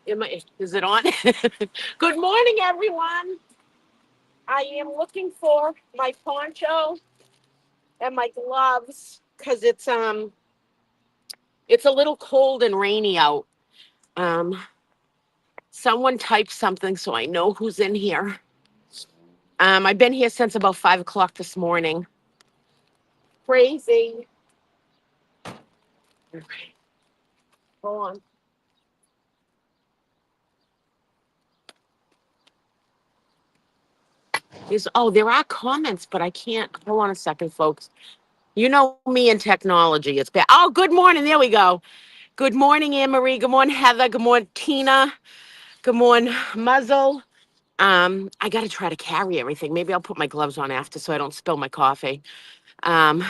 Is it on? Good morning, everyone. I am looking for my poncho and my gloves because it's a little cold and rainy out. Um, Someone type something so I know who's in here. I've been here since about 5 o'clock this morning. Crazy. All right, hold on. There are comments, but I can't. Hold on a second, folks. You know me and technology. It's bad. Oh, good morning. There we go. Good morning, Anne Marie. Good morning, Heather. Good morning, Tina. Good morning, Muzzle. I got to try to carry everything. Maybe I'll put my gloves on after so I don't spill my coffee. Um,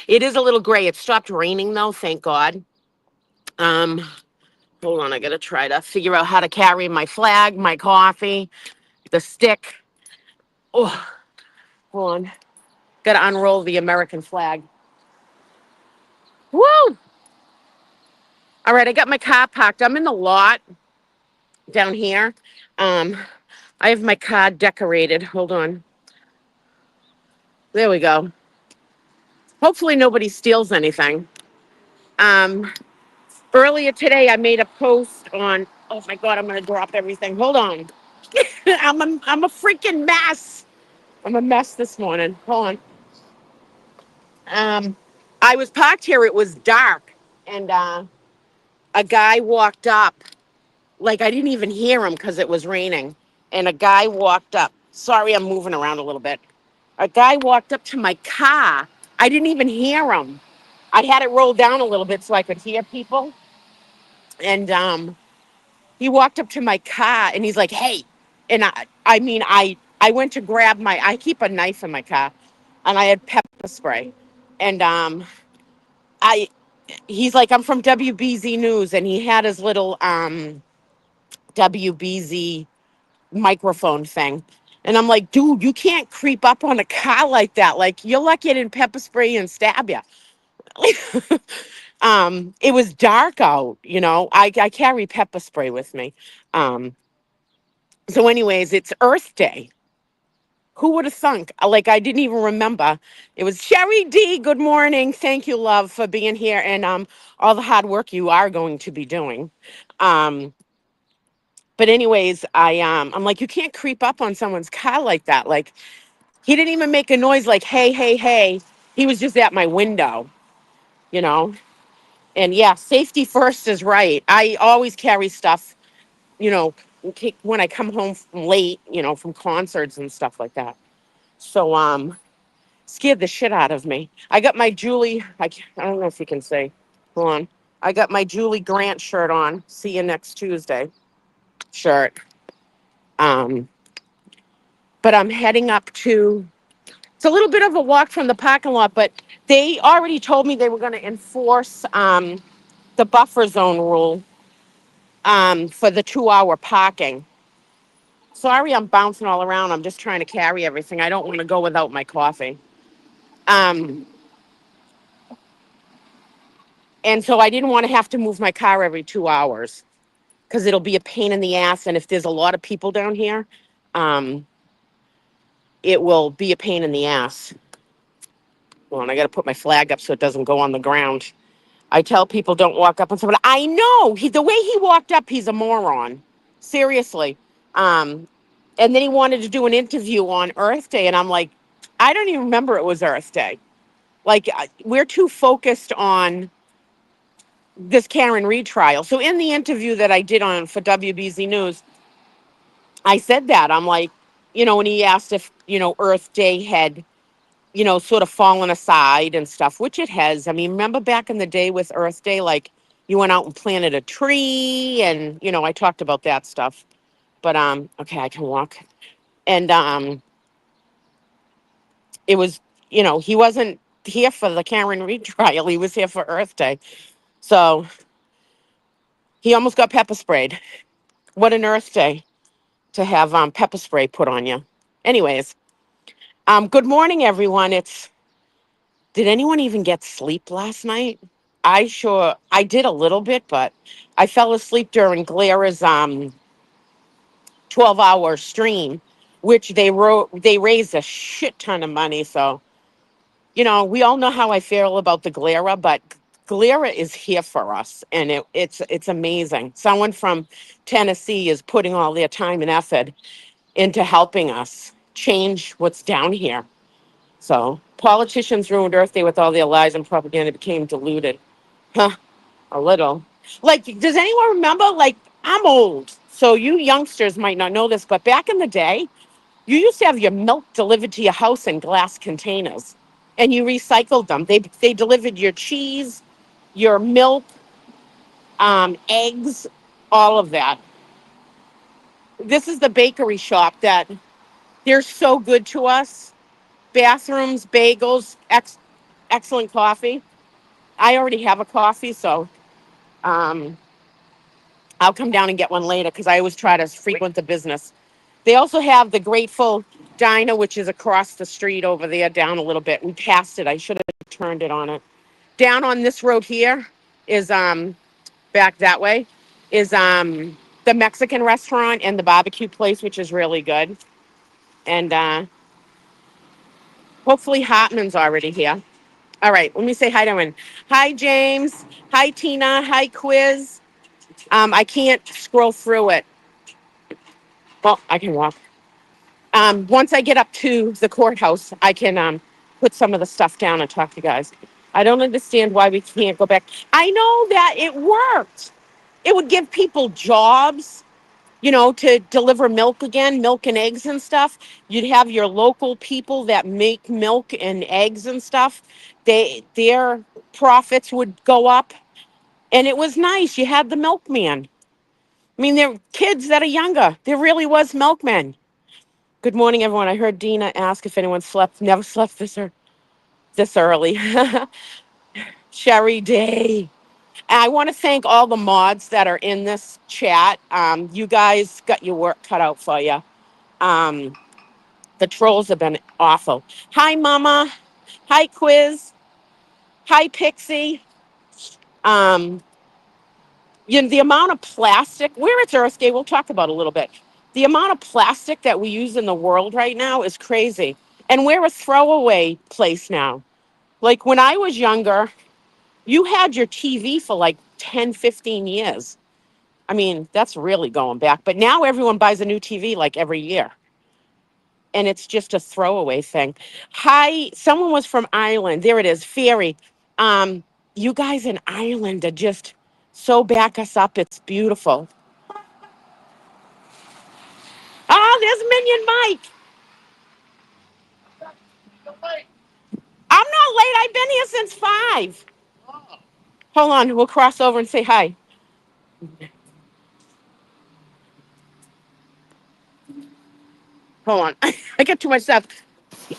it is a little gray. It stopped raining though, thank God. Um, Hold on. I got to try to figure out how to carry my flag, my coffee, the stick. Oh, hold on. Got to unroll the American flag. Woo! All right, I got my car parked. I'm in the lot down here. Um, I have my car decorated. Hold on. There we go. Hopefully nobody steals anything. Um, Earlier today, I made a post on. Oh my God, I'm gonna drop everything. Hold on. I'm a freaking mess. I'm a mess this morning. Hold on. Um, I was parked here. It was dark, and a guy walked up. Like I didn't even hear him because it was raining. And a guy walked up. Sorry, I'm moving around a little bit. A guy walked up to my car. I didn't even hear him. I had it rolled down a little bit so I could hear people. And he walked up to my car and he's like, "Hey," and I went to grab my. I keep a knife in my car, and I had pepper spray, and I. He's like, "I'm from WBZ News," and he had his little WBZ microphone thing. And I'm like, dude, you can't creep up on a car like that. Like, you're lucky I didn't pepper spray you and stab you. It was dark out, you know. I carry pepper spray with me. Um, so, anyways, it's Earth Day. Who would have thunk? Like, I didn't even remember. It was Sherry D. Good morning. Thank you, love, for being here and all the hard work you are going to be doing. Um, but anyways, I'm like, you can't creep up on someone's car like that. Like, he didn't even make a noise like, hey, hey, hey. He was just at my window, you know? And yeah, safety first is right. I always carry stuff, you know, when I come home from late, you know, from concerts and stuff like that. So, scared the shit out of me. I got my Julie, I don't know if you can say, hold on. I got my Julie Grant shirt on. See you next Tuesday shirt. Um, but I'm heading up to. It's a little bit of a walk from the parking lot, but they already told me they were going to enforce the buffer zone rule for the 2 hour parking. Sorry, I'm bouncing all around. I'm just trying to carry everything. I don't want to go without my coffee. Um, and so I didn't want to have to move my car every 2 hours because it'll be a pain in the ass. And if there's a lot of people down here, um, it will be a pain in the ass. Well, and I got to put my flag up so it doesn't go on the ground. I tell people don't walk up on someone. I know the way he walked up, he's a moron. Seriously. Um, and then he wanted to do an interview on Earth Day, and I'm like, I don't even remember it was Earth Day. Like we're too focused on this Karen Reed trial. So in the interview that I did on for WBZ News, I said that I'm like, you know, when he asked if Earth Day had sort of fallen aside and stuff, which it has. I mean, remember back in the day with Earth Day, like you went out and planted a tree and, I talked about that stuff. But okay, I can walk. And it was, he wasn't here for the Karen Reed trial. He was here for Earth Day. So he almost got pepper sprayed. What an Earth Day to have pepper spray put on you. Anyways, good morning, everyone. Did anyone even get sleep last night? I did a little bit, but I fell asleep during Glara's 12-hour stream, which they raised a shit ton of money. So, we all know how I feel about the Glera, but Glera is here for us, and it's amazing. Someone from Tennessee is putting all their time and effort into helping us change what's down here. So politicians ruined Earth Day with all their lies and propaganda became diluted. Huh, a little. Like, does anyone remember? Like, I'm old, so you youngsters might not know this, but back in the day, you used to have your milk delivered to your house in glass containers, and you recycled them. They delivered your cheese, your milk, eggs, all of that. This is the bakery shop that they're so good to us. Bathrooms, bagels, excellent coffee. I already have a coffee, so um, I'll come down and get one later because I always try to frequent the business. They also have the Grateful Diner, which is across the street over there, down a little bit. We passed it. I should have turned it on it. Down on this road here is back that way is the Mexican restaurant and the barbecue place, which is really good. And hopefully Hartman's already here. All right, let me say hi to him. Hi, James. Hi, Tina. Hi, Quiz. I can't scroll through it. Well, I can walk. Once I get up to the courthouse, I can put some of the stuff down and talk to you guys. I don't understand why we can't go back. I know that it worked. It would give people jobs, to deliver milk again, milk and eggs and stuff. You'd have your local people that make milk and eggs and stuff. Their profits would go up, and it was nice. You had the milkman. I mean, there were kids that are younger. There really was milkmen. Good morning, everyone. I heard Dina ask if anyone slept. Never slept this early. Sherry Day. And I want to thank all the mods that are in this chat. You guys got your work cut out for you. Um, the trolls have been awful. Hi, Mama. Hi, Quiz. Hi, Pixie. Um, the amount of plastic, where it's Earth Day, we'll talk about a little bit. The amount of plastic that we use in the world right now is crazy. And we're a throwaway place now. Like when I was younger, you had your TV for like 10, 15 years. I mean, that's really going back. But now everyone buys a new TV like every year. And it's just a throwaway thing. Hi, someone was from Ireland. There it is, Fairy. Um, you guys in Ireland are just so back us up. It's beautiful. Oh, there's Minion Mike. I'm not late. I've been here since 5. Hold on, we'll cross over and say hi. Hold on. I got too much stuff.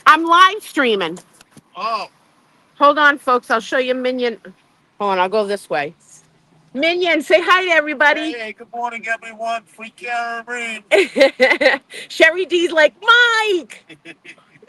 I'm live streaming. Oh. Hold on, folks. I'll show you Minion. Hold on, I'll go this way. Minion, say hi to everybody. Hey, good morning, everyone. Free Caribbean. Sherry D's like, Mike.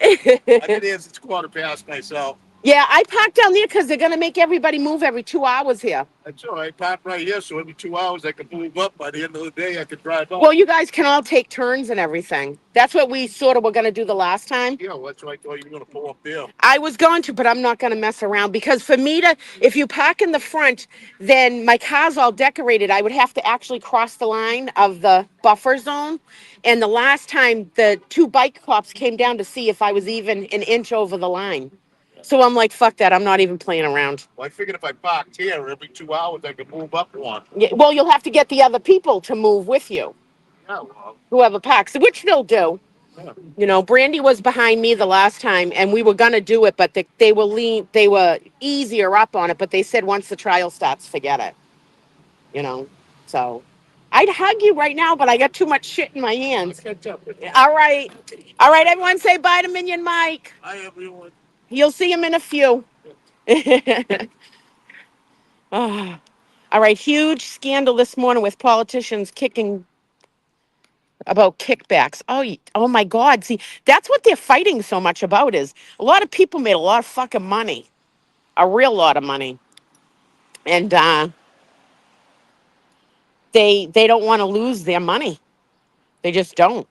I've been here since 1:15 myself. Yeah, I parked down there because they're going to make everybody move every 2 hours here. That's all right. Park right here, so every 2 hours I can move up. By the end of the day, I can drive up. Well, you guys can all take turns and everything. That's what we sort of were going to do the last time. Yeah, well, that's what I thought you were going to pull up there. I was going to, but I'm not going to mess around because for me to, if you park in the front, then my car's all decorated. I would have to actually cross the line of the buffer zone. And the last time, the 2 bike cops came down to see if I was even an inch over the line. So I'm like, fuck that. I'm not even playing around. Well, I figured if I parked here every 2 hours, I could move up one. Yeah, well, you'll have to get the other people to move with you. Yeah, well. Whoever parks, which they'll do. Yeah. Brandy was behind me the last time, and we were gonna do it, but they were they were easier up on it. But they said once the trial starts, forget it. So I'd hug you right now, but I got too much shit in my hands. I'll catch up with you. All right, everyone, say bye to Minion Mike. Hi, everyone. You'll see him in a few. Ah. All right, huge scandal this morning with politicians kicking about kickbacks. Oh my God. See, that's what they're fighting so much about is a lot of people made a lot of fucking money, a real lot of money. and they don't want to lose their money. They just don't.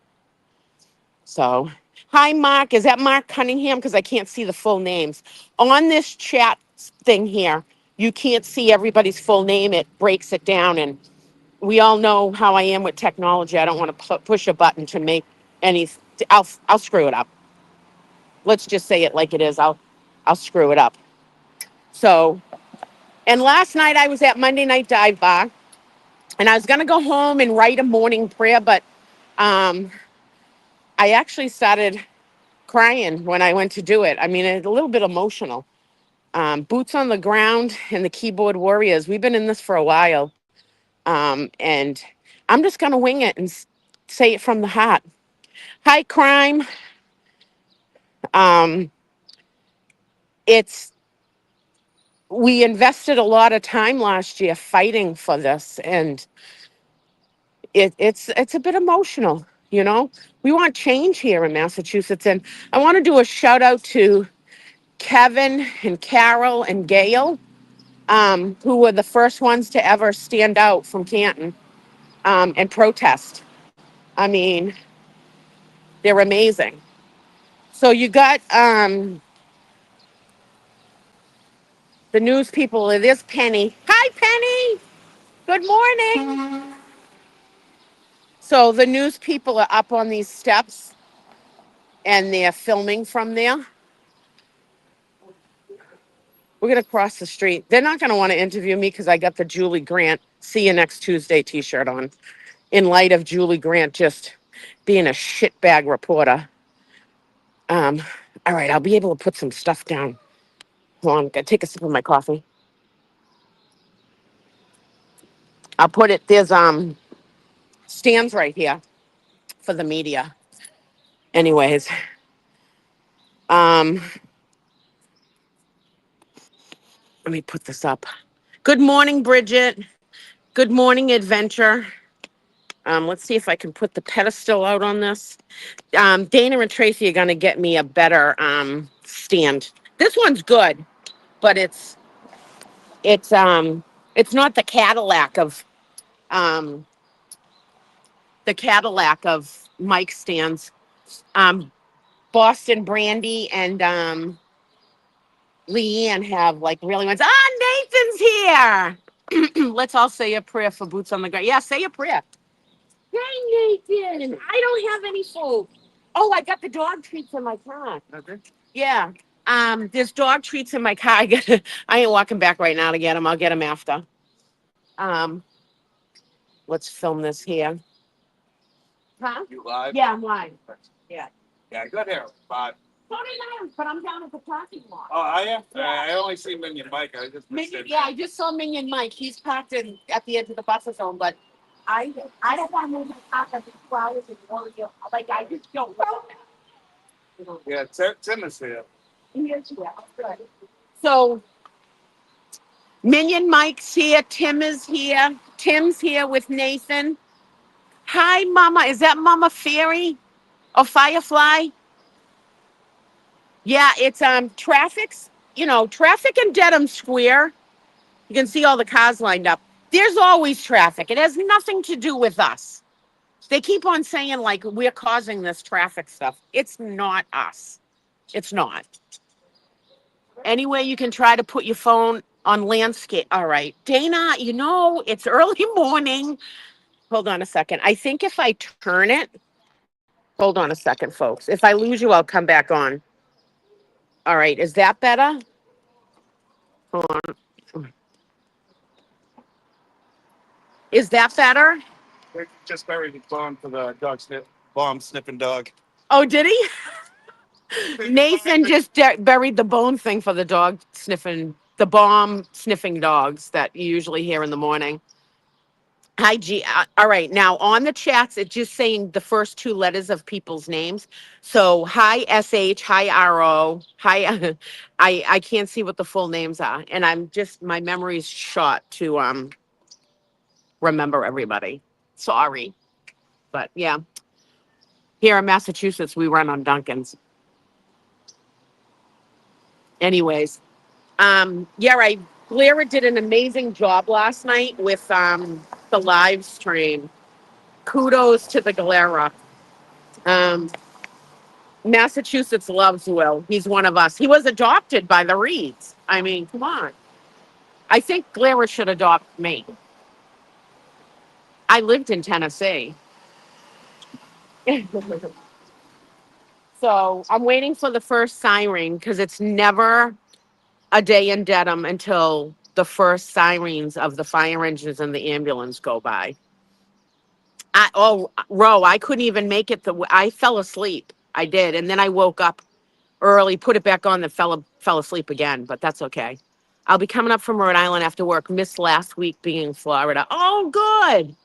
So, hi, Mark. Is that Mark Cunningham? Because I can't see the full names. On this chat thing here, you can't see everybody's full name. It breaks it down. And we all know how I am with technology. I don't want to push a button to make any, I'll screw it up. Let's just say it like it is. I'll screw it up. So, and last night I was at Monday Night Dive Bar, and I was going to go home and write a morning prayer, but um, I actually started crying when I went to do it. I mean, it's a little bit emotional. Boots on the ground and the keyboard warriors. We've been in this for a while, and I'm just gonna wing it and say it from the heart. Hi, crime. Um, it's we invested a lot of time last year fighting for this, and it's a bit emotional. You know, we want change here in Massachusetts, and I want to do a shout out to Kevin and Carol and Gail, who were the first ones to ever stand out from Canton and protest. I mean, they're amazing. So you got the news people. There's Penny. Hi, Penny. Good morning. So the news people are up on these steps and they're filming from there. We're going to cross the street. They're not going to want to interview me because I got the Julie Grant "See You Next Tuesday" t-shirt on, in light of Julie Grant just being a shitbag reporter. Um, all right, I'll be able to put some stuff down. Hold on, gotta take a sip of my coffee. I'll put it, there's stands right here for the media. Anyways, um, let me put this up. Good morning, Bridget. Good morning, Adventure. Let's see if I can put the pedestal out on this. Dana and Tracy are gonna get me a better stand. This one's good, but it's not um the Cadillac of mic stands. Um, Boston Brandy and Leanne have like really ones. Ah, Nathan's here. Let's all say a prayer for boots on the ground. Yeah, say a prayer. Hey, Nathan, I don't have any food. Oh, I got the dog treats in my car. Okay. Yeah. There's dog treats in my car. I ain't walking back right now to get them. I'll get them after. Um, let's film this here. Huh? You live? Yeah, I'm live. Yeah. Yeah, good here. But but I'm down at the parking lot. Oh, are you? Yeah. I only see Minion Mike. I just Minion, yeah, I just saw Minion Mike. He's parked at the edge of the buffer zone, but I don't want to move the park every 2 hours and worry. Like I just don't know. Yeah, Tim is here. He is here. Good. So Minion Mike's here. Tim is here. Tim's here with Nathan. Hi, Mama. Is that Mama Fairy or Firefly? Yeah, it's traffic's, traffic in Dedham Square. You can see all the cars lined up. There's always traffic. It has nothing to do with us. They keep on saying like we're causing this traffic stuff. It's not us. It's not. Anyway, you can try to put your phone on landscape. All right. Dana, it's early morning. Hold on a second. I think if I turn it, hold on a second, folks. If I lose you, I'll come back on. All right. Is that better? Hold on. Is that better? They just buried the bomb for the bomb sniffing dog. Oh, did he? Nathan just buried the bone thing for the bomb sniffing dogs that you usually hear in the morning. Hi, G. All right. Now on the chats, it's just saying the first two letters of people's names. So hi, SH, hi, RO, hi. I can't see what the full names are. And my memory's shot to remember everybody. Sorry. But yeah, here in Massachusetts, we run on Dunkin's. Anyways, yeah, right. Clara did an amazing job last night with the live stream. Kudos to the Galera. Um, Massachusetts loves Will. He's one of us. He was adopted by the Reeds. I mean, come on. I think Clara should adopt me. I lived in Tennessee. So I'm waiting for the first siren because it's never a day in Dedham until the first sirens of the fire engines and the ambulance go by. Ro, I couldn't even make it. I fell asleep. I did, and then I woke up early, put it back on, then fell asleep again. But that's okay. I'll be coming up from Rhode Island after work. Missed last week being in Florida. Oh, good.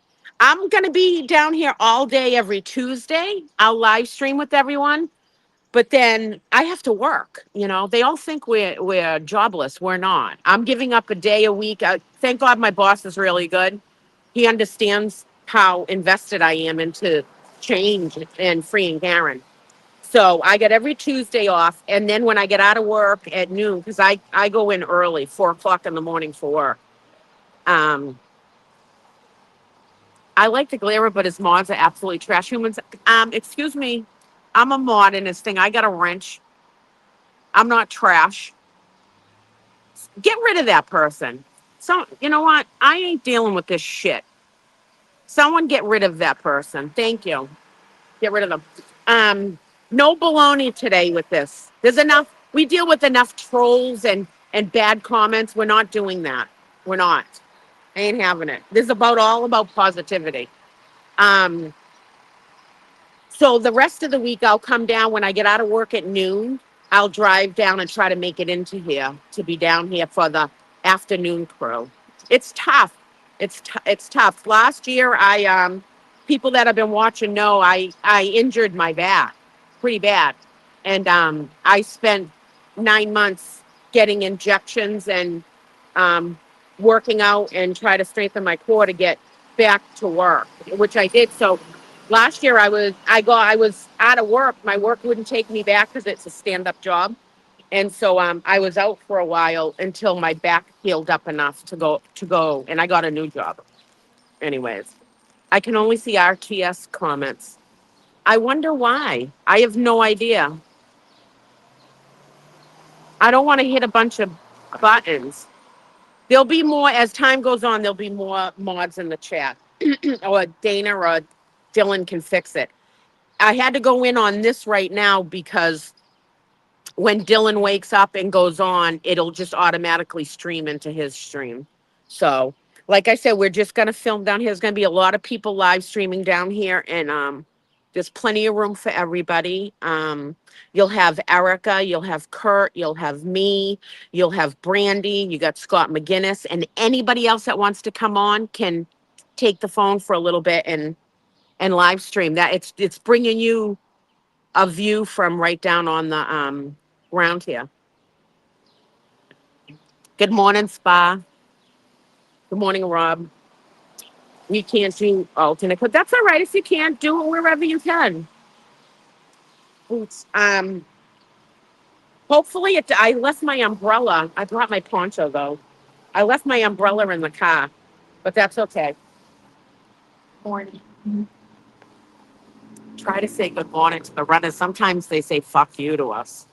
I'm gonna be down here all day every Tuesday. I'll live stream with everyone. But then I have to work. You know, they all think we're jobless. We're not. I'm giving up a day a week. Thank God my boss is really good. He understands how invested I am into change and freeing Karen. So I get every Tuesday off, and then when I get out of work at noon, because I go in early, 4 o'clock in the morning for work. Um, I like the Glare, but his mods are absolutely trash humans. Excuse me, I'm a mod in this thing. I got a wrench. I'm not trash. Get rid of that person. So you know what? I ain't dealing with this shit. Someone get rid of that person. Thank you. Get rid of them. No baloney today with this. There's enough. We deal with enough trolls and bad comments. We're not doing that. We're not. I ain't having it. This is about all about positivity. Um, So the rest of the week, I'll come down when I get out of work at noon. I'll drive down and try to make it into here to be down here for the afternoon crew. It's tough. It's tough. Last year, I people that have been watching know I injured my back pretty bad, and I spent 9 months getting injections and um, working out and try to strengthen my core to get back to work, which I did. So last year I was out of work. My work wouldn't take me back because it's a stand up job, and so I was out for a while until my back healed up enough to go, and I got a new job. Anyways, I can only see RTS comments. I wonder why. I have no idea. I don't want to hit a bunch of buttons. There'll be more as time goes on. There'll be more mods in the chat, or Dana or Dylan can fix it. I had to go in on this right now because when Dylan wakes up and goes on, it'll just automatically stream into his stream. So, like I said, we're just gonna film down here. There's gonna be a lot of people live streaming down here, and there's plenty of room for everybody. You'll have Erica, you'll have Kurt, you'll have me, you'll have Brandy, you got Scott McGinnis, and anybody else that wants to come on can take the phone for a little bit and live stream. That it's bringing you a view from right down on the ground here. Good morning, Spa. Good morning, Rob. We can't do alternate, but that's all right if you can't do it wherever you can. Oops. Hopefully it. I left my umbrella. I brought my poncho though. I left my umbrella in the car, but that's okay. Morning. Try to say good morning to the runners. Sometimes they say "fuck you" to us.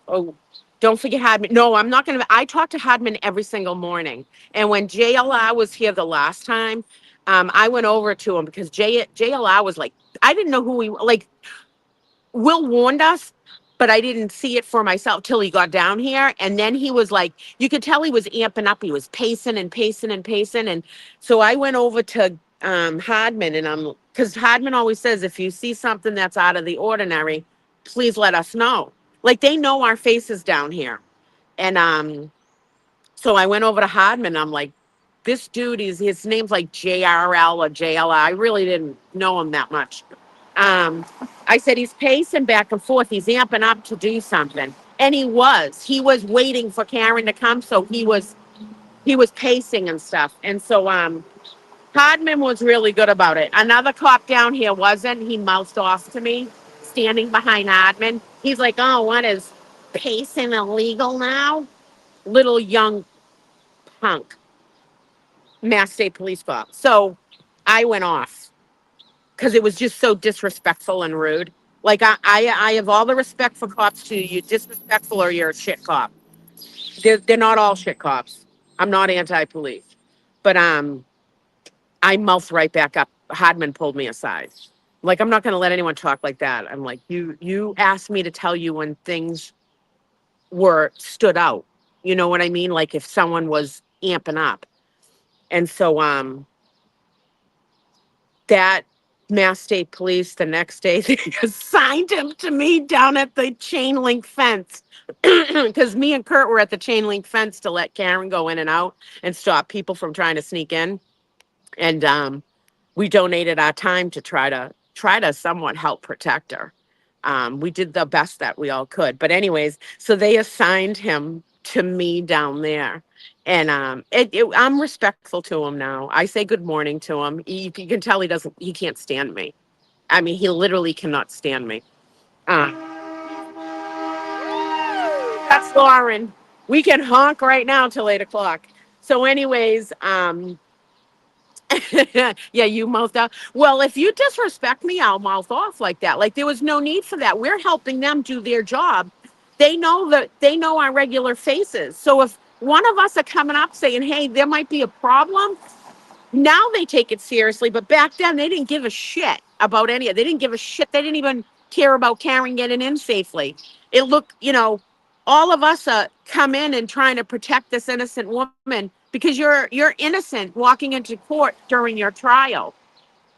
Oh, don't forget Hadman. No, I'm not going to. I talk to Hadman every single morning. And when JLR was here the last time, I went over to him because JLR was like, I didn't know who he like. Will warned us, but I didn't see it for myself till he got down here. And then he was like, you could tell he was amping up. He was pacing and pacing and pacing. And so I went over to Hardman, and because Hardman always says, if you see something that's out of the ordinary, please let us know. Like they know our faces down here. And so I went over to Hardman. I'm like, this dude is his name's like JRL or JLR. I really didn't know him that much. Um, I said he's pacing back and forth. He's amping up to do something, and he was. He was waiting for Karen to come, so he was pacing and stuff. And so Hardman was really good about it. Another cop down here wasn't. He mouthed off to me, standing behind Hardman. He's like, "Oh, what is pacing illegal now?" little young punk Mass State Police cop. So I went off because it was just so disrespectful and rude. Like I have all the respect for cops too. You're disrespectful or you're a shit cop. They're not all shit cops. I'm not anti-police, but I mouthed right back up. Hardman pulled me aside. Like I'm not going to let anyone talk like that. I'm like you asked me to tell you when things were stood out. You know what I mean? Like if someone was amping up, and so that Mass State Police the next day they assigned him to me down at the chain link fence because me and Kurt were at the chain link fence to let Karen go in and out and stop people from trying to sneak in, and we donated our time to try to somewhat help protect her. We did the best that we all could, but anyways, so they assigned him to me down there, and I'm respectful to him now. I say good morning to him. You can tell he can't stand me. I mean, he literally cannot stand me. Uh, that's Lauren. We can honk right now till 8 o'clock. So, anyways, yeah, you mouthed out. Well, if you disrespect me, I'll mouth off like that. Like there was no need for that. We're helping them do their job. They know our regular faces. So if one of us are coming up saying, "Hey, there might be a problem," now they take it seriously. But back then, they didn't give a shit about any of. They didn't give a shit. They didn't even care about Karen getting in safely. It looked, all of us come in and trying to protect this innocent woman because you're innocent walking into court during your trial,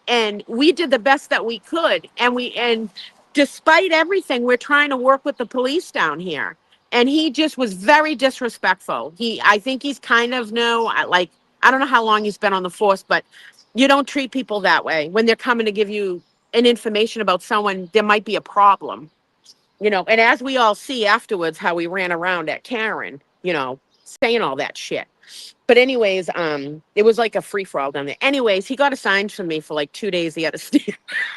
and we did the best that we could, and despite everything we're trying to work with the police down here, and he just was very disrespectful. I think he's kind of no like I don't know how long he's been on the force, but you don't treat people that way when they're coming to give you an information about someone there might be a problem, and as we all see afterwards how we ran around at Karen, saying all that shit. But anyways, it was like a free for all down there. Anyways, he got assigned to me for like 2 days. He had to stay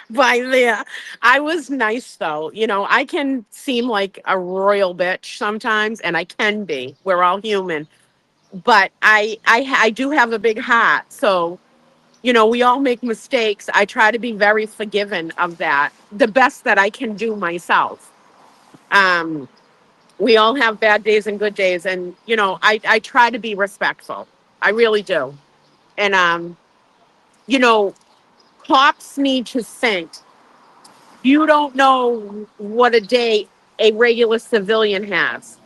by there. I was nice though. I can seem like a royal bitch sometimes, and I can be. We're all human, but I do have a big heart. So we all make mistakes. I try to be very forgiving of that. The best that I can do myself. Um, we all have bad days and good days, and I try to be respectful. I really do. And you know cops need to think. You don't know what a day a regular civilian has.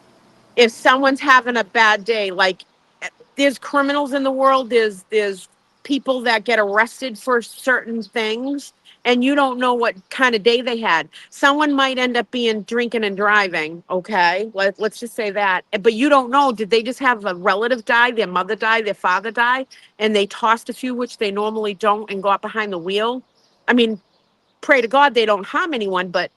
If someone's having a bad day, like there's criminals in the world, there's people that get arrested for certain things, and you don't know what kind of day they had. Someone might end up being drinking and driving, okay? Let's just say that. But you don't know, did they just have a relative die, their mother die, their father die, and they tossed a few, which they normally don't, and got behind the wheel? I mean, pray to God they don't harm anyone, but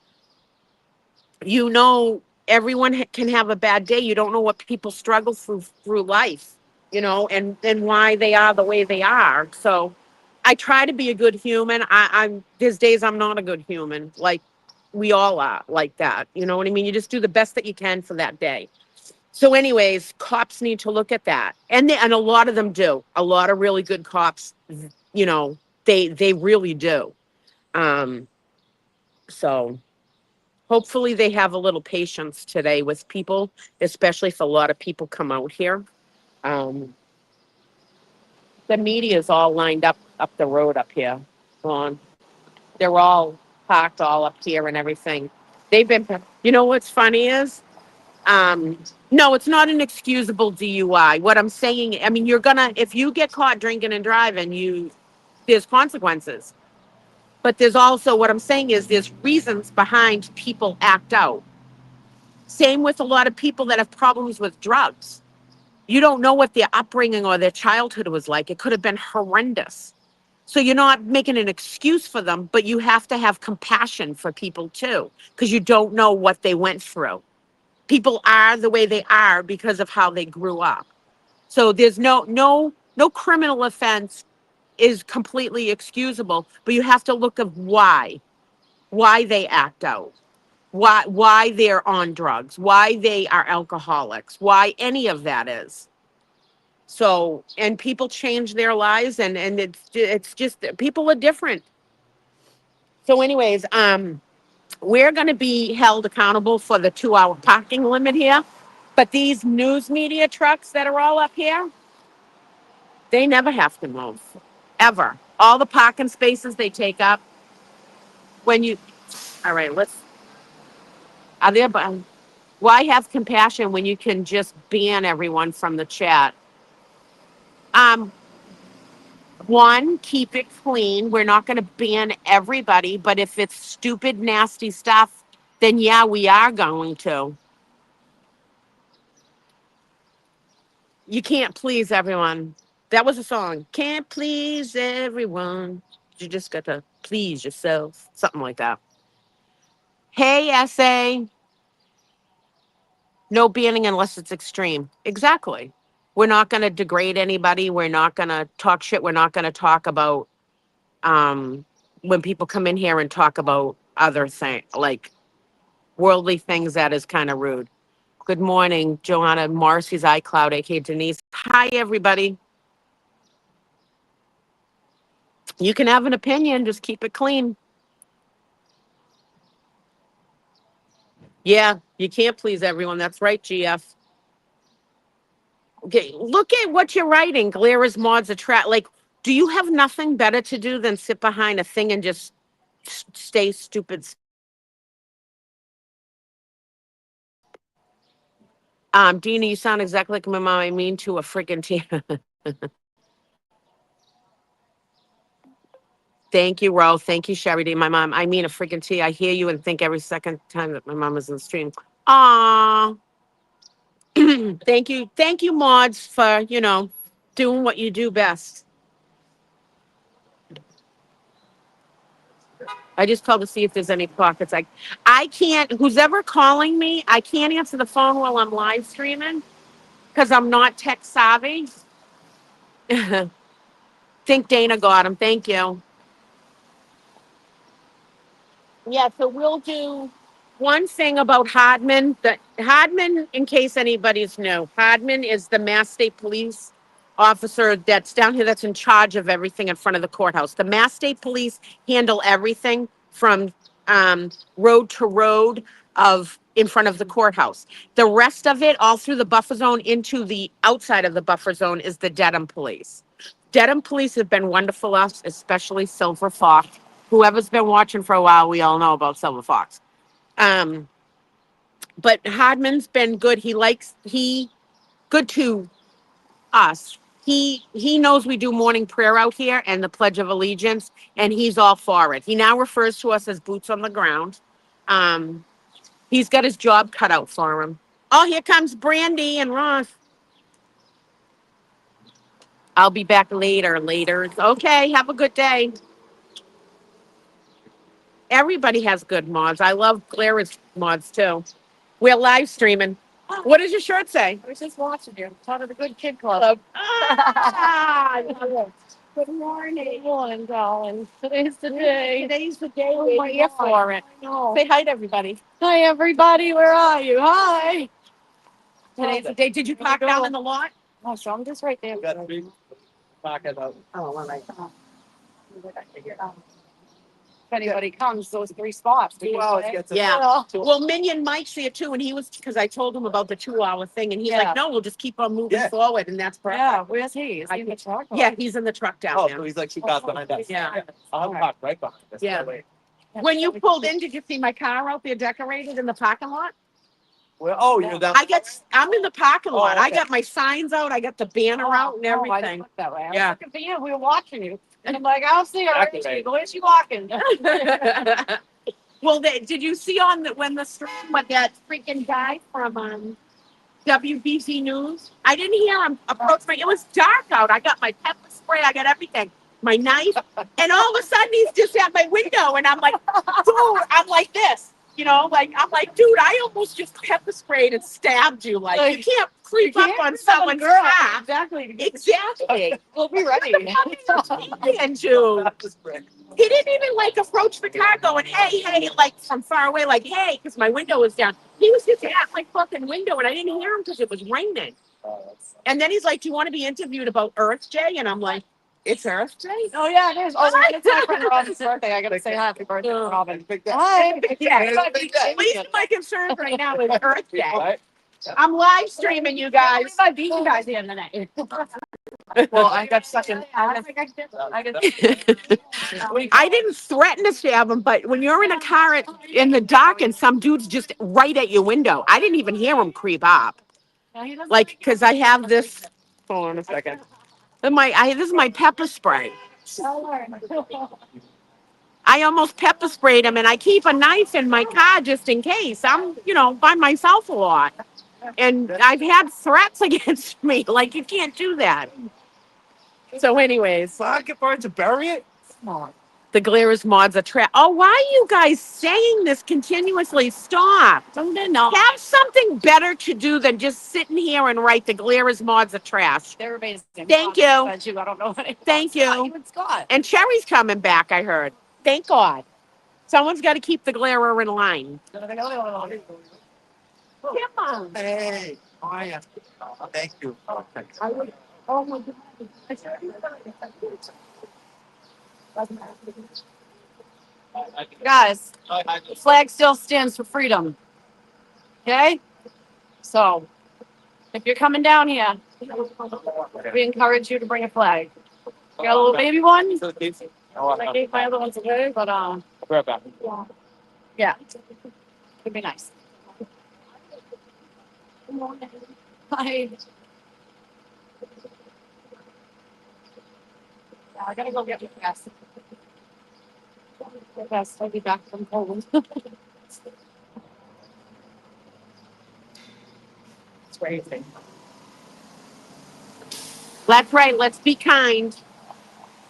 everyone can have a bad day. You don't know what people struggle through life, and why they are the way they are. So I try to be a good human. I'm there's days I'm not a good human, like we all are like that. You know what I mean? You just do the best that you can for that day. So anyways, cops need to look at that, and a lot of them do. A lot of really good cops, you know they really do. Um so hopefully they have a little patience today with people, especially if a lot of people come out here. Um, the media is all lined up the road up here. On They're all parked all up here and everything. They've been. What's funny is, no, it's not an excusable DUI. What I'm saying, I mean, if you get caught drinking and driving, there's consequences. But there's also, what I'm saying is, there's reasons behind people act out. Same with a lot of people that have problems with drugs. You don't know what their upbringing or their childhood was like. It could have been horrendous. So you're not making an excuse for them, but you have to have compassion for people too, because you don't know what they went through. People are the way they are because of how they grew up. So there's no criminal offense is completely excusable, but you have to look of why they act out. why they're on drugs, why they are alcoholics, why any of that is. So, and people change their lives, and it's just people are different. So, anyways, we're going to be held accountable for the 2 hour parking limit here. But these news media trucks that are all up here, they never have to move, ever. All the parking spaces they take up when you, all right, are there, why have compassion when you can just ban everyone from the chat? Um, One, keep it clean. We're not going to ban everybody, but if it's stupid, nasty stuff, then yeah, we are going to. You can't please everyone. That was a song. Can't please everyone. You just got to please yourself. Something like that. Hey, essay. No banning unless it's extreme. Exactly. We're not going to degrade anybody. We're not going to talk shit. We're not going to talk about um, when people come in here and talk about other things, like worldly things. That is kind of rude. Good morning, Joanna Marcy's iCloud, aka Denise. Hi, everybody. You can have an opinion, just keep it clean. Yeah, you can't please everyone. That's right, GF. Okay, look at what you're writing. Glara's mods attract. Like, do you have nothing better to do than sit behind a thing and just stay stupid? Dina, you sound exactly like my mom. I mean to a freaking T. Thank you, Ro. Thank you, Sherry D. My mom. I mean a freaking T. I hear you and think every second time that my mom is in the stream. Aw. Thank you, mods, for doing what you do best. I just called to see if there's any pockets. I can't. Who's ever calling me? I can't answer the phone while I'm live streaming because I'm not tech savvy. Think Dana got him. Thank you. Yeah, so we'll do one thing about Hardman. Hardman, in case anybody's new, Hardman is the Mass State Police officer that's down here that's in charge of everything in front of the courthouse. The Mass State Police handle everything from road to road of in front of the courthouse. The rest of it, all through the buffer zone into the outside of the buffer zone, is the Dedham Police. Dedham Police have been wonderful us, especially Silver Fox. Whoever's been watching for a while, we all know about Silver Fox. Um, but Hardman's been good. He good to us. He knows we do morning prayer out here and the Pledge of Allegiance, and he's all for it. He now refers to us as boots on the ground. Um, he's got his job cut out for him. Oh, here comes Brandy and Ross. I'll be back later. Okay, have a good day. Everybody has good mods. I love Clara's mods too. We're live streaming. What does your shirt say? I was just watching you. Part of the Good Kid Club. Ah, good morning. Good morning, darling. Today's the day. Today's the day. We're here for it. Say hi to everybody. Hi, everybody. Where are you? Hi. Today's the day. Did you park down in the lot? Oh, so I'm just right there. Got three pocket out. Oh, all right. If anybody comes, those three spots. 2 hours gets yeah. Well, Minion Mike's here too, and he was because I told him about the 2 hour thing, and he's like, "No, we'll just keep on moving forward," and that's perfect. Yeah, where's he? Is he in the truck? Yeah, he's in the truck down there. Oh, so he's like 2 cars behind us. Yeah, I'll park right behind us. Yeah. When you pulled in, did you see my car out there decorated in the parking lot? Well, oh, you're down. I'm in the parking lot. Okay. I got my signs out. I got the banner out and everything. I didn't look that way. I was looking for you. We were watching you. And I'm like, I'll see her. Where's she walking? Well, did you see when the stream with that freaking guy from WBC News? I didn't hear him approach me. It was dark out. I got my pepper spray. I got everything. My knife. And all of a sudden, he's just at my window. And I'm like, dude, I'm like this. I'm like, dude, I almost just pepper sprayed and stabbed you. Like you can't creep up on someone's car. Exactly. We'll be ready. And Jude. He didn't even like approach the car going, hey, hey, like from far away, like, hey, because my window was down. He was just at my fucking window and I didn't hear him because it was raining. And then he's like, do you want to be interviewed about Earth Day? And I'm like, it's Earth Day? Oh yeah, it is. Oh, it's my friend Robin's birthday. I gotta say happy birthday, to Robin. Hi. Yeah. At least my concern right now is Earth Day. I'm live streaming you guys. I beat you guys the other night. Well, I got stuck in. I didn't threaten to stab him, but when you're in a car in the dark and some dude's just right at your window, I didn't even hear him creep up. Like, because I have this. Hold on a second. This is my pepper spray. I almost pepper sprayed him, and I keep a knife in my car just in case. I'm, by myself a lot. And I've had threats against me. Like, you can't do that. So, anyways. Fuck, if I had to bury it? The Glarus mods are trash. Oh, why are you guys saying this continuously? Stop. Have something better to do than just sitting here and write the Glarus mods are trash. They're amazing. Thank you. I don't know what Thank you. Even Scott. And Cherry's coming back, I heard. Thank God. Someone's got to keep the Glare in line. Come on. Hey, Maya. Thank you. Oh my God. Guys, the flag still stands for freedom. Okay? So, if you're coming down here, we encourage you to bring a flag. You got a little baby one? I gave my other ones away, but yeah, it'd be nice. Hi. Yeah, I gotta go get my gas. Yes, I'll be back from Poland. It's crazy. That's right. Let's be kind.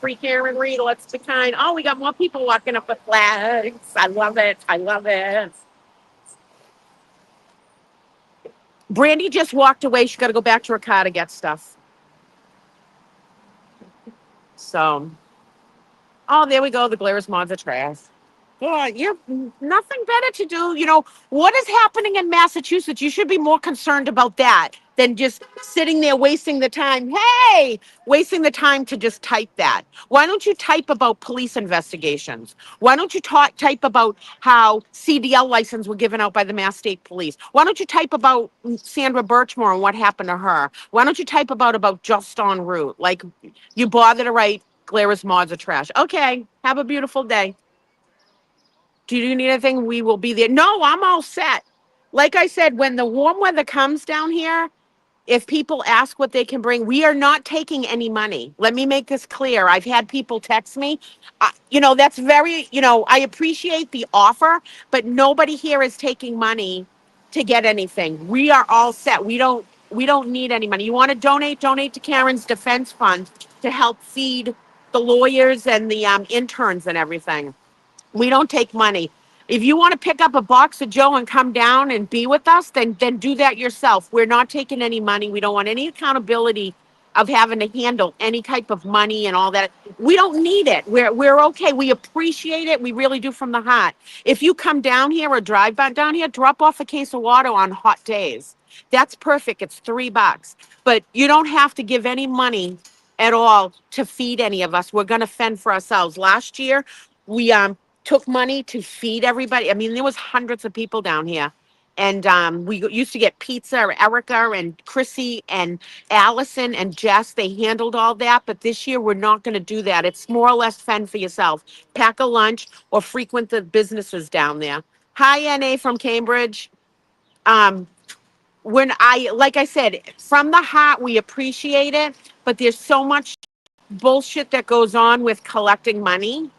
Free Karen Reed, let's be kind. Oh, we got more people walking up with flags. I love it. I love it. Brandy just walked away. She's got to go back to her car to get stuff. So, oh, there we go. The Glarus mods are trash. Yeah, you have nothing better to do. What is happening in Massachusetts? You should be more concerned about that than just sitting there wasting the time. Hey, wasting the time to just type that. Why don't you type about police investigations? Why don't you type about how CDL license were given out by the Mass State Police? Why don't you type about Sandra Birchmore and what happened to her? Why don't you type about just en route? Like, you bother to write Glarus mods are trash. Okay, have a beautiful day. Do you need anything? We will be there. No, I'm all set. Like I said, when the warm weather comes down here, if people ask what they can bring, we are not taking any money. Let me make this clear. I've had people text me. That's very, I appreciate the offer, but nobody here is taking money to get anything. We are all set. We don't need any money. You want to donate to Karen's defense fund to help feed the lawyers and the interns and everything. We don't take money. If you want to pick up a box of Joe and come down and be with us, then do that yourself. We're not taking any money. We don't want any accountability of having to handle any type of money and all that. We don't need it. We're okay. We appreciate it. We really do from the heart. If you come down here or drive back down here, drop off a case of water on hot days. That's perfect. It's $3. But you don't have to give any money at all to feed any of us. We're going to fend for ourselves. Last year, we took money to feed everybody. I mean, there was hundreds of people down here. And we used to get pizza. Erica and Chrissy and Allison and Jess, they handled all that. But this year, we're not going to do that. It's more or less fend for yourself. Pack a lunch or frequent the businesses down there. Hi, NA from Cambridge. Like I said, from the heart, we appreciate it. But there's so much bullshit that goes on with collecting money.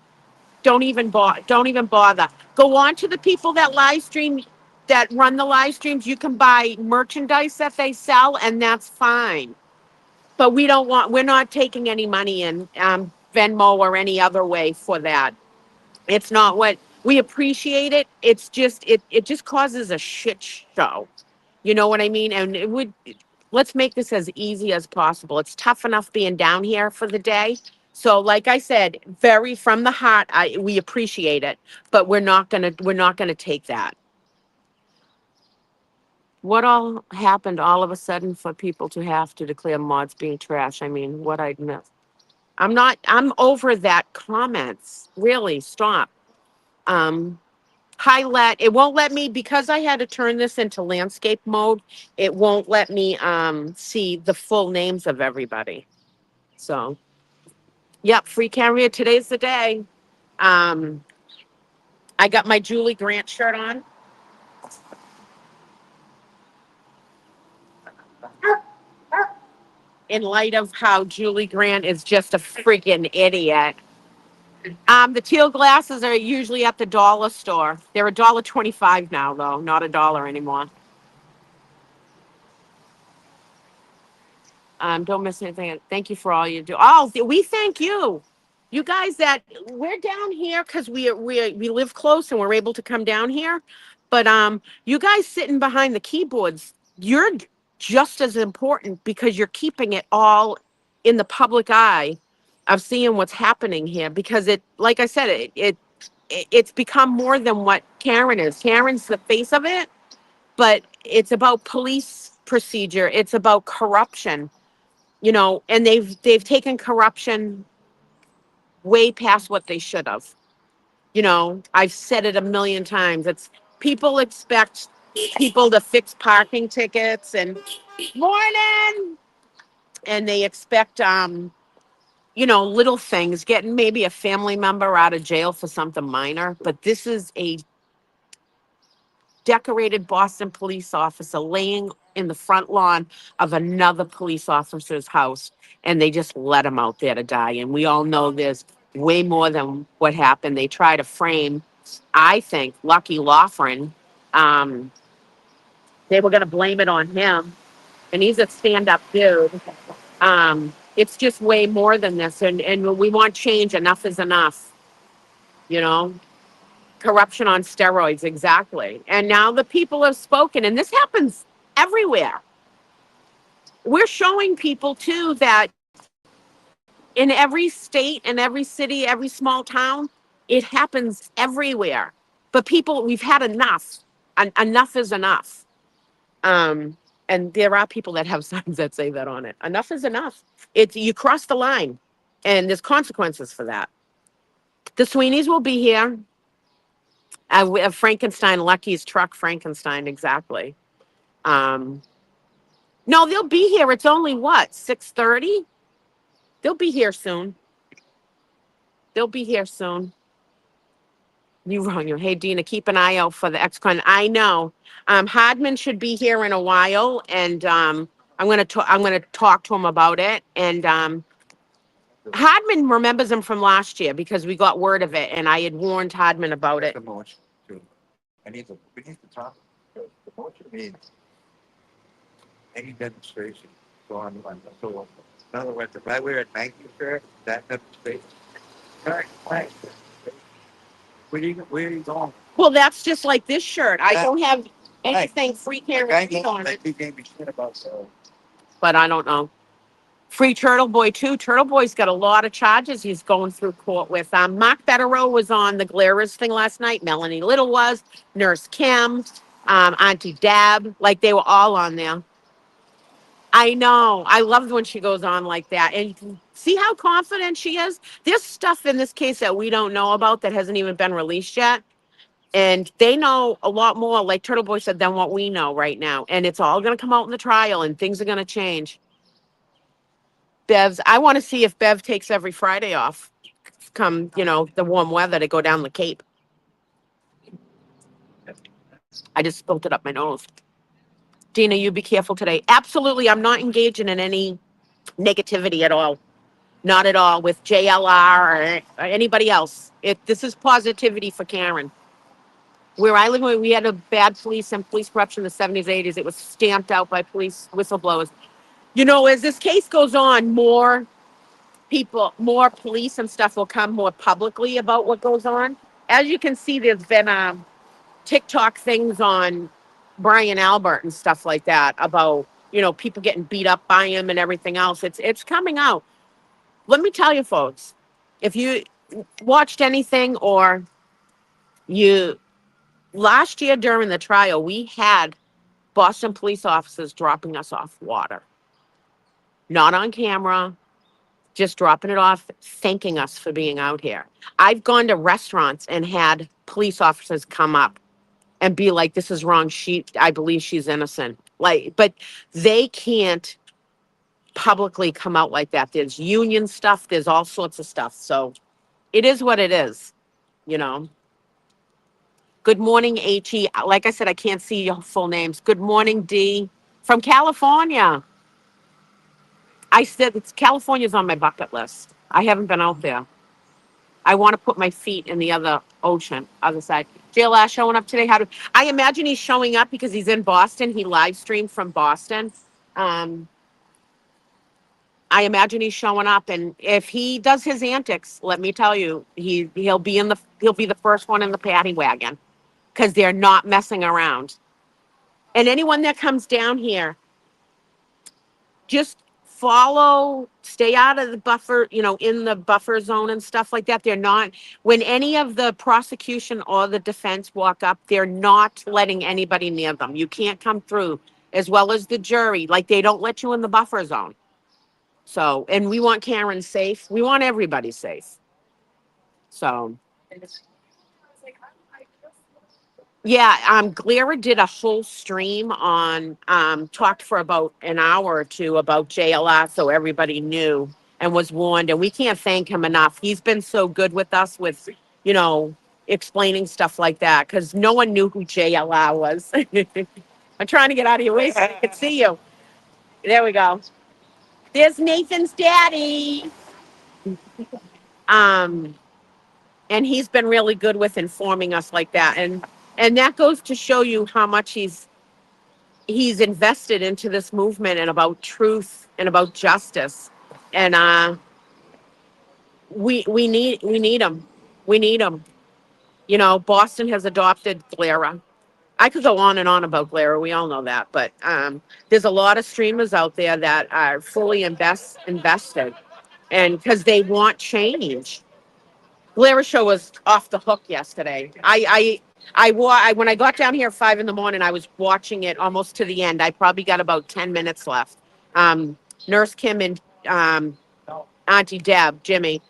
Don't even bother. Go on to the people that live stream, that run the live streams. You can buy merchandise that they sell, and that's fine. But we're not taking any money in Venmo or any other way for that. It's not what we appreciate it. It's just it just causes a shit show. You know what I mean? And let's make this as easy as possible. It's tough enough being down here for the day. So, like I said, very from the heart, we appreciate it, but we're not gonna take that. What all happened all of a sudden for people to have to declare mods being trash? I mean, what I'd miss. I'm over that comments. Really, stop. Um, Highlight, it won't let me because I had to turn this into landscape mode. It won't let me see the full names of everybody. So, yep, free carrier. Today's the day. Um, I got my Julie Grant shirt on in light of how Julie Grant is just a freaking idiot. The teal glasses are usually at the dollar store. They're $1.25 now, though, not a dollar anymore. Don't miss anything. Thank you for all you do. Oh, we thank you. You guys that we're down here because we live close and we're able to come down here. But you guys sitting behind the keyboards, you're just as important because you're keeping it all in the public eye of seeing what's happening here. Because it, like I said, it's become more than what Karen is. Karen's the face of it, but it's about police procedure. It's about corruption, and they've taken corruption way past what they should have. I've said it a million times. It's people expect people to fix parking tickets and morning, and they expect little things, getting maybe a family member out of jail for something minor. But this is a decorated Boston police officer laying in the front lawn of another police officer's house, and they just let him out there to die. And we all know there's way more than what happened. They try to frame, I think, Lucky Loughran. Um, they were going to blame it on him, and he's a stand-up dude. It's just way more than this, and we want change. Enough is enough, you know. Corruption on steroids, exactly. And now the people have spoken, and this happens everywhere. We're showing people too that in every state, in every city, every small town, it happens everywhere. But people, we've had enough. Enough is enough. Um, and there are people that have signs that say that on it. Enough is enough. It's you cross the line, and there's consequences for that. The Sweeneys will be here. We have Frankenstein, Lucky's truck, Frankenstein, exactly. Um, no, they'll be here. It's only what, 6:30? They'll be here soon. They'll be here soon. You wrong. You. Hey, Dina, keep an eye out for the ex-con. I know. Hardman should be here in a while, and I'm gonna talk to him about it. And Hardman remembers him from last year because we got word of it, and I had warned Hardman about it. The motion to, we need to talk. The motion means any demonstration going on. So, in other words, if I wear a Nike shirt, that demonstration. Right, right. Where are you going? Well, that's just like this shirt. I don't have Right. anything free Like, carry I ain't on gonna it, let you gave me shit about so. but I don't know. Free Turtle Boy too. Turtle Boy's got a lot of charges he's going through court with. Mark Betterow was on the Glarus thing last night. Melanie Little was, Nurse Kim, Auntie Dab, like they were all on there. I know. I love when she goes on like that. And you can see how confident she is. There's stuff in this case that we don't know about that hasn't even been released yet. And they know a lot more, like Turtle Boy said, than what we know right now. And it's all going to come out in the trial and things are going to change. I want to see if Bev takes every Friday off come, the warm weather to go down the Cape. I just spilled it up my nose. Dina, you be careful today. Absolutely. I'm not engaging in any negativity at all. Not at all with JLR or anybody else. This is positivity for Karen. Where I live, we had a bad police and police corruption in the 70s, 80s. It was stamped out by police whistleblowers. As this case goes on, more people, more police and stuff will come more publicly about what goes on. As you can see, there's been TikTok things on Brian Albert and stuff like that about, people getting beat up by him and everything else. It's coming out. let me tell you, folks, if you watched anything or you last year during the trial, we had Boston police officers dropping us off water, not on camera, just dropping it off, thanking us for being out here. I've gone to restaurants and had police officers come up and be like, "This is wrong. I believe she's innocent." Like, but they can't publicly come out like that. There's union stuff. There's all sorts of stuff. So it is what it is, you know. Good morning, H.E. Like I said, I can't see your full names. Good morning, D. From California. I said California's on my bucket list. I haven't been out there. I want to put my feet in the other ocean, other side. JLR showing up today. I imagine he's showing up because he's in Boston. He live streamed from Boston. Um, I imagine he's showing up, and if he does his antics, let me tell you, he'll be the first one in the paddy wagon because they're not messing around. And anyone that comes down here, just stay out of the buffer, in the buffer zone and stuff like that. They're not, when any of the prosecution or the defense walk up, they're not letting anybody near them. You can't come through, as well as the jury. Like, they don't let you in the buffer zone. So, and we want Karen safe. We want everybody safe. So, yeah, Glera did a whole stream on, talked for about an hour or two about JLR, so everybody knew and was warned. And we can't thank him enough. He's been so good with us with, you know, explaining stuff like that because no one knew who JLR was. I'm trying to get out of your way so I can see you. There we go. There's Nathan's daddy. Um, and he's been really good with informing us like that. And that goes to show you how much he's invested into this movement and about truth and about justice. And we need him. We need him. You know, Boston has adopted Glera. I could go on and on about Glera. We all know that, but there's a lot of streamers out there that are fully invested, and because they want change. Glera show was off the hook yesterday. When I got down here at 5 a.m, I was watching it almost to the end. I probably got about 10 minutes left. Nurse Kim and Auntie Deb, Jimmy,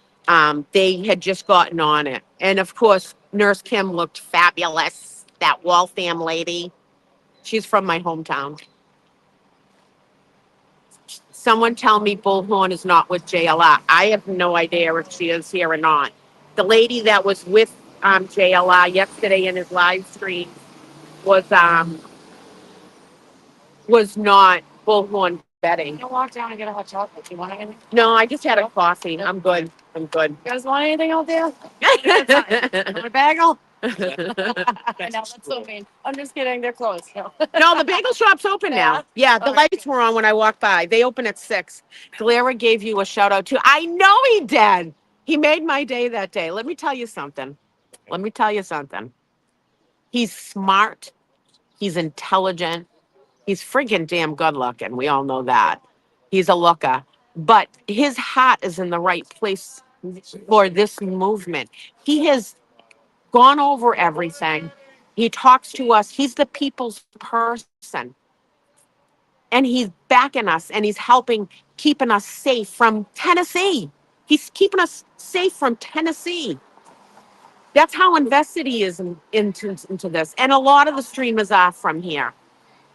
they had just gotten on it, and of course, Nurse Kim looked fabulous. That Waltham lady, she's from my hometown. Someone tell me Bullhorn is not with JLR. I have no idea if she is here or not. The lady that was with JLR yesterday in his live stream was not Bullhorn Betty. You can walk down and get a hot chocolate. You want anything? No, I just had a coffee. I'm good. I'm good. You guys want anything out there? Want a bagel? No, that's so mean. I'm just kidding. They're closed. No. No, the bagel shop's open now. Yeah, the lights were on when I walked by. They open at 6. Glera gave you a shout out too. I know he did. He made my day that day. Let me tell you something. He's smart. He's intelligent. He's friggin' damn good looking. We all know that. He's a looker. But his heart is in the right place for this movement. He has gone over everything. He talks to us. He's the people's person. And he's backing us and he's helping keeping us safe from Tennessee. He's keeping us safe from Tennessee. That's how invested he is into this. And a lot of the streamers are from here.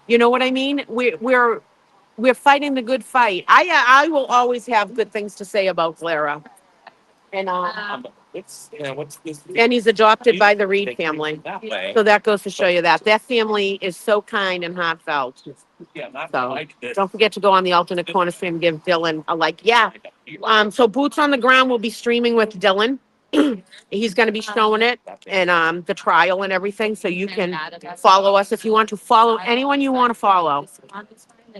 You know what I mean? We're fighting the good fight. I will always have good things to say about Clara. And and he's adopted by the Reed family. So that goes to show you that family is so kind and heartfelt. So don't forget to go on the alternate corner stream and give Dylan a like. Yeah. So Boots on the Ground will be streaming with Dylan. He's going to be showing it and the trial and everything. So you can follow us if you want to follow anyone you want to follow.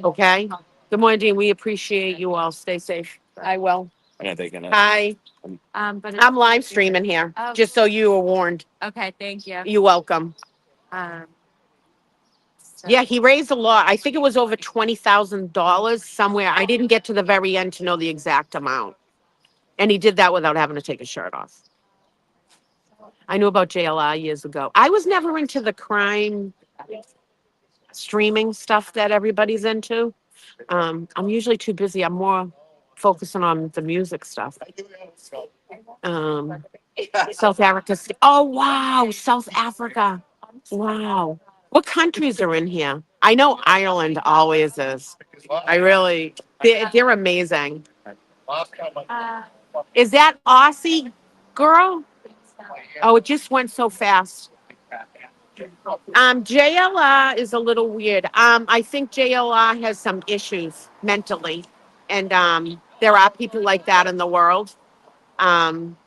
Okay. Good morning, Dean. We appreciate you all. Stay safe. I will. Hi. But I'm live streaming here, just so you were warned. okay, thank you. You're welcome. Yeah, he raised a lot. I think it was over $20,000 somewhere. I didn't get to the very end to know the exact amount. And he did that without having to take his shirt off. I knew about JLR years ago. I was never into the crime streaming stuff that everybody's into. I'm usually too busy. I'm more focusing on the music stuff. Um, South Africa. Oh, wow. South Africa. Wow. What countries are in here? I know Ireland always is. I really, they're amazing. Is that Aussie girl? Oh, it just went so fast. JLR is a little weird. I think JLR has some issues mentally, and there are people like that in the world. Um,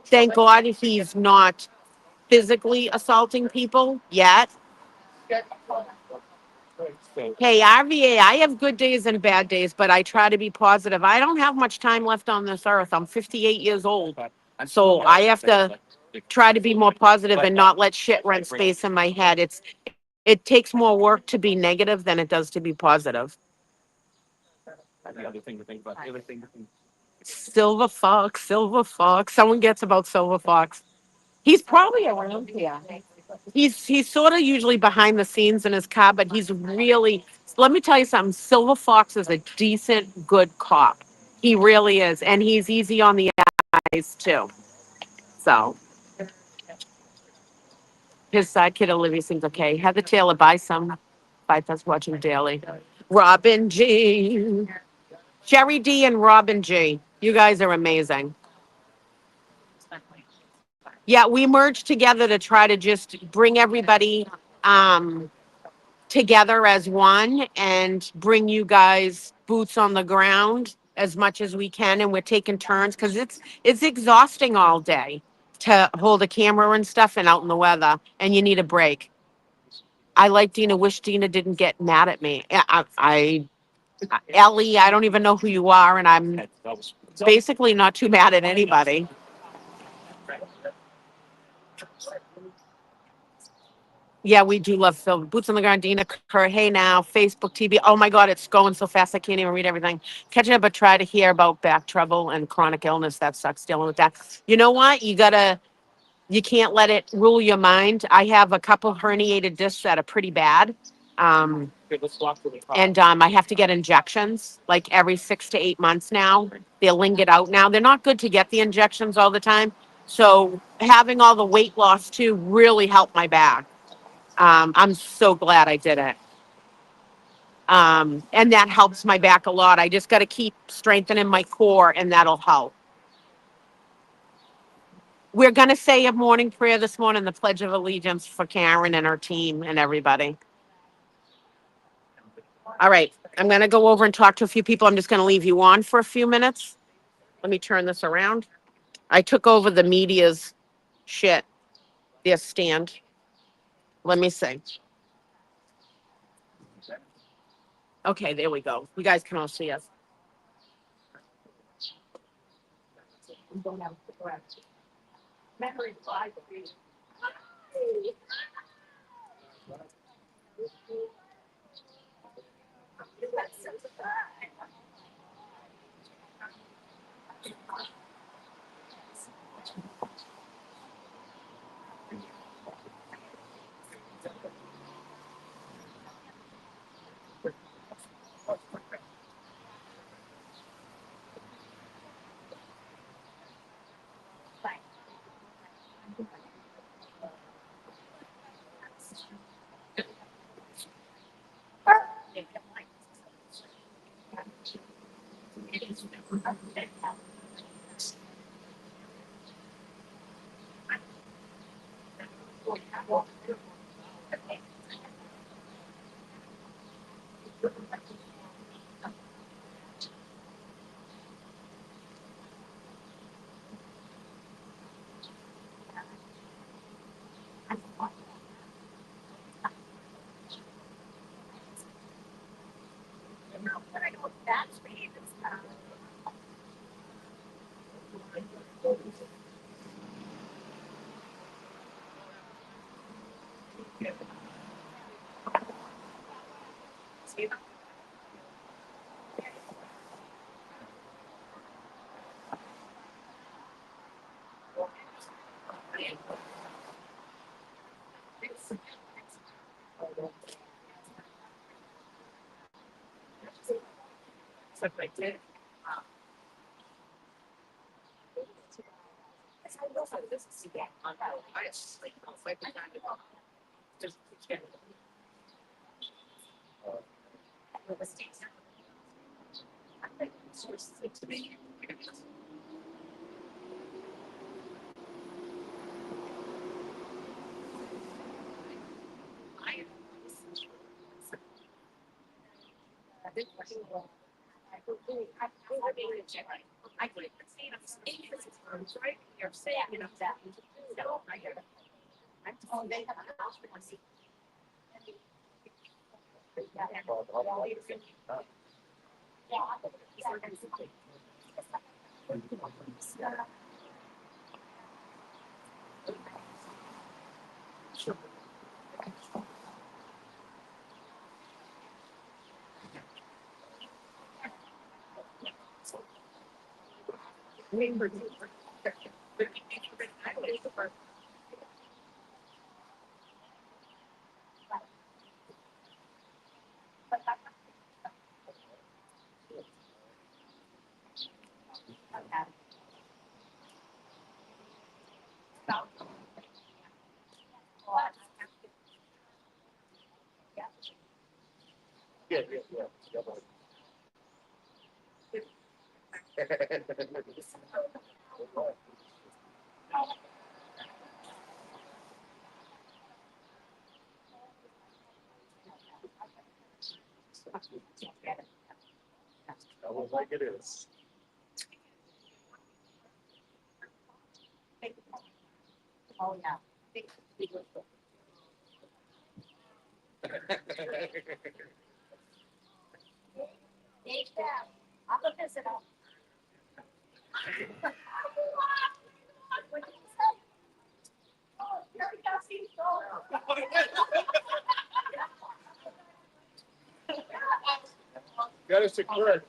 thank God he's not physically assaulting people yet. Hey, RVA, I have good days and bad days, but I try to be positive. I don't have much time left on this earth. I'm 58 years old. So I have to try to be more positive and not let shit rent space in my head. It takes more work to be negative than it does to be positive. Silver Fox, Silver Fox. Someone gets about Silver Fox. He's probably around here. He's sort of usually behind the scenes in his car, but he's really. Let me tell you something. Silver Fox is a decent, good cop. He really is, and he's easy on the eyes too. So his sidekick Olivia seems okay. Heather Taylor buy some. Fight that's watching daily. Robin G. Sherry D and Robin G. You guys are amazing. Yeah, we merged together to try to just bring everybody um, together as one and bring you guys boots on the ground as much as we can. And we're taking turns because it's exhausting all day to hold a camera and stuff and out in the weather, and you need a break. I like Dina. Wish Dina didn't get mad at me. Ellie, I don't even know who you are, and I'm basically not too mad at anybody. Yeah, we do love film. Boots on the ground, Dina Kerr. Hey now, Facebook TV. Oh my God, it's going so fast. I can't even read everything. Catching up, but try to hear about back trouble and chronic illness. That sucks dealing with that. You know what? You can't let it rule your mind. I have a couple herniated discs that are pretty bad. Um, and I have to get injections like every 6 to 8 months now. They're lingered out now. They're not good to get the injections all the time. So having all the weight loss too really helped my back. I'm so glad I did it. And that helps my back a lot. I just got to keep strengthening my core, and that'll help. We're going to say a morning prayer this morning, the Pledge of Allegiance for Karen and her team and everybody. All right. I'm going to go over and talk to a few people. I'm just going to leave you on for a few minutes. Let me turn this around. I took over the media's shit, their stand. Let me see. Okay, there we go. You guys can all see us. Like it is. Oh, yeah. I'm a visitor. What did you say? Oh, very dusty. Got us a clerk.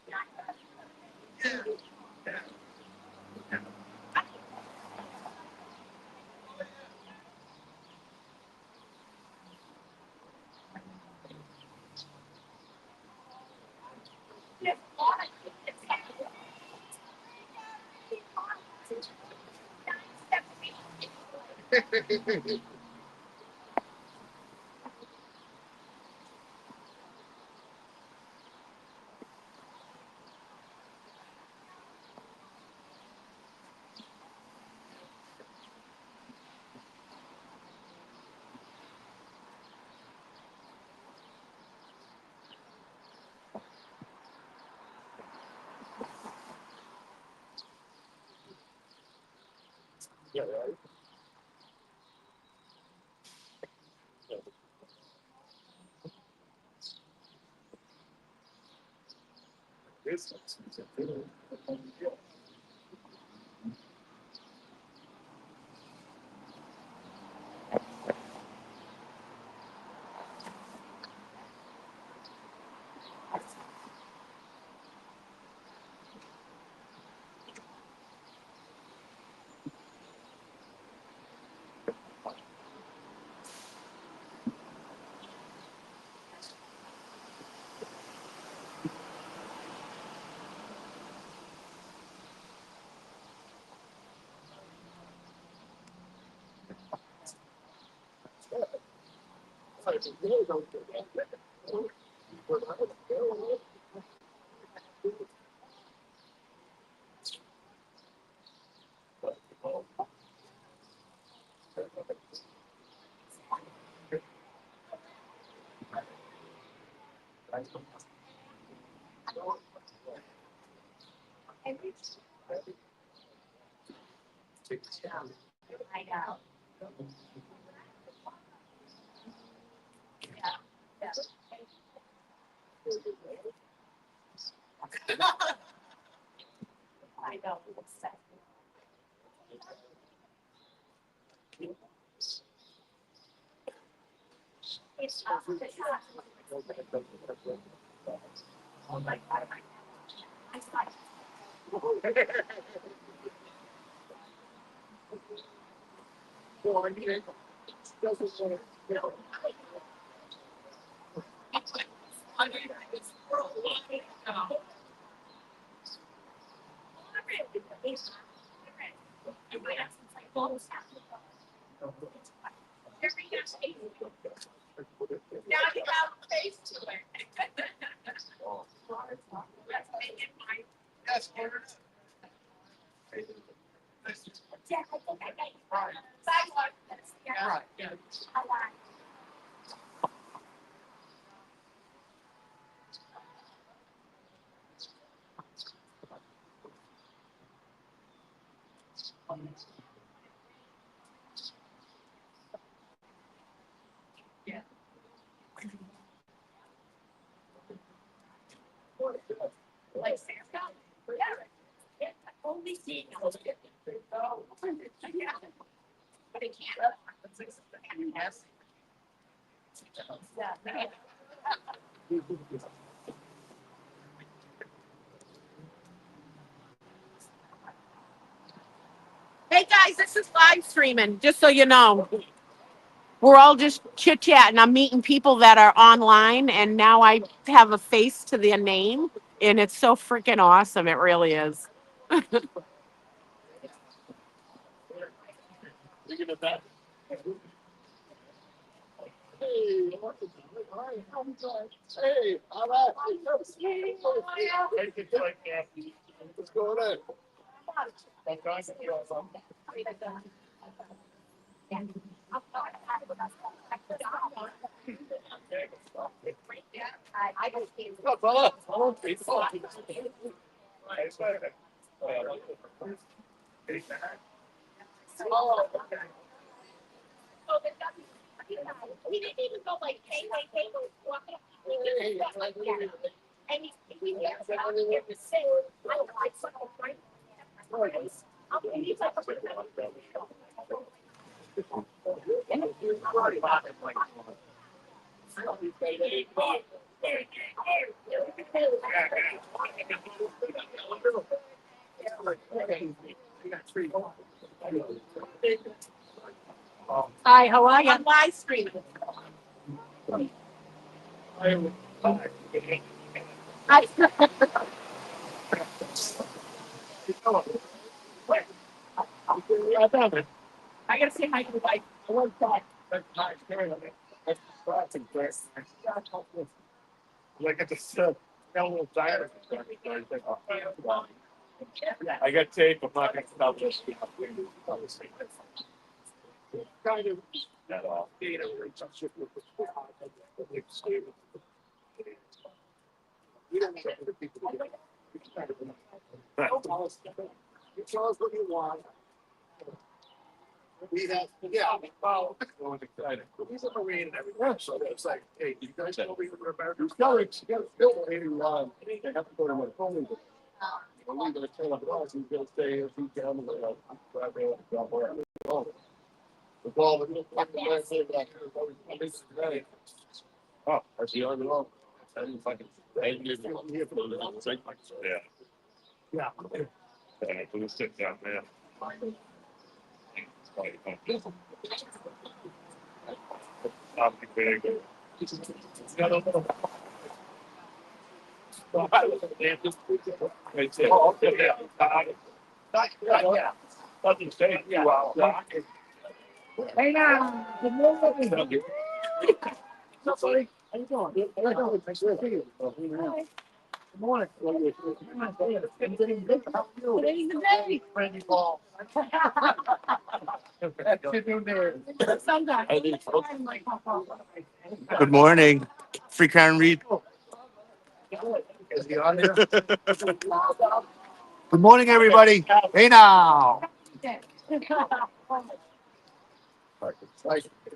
Yeah, right. This I know. Yeah. Yeah. I know. It's up to the top. Oh my God. I thought. Hey guys, this is live streaming, just so you know. We're all just chit chatting. I'm meeting people that are online, and now I have a face to their name, and it's so freaking awesome. It really is. What's going on? Hi, how are you? I'm live streaming. I gotta say hi to the wife. Like at the I got tape. I'm not gonna stop this. Kind of that off data relationship with the we don't want other people to get it. You tell us what you want. We have, yeah, well, he's a Marine and everything, so it's like, hey, you guys know we were Americans. You gotta build a 81, they have to go to my phone. When we gonna tell them, oh, he's gonna stay here, he's down the road. The ball, the man say that, oh, I see on the road. I didn't fucking, I didn't even hear from the yeah. Yeah. Yeah, put a stick down there. Hey now, good morning. Sorry, how you doing? Thanks for seeing you. Good morning. Today's the day. Randy Paul. Sometimes. Good morning. Free Karen Reed. Is he on there? Good morning, everybody. Hey now.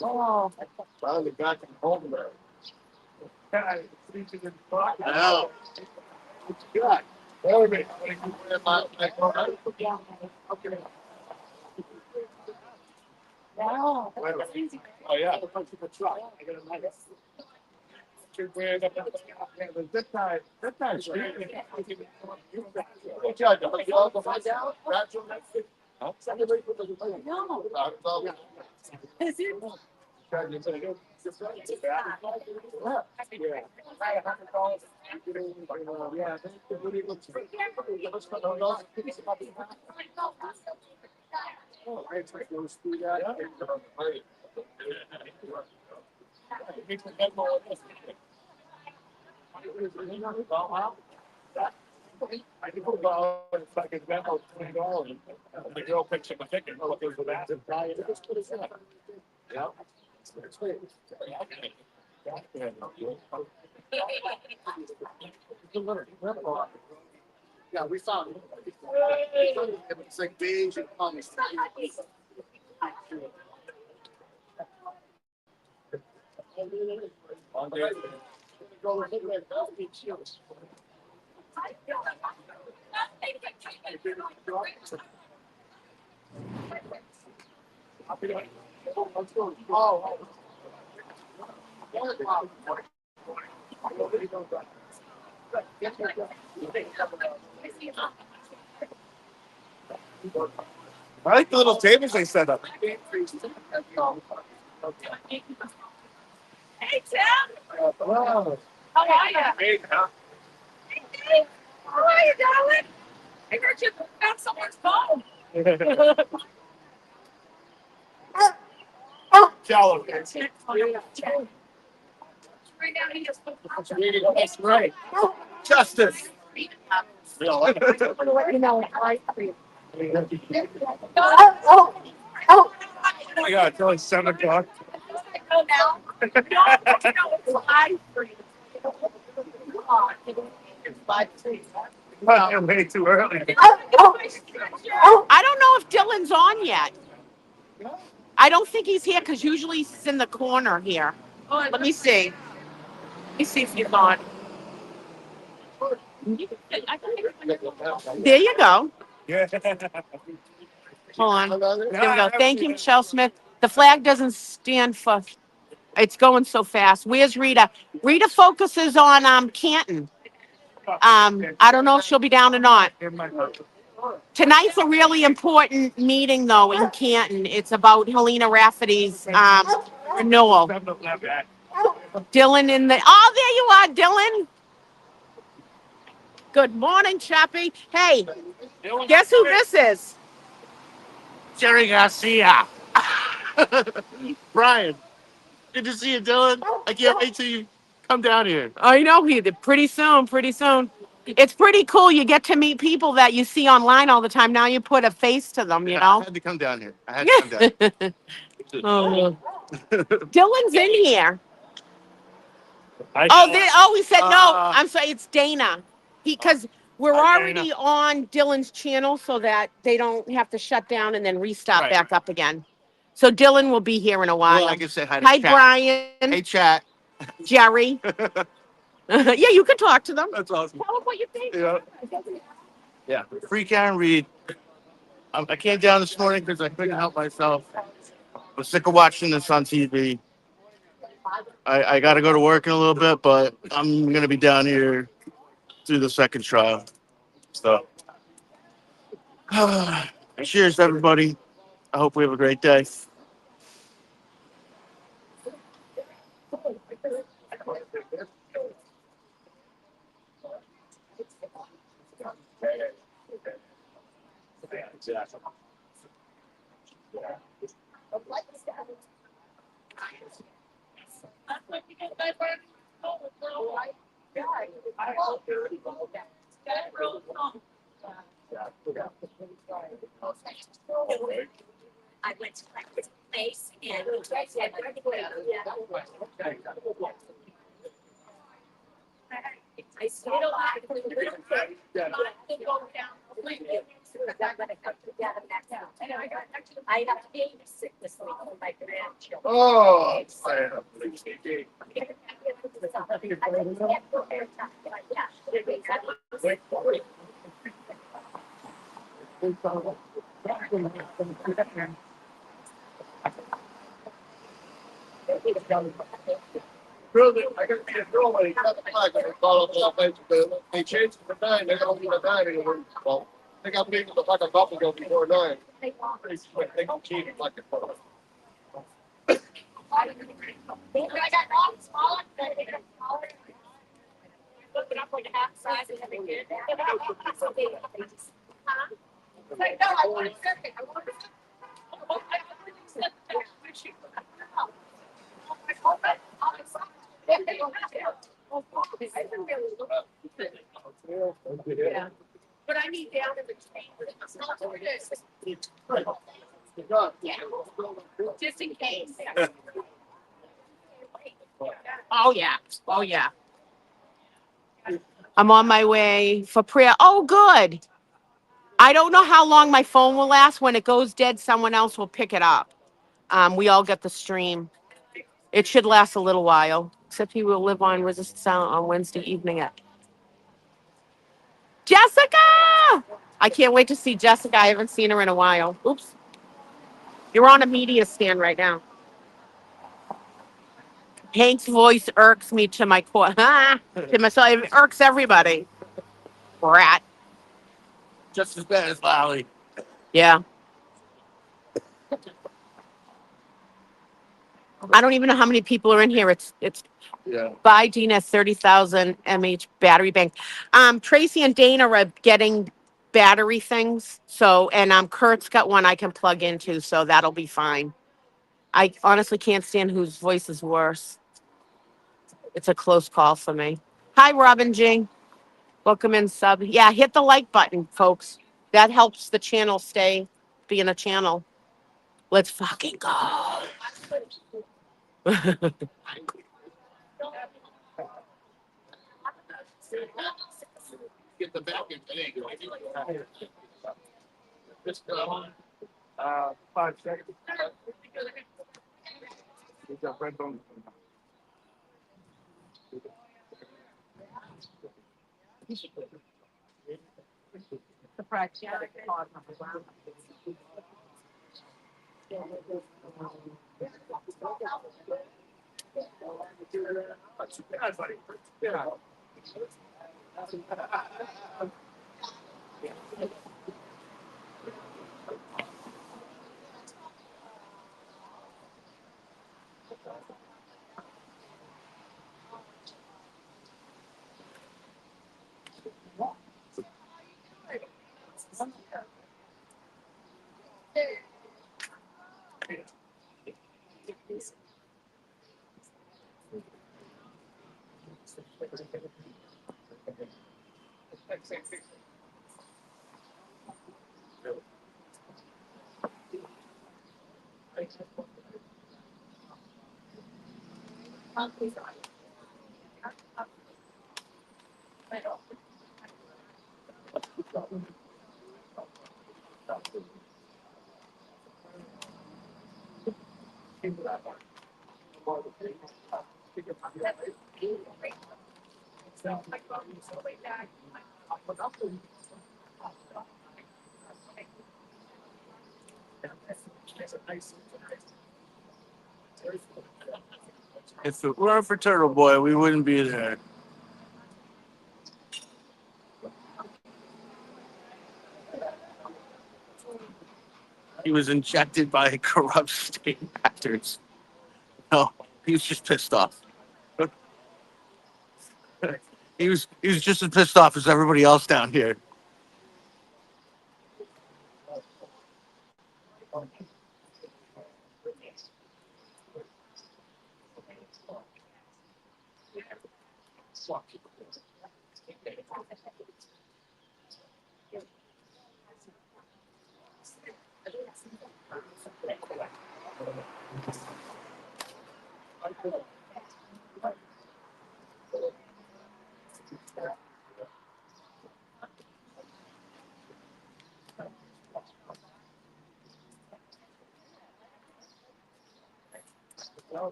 Oh, Finally got home there. Now, what you got? Okay. wow. Oh, yeah. This guy's great. Good job. You all go find out? No. Is it? I like the little tables they set up. Hey, Tim. Wow. How are you? Hey, how are you, darling? I heard you found someone's phone. Shallow. Right now, he just put That's right. Justice. I'm gonna let you know. I agree. Oh, Oh my God, it's only 7 o'clock. Go now. No, it's live for you. It's live for you. Way too early. I don't know if Dylan's on yet. I don't think he's here because usually he's in the corner here. Let me see. Let me see if he's on. There you go. Yeah. Hold on. There we go. Thank you, Michelle Smith. The flag doesn't stand for. It's going so fast. Where's Rita? Rita focuses on Canton. I don't know if she'll be down or not. Tonight's a really important meeting, though, in Canton. It's about Helena Rafferty's renewal. Dylan in the. Oh, there you are, Dylan. Good morning, Chappie. Hey, guess who this is? Jerry Garcia. Brian, good to see you, Dylan. I can't wait till you come down here. I know he did. Pretty soon, pretty soon. It's pretty cool. You get to meet people that you see online all the time. Now you put a face to them, you I know? had to come down here. I had to come down here. Oh. Dylan's in here. I He said no. Uh, I'm sorry, it's Dana. Because we're Hi, already on Dylan's channel so that they don't have to shut down and then restart Right. back up again. So Dylan will be here in a while. Well, I can say hi to Hi, chat. Brian, Hey, chat. Jerry. Yeah, you can talk to them. That's awesome. Tell them what you think. Yeah. Free Karen Reed. I came down this morning because I couldn't help myself. I was sick of watching this on TV. I got to go to work in a little bit, but I'm going to be down here through the second trial. So, cheers, everybody. I hope we have a great day. I went to this place and I stayed alive for a little bit. I have to babysit this week with my grandchildren. Oh, I got to be a girl when he cut the flag and they call up the offensive. They changed it to 9. They don't need a 9 anymore. Well, they got people to fuck a couple go before 9. They don't keep it like a photo. Oh yeah. Oh yeah. I'm on my way for prayer. Oh, good. I don't know how long my phone will last. When it goes dead, someone else will pick it up. We all get the stream. It should last a little while, except he will live on Resist Sound on Wednesday evening at Jessica. I can't wait to see Jessica. I haven't seen her in a while. Oops. You're on a media stand right now. Hank's voice irks me to my core. To myself, it irks everybody. Brat. Just as bad as Lally. Yeah. I don't even know how many people are in here. It's Yeah. by Dina 30,000 mAh battery bank. Tracy and Dana are getting battery things. So and Kurt's got one I can plug into, so that'll be fine. I honestly can't stand whose voice is worse. It's a close call for me. Hi, Robin G. Welcome in, sub. Yeah, hit the like button, folks. That helps the channel stay being a channel. Let's fucking go. Get the back end. There you go. 5 seconds. If it weren't for Turtle Boy, we wouldn't be there. He was injected by corrupt state actors. No, he was just pissed off. He was just as pissed off as everybody else down here.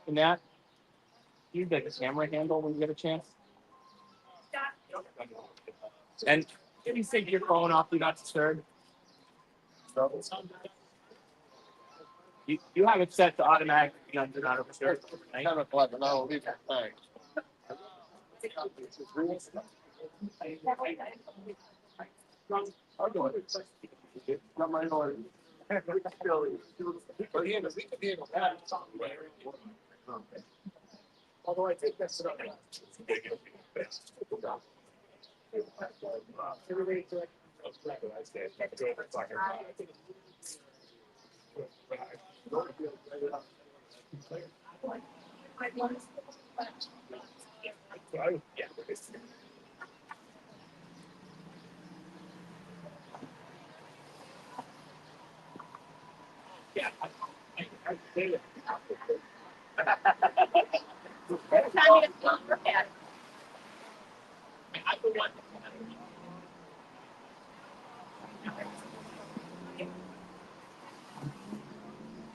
And that, you get the camera handle when you get a chance. And if you take your phone off, do not disturb. You have it set to automatic. Do not disturb.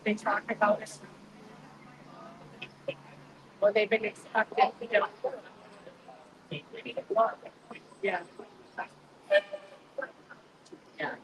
They talk about what they've been expected to do. Yeah. Yeah.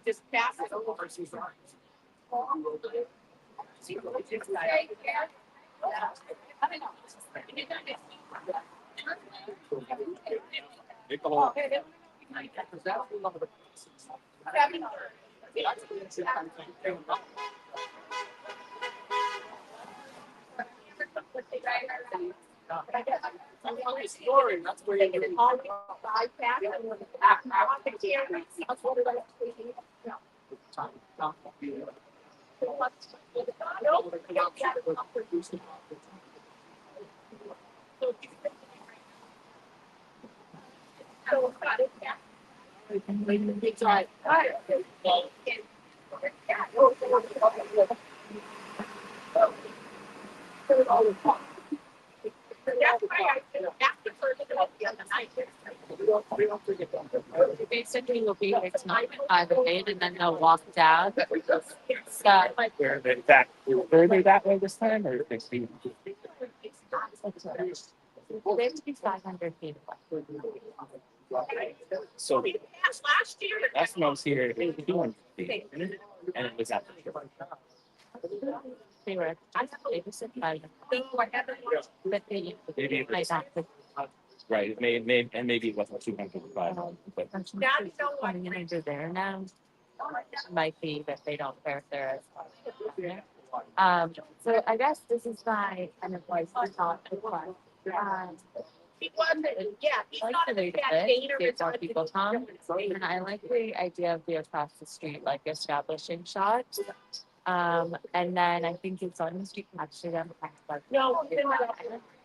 Just pass it over. Basically, will be it's not either way, and then they'll walk down. So, Were they that way this time, or they see? they have to be 500 feet away. So last time I was here, it was 200 feet, and it was at the They were, they just said 500. But they, maybe it I was, thought, right. And maybe it wasn't 205, but coming in under there now. Might be that they don't care if they're. So I guess this is my kind of like thought. I like the way to get more people come, and I like the idea of the across the street, like establishing shots. And then I think it's on the street actually. No.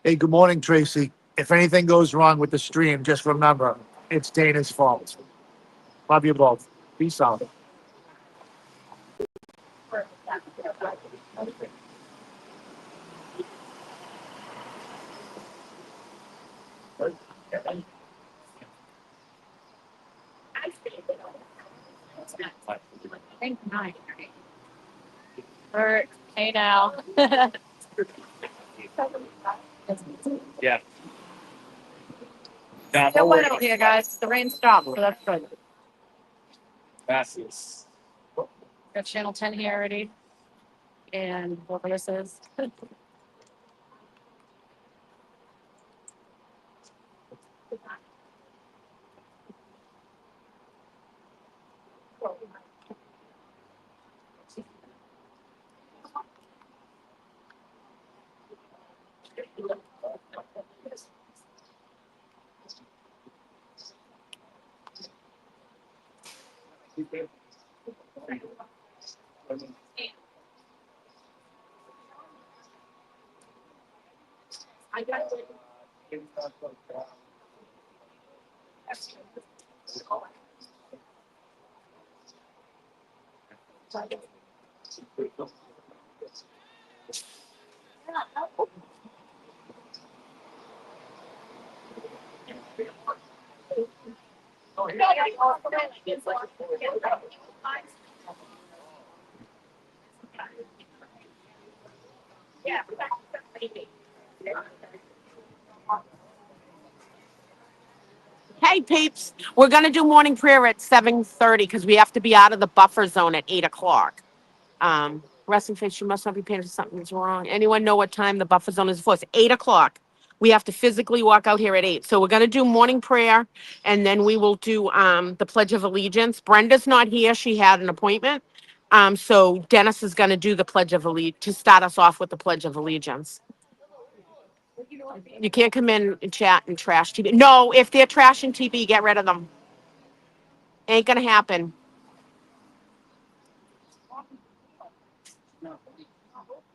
Hey, good morning, Tracy. If anything goes wrong with the stream, just remember, it's Dana's fault. Love you both. Peace out. Thank nine. Or hey now. yeah. Still wet out here, guys. The rain stopped, so that's good. Fastest. Got Channel 10 here already. And what this is. Hey peeps, we're gonna do morning prayer at 7:30 because we have to be out of the buffer zone at 8 o'clock. Rest in peace, you must not be paying for something's wrong. Anyone know what time the buffer zone is for? It's 8 o'clock. We have to physically walk out here at 8. So we're gonna do morning prayer and then we will do the Pledge of Allegiance. Brenda's not here, she had an appointment. So Dennis is gonna do the Pledge of Allegiance to start us off with the Pledge of Allegiance. You can't come in and chat and trash TV. No, if they're trashing TV, get rid of them. Ain't gonna happen.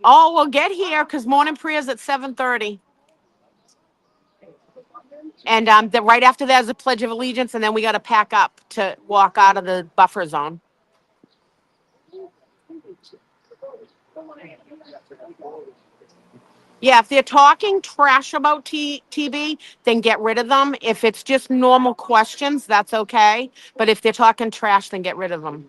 Oh, we'll get here because morning prayer's at 7:30. And right after that is a Pledge of Allegiance, and then we got to pack up to walk out of the buffer zone. Yeah, if they're talking trash about TV, then get rid of them. If it's just normal questions, that's okay. But if they're talking trash, then get rid of them.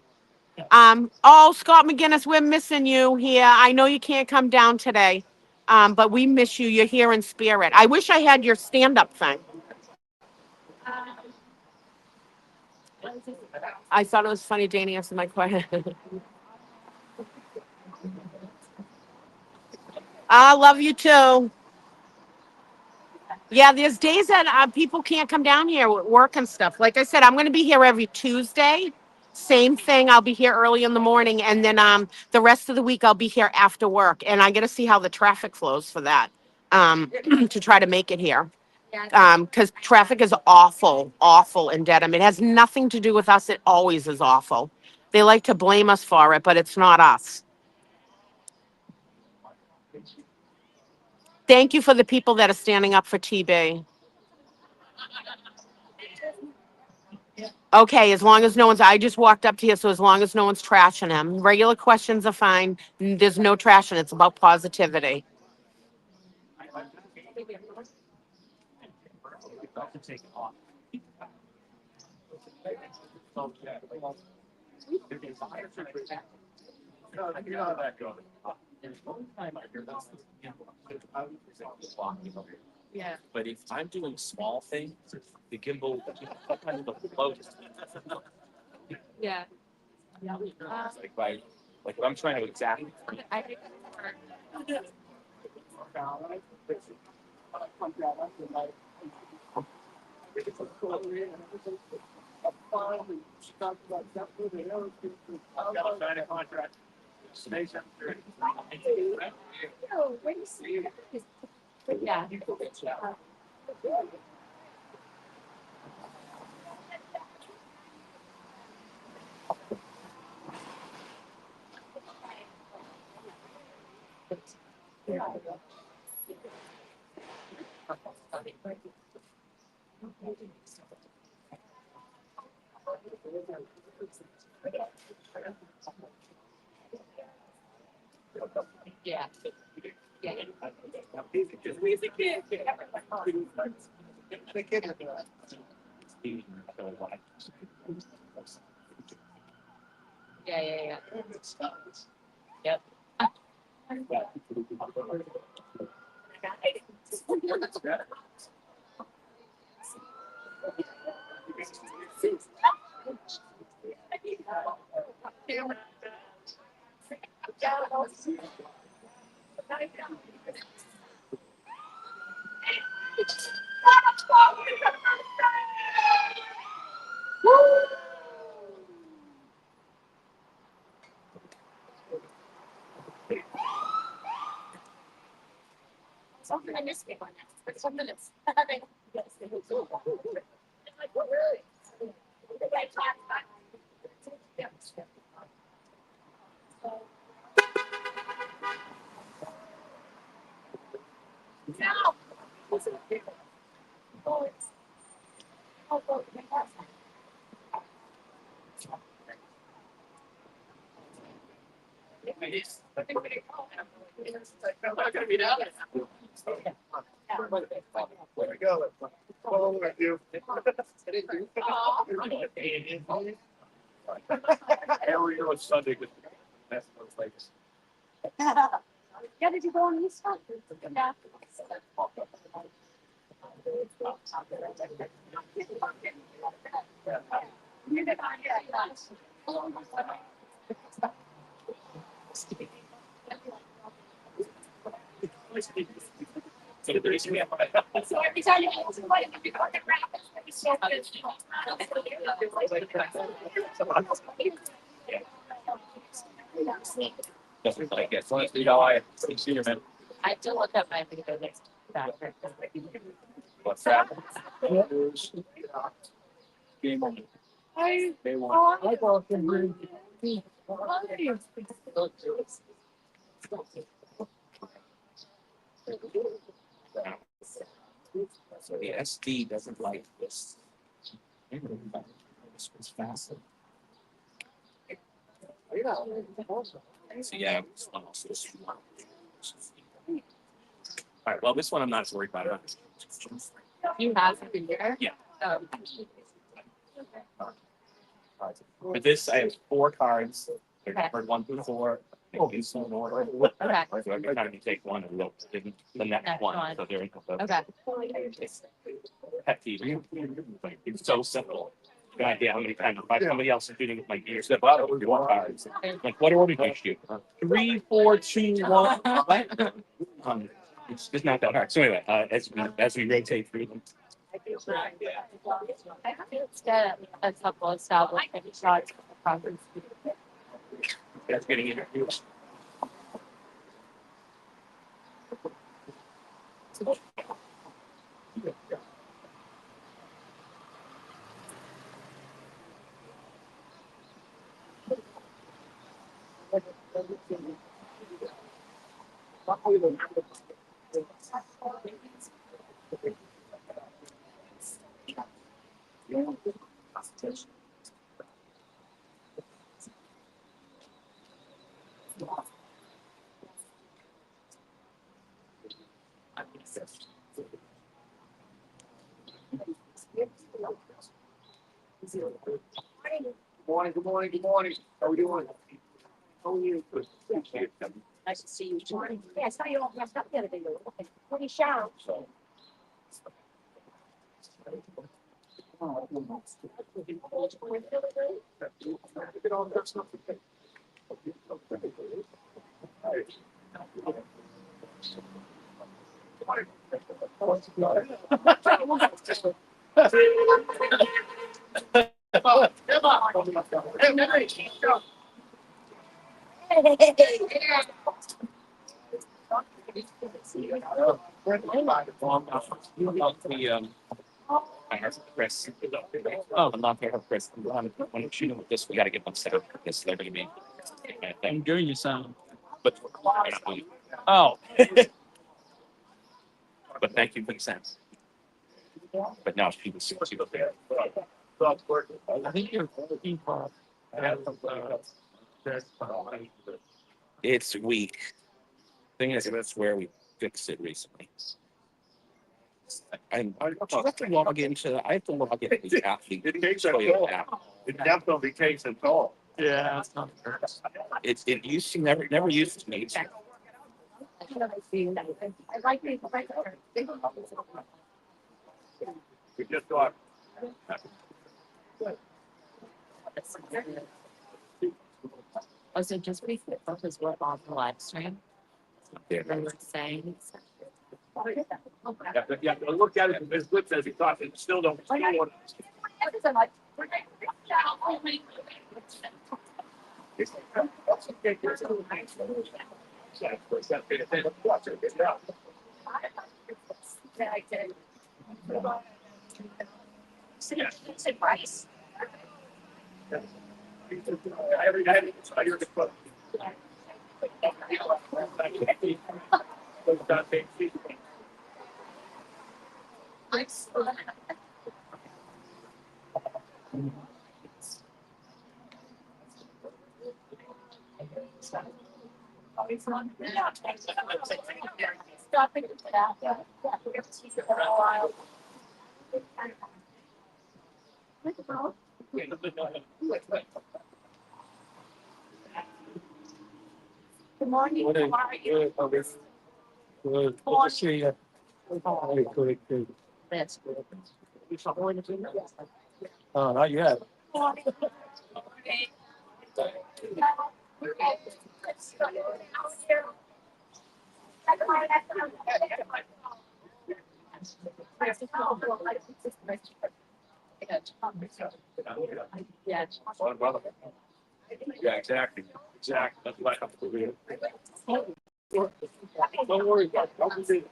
Oh, Scott McGinnis, we're missing you here. I know you can't come down today, but we miss you. You're here in spirit. I wish I had your stand-up thing. I thought it was funny Janie answered my question. I love you too. Yeah, there's days that people can't come down here with work and stuff. Like I said, I'm going to be here every Tuesday. Same thing. I'll be here early in the morning, and then the rest of the week I'll be here after work. And I got to see how the traffic flows for that to try to make it here. Because traffic is awful, awful in Dedham. It has nothing to do with us. It always is awful. They like to blame us for it, but it's not us. Thank you for the people that are standing up for TB. Okay, as long as no one's, I just walked up to you, so as long as no one's trashing him. Regular questions are fine. There's no trashing. It's about positivity. Yeah. But if I'm doing small things, the gimbal sometimes the float. Yeah. Like if I'm trying to exactly. I think yeah. Yeah. Yeah. Yeah, yeah, yeah. Yep. Something I missed me on that. Something that's. I'm not gonna be down there. Where we go? Follow with you. How are you on Sunday? That's what's like. Yeah, did you go on Easter? Yeah. So every time you go to somebody, you go to graphics, it's so good. doesn't like it. So you know, I see your man. I do look up my video next time. What's that? Game on. They want. I go can bring. So the SD doesn't like this. This was fast. So yeah, this one also is. All right. Well, this one I'm not as worried about. You have to be here? Yeah. Um, For this, I have 4 cards. They're Okay. numbered 1 through 4. In some order. Okay. So every time you take one, it'll in the next Next one. one. So they're in the Okay. pet peeve. Like, it's so simple. The idea how many times if somebody else is shooting with my gear, step out of your cards. Like, what order do you shoot? 3, 4, 2, 1. It's just not that hard. So anyway, as we rotate through them. Let's get a couple established shots. That's getting introduced. Good morning. How are we doing? How are you? Nice to see you. Yeah, I saw you all dressed up the other day. You were looking pretty sharp. I have Chris. Oh, I'm not here for Chris. When I'm shooting with this, we got to get them set up because they're going to be. I'm doing your sound. But oh, but thank you for the sense. But now she was there. I think you're working for. It's weak. Thing is, that's where we fixed it recently. I have to log into. I have to log into the app. It takes a toll. It definitely takes a toll. Yeah, it's not. It used to never used to me. I like these. We just got. Oh, so just be careful because we're on the live stream. And we're saying. Yeah, I looked at it as good as he thought, and still don't. Good morning. How are you? Good to see you. Good. That's good. Not yet. Yeah. Yeah, exactly. That's what I have to do. Don't worry about it. Don't be-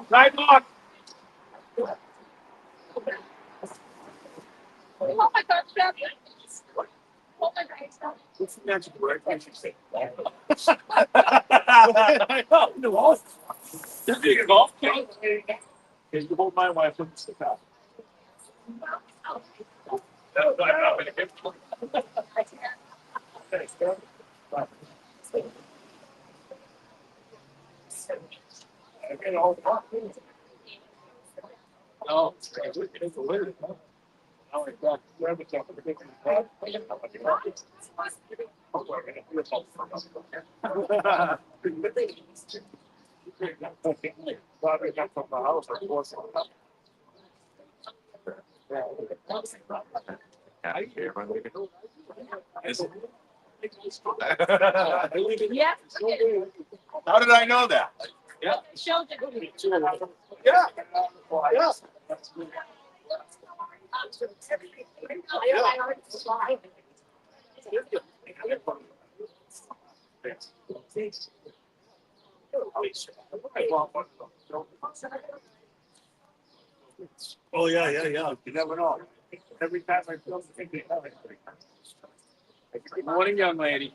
Sidewalk. Oh my gosh, What's the magic word? I should say. I know. No. This is a golf game. Is the whole mind why I put this out. No, it's a little. Oh, my God. Grab it up. Yeah. How did I know that? Yeah. Showed it. Yeah. Yeah. Oh, yeah. You never know. Every time I feel something, good morning, young lady.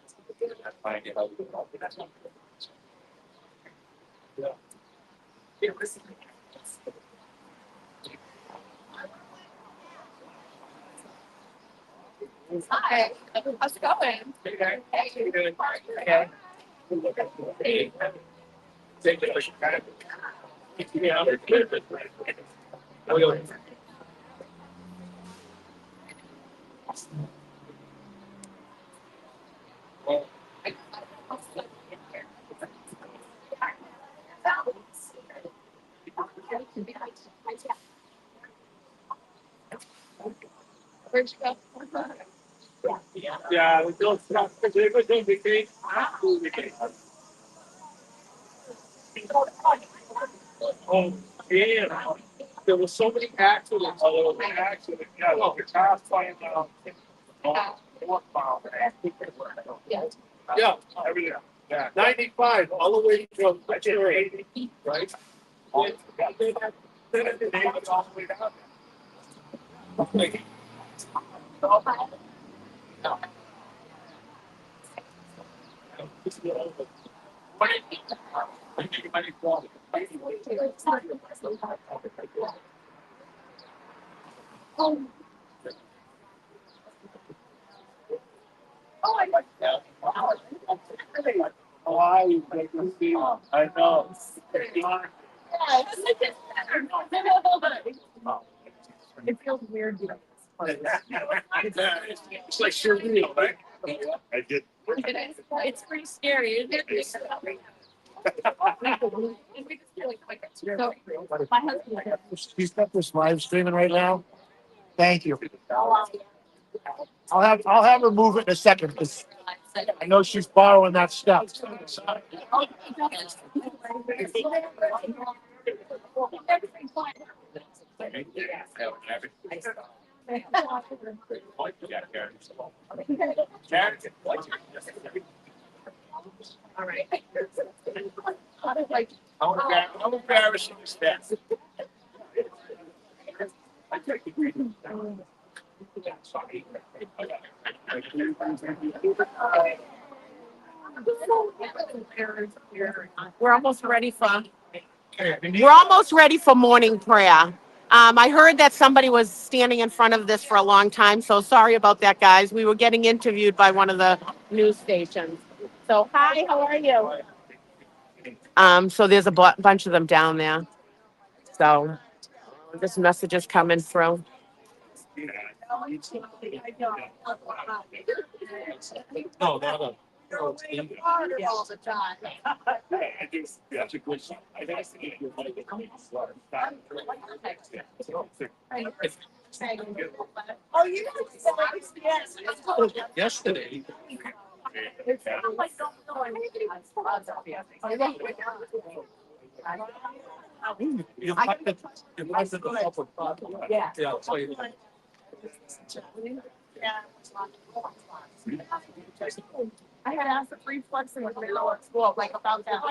Hi, how's it going? Okay. Yeah. Where'd you go? Yeah, we don't stop. We're going to be Oh, yeah. There were so many accidents. Oh, accidents. Yeah, look, the cars flying down. Yeah, everything. Yeah, 95 all the way from Ceredigion, right? Then it was all the way down. Why? I know. It feels weird. It's like surreal, right? I did. It's pretty scary. Isn't it? So, my husband. She's got this live streaming right now. Thank you. I'll have her move it in a second because I know she's borrowing that stuff. All right. How embarrassing is that? We're almost ready for. We're almost ready for morning prayer. I heard that somebody was standing in front of this for a long time, so sorry about that, guys. We were getting interviewed by one of the news stations. So, hi, how are you? So there's a bunch of them down there. So this message is coming through. No, no. All the time. That's a good sign. I guess to get your money to come Oh, you yes. yesterday. You have to Yeah. yeah, I'll tell you. I had asked for free flexing with my lower school, like about that.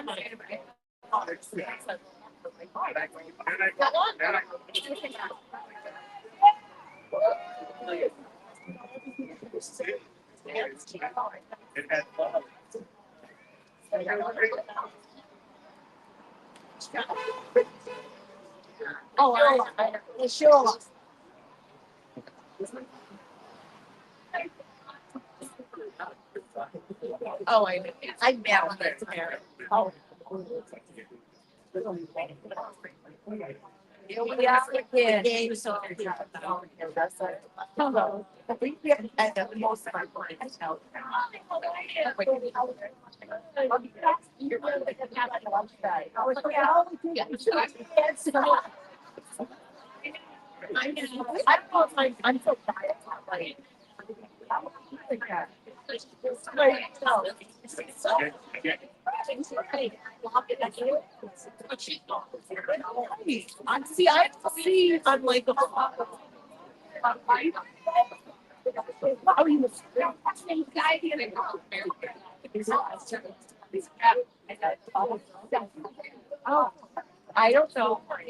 Oh, I sure. Oh, I mailed it to Mary. Oh. Yeah, yeah. So hello. We have most of our clients out. I don't know if I'm so tired. Like, I'm like, oh, I don't know.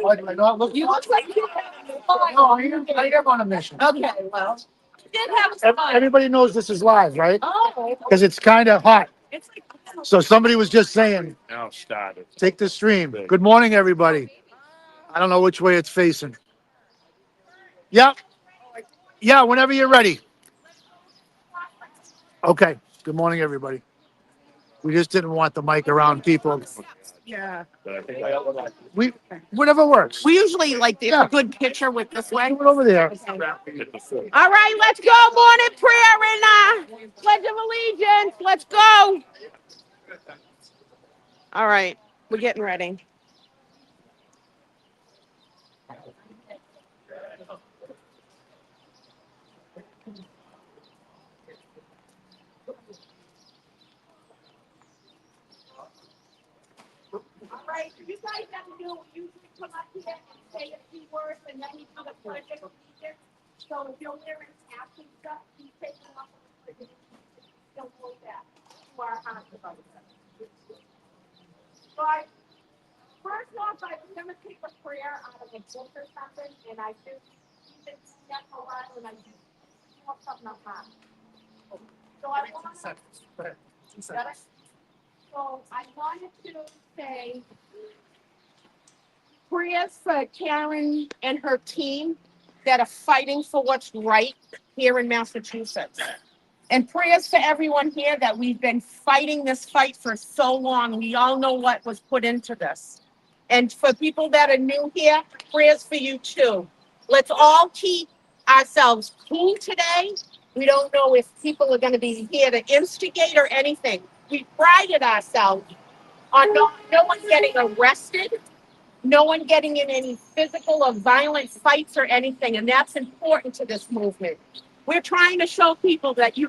Why do I not look? You look like you. No, I am on a mission. Okay, well, you did have some fun. Everybody knows this is live, right? Oh, Because it's kind of hot. it's like. So somebody was just saying, Now start it. take the stream. Good morning, everybody. I don't know which way it's facing. Yep. Yeah, whenever you're ready. Okay. Good morning, everybody. We just didn't want the mic around people. Yeah. We whatever works. We usually like there's Yeah. a good picture with this way. Do it over there. All right, let's go. Morning prayer and Pledge of Allegiance. Let's go. All right, we're getting ready. All right, you guys have to do what you come up here and say a few words and then you do the pledge of allegiance. So if you're wearing hats and stuff, you take them off. Don't hold that to our hearts about it. But first off, I was gonna take a prayer out of a book or something, and I just keep it stuck for a while, and I just want something up high. So I want. Got it? So I wanted to say prayers for Karen and her team that are fighting for what's right here in Massachusetts. And prayers for everyone here that we've been fighting this fight for so long. We all know what was put into this. And for people that are new here, prayers for you too. Let's all keep ourselves clean today. We don't know if people are going to be here to instigate or anything. We prided ourselves on no one getting arrested, no one getting in any physical or violent fights or anything. And that's important to this movement. We're trying to show people that you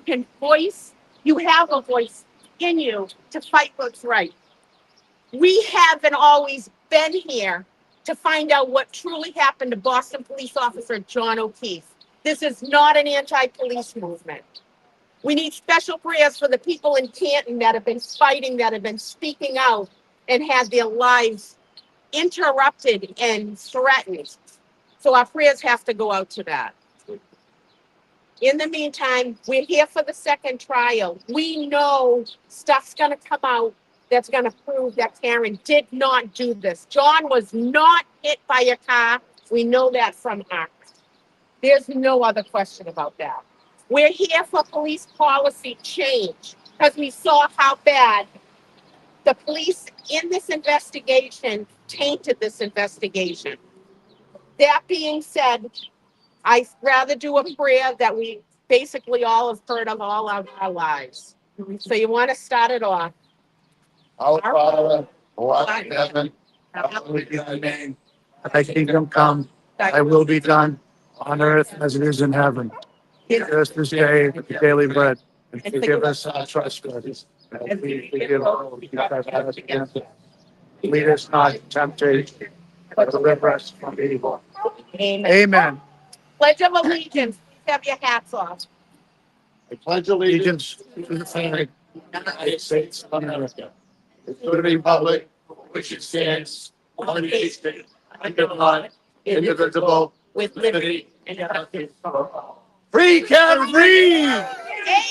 have a voice in you to fight what's right. We haven't always been here to find out what truly happened to Boston police officer John O'Keefe. This is not an anti-police movement. We need special prayers for the people in Canton that have been fighting, that have been speaking out and had their lives interrupted and threatened. So our prayers have to go out to that. In the meantime, we're here for the second trial. We know stuff's going to come out that's going to prove that Karen did not do this. John was not hit by a car. We know that from Act. There's no other question about that. We're here for police policy change because we saw how bad the police in this investigation tainted this investigation. That being said, I'd rather do a prayer that we basically all have heard of all of our lives. So you want to start it off. Our Father, who art in heaven, hallowed be thy name. Thy kingdom come, thy will be done on earth as it is in heaven. Give us this day our daily bread, and forgive us our trespasses, as we forgive all who trespass against us. Lead us not into temptation, but deliver us from evil. Amen. Amen. Pledge of allegiance. Please have your hats off. I pledge allegiance to the flag of the United States of America, and to the republic for which it stands, one nation, under God, indivisible, with liberty and justice for all. Free Karen Reed!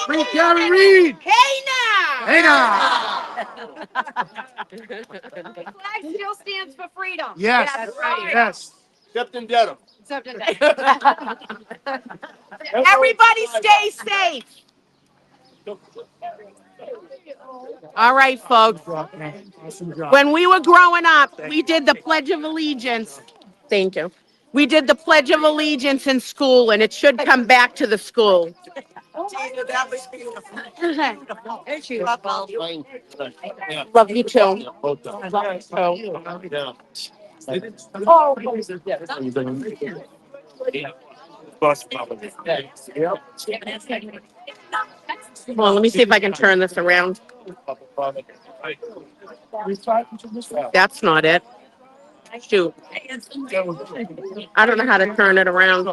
Free Karen Reed! Hey now! Hey now! The flag still stands for freedom. Yes, That's right. yes. Except in Dedham. Except in- Everybody stay safe. All right, folks. When we were growing up, we did the Pledge of Allegiance. Thank you. We did the Pledge of Allegiance in school, and it should come back to the school. Love you too. Well, let me see if I can turn this around. That's not it. Shoot. I don't know how to turn it around.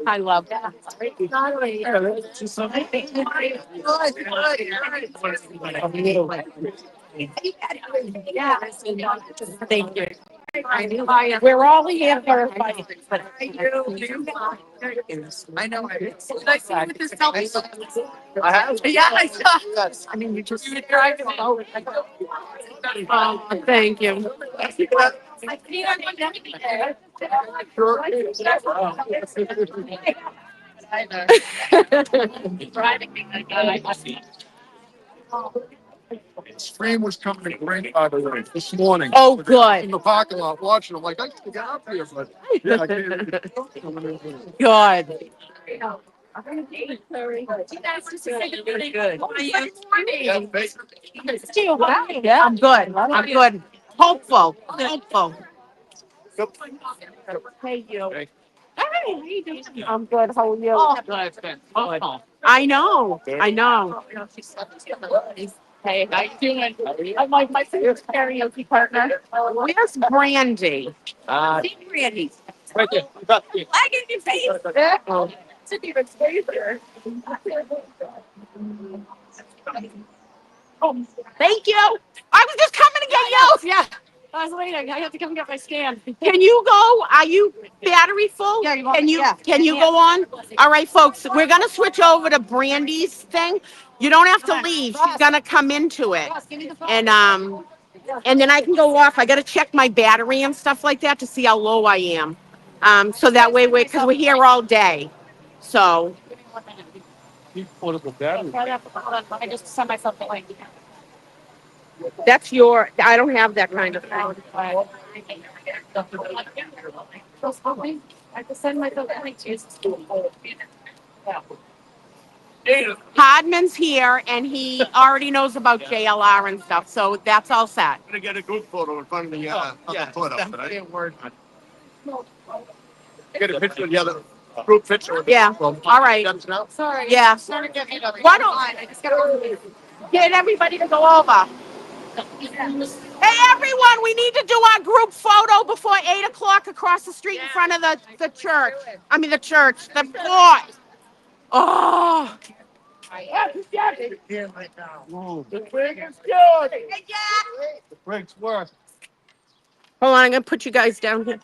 I love that. Thank you. We're all here for a fight. I know. Nice to meet this selfie. I have. Yeah, I saw. Yes. I mean, you were driving over. Thank you. I see I'm going to be there. Driving me, I see. Stream was coming great, by the way, this morning. Oh, good. In the parking lot watching. I'm like, I can get up here, but yeah, I can't. Good. Yeah. I'm good. I'm good. Hopeful. Hopeful. Thank you. Okay. I'm good. How are you? I know. I know. Hey, how you doing? I'm like my favorite karaoke partner. Where's Brandy? See Brandy. Right there. I get your face. Didn't even stay there. Thank you. I was just coming to get you. Yeah. I was waiting. I have to come get my stand. Can you go? Are you battery full? Yeah, you want Can me? you Yeah. can you go on? All right, folks. We're gonna switch over to Brandy's thing. You don't have to leave. She's gonna come into it, Ross, give me the phone. and then I can go off. I gotta check my battery and stuff like that to see how low I am. So that way because we're here all day. So Give me 1 minute. You portable battery. Hold on. Let me just send myself the link. that's your. I don't have that kind of thing. I have to send myself the link to you. Hardman's here, and he already knows about JLR and stuff. So that's all set. I'm gonna get a group photo in front of the courthouse, right? Get a picture of the other group picture. Yeah. All right. Sorry. Yeah. Sorry to get me. Why don't- I just gotta. Get everybody to go over. Hey, everyone, we need to do our group photo before 8 o'clock across the street in front of the church. I mean, the church, the fort. Oh. The brig is good. The brig's work. Hold on, I'm going to put you guys down here.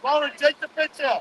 Lauren, take the picture.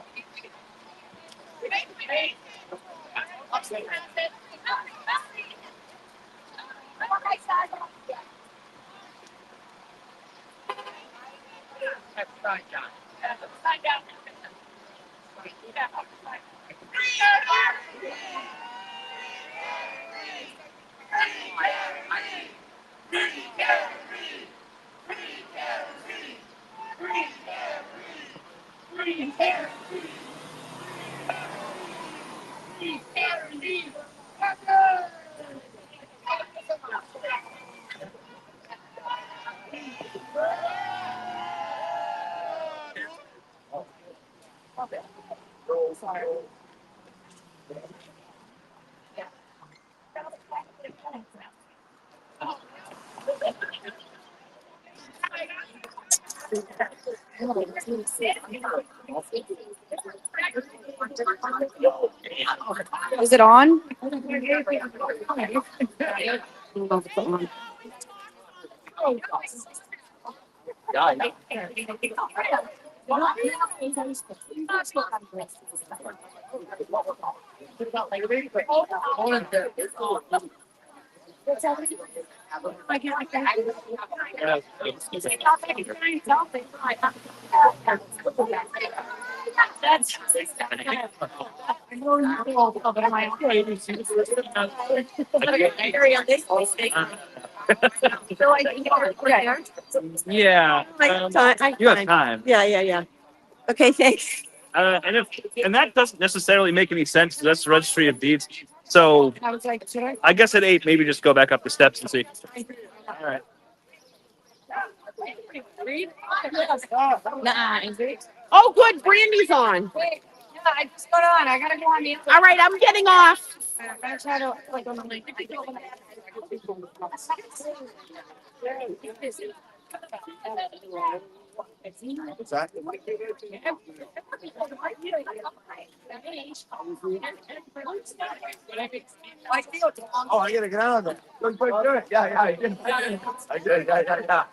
Is it on? Yeah. You have time. Yeah. Okay, thanks. And that doesn't necessarily make any sense. That's the registry of deeds. So I was like, should I? I guess at 8, maybe just go back up the steps and see. All right. Nah. Oh, good. Brandy's on. Wait. Yeah, I just got on. I gotta go on the. All right, I'm getting off. I'm gonna try to like on the link. What's that? Oh, I gotta get out of there. Good. Yeah, I did. I did. Yeah.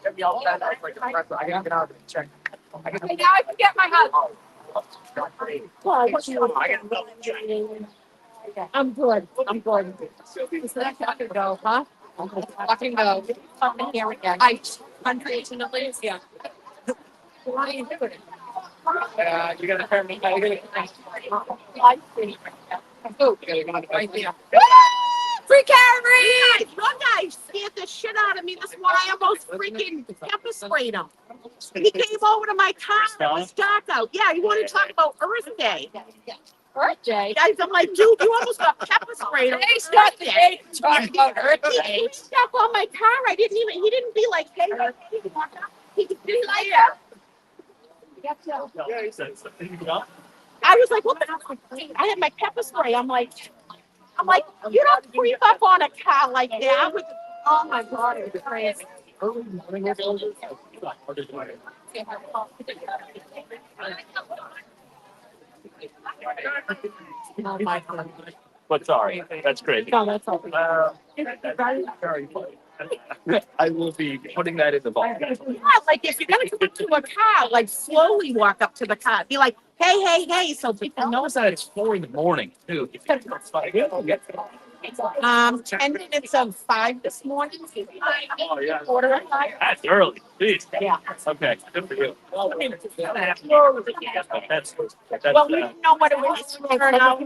Get me all set up like a press. I gotta get out of there. Check. Okay, now I can get my husband. I'm good. So that I could go, huh? I can go. Here again. I unfortunately, yeah. Why are you doing it? You gotta turn me. Free Karen You guys scared the shit out of me. That's why I almost freaking pepper sprayed him. He came over to my car. It was dark out. Yeah, you want to talk about Earth Day? birthday. Guys, I'm like, dude, you almost got pepper sprayed on Today's Earth not the Day. day to talk about Earth He Day. put stuff on my car. He didn't be like, hey, he did like Yeah. Yeah, he said something. I was like, what the fuck? I had my pepper spray. I'm like, you don't creep up on a car like that. Oh my God, it's crazy. Oh my God. But sorry, that's great. No, that's all. I will be putting that in the vault. Yeah, like if you're gonna come up to a car, like slowly walk up to the car. Be like, hey, hey, hey, so people know. Notice that it's 4 a.m, too. 10 minutes of 5 this morning. Oh yeah, Quarter of 5. that's early. Jeez. Yeah. Okay, good for you. Well, we That's didn't know what it was to turn out.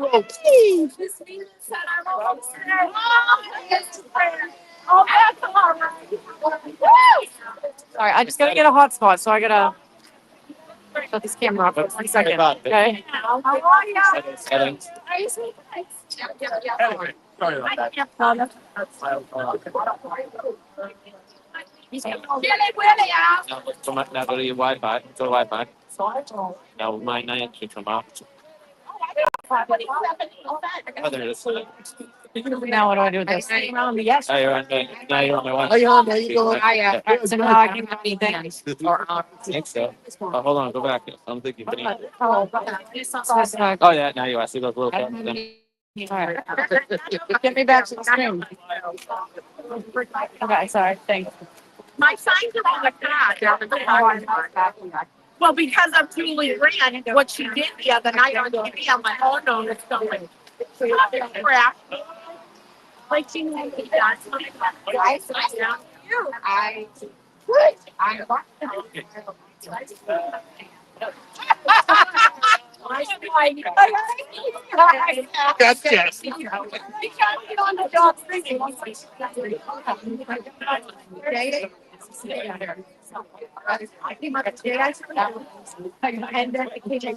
Oh, that's all right. Sorry, I just gotta get a hotspot, so I gotta shut this camera off for 1 second. Okay. How are you? settings. Anyway, sorry about that. Now go to your Wi-Fi. Go to Wi-Fi. Now my name should come up. Oh, there it is. Now what do I do with this? Now you're on the. Now you're on my Wi-Fi. Hey, on there you go. So now I can have anything. I think so. Oh, hold on, go back. I don't think you can. Oh, Oh yeah, now you are. See those little buttons. alright. Get me back to the screen. Okay, sorry, thanks. My signs are on the car. They're on the car. Well, because of Julie Rand, what she did the other night on TV, I'm like, oh no, it's going. Crap. Like she done. That's yes. On the job thinking. I came up today, I said that. And then it came.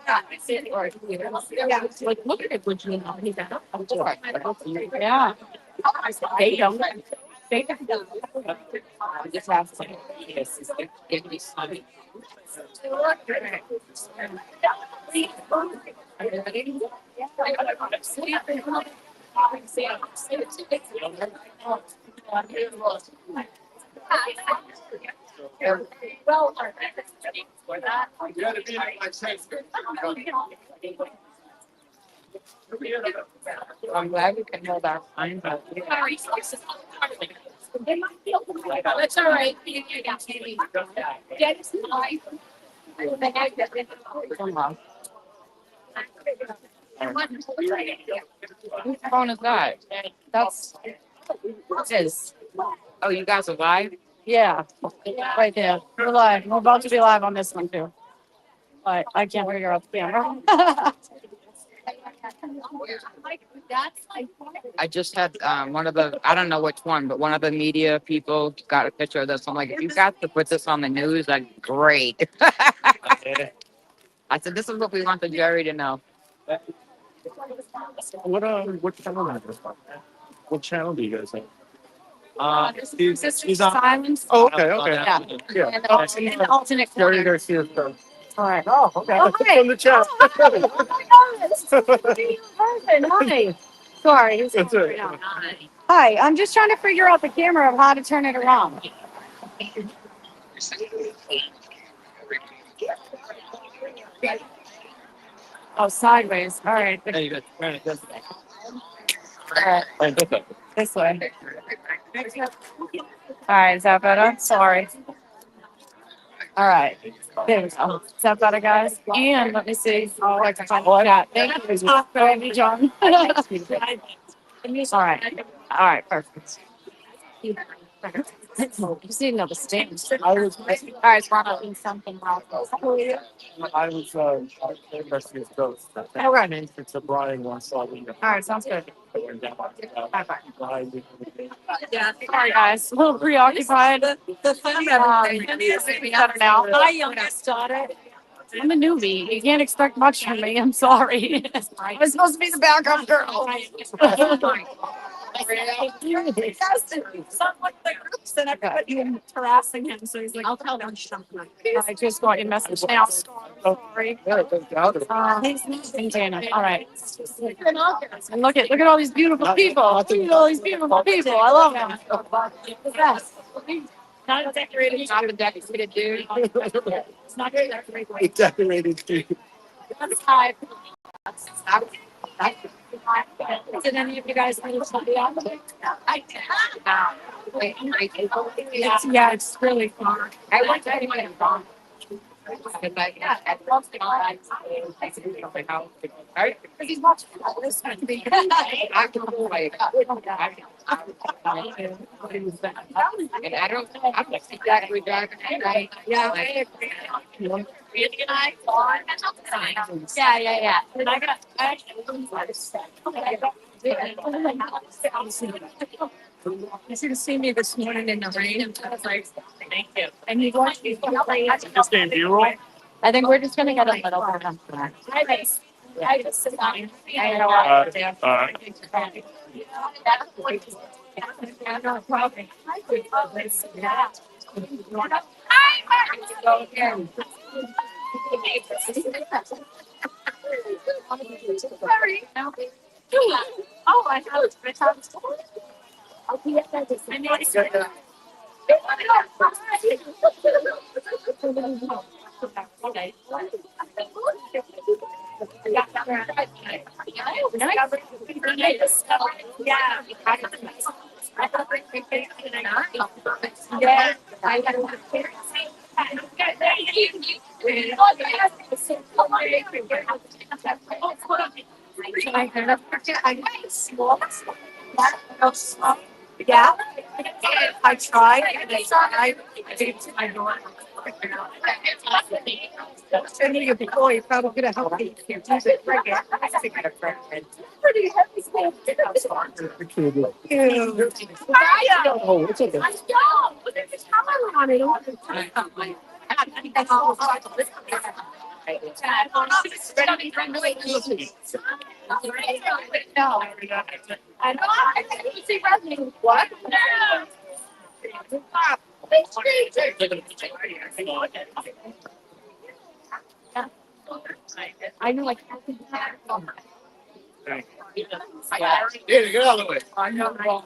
Yeah, it's like, look at it, would you know? Yeah. They don't. They don't. Just have to. Yes. Give me some. Well, for that. I'm glad we can hold our time, but. That's all right. Get life. Whose phone is that? That's what is. Oh, you guys are live? Yeah, right there. We're live. We're about to be live on this one too. But I can't figure out the camera. I just had one of the, I don't know which one, but one of the media people got a picture of this. I'm like, if you got to put this on the news, that's great. I said, this is what we want the jury to know. What channel is this? What channel do you guys have? He's on silence. Oh, okay, okay. Yeah. Yeah. And the alternate. Jerry Garcia's phone. All right. Oh, okay. Oh, hi. From the chat. Oh my God. It's so good to see you in person. Hi. Sorry. He's That's going it. right now. Hi. I'm just trying to figure out the camera of how to turn it around. Oh, sideways. All right. There you go. All right, that's- All right. oh, that's it. This way. All right. Is that better? Sorry. All right. There we go. Is that better, guys? And let me see. Oh, I can find the chat. Thank you. John. All right. All right. Perfect. You see another stand. I was, All right, it's probably something wrong. I was, Garcia's ghost. All right. It's a Brian one, so I didn't All right, sounds good. Bye-bye. know. Yeah. Sorry, guys. A little preoccupied. Better now. My youngest daughter. I'm a newbie. You can't expect much from me. I'm sorry. I was supposed to be the backup girl. Someone the groups and everybody harassing him, so he's like, I'll tell them something. I just got your message now. Sorry. And Janet. All right. And look at all these beautiful people. Look at all these beautiful people. I love them. The best. Not decorated. Not a decorated dude. It's not very decorated. Decorated too. That's high. Did any of you guys need somebody else? I did. Yeah, it's really fun. I went to anyone in Bronx. Yeah, I love the guys. Because he's watching all this. I and I don't know. I'm not exactly driving at night. Yeah, I agree. Yeah. And I got actually. You should have seen me this morning in the rain. And I was like, thank you. And you watched me. Just in B-roll? I think we're just gonna get a little bit of that. I just sit down. I know. Sorry. Oh, I know it's my time. I'll be at that. Okay. Yeah. Yeah, I tried. I know. I knew you before. You probably could have helped me. Pretty heavy stuff. Oh, it's okay. No, I know. I see revenue. What? No. I know, like. Here, get out of the way. I know.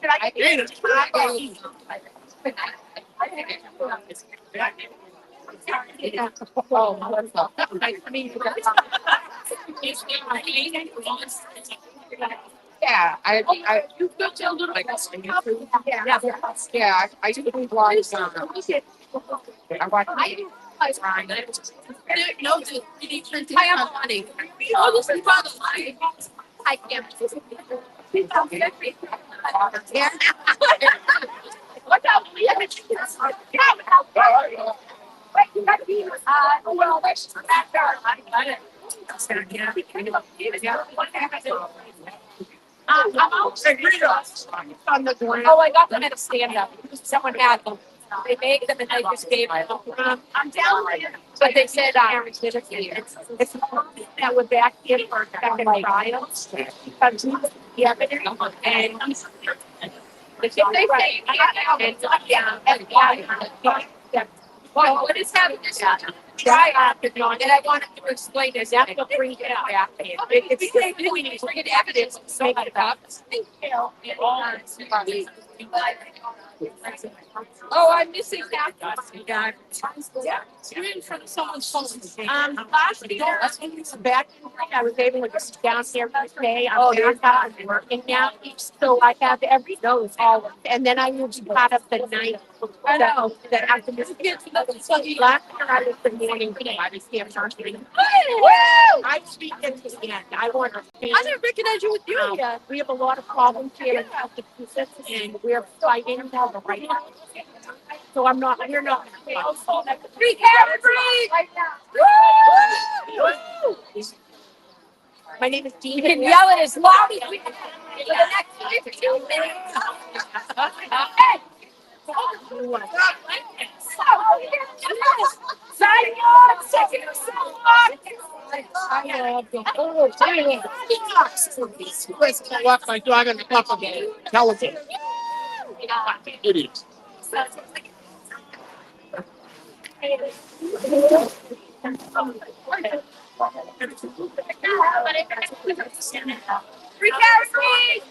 Yeah, I you could tell little like yeah, I do vlogs I watch no, I have money. Oh, this is about the money. I can't. Yeah. What else? Well, that's I got it. I'm out on the ground. Oh, I got them at a stand up. Someone had them. They made them and I just gave them. I'm down there. But they said, it's that we're back in for second trials. Because the evidence and if they say, well, what is happening? Try out the dawn, and I wanted to explain this. That's what brings it back. It's bringing evidence. So make it up. Oh, I'm missing that. Yeah. You're in front of someone's phone. Last year, back I was able to just down here today. I'm working now. So I have every dose all, and then I moved part of the night. I know that after this. So last year I was the morning. I was here talking. I speak at the end. I want to. I didn't recognize you with you. We have a lot of problems here in Massachusetts, and we're fighting for the right now. So I'm not, we're not. Free category! Woo! My name is Dean. You can yell it as loud as we can for the next 15 minutes. Hey! Walk my dog on the top of the telephone. Idiot. Free category!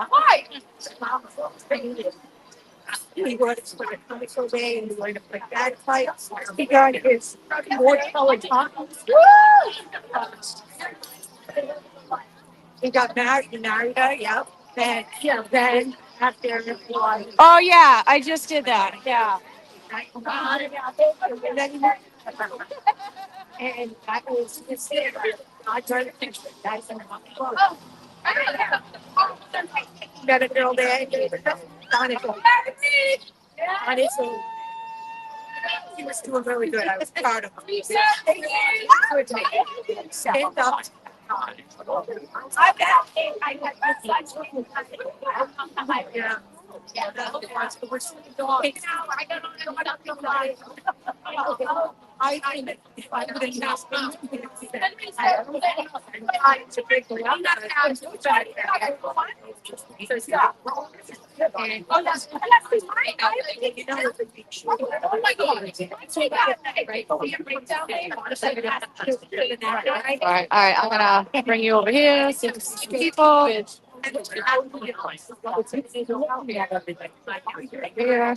Why? He works for a commercial day and he learned to play bagpipes. He got his more televisions. He got married, he married her, yep. Then after oh yeah, I just did that. Yeah. And I was just there. I tried to fix it. That's got a girl there. Honestly, he was doing really good. I was proud of him. Good to me. Stand up. Yeah. Yeah, that's the worst. We're still going. I would not oh my God. All right, I'm gonna bring you over here. 6 people. Here.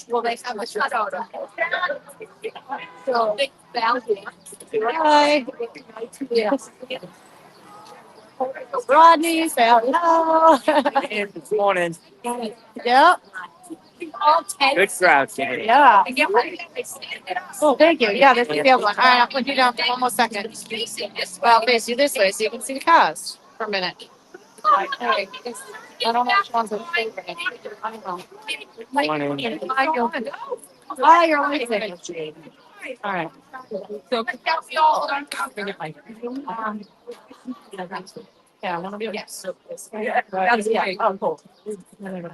Well, they have a shutout. So, hi. Yes. Rodney, say hello. This morning. Yep. Good crowd today. Yeah. Oh, thank you. Yeah, this is the other one. All right, I'll put you down for 1 more second. Well, face you this way so you can see the cars for a minute. All right. I don't know which one's the favorite. I don't know. Hi, you're amazing. All right. So, yeah, I want to be. Yes. Yeah. Oh, cool. Yeah.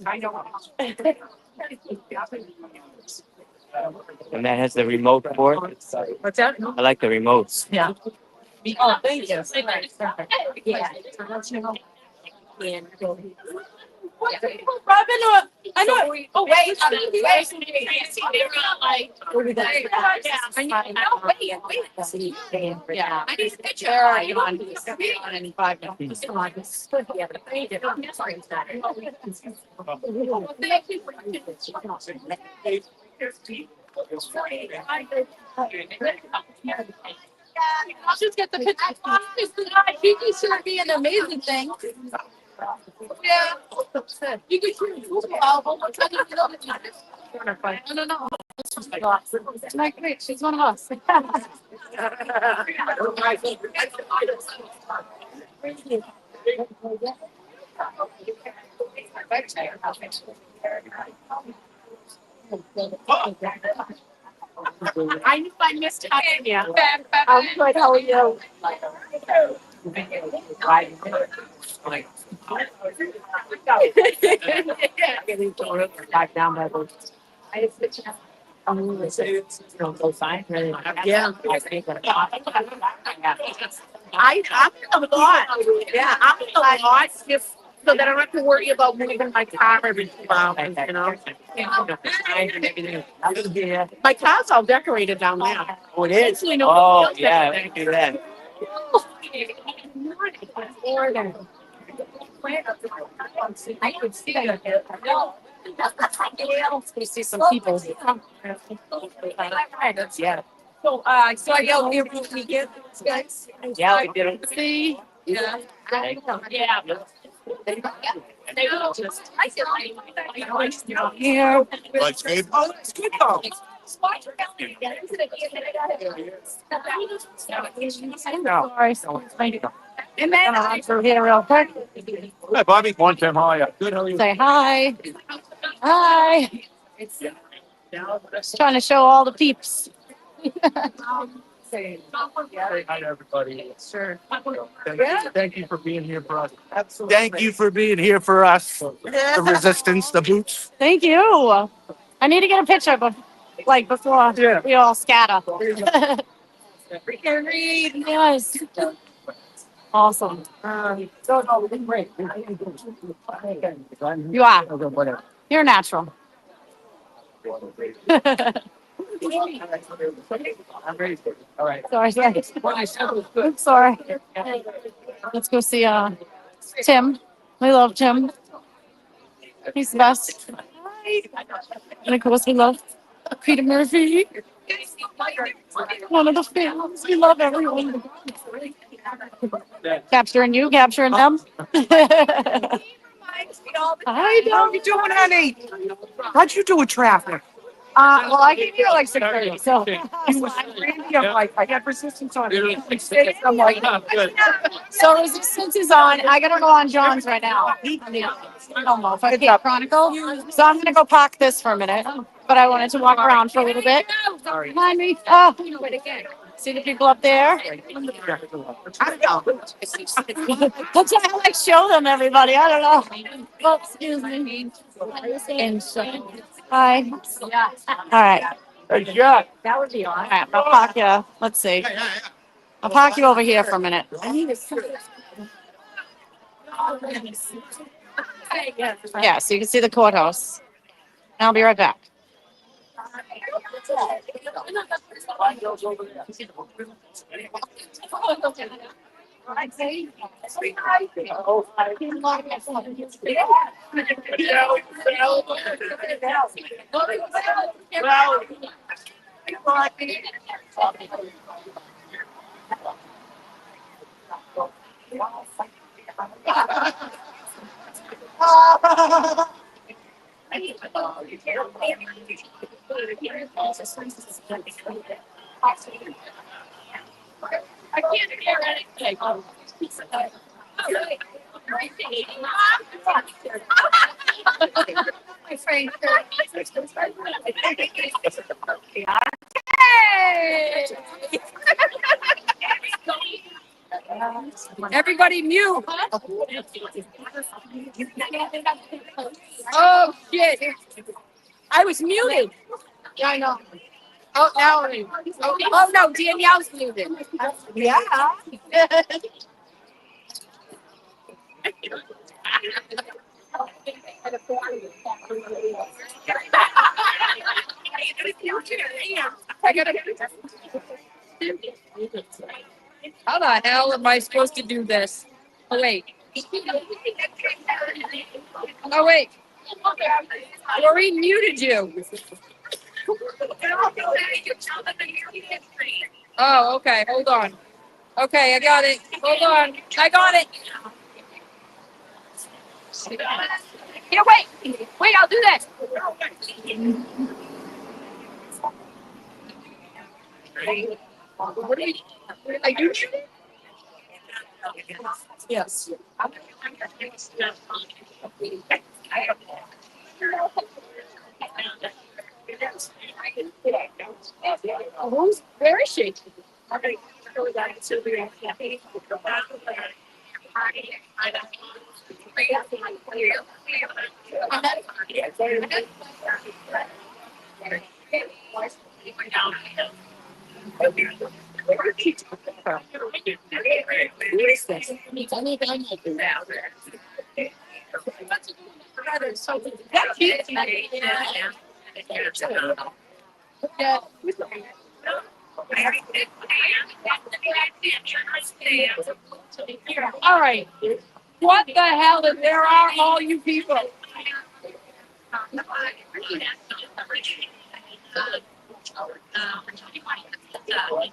I know. And that has the remote for it. What's that? I like the remotes. Yeah. Oh, thank you. Yeah. Robin, I know. Oh, wait. Yeah. I need a picture. On any 5 minutes. I'll just get the picture. You should be an amazing thing. Yeah. You could hear no. It's not great. She's one of us. I knew I missed having you. I'm good. How are you? Yeah. I'm a lot. Yeah, I'm a lot. Just so that I don't have to worry about moving my car every 2 hours, you know. My car's all decorated down there. Oh, it is? Actually, no, Oh, it's yeah, decorated. I do that. I could see that. We see some people. Yeah. So I yelled here for the weekend, guys. Yeah, we did it. See? Yeah. Yeah. They will just. Here. Like, Gabe? Oh, it's good though. Sorry, and then I'll run through here real quick. Hi, Bobby. One time, how are you? Good, how are you? Say hi. Hi. Just trying to show all the peeps. Say hi to everybody. Sure. Thank you for being here for us. Thank you for being here for us. The resistance, the boots. Thank you. I need to get a picture, before we all scatter. We can read. Yes. Awesome. You are. You're natural. I'm ready for it. All right. Sorry. I'm sorry. Let's go see Tim. We love Tim. He's the best. And of course we love Peter Murphy. One of the fans. We love everyone. Capturing you, capturing them. Hi, How you doing, honey? How'd you do with traffic? well, I came here like 6:30, so. You was Randy. I'm like, I got resistance on it. I'm like, So resistance is on. I gotta go on John's right now. I don't know if I can't chronicle. So I'm gonna go park this for a minute. But I wanted to walk around for a little bit. Behind me. Oh, see the people up there? I know. That's why I like show them everybody. I don't know. Oh, excuse me. And so, hi. All right. Hey, Jack. That would be all right. I'll park you. Let's see. I'll park you over here for a minute. Yeah, so you can see the courthouse. And I'll be right back. I can't hear anything. My friend. Hey! Everybody mute. Oh shit. I was muted. Yeah, I know. Oh, now oh no, Danielle's muted. Yeah. I gotta. How the hell am I supposed to do this? Oh wait. Oh wait. Maureen muted you. Oh, okay. Hold on. Okay, I got it. Hold on. I got it. Here, wait. Wait, I'll do that. What are you? Are you muted? Yes. Where is she? Who is this? Yeah. All right. What the hell? And there are all you people. I feel like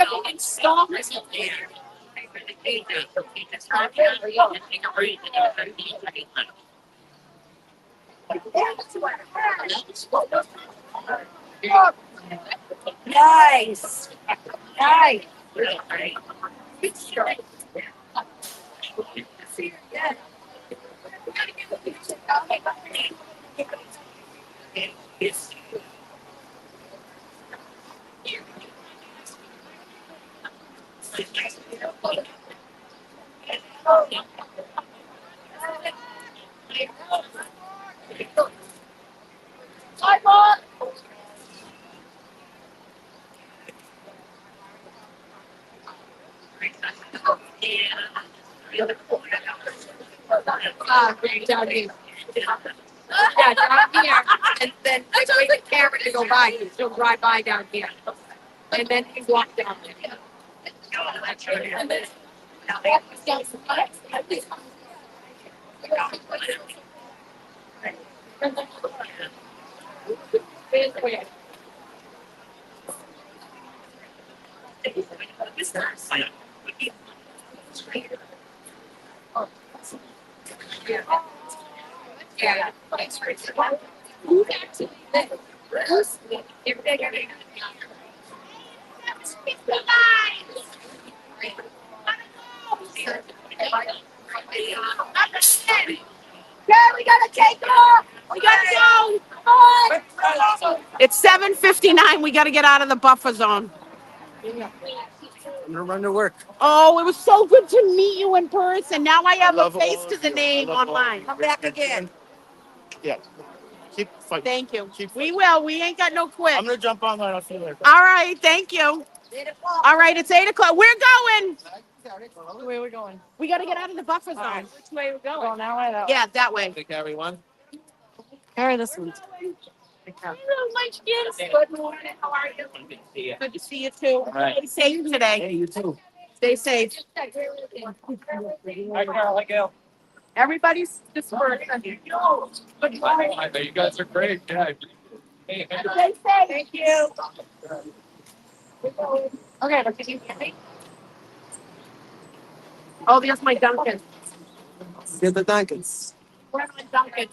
I'm being stalked. Nice. Nice. Down here. Yeah, down here. And then I wait the camera to go by. She'll drive by down here. And then you walk down there. And then, yeah. Yeah, we gotta take off. We gotta go. Come on. It's 7:59. We got to get out of the buffer zone. I'm gonna run to work. Oh, it was so good to meet you in person. Now I have a love face all to of the you. name I love all of online. you. Come back again. Yeah. Keep fighting. Thank you. Keep We fighting. will. We ain't got no quit. I'm gonna jump online. I'll see you later. All right. Thank you. All right. It's 8:00. We're going. Where are we going? We got to get out of the buffer zone. Right. Which way are we going? Going that way, that way. Yeah, that way. Take everyone. Carry this one. Good morning. How are you? Good to see you too. right. Stay safe today. You too. Stay safe. Hi, Carl. Hi, Gail. Everybody's dispersed. Good morning. I bet you guys are great. Yeah. Hey, Stay safe. Thank you. Okay, but can you hear me? Oh, there's my Duncan. Get the Dunkins. Where's my Duncan?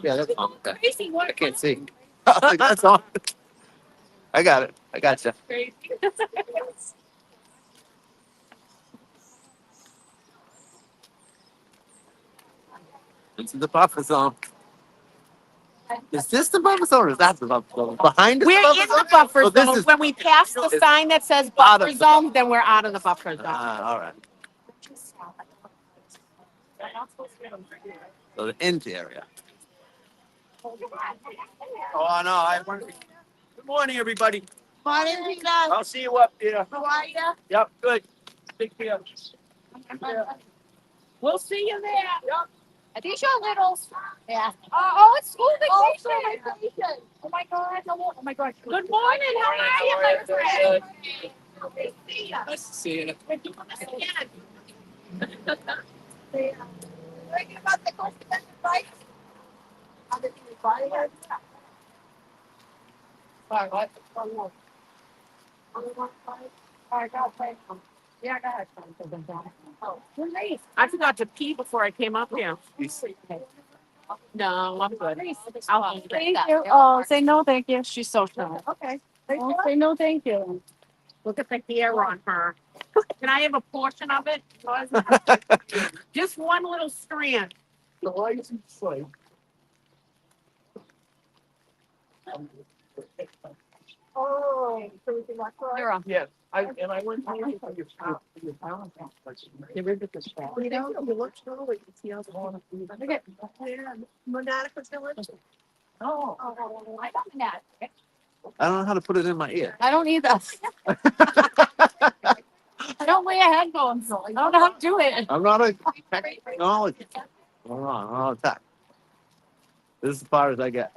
Yeah, that's on. Okay. Crazy I can't see. That's on. I got it. I got you. Crazy. This is the buffer zone. Is this the buffer zone or is that the buffer zone? Behind us? We're in the buffer Oh, this zone. is When we pass the it's sign that says out buffer of the zone, then we're out of the buffer zone. all right. So the end area. Oh no, I want. Good morning, everybody. Morning, Rita. I'll see you up there. How are you? Yep, good. Take care. We'll see you there. Are these your littles? Yeah. Oh, it's school Oh, vacation. Oh my God. Oh my God. Good morning. How are you, my friend? Good to see you. nice to see you. We're doing this again. Thinking about the question, right? How did you buy it? Sorry, what? Yeah, go ahead. Oh, I forgot to pee before I came up here. No, I'm good. I'll Thank you. Oh, say no, thank you. She's so shy. Okay. Oh, say no, thank you. Look at the hair on her. Can I have a portion of it? Just one little strand. The license plate. Oh, You're on. Yes, I went to your town. Get rid of the stuff. you know, you look slowly. You see how the Look at Monaco Village. Oh, I got that. I don't know how to put it in my ear. I don't either. I don't wear headphones. I don't know how to do it. I'm not a technologist. Hold on, hold on. This is as far as I get.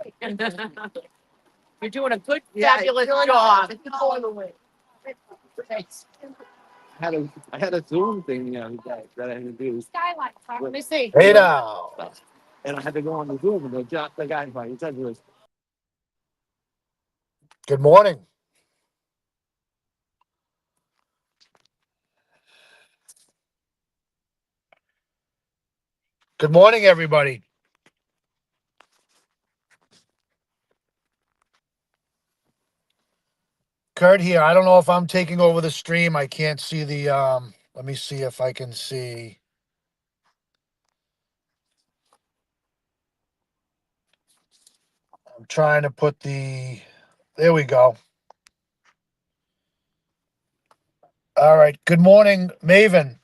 You're doing a good, fabulous job. I had a Zoom thing that I had to do. Skylight. Let me see. Hey now. And I had to go on the Zoom and the guy he said to us, Good morning. Good morning, everybody. Kurt here. I don't know if I'm taking over the stream. I can't see the let me see if I can see. I'm trying to put there we go. All right. Good morning, Maven.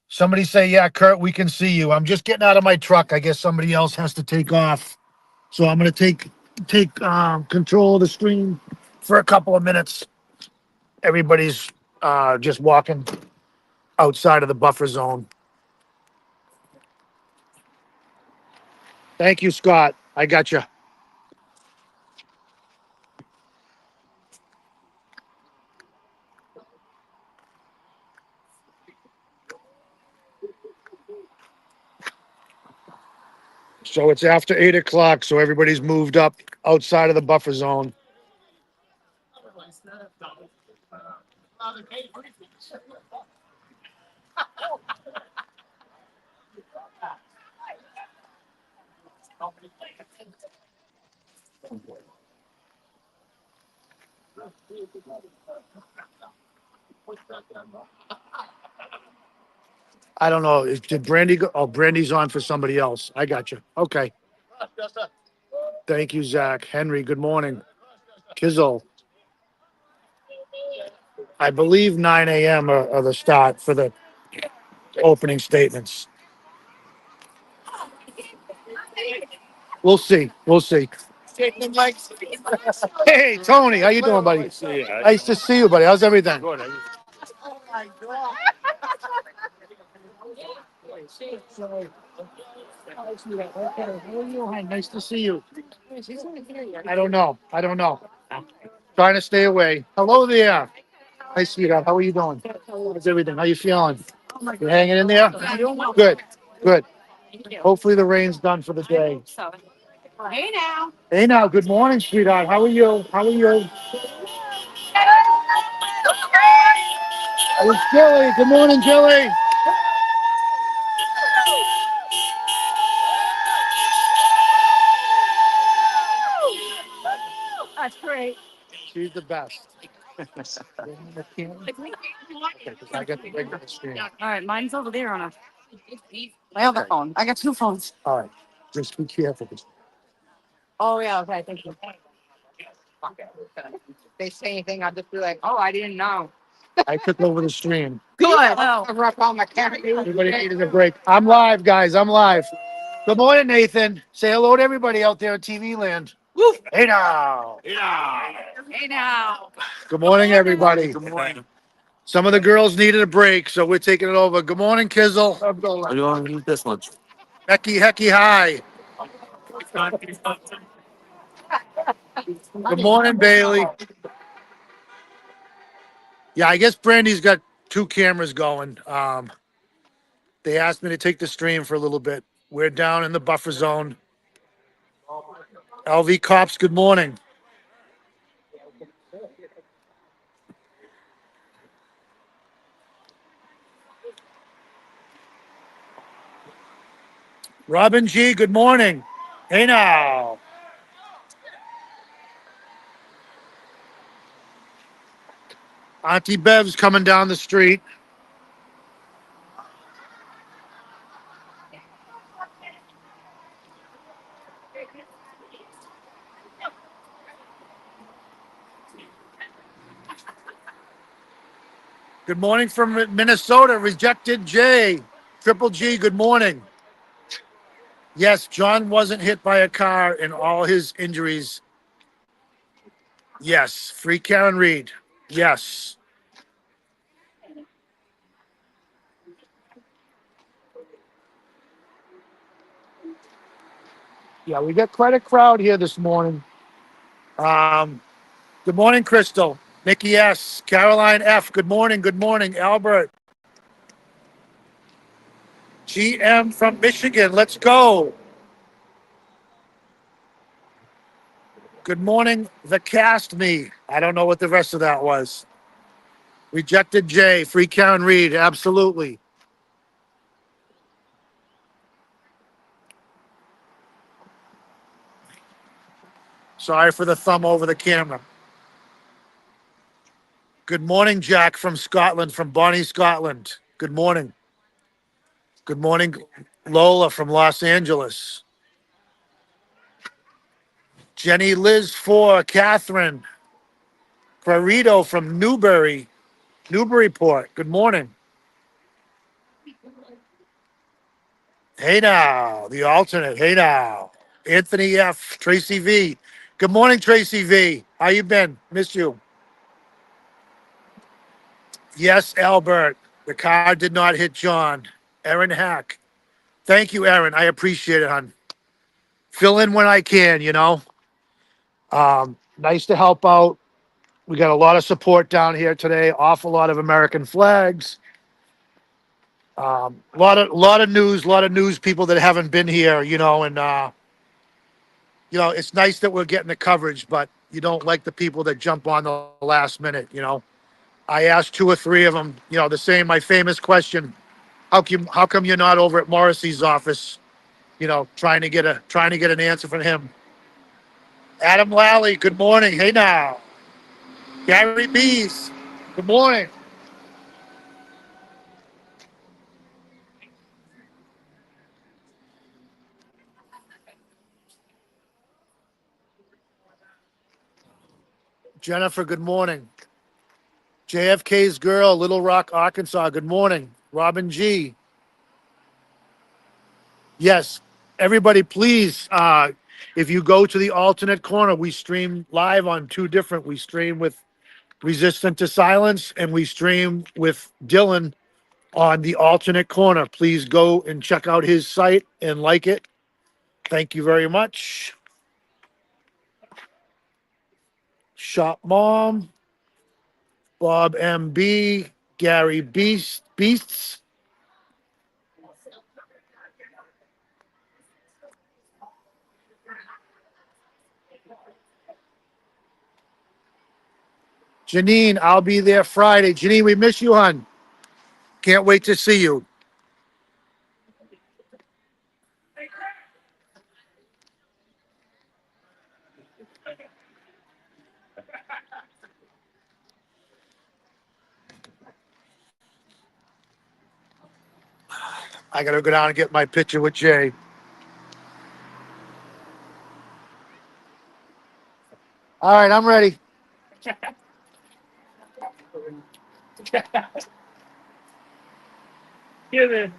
Somebody say, yeah, Kurt, we can see you. I'm just getting out of my truck. I guess somebody else has to take off. So I'm gonna take control of the stream for a couple of minutes. Everybody's just walking outside of the buffer zone. Thank you, Scott. I got you. So it's after 8 o'clock, so everybody's moved up outside of the buffer zone. I don't know. Did Brandy go? Oh, Brandy's on for somebody else. I got you. Okay. Thank you, Zach. Henry, good morning. Kizzle. I believe 9 a.m. are the start for the opening statements. We'll see. We'll see. Hey, Tony, how you doing, buddy? Nice to see you, buddy. How's everything? Nice to see you. I don't know. Trying to stay away. Hello there. Hi, sweetheart. How are you doing? How's everything? How you feeling? You hanging in there? Good. Good. Hopefully the rain's done for the day. Hey now. Hey now, good morning, sweetheart. How are you? How are you? It's Jilly. Good morning, Jilly. That's great. She's the best. I got the regular stream. All right, mine's over there on my other phone. I got two phones. All right. Just be careful. Oh yeah, okay, thank you. If they say anything, I'll just be like, oh, I didn't know. I took over the stream. Good. Cover up all my camera. Everybody needed a break. I'm live, guys. I'm live. Good morning, Nathan. Say hello to everybody out there in TV land. Woo. Hey now. Hey now. Good morning, everybody. good morning. Some of the girls needed a break, so we're taking it over. Good morning, Kizzle. Are you going to eat this much? Hecky, hi. Good morning, Bailey. Yeah, I guess Brandy's got two cameras going. They asked me to take the stream for a little bit. We're down in the buffer zone. LV Cops, good morning. Robin G, good morning. Hey now. Auntie Bev's coming down the street. Good morning from Minnesota, Rejected J. Triple G, good morning. Yes, John wasn't hit by a car in all his injuries. Yes, free Karen Reed. Yes. We got quite a crowd here this morning. Good morning, Crystal. Nikki S. Caroline F. Good morning. Good morning. Albert. GM from Michigan. Let's go. Good morning. The cast me. I don't know what the rest of that was. Rejected J. Free Karen Reed. Absolutely. Sorry for the thumb over the camera. Good morning, Jack from Scotland, from Bonnie, Scotland. Good morning. Good morning, Lola from Los Angeles. Jenny Liz 4, Catherine. Clarito from Newburyport. Good morning. Hey now, the alternate. Hey now. Anthony F. Tracy V. Good morning, Tracy V. How you been? Miss you. Yes, Albert. The car did not hit John. Aaron Hack. Thank you, Aaron. I appreciate it, hon. Fill in when I can, you know. Nice to help out. We got a lot of support down here today. Awful lot of American flags. Lot of news people that haven't been here, you know, and it's nice that we're getting the coverage, but you don't like the people that jump on the last minute, you know. I asked two or three of them, my famous question, how come you're not over at Morrissey's office, trying to get an answer from him. Adam Lally, good morning. Hey now. Gary Bees, good morning. Jennifer, good morning. JFK's girl, Little Rock, Arkansas, good morning. Robin G. Yes, everybody, please, if you go to the alternate corner, we stream live on two different. We stream with Resistant to Silence and we stream with Dylan on the alternate corner. Please go and check out his site and like it. Thank you very much. Shop Mom, Bob MB, Gary Beasts. Janine, I'll be there Friday. Janine, we miss you, hon. Can't wait to see you. I got to go down and get my picture with Jay. All right, I'm ready. Here,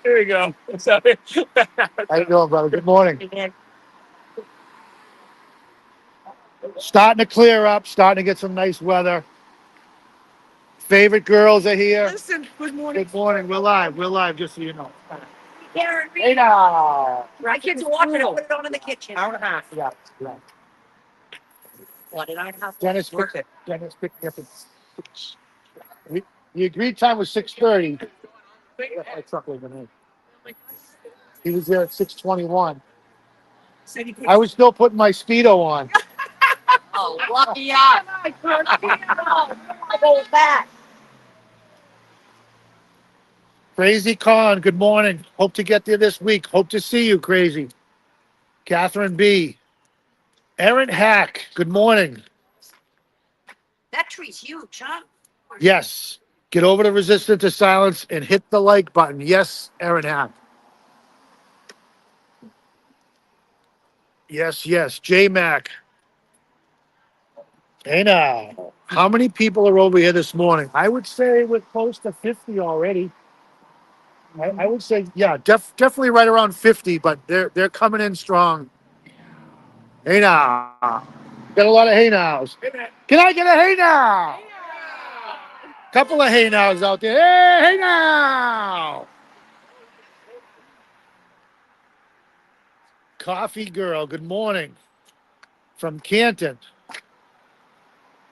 there we go. What's up? How you doing, brother? Good morning. Starting to clear up, starting to get some nice weather. Favorite girls are here. Listen, good morning. Good morning. We're live. We're live, just so you know. Karen Hey Reed. now. My kids are watching it. Put it on in the kitchen. Hour and a half. Yeah, yeah. What did I have? Dennis picked me up. The agreed time was 6:30. My truck was in here. He was there at 6:21. I was still putting my Speedo on. Oh, lucky us. Go back. Crazy Con, good morning. Hope to get there this week. Hope to see you, Crazy. Catherine B. Aaron Hack, good morning. That tree's huge, huh? Yes. Get over to Resistant to Silence and hit the like button. Yes, Aaron Hack. Yes, yes. J Mac. Hey now. How many people are over here this morning? I would say we're close to 50 already. I would say, yeah, definitely right around 50, but they're coming in strong. Hey now. Got a lot of hey nows. Can I get a hey now? Couple of hey nows out there. Hey, hey now. Coffee Girl, good morning. From Canton.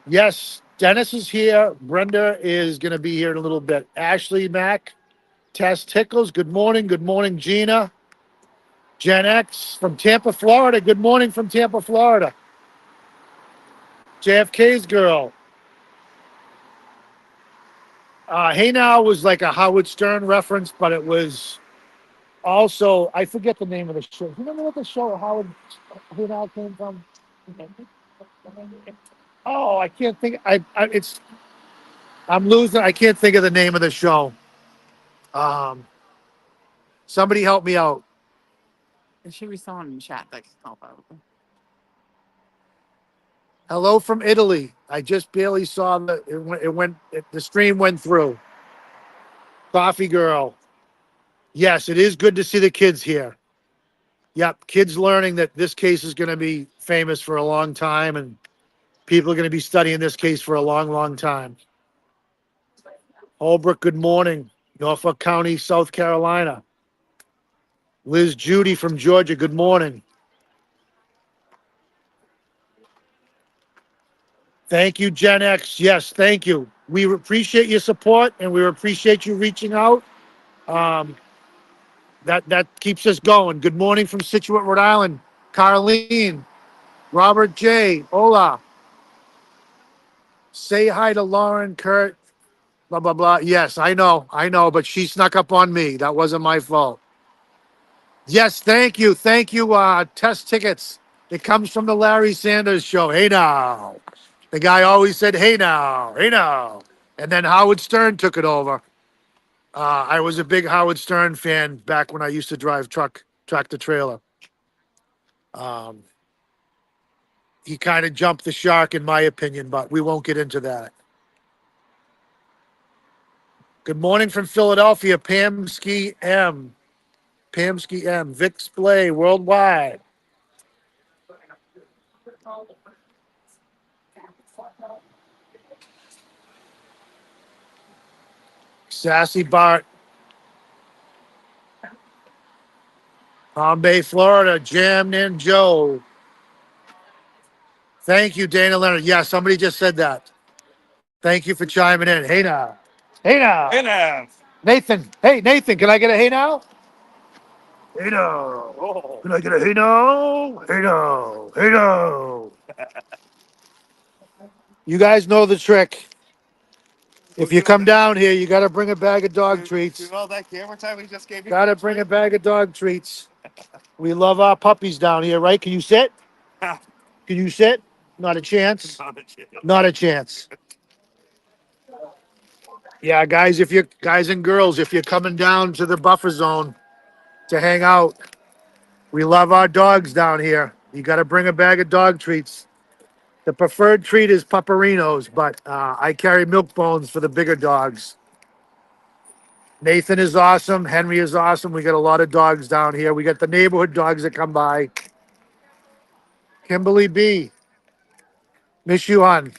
Yes, Dennis is here. Brenda is going to be here in a little bit. Ashley Mack, Tess Tickles. Good morning. Good morning, Gina. Gen X from Tampa, Florida. Good morning from Tampa, Florida. JFK's girl. Hey Now was like a Howard Stern reference, but it was also, I forget the name of the show. You remember what the show Howard Hey Now came from? Oh, I can't think. I'm losing. I can't think of the name of the show. Um, somebody help me out. There should be someone in chat that can help out. Hello from Italy. I just barely saw the stream went through. Coffee girl. Yes, it is good to see the kids here. Yep, kids learning that this case is going to be famous for a long time, and people are going to be studying this case for a long, long time. Holbrook, good morning. Norfolk County, South Carolina. Liz Judy from Georgia, good morning. Thank you, Gen X. Yes, thank you. We appreciate your support, and we appreciate you reaching out. Um, that keeps us going. Good morning from Situate, Rhode Island. Carlene, Robert J. Hola. Say hi to Lauren, Kurt, blah, blah, blah. Yes, I know, but she snuck up on me. That wasn't my fault. Yes, thank you. Thank you, test tickets. It comes from the Larry Sanders show. Hey now. The guy always said, hey now, hey now. And then Howard Stern took it over. I was a big Howard Stern fan back when I used to drive tractor trailer. He kind of jumped the shark, in my opinion, but we won't get into that. Good morning from Philadelphia, Pamski M. Pamski M. Vic Splay Worldwide. Sassy Bart. Palm Bay, Florida. Jammed in Joe. Thank you, Dana Leonard. Yeah, somebody just said that. Thank you for chiming in. Hey now. Hey now. Hey now. Nathan. Hey, Nathan, can I get a hey now? Hey now. Oh. Can I get a hey now? Hey now. Hey now. You guys know the trick. If you come down here, you got to bring a bag of dog treats. All that camera time we just gave you. Got to bring a bag of dog treats. We love our puppies down here, right? Can you sit? Can you sit? Not a chance. Not a chance. Yeah, guys and girls, if you're coming down to the buffer zone to hang out, we love our dogs down here. You got to bring a bag of dog treats. The preferred treat is Pupperinos, but I carry milk bones for the bigger dogs. Nathan is awesome. Henry is awesome. We got a lot of dogs down here. We got the neighborhood dogs that come by. Kimberly B. Miss you, hon.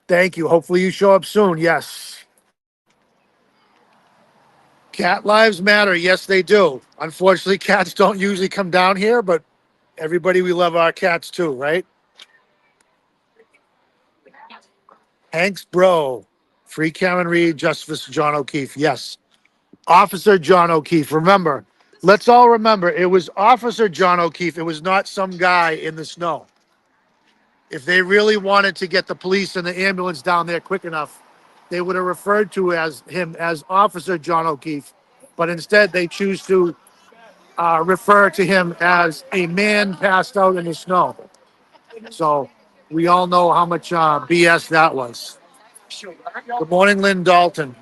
Thank you. Hopefully you show up soon. Yes. Cat lives matter. Yes, they do. Unfortunately, cats don't usually come down here, but everybody, we love our cats too, right? Hank's bro. Free Karen Reed, Justice John O'Keefe. Yes. Officer John O'Keefe. Remember, let's all remember, it was Officer John O'Keefe. It was not some guy in the snow. If they really wanted to get the police and the ambulance down there quick enough, they would have referred to him as Officer John O'Keefe. But instead, they choose to refer to him as a man passed out in the snow. So we all know how much BS that was. Good morning, Lynn Dalton.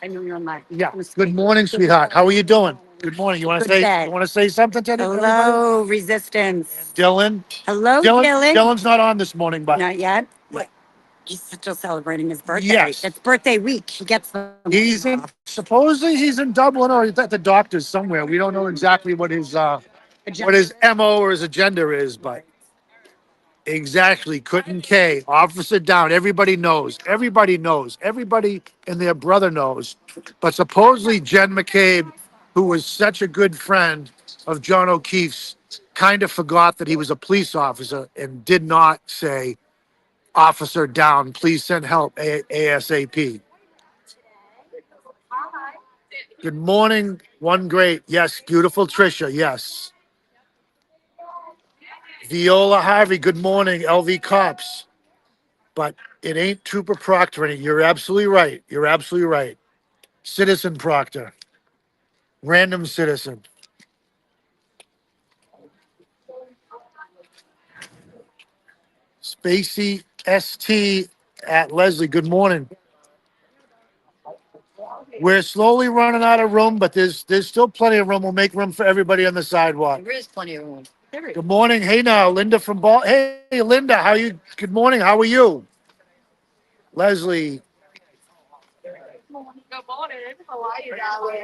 I knew you're on my. Yeah. Good morning, sweetheart. How are you doing? Good morning. You want to Good say day. you want to say something to everybody? Hello, Resistance. Dylan. Hello, Dylan. Dylan. Dylan's not on this morning, but Not yet. What? He's still celebrating his birthday. Yes. It's birthday week. He gets them. he's in. Supposedly he's in Dublin or he's at the doctor's somewhere. We don't know exactly what his MO or his agenda is, but exactly. Couldn't K. Officer down. Everybody knows. Everybody knows. Everybody and their brother knows. But supposedly Jen McCabe, who was such a good friend of John O'Keefe's, kind of forgot that he was a police officer and did not say, "Officer down, please send help ASAP." Good morning, one great. Yes, beautiful Trisha. Yes. Viola Harvey, good morning, LV Cops. But it ain't Trooper Proctor. You're absolutely right. You're absolutely right. Citizen Proctor, random citizen. Spacey ST at Leslie, good morning. We're slowly running out of room, but there's still plenty of room. We'll make room for everybody on the sidewalk. There is plenty of room. Good morning. Hey now, Linda from Ball. Hey, Linda, how you? Good morning. How are you? Leslie. Good morning. How are you, darling?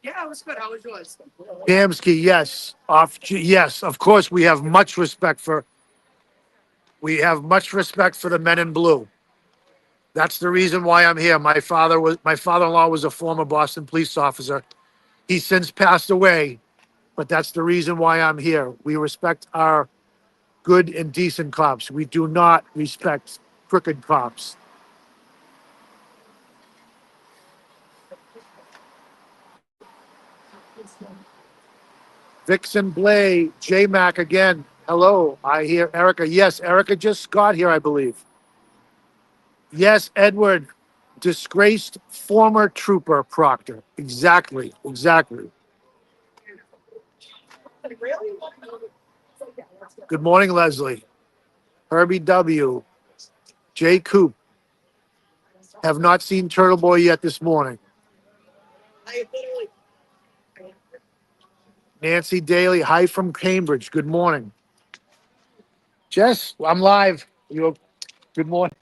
Yeah, it was good. How was yours? Kamsky, yes. Yes, of course we have much respect for the men in blue. That's the reason why I'm here. My father-in-law was a former Boston police officer. He's since passed away, but that's the reason why I'm here. We respect our good and decent cops. We do not respect crooked cops. Vixen Blay, J Mac again. Hello, I hear Erica. Yes, Erica just got here, I believe. Yes, Edward, disgraced former trooper Proctor. Exactly, exactly. Good morning, Leslie. Herbie W. J. Coop. Have not seen Turtle Boy yet this morning. Nancy Daly, hi from Cambridge. Good morning. Jess, I'm live. Good morning.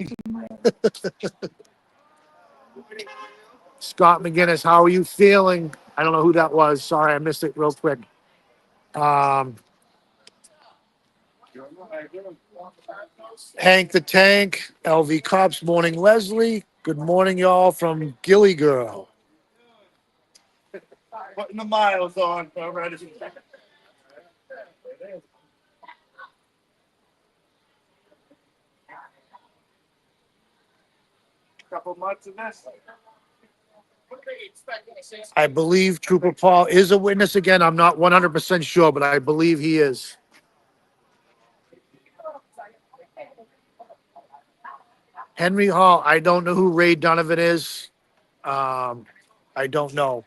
Scott McGinnis, how are you feeling? I don't know who that was. Sorry, I missed it real quick. Um, Hank the Tank, LV Cops, morning, Leslie. Good morning, y'all, from Gilly Girl. Putting the miles on already. Couple months of this. I believe Trooper Paul is a witness again. I'm not 100% sure, but I believe he is. Henry Hall, I don't know who Ray Donovan is. I don't know.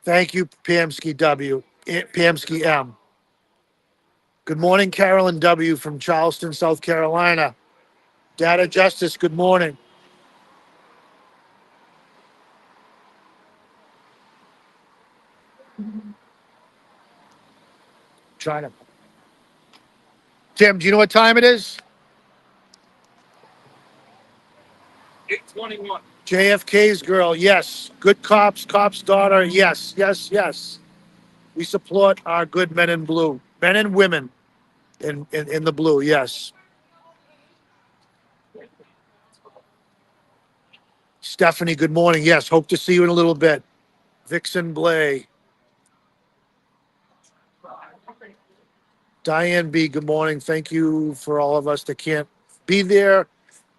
Thank you, Pamsky W. Pamsky M. Good morning, Carolyn W. from Charleston, South Carolina. Data Justice, good morning. China. Tim, do you know what time it is? 8:21. JFK's girl, yes. Good cops, cops' daughter, yes, yes, yes. We support our good men in blue, men and women in the blue, yes. Stephanie, good morning. Yes, hope to see you in a little bit. Vixen Blay. Diane B, good morning. Thank you for all of us that can't be there.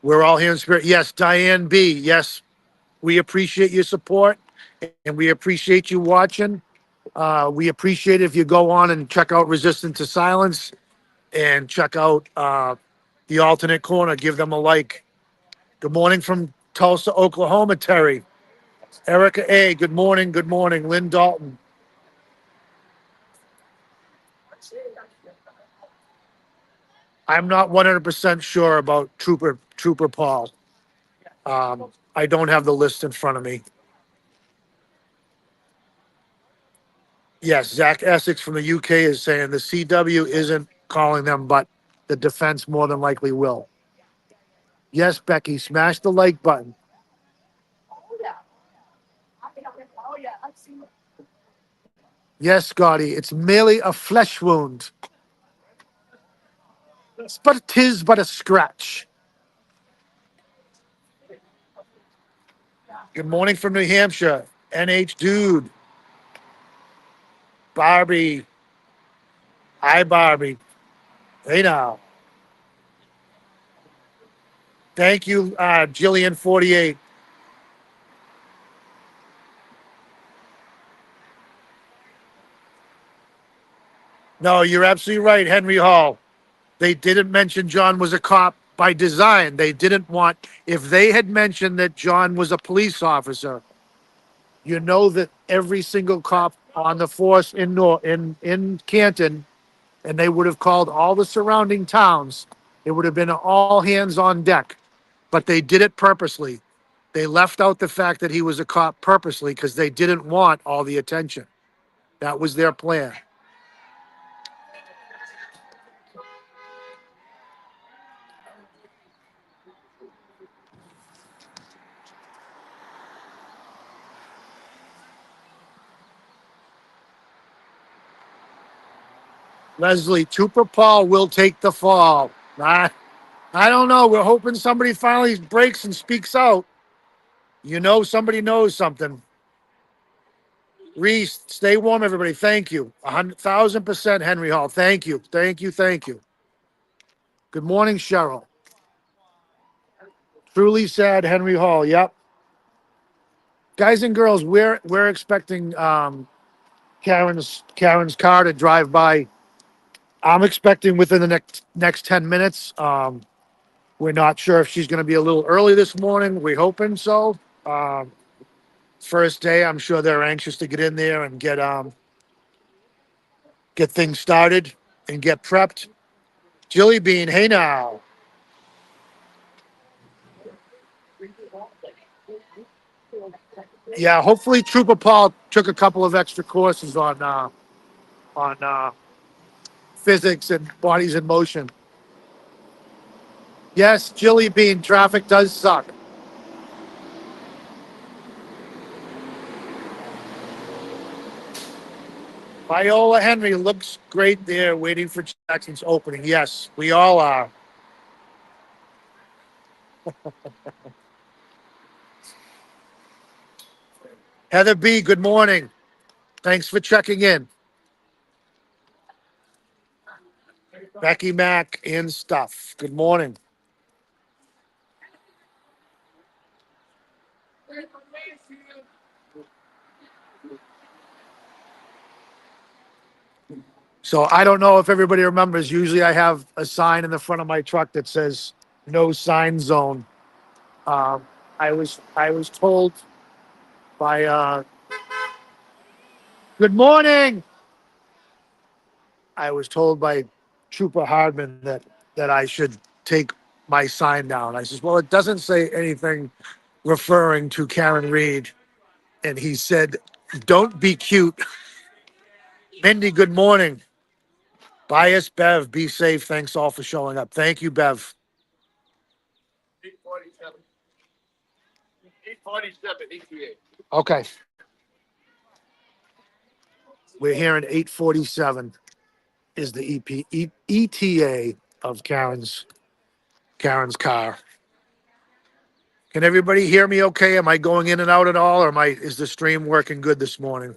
We're all here in spirit. Yes, Diane B. Yes, we appreciate your support and we appreciate you watching. We appreciate it if you go on and check out Resistance to Silence and check out the alternate corner. Give them a like. Good morning from Tulsa, Oklahoma, Terry. Erica A, good morning. Good morning. Lynn Dalton. I'm not 100% sure about Trooper Paul. I don't have the list in front of me. Yes, Zach Essex from the UK is saying the CW isn't calling them, but the defense more than likely will. Yes, Becky, smash the like button. Yes, Scotty, it's merely a flesh wound. But 'tis but a scratch. Good morning from New Hampshire. NH Dude, Barbie. Hi, Barbie. Hey now. Thank you, Jillian48. No, you're absolutely right, Henry Hall. They didn't mention John was a cop by design. They didn't want, if they had mentioned that John was a police officer, you know that every single cop on the force in Canton, and they would have called all the surrounding towns. It would have been all hands on deck, but they did it purposely. They left out the fact that he was a cop purposely because they didn't want all the attention. That was their plan. Leslie, Trooper Paul will take the fall. I don't know. We're hoping somebody finally breaks and speaks out. You know, somebody knows something. Reese, stay warm, everybody. Thank you. 100,000% Henry Hall. Thank you. Thank you. Thank you. Good morning, Cheryl. Truly sad, Henry Hall. Yep. Guys and girls, we're expecting Karen's car to drive by. I'm expecting within the next 10 minutes. We're not sure if she's going to be a little early this morning. We're hoping so. First day, I'm sure they're anxious to get in there and get things started and get prepped. Jilly Bean, hey now. Yeah, hopefully Trooper Paul took a couple of extra courses on physics and bodies in motion. Yes, Jilly Bean, traffic does suck. Viola Henry looks great there, waiting for Jackson's opening. Yes, we all are. Heather B, good morning. Thanks for checking in. Becky Mack and stuff. Good morning. So I don't know if everybody remembers. Usually I have a sign in the front of my truck that says no sign zone. Um, I was told by good morning. I was told by Trooper Hardman that I should take my sign down. I says, well, it doesn't say anything referring to Karen Reed. And he said, don't be cute. Mindy, good morning. Bias, Bev, be safe. Thanks all for showing up. Thank you, Bev. 847, okay. We're here at 847 is the ETA of Karen's car. Can everybody hear me okay? Am I going in and out at all, or is the stream working good this morning?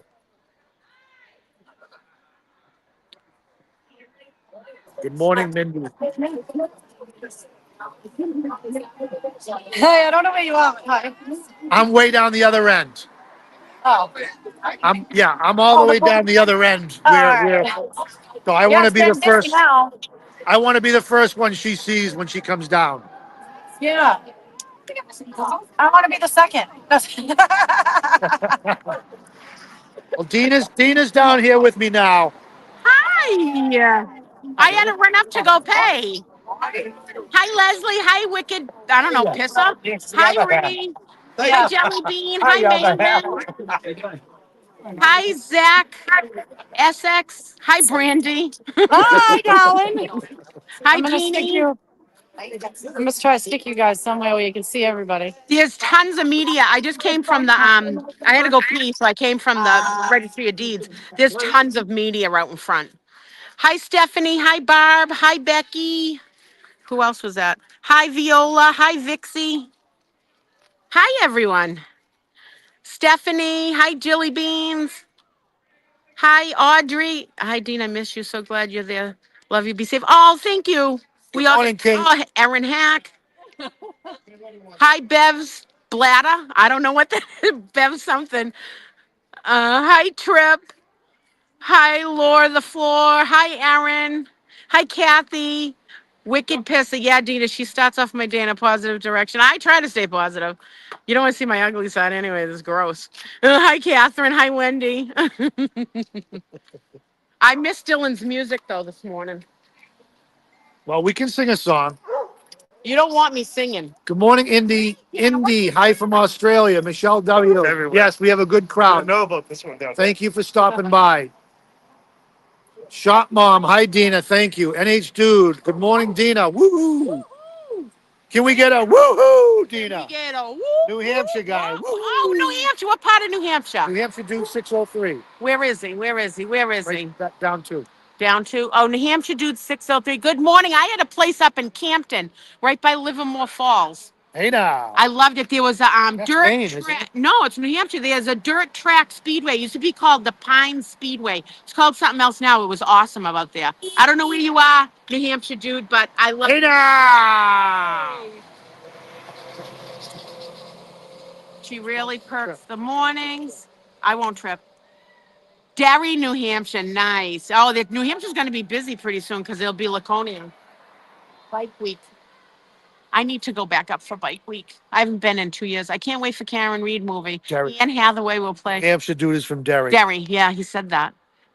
Good morning, Mindy. Hey, I don't know where you are. Hi. I'm way down the other end. Oh. I'm all the Oh, the way book. down the other end. All Where right. so I want Yeah, to it's be the been busy first. now. I want to be the first one she sees when she comes down. Yeah. I want to be the second. Well, Dina's down here with me now. Hi. I had to run up to go pay. Hi, Leslie. Hi, Wicked. I don't know, Pissa. Hi, Ray. Hi, Yeah. Jelly Bean. Hi, Maven. Hi, Zach. SX. Hi, Brandy. Hi, darling. Hi, I'm gonna stick Jeannie. you. I'm gonna try to stick you guys somewhere where you can see everybody. There's tons of media. I just came from the I had to go pee, so I came from the Registry of Deeds. There's tons of media out in front. Hi, Stephanie. Hi, Barb. Hi, Becky. Who else was that? Hi, Viola. Hi, Vixie. Hi, everyone. Stephanie. Hi, Jilly Beans. Hi, Audrey. Hi, Dean. I miss you. So glad you're there. Love you. Be safe. Oh, thank you. Good morning, Kate. Oh, Erin Hack. Hi, Bev's bladder. I don't know what that is. Bev something. Hi, Trip. Hi, Laura the Floor. Hi, Erin. Hi, Kathy. Wicked pisser. Yeah, Dina, she starts off my day in a positive direction. I try to stay positive. You don't want to see my ugly side anyway. This is gross. Hi, Catherine. Hi, Wendy. I missed Dylan's music, though, this morning. Well, we can sing a song. You don't want me singing. Good morning, Indy. Indy, hi from Australia. Michelle W. Everywhere. Yes, we have a good I don't crowd. know about this one down there. Thank you for stopping by. Shop Mom, hi, Dina. Thank you. NH Dude, good morning, Dina. Woohoo! Can we get a woohoo, Dina? Get a woo, New Hampshire guy. woo. Woo. Oh, New Hampshire. What part of New Hampshire? New Hampshire Dude 603. Where is he? Where is he? Where is he? Right down to. Down to, oh, New Hampshire Dude 603. Good morning. I had a place up in Campton, right by Livermore Falls. Hey now. I loved it. There was a That's dirt Maine, isn't track. it? No, it's New Hampshire. There's a dirt track speedway. It used to be called the Pine Speedway. It's called something else now. It was awesome about there. I don't know where you are, New Hampshire Dude, but I love Hey now. She really perks the mornings. I won't trip. Derry, New Hampshire. Nice. Oh, New Hampshire's going to be busy pretty soon because it'll be Laconia. Bike week. I need to go back up for bike week. I haven't been in 2 years. I can't wait for Karen Reed movie. Derry. Anne Hathaway will New play. Hampshire Dude is from Derry. Derry. Yeah, he said that.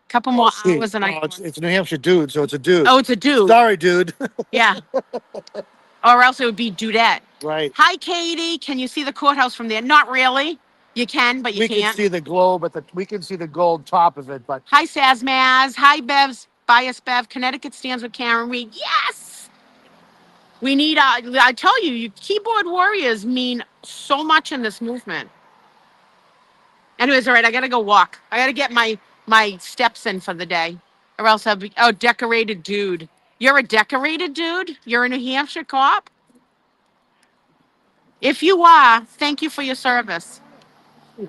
Couple more hours and I. It's New Hampshire Dude, so it's a dude. Oh, it's a dude. Sorry, dude. Yeah. Or else it would be dudette. Right. Hi, Katie. Can you see the courthouse from there? Not really. You can, but you We can't. can see the globe, but we can see the gold top of it. But Hi, Sazmaz. Hi, Bev's. Bias Bev. Connecticut stands with Karen Reed. Yes. We need, I tell you, you keyboard warriors mean so much in this movement. Anyways, all right, I got to go walk. I got to get my steps in for the day. Or else I'll be, oh, decorated dude. You're a decorated dude? You're a New Hampshire cop? If you are, thank you for your service. you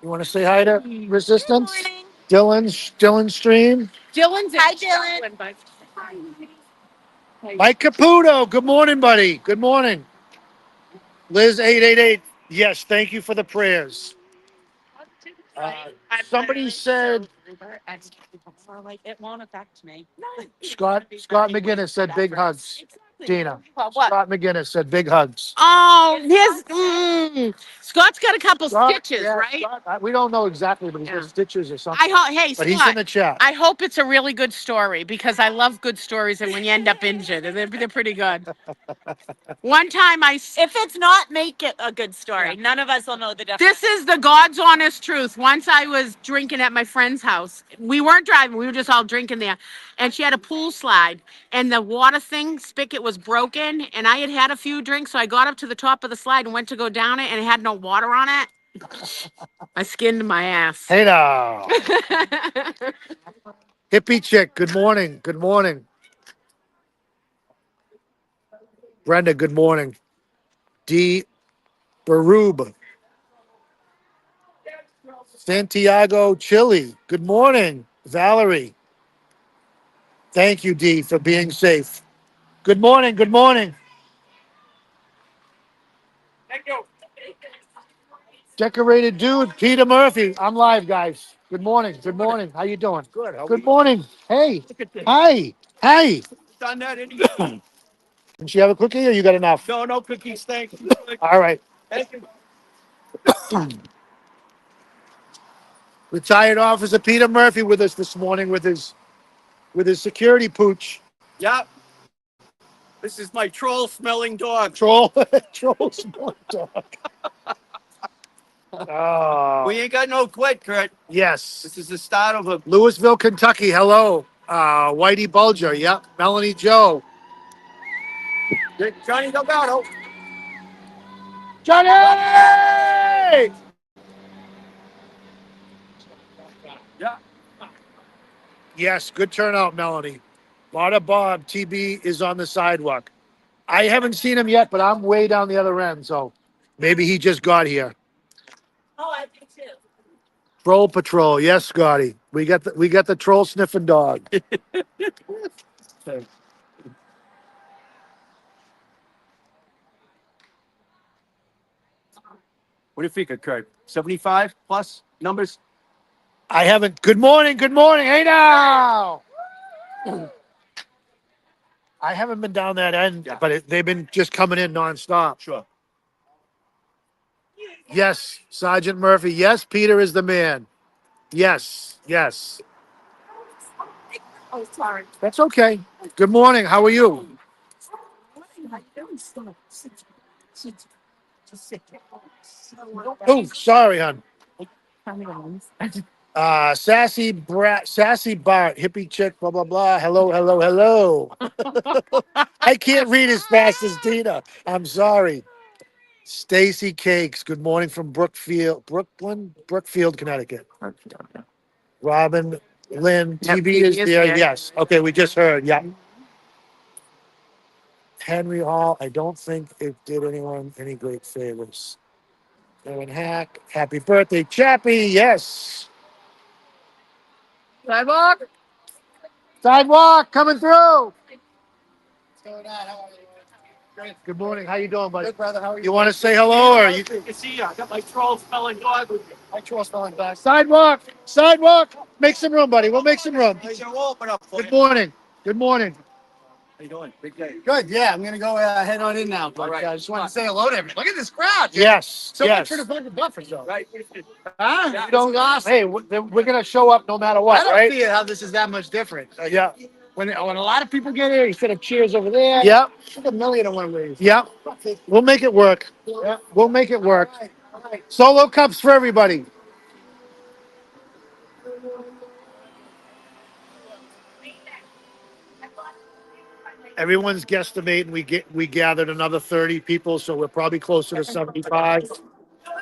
want to say hi to Resistance? Dylan Stream. Dylan's Hi, Dylan. Mike Caputo. Good morning, buddy. Good morning. Liz 888. Yes, thank you for the prayers. Somebody said It won't affect me. Scott McGinnis said big hugs. Dina. Scott McGinnis said big hugs. Oh, Scott's got a couple stitches, yeah, right? Scott, we don't know exactly, but he's got Yeah. stitches or something. Hey, But he's in Scott, the chat. I hope it's a really good story because I love good stories and when you end up injured, and they're pretty good. One time If it's not, make it a good story. None of us will know the difference. this is the God's honest truth. Once I was drinking at my friend's house. We weren't driving, we were just all drinking there. And she had a pool slide and the water thing, spigot was broken. And I had a few drinks. So I got up to the top of the slide and went to go down it and it had no water on it. I skinned my ass. Hey now. Hippie chick, good morning. Good morning. Brenda, good morning. D. Barub. Santiago, Chile. Good morning. Valerie. Thank you, D, for being safe. Good morning. Good morning. Thank you. Decorated dude, Peter Murphy. I'm live, guys. Good morning. Good morning. How you doing? Good. How Good morning. Hey. Hi. Hi. done that? Can she have a cookie or you got enough? No cookies. Thank you. All right. Thank you. Retired officer Peter Murphy with us this morning with his security pooch. Yeah. This is my troll smelling dog. Troll smart dog. Oh, We ain't got no quit, Kurt. yes. This is the start of a Louisville, Kentucky. Hello. Whitey Bulger. Yep. Melanie Joe. Johnny Delgado. Johnny! Yeah. Yes, good turnout, Melanie. Lot of Bob. TB is on the sidewalk. I haven't seen him yet, but I'm way down the other end, so maybe he just got here. Troll Patrol. Yes, Scotty. We got the troll sniffing dog. What do you think, Kurt? 75 plus numbers? I haven't. Good morning. Good morning. Hey now. I haven't been down that end, Yeah. but they've been just coming in nonstop. Sure. Yes, Sergeant Murphy. Yes, Peter is the man. Yes, yes. Oh, sorry. That's okay. Good morning. How are you? Oh, sorry, hon. Sassy Bart, hippie chick, blah blah blah. Hello, hello, hello. I can't read as fast as Dina. I'm sorry. Stacy Cakes. Good morning from Brookfield, Connecticut. Robin, Lynn, Yep, TV is TV is there. there. Yes. Okay, we just heard. Yeah. Henry Hall. I don't think it did anyone any great favors. Aaron Hack. Happy birthday, Chappie. Yes. Sidewalk. Sidewalk coming through. Good morning. How you doing, buddy? Good, brother. How are you? You want to say hello or you? You see, I got my troll smelling dog with me. My troll smelling back. Sidewalk. Sidewalk. Make some room, buddy. We'll make some room. We'll open up for Good morning. Good morning. How you doing? Big day. Good, yeah, I'm gonna go head on in now, but I just wanted to say hello to everyone. Look at this crowd. Yes. So yes. much for the fucking buffers, though. Right. Huh? Yeah. You don't awesome. Hey, we're gonna show up no matter I what, don't right? see how this is that much different. Yeah. When a lot of people get here, you set up chairs over there. Yep. Look at a million of one of these. Yep. We'll make it work. Yeah. We'll make it work. All right. Solo cups for everybody. Everyone's guesstimating we gathered another 30 people, so we're probably closer to 75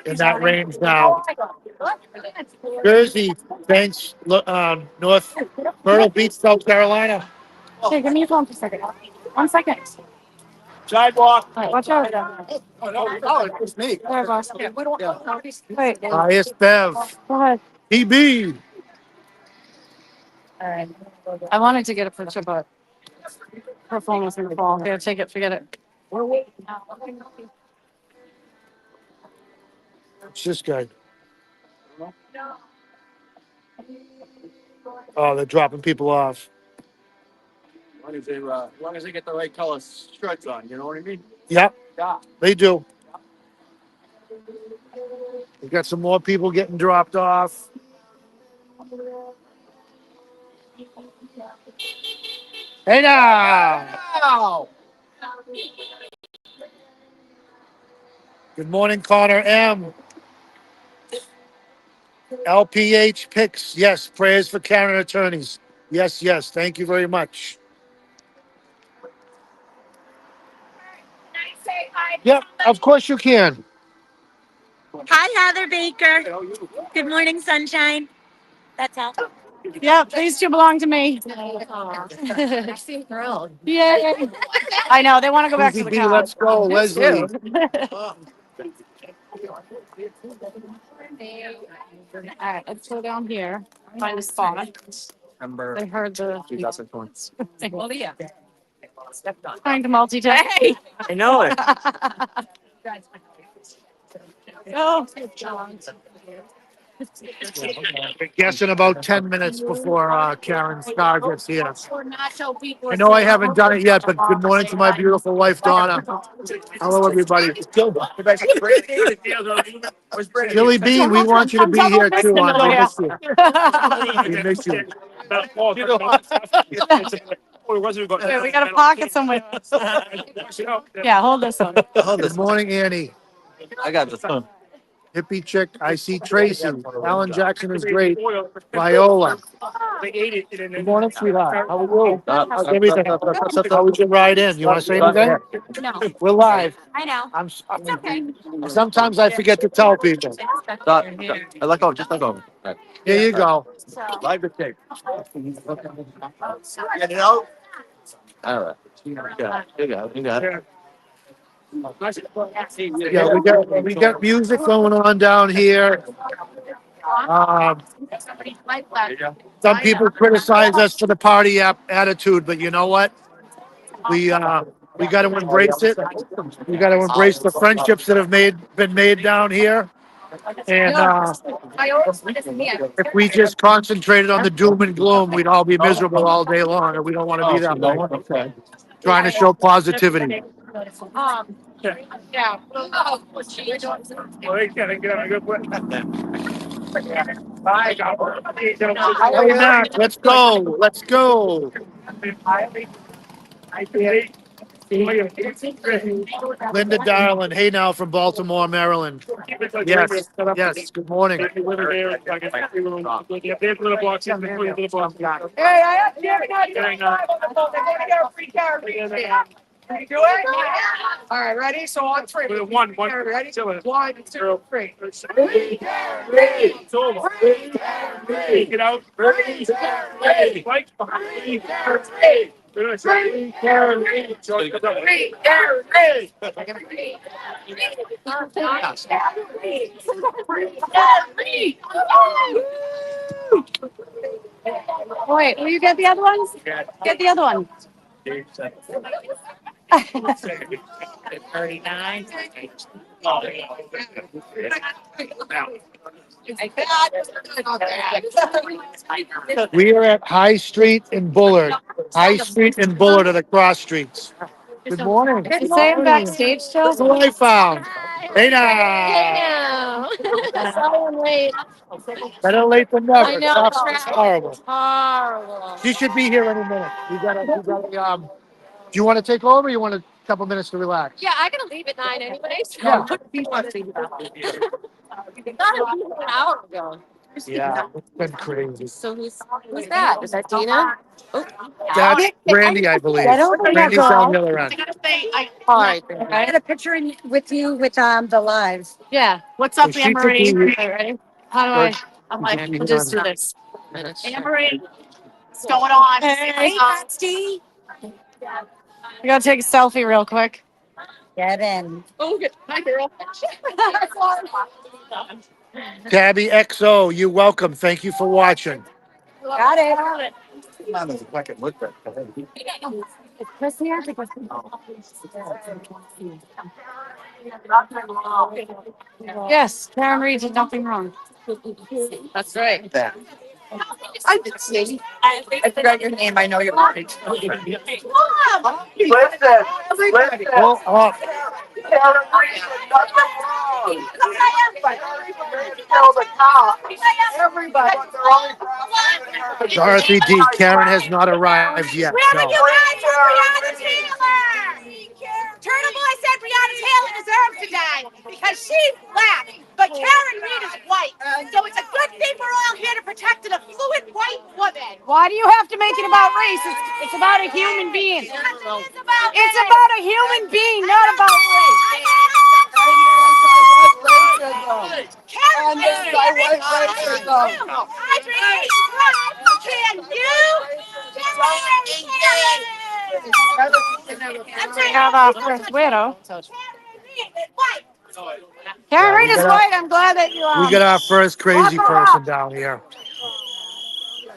in that range now. Jersey, thanks. North Myrtle Beach, South Carolina. Hey, give me your phone for a second. 1 second. Sidewalk. All right, watch out. Oh, no, it's me. There, boss. Yeah. Wait, Highest Bev. go ahead. PB. All right. I wanted to get a picture, but her phone was in the phone. Here, take it. Forget it. It's this guy. Oh, they're dropping people off. As long as they get the right color shirts on, you know what I mean? Yep, Yeah. they do. We got some more people getting dropped off. Hey now. Wow. Good morning, Connor M. LPH picks. Yes, prayers for Karen attorneys. Yes, yes. Thank you very much. Yep, of course you can. Hi, Heather Baker. Good morning, sunshine. That's all. Yep, these two belong to me. I seem thrilled. Yay. I know. They want to go back to Susie the B, car. let's go. Leslie. All right, let's go down here. Find a spot. Number They heard the 2020. well, yeah. Trying to multitask. Hey. I know it. Oh. We're guessing about 10 minutes before Karen's car gets here. I know I haven't done it yet, but good morning to my beautiful wife, Donna. Hello, everybody. Billy B, we want you to be here too, hon. We miss you. We miss you. Okay, we got a pocket somewhere. Yeah, hold this one. Good morning, Annie. I got this one. Hippie chick. I see Tracy. Alan Jackson is great. Viola. Good morning, sweetheart. How are you? How's everything? How was your ride in? You want to say anything? No, We're live. I know. It's okay. Sometimes I forget to tell people. Let go. Just let go. Here you go. So, Live the tape. Get it out. All right. You got it. You got it. Yeah, we got music going on down here. Um, some people criticize us for the party attitude, but you know what? We got to embrace it. We got to embrace the friendships that have been made down here. And if we just concentrated on the doom and gloom, we'd all be miserable all day long, and we don't want to be that way. Okay. Trying to show positivity. Yeah. Hey, Mac, let's go. Let's go. Linda Darling. Hey, now from Baltimore, Maryland. Yes. Yes. Good morning. Hey, I have a free car. Can you do it? All right, ready? So on three. One. Ready? 1, 2, 3. It's over. Take it out. Like, Wait, will you get the other ones? Get the other one. 39. We are at High Street in Bullard. High Street and Bullard are the cross streets. Good morning. You say I'm backstage still? That's what I found. Hey now. Better late than never. I know. Traffic's horrible. Horrible. She should be here any minute. We gotta, do you want to take over? Or you want a couple minutes to relax? Yeah, I gotta leave at 9 anyways. Yeah. Not an hour ago. Yeah, it's been crazy. So who's that? Is that Dina? Oh. That's Randy, I believe. Get over here, Randy's on the girl. other end. All right. I had a picture with you with the live. Yeah. What's up, So she Anne could Marie? be- Okay, ready? How do I? I'm like, we'll just do this. Anne Marie, what's going on? Hey, Steve. We gotta take a selfie real quick. Get in. Oh, good. Hi, girl. Tabby XO, you're welcome. Thank you for watching. Got it. There's a fucking look back. Is Chris here? Because Yes, Karen Reed did nothing wrong. That's right. I did see. I forgot your name. I know you're right. Listen. Well, Everybody. Dorothy D. Karen has not arrived yet. No. Turtle Boy said Brianna Taylor deserves to die because she's black, but Karen Reed is white. So it's a good thing we're all here to protect an affluent white woman. Why do you have to make it about race? It's about a human being. It's It's about a human being, not about race. Karen Reed, can We have our first widow. Karen Reed is white. I'm glad that you We got our first crazy person down here.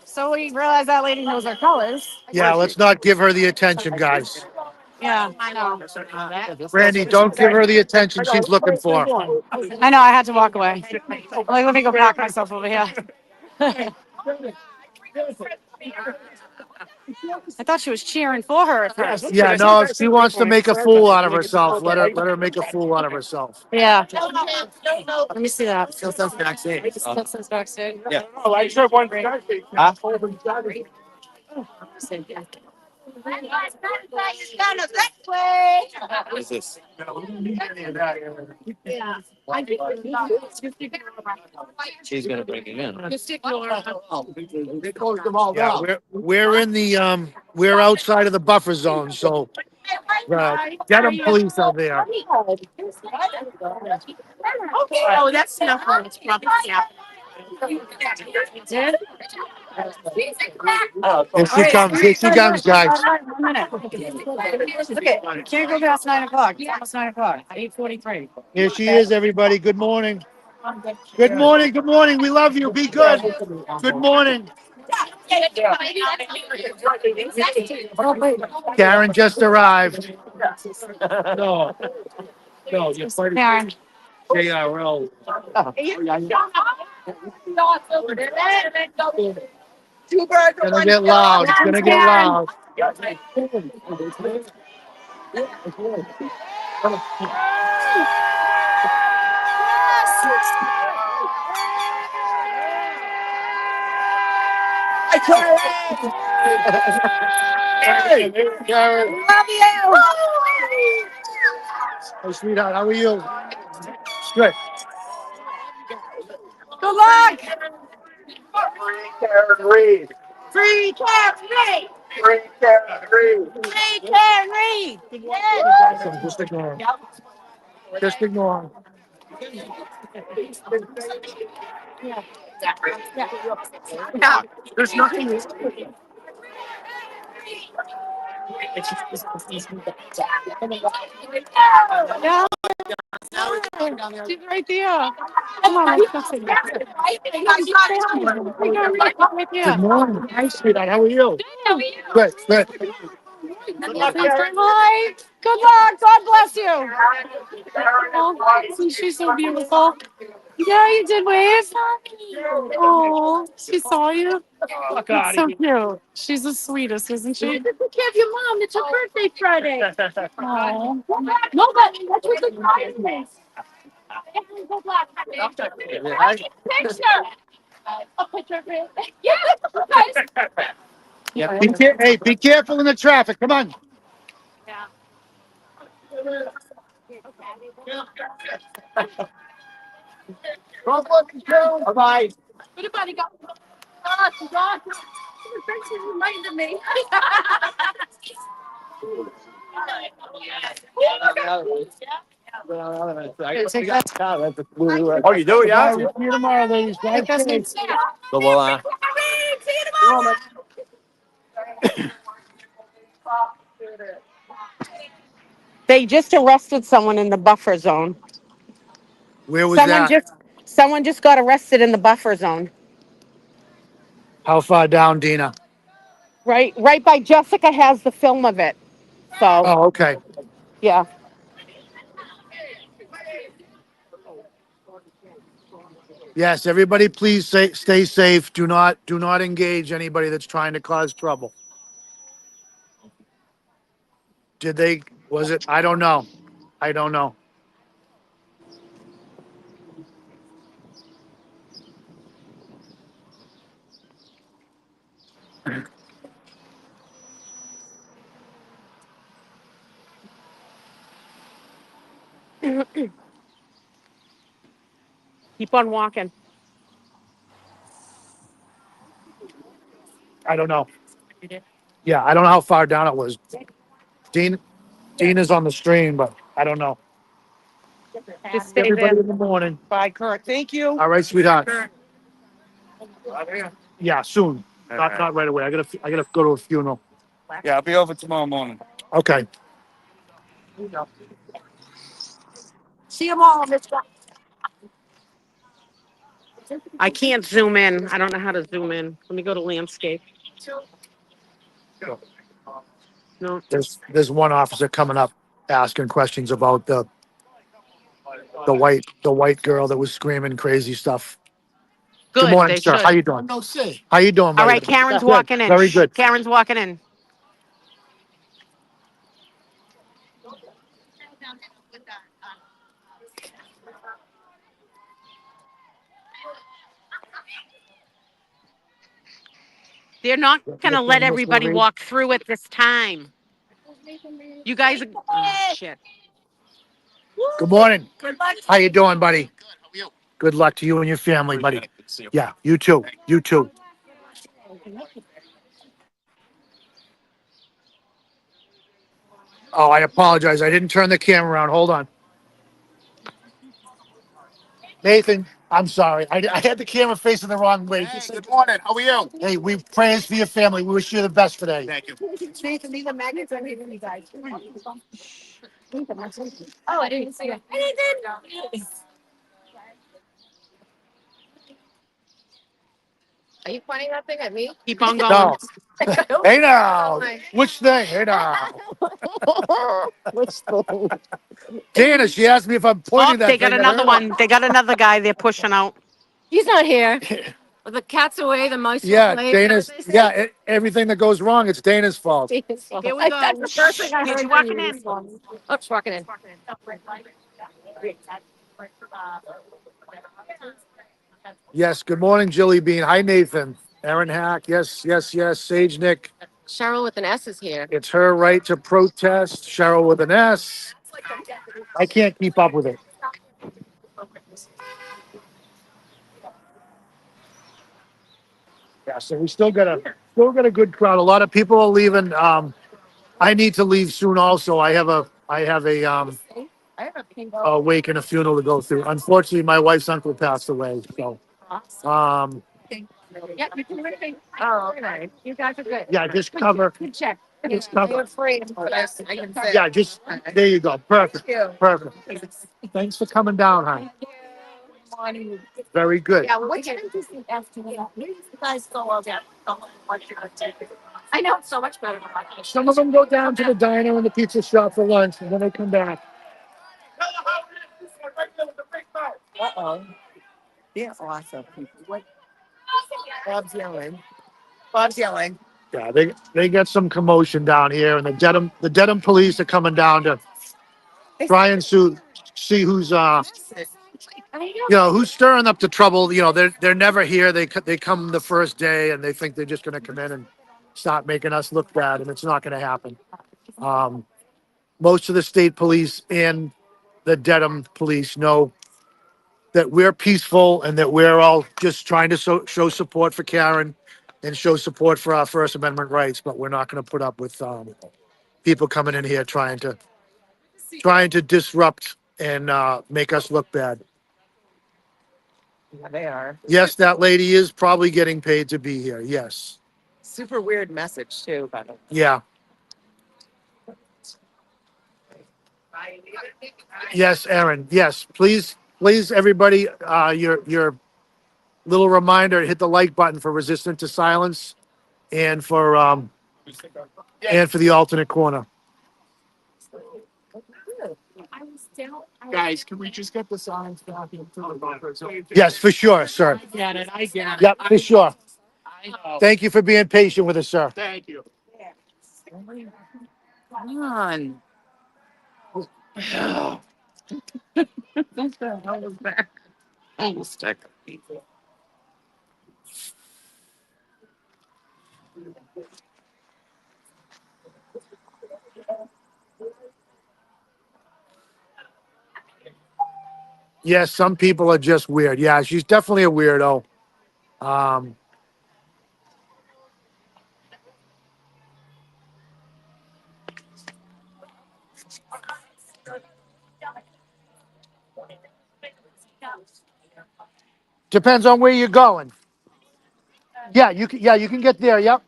So we realize that lady knows our colors. Yeah, let's not give her the attention, guys. Yeah, I know. Randy, don't give her the attention she's looking for. I know. I had to walk away. Like, let me go pack myself over here. I thought she was cheering for her at first. Yeah, no, if she wants to make a fool out of herself, let her make a fool out of herself. Yeah. Let me see that. Still says backstage. Still says backstage. Yeah. Oh, I sure one. Huh? What is this? She's gonna bring it in. They closed them all Yeah, down. we're in the we're outside of the buffer zone, so get them police out there. Oh, that's enough for it's probably yeah. Did? Here she comes. Here she comes, guys. 1 minute. Look at, you can't go past 9 o'clock. It's almost 9 o'clock. 8:43. Here she is, everybody. Good morning. Good morning. Good morning. We love you. Be good. Good morning. Karen just arrived. No, no, you're fighting Karen. JRL. It's gonna get loud. It's gonna get Karen. loud. Hey, Karen. Love you. Hey, sweetheart. How are you? Good. Good luck. Karen Reed. Free Karen Reed! Karen Reed. Free Karen Reed! Just ignore him. Just ignore him. There's nothing. Yeah. She's right there. Come on, let's go sit down. Right Good there. morning. Hi, sweetheart. How are you? Good. Good. Hi. Good luck. God bless you. Oh, isn't she so beautiful? Yeah, you did wave. Oh, she saw you. That's so cute. She's the sweetest, isn't she? Take care of your mom. It's her birthday Friday. Oh. No, that's what the Friday is. Good luck. Picture. A picture of it. Yeah, guys. Hey, be careful in the traffic. Come on. Bye. Everybody go. Oh, she's awesome. She reminded me. Oh, you do, yeah? Bye. We'll see you tomorrow, ladies. Drive safe. So, well, See you tomorrow. They just arrested someone in the buffer zone. Where was Someone that? just someone just got arrested in the buffer zone. How far down, Dina? Right by Jessica has the film of it. So Oh, okay. yeah. Yes, everybody, please stay safe. Do not engage anybody that's trying to cause trouble. Did they? Was it? I don't know. I don't know. Keep on walking. I don't know. Yeah, I don't know how far down it was. Dina's on the stream, but I don't know. Just stay Everybody there. in the morning. Bye, Kurt. Thank you. All right, sweetheart. Yeah, soon. Not right away. I gotta go to a funeral. yeah, I'll be over tomorrow morning. Okay. See you tomorrow, Mr. I can't zoom in. I don't know how to zoom in. Let me go to landscape. No. There's one officer coming up asking questions about the white girl that was screaming crazy stuff. Good Good. morning, They sir. How should. you doing? How you doing, All buddy? right, Karen's Good. walking in. Very Shh, good. Karen's walking in. They're not going to let everybody walk through at this time. You guys are. Oh, shit. Good morning. Good luck. How you doing, buddy? Good luck to you and your family, buddy. Yeah, you too. You too. Oh, I apologize. I didn't turn the camera around. Hold on. Nathan, I'm sorry. I had the camera facing the wrong way. Hey, good morning. How are you? Hey, we prayers for your family. We wish you the best today. Thank you. Nathan, these are magnets. I'm hitting you guys. Oh, I didn't see it. Nathan! Are you pointing that thing at me? Keep on going. No. Hey now. Which thing? Hey now. Which thing? Dana, she asked me if I'm Oh, pointing that they got thing at another her. one. They got another guy they're pushing out. He's not here. Well, the cat's away, the mice will Yeah, play. Dana's. Yeah, everything that goes wrong, it's Dana's fault. Here we go. That's the first thing I He's heard. walking in. Oh, she's walking in. Yes. Good morning, Jilly Bean. Hi, Nathan. Aaron Hack. Yes, yes, yes. Sage Nick. Cheryl with an S is here. It's her right to protest. Cheryl with an S. I can't keep up with it. Yeah, so we still got a good crowd. A lot of people are leaving. I need to leave soon. Also, I have a wake and a funeral to go through. Unfortunately, my wife's uncle passed away. So, Yeah, you can read. Oh, okay. You guys are good. yeah, just cover. Good check. Just cover. You're afraid. Yes, I can say. Yeah, just there you go. Perfect. Perfect. Thanks for coming down, hon. Very good. Yeah, what time does the afternoon? You guys go all down. I know it's so much better than my Some of them go down to the diner and the pizza shop for lunch, and then they come back. Uh-oh. They're awesome people. What? Bob's yelling. Bob's yelling. Yeah, they get some commotion down here, and the Dedham police are coming down to try and see who's stirring up the trouble. They're never here. They come the first day and they think they're just going to come in and start making us look bad, and it's not going to happen. Most of the state police and the Dedham police know that we're peaceful and that we're all just trying to show support for Karen and show support for our First Amendment rights, but we're not going to put up with people coming in here trying to disrupt and make us look bad. Yeah, they are. Yes, that lady is probably getting paid to be here. Yes. Super weird message too, by the way. Yeah. Yes, Aaron. Yes, please, everybody. Your little reminder: hit the like button for Resistant to Silence, and for the alternate corner. Guys, can we just get the signs back into the buffer? Yes, for sure, sir. I get it. Yep, for sure. I know. Thank you for being patient with us, sir. Thank you. Come on. What the hell was that? Almost stuck. Yes, some people are just weird. Yeah, she's definitely a weirdo. Depends on where you're going. Yeah, you can get there. Yep.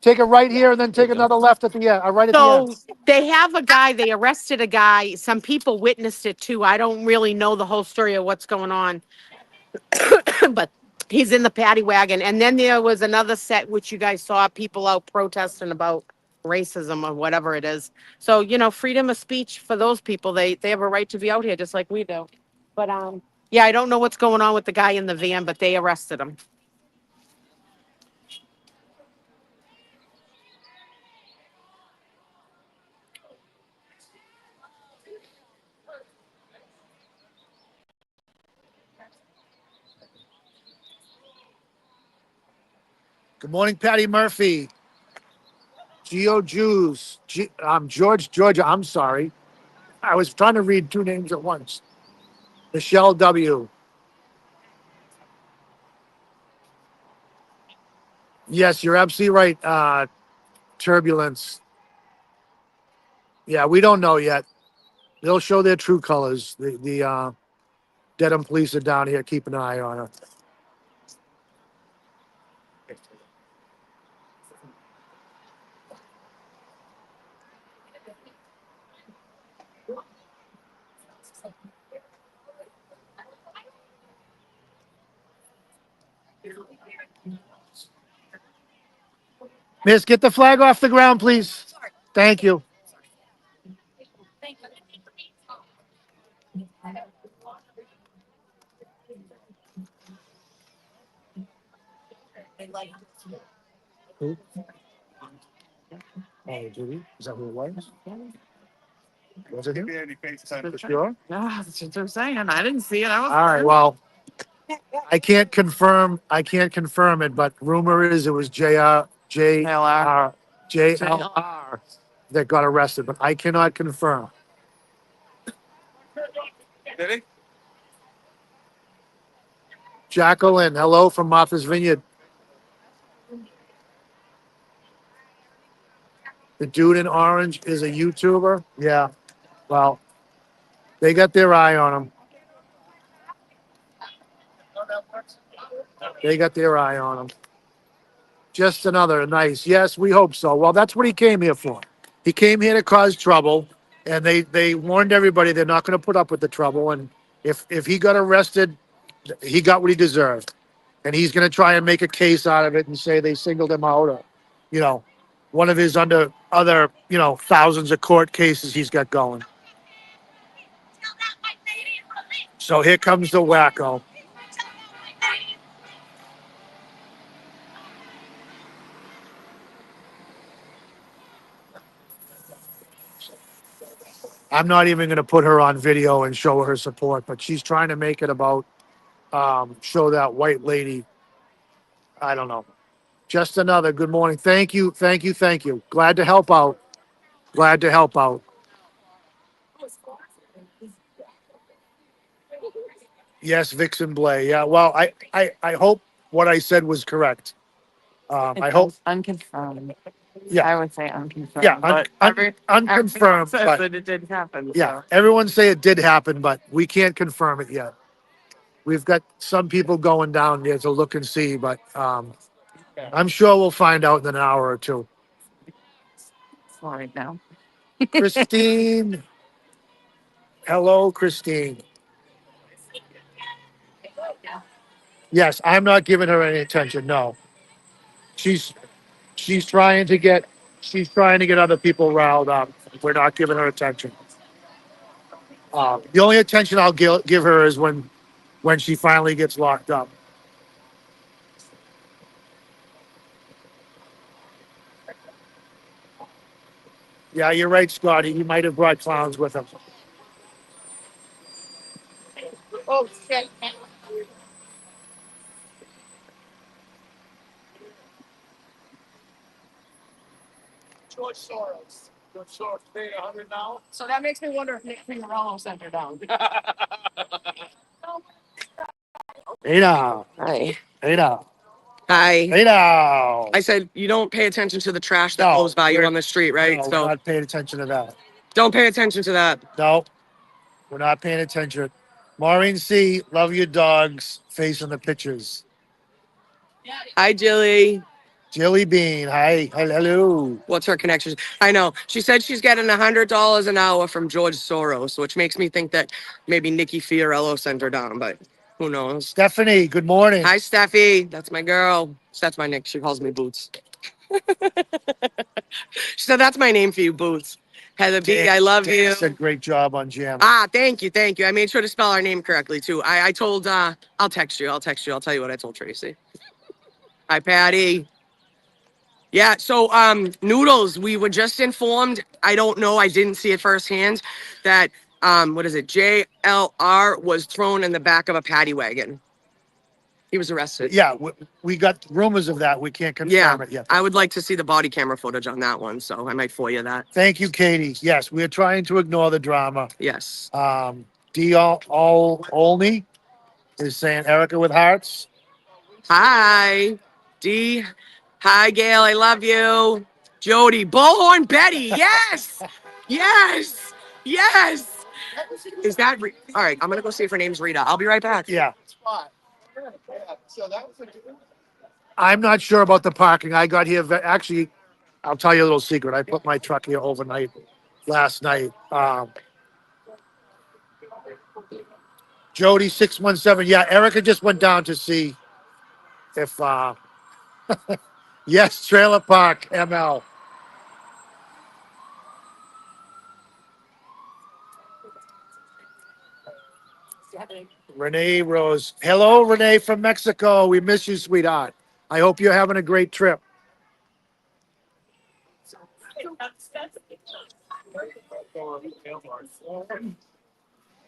Take a right here and then take another left at the end. Right at the So end. they have a guy, they arrested a guy. Some people witnessed it too. I don't really know the whole story of what's going on, but he's in the paddy wagon. And then there was another set, which you guys saw people out protesting about racism or whatever it is. So, freedom of speech for those people, they have a right to be out here just like we do. But, yeah, I don't know what's going on with the guy in the van, but they arrested him. Good morning, Patty Murphy. Geo Jews. George, Georgia. I'm sorry. I was trying to read two names at once. Michelle W. Yes, you're absolutely right. Turbulence. Yeah, we don't know yet. They'll show their true colors. The Dedham police are down here keeping an eye on her. Miss, get the flag off the ground, please. Thank you. Who? Oh, Judy? Is that who it was? Was it him? Sure. Ah, that's what I'm saying. I didn't see it. I was. All right. Well, I can't confirm. I can't confirm it, but rumor is it was JLR that got arrested, but I cannot confirm. Did he? Jacqueline, hello from Martha's Vineyard. The dude in orange is a YouTuber. Yeah. Well, they got their eye on him. They got their eye on him. Just another nice. Yes, we hope so. Well, that's what he came here for. He came here to cause trouble, and they warned everybody they're not going to put up with the trouble. And if he got arrested, he got what he deserved. And he's going to try and make a case out of it and say they singled him out, or, you know, one of his other, thousands of court cases he's got going. So here comes the wacko. I'm not even going to put her on video and show her support, but she's trying to make it about show that white lady. I don't know. Just another good morning. Thank you. Thank you. Thank you. Glad to help out. Glad to help out. Yes, Vixen Blay. Yeah. Well, I hope what I said was correct. I hope. Unconfirmed. Yeah. I would say unconfirmed. Yeah. But Unconfirmed. says But that it did happen. yeah, So. everyone say it did happen, but we can't confirm it yet. We've got some people going down there to look and see, but I'm sure we'll find out in an hour or two. Sorry now. Christine. Hello, Christine. Yes, I'm not giving her any attention. No. She's trying to get other people riled up. We're not giving her attention. The only attention I'll give her is when she finally gets locked up. Yeah, you're right, Scotty. He might have brought clowns with him. Oh, shit. George Soros. George Soros paying 100 now. So that makes me wonder if Nick Pingarello sent her down. Hey now. Hi. Hey now. Hi. Hey now. I said you don't pay attention to the trash that No, goes by you we're- on the street, right? No, we're So not paying attention to that. don't pay attention to that. No, we're not paying attention. Maureen C., love your dogs. Face on the pictures. Hi, Jilly. Jilly Bean. Hi. Hello. What's her connection? I know. She said she's getting $100 an hour from George Soros, which makes me think that maybe Nikki Fiorello sent her down, but who knows? Stephanie, good morning. Hi, Steffi. That's my girl. That's my nick. She calls me Boots. She said, that's my name for you, Boots. Heather B, I love you. Said great job on Jam. Ah, thank you. Thank you. I made sure to spell our name correctly, too. I told, I'll text you. I'll tell you what I told Tracy. Hi, Patty. Yeah, so Noodles, we were just informed, I don't know, I didn't see it firsthand, that what is it, JLR was thrown in the back of a paddy wagon. He was arrested. Yeah, we got rumors of that. We can't confirm it yet. I would like to see the body camera footage on that one, so I might FOIA that. Thank you, Katie. Yes, we are trying to ignore the drama. Yes. D. Olney is saying Erica with hearts. Hi, D. Hi, Gail, I love you. Jody, Bullhorn Betty, yes! Yes! Yes! Is that, all right, I'm gonna go see if her name's Rita. I'll be right back. Yeah. I'm not sure about the parking. I got here, actually, I'll tell you a little secret. I put my truck here overnight last night. Jody 617. Yeah, Erica just went down to see if yes, Trailer Park ML. Renee Rose. Hello, Renee from Mexico. We miss you, sweetheart. I hope you're having a great trip.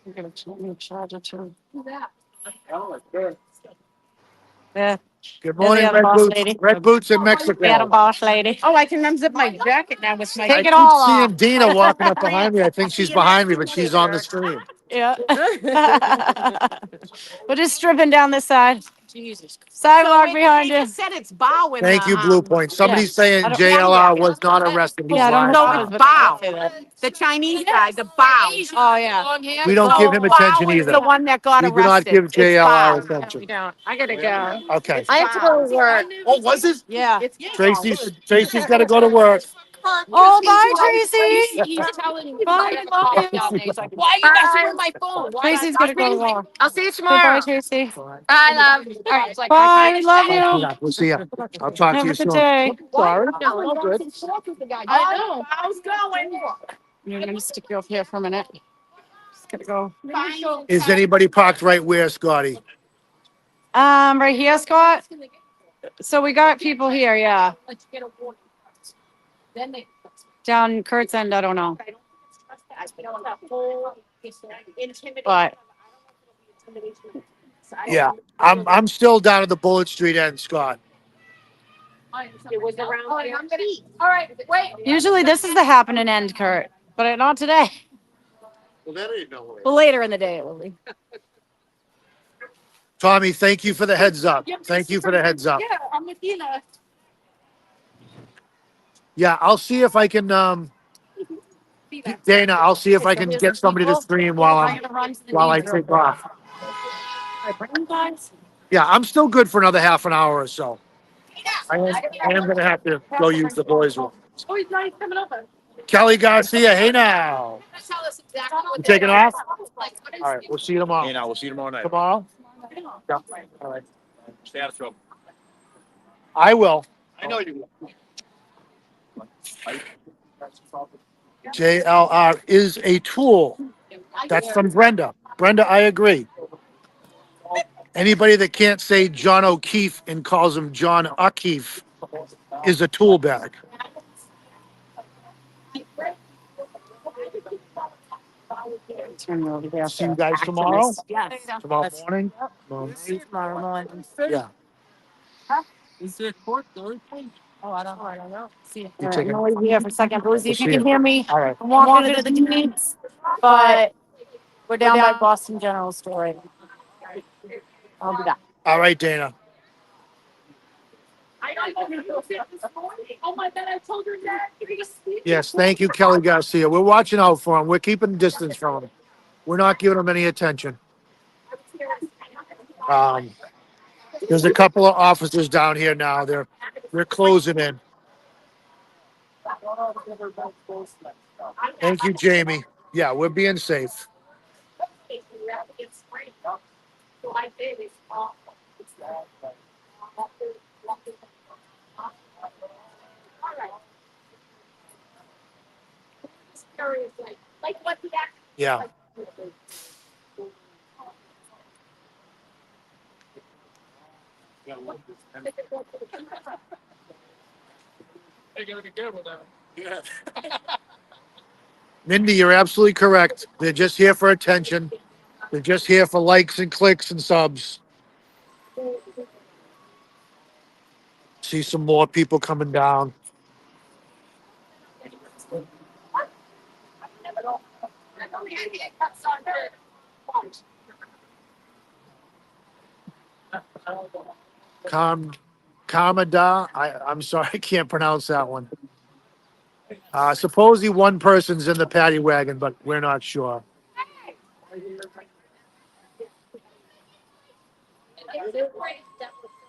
I'm gonna charge it too. Yeah, Good there they morning, are, the Red boss Boots. lady. Red Boots in Yeah, the Mexico. boss lady. Oh, I can unzip my jacket now with my. I Take it keep all seeing off. Dina walking up behind me. I think she's behind me, but she's on the stream. Yeah. We're just stripping down this side. Sidewalk behind They you. just said it's bow in the Thank you, Blue Point. Yeah. Somebody's saying I don't- JLR was not arrested. He's Yeah, I don't lying. know So if it's it was, bow. say that. The Chinese guy, the bow. Oh, yeah. We don't give him attention Bow is either. the one that got We do not arrested. give It's JLR bow. No, we attention. don't. I gotta go. Okay. I have to go to work. Oh, was it? Yeah. Tracy's got to go to work. Oh, bye, Tracy. Bye, love you. Why are you messing with my phone? Tracy's gonna go to work. I'll see you Say bye, tomorrow. Tracy. Bye, love. Bye, love Thanks, you. sweetheart. We'll see you. I'll talk to Have you a good soon. day. Sorry. No, I'm good. I know. Bow's going. I'm gonna stick you up here for a minute. Just gotta go. Is anybody parked right where, Scotty? Right here, Scott. So we got people here, yeah. Down Kurt's end, I don't know. But Yeah, I'm still down at the Bullet Street end, Scott. It was around. All right, wait. usually this is the happening end, Kurt, but not today. Well, that ain't no way. Well, later in the day it will be. Tommy, thank you for the heads up. Thank you for the heads up. Yeah, I'm with Dina. Yeah, I'll see if I can. Dana, I'll see if I can get somebody to stream while I take off. Yeah, I'm still good for another half an hour or so. I am going to have to go use the boys' room. Oh, he's not even coming over. Kelly Garcia, hey now. Tell us exactly what You taking off? Like, what is All right, we'll see you tomorrow. Hey, now we'll see you tomorrow night. Tomorrow? Yeah. All right. Stay out of trouble. I will. I know you will. JLR is a tool. That's from Brenda. Brenda, I agree. Anybody that can't say John O'Keefe and calls him John O'Keefe is a tool bag. Turn you over there. See you guys tomorrow. Yes. Tomorrow morning. Tomorrow morning. Yeah. Is there court Oh, I don't know. See, You I'm taking- gonna leave you here for a second. Boozy, We'll if you see can you. hear me, All right. I'm walking to the Deeds, but we're down by Boston General Store. right now. I'll be back. All right, Dana. I don't know. Oh my God, I told her that. Yes, thank you, Kelly Garcia. We're watching out for him. We're keeping distance from him. We're not giving him any attention. There's a couple of officers down here now. They're closing in. Thank you, Jamie. Yeah, we're being safe. Like what the act. Yeah. Mindy, you're absolutely correct. They're just here for attention. They're just here for likes and clicks and subs. See some more people coming down. Kamada, I'm sorry, I can't pronounce that one. Supposedly one person's in the paddy wagon, but we're not sure.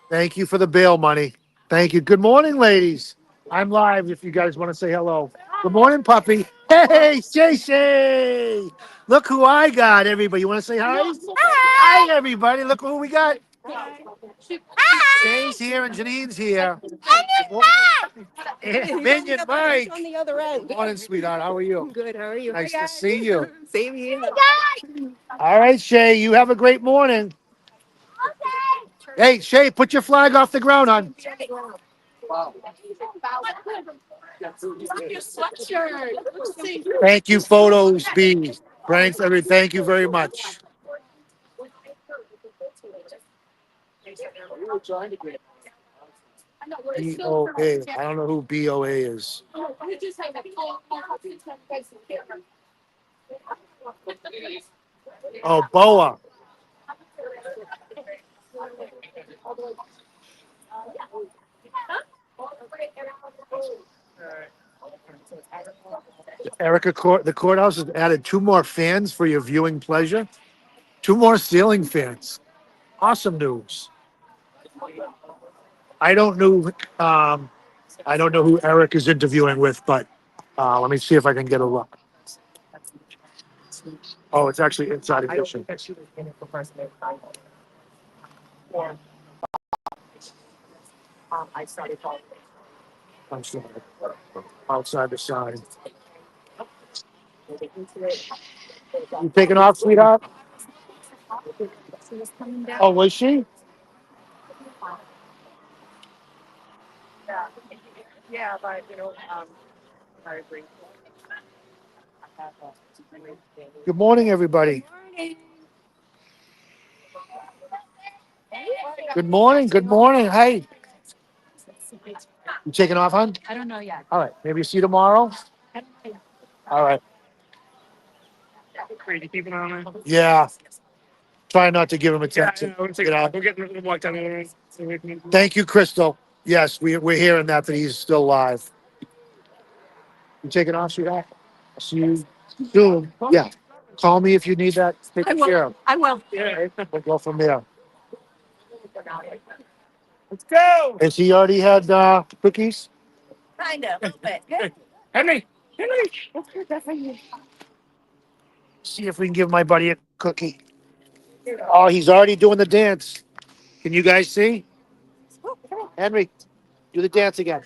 Thank you for the bail money. Thank you. Good morning, ladies. I'm live if you guys want to say hello. Good morning, puppy. Hey, Shay. Look who I got, everybody. You want to say hi? Hi, everybody. Look who we got. Shay's here and Janine's here. And Minion Mike. on the other end. Good morning, sweetheart. How are you? Good, how are you? Nice to see you. Same here. All right, Shay, you have a great morning. Hey, Shay, put your flag off the ground on. Thank you, photos, B. Thank you very much. BOA. I don't know who BOA is. Oh, BOA. Erica, the courthouse has added 2 more fans for your viewing pleasure. 2 more ceiling fans. Awesome news. I don't know. I don't know who Eric is interviewing with, but let me see if I can get a look. Oh, it's actually inside edition. I'm sorry. Outside the sign. You taking off, sweetheart? Oh, was she? Yeah, but I agree. Good morning, everybody. Good morning. Good morning. Hey. You taking off, hon? I don't know yet. All right. Maybe see you tomorrow. All right. Crazy people on there. Yeah. Try not to give him Yeah, attention. we'll take You know? We'll get walk down the other end. Thank you, Crystal. Yes, we're hearing that he's still alive. You taking off, sweetheart? I'll see you soon. Yeah. Call me if you need that. Take care of. I will. Yeah. We'll go from there. Let's go. Has he already had cookies? Kind of, a little bit. Henry. See if we can give my buddy a cookie. Oh, he's already doing the dance. Can you guys see? Henry, do the dance again.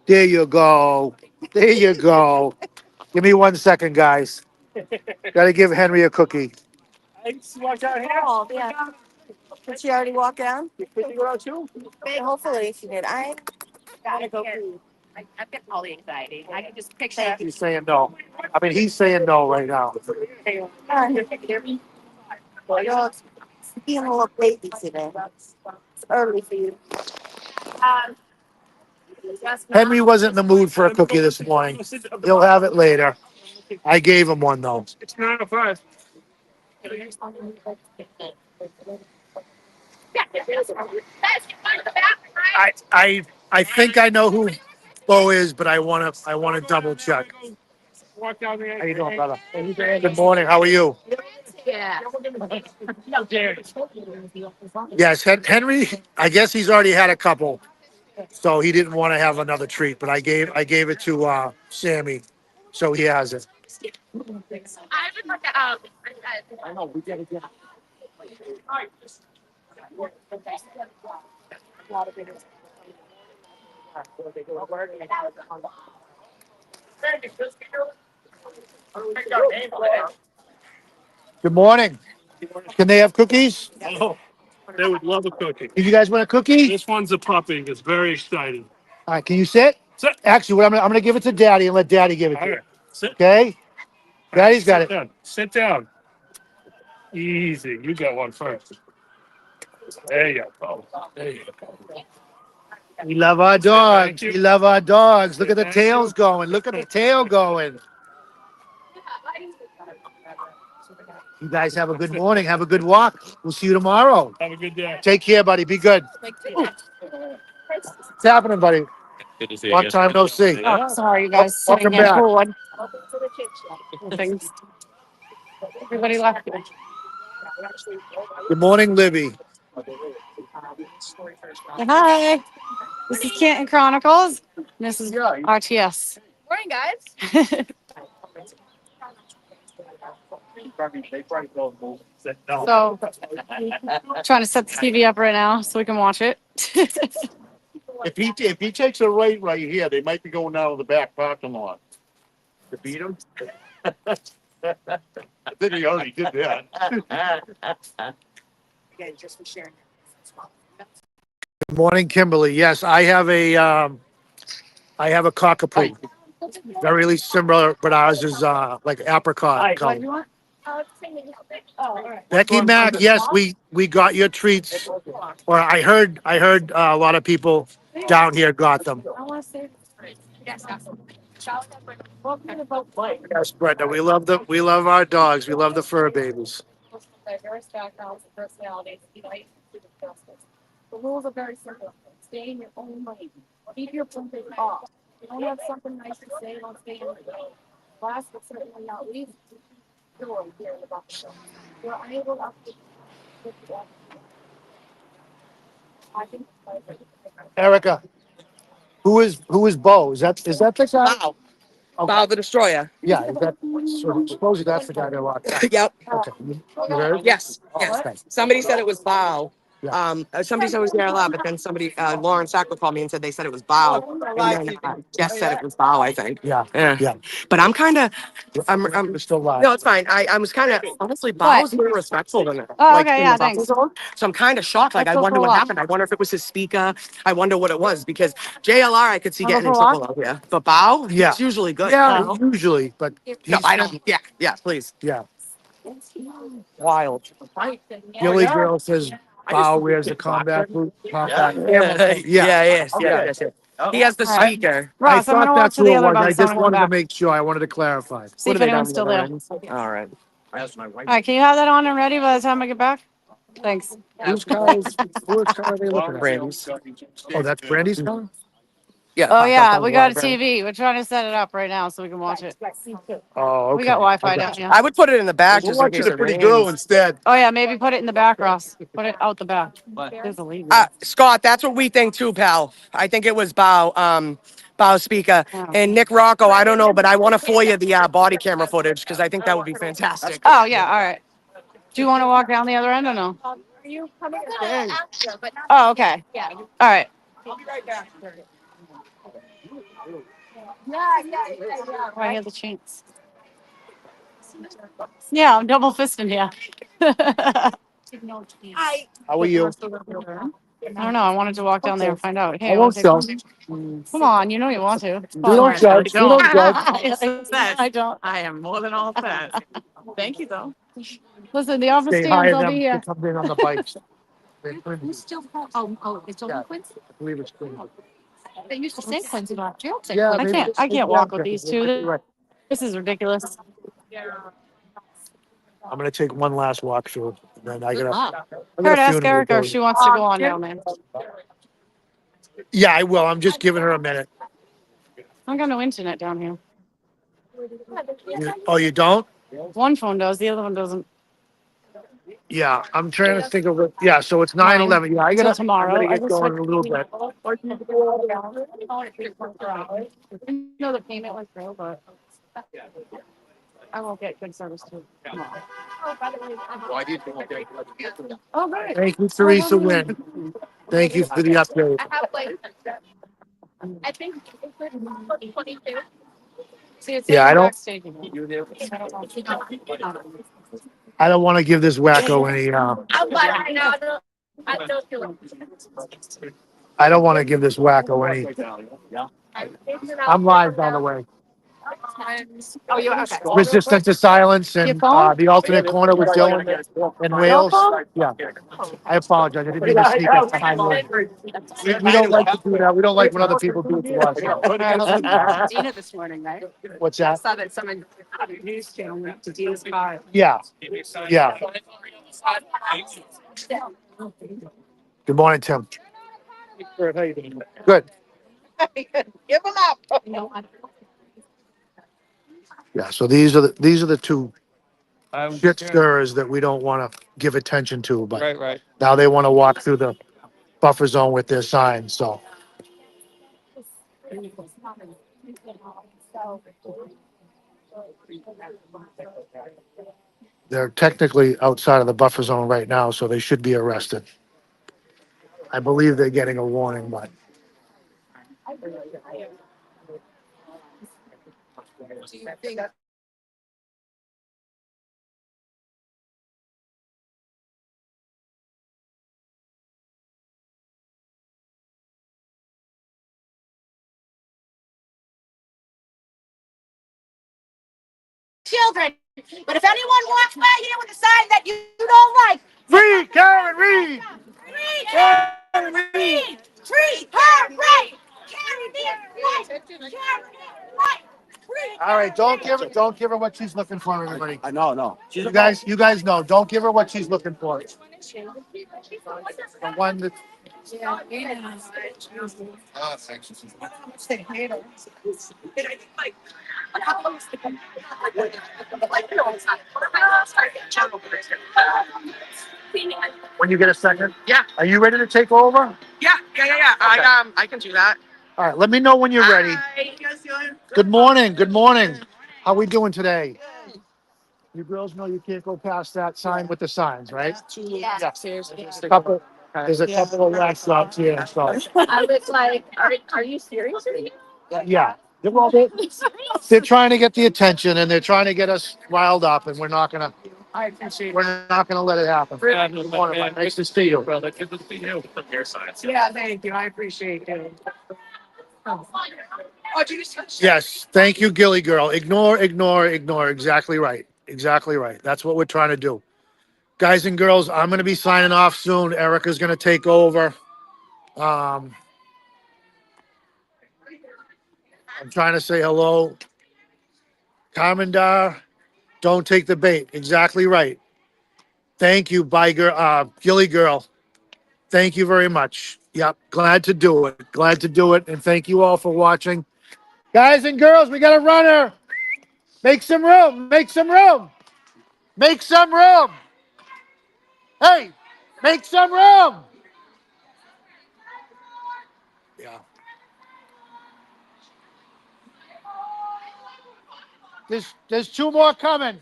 There you go. There you go. Give me 1 second, guys. Got to give Henry a cookie. I just walked out here. Oh, yeah. Did she already walk down? You think go out too? Hopefully she did. I gotta go. I've got all the anxiety. I can just picture. He's saying no. I mean, he's saying no right now. You're being a little baby today. It's early for you. Henry wasn't in the mood for a cookie this morning. He'll have it later. I gave him one, though. It's 9:05. I think I know who Bo is, but I wanna double check. Walk down there. How you doing, brother? Good morning. How are you? Yeah. No, Jerry. Yes, Henry. I guess he's already had a couple, so he didn't want to have another treat. But I gave it to Sammy, so he has it. I would look I know we get it. Good morning. Can they have cookies? Oh, they would love a cookie. Do you guys want a cookie? This one's a puppy. It's very exciting. All right. Can you sit? Sit. Actually, what I'm gonna give it to Daddy and let Daddy give it to All you. right. Sit. Okay. Daddy's got Sit it. down. Sit down. Easy. You got one first. There you go. There you go. We love our dogs. Thank you. We love our dogs. Look at the Thank tails you. going. Look at the tail going. You guys have a good morning. Have a good walk. We'll see you tomorrow. Have a good day. Take care, buddy. Be good. What's happening, buddy? Good to see Long time no see. Oh, sorry, you guys. Welcome Sitting here back. cooling. Things. Everybody left. Good morning, Libby. Hi. This is Canton Chronicles. This is RTS. Morning, guys. So trying to set the TV up right now so we can watch it. If he takes a right here, they might be going down to the back parking lot. To beat him? I think he already did that. Good morning, Kimberly. Yes, I have a cockapoo. Very similar, but ours is like apricot color. Becky Mac, yes, we got your treats. Or I heard a lot of people down here got them. Yes, Brenda, we love our dogs. We love the fur babies. Diverse backgrounds and personalities, unite to the justice. The rules are very simple. Stay in your own lane. Keep your blinker off. You don't have something nice to say, don't stay in your lane. Last but certainly not least, door here in the box. You're unable to I think. Erica, who is Bo? Is that the guy? Wow. Okay. Bow the Destroyer. Yeah, is that supposedly that's the guy they locked up. Yep. Okay, you heard? Yes. Yes. Okay. Somebody said it was Bow. Yeah. Somebody said it was Darla, but then Lauren Sackler called me and said they said it was Bow. And then Jess said it was Bow, I think. Yeah. Yeah. Yeah. But I'm We're still live. no, it's fine. I was kind of honestly Bow's more respectful than it. Oh, Like okay, in yeah, the buffer thanks. zone. So I'm kind of shocked. Like Let's I go for wonder a what walk. happened. I wonder if it was his speaker. I wonder what it was because JLR I could see Wanna getting go in for a trouble out here. But Bow, Yeah. he's usually good. Yeah, Oh. usually, but No, he's I don't. Yeah, yeah, please. yeah. Wild. Gilly girl says Bow wears the combat boot. Combat ammo. Yeah, Yeah. yes, Okay. yes, yes. He has the All right. speaker. I Ross, I'm thought gonna walk that's to who the it other was. I bus. I'm just gonna go wanted to back. make sure. I wanted to clarify. See if What are they anyone's down still there. All right. All right, can you have that on and ready by the time I get back? Thanks. Whose car is whose car are they looking at? Brandy's. Oh, that's Brandy's car? Yeah. Oh parked out yeah, front we of got a the library. TV. We're trying to set it up right now so we can watch it. Oh, okay. We got Wi-Fi I down got you. here. I would put it in the back We'll just in watch case it a it pretty girl rains. instead. Oh yeah, maybe put it in the back, Ross. Put it out the back. There's a lead. Scott, that's what we think too, pal. I think it was Bow speaker. Yeah. And Nick Rocco, I don't know, but I want to FOIA the body camera footage because I think that would be fantastic. Oh yeah, all right. Do you want to walk down the other end or no? Oh, okay. All right. Right here, the chance. Yeah, I'm double fisting here. How are you? I don't know. I wanted to walk down there and find out. Hey, I I want won't to show. take. Come on, you know you want to. It's We fun. don't judge. We don't judge. I don't. I am more than all set. Thank you, though. Listen, the office Stay stands. higher I'll them be to here. come in on the bikes. They Who's still, it's Yeah. only Quincy? I believe it's Quincy. They used to say Quincy, but jail say Yeah, I maybe can't. it's I can't Quincy walk with after. these You're two. right. This is ridiculous. I'm gonna take one last walk through. And then I Good got luck. a Her to ask funeral to Erica go if to. she wants to go on down there. Yeah, I will. I'm just giving her a minute. I got no internet down here. Oh, you don't? One phone does, the other one doesn't. Yeah, I'm trying to think of it. Yeah, so it's 9/11. Yeah, Till I'm tomorrow. gonna I get just going in a little bit. know the payment went through, but I won't get good service too. Tomorrow. Oh, great. Thank you, Teresa Wynn. Thank you for the update. I think it's 22. See, it's Yeah, in I don't. backstage. I don't want to give this wacko any. I'm fine right now. I don't feel it. I don't want to give this wacko any. I'm live, by the way. Oh, you okay? Resistance to Silence Your and phone? the alternate corner with Dylan and Wales. Yeah, I apologize. I didn't mean to sneak up behind you. We don't like to do that. We don't like when other people do it to us. Dina this morning, right? What's I that? saw that someone on the news channel went to Dina's car. Yeah, yeah. Good morning, Tim. Good. Give them up. Yeah. So these are the two shit stirrers that we don't want to give attention to, but right. now they want to walk through the buffer zone with their signs. So They're technically outside of the buffer zone right now, so they should be arrested. I believe they're getting a warning, but children. But if anyone walks by here with a sign that you don't like, read, Karen, read. read, read, treat her right. Karen needs right. Karen needs right. Read. All right, don't give her what she's looking for, everybody. I know, no. You guys know. Don't give her what she's looking for. The one that when you get a second. Yeah. Are you ready to take over? Yeah. I can do that. All right, let me know when you're ready. Good morning. Good morning. How we doing today? You girls know you can't go past that sign with the signs, right? Yeah. Couple. There's a couple of restaurants here, so I was like, are you serious? yeah. They're trying to get the attention and they're trying to get us riled up, and we're not gonna let it happen. Good morning, Mike. Nice to see you. Brother, good to see you. Your sides. Yeah, thank you. I appreciate it. Oh, Yes, thank you, Gilly girl. Ignore. Exactly right. Exactly right. That's what we're trying to do. Guys and girls, I'm going to be signing off soon. Erica's going to take over. I'm trying to say hello. Carmendar, don't take the bait. Exactly right. Thank you, Gilly girl. Thank you very much. Yep, glad to do it. Glad to do it. And thank you all for watching. Guys and girls, we got a runner. Make some room. Make some room. Make some room. Hey, make some room. Yeah. There's two more coming.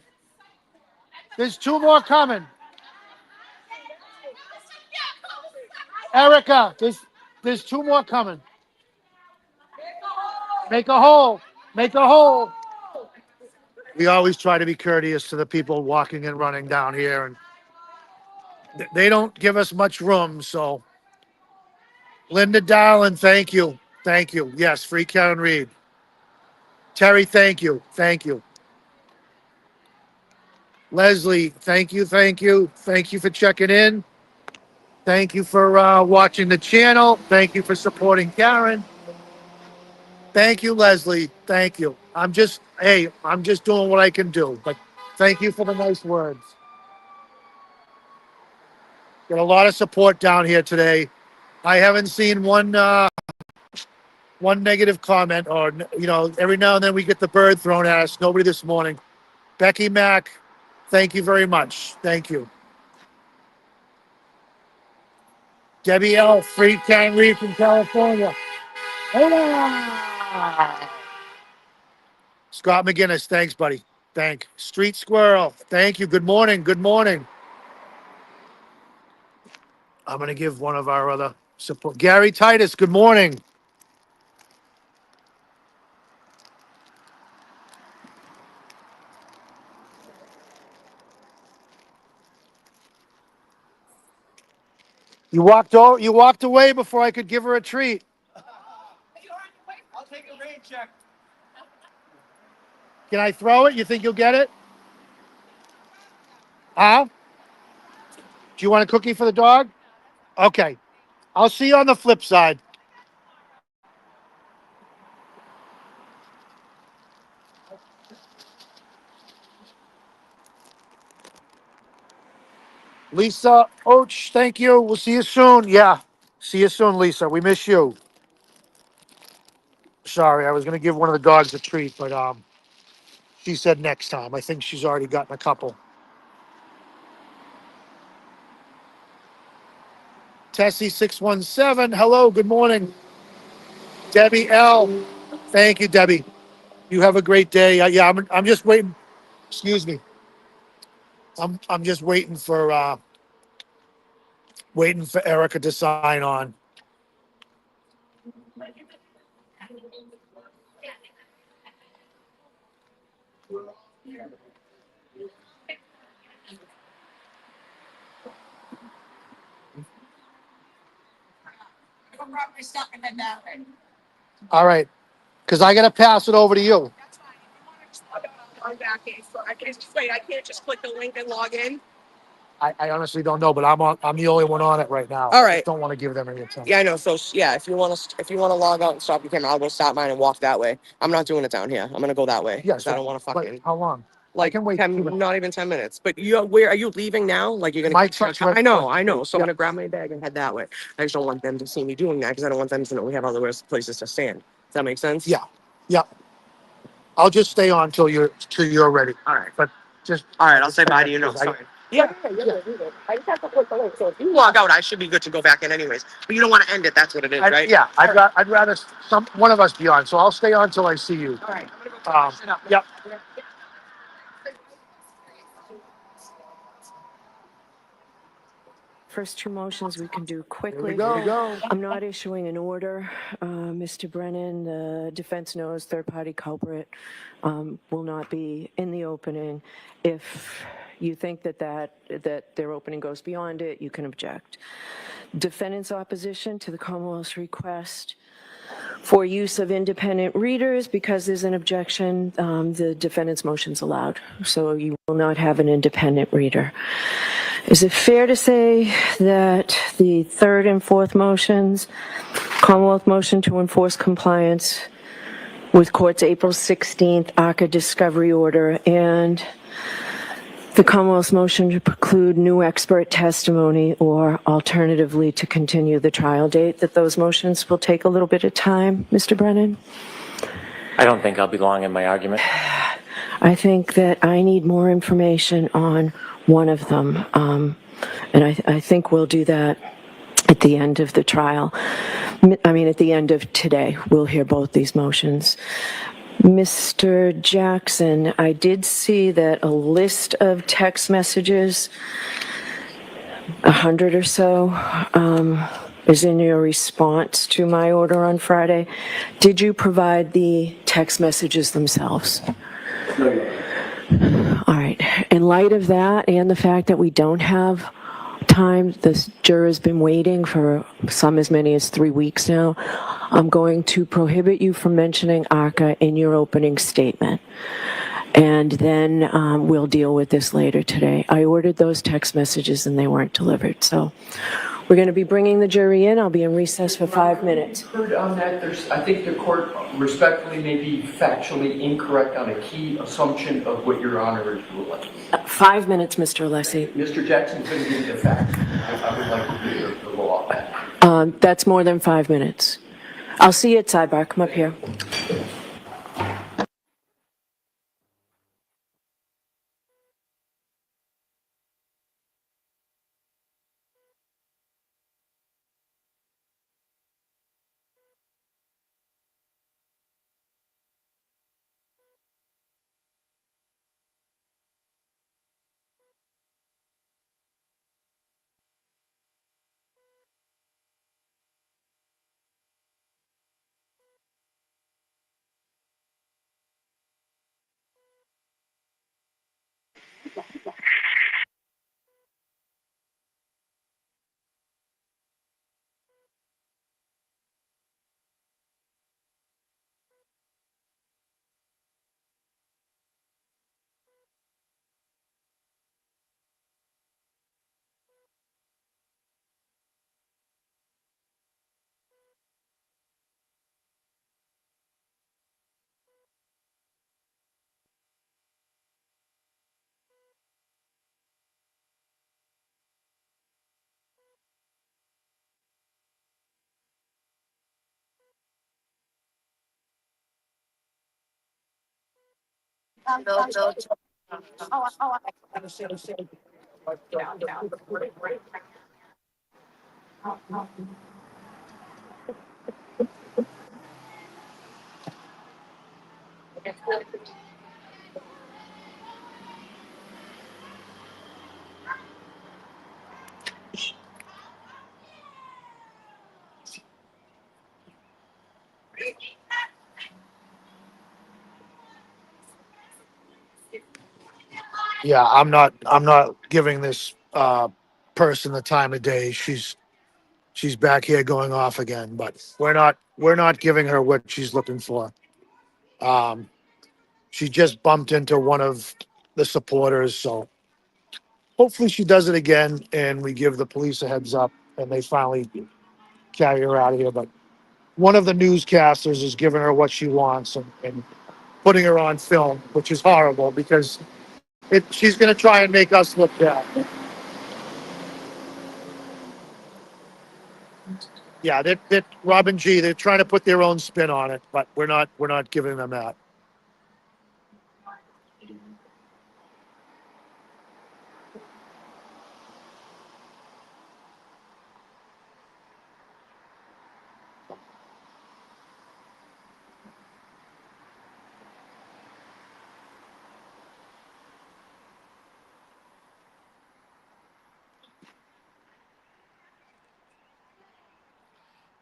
There's two more coming. Erica, there's two more coming. Make a hole. Make a hole. We always try to be courteous to the people walking and running down here, and they don't give us much room. So, Linda Darlin, thank you. Thank you. Yes, free Karen Reed. Terry, thank you. Thank you. Leslie, thank you. Thank you. Thank you for checking in. Thank you for watching the channel. Thank you for supporting Karen. Thank you, Leslie. Thank you. I'm just doing what I can do. But thank you for the nice words. Got a lot of support down here today. I haven't seen one negative comment, or every now and then we get the bird thrown at us. Nobody this morning. Becky Mack, thank you very much. Thank you. Debbie L. Free Karen Reed from California. Hola! Scott McGinnis, thanks, buddy. Thank. Street Squirrel, thank you. Good morning. Good morning. I'm going to give one of our other support. Gary Titus, good morning. You walked away before I could give her a treat. I'll take a rain check. Can I throw it? You think you'll get it? Huh? Do you want a cookie for the dog? Okay. I'll see you on the flip side. Lisa Oach, thank you. We'll see you soon. Yeah. See you soon, Lisa. We miss you. Sorry, I was going to give one of the dogs a treat, but she said next time. I think she's already gotten a couple. Tessie 617. Hello, good morning. Debbie L. Thank you, Debbie. You have a great day. Yeah, I'm just waiting. Excuse me. I'm just waiting for Erica to sign on. All right, because I got to pass it over to you. I'm back in, so I can't just wait. I can't just click the link and log in. I honestly don't know, but I'm the only one on it right now. All I right. just don't want to give them any attention. Yeah, I know. So yeah, if you want to log out and stop your camera, I'll go stop mine and walk that way. I'm not doing it down here. I'm gonna go that way. Yeah, 'Cause I don't want to but fucking how long? I like can wait 10, 2 minutes. not even 10 minutes. But where are you leaving now? Like you're gonna? My truck's right. I know. So I'm Yeah. gonna grab my bag and head that way. I just don't want them to see me doing that because I don't want them to know we have other places to stand. Does that make sense? Yeah. Yeah. I'll just stay on till you're ready. All right. But just All right. I'll say bye to you. No, sorry. Yeah. I just have to click the link. So if you log out, I should be good to go back in anyways. But you don't want to end it. That's what it is, right? Yeah. I'd rather one of us be on. So I'll stay on till I see you. All right. I'm gonna go Yep. First two motions we can do Here we quickly. go. I'm not issuing an order. Mr. Brennan, the defense knows third-party culprit will not be in the opening. If you think that their opening goes beyond it, you can object. Defendant's opposition to the Commonwealth's request for use of independent readers, because there's an objection, the defendant's motion's allowed. So you will not have an independent reader. Is it fair to say that the third and fourth motions, Commonwealth motion to enforce compliance with court's April 16th ACA discovery order and the Commonwealth's motion to preclude new expert testimony or alternatively to continue the trial date, that those motions will take a little bit of time, Mr. Brennan? I don't think I'll be long in my argument. I think that I need more information on one of them, and I think we'll do that at the end of the trial. I mean, at the end of today, we'll hear both these motions. Mr. Jackson, I did see that a list of text messages, 100 or so, is in your response to my order on Friday. Did you provide the text messages themselves? All right. In light of that and the fact that we don't have time, this juror's been waiting for some as many as 3 weeks now, I'm going to prohibit you from mentioning ARCA in your opening statement. And then we'll deal with this later today. I ordered those text messages and they weren't delivered. So we're going to be bringing the jury in. I'll be in recess for 5 minutes. On that, I think the court respectfully may be factually incorrect on a key assumption of what Your Honor is ruling. 5 minutes, Mr. Alessi. Mr. Jackson couldn't give the facts. I would like to hear the law. That's more than 5 minutes. I'll see you at Sidebar. Come up here. Yeah, I'm not giving this person the time of day. She's back here going off again, but we're not giving her what she's looking for. Um, she just bumped into one of the supporters, so hopefully she does it again and we give the police a heads up and they finally carry her out of here. But one of the newscasters is giving her what she wants and putting her on film, which is horrible because she's going to try and make us look bad. Yeah, they're Robin G. They're trying to put their own spin on it, but we're not giving them that.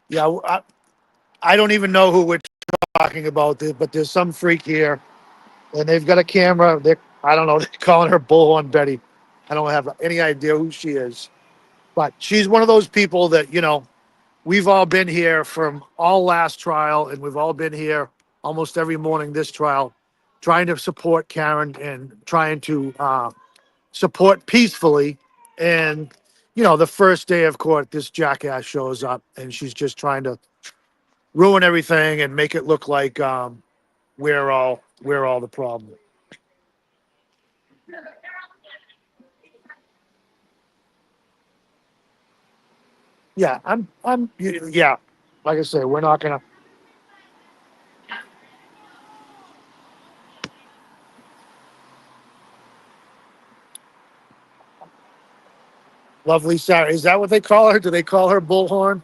Yeah, I don't even know who we're talking about, but there's some freak here, and they've got a camera. I don't know. They're calling her Bullhorn Betty. I don't have any idea who she is, but she's one of those people that we've all been here from all last trial, and we've all been here almost every morning this trial, trying to support Karen and trying to support peacefully. And the first day of court, this jackass shows up, and she's just trying to ruin everything and make it look like we're all the problem. Yeah, yeah. Like I say, we're not gonna. Lovely Sarah. Is that what they call her? Do they call her Bullhorn?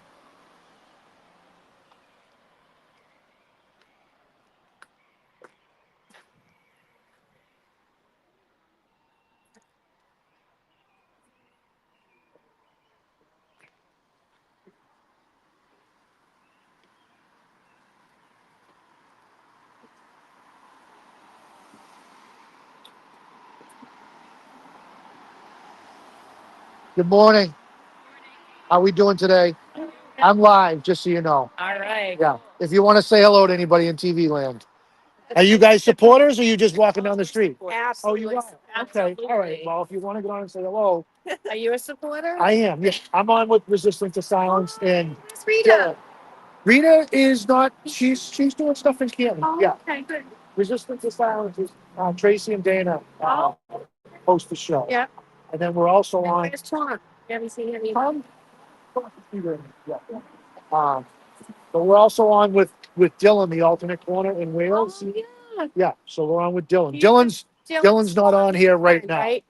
Good morning. How we doing today? I'm live, just so you know. All right. Yeah. If you want to say hello to anybody in TV land. Are you guys supporters or are you just walking down the street? Oh, you are? Okay. All right. Well, if you want to go on and say hello. Are you a supporter? I am. Yes. I'm on with Resistance to Silence and Where's Rita? Rita is not, she's doing stuff in Canton. Oh, Yeah. okay, good. Resistance to Silence is Tracy and Dana host the show. Yeah. And then we're also And on. where's Tom? You haven't seen him either. Tom? Yeah. But we're also on with Dylan, the alternate corner in Wales. Oh, yeah. Yeah, so we're on with Dylan. He's Dylan's not on here right now. Right?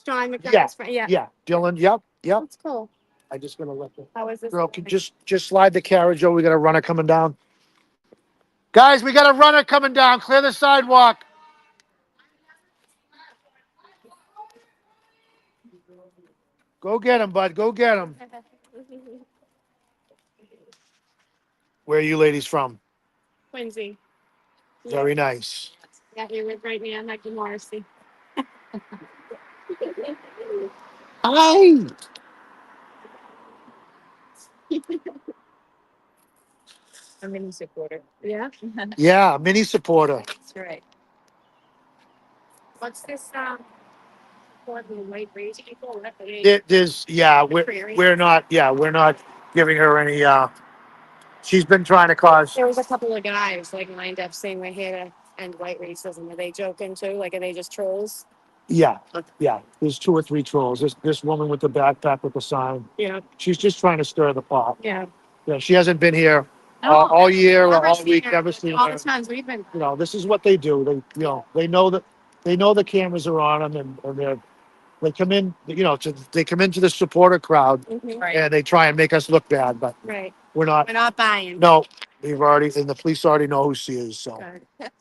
Sean Yeah, McDonald's friend. Yeah. yeah. Dylan, yep. That's cool. I just gonna let the How is this? girl can just slide the carriage over. We got a runner coming down. Guys, we got a runner coming down. Clear the sidewalk. Go get him, bud. Go get him. Where are you ladies from? Quincy. Very nice. Yeah, you live right near Michael Morrissey. Hi. A mini supporter. Yeah. Yeah, mini supporter. That's right. What's this? For the white race people. What are they? There's we're not giving her any. She's been trying to cause. There was a couple of guys like lined up saying we're here to end white racism. Are they joking too? Like, are they just trolls? Yeah, yeah. There's 2 or 3 trolls. This woman with the backpack with the sign. Yeah. She's just trying to stir the pot. Yeah. Yeah, she hasn't been here No, all year or never all seen week. her. Never seen All her. the times we've been. This is what they do. They know that the cameras are on them, and they come in. They come into the supporter crowd Right. and they try and make us look bad, but Right. we're not. We're not buying. No, and the police already know who she is. So Good.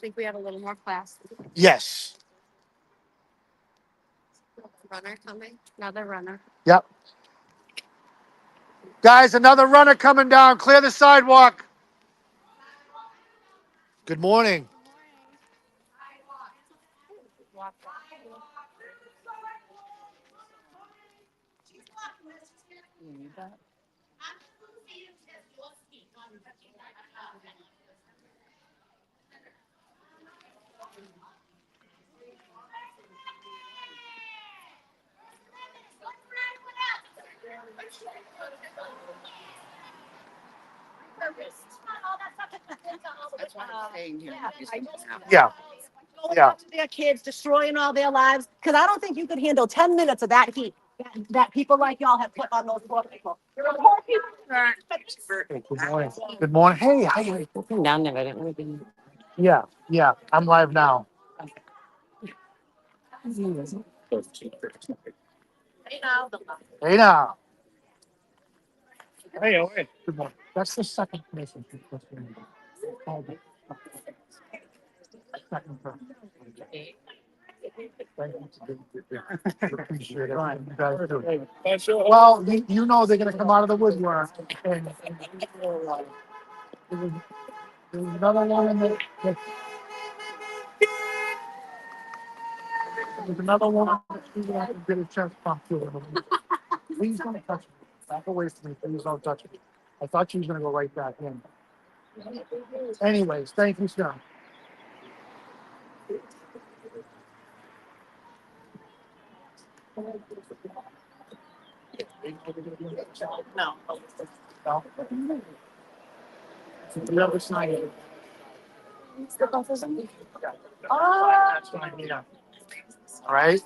Think we have a little more class. yes, Runner coming. Another runner. yep. Guys, another runner coming down. Clear the sidewalk. Good morning. Yeah, yeah. To their kids, destroying all their lives, because I don't think you could handle 10 minutes of that heat that people like y'all have put on those poor people. You're a poor people. Hey, good morning. Good morning. Hey, hi. Come down there, I didn't really. Yeah, yeah. I'm live now. Hey now. Hey, okay. Good morning. That's the second person. Second person. Appreciate it. You guys do. Well, you know they're gonna come out of the woodwork. And there's another one in there's another one that she's gonna have to get a chest pump to. Please don't touch me. Back away from me. Please don't touch me. I thought she was gonna go right back in. Anyways, thank you, sir. No. No. The other side. All right.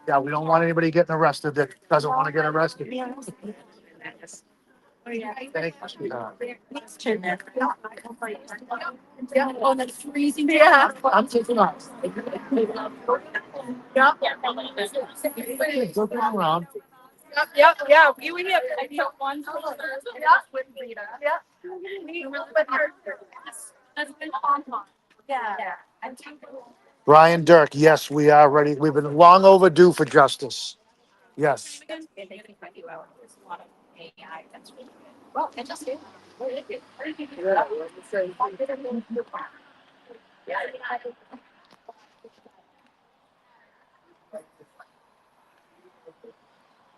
Yeah, we don't want anybody getting arrested that doesn't want to get arrested. Thank you. Oh, that's freezing. Yeah. I'm taking off. Looking around. Yeah. You and him. One. With Rita. That's been on. Yeah. Brian Dirk, yes, we are ready. We've been long overdue for justice. Yes. Well, it just is.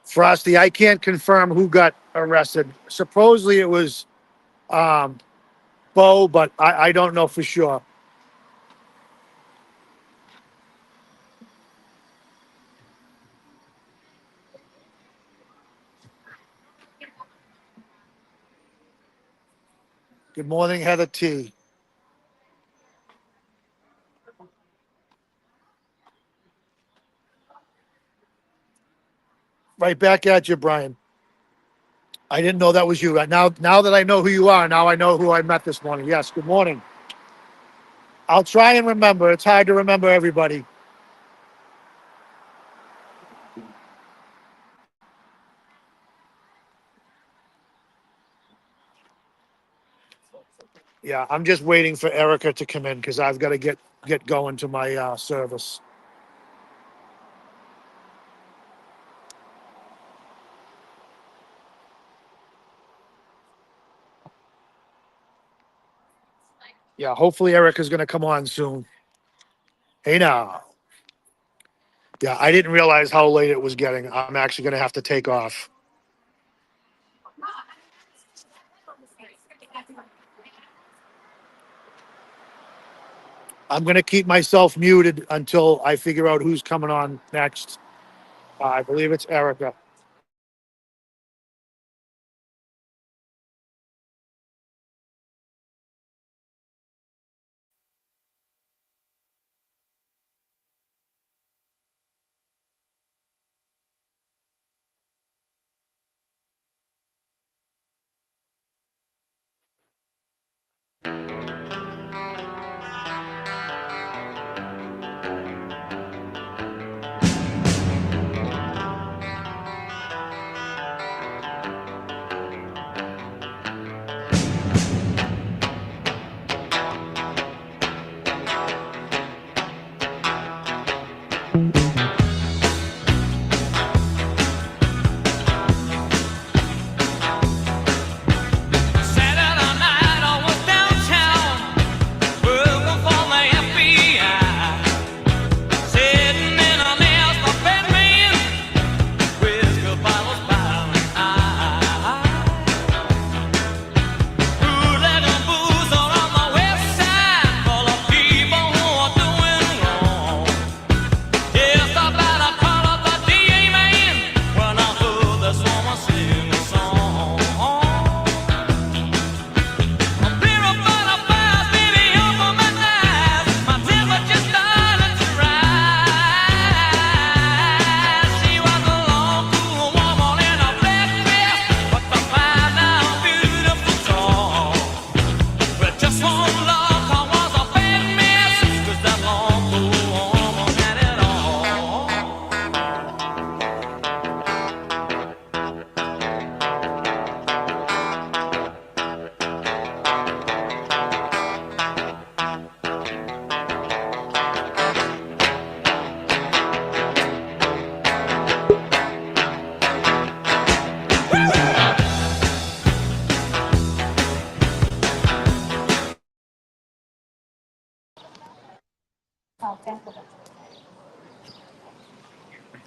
Frosty, I can't confirm who got arrested. Supposedly it was Bo, but I don't know for sure. Good morning, Heather T. Right back at you, Brian. I didn't know that was you. Now that I know who you are, now I know who I met this morning. Yes, good morning. I'll try and remember. It's hard to remember everybody. Yeah, I'm just waiting for Erica to come in because I've got to get going to my service. Yeah, hopefully Erica's going to come on soon. Hey now. Yeah, I didn't realize how late it was getting. I'm actually going to have to take off. I'm going to keep myself muted until I figure out who's coming on next. I believe it's Erica.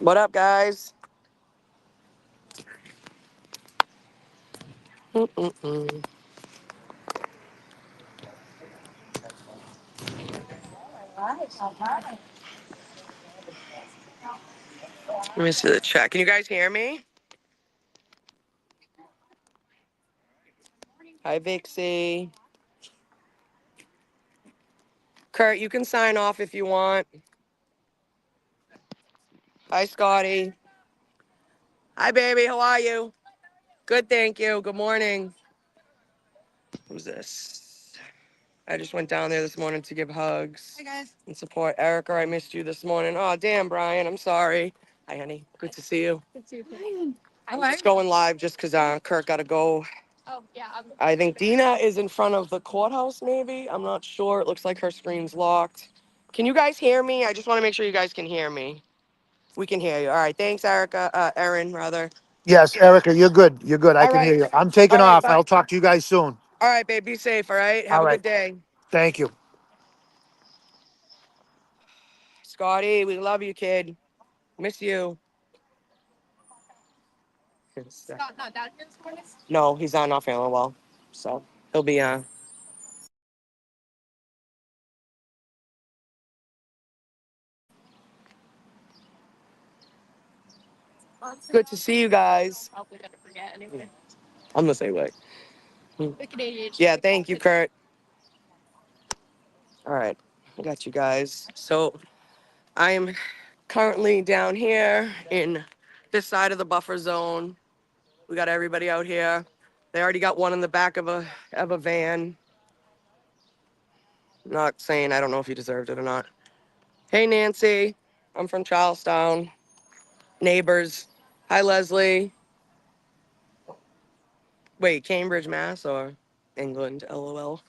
What up, guys? Mm-mm-mm. Let me see the chat. Can you guys hear me? Hi, Vixie. Kurt, you can sign off if you want. Hi, Scotty. Hi, baby. How are you? Good, thank you. Good morning. Who's this? I just went down there this morning to give hugs. Hey, guys. And support Erica. I missed you this morning. Oh, damn, Brian. I'm sorry. Hi, honey. Good to see you. Good to see you. I'm just going live just because Kurt got to go. Oh, yeah. I think Dina is in front of the courthouse, maybe. I'm not sure. It looks like her screen's locked. Can you guys hear me? I just want to make sure you guys can hear me. We can hear you. All right. Thanks, Erica. Erin, rather. Yes, Erica, you're good. You're good. I All can right. hear you. I'm All taking right. off. Bye. I'll talk to you guys soon. All right, babe. Be safe. All right. Have All a right. good day. Thank you. Scotty, we love you, kid. Miss you. Scott not down here this morning? No, he's not feeling well. So he'll be good to see you guys. Probably gonna forget anyway. I'm the same way. The Canadian. Yeah, thank you, Kurt. All right. I got you guys. So I'm currently down here in this side of the buffer zone. We got everybody out here. They already got one in the back of a van. Not saying I don't know if he deserved it or not. Hey, Nancy. I'm from Charlestown. Neighbors. Hi, Leslie. Wait, Cambridge, Mass, or England? LOL.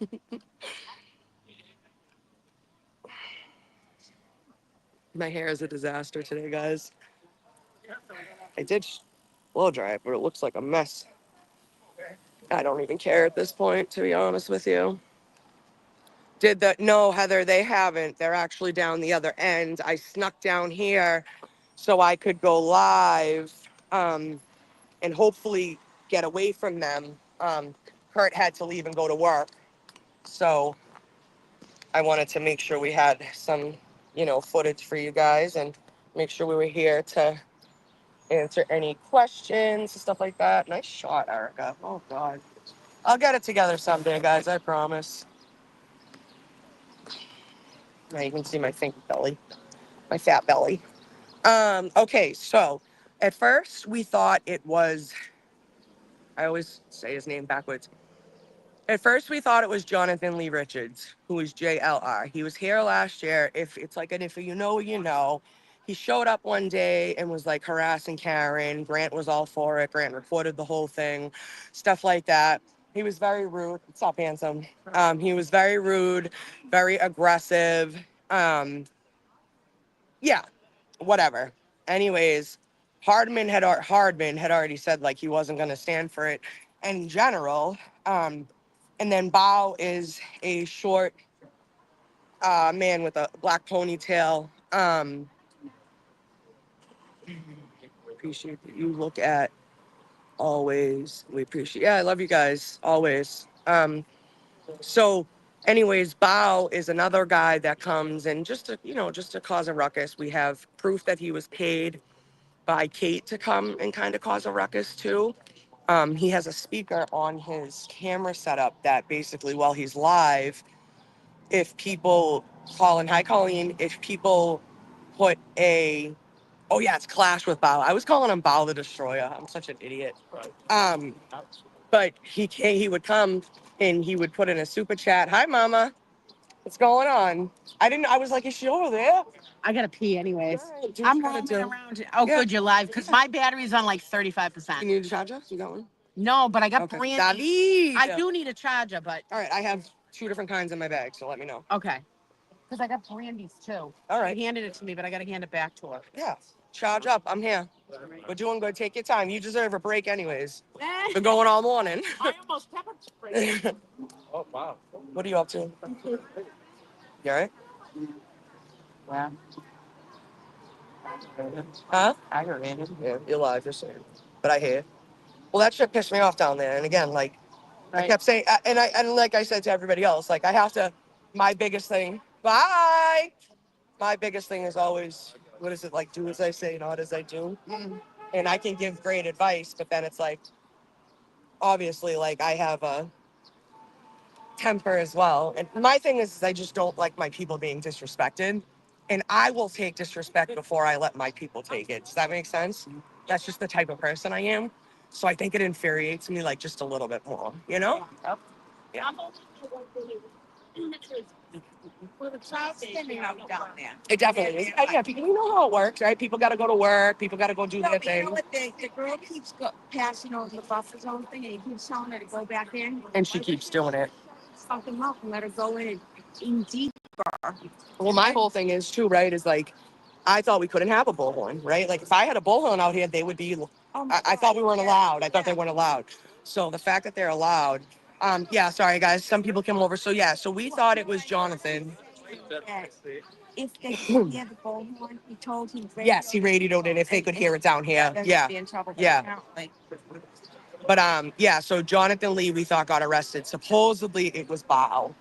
My hair is a disaster today, guys. I did blow dry it, but it looks like a mess. I don't even care at this point, to be honest with you. No, Heather, they haven't. They're actually down the other end. I snuck down here so I could go live and hopefully get away from them. Kurt had to leave and go to work. So I wanted to make sure we had some, footage for you guys and make sure we were here to answer any questions, stuff like that. Nice shot, Erica. Oh, God. I'll get it together someday, guys. I promise. Now you can see my fake belly, my fat belly. Okay, so at first we thought it was, I always say his name backwards. At first we thought it was Jonathan Lee Richards, who is JLR. He was here last year. If you know, you know. He showed up one day and was like harassing Karen. Grant was all for it. Grant recorded the whole thing, stuff like that. He was very rude. Stop, handsome. He was very rude, very aggressive. Yeah, whatever. Anyways, Hardman had already said like he wasn't going to stand for it in general. And then Bao is a short man with a black ponytail. Appreciate that you look at always. We appreciate. Yeah, I love you guys always. So, anyways, Bao is another guy that comes and just to cause a ruckus. We have proof that he was paid by Kate to come and kind of cause a ruckus too. He has a speaker on his camera setup that basically while he's live, if people hi Colleen, if people put oh yeah, it's Clash with Bao. I was calling him Bao the Destroyer. I'm such an idiot. But he would come and he would put in a super chat. Hi mama, what's going on? I was like, is she over there? I gotta pee anyways. All right, do what I'm you gotta roaming do. around. Oh, Yeah. good, you're live because my battery's on like You 35%. need a charger? You got one? No, but I got Okay. brandy. David. I do need a charger, but All right, I have 2 different kinds in my bag, so let me know. okay. Because I got brandies too. All right. He handed it to me, but I gotta hand it back to her. Yeah. Charge up. I'm here. We're doing good. Take your time. You deserve a break anyways. Been going all morning. I almost pepper sprayed. Oh, wow. What are you up to? You all right? Yeah. Huh? I heard it. Yeah, you're live, just saying. But I hear. Well, that shit pissed me off down there. And again, like, I kept saying, and like I said to everybody else, like, I have to, my biggest thing, bye! My biggest thing is always, what is it, like, do as I say, not as I do? And I can give great advice, but then it's like, obviously, like, I have a temper as well. And my thing is I just don't like my people being disrespected. And I will take disrespect before I let my people take it. Does that make sense? That's just the type of person I am. So I think it infuriates me like just a little bit more, you know? Yeah. It definitely is. Yeah, people, you know how it works, right? People got to go to work. People got to go do their You thing. know what? The girl keeps passing over the buffer zone thing, and he keeps telling her to go back in. And she keeps doing it. Something up and let her go in deep. Well, my whole thing is too, right, is like, I thought we couldn't have a bullhorn, right? Like, if I had a bullhorn out here, they would be, I thought we weren't allowed. I thought they weren't allowed. So the fact that they're allowed, yeah, sorry, guys. Some people came over. So, yeah, so we thought it was Jonathan. If they could hear the bullhorn, he told him. Yes, he radioed it if they could hear it down here. Yeah. Be in trouble. Yeah. But, yeah, so Jonathan Lee, we thought got arrested. Supposedly it was Bao.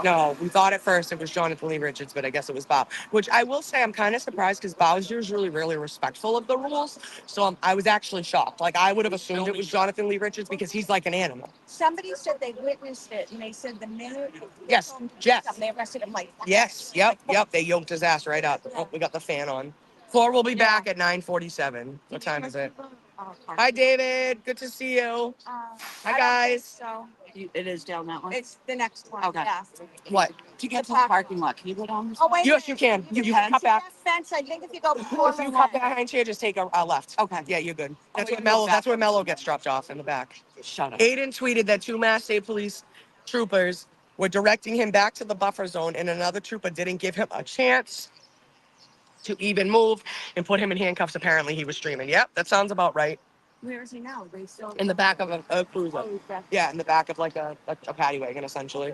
No, we thought at first it was Jonathan Lee Richards, but I guess it was Bao. Which I will say I'm kind of surprised because Bao's usually really respectful of the rules. So I was actually shocked. Like, I would have assumed it was Jonathan Lee Richards because he's like an animal. Somebody said they witnessed it, and they said the minute. Yes, Jeff. They arrested him like. Yes, yep. They yoked his ass right up. Oh, we got the fan on. Floor will be back at 9:47. What time is it? Hi, David. Good to see you. Hi, guys. So It is down that one. it's the next one. Okay. Yeah. What? To get to the parking lot, can you go down this? Oh wait. Yes, you can. You can? cut back. Fence. I think if you go before If you cut behind here, just take a left. Okay. Yeah, you're good. That's wait, where go Mello. back. That's where Mello gets dropped off in the back. Shut up. Aiden tweeted that 2 Mass State Police troopers were directing him back to the buffer zone, and another trooper didn't give him a chance to even move and put him in handcuffs. Apparently, he was streaming. Yep, that sounds about right. Where is he now? They still In the back of a cruiser. Oh, he's back. Yeah, in the back of like a paddy wagon, essentially.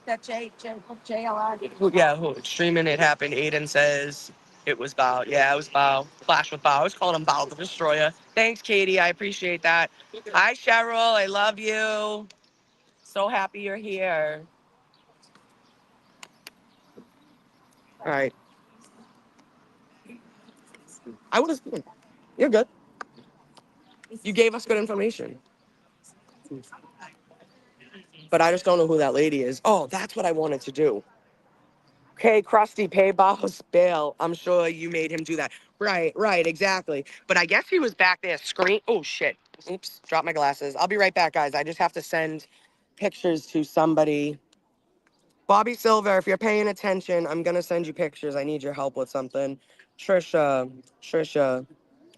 That JLR. Who streaming it happened. Aiden says it was Bao. Yeah, it was Bao. Flash with Bao. I was calling him Bao the Destroyer. Thanks, Katie. I appreciate that. Hi, Cheryl. I love you. So happy you're here. All right. I would have. You're good. You gave us good information. But I just don't know who that lady is. Oh, that's what I wanted to do. Okay, Krusty, pay Bao's bail. I'm sure you made him do that. Right, exactly. But I guess he was back there screaming. Oh, shit. Oops, dropped my glasses. I'll be right back, guys. I just have to send pictures to somebody. Bobby Silver, if you're paying attention, I'm going to send you pictures. I need your help with something. Trisha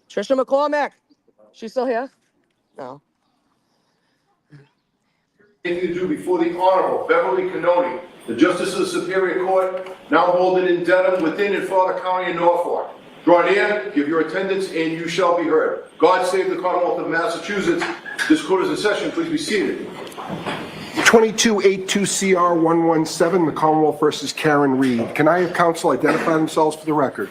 McCormick. She's still here? No. You do before the Honorable Beverly Cannoni, the Justice of the Superior Court, now holding in Dedham, within and for the County of Norfolk. Draw near, give your attendance, and you shall be heard. God save the Commonwealth of Massachusetts. This court is in session. Please be seated. 2282 CR 117, the Commonwealth versus Karen Reed. Can I have counsel identify themselves for the record?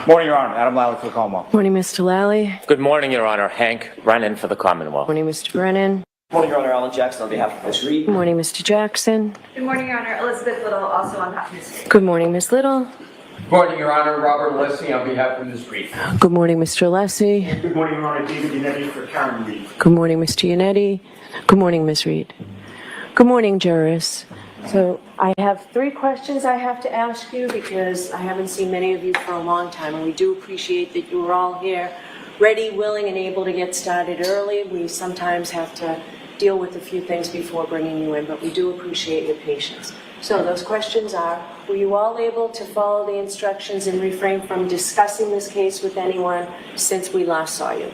Morning, Your Honor. Adam Lally for the Commonwealth. Morning, Mr. Lally. Good morning, Your Honor. Hank Brennan for the Commonwealth. Morning, Mr. Brennan. Morning, Your Honor. Alan Jackson on behalf of Ms. Reed. Good morning, Mr. Jackson. Good morning, Your Honor. Elizabeth Little, also on behalf of Ms. Reed. Good morning, Ms. Little. Good morning, Your Honor. Robert Leslie on behalf of Ms. Reed. Good morning, Mr. Leslie. Good morning, Your Honor. David Yannetti for Karen Reed. Good morning, Mr. Yannetti. Good morning, Ms. Reed. Good morning, jurors. So I have 3 questions I have to ask you because I haven't seen many of you for a long time, and we do appreciate that you are all here, ready, willing, and able to get started early. We sometimes have to deal with a few things before bringing you in, but we do appreciate your patience. So those questions are, were you all able to follow the instructions and refrain from discussing this case with anyone since we last saw you?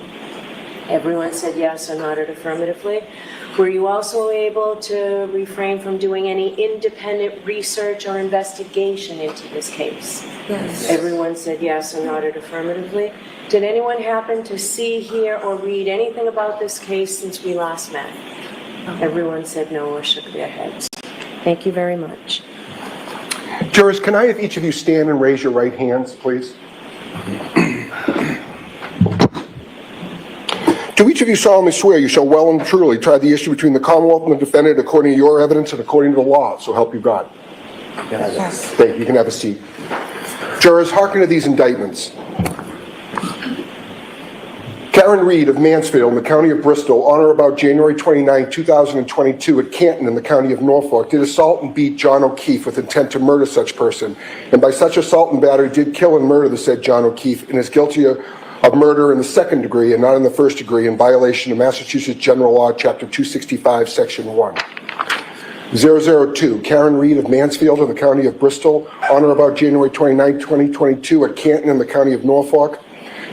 Everyone said yes or nodded affirmatively. Were you also able to refrain from doing any independent research or investigation into this case? Yes. Everyone said yes or nodded affirmatively. Did anyone happen to see, hear, or read anything about this case since we last met? Everyone said no or shook their heads. Thank you very much. Jurors, can I have each of you stand and raise your right hands, please? Do each of you solemnly swear you shall well and truly try the issue between the Commonwealth and the defendant according to your evidence and according to the law, so help you God? Yes. Thank you. You can have a seat. Jurors, hearken to these indictments. Karen Reed of Mansfield in the county of Bristol, on or about January 29, 2022 at Canton in the county of Norfolk, did assault and beat John O'Keefe with intent to murder such person, and by such assault and battery did kill and murder the said John O'Keefe, and is guilty of murder in the second degree and not in the first degree in violation of Massachusetts General Law, Chapter 265, Section 1. 002, Karen Reed of Mansfield in the county of Bristol, on or about January 29, 2022 at Canton in the county of Norfolk,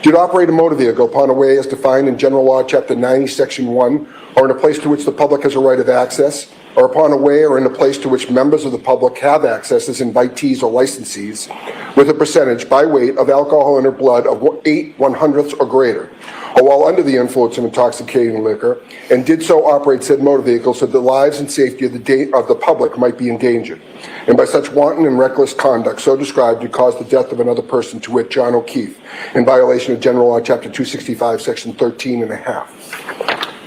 did operate a motor vehicle upon a way as defined in General Law, Chapter 90, Section 1, or in a place to which the public has a right of access, or upon a way or in a place to which members of the public have access as invitees or licensees, with a percentage by weight of alcohol in their blood of 8/100ths or greater, or while under the influence of intoxicating liquor, and did so operate said motor vehicle so that the lives and safety of the public might be endangered, and by such wanton and reckless conduct so described to cause the death of another person, to wit John O'Keefe, in violation of General Law, Chapter 265, Section 13 and a half.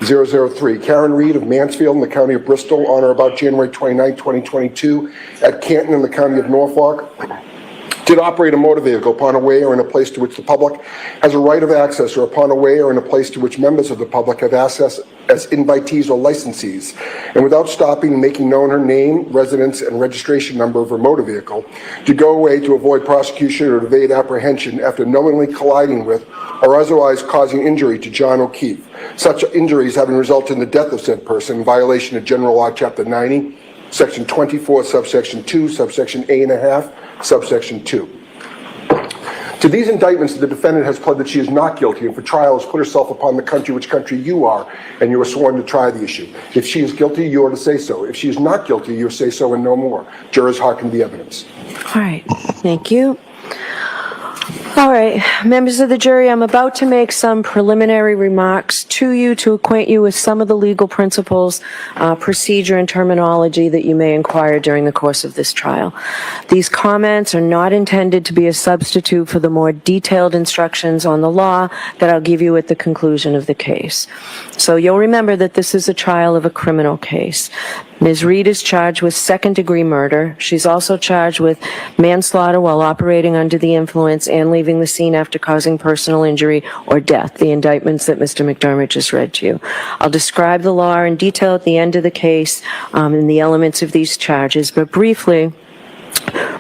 003, Karen Reed of Mansfield in the county of Bristol, on or about January 29, 2022 at Canton in the county of Norfolk, did operate a motor vehicle upon a way or in a place to which the public has a right of access, or upon a way or in a place to which members of the public have access as invitees or licensees, and without stopping and making known her name, residence, and registration number of her motor vehicle, to go away to avoid prosecution or evade apprehension after knowingly colliding with or otherwise causing injury to John O'Keefe, such injuries having resulted in the death of said person in violation of General Law, Chapter 90, Section 24, Subsection 2, Subsection A and a half, Subsection 2. To these indictments, the defendant has pled that she is not guilty, and for trial has put herself upon the country which country you are, and you are sworn to try the issue. If she is guilty, you are to say so. If she is not guilty, you say so and no more. Jurors, hearken to the evidence. All right, thank you. All right, members of the jury, I'm about to make some preliminary remarks to you to acquaint you with some of the legal principles, procedure, and terminology that you may inquire during the course of this trial. These comments are not intended to be a substitute for the more detailed instructions on the law that I'll give you at the conclusion of the case. So you'll remember that this is a trial of a criminal case. Ms. Reed is charged with second-degree murder. She's also charged with manslaughter while operating under the influence and leaving the scene after causing personal injury or death, the indictments that Mr. McDermott just read to you. I'll describe the law in detail at the end of the case and the elements of these charges, but briefly,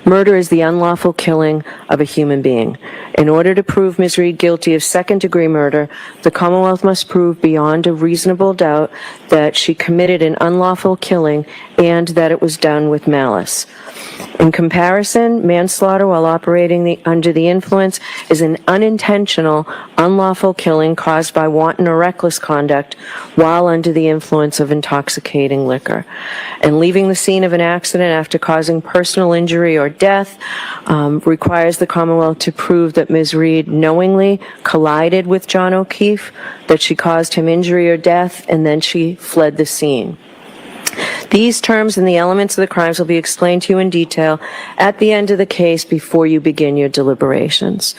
murder is the unlawful killing of a human being. In order to prove Ms. Reed guilty of second-degree murder, the Commonwealth must prove beyond a reasonable doubt that she committed an unlawful killing and that it was done with malice. In comparison, manslaughter while operating under the influence is an unintentional, unlawful killing caused by wanton or reckless conduct while under the influence of intoxicating liquor. And leaving the scene of an accident after causing personal injury or death requires the Commonwealth to prove that Ms. Reed knowingly collided with John O'Keefe, that she caused him injury or death, and then she fled the scene. These terms and the elements of the crimes will be explained to you in detail at the end of the case before you begin your deliberations.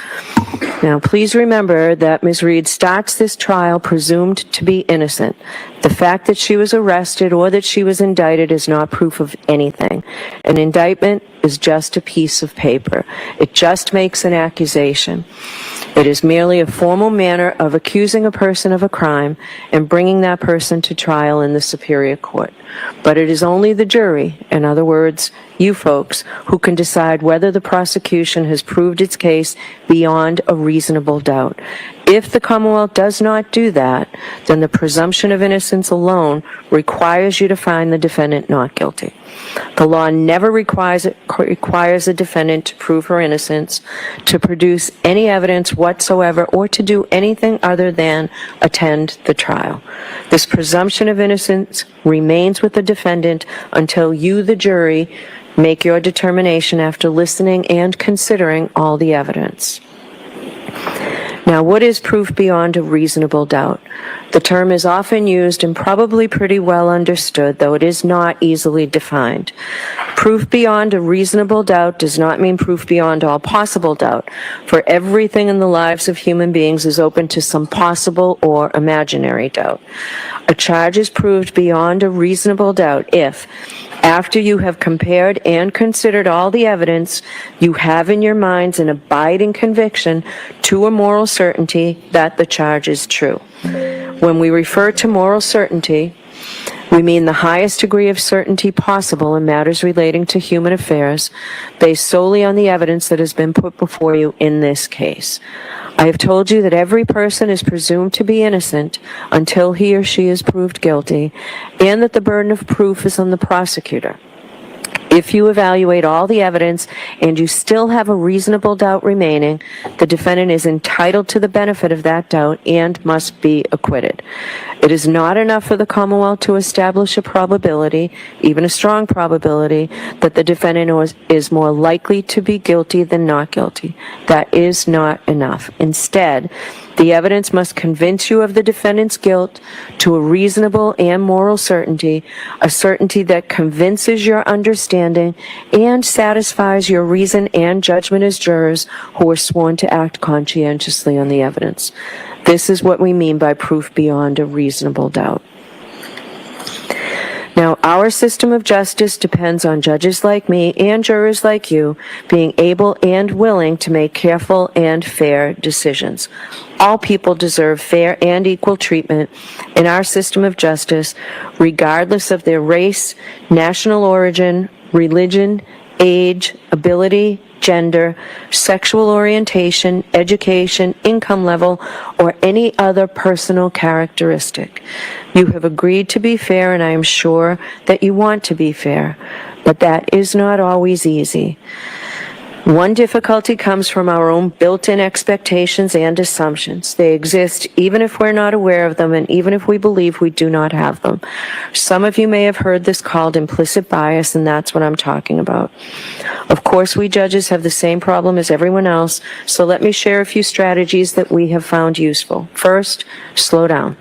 Now, please remember that Ms. Reed starts this trial presumed to be innocent. The fact that she was arrested or that she was indicted is not proof of anything. An indictment is just a piece of paper. It just makes an accusation. It is merely a formal manner of accusing a person of a crime and bringing that person to trial in the Superior Court. But it is only the jury, in other words, you folks, who can decide whether the prosecution has proved its case beyond a reasonable doubt. If the Commonwealth does not do that, then the presumption of innocence alone requires you to find the defendant not guilty. The law never requires a defendant to prove her innocence, to produce any evidence whatsoever, or to do anything other than attend the trial. This presumption of innocence remains with the defendant until you, the jury, make your determination after listening and considering all the evidence. Now, what is proof beyond a reasonable doubt? The term is often used and probably pretty well understood, though it is not easily defined. Proof beyond a reasonable doubt does not mean proof beyond all possible doubt, for everything in the lives of human beings is open to some possible or imaginary doubt. A charge is proved beyond a reasonable doubt if, after you have compared and considered all the evidence, you have in your minds an abiding conviction to a moral certainty that the charge is true. When we refer to moral certainty, we mean the highest degree of certainty possible in matters relating to human affairs, based solely on the evidence that has been put before you in this case. I have told you that every person is presumed to be innocent until he or she is proved guilty, and that the burden of proof is on the prosecutor. If you evaluate all the evidence and you still have a reasonable doubt remaining, the defendant is entitled to the benefit of that doubt and must be acquitted. It is not enough for the Commonwealth to establish a probability, even a strong probability, that the defendant is more likely to be guilty than not guilty. That is not enough. Instead, the evidence must convince you of the defendant's guilt to a reasonable and moral certainty, a certainty that convinces your understanding and satisfies your reason and judgment as jurors who are sworn to act conscientiously on the evidence. This is what we mean by proof beyond a reasonable doubt. Now, our system of justice depends on judges like me and jurors like you being able and willing to make careful and fair decisions. All people deserve fair and equal treatment in our system of justice, regardless of their race, national origin, religion, age, ability, gender, sexual orientation, education, income level, or any other personal characteristic. You have agreed to be fair, and I am sure that you want to be fair, but that is not always easy. One difficulty comes from our own built-in expectations and assumptions. They exist even if we're not aware of them and even if we believe we do not have them. Some of you may have heard this called implicit bias, and that's what I'm talking about. Of course, we judges have the same problem as everyone else, so let me share a few strategies that we have found useful. First, slow down.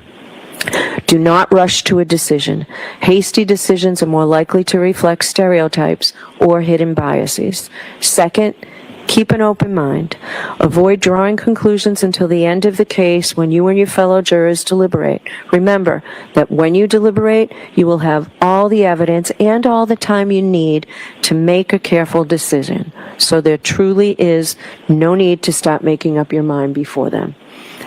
Do not rush to a decision. Hasty decisions are more likely to reflect stereotypes or hidden biases. Second, keep an open mind. Avoid drawing conclusions until the end of the case when you and your fellow jurors deliberate. Remember that when you deliberate, you will have all the evidence and all the time you need to make a careful decision. So there truly is no need to stop making up your mind before then.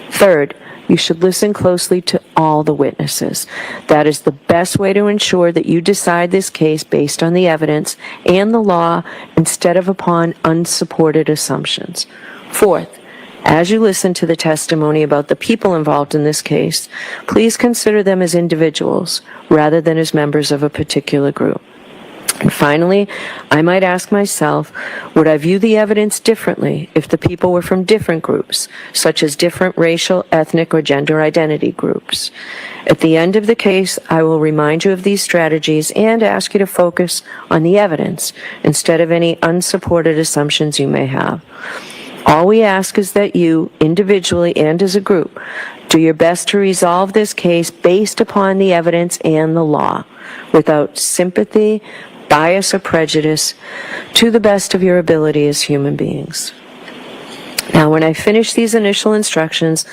Third, you should listen closely to all the witnesses. That is the best way to ensure that you decide this case based on the evidence and the law instead of upon unsupported assumptions. Fourth, as you listen to the testimony about the people involved in this case, please consider them as individuals rather than as members of a particular group. And finally, I might ask myself, would I view the evidence differently if the people were from different groups, such as different racial, ethnic, or gender identity groups? At the end of the case, I will remind you of these strategies and ask you to focus on the evidence instead of any unsupported assumptions you may have. All we ask is that you, individually and as a group, do your best to resolve this case based upon the evidence and the law, without sympathy, bias, or prejudice, to the best of your ability as human beings. Now, when I finish these initial instructions,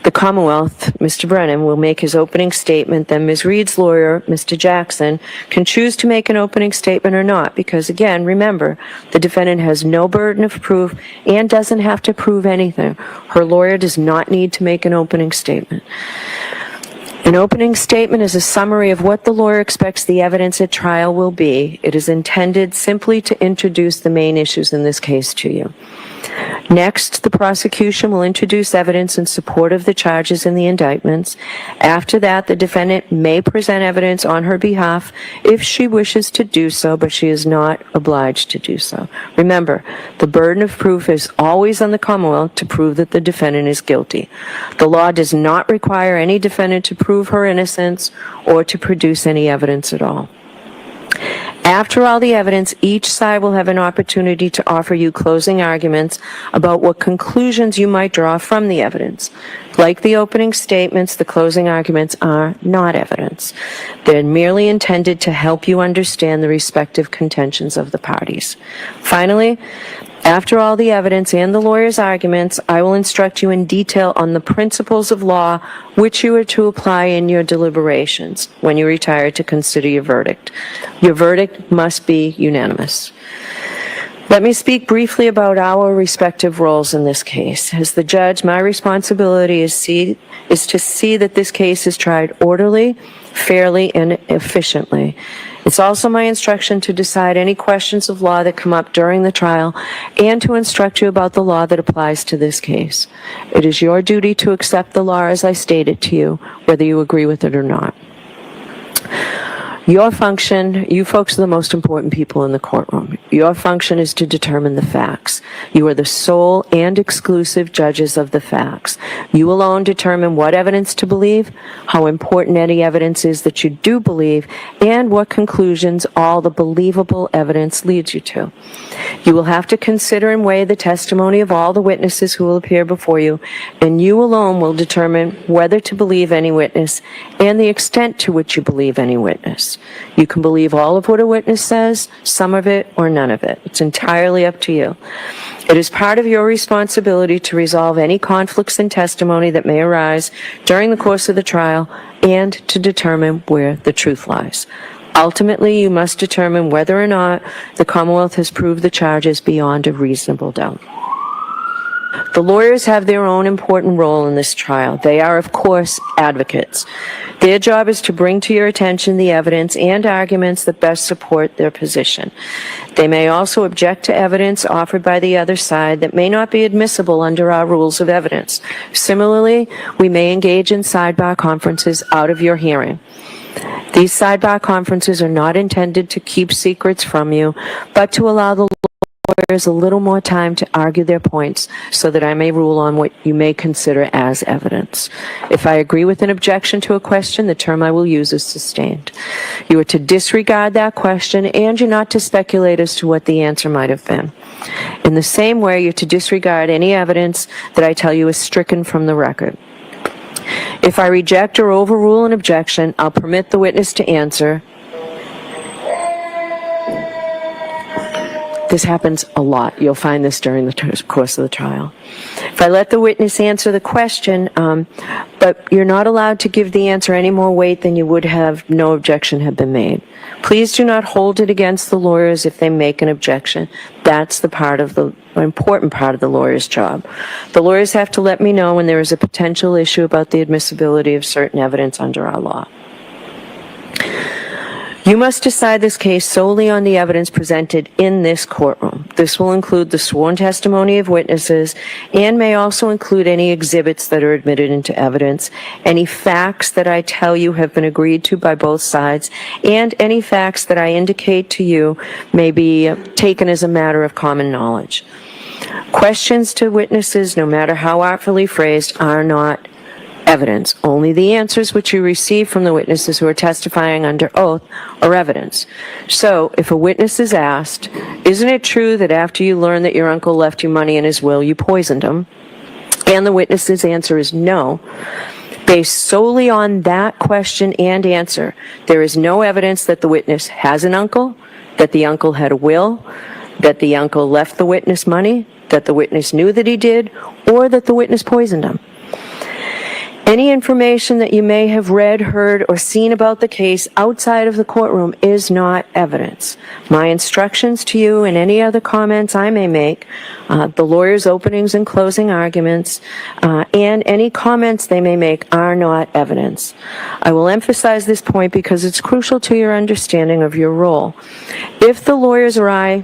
the Commonwealth, Mr. Brennan, will make his opening statement, then Ms. Reed's lawyer, Mr. Jackson, can choose to make an opening statement or not, because again, remember, the defendant has no burden of proof and doesn't have to prove anything. Her lawyer does not need to make an opening statement. An opening statement is a summary of what the lawyer expects the evidence at trial will be. It is intended simply to introduce the main issues in this case to you. Next, the prosecution will introduce evidence in support of the charges in the indictments. After that, the defendant may present evidence on her behalf if she wishes to do so, but she is not obliged to do so. Remember, the burden of proof is always on the Commonwealth to prove that the defendant is guilty. The law does not require any defendant to prove her innocence or to produce any evidence at all. After all the evidence, each side will have an opportunity to offer you closing arguments about what conclusions you might draw from the evidence. Like the opening statements, the closing arguments are not evidence. They're merely intended to help you understand the respective contentions of the parties. Finally, after all the evidence and the lawyer's arguments, I will instruct you in detail on the principles of law which you are to apply in your deliberations when you retire to consider your verdict. Your verdict must be unanimous. Let me speak briefly about our respective roles in this case. As the judge, my responsibility is to see that this case is tried orderly, fairly, and efficiently. It's also my instruction to decide any questions of law that come up during the trial and to instruct you about the law that applies to this case. It is your duty to accept the law as I stated to you, whether you agree with it or not. Your function, you folks are the most important people in the courtroom. Your function is to determine the facts. You are the sole and exclusive judges of the facts. You alone determine what evidence to believe, how important any evidence is that you do believe, and what conclusions all the believable evidence leads you to. You will have to consider and weigh the testimony of all the witnesses who will appear before you, and you alone will determine whether to believe any witness and the extent to which you believe any witness. You can believe all of what a witness says, some of it, or none of it. It's entirely up to you. It is part of your responsibility to resolve any conflicts in testimony that may arise during the course of the trial and to determine where the truth lies. Ultimately, you must determine whether or not the Commonwealth has proved the charges beyond a reasonable doubt. The lawyers have their own important role in this trial. They are, of course, advocates. Their job is to bring to your attention the evidence and arguments that best support their position. They may also object to evidence offered by the other side that may not be admissible under our rules of evidence. Similarly, we may engage in sidebar conferences out of your hearing. These sidebar conferences are not intended to keep secrets from you, but to allow the lawyers a little more time to argue their points so that I may rule on what you may consider as evidence. If I agree with an objection to a question, the term I will use is sustained. You are to disregard that question and you're not to speculate as to what the answer might have been. In the same way, you're to disregard any evidence that I tell you is stricken from the record. If I reject or overrule an objection, I'll permit the witness to answer. This happens a lot. You'll find this during the course of the trial. If I let the witness answer the question, but you're not allowed to give the answer any more weight than you would have no objection had been made. Please do not hold it against the lawyers if they make an objection. That's the important part of the lawyer's job. The lawyers have to let me know when there is a potential issue about the admissibility of certain evidence under our law. You must decide this case solely on the evidence presented in this courtroom. This will include the sworn testimony of witnesses and may also include any exhibits that are admitted into evidence, any facts that I tell you have been agreed to by both sides, and any facts that I indicate to you may be taken as a matter of common knowledge. Questions to witnesses, no matter how artfully phrased, are not evidence. Only the answers which you receive from the witnesses who are testifying under oath are evidence. So, if a witness is asked, isn't it true that after you learned that your uncle left you money in his will, you poisoned him? And the witness's answer is no. Based solely on that question and answer, there is no evidence that the witness has an uncle, that the uncle had a will, that the uncle left the witness money, that the witness knew that he did, or that the witness poisoned him. Any information that you may have read, heard, or seen about the case outside of the courtroom is not evidence. My instructions to you and any other comments I may make, the lawyer's openings and closing arguments, and any comments they may make are not evidence. I will emphasize this point because it's crucial to your understanding of your role. If the lawyers or I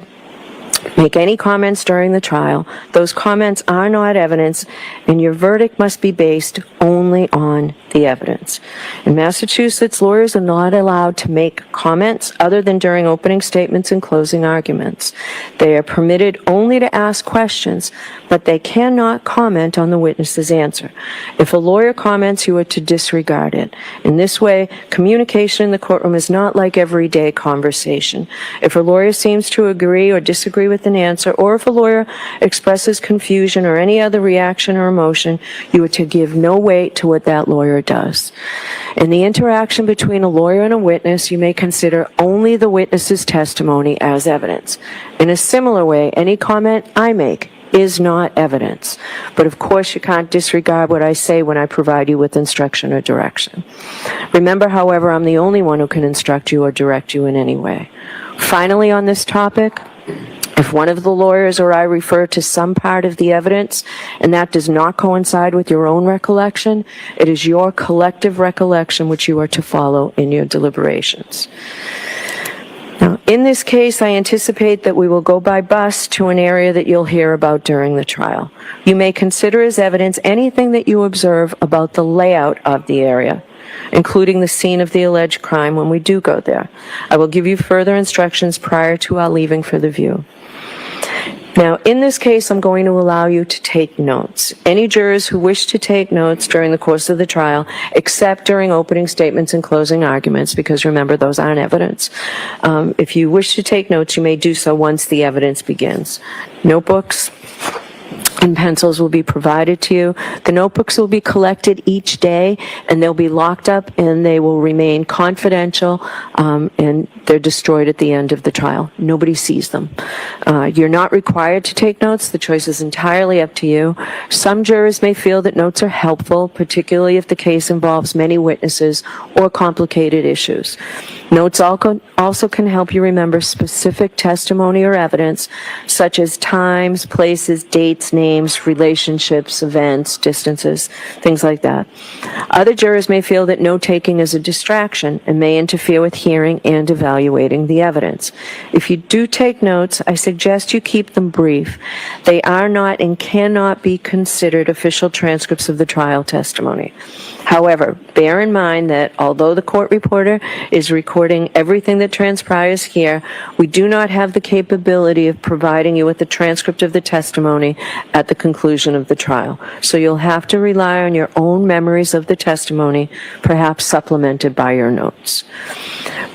make any comments during the trial. Those comments are not evidence, and your verdict must be based only on the evidence. In Massachusetts, lawyers are not allowed to make comments other than during opening statements and closing arguments. They are permitted only to ask questions, but they cannot comment on the witness's answer. If a lawyer comments, you are to disregard it. In this way, communication in the courtroom is not like everyday conversation. If a lawyer seems to agree or disagree with an answer, or if a lawyer expresses confusion or any other reaction or emotion, you are to give no weight to what that lawyer does. In the interaction between a lawyer and a witness, you may consider only the witness's testimony as evidence. In a similar way, any comment I make is not evidence. But of course, you can't disregard what I say when I provide you with instruction or direction. Remember, however, I'm the only one who can instruct you or direct you in any way. Finally, on this topic, if one of the lawyers or I refer to some part of the evidence and that does not coincide with your own recollection, it is your collective recollection which you are to follow in your deliberations. Now, in this case, I anticipate that we will go by bus to an area that you'll hear about during the trial. You may consider as evidence anything that you observe about the layout of the area, including the scene of the alleged crime when we do go there. I will give you further instructions prior to our leaving for the view. Now, in this case, I'm going to allow you to take notes. Any jurors who wish to take notes during the course of the trial, except during opening statements and closing arguments, because remember, those aren't evidence. If you wish to take notes, you may do so once the evidence begins. Notebooks and pencils will be provided to you. The notebooks will be collected each day, and they'll be locked up, and they will remain confidential, and they're destroyed at the end of the trial. Nobody sees them. You're not required to take notes. The choice is entirely up to you. Some jurors may feel that notes are helpful, particularly if the case involves many witnesses or complicated issues. Notes also can help you remember specific testimony or evidence, such as times, places, dates, names, relationships, events, distances, things like that. Other jurors may feel that note-taking is a distraction and may interfere with hearing and evaluating the evidence. If you do take notes, I suggest you keep them brief. They are not and cannot be considered official transcripts of the trial testimony. However, bear in mind that although the court reporter is recording everything that transpires here, we do not have the capability of providing you with a transcript of the testimony at the conclusion of the trial. So you'll have to rely on your own memories of the testimony, perhaps supplemented by your notes.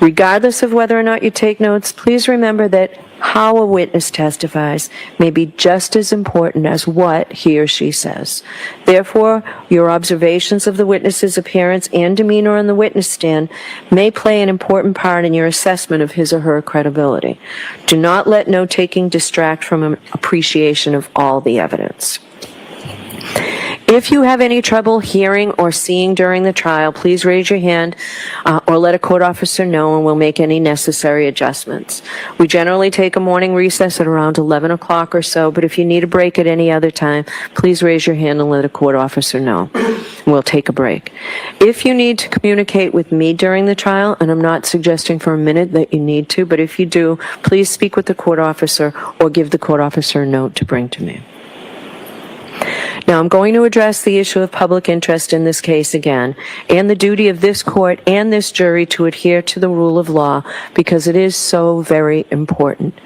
Regardless of whether or not you take notes, please remember that how a witness testifies may be just as important as what he or she says. Therefore, your observations of the witness's appearance and demeanor on the witness stand may play an important part in your assessment of his or her credibility. Do not let note-taking distract from an appreciation of all the evidence. If you have any trouble hearing or seeing during the trial, please raise your hand or let a court officer know, and we'll make any necessary adjustments. We generally take a morning recess at around 11 o'clock or so, but if you need a break at any other time, please raise your hand and let a court officer know. We'll take a break. If you need to communicate with me during the trial, and I'm not suggesting for a minute that you need to, but if you do, please speak with the court officer or give the court officer a note to bring to me. Now, I'm going to address the issue of public interest in this case again, and the duty of this court and this jury to adhere to the rule of law, because it is so very important.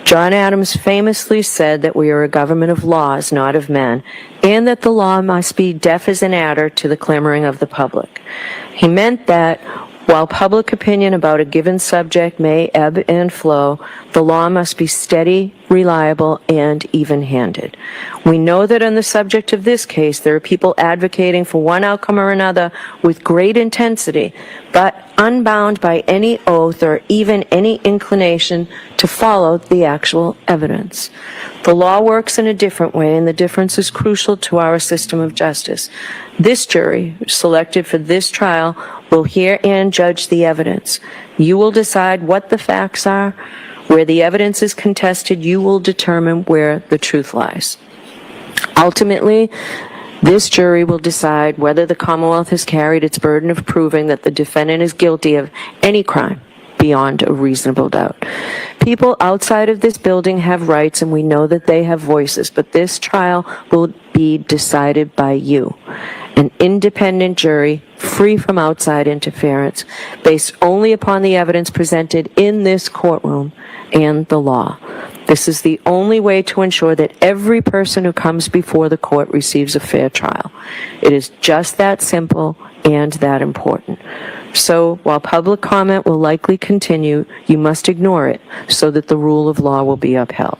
John Adams famously said that we are a government of laws, not of men, and that the law must be deaf as an adder to the clamoring of the public. He meant that while public opinion about a given subject may ebb and flow, the law must be steady, reliable, and even-handed. We know that on the subject of this case, there are people advocating for one outcome or another with great intensity, but unbound by any oath or even any inclination to follow the actual evidence. The law works in a different way, and the difference is crucial to our system of justice. This jury, selected for this trial, will hear and judge the evidence. You will decide what the facts are. Where the evidence is contested, you will determine where the truth lies. Ultimately, this jury will decide whether the Commonwealth has carried its burden of proving that the defendant is guilty of any crime, beyond a reasonable doubt. People outside of this building have rights, and we know that they have voices, but this trial will be decided by you. An independent jury, free from outside interference, based only upon the evidence presented in this courtroom and the law. This is the only way to ensure that every person who comes before the court receives a fair trial. It is just that simple and that important. So, while public comment will likely continue, you must ignore it so that the rule of law will be upheld.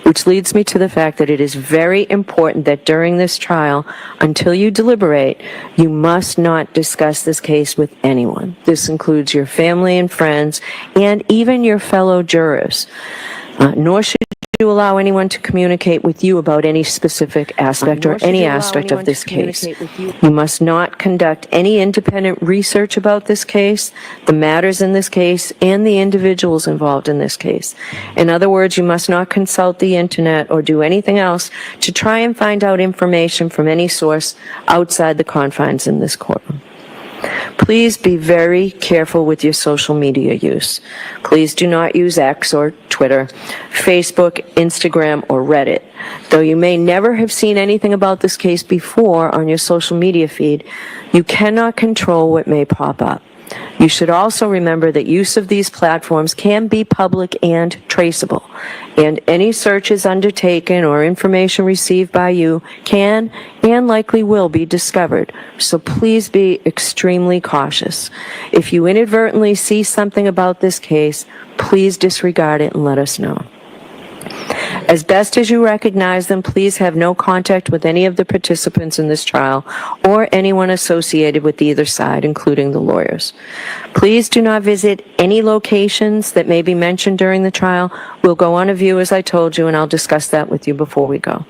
Which leads me to the fact that it is very important that during this trial, until you deliberate, you must not discuss this case with anyone. This includes your family and friends, and even your fellow jurors. Nor should you allow anyone to communicate with you about any specific aspect or any aspect of this case. You must not conduct any independent research about this case, the matters in this case, and the individuals involved in this case. In other words, you must not consult the internet or do anything else to try and find out information from any source outside the confines in this courtroom. Please be very careful with your social media use. Please do not use X or Twitter, Facebook, Instagram, or Reddit. Though you may never have seen anything about this case before on your social media feed, you cannot control what may pop up. You should also remember that use of these platforms can be public and traceable, and any searches undertaken or information received by you can and likely will be discovered, so please be extremely cautious. If you inadvertently see something about this case, please disregard it and let us know. As best as you recognize them, please have no contact with any of the participants in this trial or anyone associated with either side, including the lawyers. Please do not visit any locations that may be mentioned during the trial. We'll go on a view, as I told you, and I'll discuss that with you before we go.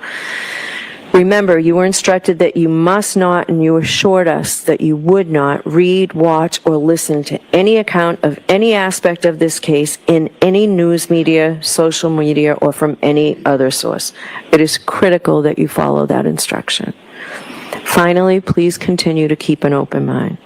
Remember, you were instructed that you must not, and you assured us that you would not read, watch, or listen to any account of any aspect of this case in any news media, social media, or from any other source. It is critical that you follow that instruction. Finally, please continue to keep an open mind.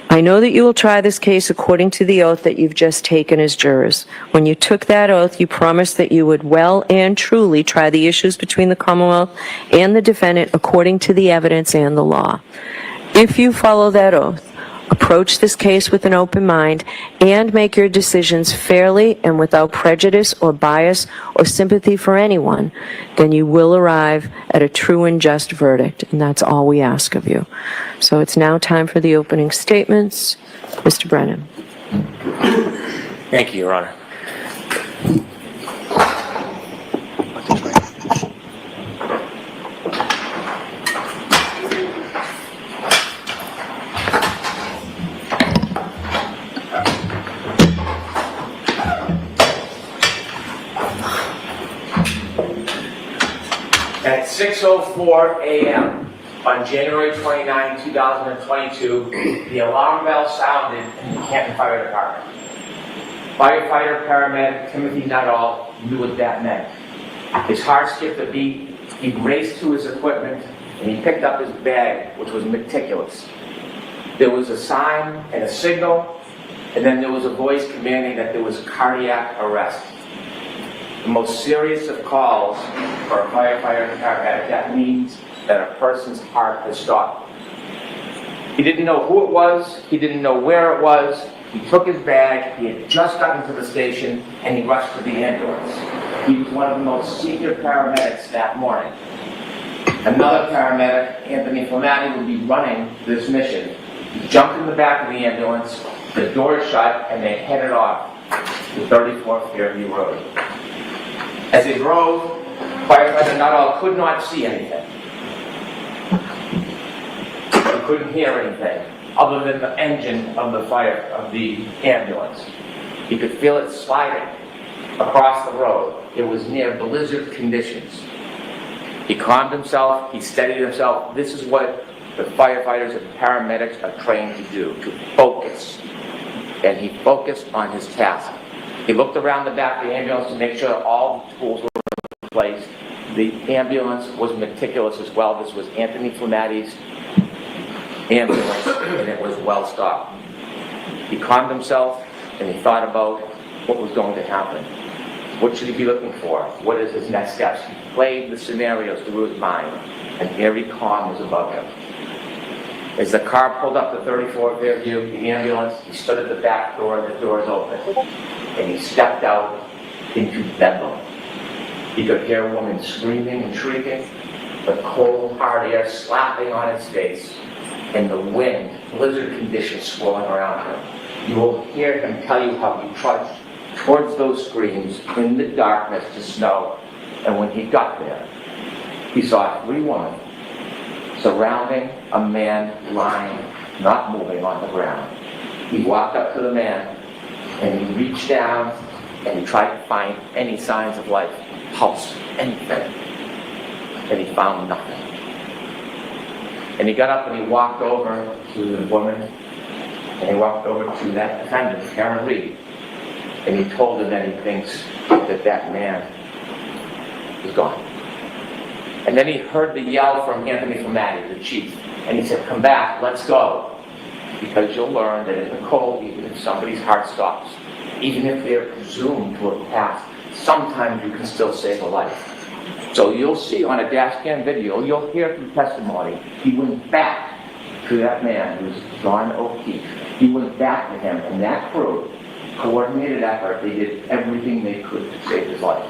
I know that you will try this case according to the oath that you've just taken as jurors. When you took that oath, you promised that you would well and truly try the issues between the Commonwealth and the defendant according to the evidence and the law. If you follow that oath, approach this case with an open mind, and make your decisions fairly and without prejudice or bias or sympathy for anyone, then you will arrive at a true and just verdict, and that's all we ask of you. So it's now time for the opening statements. Mr. Brennan. Thank you, Your Honor. At 6:04 a.m. on January 29, 2022, the alarm bell sounded in the Canton Fire Department. Firefighter paramedic Timothy Nuttall knew what that meant. His heart skipped a beat, he raced to his equipment, and he picked up his bag, which was meticulous. There was a sign and a signal, and then there was a voice commanding that there was cardiac arrest. The most serious of calls for a firefighter and paramedic, that means that a person's heart has stopped. He didn't know who it was, he didn't know where it was, he took his bag, he had just gotten to the station, and he rushed to the ambulance. He was one of the most senior paramedics that morning. Another paramedic, Anthony Flamati, would be running this mission. He jumped in the back of the ambulance, the door shut, and they headed off to 34th Fairview Road. As they drove, firefighter Nuttall could not see anything. He couldn't hear anything other than the engine of the ambulance. He could feel it sliding across the road. It was near blizzard conditions. He calmed himself, he steadied himself. This is what the firefighters and paramedics are trained to do, to focus. And he focused on his task. He looked around the back of the ambulance to make sure all the tools were in place. The ambulance was meticulous as well. This was Anthony Flamati's ambulance, and it was well stocked. He calmed himself and he thought about what was going to happen. What should he be looking for? What is his next steps? He played the scenarios through his mind, and every calm was above him. As the car pulled up to 34 Fairview, the ambulance, he stood at the back door, the doors open, and he stepped out into bedlam. He could hear a woman screaming and shrieking, the cold, hard air slapping on his face, and the wind, blizzard conditions swirling around him. You will hear him tell you how he trudged towards those screams in the darkness to snow, and when he got there, he saw 3 women surrounding a man lying, not moving on the ground. He walked up to the man, and he reached down, and he tried to find any signs of life, pulse, anything, and he found nothing. And he got up and he walked over to the woman, and he walked over to that defendant, Karen Reed, and he told her that he thinks that that man is gone. And then he heard the yell from Anthony Fomati, the chief, and he said, "Come back, let's go." Because you'll learn that in the cold, even if somebody's heart stops, even if they're presumed to have passed, sometimes you can still save a life. So you'll see on a dash cam video, you'll hear from testimony, he went back to that man who was John O'Keefe. He went back to him, and that crew, coordinated effort, they did everything they could to save his life.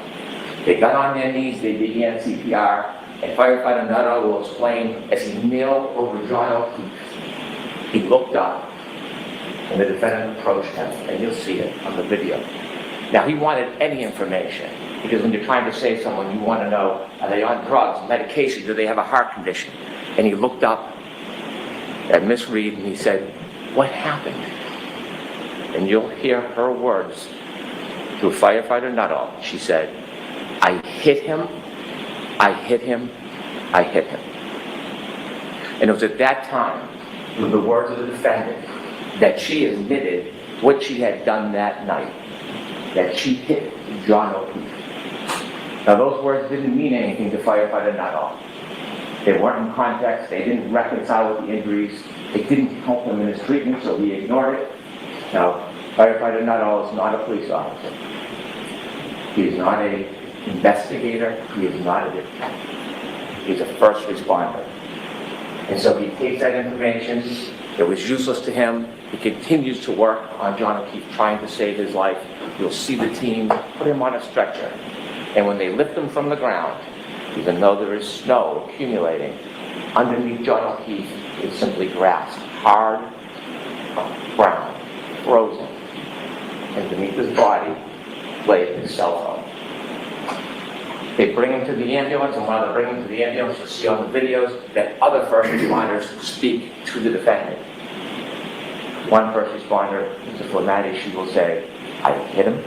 They got on their knees, they began CPR, and firefighter Nuttall will explain, as he knelt over John O'Keefe, he looked up, and the defendant approached him, and you'll see it on the video. Now, he wanted any information, because when you're trying to save someone, you want to know, are they on drugs, medication, do they have a heart condition? And he looked up at Miss Reed, and he said, "What happened?" And you'll hear her words through firefighter Nuttall. She said, "I hit him, I hit him, I hit him." And it was at that time, with the words of the defendant, that she admitted what she had done that night, that she hit John O'Keefe. Now those words didn't mean anything to firefighter Nuttall. They weren't in context, they didn't reconcile with the injuries, it didn't help him in his treatment, so he ignored it. Now, firefighter Nuttall is not a police officer. He is not an investigator, he is not a detective. He's a first responder. And so he takes that information, it was useless to him, he continues to work on John O'Keefe trying to save his life. You'll see the team put him on a stretcher. And when they lift him from the ground, even though there is snow accumulating, underneath John O'Keefe is simply grass, hard, brown, frozen. And beneath his body lay his cell phone. They bring him to the ambulance, and while they bring him to the ambulance, you'll see on the videos that other first responders speak to the defendant. One first responder, Mr. Fomati, she will say, "I hit him,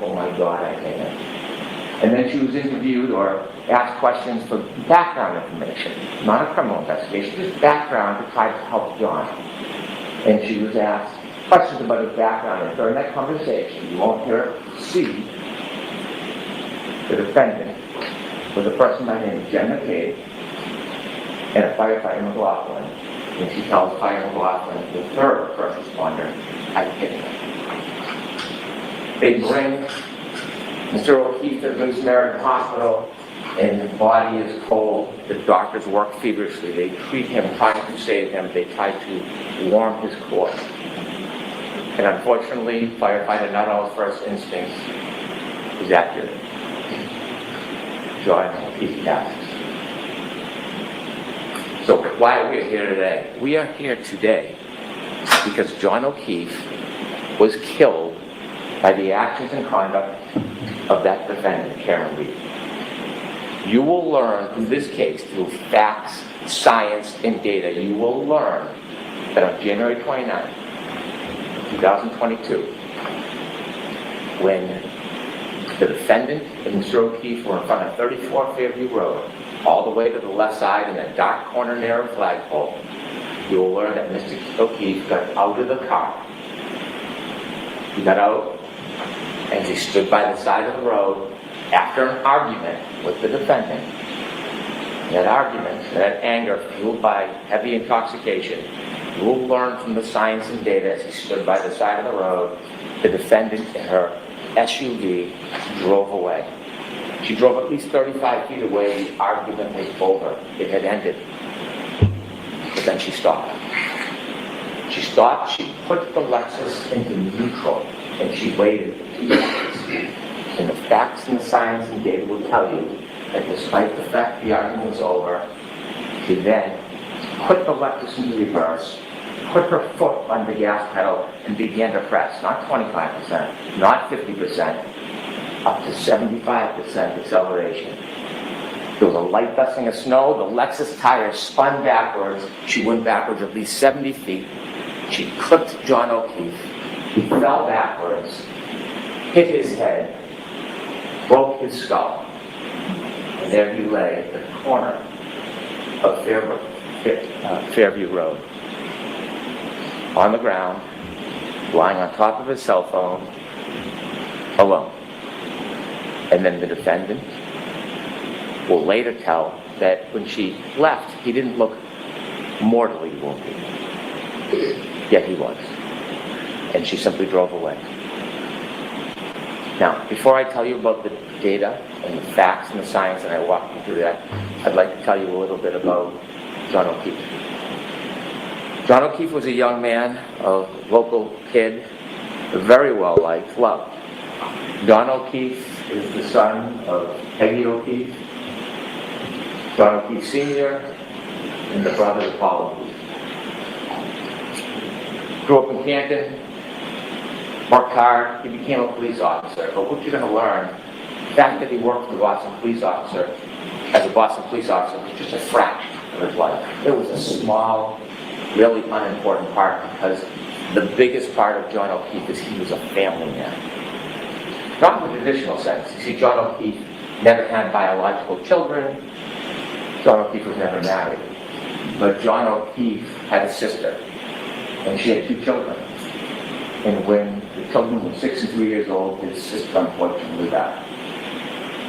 oh my God, I hit him." And then she was interviewed or asked questions for background information, not a criminal investigation, just background to try to help John. And she was asked questions about his background, and during that conversation, you won't hear her see the defendant was a person by the name of Jen McCabe and a firefighter McLaughlin. And she tells Fire McLaughlin, the third first responder, "I hit him." They bring Mr. O'Keefe to the Good Samaritan Hospital, and his body is cold. The doctors work feverishly. They treat him, trying to save him. They try to warm his corpse. And unfortunately, firefighter Nuttall's first instinct is accurate. John O'Keefe passes. So why are we here today? We are here today because John O'Keefe was killed by the actions and conduct of that defendant, Karen Reed. You will learn through this case, through facts, science, and data, you will learn that on January 29, 2022, when the defendant and Mr. O'Keefe were in front of 34 Fairview Road, all the way to the left side in a dark corner near a flagpole, you will learn that Mr. O'Keefe got out of the car. He got out and he stood by the side of the road after an argument with the defendant. That argument, that anger fueled by heavy intoxication, You will learn from the science and data as he stood by the side of the road. The defendant in her SUV drove away. She drove at least 35 feet away. The argument was over. It had ended. But then she stopped. She stopped, she put the Lexus into neutral, and she waited for 2 seconds. And the facts and the science and data will tell you that despite the fact the argument was over, she then put the Lexus into reverse, put her foot on the gas pedal, and began to press, not 25%, not 50%, up to 75% acceleration. There was a light dusting of snow, the Lexus tires spun backwards, she went backwards at least 70 feet, she clipped John O'Keefe, he fell backwards, hit his head, broke his skull, and there he lay at the corner of Fairview Road, on the ground, lying on top of his cell phone, alone. And then the defendant will later tell that when she left, he didn't look mortally wounded. Yet he was. And she simply drove away. Now, before I tell you about the data and the facts and the science, and I walk you through that, I'd like to tell you a little bit about John O'Keefe. John O'Keefe was a young man, a local kid, very well liked, loved. John O'Keefe is the son of Peggy O'Keefe, John O'Keefe Sr., and the brother of Paul O'Keefe. Grew up in Canton, worked hard, he became a police officer. But what you're going to learn, the fact that he worked for the Boston police officer, as a Boston police officer, was just a fraction of his life. It was a small, really unimportant part, because the biggest part of John O'Keefe is he was a family man. Not in the traditional sense. You see, John O'Keefe never had biological children. John O'Keefe was never married. But John O'Keefe had a sister, and she had 2 children. And when the children were 6 and 3 years old, his sister unfortunately died.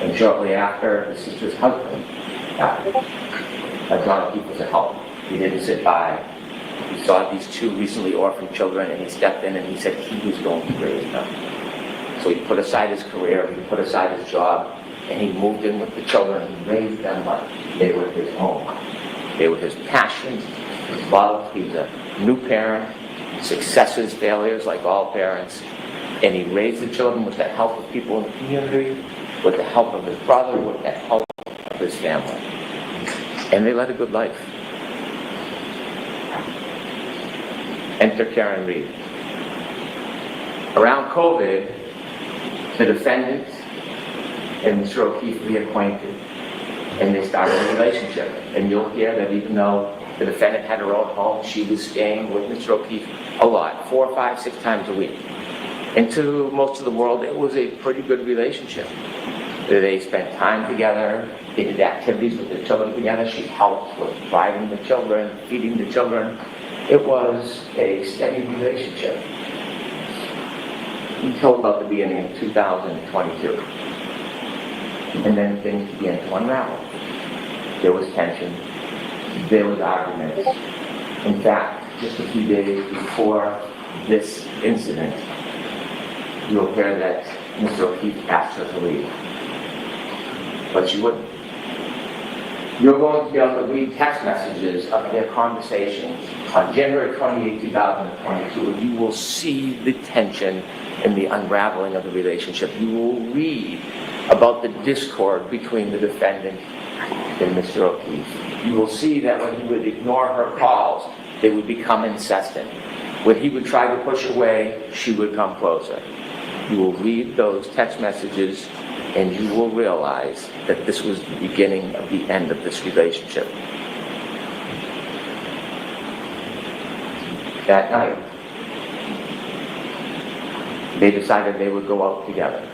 And shortly after, his sister's husband died. John O'Keefe was a help. He didn't sit by. He saw these 2 recently orphaned children, and he stepped in and he said he was going to raise them. So he put aside his career, he put aside his job, and he moved in with the children and raised them like they were his own. They were his passions, his love. He was a new parent, successes, failures, like all parents. And he raised the children with the help of people in the community, with the help of his brother, with the help of his family. And they led a good life. Enter Karen Reed. Around COVID, the defendant and Mr. O'Keefe reacquainted, and they started a relationship. And you'll hear that even though the defendant had her own home, she was staying with Mr. O'Keefe a lot, 4, 5, 6 times a week. And to most of the world, it was a pretty good relationship. They spent time together, they did activities with the children together. She helped with driving the children, feeding the children. It was a steady relationship until about the beginning of 2022. And then things began to unravel. There was tension, there was arguments. In fact, just a few days before this incident, you'll hear that Mr. O'Keefe asked her to leave. But she wouldn't. You're going to be able to read text messages of their conversations on January 28, 2022, and you will see the tension and the unraveling of the relationship. You will read about the discord between the defendant and Mr. O'Keefe. You will see that when he would ignore her calls, they would become incessant. When he would try to push away, she would come closer. You will read those text messages and you will realize that this was the beginning of the end of this relationship. That night, they decided they would go out together.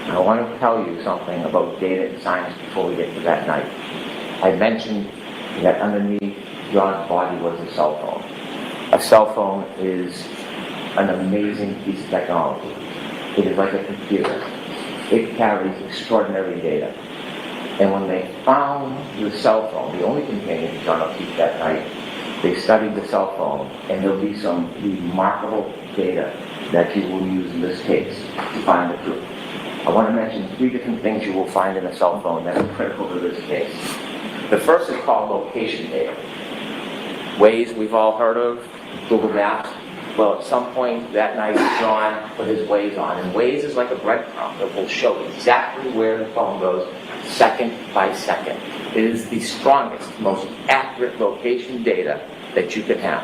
I want to tell you something about data and science before we get to that night. I mentioned that underneath John's body was a cell phone. A cell phone is an amazing piece of technology. It is like a computer. It carries extraordinary data. And when they found the cell phone, the only companion to John O'Keefe that night, They studied the cell phone, and there'll be some remarkable data that you will use in this case to find the truth. I want to mention 3 different things you will find in a cell phone that are critical to this case. The first is called location data. Waze we've all heard of, Google Maps. Well, at some point that night, John put his Waze on, and Waze is like a breadcrumb that will show exactly where the phone goes, second by second. It is the strongest, most accurate location data that you can have.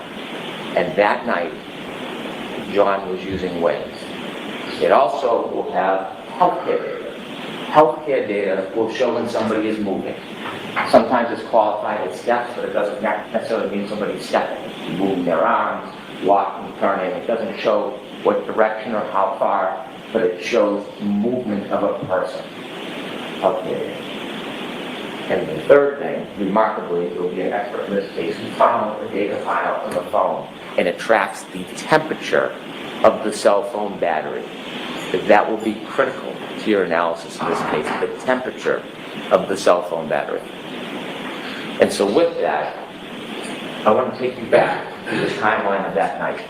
And that night, John was using Waze. It also will have healthcare data. Healthcare data will show when somebody is moving. Sometimes it's qualified as steps, but it doesn't necessarily mean somebody's stepping. Moving their arms, walking, turning. It doesn't show what direction or how far, but it shows movement of a person. Healthcare data. And the third thing, remarkably, will be an expert in this case, who found a data file on the phone, and it tracks the temperature of the cell phone battery. That will be critical to your analysis in this case, the temperature of the cell phone battery. And so with that, I want to take you back to the timeline of that night.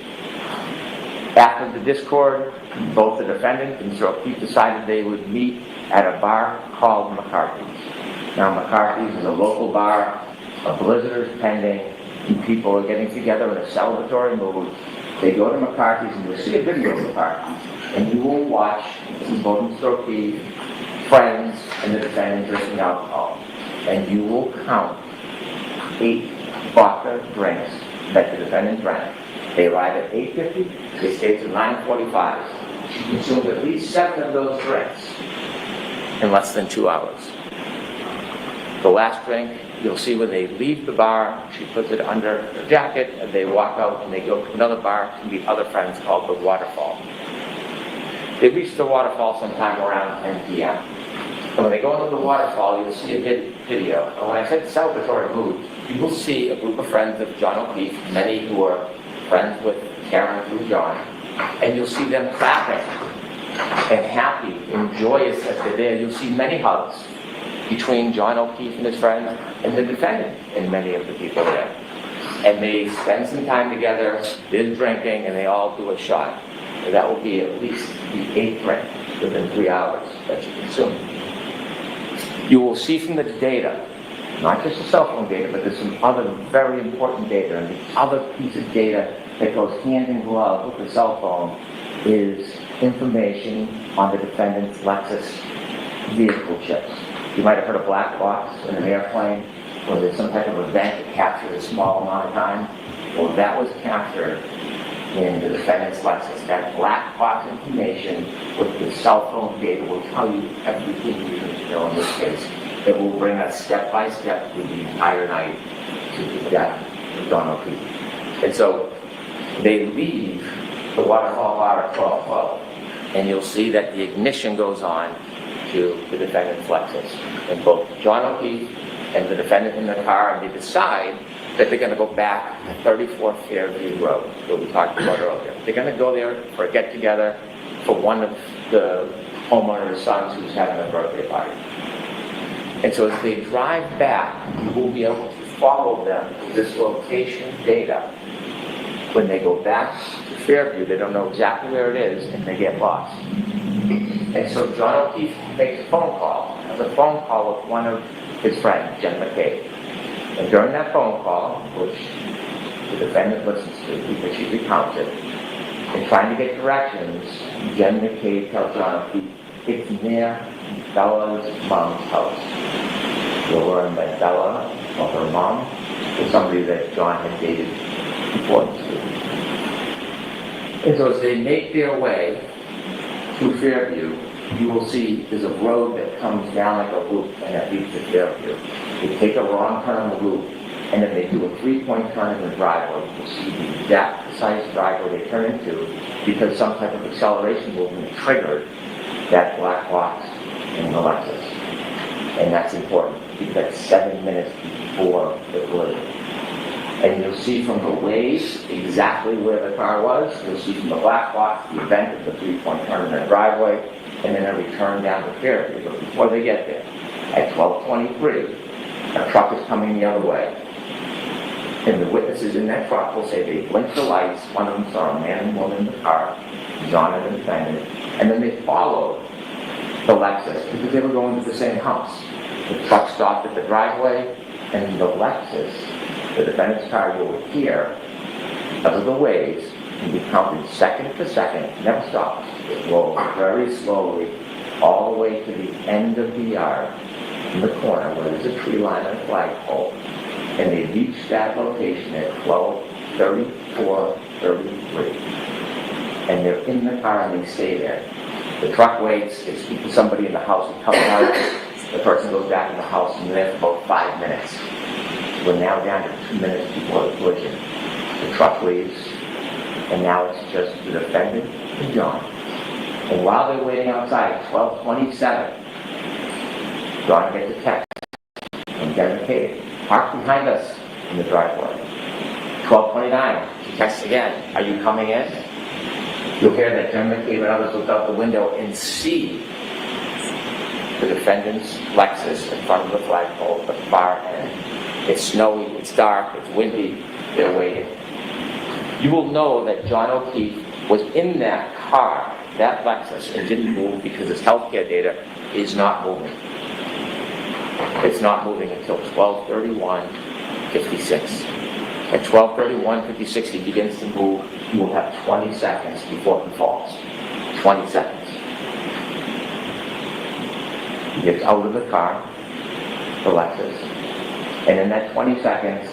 After the discord, both the defendant and Mr. O'Keefe decided they would meet at a bar called McCarthy's. Now, McCarthy's is a local bar, a blizzard is pending, and people are getting together in a celebratory mood. They go to McCarthy's, and you'll see a video of McCarthy's, and you will watch both Mr. O'Keefe, friends, and the defendant drinking alcohol. And you will count 8 vodka drinks that the defendant drank. They arrive at 8:50, they stay till 9:45. She consumed at least 7 of those drinks in less than 2 hours. The last drink, you'll see when they leave the bar, she puts it under her jacket, and they walk out and they go to another bar to meet other friends called the Waterfall. They reach the Waterfall sometime around 10 p.m. And when they go into the Waterfall, you'll see a video. And when I said celebratory mood, you will see a group of friends of John O'Keefe, many who are friends with Karen through John, and you'll see them clapping and happy and joyous as they're there. You'll see many hugs between John O'Keefe and his friends and the defendant and many of the people there. And they spend some time together, they're drinking, and they all do a shot. And that will be at least the 8th drink within 3 hours that you consume. You will see from the data, not just the cell phone data, but there's some other very important data, and the other piece of data that goes hand in glove with the cell phone is information on the defendant's Lexus vehicle chips. You might have heard of black box in an airplane, or there's some type of event that captured a small amount of time. Well, that was captured in the defendant's Lexus. That black box information with the cell phone data will tell you everything you need to know in this case. It will bring us step by step through the entire night to the death of John O'Keefe. And so they leave the Waterfall Bar at 12:12, and you'll see that the ignition goes on to the defendant's Lexus. And both John O'Keefe and the defendant in the car, and they decide that they're going to go back to 34 Fairview Road, that we talked about earlier. They're going to go there for a get-together for one of the homeowner's sons who's having a birthday party. And so as they drive back, you will be able to follow them with this location data. When they go back to Fairview, they don't know exactly where it is, and they get lost. And so John O'Keefe makes a phone call. Has a phone call with one of his friends, Jen McCabe. And during that phone call, which the defendant listens to because she recounts it, and trying to get directions, Jen McCabe tells John O'Keefe, it's near Bella's mom's house. You'll learn that Bella, or her mom, was somebody that John had dated before the school. And so as they make their way to Fairview, you will see there's a road that comes down like a loop and that leads to Fairview. They take a wrong turn on the loop, and then they do a 3-point turn in the driveway. You'll see the exact precise driveway they turn into because some type of acceleration movement triggered that black box in the Lexus. And that's important because that's 7 minutes before the collision. And you'll see from the Waze exactly where the car was. You'll see from the black box the event of the 3-point turn in the driveway, and then a return down to Fairview. But before they get there, at 12:23, a truck is coming the other way. And the witnesses in that truck will say they blinked the lights, one of them saw a man and woman in the car, John and the defendant, and then they followed the Lexus because they were going to the same house. The truck stopped at the driveway, and the Lexus, the defendant's car, you will hear, because of the waves, can be counted second to second, never stops. It rolls very slowly all the way to the end of the yard, in the corner where there's a tree line and a flagpole, and they reach that location at 12:34:33. And they're in the car and they stay there. The truck waits, it's somebody in the house who comes out, the person goes back in the house and they're there for about 5 minutes. We're now down to 2 minutes before the collision. The truck leaves, and now it's just the defendant and John. And while they're waiting outside at 12:27, John gets a text from Jen McCabe, parked behind us in the driveway. 12:29, she texts again, are you coming in? You'll hear that Jen McCabe and others look out the window and see the defendant's Lexus in front of the flagpole at the far end. It's snowy, it's dark, it's windy, they're waiting. You will know that John O'Keefe was in that car, that Lexus, and didn't move because his healthcare data is not moving. It's not moving until 12:31:56. At 12:31:56, he begins to move. He will have 20 seconds before he falls. 20 seconds. He gets out of the car, the Lexus, and in that 20 seconds,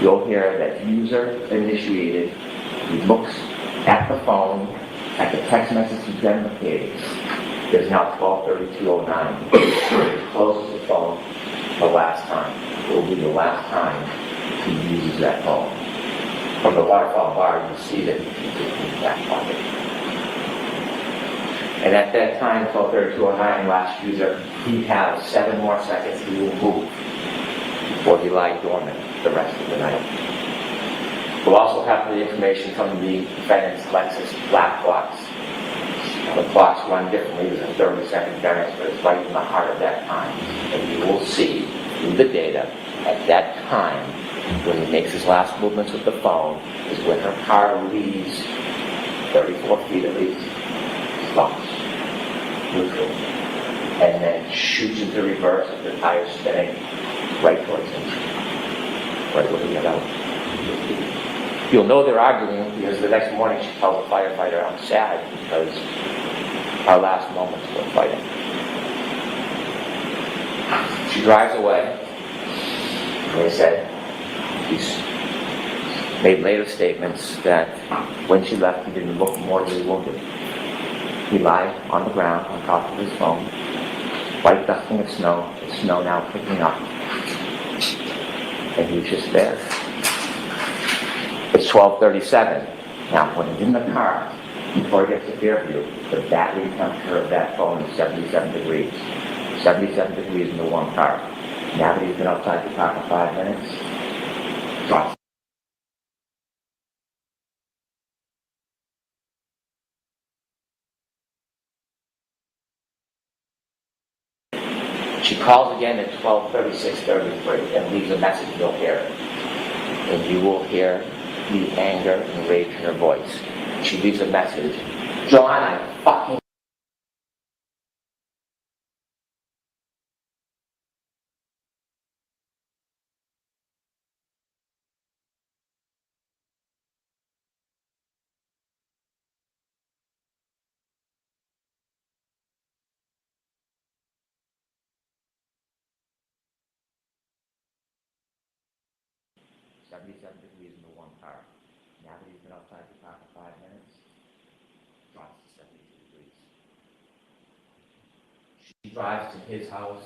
you'll hear that user initiated. He looks at the phone, at the text message he generated. There's now 12:32:09. He closes the phone the last time. It will be the last time he uses that phone. From the waterfall bar, you see that he's in that pocket. And at that time, 12:32:09, last user, he has 7 more seconds he will move before he lies dormant the rest of the night. We'll also have the information from the defendant's Lexus black box. The clocks run differently. There's a 30-second variance, but it's right in the heart of that time. And you will see through the data at that time, when he makes his last movements with the phone, is when her car leaves 34 feet at least, stops, neutral, and then shoots into reverse with the tires spinning right towards him. Right where he got out. You'll know they're arguing because the next morning she tells the firefighter, I'm sad because our last moments were fighting. She drives away. They said she's made later statements that when she left he didn't look mortally wounded. He lied on the ground on top of his phone, white dusting of snow, the snow now picking up. And he was just there. It's 12:37. Now, when he's in the car, before he gets to Fairview, the battery temperature of that phone is 77 degrees. 77 degrees in the warm car. Now that he's been outside the car for 5 minutes, drops. She calls again at 12:36:33 and leaves a message. You'll hear it. And you will hear the anger and rage in her voice. She leaves a message. John, I fucking... degrees in the warm car. Now that he's been outside the car for 5 minutes, drops to 72 degrees. She drives to his house.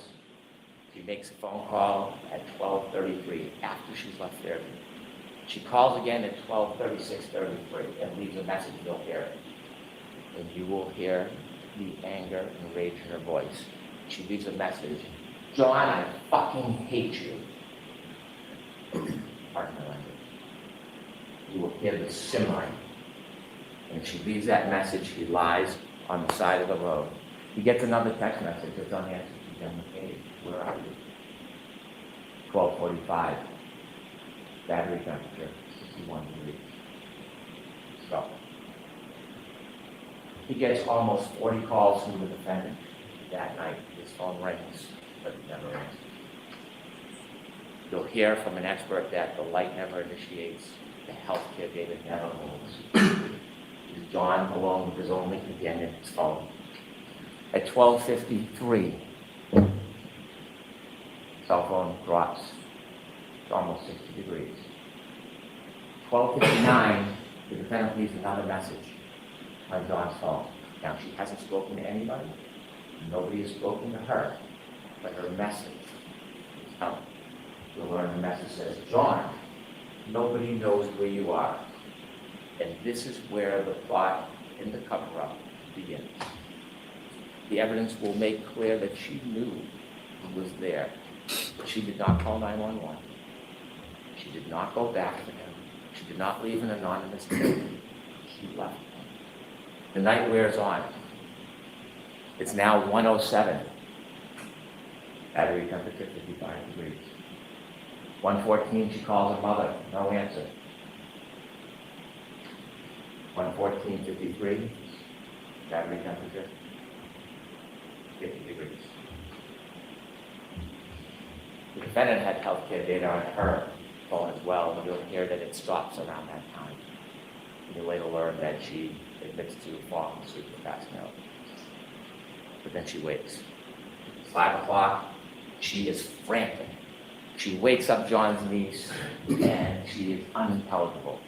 She makes a phone call at 12:33 after she's left there. She calls again at 12:36:33 and leaves a message. You'll hear it. And you will hear the anger and rage in her voice. She leaves a message. John, I fucking hate you. Pardon my language. You will hear the simmering. And she leaves that message. He lies on the side of the road. He gets another text message. It's unanswered. He's on the page. Where are you? 12:45. Battery temperature, 61 degrees. So, he gets almost 40 calls from the defendant that night. His phone rings, but it never answers. You'll hear from an expert that the light never initiates, the healthcare data never moves. He's John alone with his only companion, his phone. At 12:53, cell phone drops. It's almost 60 degrees. 12:59, the defendant leaves another message on John's phone. Now, she hasn't spoken to anybody. Nobody has spoken to her, but her message is out. You'll learn the message says, John, nobody knows where you are. And this is where the plot in the cover-up begins. The evidence will make clear that she knew he was there. She did not call 911. She did not go back to him. She did not leave an anonymous tip. She left him. The night wears on. It's now 1:07. Battery temperature 55 degrees. 1:14, she calls her mother. No answer. 1:14:53. Battery temperature 50 degrees. The defendant had healthcare data on her phone as well, and you'll hear that it stops around that time. And you'll later learn that she admits to falling asleep or passing out. But then she wakes. 5 o'clock, she is frantic. She wakes up John's niece, and she is unintelligible.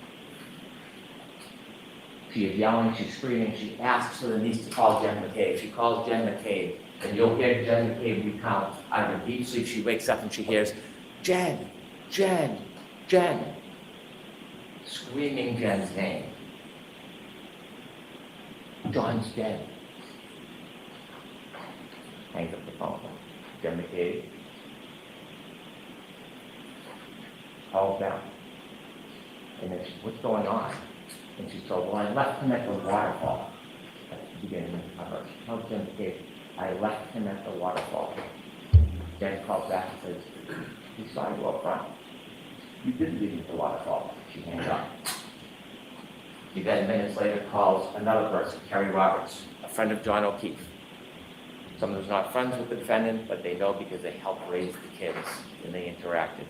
She is yelling, she's screaming, she asks for the niece to call Jen McCabe. She calls Jen McCabe, and you'll hear Jen McCabe recount. Out of her deep sleep, she wakes up and she hears, Jen, Jen, Jen, screaming Jen's name. John's dead. Hangs up the phone. Jen McCabe calls down. And then what's going on? And she's told, well, I left him at the waterfall. At the beginning of the cover. She tells Jen McCabe, I left him at the waterfall. Jen calls back and says, he saw you up front. You did leave him at the waterfall. She hangs up. She then minutes later calls another person, Kerry Roberts, a friend of John O'Keefe. Someone who's not friends with the defendant, but they know because they helped raise the kids and they interacted.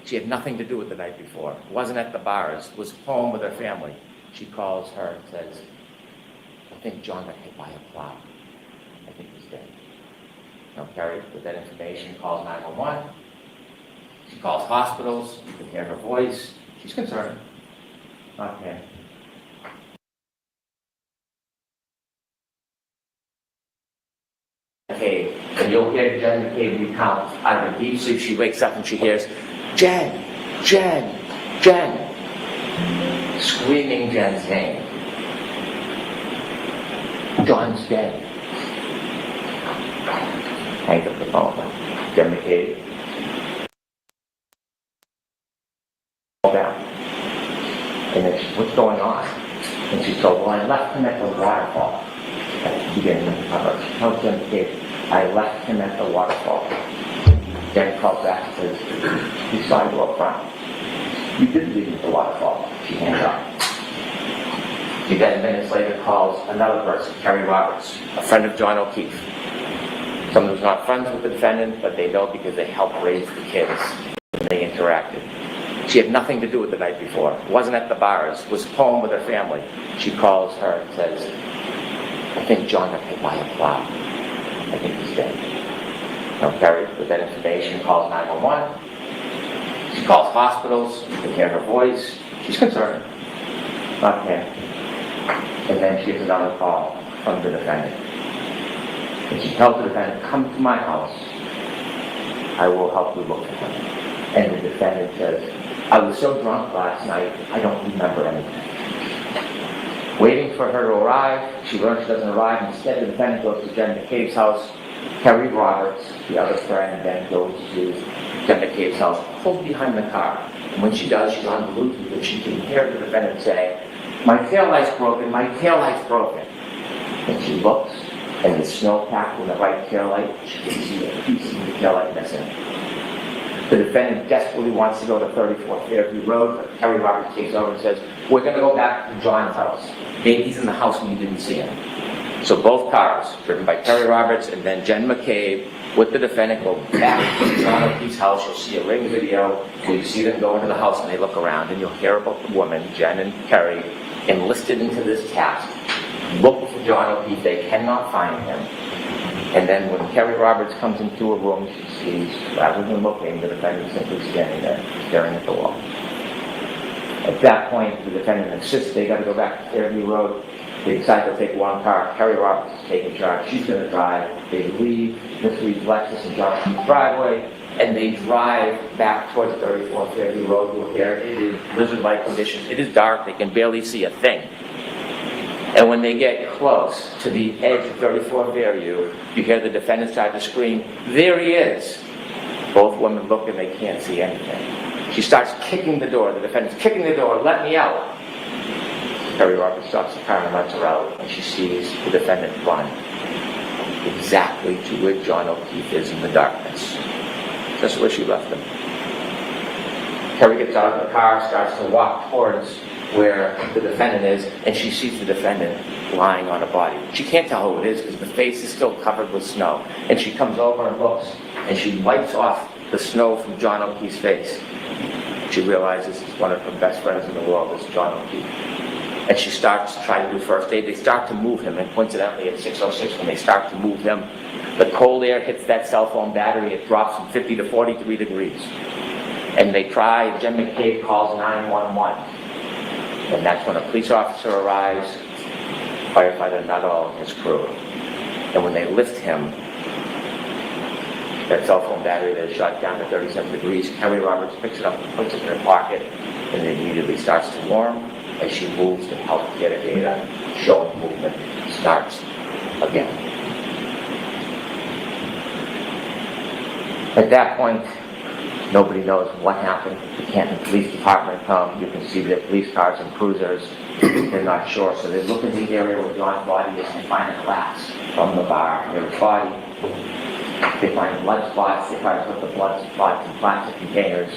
She had nothing to do with the night before. Wasn't at the bars, was home with her family. She calls her and says, I think John got hit by a plow. I think he's dead. Now Kerry, with that information, calls 911. She calls hospitals. You can hear her voice. She's concerned. Not him. McCabe, and you'll hear Jen McCabe recount. Out of her deep sleep, she wakes up and she hears, Jen, Jen, Jen, screaming Jen's name. John's dead. Hangs up the phone. Jen McCabe. Down. And then what's going on? And she's told, well, I left him at the waterfall. At the beginning of the cover. She tells Jen McCabe, I left him at the waterfall. Jen calls back and says, he saw you up front. You did leave him at the waterfall. She hangs up. She then minutes later calls another person, Kerry Roberts, a friend of John O'Keefe. Someone who's not friends with the defendant, but they know because they helped raise the kids and they interacted. She had nothing to do with the night before. Wasn't at the bars. Was home with her family. She calls her and says, I think John got hit by a plow. I think he's dead. Now Kerry, with that information, calls 911. She calls hospitals. You can hear her voice. She's concerned. Not him. And then she gets another call from the defendant. And she tells the defendant, come to my house. I will help you look for him. And the defendant says, I was so drunk last night, I don't remember anything. Waiting for her to arrive, she learns she doesn't arrive. Instead, the defendant goes to Jen McCabe's house. Kerry Roberts, the other friend, then goes to Jen McCabe's house, pulled behind the car. And when she does, she's on Bluetooth, and she can hear the defendant say, my taillight's broken, my taillight's broken. And she looks, and the snowpack in the right taillight, she can see a piece of the taillight missing. The defendant desperately wants to go to 34 Fairview Road, but Kerry Roberts takes over and says, we're going to go back to John's house. Maybe he's in the house and you didn't see him. So both cars, driven by Kerry Roberts and then Jen McCabe, with the defendant, go back to John O'Keefe's house. You'll see a ring video where you see them go into the house and they look around, and you'll hear about the woman, Jen and Kerry, enlisted into this task. Look for John O'Keefe. They cannot find him. And then when Kerry Roberts comes into a room, she sees, rather than looking, the defendant simply standing there, staring at the wall. At that point, the defendant insists they got to go back to Fairview Road. They decide to take one car. Kerry Roberts is taking charge. She's going to drive. They leave Miss Reed's Lexus and John O'Keefe's driveway, and they drive back towards 34 Fairview Road. You'll hear it is blizzard-like conditions. It is dark. They can barely see a thing. And when they get close to the edge of 34 Fairview, you hear the defendant start to scream, "There he is!" Both women look and they can't see anything. She starts kicking the door. The defendant's kicking the door. "Let me out!" Kerry Roberts stops the car and lets her out, and she sees the defendant run exactly to where John O'Keefe is in the darkness. Just where she left him. Kerry gets out of the car, starts to walk towards where the defendant is, and she sees the defendant lying on a body. She can't tell who it is because the face is still covered with snow. And she comes over and looks, and she wipes off the snow from John O'Keefe's face. She realizes he's one of her best friends in the world, is John O'Keefe. And she starts to try to do first aid. They start to move him, and coincidentally at 6:06 when they start to move him, the cold air hits that cell phone battery. It drops from 50 to 43 degrees. And they try, Jen McCabe calls 911. And that's when a police officer arrives, firefighter Nuttall and his crew. And when they lift him, that cell phone battery that is shut down to 37 degrees, Kerry Roberts picks it up and puts it in her pocket, and it immediately starts to warm as she moves to help get a data showing movement starts again. At that point, nobody knows what happened. The Canton Police Department come. You can see their police cars and cruisers. They're not sure, so they look in the area where John's body is and find a glass from the bar near his body. They find blood spots. They try to put the blood spots in plastic containers.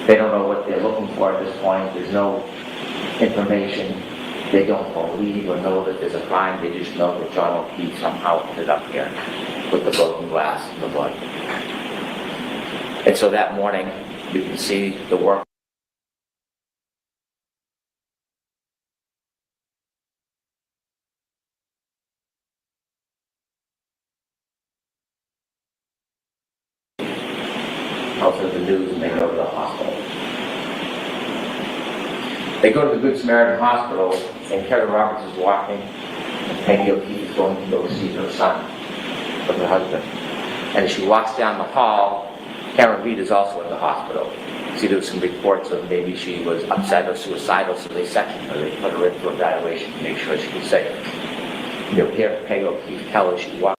They don't know what they're looking for at this point. There's no information. They don't believe or know that there's a crime. They just know that John O'Keefe somehow ended up here with the broken glass and the blood. And so that morning, you can see the work. Also the news, and they go to the hospital. They go to the Good Samaritan Hospital, and Kerry Roberts is walking, and Peggy O'Keefe is going to go see her son, with her husband. And as she walks down the hall, Karen Reed is also in the hospital. See, there was some reports of maybe she was upset or suicidal, so they sectioned her. They put her in for evaluation to make sure she was safe. You'll hear Peggy O'Keefe tell her she walked.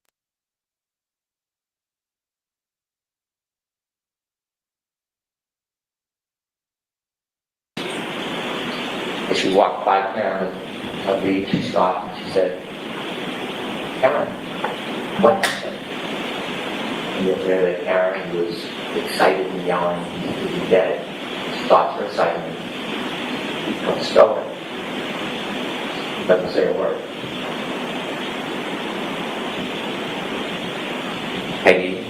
As she walked by Karen Reed, she stopped and she said, "Karen, what happened?" And you'll hear that Karen was excited and yelling, "He's dead." She stops her excitement. He becomes stoic. Doesn't say a word. Peggy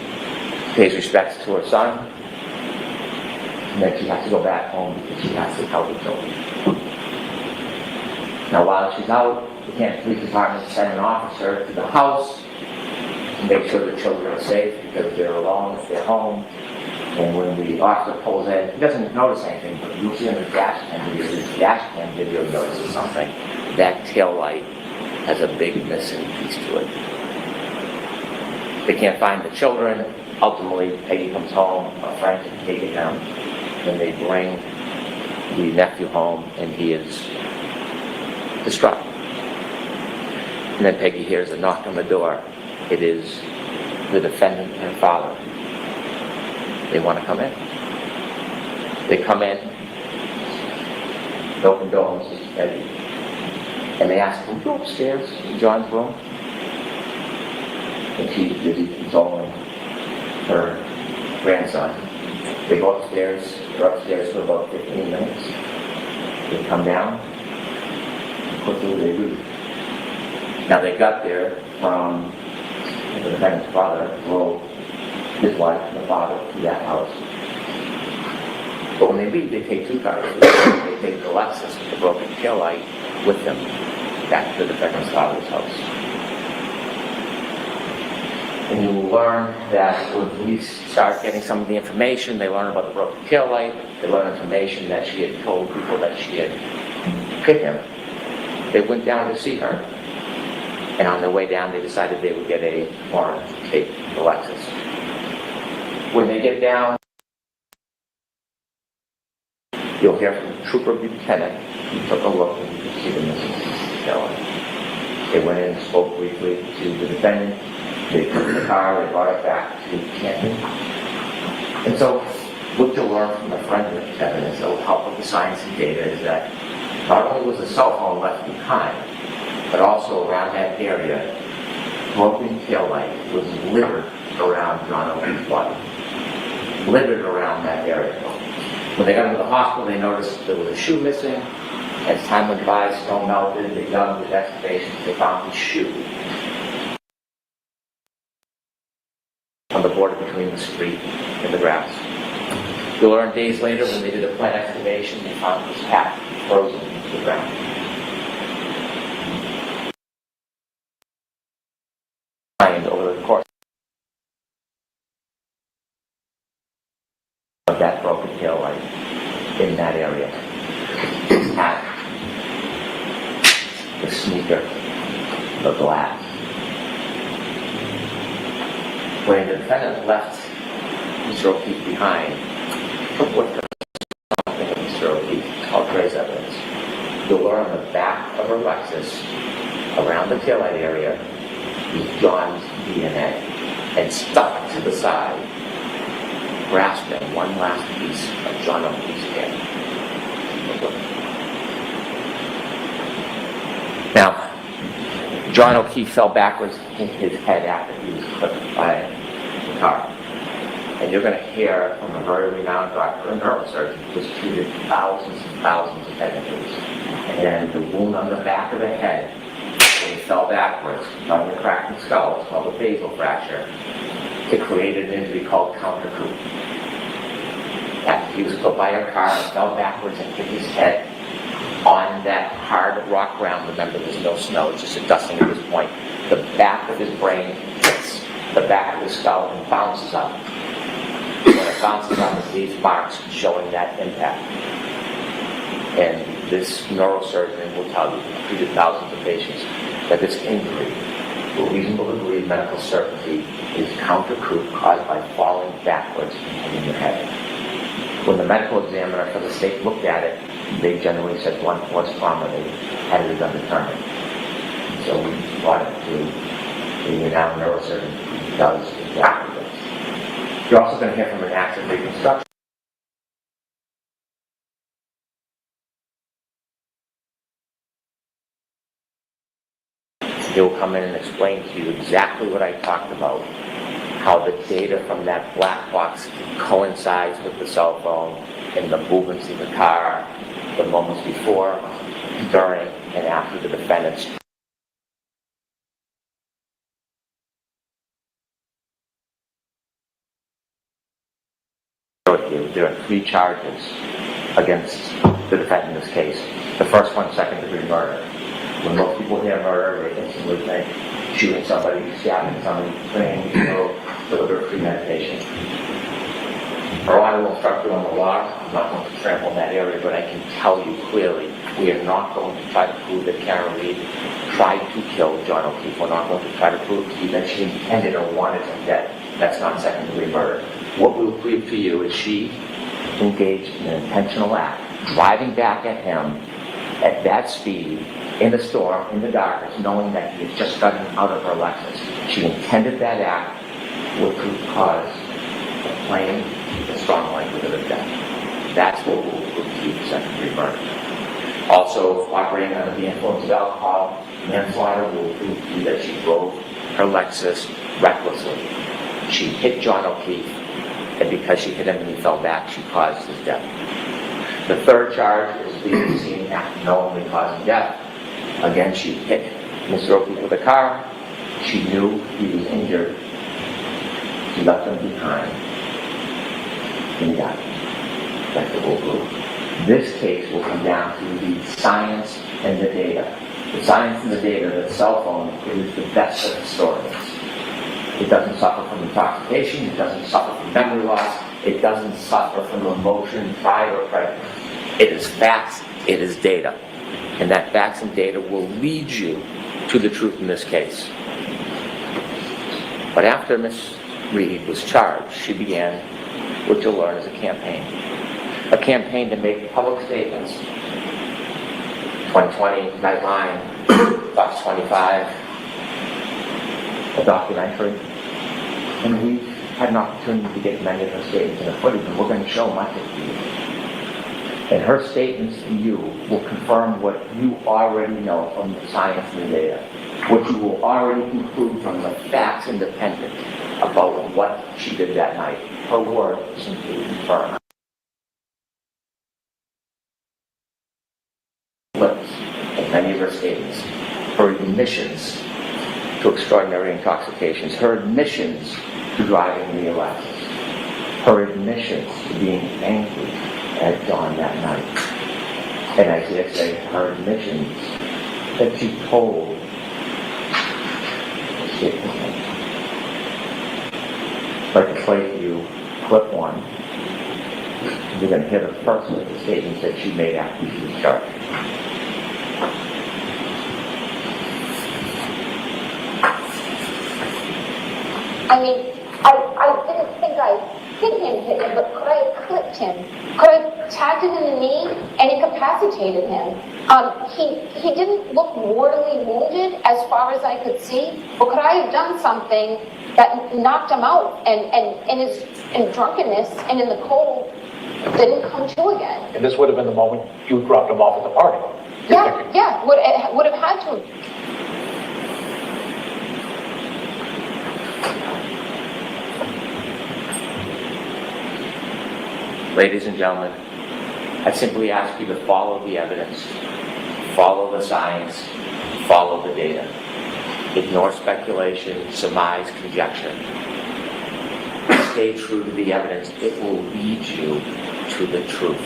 pays respects to her son, and then she has to go back home because she has to help the children. Now while she's out, the Canton Police Department sent an officer to the house to make sure the children are safe because they're alone if they're home. And when the officer pulls in, he doesn't notice anything, but you'll see in the dash cam video notices something. That tail light has a big missing piece to it. They can't find the children. Ultimately, Peggy comes home, a friend can take it down, and they bring the nephew home, and he is distraught. And then Peggy hears a knock on the door. It is the defendant and her father. They want to come in. They come in, no condolences to Peggy. And they ask, "Can you go upstairs in John's room?" And she's busy consoling her grandson. They go upstairs, they're upstairs for about 15 minutes. They come down, and quickly they leave. Now they got there from the defendant's father, drove his wife and the father to that house. But when they leave, they take two cars. They take the Lexus with the broken tail light with them back to the defendant's father's house. And you will learn that when police start getting some of the information, they learn about the broken tail light, they learn information that she had told people that she had hit him. They went down to see her. And on their way down, they decided they would get a warrant to take the Lexus. When they get down, you'll hear from Trooper Lieutenant who took a look and you can see the missing tail light. They went in and spoke briefly to the defendant. They took the car, they brought it back to Canton. And so, what you'll learn from the forensic evidence that will help with the science and data is that not only was the cell phone left behind, but also around that area, broken tail light was littered around John Owen's body. Littered around that area. When they got into the hospital, they noticed there was a shoe missing. As time went by, snow melted, they dug with excavations, they found his shoe on the border between the street and the grass. You'll learn days later when they did a plant excavation, they found his hat frozen into the ground. Over the course of that broken tail light in that area. His hat, the sneaker, the glass. When the defendant left Mr. O'Keefe behind, took with her something of Mr. O'Keefe called trace evidence. You'll learn on the back of her Lexus, around the taillight area, was John's DNA, and stuck to the side, grasping one last piece of John O'Keefe's hair. Now, John O'Keefe fell backwards and hit his head after he was clipped by the car. And you're going to hear from a very renowned doctor, a neurosurgeon, who has treated thousands and thousands of head injuries. And the wound on the back of the head, when he fell backwards, on the cracked skull, it's called a basal fracture. It created an injury called counter-coup. After he was clipped by a car and fell backwards and hit his head on that hard rock ground, remember there's no snow, it's just a dusting at this point, the back of his brain hits the back of his skull and bounces up. When it bounces up, it leaves marks showing that impact. And this neurosurgeon will tell you, treated thousands of patients, that this injury, to a reasonable degree of medical certainty, is counter-coup caused by falling backwards and hitting your head. When the medical examiner for the state looked at it, they generally said blunt force trauma. They had it undetermined. So we brought it to the renowned neurosurgeon who does exactly this. You're also going to hear from an active reconstruction. He will come in and explain to you exactly what I talked about, how the data from that black box coincides with the cell phone and the movements in the car, the moments before, during, and after the defendant's. There are 3 charges against the defendant in this case. The first one, second-degree murder. When most people hear murder, they instantly think shooting somebody, stabbing somebody, bringing, deliberate premeditation. Or I will instruct you on the law. I'm not going to trample in that area, but I can tell you clearly, we are not going to try to prove that Karen Reed tried to kill John O'Keefe. We're not going to try to prove to you that she intended or wanted him dead. That's not second-degree murder. What we will prove to you is she engaged in an intentional act, driving back at him at that speed, in the storm, in the darkness, knowing that he had just gotten out of her Lexus. She intended that act, which would cause a plain and strong likelihood of death. That's what will prove to you second-degree murder. Also, operating under the influence of alcohol, manslaughter will prove to you that she drove her Lexus recklessly. She hit John O'Keefe and because she hit him and he fell back, she caused his death. The third charge is leaving the scene after knowingly causing death. Again, she hit Mr. O'Keefe with a car. She knew he was injured. She left him behind. And he died. That's the whole group. This case will come down to the science and the data. The science and the data, the cell phone is the best of historians. It doesn't suffer from intoxication. It doesn't suffer from memory loss. It doesn't suffer from emotion, pride, or prejudice. It is facts. It is data. And that facts and data will lead you to the truth in this case. But after Ms. Reed was charged, she began what you'll learn as a campaign. A campaign to make public statements. 2020 Nightline, Fox 25, a documentary. And we had an opportunity to get many of her statements in the footage, and we're going to show much of it to you. And her statements to you will confirm what you already know from the science and the data, what you will already conclude from the facts independent about what she did that night. Her word simply confirmed. Lips in many of her statements, her admissions to extraordinary intoxications, her admissions to driving the Alexis, her admissions to being angry at John that night. And I dare say her admissions that she told I'd like to play for you clip one. You're going to hear the first of the statements that she made after she was charged. I mean, I didn't think I hit him, but could I have clipped him? Could I have tagged him in the knee and incapacitated him? He didn't look mortally wounded as far as I could see, but could I have done something that knocked him out and in drunkenness and in the cold didn't come to again? And this would have been the moment you dropped him off at the party. Yeah, would have had to. Ladies and gentlemen, I simply ask you to follow the evidence, follow the science, follow the data. Ignore speculation, surmise, conjecture. Stay true to the evidence. It will lead you to the truth.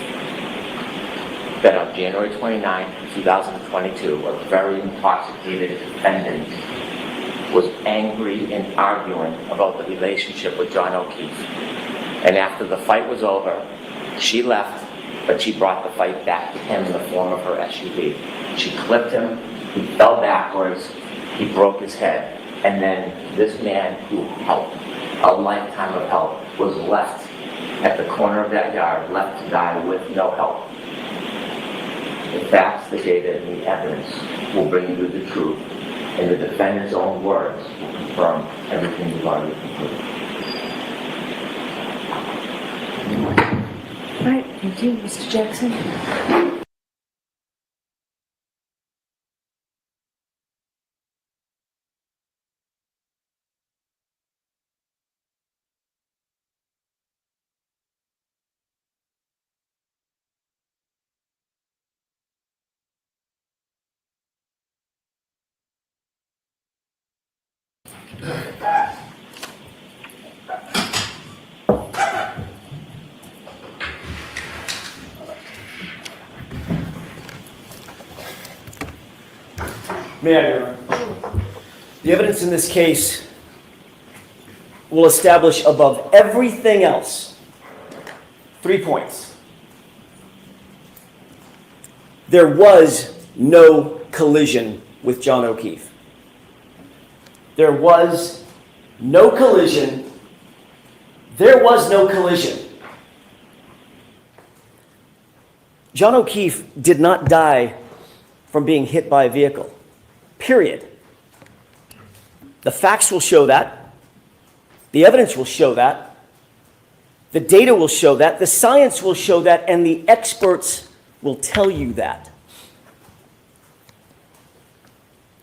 That on January 29, 2022, a very intoxicated defendant was angry and arguing about the relationship with John O'Keefe. And after the fight was over, she left, but she brought the fight back to him in the form of her SUV. She clipped him, he fell backwards, he broke his head, and then this man who helped, a lifetime of help, was left at the corner of that yard, left to die with no help. The facts, the data, and the evidence will bring you the truth, and the defendant's own words will confirm everything you've already concluded. All right, thank you, Mr. Jackson. May I, Your Honor? The evidence in this case will establish above everything else 3 points. There was no collision with John O'Keefe. There was no collision. There was no collision. John O'Keefe did not die from being hit by a vehicle. Period. The facts will show that. The evidence will show that. The data will show that. The science will show that. And the experts will tell you that.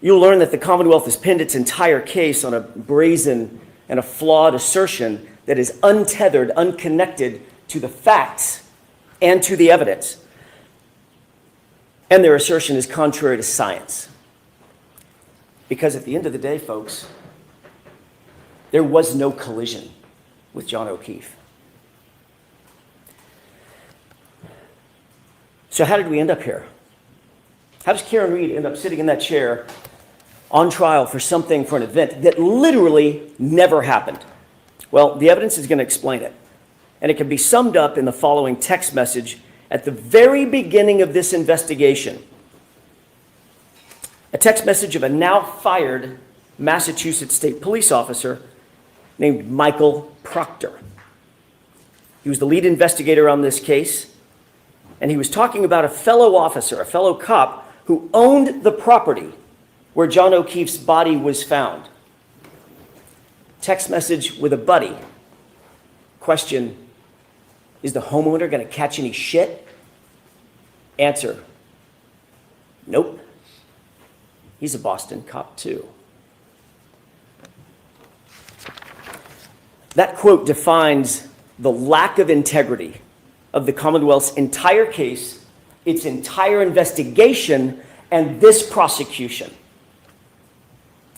You'll learn that the Commonwealth has pinned its entire case on a brazen and a flawed assertion that is untethered, unconnected to the facts and to the evidence. And their assertion is contrary to science. Because at the end of the day, folks, there was no collision with John O'Keefe. So how did we end up here? How does Karen Reed end up sitting in that chair on trial for an event that literally never happened? Well, the evidence is going to explain it. And it can be summed up in the following text message at the very beginning of this investigation. A text message of a now fired Massachusetts State Police officer named Michael Proctor. He was the lead investigator on this case, and he was talking about a fellow officer, a fellow cop, who owned the property where John O'Keefe's body was found. Text message with a buddy. Question, is the homeowner going to catch any shit? Answer, nope. He's a Boston cop too. That quote defines the lack of integrity of the Commonwealth's entire case, its entire investigation, and this prosecution.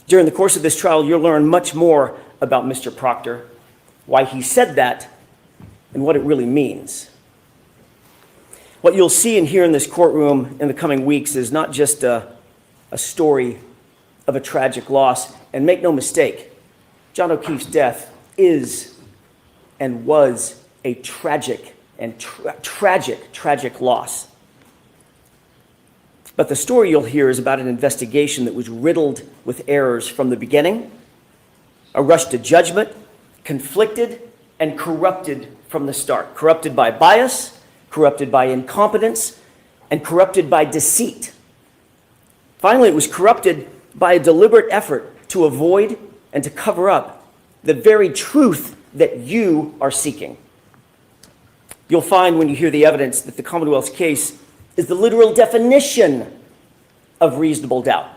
During the course of this trial, you'll learn much more about Mr. Proctor, why he said that, and what it really means. What you'll see and hear in this courtroom in the coming weeks is not just a story of a tragic loss. And make no mistake, John O'Keefe's death is and was a tragic loss. But the story you'll hear is about an investigation that was riddled with errors from the beginning, a rush to judgment, conflicted and corrupted from the start. Corrupted by bias, corrupted by incompetence, and corrupted by deceit. Finally, it was corrupted by a deliberate effort to avoid and to cover up the very truth that you are seeking. You'll find when you hear the evidence that the Commonwealth's case is the literal definition of reasonable doubt.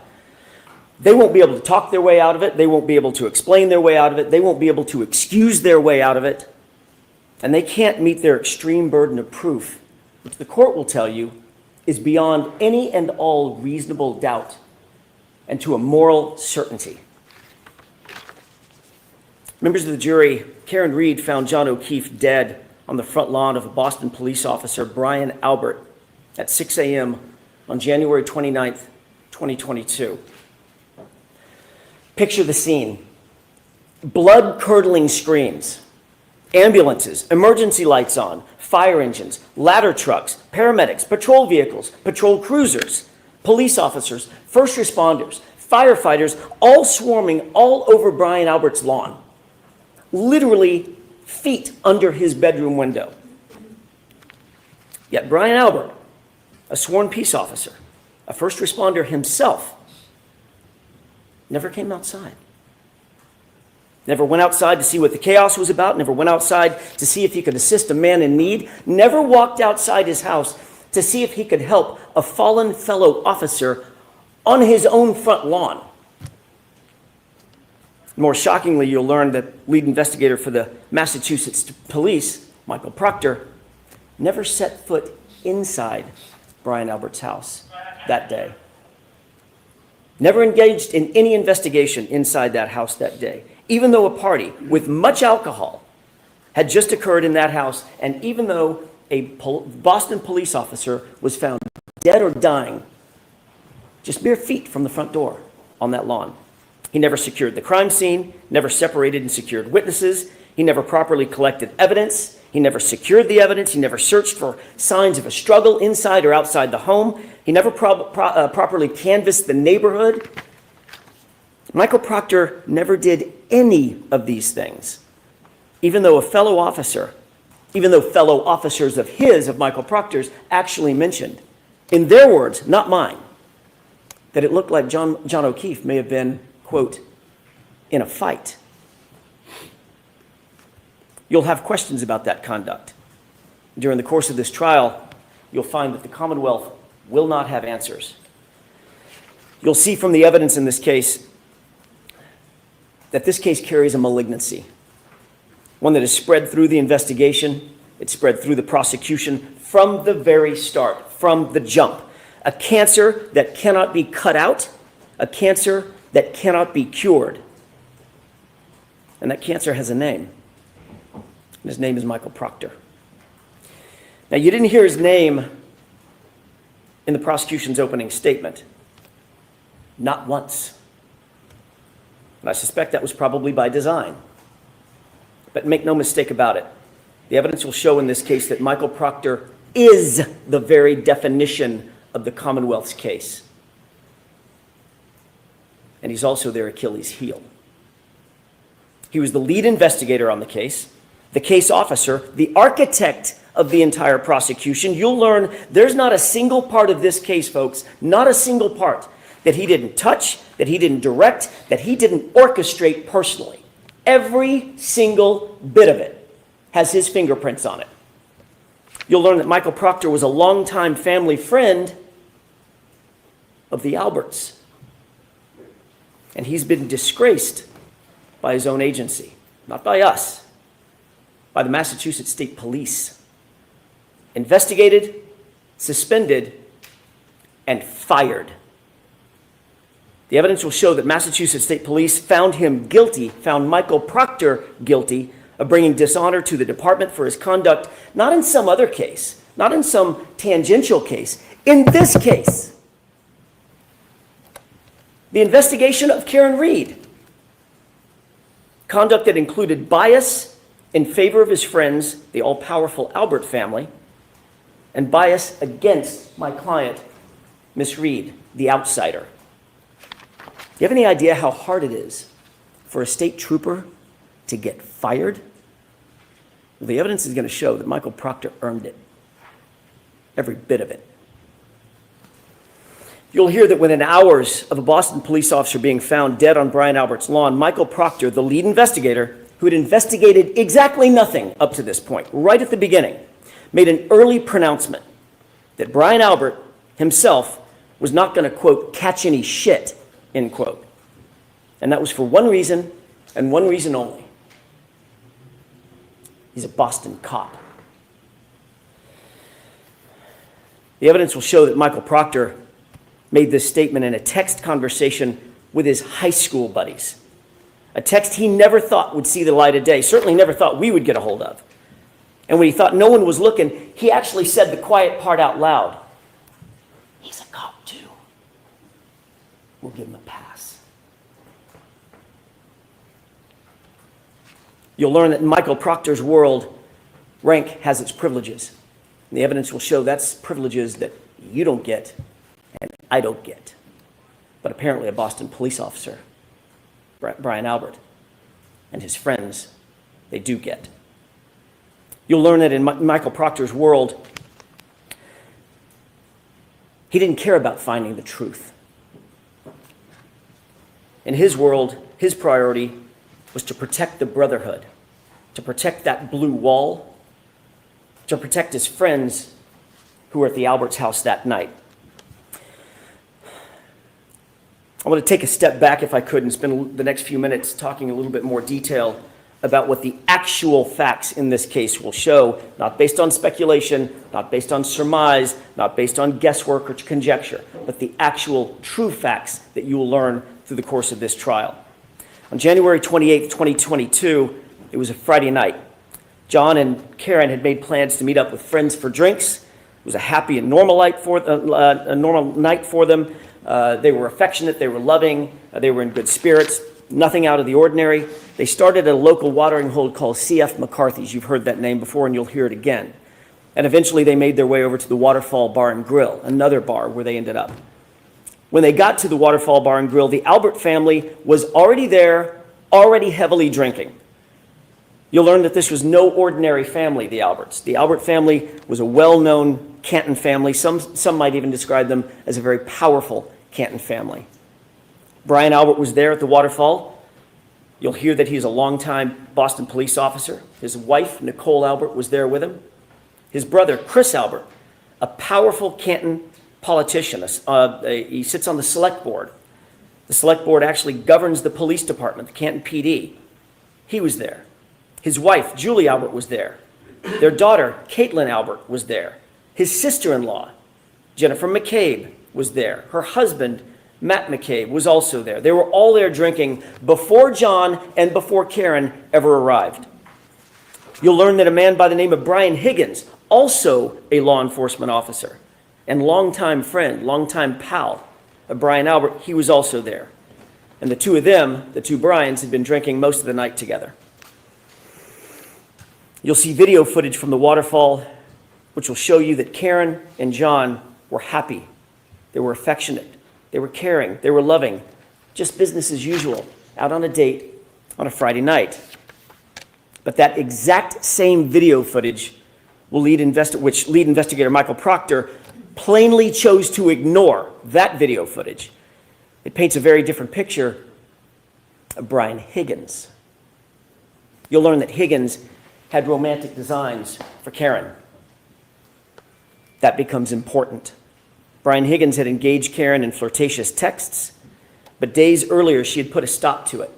They won't be able to talk their way out of it. They won't be able to explain their way out of it. They won't be able to excuse their way out of it. And they can't meet their extreme burden of proof, which the court will tell you is beyond any and all reasonable doubt and to a moral certainty. Members of the jury, Karen Reed found John O'Keefe dead on the front lawn of a Boston police officer, Brian Albert, at 6 a.m. on January 29th, 2022. Picture the scene. Blood-curdling screams, ambulances, emergency lights on, fire engines, ladder trucks, paramedics, patrol vehicles, patrol cruisers, police officers, first responders, firefighters, all swarming all over Brian Albert's lawn, literally feet under his bedroom window. Yet Brian Albert, a sworn peace officer, a first responder himself, never came outside. Never went outside to see what the chaos was about, never went outside to see if he could assist a man in need, never walked outside his house to see if he could help a fallen fellow officer on his own front lawn. More shockingly, you'll learn that lead investigator for the Massachusetts Police, Michael Proctor, never set foot inside Brian Albert's house that day. Never engaged in any investigation inside that house that day, even though a party with much alcohol had just occurred in that house, and even though a Boston police officer was found dead or dying just mere feet from the front door on that lawn. He never secured the crime scene, never separated and secured witnesses. He never properly collected evidence. He never secured the evidence. He never searched for signs of a struggle inside or outside the home. He never properly canvassed the neighborhood. Michael Proctor never did any of these things, even though fellow officers of Michael Proctor's actually mentioned, in their words, not mine, that it looked like John O'Keefe may have been, quote, in a fight. You'll have questions about that conduct. During the course of this trial, you'll find that the Commonwealth will not have answers. You'll see from the evidence in this case that this case carries a malignancy. one that has spread through the investigation. It spread through the prosecution from the very start, from the jump. A cancer that cannot be cut out, a cancer that cannot be cured. And that cancer has a name. And his name is Michael Proctor. Now, you didn't hear his name in the prosecution's opening statement. Not once. And I suspect that was probably by design. But make no mistake about it. The evidence will show in this case that Michael Proctor is the very definition of the Commonwealth's case. And he's also their Achilles heel. He was the lead investigator on the case officer, the architect of the entire prosecution. You'll learn there's not a single part of this case, folks, not a single part that he didn't touch, that he didn't direct, that he didn't orchestrate personally. Every single bit of it has his fingerprints on it. You'll learn that Michael Proctor was a longtime family friend of the Alberts. And he's been disgraced by his own agency, not by us, by the Massachusetts State Police. Investigated, suspended, and fired. The evidence will show that Massachusetts State Police found him guilty, found Michael Proctor guilty of bringing dishonor to the department for his conduct, not in some other case, not in some tangential case, in this case. The investigation of Karen Reed. Conduct that included bias in favor of his friends, the all-powerful Albert family, and bias against my client, Miss Reed, the outsider. Do you have any idea how hard it is for a state trooper to get fired? Well, the evidence is going to show that Michael Proctor earned it. Every bit of it. You'll hear that within hours of a Boston police officer being found dead on Brian Albert's lawn, Michael Proctor, the lead investigator, who had investigated exactly nothing up to this point, right at the beginning, made an early pronouncement that Brian Albert himself was not going to, quote, catch any shit, end quote. And that was for one reason, and one reason only. He's a Boston cop. The evidence will show that Michael Proctor made this statement in a text conversation with his high school buddies. A text he never thought would see the light of day, certainly never thought we would get a hold of. And when he thought no one was looking, he actually said the quiet part out loud. He's a cop too. We'll give him a pass. You'll learn that in Michael Proctor's world, rank has its privileges. And the evidence will show that's privileges that you don't get and I don't get. But apparently a Boston police officer, Brian Albert, and his friends, they do get. You'll learn that in Michael Proctor's world, he didn't care about finding the truth. In his world, his priority was to protect the brotherhood, to protect that blue wall, to protect his friends who were at the Alberts' house that night. I want to take a step back, if I could, and spend the next few minutes talking a little bit more detail about what the actual facts in this case will show, not based on speculation, not based on surmise, not based on guesswork or conjecture, but the actual true facts that you will learn through the course of this trial. On January 28th, 2022, it was a Friday night. John and Karen had made plans to meet up with friends for drinks. It was a happy and normal night for them. They were affectionate, they were loving, they were in good spirits, nothing out of the ordinary. They started at a local watering hole called C.F. McCarthy's. You've heard that name before and you'll hear it again. And eventually they made their way over to the Waterfall Bar and Grill, another bar where they ended up. When they got to the Waterfall Bar and Grill, the Albert family was already there, already heavily drinking. You'll learn that this was no ordinary family, the Alberts. The Albert family was a well-known Canton family. Some might even describe them as a very powerful Canton family. Brian Albert was there at the waterfall. You'll hear that he's a longtime Boston police officer. His wife, Nicole Albert, was there with him. His brother, Chris Albert, a powerful Canton politician. He sits on the select board. The select board actually governs the police department, the Canton PD. He was there. His wife, Julie Albert, was there. Their daughter, Caitlin Albert, was there. His sister-in-law, Jennifer McCabe, was there. Her husband, Matt McCabe, was also there. They were all there drinking before John and before Karen ever arrived. You'll learn that a man by the name of Brian Higgins, also a law enforcement officer and longtime friend, longtime pal of Brian Albert, he was also there. And the two of them, the two Bryans, had been drinking most of the night together. You'll see video footage from the waterfall, which will show you that Karen and John were happy. They were affectionate. They were caring. They were loving. Just business as usual, out on a date on a Friday night. But that exact same video footage which lead investigator Michael Proctor plainly chose to ignore that video footage. It paints a very different picture of Brian Higgins. You'll learn that Higgins had romantic designs for Karen. That becomes important. Brian Higgins had engaged Karen in flirtatious texts, but days earlier she had put a stop to it.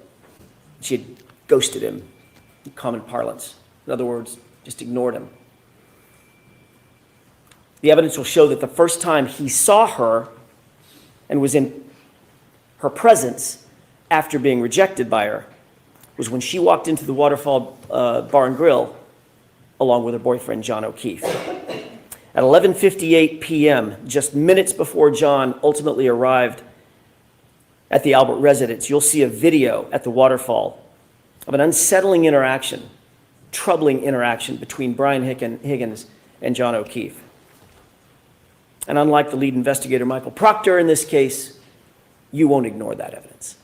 She had ghosted him, in common parlance. In other words, just ignored him. The evidence will show that the first time he saw her and was in her presence after being rejected by her was when she walked into the Waterfall Bar and Grill along with her boyfriend, John O'Keefe. At 11:58 p.m., just minutes before John ultimately arrived at the Albert residence, you'll see a video at the waterfall of an unsettling interaction, troubling interaction between Brian Higgins and John O'Keefe. And unlike the lead investigator, Michael Proctor, in this case, you won't ignore that evidence.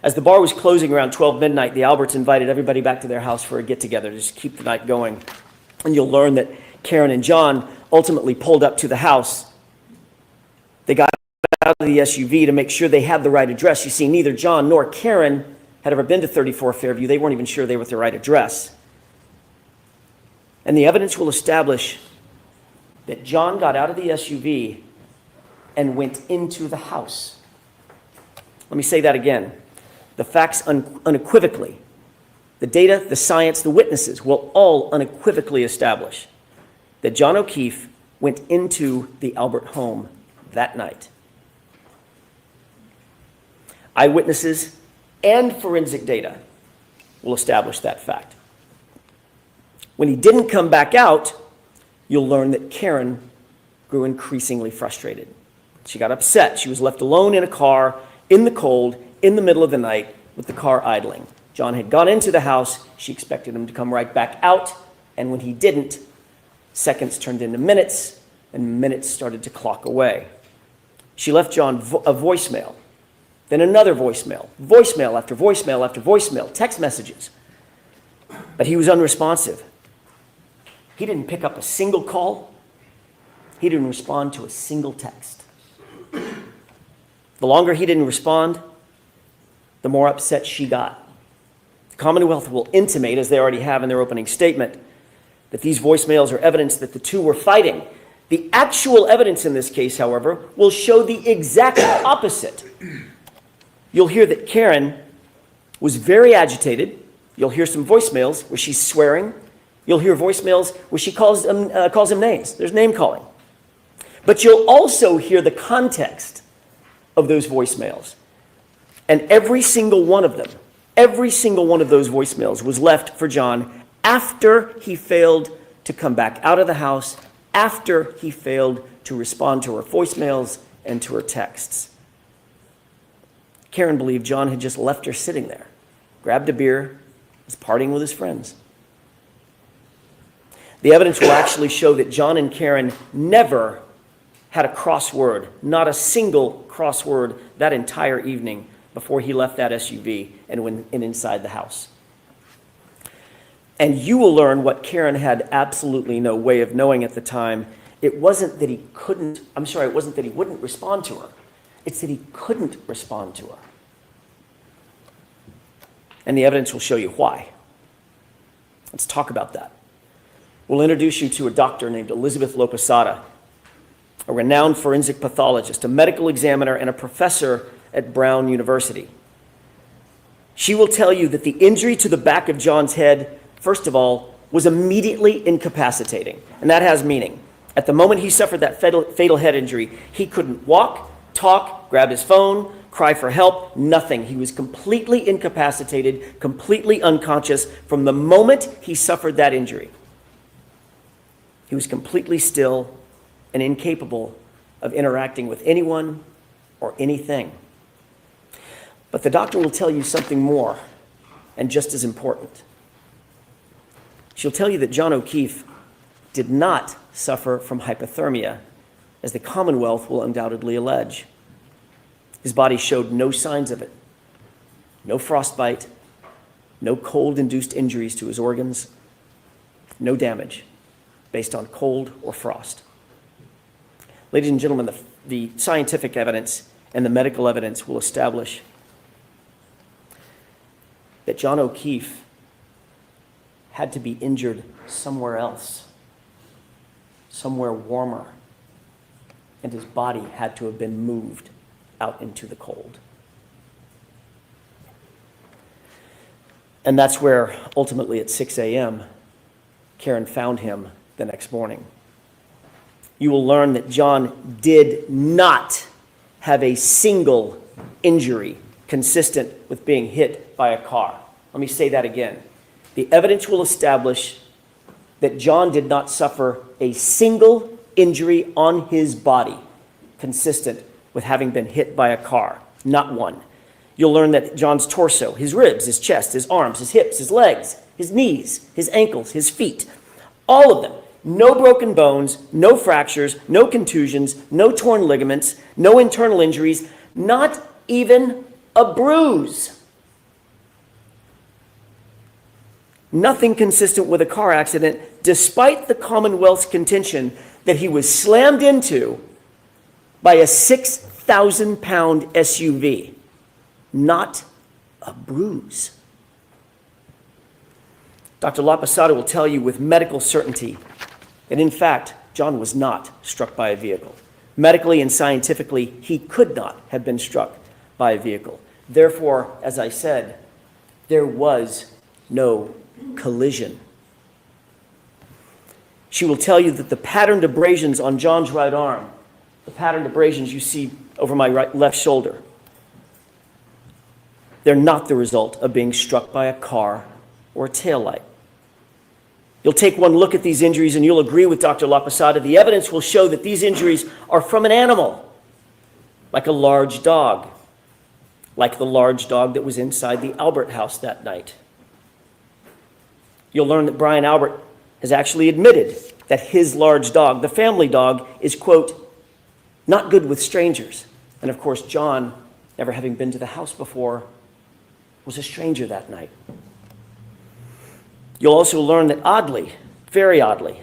As the bar was closing around 12 midnight, the Alberts invited everybody back to their house for a get-together to just keep the night going. And you'll learn that Karen and John ultimately pulled up to the house. They got out of the SUV to make sure they had the right address. You see, neither John nor Karen had ever been to 34 Fairview. They weren't even sure they were at the right address. And the evidence will establish that John got out of the SUV and went into the house. Let me say that again. The facts unequivocally, the data, the science, the witnesses will all unequivocally establish that John O'Keefe went into the Albert home that night. Eyewitnesses and forensic data will establish that fact. When he didn't come back out, you'll learn that Karen grew increasingly frustrated. She got upset. She was left alone in a car, in the cold, in the middle of the night, with the car idling. John had gone into the house. She expected him to come right back out, and when he didn't, seconds turned into minutes, and minutes started to clock away. She left John a voicemail, then another voicemail, voicemail after voicemail after voicemail, text messages. But he was unresponsive. He didn't pick up a single call. He didn't respond to a single text. The longer he didn't respond, the more upset she got. The Commonwealth will intimate, as they already have in their opening statement, that these voicemails are evidence that the two were fighting. The actual evidence in this case, however, will show the exact opposite. You'll hear that Karen was very agitated. You'll hear some voicemails where she's swearing. You'll hear voicemails where she calls him names. There's name calling. But you'll also hear the context of those voicemails. And every single one of them, every single one of those voicemails was left for John after he failed to come back out of the house, after he failed to respond to her voicemails and to her texts. Karen believed John had just left her sitting there, grabbed a beer, was partying with his friends. The evidence will actually show that John and Karen never had a crossword, not a single crossword that entire evening before he left that SUV and went inside the house. And you will learn what Karen had absolutely no way of knowing at the time. It wasn't that he wouldn't respond to her. It's that he couldn't respond to her. And the evidence will show you why. Let's talk about that. We'll introduce you to a doctor named Elizabeth Lopesada, a renowned forensic pathologist, a medical examiner, and a professor at Brown University. She will tell you that the injury to the back of John's head, first of all, was immediately incapacitating. And that has meaning. At the moment he suffered that fatal head injury, he couldn't walk, talk, grab his phone, cry for help, nothing. He was completely incapacitated, completely unconscious from the moment he suffered that injury. He was completely still and incapable of interacting with anyone or anything. But the doctor will tell you something more, and just as important. She'll tell you that John O'Keefe did not suffer from hypothermia, as the Commonwealth will undoubtedly allege. His body showed no signs of it. No frostbite, no cold-induced injuries to his organs, no damage based on cold or frost. Ladies and gentlemen, the scientific evidence and the medical evidence will establish that John O'Keefe had to be injured somewhere else, somewhere warmer, and his body had to have been moved out into the cold. And that's where, ultimately at 6 a.m., Karen found him the next morning. You will learn that John did not have a single injury consistent with being hit by a car. Let me say that again. The evidence will establish that John did not suffer a single injury on his body consistent with having been hit by a car. Not one. You'll learn that John's torso, his ribs, his chest, his arms, his hips, his legs, his knees, his ankles, his feet, all of them, no broken bones, no fractures, no contusions, no torn ligaments, no internal injuries, not even a bruise. Nothing consistent with a car accident, despite the Commonwealth's contention that he was slammed into by a 6,000-pound SUV. Not a bruise. Dr. LaPosada will tell you with medical certainty that, in fact, John was not struck by a vehicle. Medically and scientifically, he could not have been struck by a vehicle. Therefore, as I said, there was no collision. She will tell you that the patterned abrasions on John's right arm, the patterned abrasions you see over my left shoulder, they're not the result of being struck by a car or a taillight. You'll take one look at these injuries and you'll agree with Dr. LaPosada. The evidence will show that these injuries are from an animal, like a large dog, like the large dog that was inside the Albert house that night. You'll learn that Brian Albert has actually admitted that his large dog, the family dog, is, quote, not good with strangers. And of course, John, never having been to the house before, was a stranger that night. You'll also learn that oddly, very oddly,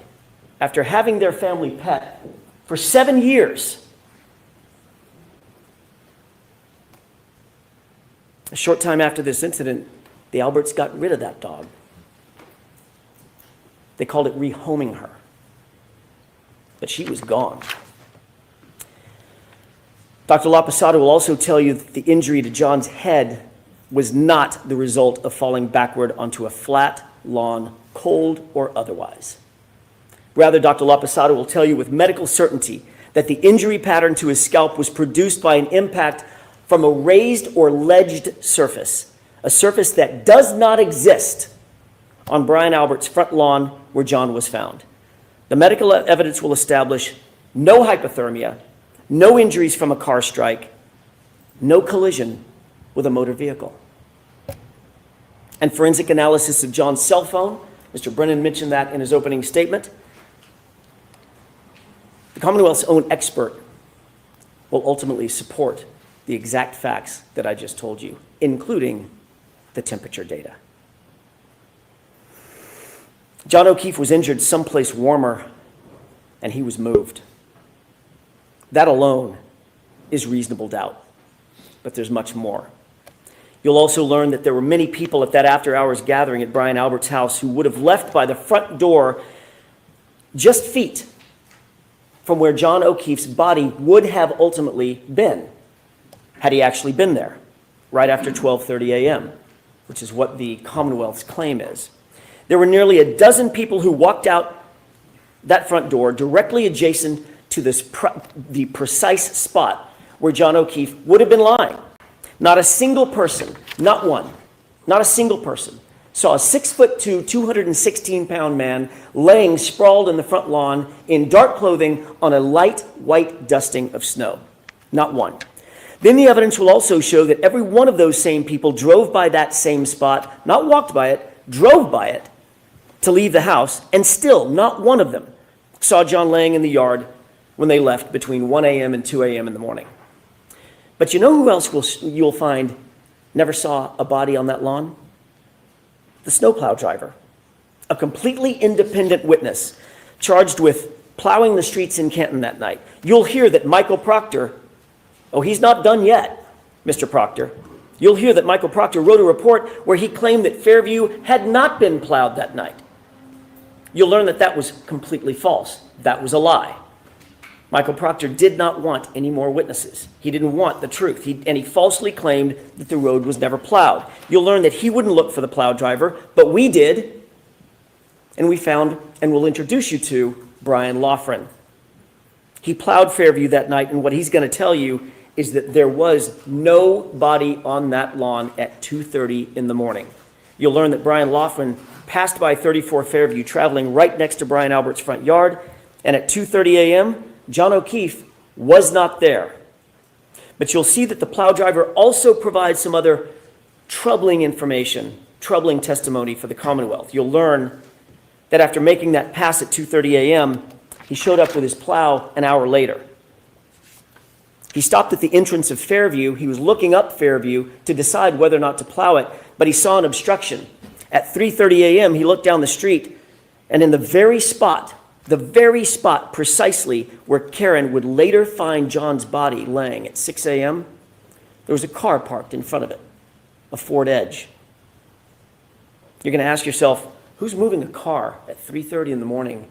after having their family pet for 7 years, a short time after this incident, the Alberts got rid of that dog. They called it rehoming her. But she was gone. Dr. LaPosada will also tell you that the injury to John's head was not the result of falling backward onto a flat lawn, cold or otherwise. Rather, Dr. LaPosada will tell you with medical certainty that the injury pattern to his scalp was produced by an impact from a raised or ledged surface, a surface that does not exist on Brian Albert's front lawn where John was found. The medical evidence will establish no hypothermia, no injuries from a car strike, no collision with a motor vehicle. And forensic analysis of John's cell phone, Mr. Brennan mentioned that in his opening statement. The Commonwealth's own expert will ultimately support the exact facts that I just told you, including the temperature data. John O'Keefe was injured someplace warmer, and he was moved. That alone is reasonable doubt, but there's much more. You'll also learn that there were many people at that after-hours gathering at Brian Albert's house who would have left by the front door just feet from where John O'Keefe's body would have ultimately been, had he actually been there, right after 12:30 a.m. which is what the Commonwealth's claim is. There were nearly a dozen people who walked out that front door directly adjacent to the precise spot where John O'Keefe would have been lying. Not a single person, not one, not a single person, saw a 6'2", 216-pound man laying sprawled in the front lawn in dark clothing on a light white dusting of snow. Not one. Then the evidence will also show that every one of those same people drove by that same spot, not walked by it, drove by it to leave the house, and still not one of them saw John laying in the yard when they left between 1 a.m. and 2 a.m. in the morning. But you know who else you'll find never saw a body on that lawn? The snowplow driver, a completely independent witness charged with plowing the streets in Canton that night. You'll hear that Michael Proctor, oh, he's not done yet, Mr. Proctor. You'll hear that Michael Proctor wrote a report where he claimed that Fairview had not been plowed that night. You'll learn that that was completely false. That was a lie. Michael Proctor did not want any more witnesses. He didn't want the truth, and he falsely claimed that the road was never plowed. You'll learn that he wouldn't look for the plow driver, but we did, and we found, and we'll introduce you to, Brian Loughran. He plowed Fairview that night, and what he's going to tell you is that there was no body on that lawn at 2:30 in the morning. You'll learn that Brian Loughran passed by 34 Fairview, traveling right next to Brian Albert's front yard, and at 2:30 a.m., John O'Keefe was not there. But you'll see that the plow driver also provides some other troubling information, troubling testimony for the Commonwealth. You'll learn that after making that pass at 2:30 a.m., he showed up with his plow an hour later. He stopped at the entrance of Fairview. He was looking up Fairview to decide whether or not to plow it, but he saw an obstruction. At 3:30 a.m., he looked down the street, and in the very spot precisely where Karen would later find John's body laying at 6 a.m., there was a car parked in front of it, a Ford Edge. You're going to ask yourself, who's moving a car at 3:30 in the morning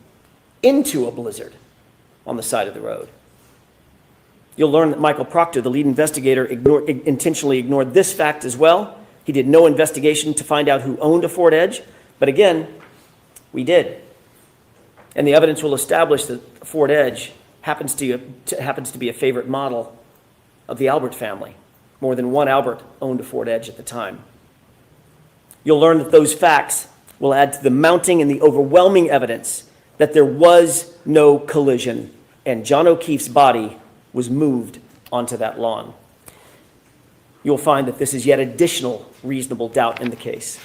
into a blizzard on the side of the road? You'll learn that Michael Proctor, the lead investigator, intentionally ignored this fact as well. He did no investigation to find out who owned a Ford Edge, but again, we did. And the evidence will establish that Ford Edge happens to be a favorite model of the Albert family. More than one Albert owned a Ford Edge at the time. You'll learn that those facts will add to the mounting and the overwhelming evidence that there was no collision and John O'Keefe's body was moved onto that lawn. You'll find that this is yet additional reasonable doubt in the case.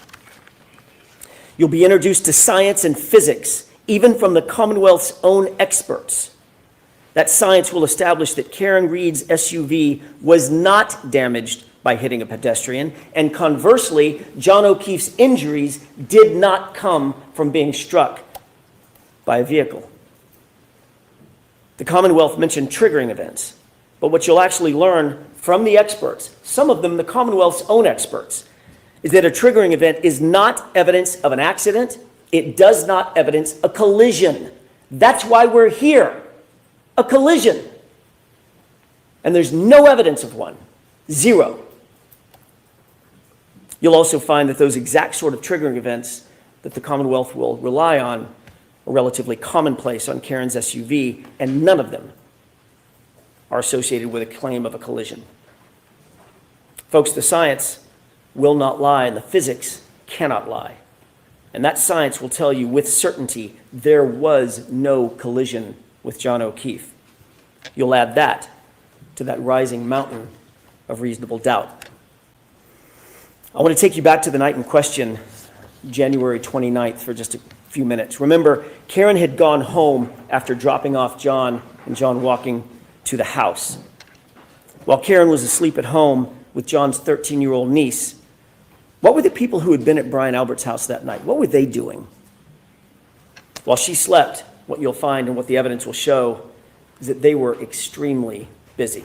You'll be introduced to science and physics, even from the Commonwealth's own experts. That science will establish that Karen Reed's SUV was not damaged by hitting a pedestrian, and conversely, John O'Keefe's injuries did not come from being struck by a vehicle. The Commonwealth mentioned triggering events, but what you'll actually learn from the experts, some of them the Commonwealth's own experts, is that a triggering event is not evidence of an accident. It does not evidence a collision. That's why we're here. A collision. And there's no evidence of one. Zero. You'll also find that those exact sort of triggering events that the Commonwealth will rely on are relatively commonplace on Karen's SUV, and none of them are associated with a claim of a collision. Folks, the science will not lie, and the physics cannot lie. And that science will tell you with certainty there was no collision with John O'Keefe. You'll add that to that rising mountain of reasonable doubt. I want to take you back to the night in question, January 29th, for just a few minutes. Remember, Karen had gone home after dropping off John and John walking to the house. While Karen was asleep at home with John's 13-year-old niece, what were the people who had been at Brian Albert's house that night? What were they doing? While she slept, what you'll find and what the evidence will show is that they were extremely busy.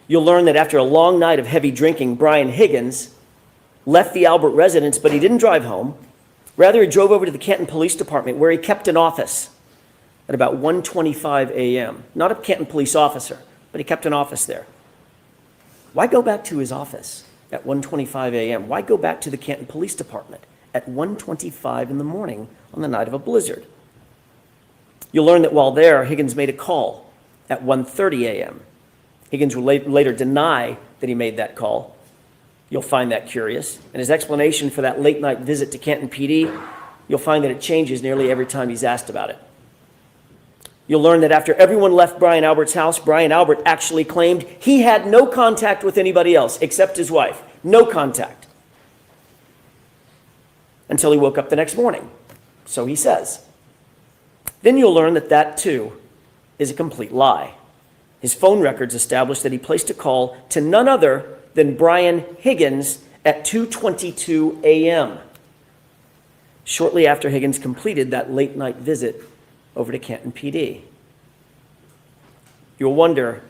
You'll learn that after a long night of heavy drinking, Brian Higgins left the Albert residence, but he didn't drive home. Rather, he drove over to the Canton Police Department, where he kept an office at about 1:25 a.m. Not a Canton police officer, but he kept an office there. Why go back to his office? at 1:25 a.m.? Why go back to the Canton Police Department at 1:25 in the morning on the night of a blizzard? You'll learn that while there, Higgins made a call at 1:30 a.m. Higgins will later deny that he made that call. You'll find that curious. And his explanation for that late night visit to Canton PD, you'll find that it changes nearly every time he's asked about it. You'll learn that after everyone left Brian Albert's house, Brian Albert actually claimed he had no contact with anybody else except his wife. No contact. Until he woke up the next morning. So he says. Then you'll learn that that, too, is a complete lie. His phone records establish that he placed a call to none other than Brian Higgins at 2:22 a.m., shortly after Higgins completed that late-night visit over to Canton PD. You'll wonder,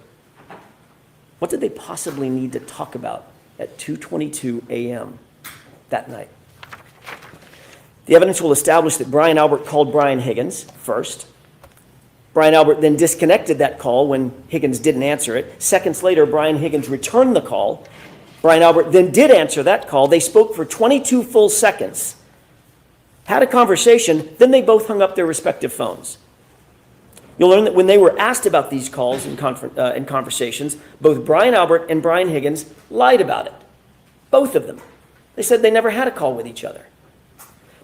what did they possibly need to talk about at 2:22 a.m. that night? The evidence will establish that Brian Albert called Brian Higgins first. Brian Albert then disconnected that call when Higgins didn't answer it. Seconds later, Brian Higgins returned the call. Brian Albert then did answer that call. They spoke for 22 full seconds, had a conversation, then they both hung up their respective phones. You'll learn that when they were asked about these calls and conversations, both Brian Albert and Brian Higgins lied about it. Both of them. They said they never had a call with each other.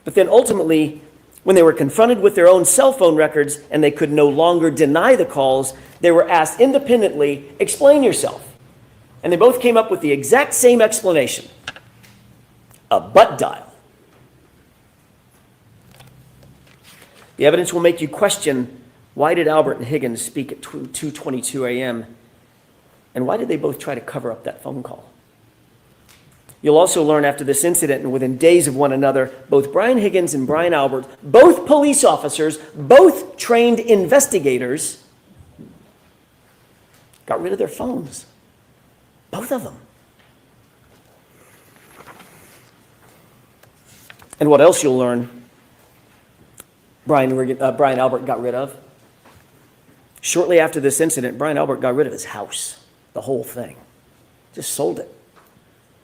But then ultimately, when they were confronted with their own cell phone records and they could no longer deny the calls, they were asked independently, explain yourself. And they both came up with the exact same explanation. A butt dial. The evidence will make you question, why did Albert and Higgins speak at 2:22 a.m.? And why did they both try to cover up that phone call? You'll also learn after this incident and within days of one another, both Brian Higgins and Brian Albert, both police officers, both trained investigators, got rid of their phones. Both of them. And what else you'll learn Brian Albert got rid of? Shortly after this incident, Brian Albert got rid of his house, the whole thing. Just sold it.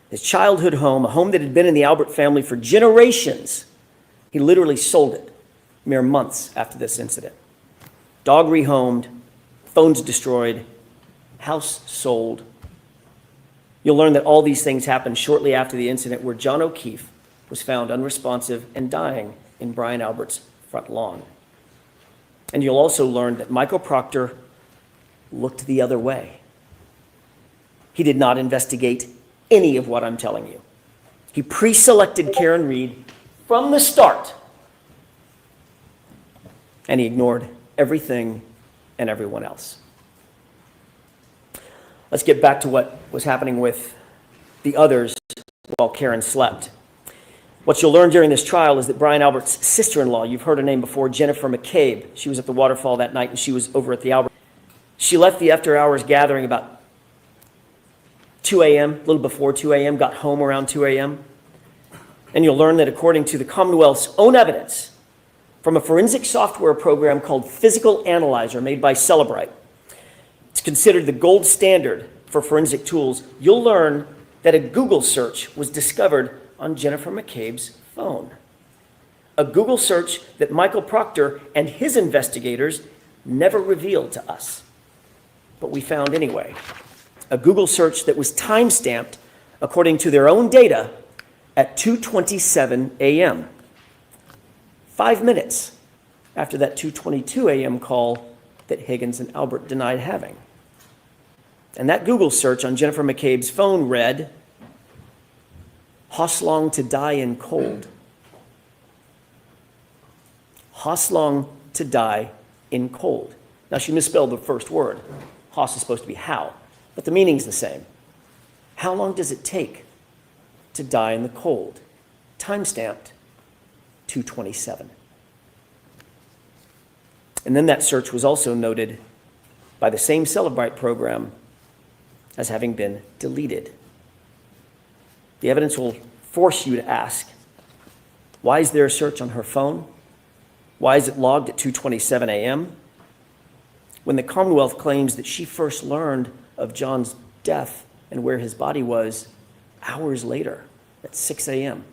His childhood home, a home that had been in the Albert family for generations, he literally sold it mere months after this incident. Dog rehomed, phones destroyed, house sold. You'll learn that all these things happened shortly after the incident where John O'Keefe was found unresponsive and dying in Brian Albert's front lawn. And you'll also learn that Michael Proctor looked the other way. He did not investigate any of what I'm telling you. He pre-selected Karen Reed from the start, and he ignored everything and everyone else. Let's get back to what was happening with the others while Karen slept. What you'll learn during this trial is that Brian Albert's sister-in-law, you've heard her name before, Jennifer McCabe, she was at the waterfall that night and she was over at the Albert. She left the after-hours gathering about 2 a.m., a little before 2 a.m., got home around 2 a.m. And you'll learn that according to the Commonwealth's own evidence from a forensic software program called Physical Analyzer made by Celebrite, it's considered the gold standard for forensic tools. You'll learn that a Google search was discovered on Jennifer McCabe's phone. A Google search that Michael Proctor and his investigators never revealed to us, but we found anyway. A Google search that was time-stamped, according to their own data, at 2:27 a.m. 5 minutes after that 2:22 a.m. call that Higgins and Albert denied having. And that Google search on Jennifer McCabe's phone read, "Hoslong to die in cold." Hoslong to die in cold. Now, she misspelled the first word. Hos is supposed to be how. But the meaning's the same. How long does it take to die in the cold? Time-stamped 2:27. And then that search was also noted by the same Celebrite program as having been deleted. The evidence will force you to ask, why is there a search on her phone? Why is it logged at 2:27 a.m.? When the Commonwealth claims that she first learned of John's death and where his body was hours later at 6 a.m.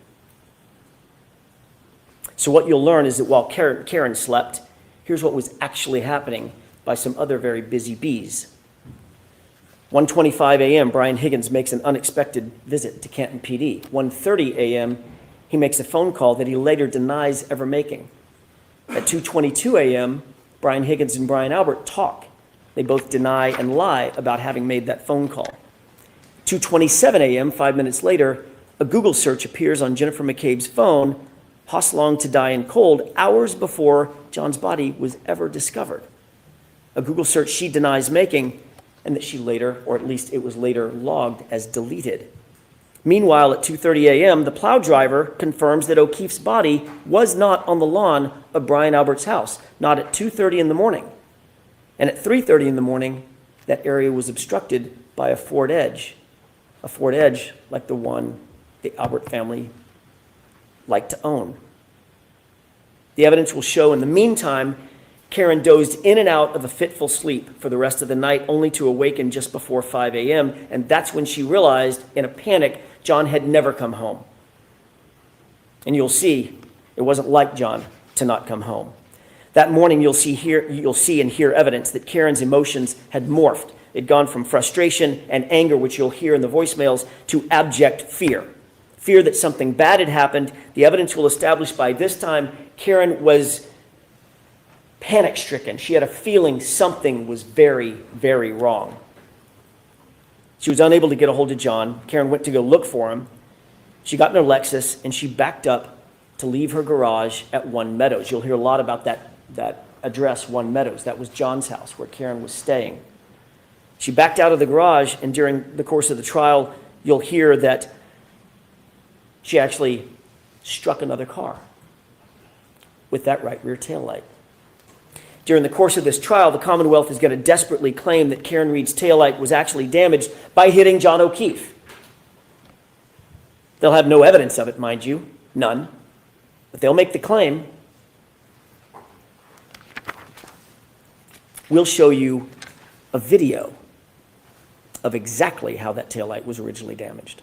So what you'll learn is that while Karen slept, here's what was actually happening by some other very busy bees. 1:25 a.m., Brian Higgins makes an unexpected visit to Canton PD. 1:30 a.m., he makes a phone call that he later denies ever making. At 2:22 a.m., Brian Higgins and Brian Albert talk. They both deny and lie about having made that phone call. 2:27 a.m., 5 minutes later, a Google search appears on Jennifer McCabe's phone, Hoss Long to die in cold, hours before John's body was ever discovered. A Google search she denies making, and that she later, or at least it was later logged as deleted. Meanwhile, at 2:30 a.m., the plow driver confirms that O'Keefe's body was not on the lawn of Brian Albert's house, not at 2:30 in the morning. And at 3:30 in the morning, that area was obstructed by a Ford Edge like the one the Albert family liked to own. The evidence will show in the meantime, Karen dozed in and out of a fitful sleep for the rest of the night, only to awaken just before 5 a.m., and that's when she realized, in a panic, John had never come home. And you'll see, it wasn't like John to not come home. That morning, you'll see and hear evidence that Karen's emotions had morphed. It'd gone from frustration and anger, which you'll hear in the voicemails, to abject fear. Fear that something bad had happened. The evidence will establish by this time Karen was panic-stricken. She had a feeling something was very, very wrong. She was unable to get a hold of John. Karen went to go look for him. She got in her Lexus and she backed up to leave her garage at One Meadows. You'll hear a lot about that address, One Meadows. That was John's house where Karen was staying. She backed out of the garage, and during the course of the trial, you'll hear that she actually struck another car with that right rear taillight. During the course of this trial, the Commonwealth is going to desperately claim that Karen Reed's taillight was actually damaged by hitting John O'Keefe. They'll have no evidence of it, mind you, none, but they'll make the claim. We'll show you a video of exactly how that taillight was originally damaged,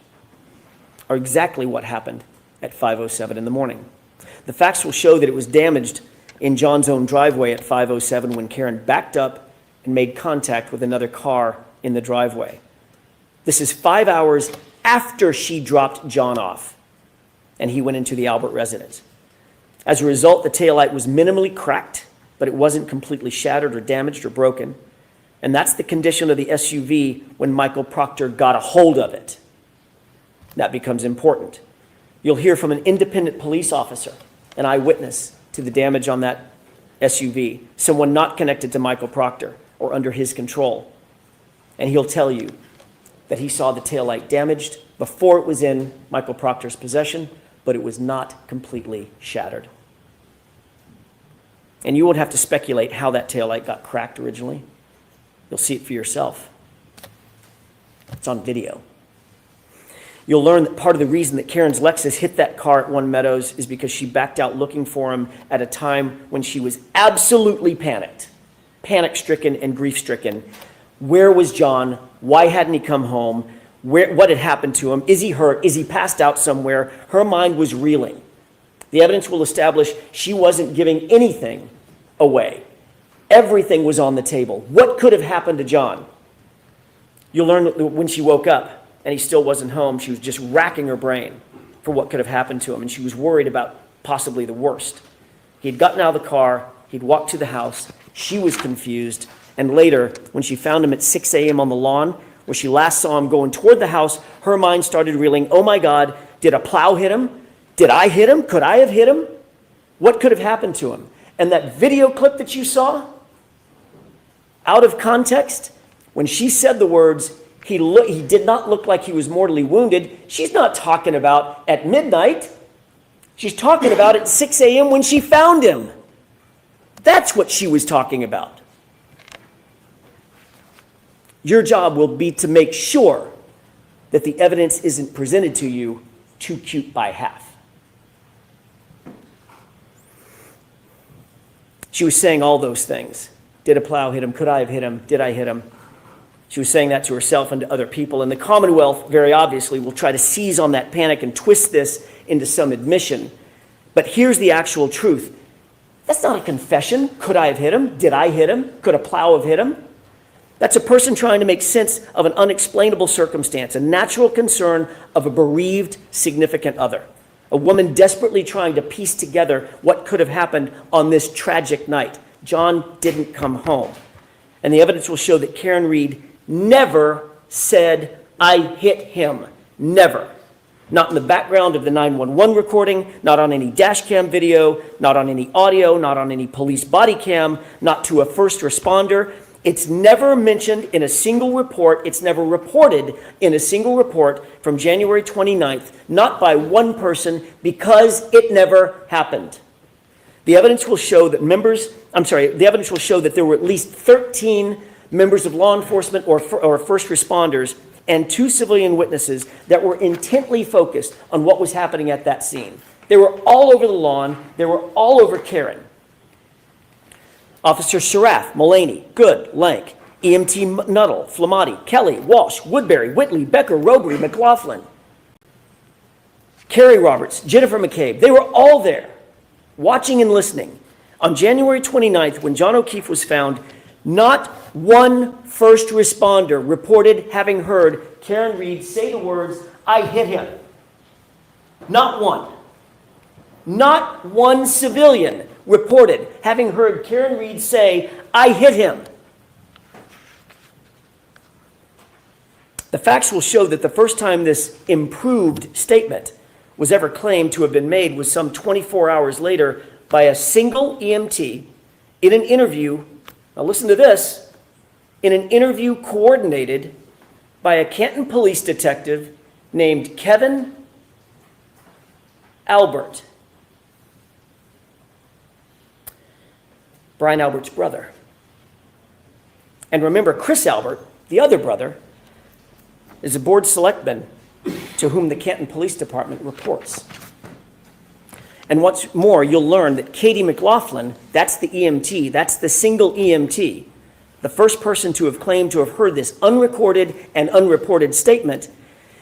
or exactly what happened at 5:07 in the morning. The facts will show that it was damaged in John's own driveway at 5:07 when Karen backed up and made contact with another car in the driveway. This is 5 hours after she dropped John off and he went into the Albert residence. As a result, the taillight was minimally cracked, but it wasn't completely shattered or damaged or broken. And that's the condition of the SUV when Michael Proctor got a hold of it. That becomes important. You'll hear from an independent police officer, an eyewitness to the damage on that SUV, someone not connected to Michael Proctor or under his control. And he'll tell you that he saw the taillight damaged before it was in Michael Proctor's possession, but it was not completely shattered. And you won't have to speculate how that taillight got cracked originally. You'll see it for yourself. It's on video. You'll learn that part of the reason that Karen's Lexus hit that car at One Meadows is because she backed out looking for him at a time when she was absolutely panic-stricken and grief-stricken. Where was John? Why hadn't he come home? What had happened to him? Is he hurt? Is he passed out somewhere? Her mind was reeling. The evidence will establish she wasn't giving anything away. Everything was on the table. What could have happened to John? You'll learn that when she woke up and he still wasn't home, she was just racking her brain for what could have happened to him, and she was worried about possibly the worst. He'd gotten out of the car, he'd walked to the house, she was confused, and later, when she found him at 6 a.m. on the lawn, where she last saw him going toward the house, her mind started reeling, oh my God, did a plow hit him? Did I hit him? Could I have hit him? What could have happened to him? And that video clip that you saw, out of context, when she said the words, he did not look like he was mortally wounded, she's not talking about at midnight. She's talking about at 6 a.m. when she found him. That's what she was talking about. Your job will be to make sure that the evidence isn't presented to you too cute by half. She was saying all those things. Did a plow hit him? Could I have hit him? Did I hit him? She was saying that to herself and to other people. And the Commonwealth, very obviously, will try to seize on that panic and twist this into some admission. But here's the actual truth. That's not a confession. Could I have hit him? Did I hit him? Could a plow have hit him? That's a person trying to make sense of an unexplainable circumstance, a natural concern of a bereaved significant other, a woman desperately trying to piece together what could have happened on this tragic night. John didn't come home. And the evidence will show that Karen Reed never said, "I hit him." Never. Not in the background of the 911 recording, not on any dash cam video, not on any audio, not on any police body cam, not to a first responder. It's never mentioned in a single report. It's never reported in a single report from January 29th, not by one person, because it never happened. The evidence will show that there were at least 13 members of law enforcement or first responders and 2 civilian witnesses that were intently focused on what was happening at that scene. They were all over the lawn. They were all over Karen. Officer Sharaff, Mullaney, Good, Lank, EMT Nuttall, Flamati, Kelly, Walsh, Woodbury, Whitley, Becker, Robery, McLaughlin, Carrie Roberts, Jennifer McCabe. They were all there, watching and listening. On January 29th, when John O'Keefe was found, not one first responder reported having heard Karen Reed say the words, "I hit him." Not one. Not one civilian reported having heard Karen Reed say, "I hit him." The facts will show that the first time this improved statement was ever claimed to have been made was some 24 hours later by a single EMT in an interview. Now listen to this. In an interview coordinated by a Canton police detective named Kevin Albert. Brian Albert's brother. And remember, Chris Albert, the other brother, is a board selectman to whom the Canton Police Department reports. And what's more, you'll learn that Katie McLaughlin, that's the EMT, that's the single EMT, the first person to have claimed to have heard this unrecorded and unreported statement,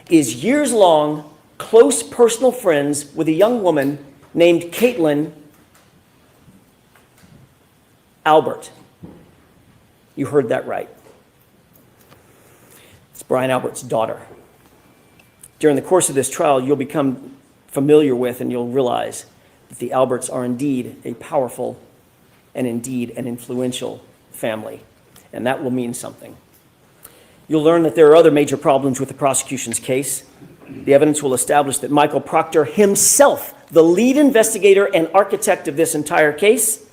is years-long close personal friends with a young woman named Caitlin Albert. You heard that right. It's Brian Albert's daughter. During the course of this trial, you'll become familiar with and you'll realize that the Alberts are indeed a powerful and indeed an influential family. And that will mean something. You'll learn that there are other major problems with the prosecution's case. The evidence will establish that Michael Proctor himself, the lead investigator and architect of this entire case,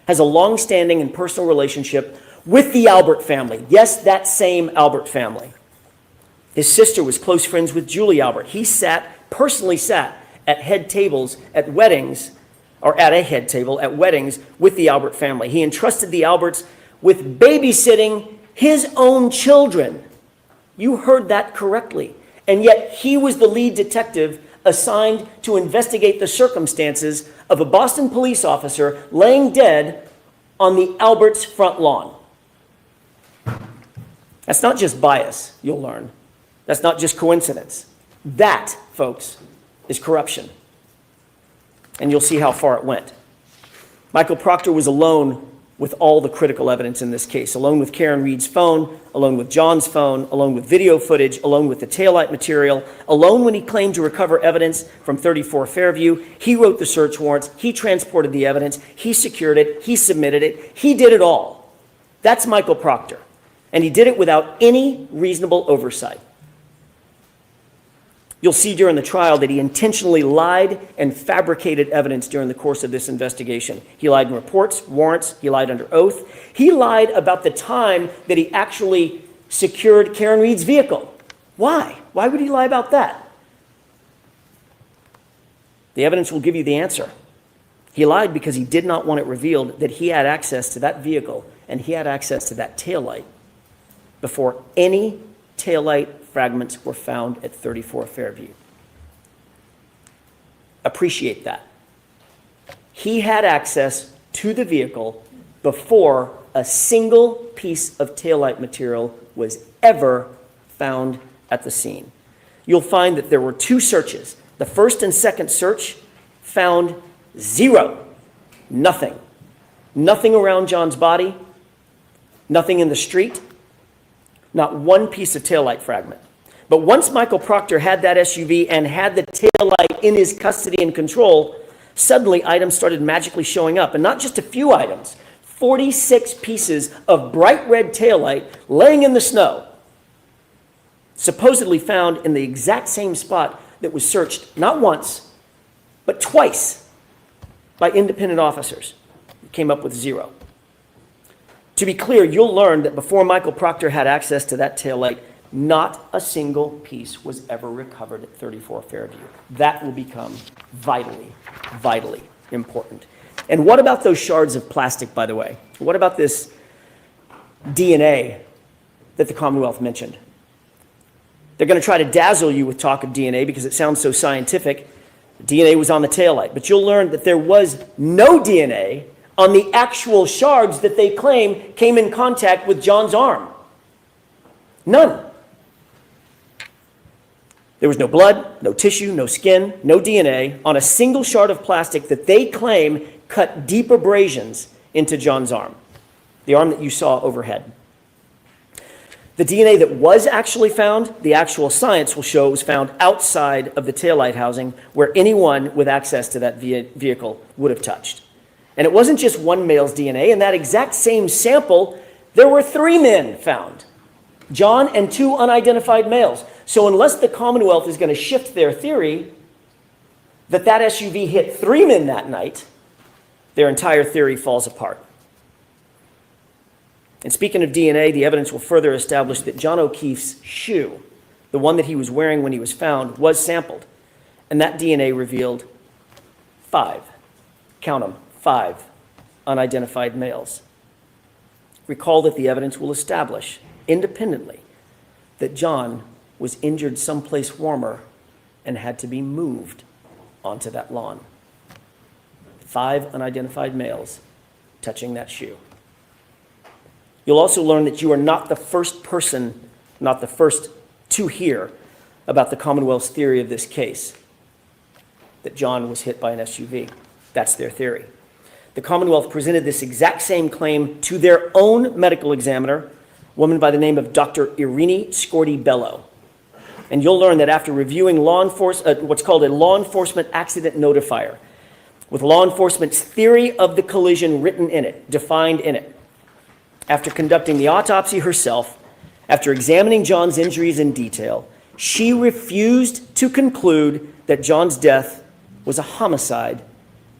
has a long-standing and personal relationship with the Albert family. Yes, that same Albert family. His sister was close friends with Julie Albert. He personally sat at head tables at weddings, or at a head table at weddings with the Albert family. He entrusted the Alberts with babysitting his own children. You heard that correctly. And yet he was the lead detective assigned to investigate the circumstances of a Boston police officer laying dead on the Alberts' front lawn. That's not just bias, you'll learn. That's not just coincidence. That, folks, is corruption. And you'll see how far it went. Michael Proctor was alone with all the critical evidence in this case, alone with Karen Reed's phone, alone with John's phone, alone with video footage, alone with the taillight material, alone when he claimed to recover evidence from 34 Fairview. He wrote the search warrants, he transported the evidence, he secured it, he submitted it, he did it all. That's Michael Proctor. And he did it without any reasonable oversight. You'll see during the trial that he intentionally lied and fabricated evidence during the course of this investigation. He lied in reports, warrants, he lied under oath. He lied about the time that he actually secured Karen Reed's vehicle. Why? Why would he lie about that? The evidence will give you the answer. He lied because he did not want it revealed that he had access to that vehicle and he had access to that taillight before any taillight fragments were found at 34 Fairview. Appreciate that. He had access to the vehicle before a single piece of taillight material was ever found at the scene. You'll find that there were 2 searches. The first and second search found 0. Nothing. Nothing around John's body. Nothing in the street. Not one piece of taillight fragment. But once Michael Proctor had that SUV and had the taillight in his custody and control, suddenly items started magically showing up. And not just a few items. 46 pieces of bright red taillight laying in the snow, supposedly found in the exact same spot that was searched not once, but twice by independent officers. It came up with 0. To be clear, you'll learn that before Michael Proctor had access to that taillight, not a single piece was ever recovered at 34 Fairview. That will become vitally, vitally important. And what about those shards of plastic, by the way? What about this DNA that the Commonwealth mentioned? They're going to try to dazzle you with talk of DNA because it sounds so scientific. DNA was on the taillight. But you'll learn that there was no DNA on the actual shards that they claim came in contact with John's arm. None. There was no blood, no tissue, no skin, no DNA on a single shard of plastic that they claim cut deep abrasions into John's arm, the arm that you saw overhead. The DNA that was actually found, the actual science will show, was found outside of the taillight housing where anyone with access to that vehicle would have touched. And it wasn't just one male's DNA. In that exact same sample, there were 3 men found, John and 2 unidentified males. So unless the Commonwealth is going to shift their theory that that SUV hit 3 men that night, their entire theory falls apart. And speaking of DNA, the evidence will further establish that John O'Keefe's shoe, the one that he was wearing when he was found, was sampled. And that DNA revealed 5, count them, 5 unidentified males. Recall that the evidence will establish independently that John was injured someplace warmer and had to be moved onto that lawn. 5 unidentified males touching that shoe. You'll also learn that you are not the first person, not the first to hear about the Commonwealth's theory of this case, that John was hit by an SUV. That's their theory. The Commonwealth presented this exact same claim to their own medical examiner, a woman by the name of Dr. Irini Scorti-Bello. And you'll learn that after reviewing what's called a law enforcement accident notifier, with law enforcement's theory of the collision written in it, defined in it, after conducting the autopsy herself, after examining John's injuries in detail, she refused to conclude that John's death was a homicide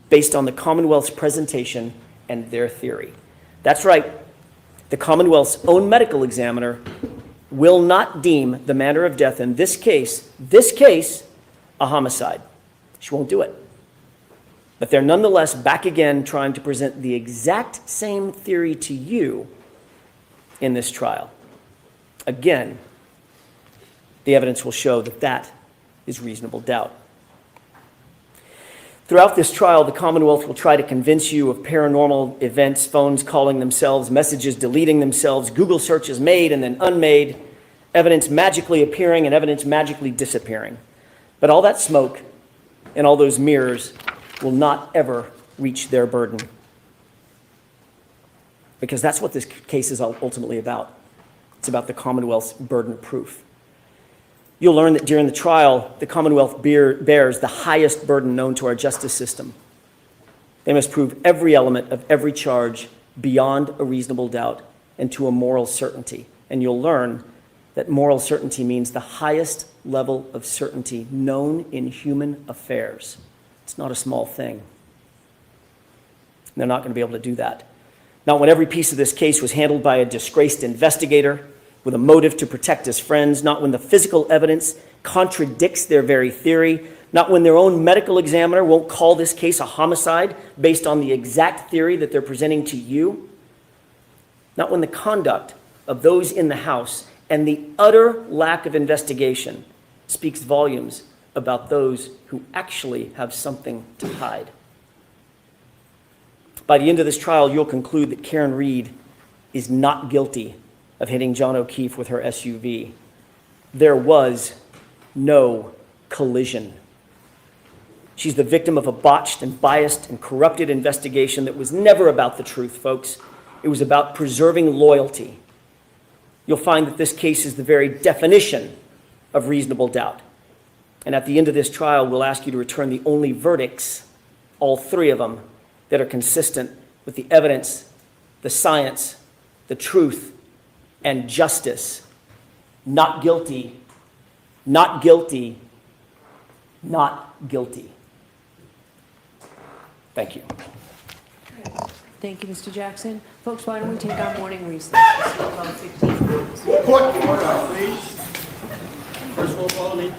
based on the Commonwealth's presentation and their theory. That's right. The Commonwealth's own medical examiner will not deem the manner of death in this case, a homicide. She won't do it. But they're nonetheless back again trying to present the exact same theory to you in this trial. Again, the evidence will show that that is reasonable doubt. Throughout this trial, the Commonwealth will try to convince you of paranormal events, phones calling themselves, messages deleting themselves, Google searches made and then unmade, evidence magically appearing and evidence magically disappearing. But all that smoke and all those mirrors will not ever reach their burden. Because that's what this case is ultimately about. It's about the Commonwealth's burden of proof. You'll learn that during the trial, the Commonwealth bears the highest burden known to our justice system. They must prove every element of every charge beyond a reasonable doubt and to a moral certainty. And you'll learn that moral certainty means the highest level of certainty known in human affairs. It's not a small thing. They're not going to be able to do that. Not when every piece of this case was handled by a disgraced investigator with a motive to protect his friends, not when the physical evidence contradicts their very theory, not when their own medical examiner won't call this case a homicide based on the exact theory that they're presenting to you, not when the conduct of those in the house and the utter lack of investigation speaks volumes about those who actually have something to hide. By the end of this trial, you'll conclude that Karen Reed is not guilty of hitting John O'Keefe with her SUV. There was no collision. She's the victim of a botched and biased and corrupted investigation that was never about the truth, folks. It was about preserving loyalty. You'll find that this case is the very definition of reasonable doubt. And at the end of this trial, we'll ask you to return the only verdicts, all three of them, that are consistent with the evidence, the science, the truth, and justice. Not guilty, not guilty, not guilty. Thank you. Thank you, Mr. Jackson. Folks, why don't we take our morning recess? About 15 minutes. First roll call, me.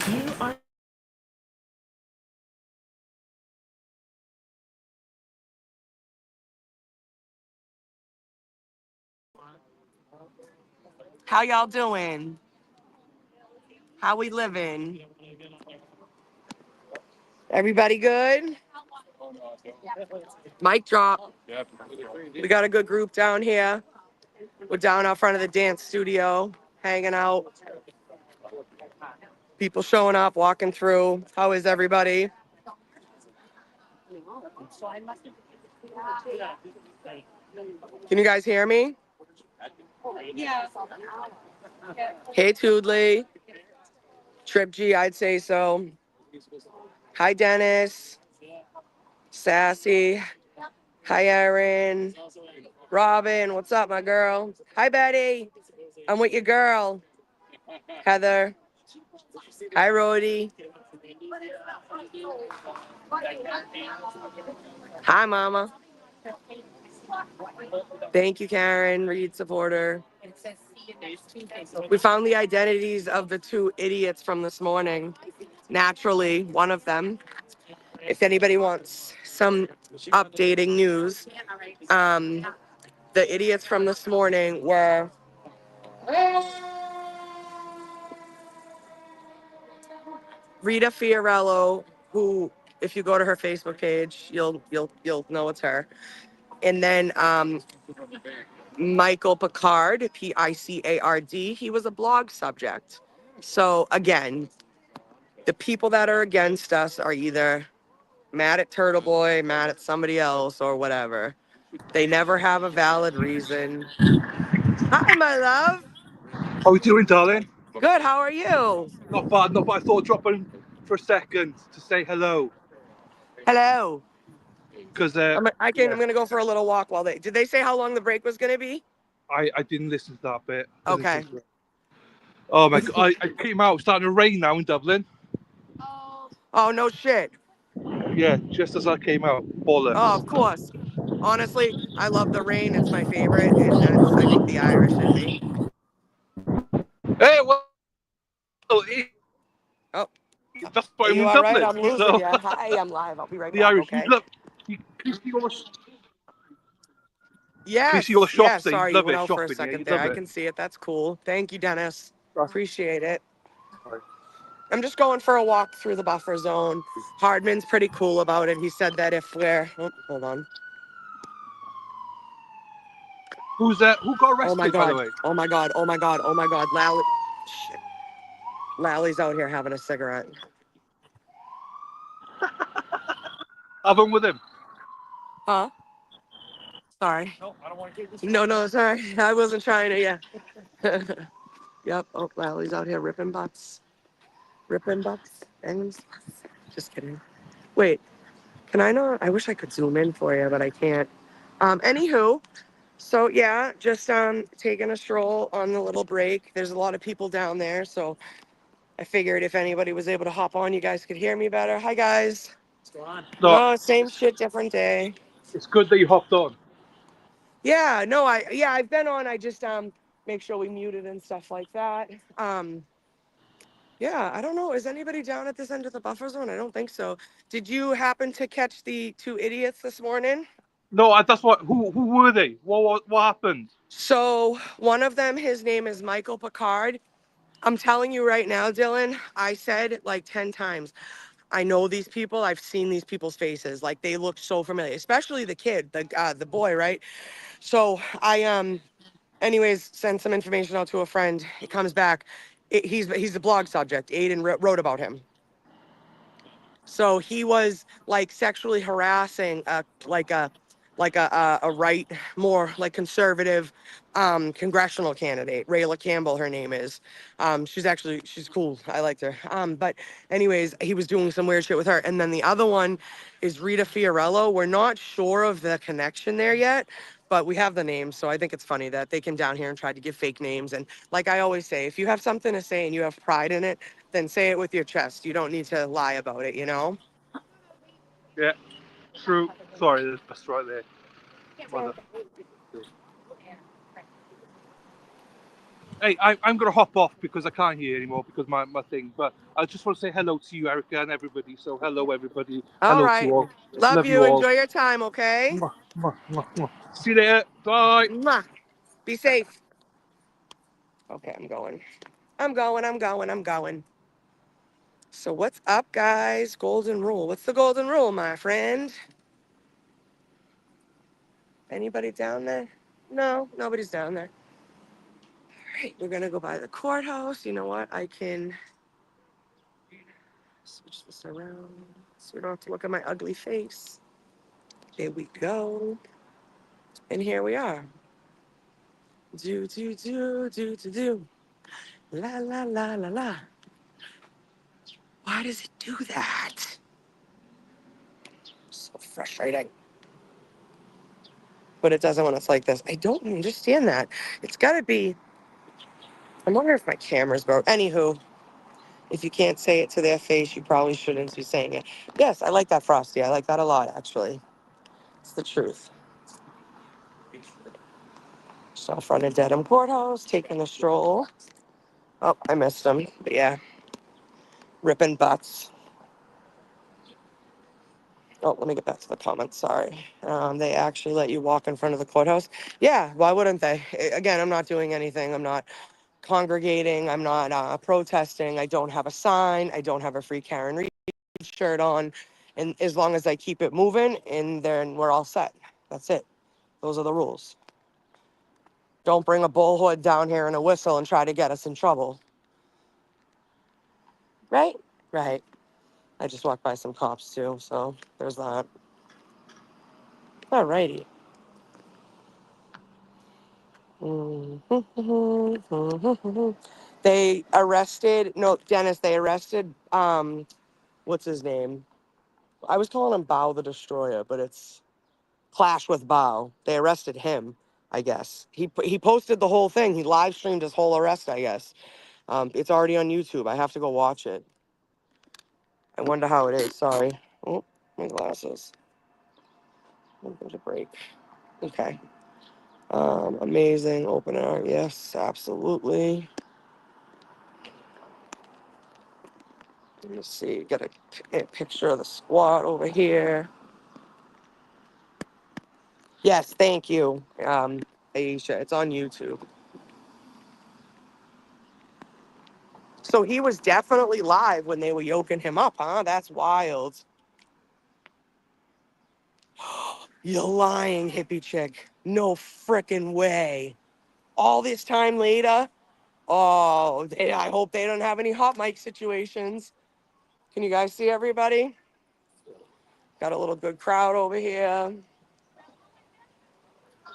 You are How y'all doing? How we living? Everybody good? Mic drop. We got a good group down here. We're down out front of the dance studio, hanging out. People showing up, walking through. How is everybody? Can you guys hear me? Hey, Toodley. Trip G, I'd say so. Hi, Dennis. Sassy. Hi, Erin. Robin, what's up, my girl? Hi, Betty. I'm with your girl. Heather. Hi, Rhodey. Hi, Mama. Thank you, Karen, Reed supporter. We found the identities of the two idiots from this morning. Naturally, one of them. If anybody wants some updating news, the idiots from this morning were Rita Fiorello, who, if you go to her Facebook page, you'll know it's her. And then Michael Picard, Picard. He was a blog subject. So again, the people that are against us are either mad at Turtle Boy, mad at somebody else, or whatever. They never have a valid reason. Hi, my love. How are you doing, darling? Good, how are you? Not bad, not bad. I thought I'd drop in for a second to say hello. Hello. Because I'm gonna go for a little walk while did they say how long the break was gonna be? I didn't listen to that bit. Okay. Oh my god, I came out, it's starting to rain now in Dublin. Oh, no shit. Yeah, just as I came out. Bollocks. Oh, of course. Honestly, I love the rain. It's my favorite, and that's, I think, the Irish in me. Hey, well, Oh, that's why are I'm you in all right? Dublin. I'm losing So, you. Hi, I'm live. I'll be right the back, Irish, okay? you see all the, Yes, you see all the shops there, sorry, you you love went it, out for a shopping, yeah, second you there. love I it. can see it. That's cool. Thank you, Dennis. Right. Appreciate it. Right. I'm just going for a walk through the buffer zone. Hardman's pretty cool about it. He said that if we're... Oh, hold on. Who's that? Who got Oh, my arrested, by the God. way? Oh, my God. Oh, my God. Oh, my God. Shit. Lally's out here having a cigarette. Have one with him. Huh? Sorry. No, I don't want to take this. No, sorry. I wasn't trying to, yeah. Yep. Oh, Lally's out here ripping butts. Ripping butts. And just kidding. Wait, can I not? I wish I could zoom in for you, but I can't. Anywho, so yeah, just taking a stroll on the little break. There's a lot of people down there, so I figured if anybody was able to hop on, you guys could hear me better. Hi, guys. What's going on? No, Oh, same shit, different day. it's good that you hopped on. Yeah, no, I've been on. I just make sure we muted and stuff like that. Yeah, I don't know. Is anybody down at this end of the buffer zone? I don't think so. Did you happen to catch the two idiots this morning? No, that's what. Who were they? What happened? So one of them, his name is Michael Picard. I'm telling you right now, Dylan, I said like 10 times, I know these people. I've seen these people's faces. Like they look so familiar, especially the kid, the boy, right? So I anyways send some information out to a friend. It comes back. He's the blog subject. Aiden wrote about him. So he was like sexually harassing a right, more like conservative congressional candidate. Rayla Campbell, her name is. She's cool. I liked her. But anyways, he was doing some weird shit with her. And then the other one is Rita Fiorello. We're not sure of the connection there yet, but we have the names. So I think it's funny that they came down here and tried to give fake names. And like I always say, if you have something to say and you have pride in it, then say it with your chest. You don't need to lie about it, you know? Yeah, true. Sorry, there's bus right there. Mother. Hey, I'm going to hop off because I can't hear anymore because my thing. But I just want to say hello to you, Erica, and everybody. So hello, everybody. All Hello to right. all. Love Love you you. all. Enjoy your time, okay? Mwah, mwah, mwah, mwah. See you later. Bye. Mwah. Be safe. Okay, I'm going. So what's up, guys? Golden rule. What's the golden rule, my friend? Anybody down there? No, nobody's down there. All right, we're gonna go by the courthouse. You know what? I can switch this around so we don't have to look at my ugly face. There we go. And here we are. Do. La la la la la. Why does it do that? So frustrating. But it doesn't when it's like this. I don't understand that. It's gotta be. I wonder if my camera's broke. Anywho, if you can't say it to their face, you probably shouldn't be saying it. Yes, I like that, Frosty. I like that a lot, actually. It's the truth. So in front of Dedham Courthouse, taking a stroll. Oh, I missed him. But yeah, ripping butts. Oh, let me get back to the comments. Sorry. They actually let you walk in front of the courthouse. Yeah, why wouldn't they? Again, I'm not doing anything. I'm not congregating. I'm not protesting. I don't have a sign. I don't have a Free Karen Reed shirt on. And as long as I keep it moving, and then we're all set. That's it. Those are the rules. Don't bring a bullhood down here and a whistle and try to get us in trouble. Right? Right. I just walked by some cops too, so there's that. Alrighty. They arrested, no, Dennis, they arrested, what's his name? I was calling him Bow the Destroyer, but it's Clash with Bow. They arrested him, I guess. He posted the whole thing. He live streamed his whole arrest, I guess. It's already on YouTube. I have to go watch it. I wonder how it is. Sorry. Oh, my glasses. I'm going to break. Okay. Amazing opener. Yes, absolutely. Let me see. Get a picture of the squad over here. Yes, thank you, Aisha. It's on YouTube. So he was definitely live when they were yoking him up, huh? That's wild. You're lying, hippie chick. No frickin' way. All this time later? Oh, I hope they don't have any hot mic situations. Can you guys see everybody? Got a little good crowd over here.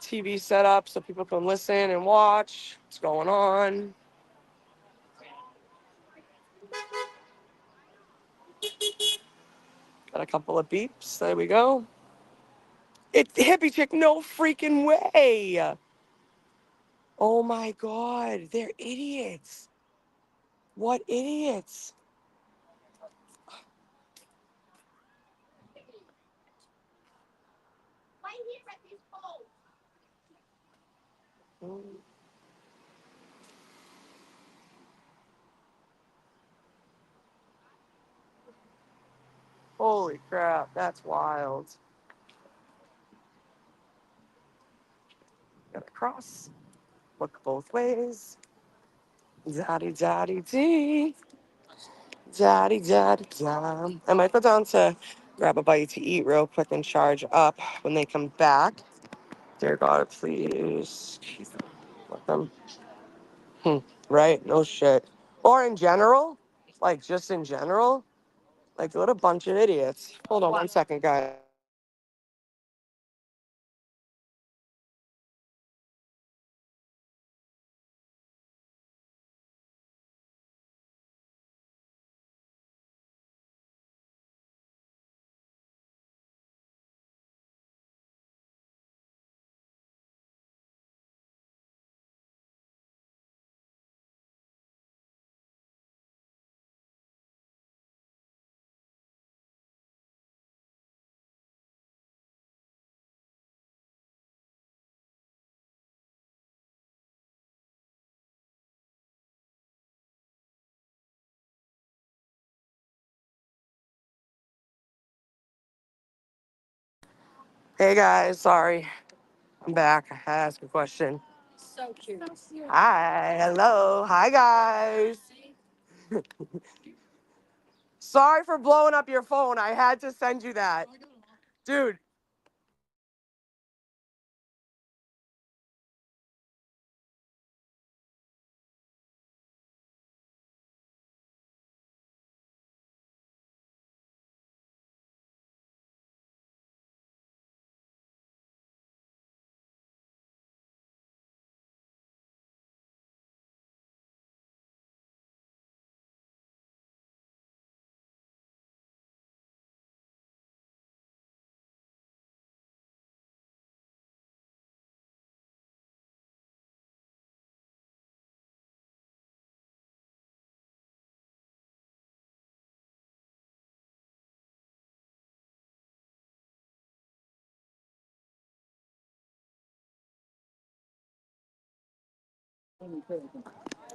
TV set up so people can listen and watch what's going on. Got a couple of beeps. There we go. It's hippie chick. No freaking way. Oh my God. They're idiots. What idiots? Holy crap. That's wild. Got to cross. Look both ways. Zaddy, zaddy, dee. Daddy, daddy, da. I might go down to grab a bite to eat real quick and charge up when they come back. Dear God, please let them. Right? No shit. Or in general, like just in general, like what a bunch of idiots. Hold on 1 second, guys. Hey guys, sorry. I'm back. I had to ask a question. So cute. Hi, hello. Hi guys. Sorry for blowing up your phone. I had to send you that. Dude,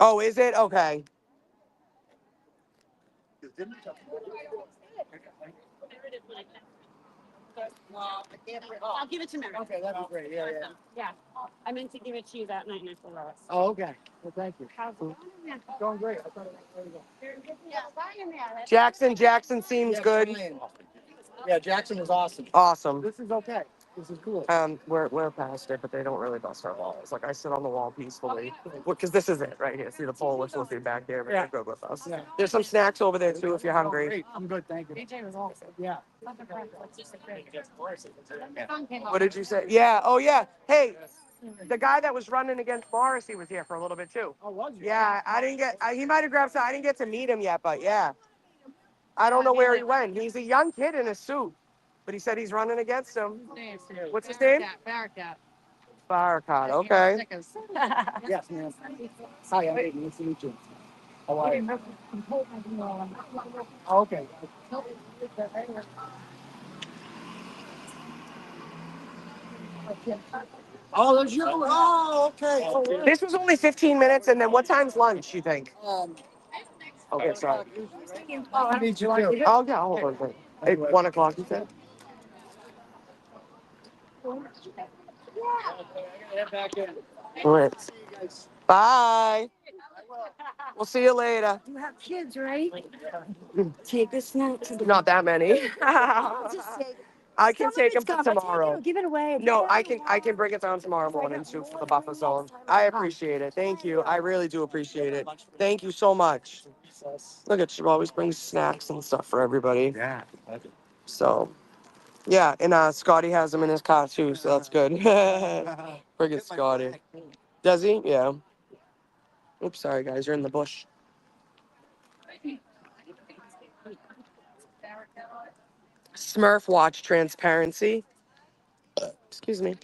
oh, is it? Okay. I'll give it to Mary. Okay, that'd be great. Yeah, yeah. Yeah. I meant to give it to you that night and I forgot. Oh, okay. Well, thank you. How's it going in there? Going great. I thought it was very good. Jackson seems Yeah, good. Brian. Yeah, Jackson is awesome. Awesome. This is okay. This is cool. We're past it, but they don't really bust our balls. Like I sit on the wall peacefully, because this is it right here. See the pole whistle back there, but Yeah. they're good with us. Yeah. There's some snacks over there too if you're hungry. Great. I'm good, thank you. AJ was awesome. Yeah. What did you say? Yeah. Oh yeah. Hey, the guy that was running against Morrissey was here for a little bit too. Oh, was you? Yeah, I didn't get. He might have grabbed some. I didn't get to meet him yet, but yeah, I don't know where he went. He's a young kid in a suit, but he said he's running against him. What's his name? Barracat. Barcott. Okay. Yes, ma'am. Hi, I'm Aiden. Nice to meet you. How are you? Oh, okay. Oh, there's you. Oh, okay. Oh, really? This was only 15 minutes, and then what time's lunch? You think? Um, Okay, sorry. nice to meet you too. Oh yeah, hold on. Wait. 1 o'clock. You said. Head back in. All right. Bye. We'll see you later. You have kids, right? Take a snack. Not that many. Just say, I can some of take it's them gone, but take it tomorrow. or give it away. No, I can bring it down tomorrow morning too for the buffer zone. I appreciate it. Thank you. I really do appreciate it. Thank you so much. Look at you, always brings snacks and stuff for everybody. Yeah. So yeah, and Scotty has them in his car too, so that's good. Friggin' Scotty. Does he? Yeah. Oops, sorry guys, you're in the bush. Smurf watch transparency. Excuse me.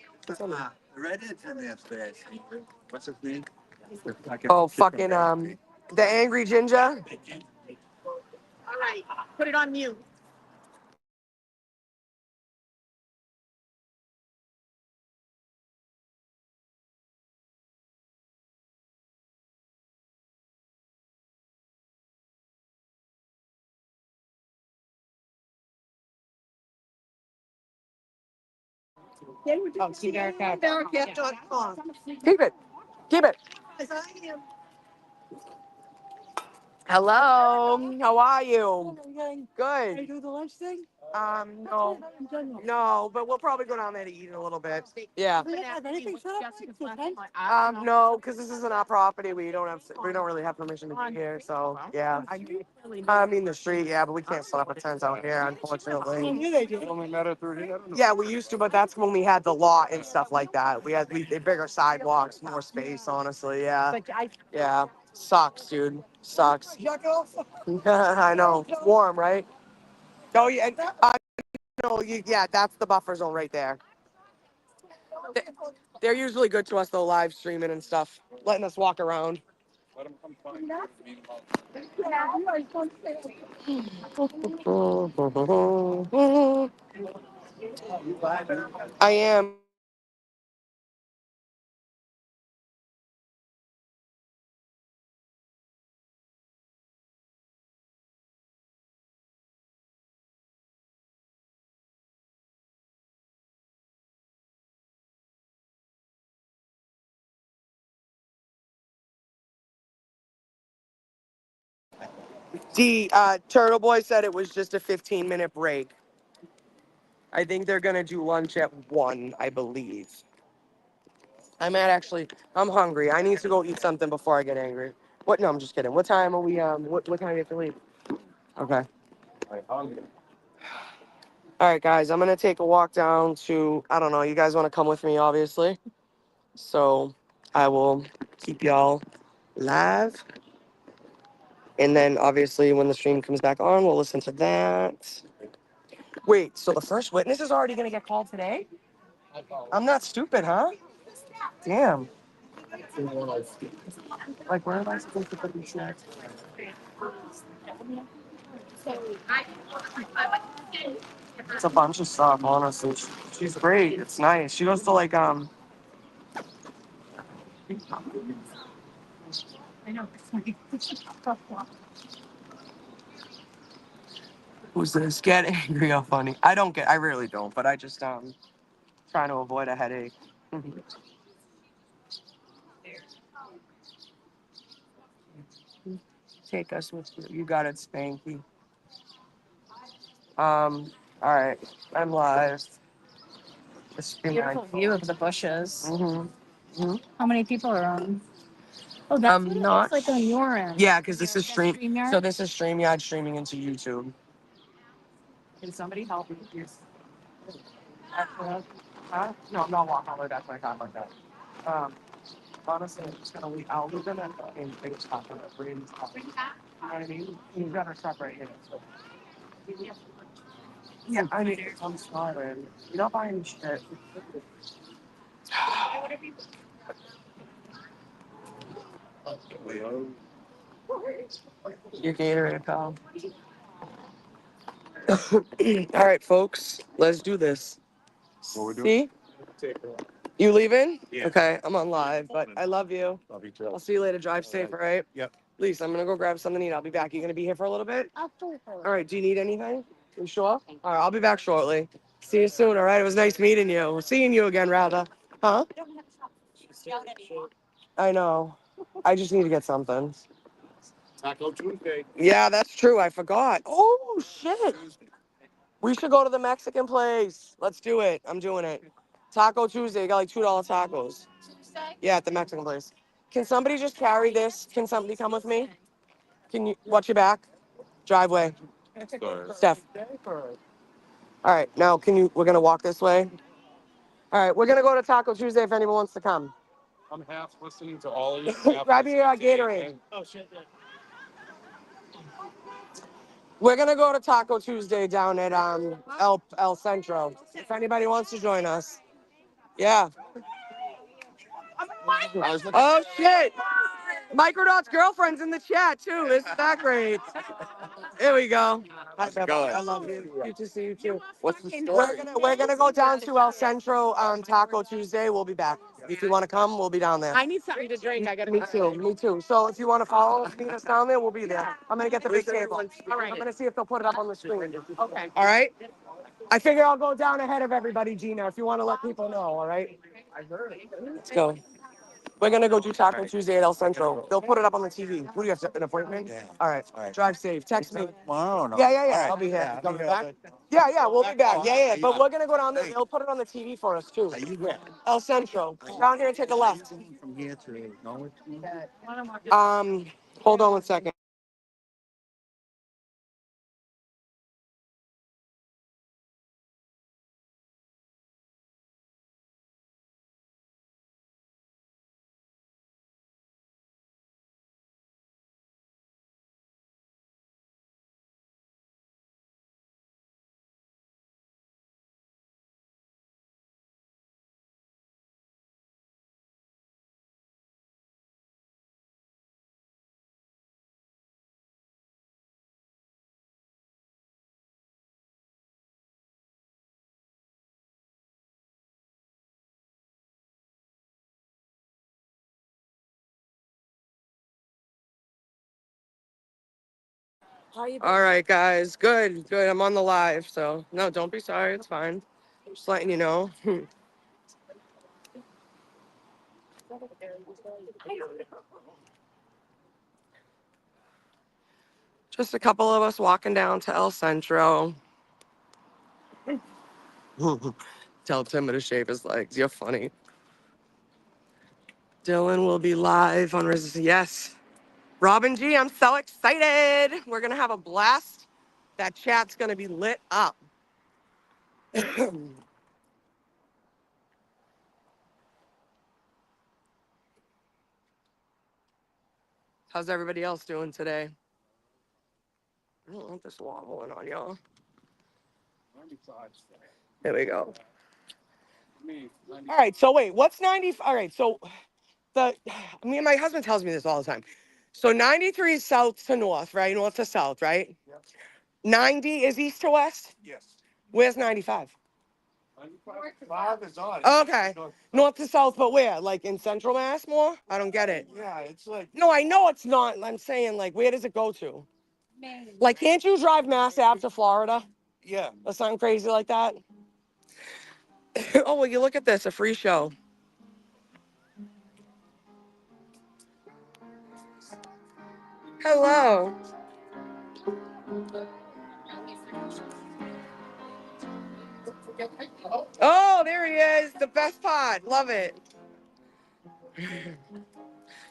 The redhead's in there today. What's his name? Oh, fucking the angry ginger. All right, put it on mute. Oh, see Barracat. Barracat.com. Keep it. Keep it. As I am. Hello, how are you? Good. You do the lunch thing? No. No, but we'll probably go down there to eat in a little bit. Yeah. No, because this isn't our property. We don't really have permission to be here, so yeah. I mean the street, yeah, but we can't set up a tent out here, unfortunately. Only met her through here. Yeah, we used to, but that's when we had the lot and stuff like that. We had bigger sidewalks, more space, honestly. Yeah. Yeah. Sucks, dude. Sucks. I know. It's warm, right? Oh yeah. No, yeah, that's the buffer zone right there. They- They're usually good to us though, live streaming and stuff, letting us walk around. I am. The Turtle Boy said it was just a 15-minute break. I think they're gonna do lunch at 1, I believe. I'm hungry. I need to go eat something before I get angry. What? No, I'm just kidding. What time are we? What time do you have to leave? Okay. All right, guys. I'm gonna take a walk down to. I don't know. You guys want to come with me, obviously. So I will keep y'all live, and then obviously when the stream comes back on, we'll listen to that. Wait. So the first witness is already gonna get called today? I'm not stupid, huh? Damn. Like, where am I supposed to put these snacks? It's a bunch of stuff, honestly. She's great. It's nice. She goes to like who's this? Get angry or funny? I really don't, but I just trying to avoid a headache. Take us with you. You got it, Spanky. All right. I'm live. Beautiful view of the bushes. Mm-hmm. How many people are on? Oh, that's what it looks like on your end. Yeah, because this is StreamYard? So this is StreamYard streaming into YouTube. Can somebody help me? Huh? No, I'm not walking all the way back to my car like that. Um, honestly, I'm just gonna leave. I'll leave them at the big spot for the Braden's house. You know what I mean? You've got our stuff right here. So. Yeah, I mean, I'm sorry. You're not buying shit. Your Gatorade, pal. All right, folks, let's do this. See? You leaving? Yeah. Okay, I'm on live, but I love you. Love you too. I'll see you later. Drive safe, all right? Yep. Lisa, I'm gonna go grab something to eat. I'll be back. You gonna be here for a little bit? All right, do you need anything? You sure? All right, I'll be back shortly. See you soon, all right? It was nice meeting you. Seeing you again, rather. Huh? I know. I just need to get something. Taco Tuesday. Yeah, that's true. I forgot. Oh, shit. We should go to the Mexican place. Let's do it. I'm doing it. Taco Tuesday. You got like $2 tacos. Yeah, at the Mexican place. Can somebody just carry this? Can somebody come with me? Can you watch your back? Driveway. Steph. All right, now we're gonna walk this way. All right, we're gonna go to Taco Tuesday if anyone wants to come. I'm half listening to all of you. Grab your Gatorade. Oh shit. We're gonna go to Taco Tuesday down at El Centro. If anybody wants to join us. Yeah. Oh shit! Microdot's girlfriend's in the chat too. Isn't that great? Here we go. Hi, Beth. I love you. Good to see you too. What's the story? We're gonna go down to El Centro on Taco Tuesday. We'll be back. If you want to come, we'll be down there. I need something to drink. I gotta. Me too. Me too. So if you want to follow us, meet us down there. We'll be there. I'm gonna get the big table. All right. I'm gonna see if they'll put it up on the screen. Okay. All right. I figure I'll go down ahead of everybody, Gina. If you want to let people know. All right. Let's go. We're gonna go do Taco Tuesday at El Centro. They'll put it up on the TV. What do you have? An appointment? Yeah. All right. All right. Drive safe. Text me. Tomorrow? No. Yeah, yeah, All yeah. right. I'll be here. Yeah, I'll Coming be back? here. Yeah, yeah. We'll be back. Yeah, yeah. Are But you- we're gonna go down there. Hey. They'll put it on the TV for us too. Are you where? El Centro. Down here and take a left. From here to Norwich? Hold on one second. All right, guys. Good, good. I'm on the live, so no, don't be sorry. It's fine. Just letting you know. Just a couple of us walking down to El Centro. Tell Tim to shave his legs. You're funny. Dylan will be live on Yes. Robin G, I'm so excited. We're going to have a blast. That chat's going to be lit up. How's everybody else doing today? I don't want this wobbling on y'all. There we go. All right, so wait, what's 90? All right, so me and my husband tells me this all the time. So 93 is south to north, right? North to south, right? Yep. 90 is east to west? Yes. Where's 95? 95 is on. Okay. North to south, but where? Like in central Mass more? I don't get it. Yeah, it's like. No, I know it's not. I'm saying, like, where does it go to? Like, can't you drive Mass Ave to Florida? Yeah. Or something crazy like that? Oh, well, you look at this, a free show. Hello. Oh, there he is. The best part. Love it.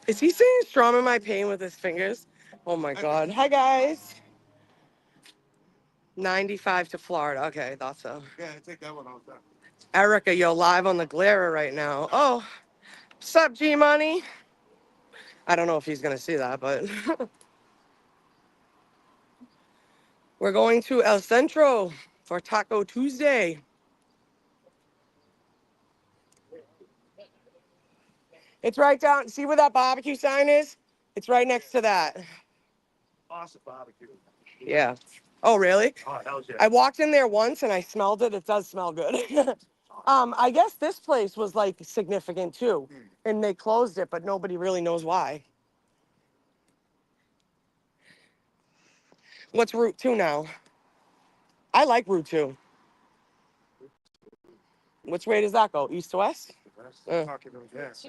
Is he saying strumming my pain with his fingers? Oh my God. Hi, guys. 95 to Florida. Okay, thought so. Yeah, I take that one all the time. Erica, you're live on the Glare right now. Oh, what's up, G Money? I don't know if he's going to see that, but we're going to El Centro for Taco Tuesday. It's right down. See where that barbecue sign is? It's right next to that. Awesome barbecue. Yeah. Oh, really? Oh, hell yeah. I walked in there once and I smelled it. It does smell good. I guess this place was like significant too, and they closed it, but nobody really knows why. What's Route 2 now? I like Route 2. Which way does that go? East to west?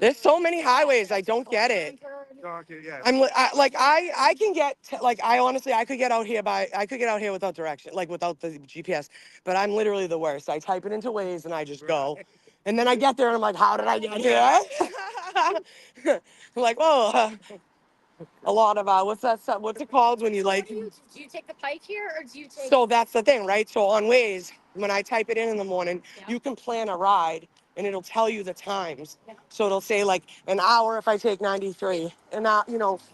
There's so many highways. I don't get it. I can get I honestly I could get out here without direction, like without the GPS, but I'm literally the worst. I type it into Waze and I just go, and then I get there and I'm like, how did I get here? I'm like, whoa. A lot of what's that stuff? What's it called when you like? Do you take the pike here or do you take? So that's the thing, right? So on Waze, when I type it in the morning, you can plan a ride and it'll tell you the times. So it'll say like an hour if I take 93, and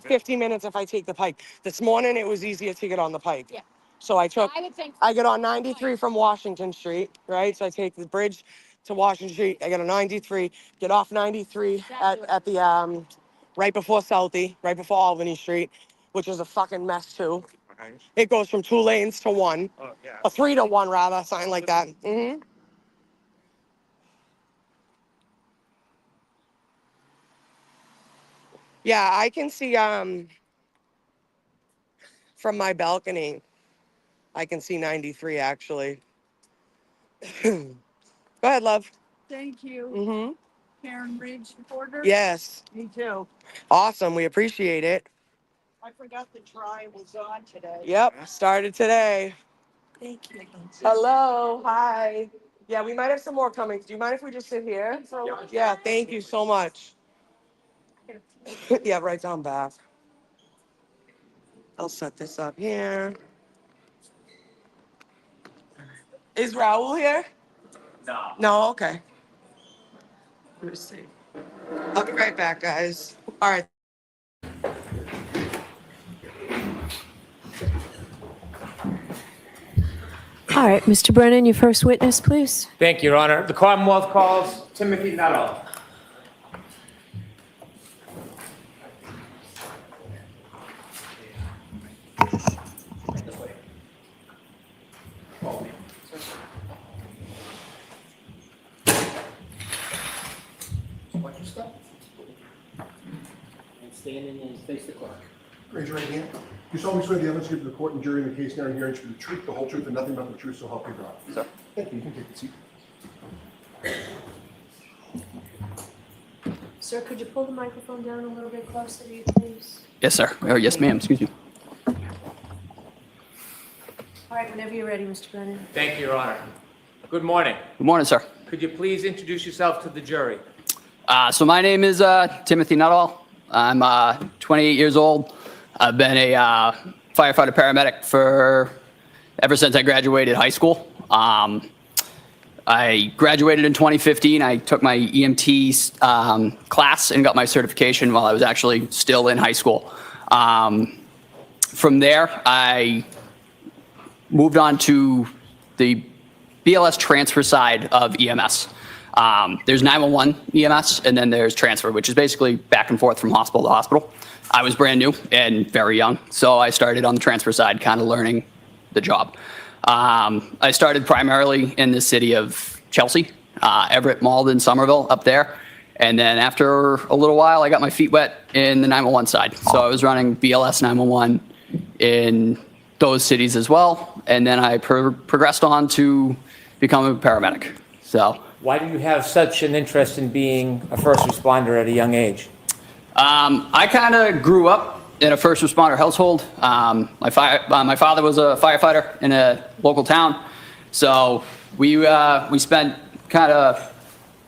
50 minutes if I take the pike. This morning it was easier to get on the pike. Yeah. So I get on 93 from Washington Street, right? So I take the bridge to Washington Street. I get on 93, get off 93 at the right before Southie, right before Albany Street, which is a fucking mess too. Okay. It goes from 2 lanes to 1, Oh, yeah. a 3 to 1 rather, something like that. Yeah, I can see from my balcony, I can see 93 actually. Go ahead, love. Thank you. Karen Ridge reporter. Yes. Me too. Awesome. We appreciate it. I forgot the try was on today. Yep. Started today. Thank you. Hello. Hi. Yeah, we might have some more coming. Do you mind if we just sit here? Yeah, thank you so much. Yeah, right down back. I'll set this up here. Is Raul here? No. No, okay. Let me see. I'll be right back, guys. All right. All right, Mr. Brennan, your first witness, please. Thank you, Your Honor. The Commonwealth calls Timothy Nuttall. And stand and face the clerk. Raise your right hand. You solemnly swear the evidence given to the court and jury in the case now and hearing should be the truth, the whole truth, and nothing but the truth, so help you God. Sir. Thank you. You can take a seat. Sir, could you pull the microphone down a little bit closer to you, please? Yes, sir. Or yes, ma'am. Excuse me. All right, whenever you're ready, Mr. Brennan. Thank you, Your Honor. Good morning. Good morning, sir. Could you please introduce yourself to the jury? So my name is Timothy Nuttall. I'm 28 years old. I've been a firefighter paramedic for ever since I graduated high school. I graduated in 2015. I took my EMT class and got my certification while I was actually still in high school. From there, I moved on to the BLS transfer side of EMS. There's 911 EMS, and then there's transfer, which is basically back and forth from hospital to hospital. I was brand new and very young, so I started on the transfer side, kind of learning the job. I started primarily in the city of Chelsea, Everett, Malden, Somerville, up there. And then after a little while, I got my feet wet in the 911 side. So I was running BLS 911 in those cities as well. And then I progressed on to become a paramedic. So Why do you have such an interest in being a first responder at a young age? I kind of grew up in a first responder household. My father was a firefighter in a local town. So we spent kind of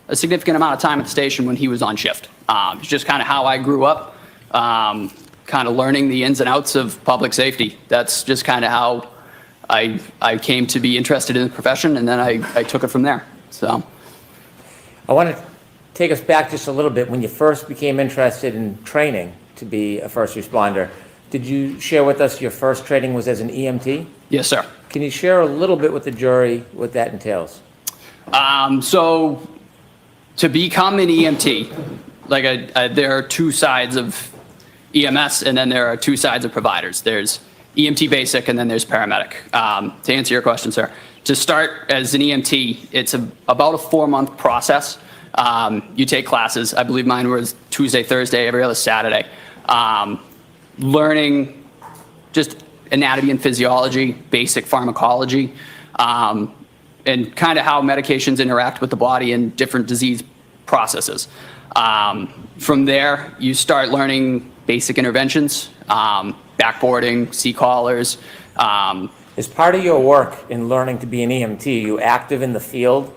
a significant amount of time at the station when he was on shift. It's just kind of how I grew up, kind of learning the ins and outs of public safety. That's just kind of how I came to be interested in the profession, and then I took it from there. So I want to take us back just a little bit. When you first became interested in training to be a first responder, did you share with us your first training was as an EMT? Yes, sir. Can you share a little bit with the jury what that entails? So to become an EMT, there are two sides of EMS, and then there are two sides of providers. There's EMT basic, and then there's paramedic. To answer your question, sir, to start as an EMT, it's about a 4-month process. You take classes. I believe mine was Tuesday, Thursday, every other Saturday. Learning just anatomy and physiology, basic pharmacology, and kind of how medications interact with the body and different disease processes. From there, you start learning basic interventions, backboarding, C-collars. As part of your work in learning to be an EMT, are you active in the field?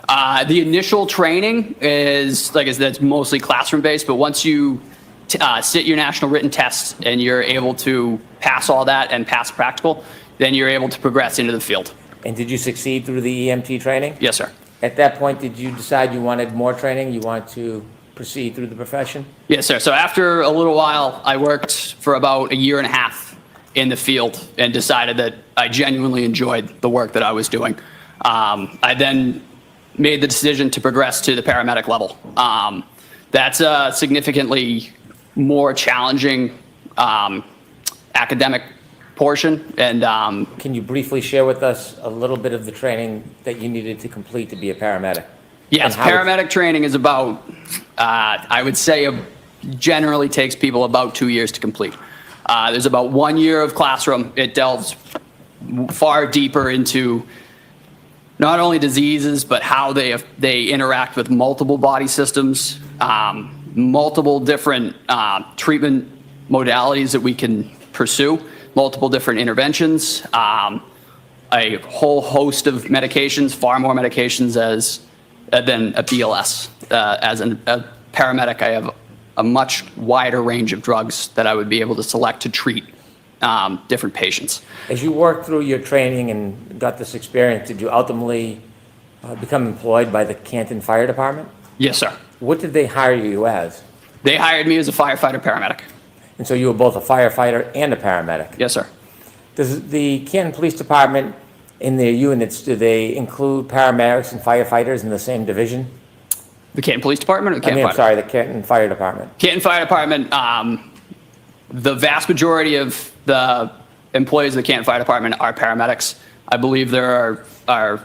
The initial training is, that's mostly classroom-based, but once you sit your national written tests and you're able to pass all that and pass practical, then you're able to progress into the field. And did you succeed through the EMT training? Yes, sir. At that point, did you decide you wanted more training? You wanted to proceed through the profession? Yes, sir. So after a little while, I worked for about 1.5 years in the field and decided that I genuinely enjoyed the work that I was doing. I then made the decision to progress to the paramedic level. That's a significantly more challenging academic portion. And can you briefly share with us a little bit of the training that you needed to complete to be a paramedic? Yes, paramedic training is about, I would say, generally takes people about 2 years to complete. There's about 1 year of classroom. It delves far deeper into not only diseases, but how they interact with multiple body systems, multiple different treatment modalities that we can pursue, multiple different interventions, a whole host of medications, far more medications than a BLS. As a paramedic, I have a much wider range of drugs that I would be able to select to treat different patients. As you worked through your training and got this experience, did you ultimately become employed by the Canton Fire Department? Yes, sir. What did they hire you as? They hired me as a firefighter paramedic. And so you were both a firefighter and a paramedic? Yes, sir. Does the Canton Police Department, in their units, do they include paramedics and firefighters in the same division? The Canton Police Department or the Canton I'm sorry, the Canton Fire Department. Canton Fire Department, the vast majority of the employees of the Canton Fire Department are paramedics. I believe there are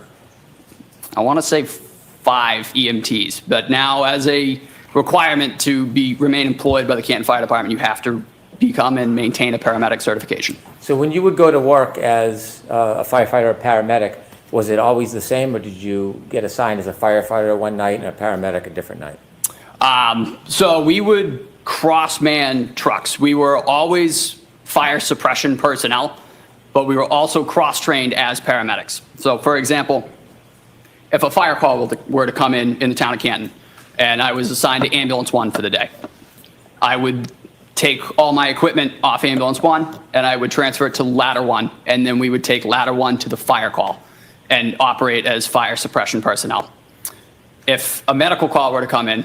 I want to say 5 EMTs, but now as a requirement to remain employed by the Canton Fire Department, you have to become and maintain a paramedic certification. So when you would go to work as a firefighter or paramedic, was it always the same, or did you get assigned as a firefighter one night and a paramedic a different night? So we would cross-man trucks. We were always fire suppression personnel, but we were also cross-trained as paramedics. So for example, if a fire call were to come in the town of Canton, and I was assigned to Ambulance 1 for the day, I would take all my equipment off Ambulance 1, and I would transfer it to Ladder 1, and then we would take Ladder 1 to the fire call and operate as fire suppression personnel. If a medical call were to come in,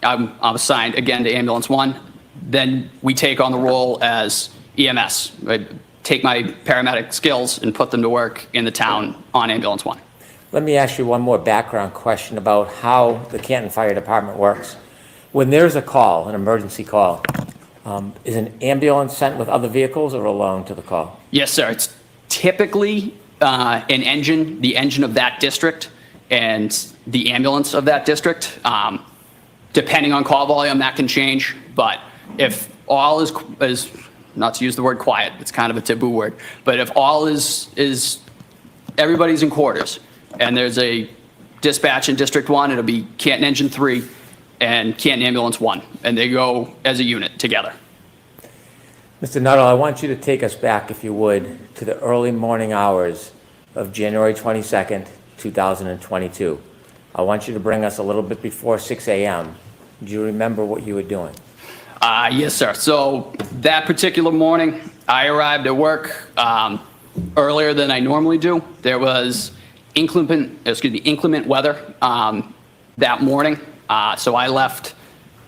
I'm assigned again to Ambulance 1, then we take on the role as EMS. I take my paramedic skills and put them to work in the town on Ambulance 1. Let me ask you one more background question about how the Canton Fire Department works. When there's a call, an emergency call, is an ambulance sent with other vehicles or alone to the call? Yes, sir. It's typically an engine, the engine of that district, and the ambulance of that district. Depending on call volume, that can change. But if all is not to use the word quiet, it's kind of a taboo word, but if all is everybody's in quarters, and there's a dispatch in District 1, it'll be Canton Engine 3 and Canton Ambulance 1, and they go as a unit together. Mr. Nuttall, I want you to take us back, if you would, to the early morning hours of January 22nd, 2022. I want you to bring us a little bit before 6 a.m. Do you remember what you were doing? Yes, sir. So that particular morning, I arrived at work earlier than I normally do. There was inclement weather that morning. So I left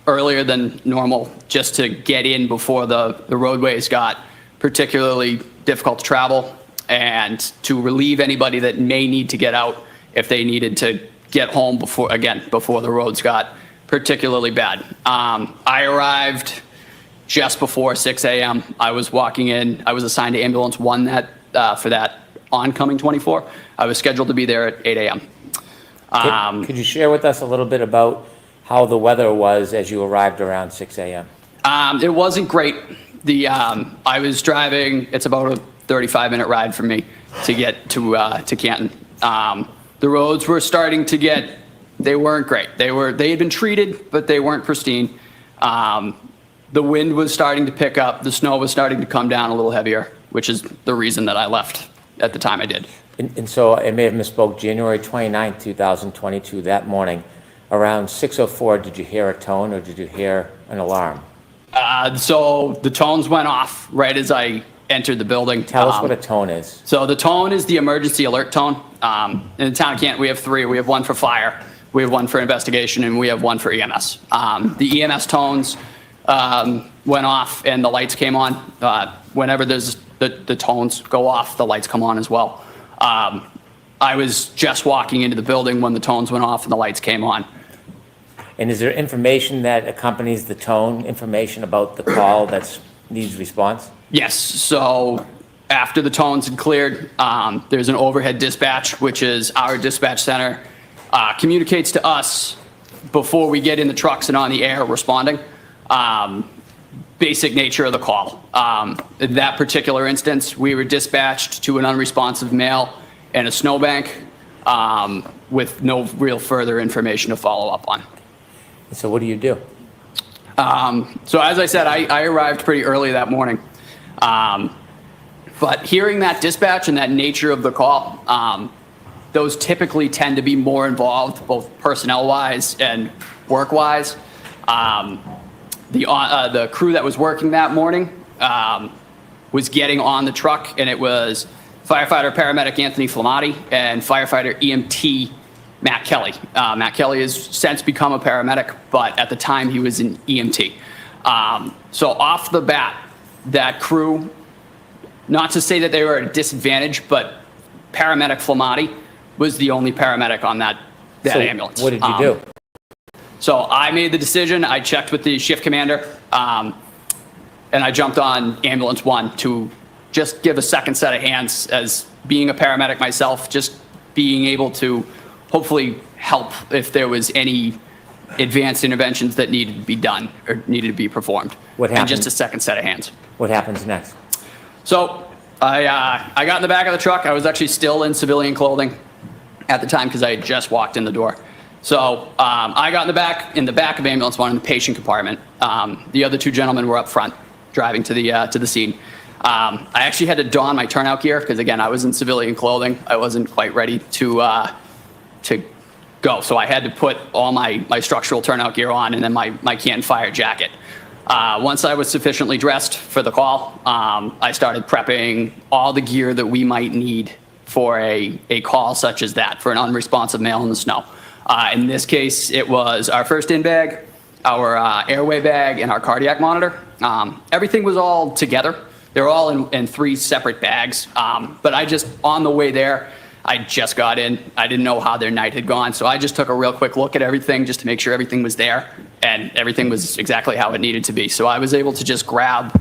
earlier than normal just to get in before the roadways got particularly difficult to travel, and to relieve anybody that may need to get out if they needed to get home before the roads got particularly bad. I arrived just before 6 a.m. I was walking in. I was assigned to Ambulance 1 for that oncoming 24. I was scheduled to be there at 8 a.m. Could you share with us a little bit about how the weather was as you arrived around 6 a.m.? It wasn't great. I was driving. It's about a 35-minute ride for me to get to Canton. The roads were starting to they weren't great. They had been treated, but they weren't pristine. The wind was starting to pick up. The snow was starting to come down a little heavier, which is the reason that I left at the time I did. And so I may have misspoke. January 29th, 2022, that morning, around 6:04, did you hear a tone or did you hear an alarm? So the tones went off right as I entered the building. Tell us what a tone is. So the tone is the emergency alert tone. In the town of Canton, we have 3. We have one for fire, we have one for investigation, and we have one for EMS. The EMS tones went off and the lights came on. Whenever the tones go off, the lights come on as well. I was just walking into the building when the tones went off and the lights came on. And is there information that accompanies the tone, information about the call that needs response? Yes. So after the tones had cleared, there's an overhead dispatch, which is our dispatch center, communicates to us before we get in the trucks and on the air responding. Basic nature of the call. In that particular instance, we were dispatched to an unresponsive male in a snowbank. with no real further information to follow up on. So what do you do? So as I said, I arrived pretty early that morning. But hearing that dispatch and that nature of the call, those typically tend to be more involved, both personnel-wise and work-wise. The crew that was working that morning was getting on the truck, and it was firefighter paramedic Anthony Flamati and firefighter EMT Matt Kelly. Matt Kelly has since become a paramedic, but at the time he was an EMT. So off the bat, that crew, not to say that they were at a disadvantage, but paramedic Flamati was the only paramedic on that So ambulance. what did you do? So I made the decision. I checked with the shift commander, and I jumped on ambulance 1 to just give a second set of hands as being a paramedic myself, just being able to hopefully help if there was any advanced interventions that needed to be done or needed to be performed. What And happened? just a second set of hands. What happens next? So I got in the back of the truck. I was actually still in civilian clothing at the time because I had just walked in the door. So I got in the back of ambulance 1 in the patient compartment. The other 2 gentlemen were up front driving to the scene. I actually had to don my turnout gear because, again, I was in civilian clothing. I wasn't quite ready to go. So I had to put all my structural turnout gear on and then my Canton Fire jacket. Once I was sufficiently dressed for the call, I started prepping all the gear that we might need for a call such as that, for an unresponsive male in the snow. In this case, it was our first in bag, our airway bag, and our cardiac monitor. Everything was all together. They were all in 3 separate bags. But on the way there, I just got in. I didn't know how their night had gone. So I just took a real quick look at everything just to make sure everything was there and everything was exactly how it needed to be. So I was able to just grab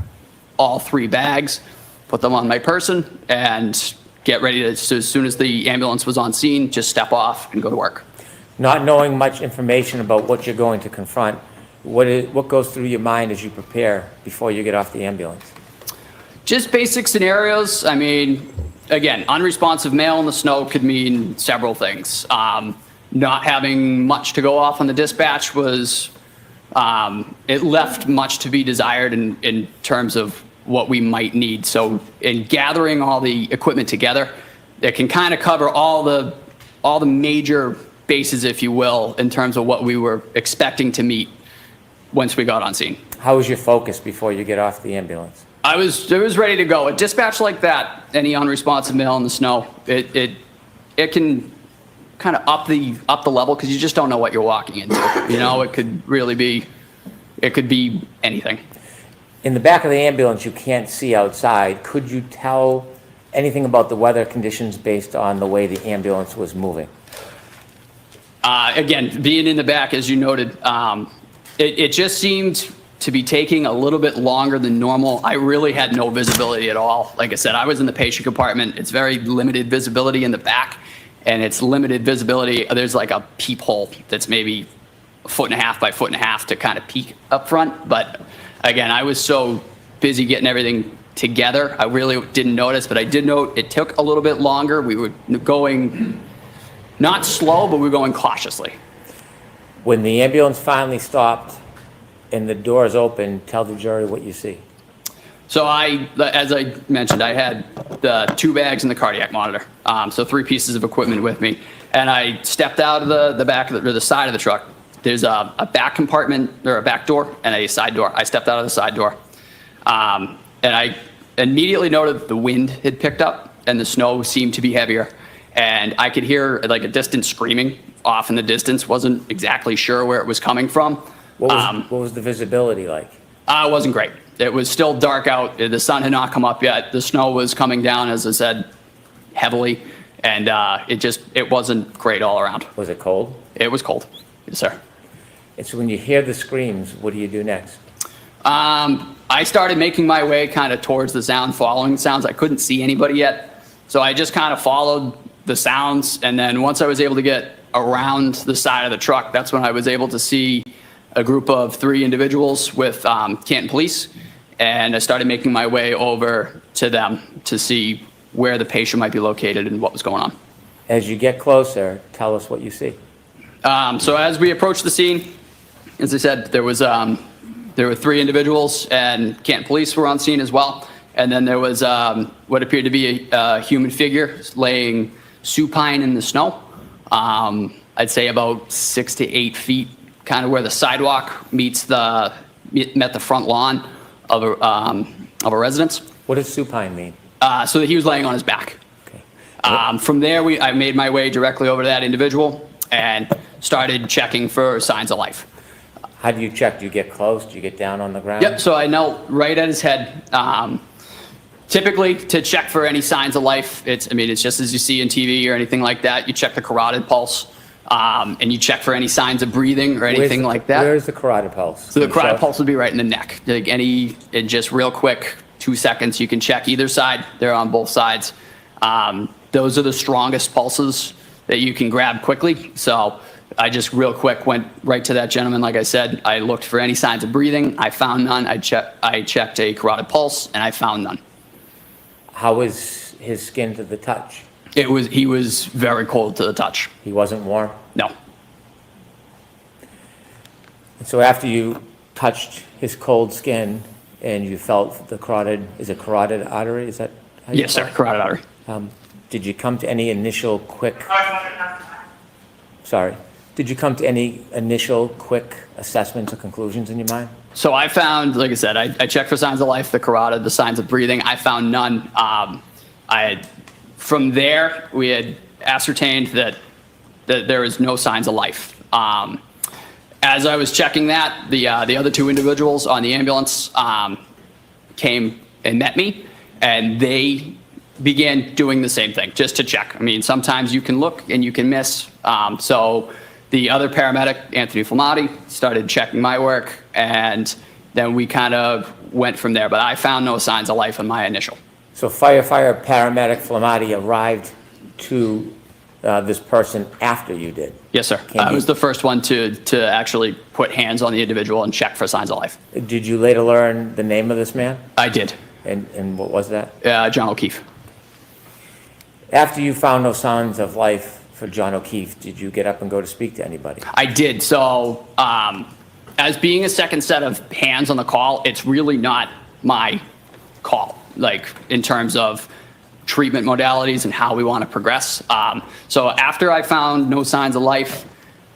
all 3 bags, put them on my person, and get ready to, so as soon as the ambulance was on scene, just step off and go to work. Not knowing much information about what you're going to confront, what goes through your mind as you prepare before you get off the ambulance? Just basic scenarios. I mean, again, unresponsive male in the snow could mean several things. Not having much to go off on the dispatch was, it left much to be desired in terms of what we might need. So in gathering all the equipment together, it can kind of cover all the major bases, if you will, in terms of what we were expecting to meet once we got on scene. How was your focus before you get off the ambulance? I was ready to go. A dispatch like that, any unresponsive male in the snow, it can kind of up the level because you just don't know what you're walking into. You know, it could be anything. In the back of the ambulance, you can't see outside. Could you tell anything about the weather conditions based on the way the ambulance was moving? Again, being in the back, as you noted, it just seemed to be taking a little bit longer than normal. I really had no visibility at all. Like I said, I was in the patient compartment. It's very limited visibility in the back, and it's limited visibility. There's like a peephole that's maybe 1.5 by 1.5 to kind of peek up front. But again, I was so busy getting everything together, I really didn't notice, but I did note it took a little bit longer. We were going not slow, but we were going cautiously. When the ambulance finally stopped and the doors open, tell the jury what you see. So as I mentioned, I had the 2 bags and the cardiac monitor. So 3 pieces of equipment with me. And I stepped out of the back of the side of the truck. There's a back compartment, or a back door and a side door. I stepped out of the side door. And I immediately noted the wind had picked up and the snow seemed to be heavier. And I could hear like a distant screaming off in the distance. Wasn't exactly sure where it was coming from. What was the visibility like? It wasn't great. It was still dark out. The sun had not come up yet. The snow was coming down, as I said, heavily. And it wasn't great all around. Was it cold? It was cold. Yes, sir. And so when you hear the screams, what do you do next? I started making my way kind of towards the sound, following the sounds. I couldn't see anybody yet. So I just kind of followed the sounds. And then once I was able to get around the side of the truck, that's when I was able to see a group of 3 individuals with Canton Police. And I started making my way over to them to see where the patient might be located and what was going on. As you get closer, tell us what you see. So as we approached the scene, as I said, there were 3 individuals, and Canton Police were on scene as well. And then there was what appeared to be a human figure laying supine in the snow. I'd say about 6 to 8 feet, kind of where the sidewalk met the front lawn of a residence. What does supine mean? So that he was laying on his back. From there, I made my way directly over to that individual and started checking for signs of life. How do you check? Do you get close? Do you get down on the ground? Yep, so I knelt right at his head. Typically, to check for any signs of life, it's just as you see in TV or anything like that. You check the carotid pulse, and you check for any signs of breathing or anything like that. Where's the carotid pulse? So the carotid pulse would be right in the neck. Like just real quick, 2 seconds, you can check either side. They're on both sides. Those are the strongest pulses that you can grab quickly. So I just real quick went right to that gentleman. Like I said, I looked for any signs of breathing. I found none. I checked a carotid pulse, and I found none. How was his skin to the touch? He was very cold to the touch. He wasn't warm? No. And so after you touched his cold skin and you felt the carotid artery, is that how you Yes, sir, carotid artery. Did you come to any initial quick assessments or conclusions in your mind? So I found, like I said, I checked for signs of life, the carotid, the signs of breathing. I found none. From there, we had ascertained that there is no signs of life. As I was checking that, the other 2 individuals on the ambulance came and met me, and they began doing the same thing, just to check. Sometimes you can look and you can miss. So the other paramedic, Anthony Flamati, started checking my work, and then we kind of went from there. But I found no signs of life in my initial. So firefighter paramedic Flamati arrived to this person after you did? Yes, sir. I was the first one to actually put hands on the individual and check for signs of life. Did you later learn the name of this man? I did. And what was that? John O'Keefe. After you found no signs of life for John O'Keefe, did you get up and go to speak to anybody? I did. So as being a second set of hands on the call, it's really not my call, like in terms of treatment modalities and how we want to progress. So after I found no signs of life,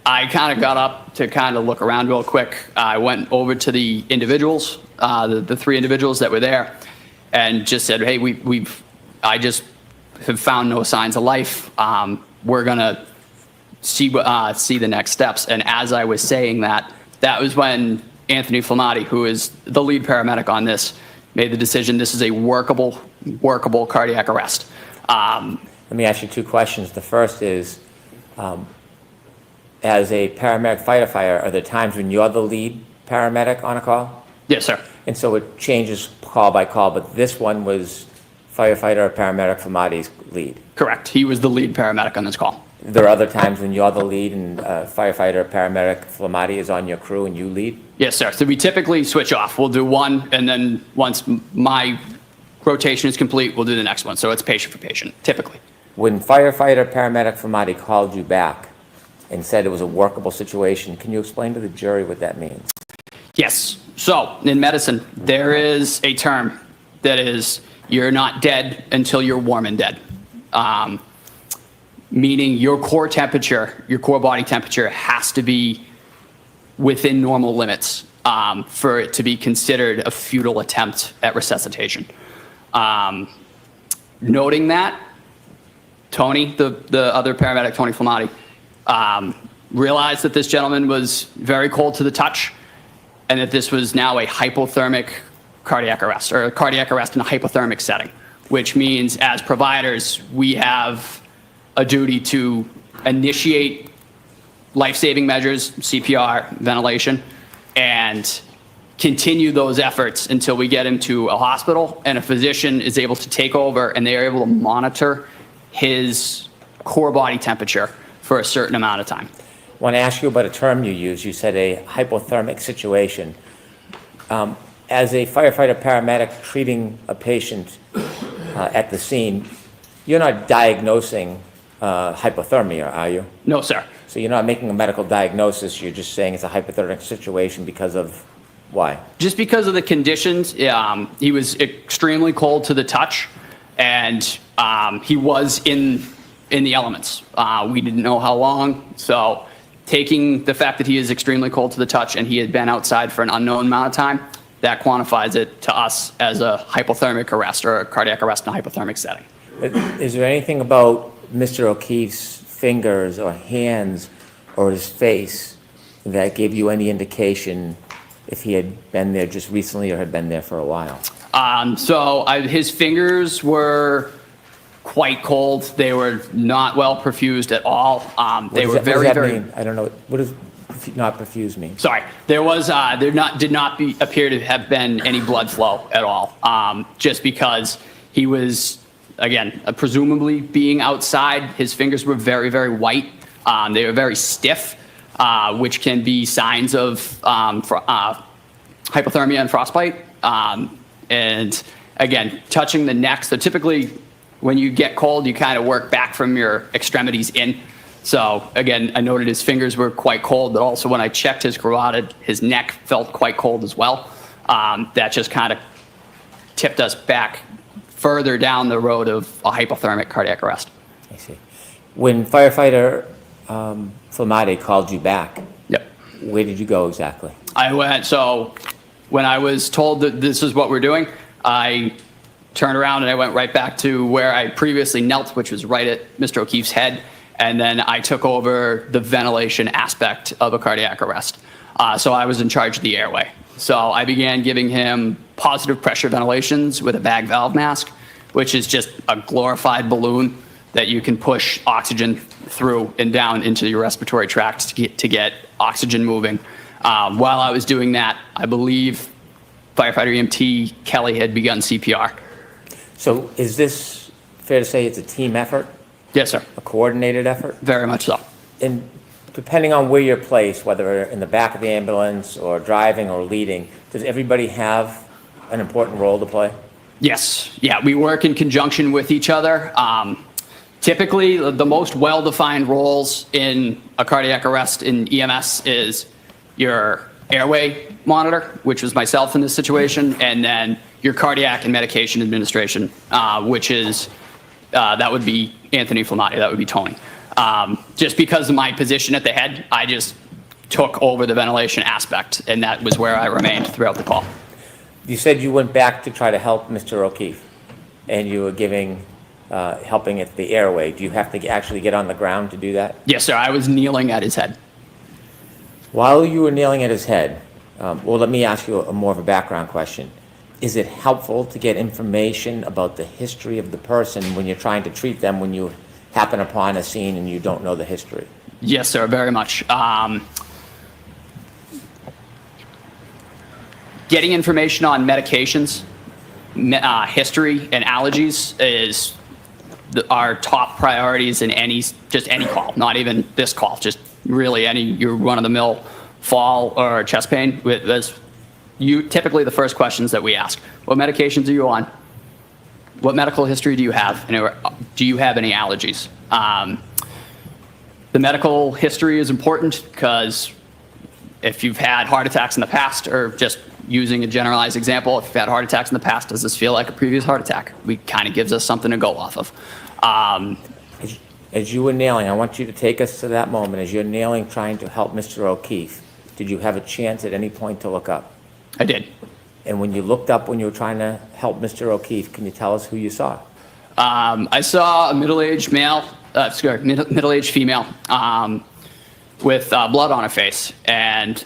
I kind of got up to kind of look around real quick. I went over to the individuals, the 3 individuals that were there, and just said, hey, I just have found no signs of life. We're gonna see the next steps. And as I was saying that was when Anthony Flamati, who is the lead paramedic on this, made the decision this is a workable cardiac arrest. Let me ask you 2 questions. The first is, as a paramedic firefighter, are there times when you're the lead paramedic on a call? Yes, sir. And so it changes call by call, but this one was firefighter or paramedic Flamati's lead? Correct. He was the lead paramedic on this call. There are other times when you're the lead and firefighter or paramedic Flamati is on your crew and you lead? Yes, sir. So we typically switch off. We'll do one, and then once my rotation is complete, we'll do the next one. So it's patient for patient, typically. When firefighter paramedic Flamati called you back and said it was a workable situation, can you explain to the jury what that means? Yes. So in medicine, there is a term that is, you're not dead until you're warm and dead. Meaning your core temperature, your core body temperature has to be within normal limits for it to be considered a futile attempt at resuscitation. Noting that, Tony, the other paramedic, Tony Flamati, realized that this gentleman was very cold to the touch and that this was now a hypothermic cardiac arrest, or a cardiac arrest in a hypothermic setting, which means as providers, we have a duty to initiate life-saving measures, CPR, ventilation, and continue those efforts until we get him to a hospital and a physician is able to take over and they are able to monitor his core body temperature for a certain amount of time. I want to ask you about a term you used. You said a hypothermic situation. As a firefighter paramedic treating a patient at the scene, you're not diagnosing hypothermia, are you? No, sir. So you're not making a medical diagnosis, you're just saying it's a hypothermic situation because of why? Just because of the conditions, he was extremely cold to the touch, and he was in the elements. We didn't know how long, so taking the fact that he is extremely cold to the touch and he had been outside for an unknown amount of time, that quantifies it to us as a hypothermic arrest or a cardiac arrest in a hypothermic setting. Is there anything about Mr. O'Keefe's fingers or hands or his face that gave you any indication if he had been there just recently or had been there for a while? His fingers were quite cold. They were not well perfused at all. They were very, very. Mean? I don't know. What does not perfused mean? Sorry, there did not appear to have been any blood flow at all. Just because he was, again, presumably being outside, his fingers were very, very white. They were very stiff, which can be signs of hypothermia and frostbite. And again, touching the neck. So typically, when you get cold, you kind of work back from your extremities in. So again, I noted his fingers were quite cold, but also when I checked his carotid, his neck felt quite cold as well. That just kind of tipped us back further down the road of a hypothermic cardiac arrest. I see. When firefighter Flamade called you back, yep, where did you go exactly? So when I was told that this is what we're doing, I turned around and I went right back to where I previously knelt, which was right at Mr. O'Keefe's head. And then I took over the ventilation aspect of a cardiac arrest. So I was in charge of the airway. So I began giving him positive pressure ventilations with a bag valve mask, which is just a glorified balloon that you can push oxygen through and down into your respiratory tract to get oxygen moving. While I was doing that, I believe firefighter EMT Kelly had begun CPR. So is this fair to say it's a team effort? Yes, sir. A coordinated effort? Very much so. And depending on where you're placed, whether in the back of the ambulance or driving or leading, does everybody have an important role to play? Yes. Yeah, we work in conjunction with each other. Typically, the most well-defined roles in a cardiac arrest in EMS is your airway monitor, which was myself in this situation, and then your cardiac and medication administration, which is, that would be Anthony Flamati, that would be Tony. Just because of my position at the head, I just took over the ventilation aspect, and that was where I remained throughout the call. You said you went back to try to help Mr. O'Keefe, and you were giving, helping at the airway. Do you have to actually get on the ground to do that? Yes, sir. I was kneeling at his head. While you were kneeling at his head, well, let me ask you more of a background question. Is it helpful to get information about the history of the person when you're trying to treat them when you happen upon a scene and you don't know the history? Yes, sir, very much. Getting information on medications, history, and allergies is our top priorities in any call, not even this call, just really any your run-of-the-mill fall or chest pain. Typically the first questions that we ask: what medications are you on? What medical history do you have? And do you have any allergies? The medical history is important because if you've had heart attacks in the past, or just using a generalized example, if you've had heart attacks in the past, does this feel like a previous heart attack? It kind of gives us something to go off of. As you were nailing, I want you to take us to that moment. As you're nailing, trying to help Mr. O'Keefe, did you have a chance at any point to look up? I did. And when you looked up, when you were trying to help Mr. O'Keefe, can you tell us who you saw? I saw a middle-aged middle-aged female with blood on her face. And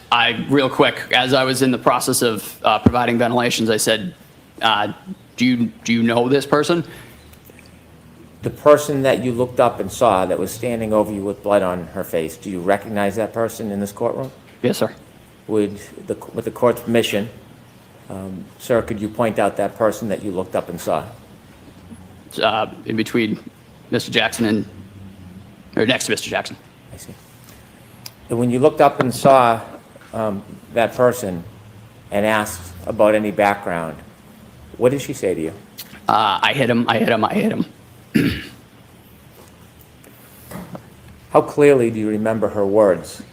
real quick, as I was in the process of providing ventilations, I said, do you know this person? The person that you looked up and saw that was standing over you with blood on her face, do you recognize that person in this courtroom? Yes, sir. With the court's permission, sir, could you point out that person that you looked up and saw? In between Mr. Jackson or next to Mr. Jackson. I see. And when you looked up and saw that person and asked about any background, what did she say to you? I hit him. How clearly do you remember her words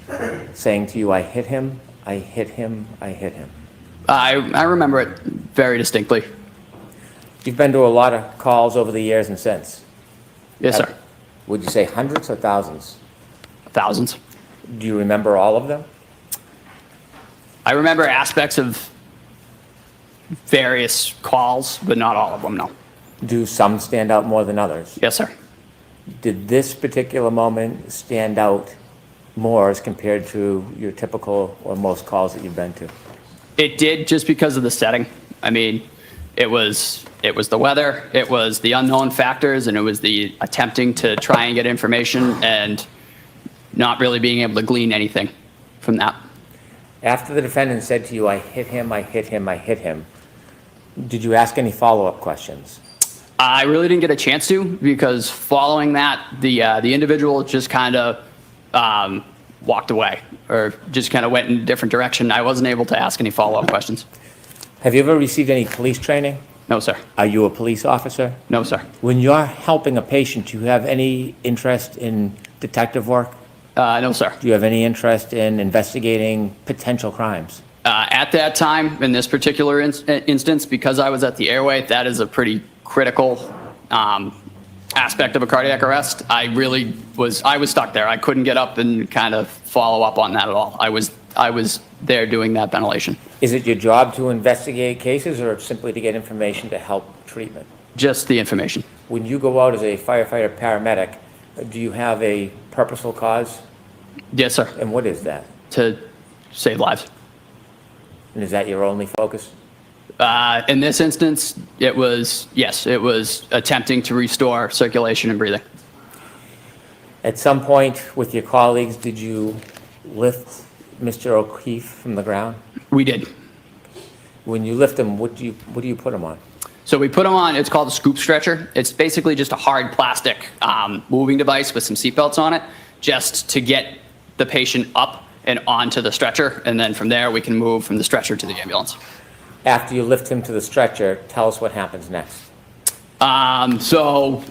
saying to you, I hit him, I hit him, I hit him? I remember it very distinctly. You've been to a lot of calls over the years and since. Yes, sir. Would you say hundreds or thousands? Thousands. Do you remember all of them? I remember aspects of various calls, but not all of them, no. Do some stand out more than others? Yes, sir. Did this particular moment stand out more as compared to your typical or most calls that you've been to? It did, just because of the setting. I mean, it was the weather, it was the unknown factors, and it was the attempting to try and get information and not really being able to glean anything from that. After the defendant said to you, I hit him, I hit him, I hit him, did you ask any follow-up questions? I really didn't get a chance to, because following that, the individual just kind of walked away, or just kind of went in a different direction. I wasn't able to ask any follow-up questions. Have you ever received any police training? No, sir. Are you a police officer? No, sir. When you're helping a patient, do you have any interest in detective work? No, sir. Do you have any interest in investigating potential crimes? At that time, in this particular instance, because I was at the airway, that is a pretty critical aspect of a cardiac arrest. I was stuck there. I couldn't get up and kind of follow up on that at all. I was there doing that ventilation. Is it your job to investigate cases or simply to get information to help treatment? Just the information. When you go out as a firefighter paramedic, do you have a purposeful cause? Yes, sir. And what is that? To save lives. And is that your only focus? In this instance, it was attempting to restore circulation and breathing. At some point with your colleagues, did you lift Mr. O'Keefe from the ground? We did. When you lift him, what do you put him on? So we put him on, it's called a scoop stretcher. It's basically just a hard plastic moving device with some seatbelts on it, just to get the patient up and onto the stretcher. And then from there, we can move from the stretcher to the ambulance. After you lift him to the stretcher, tell us what happens next. So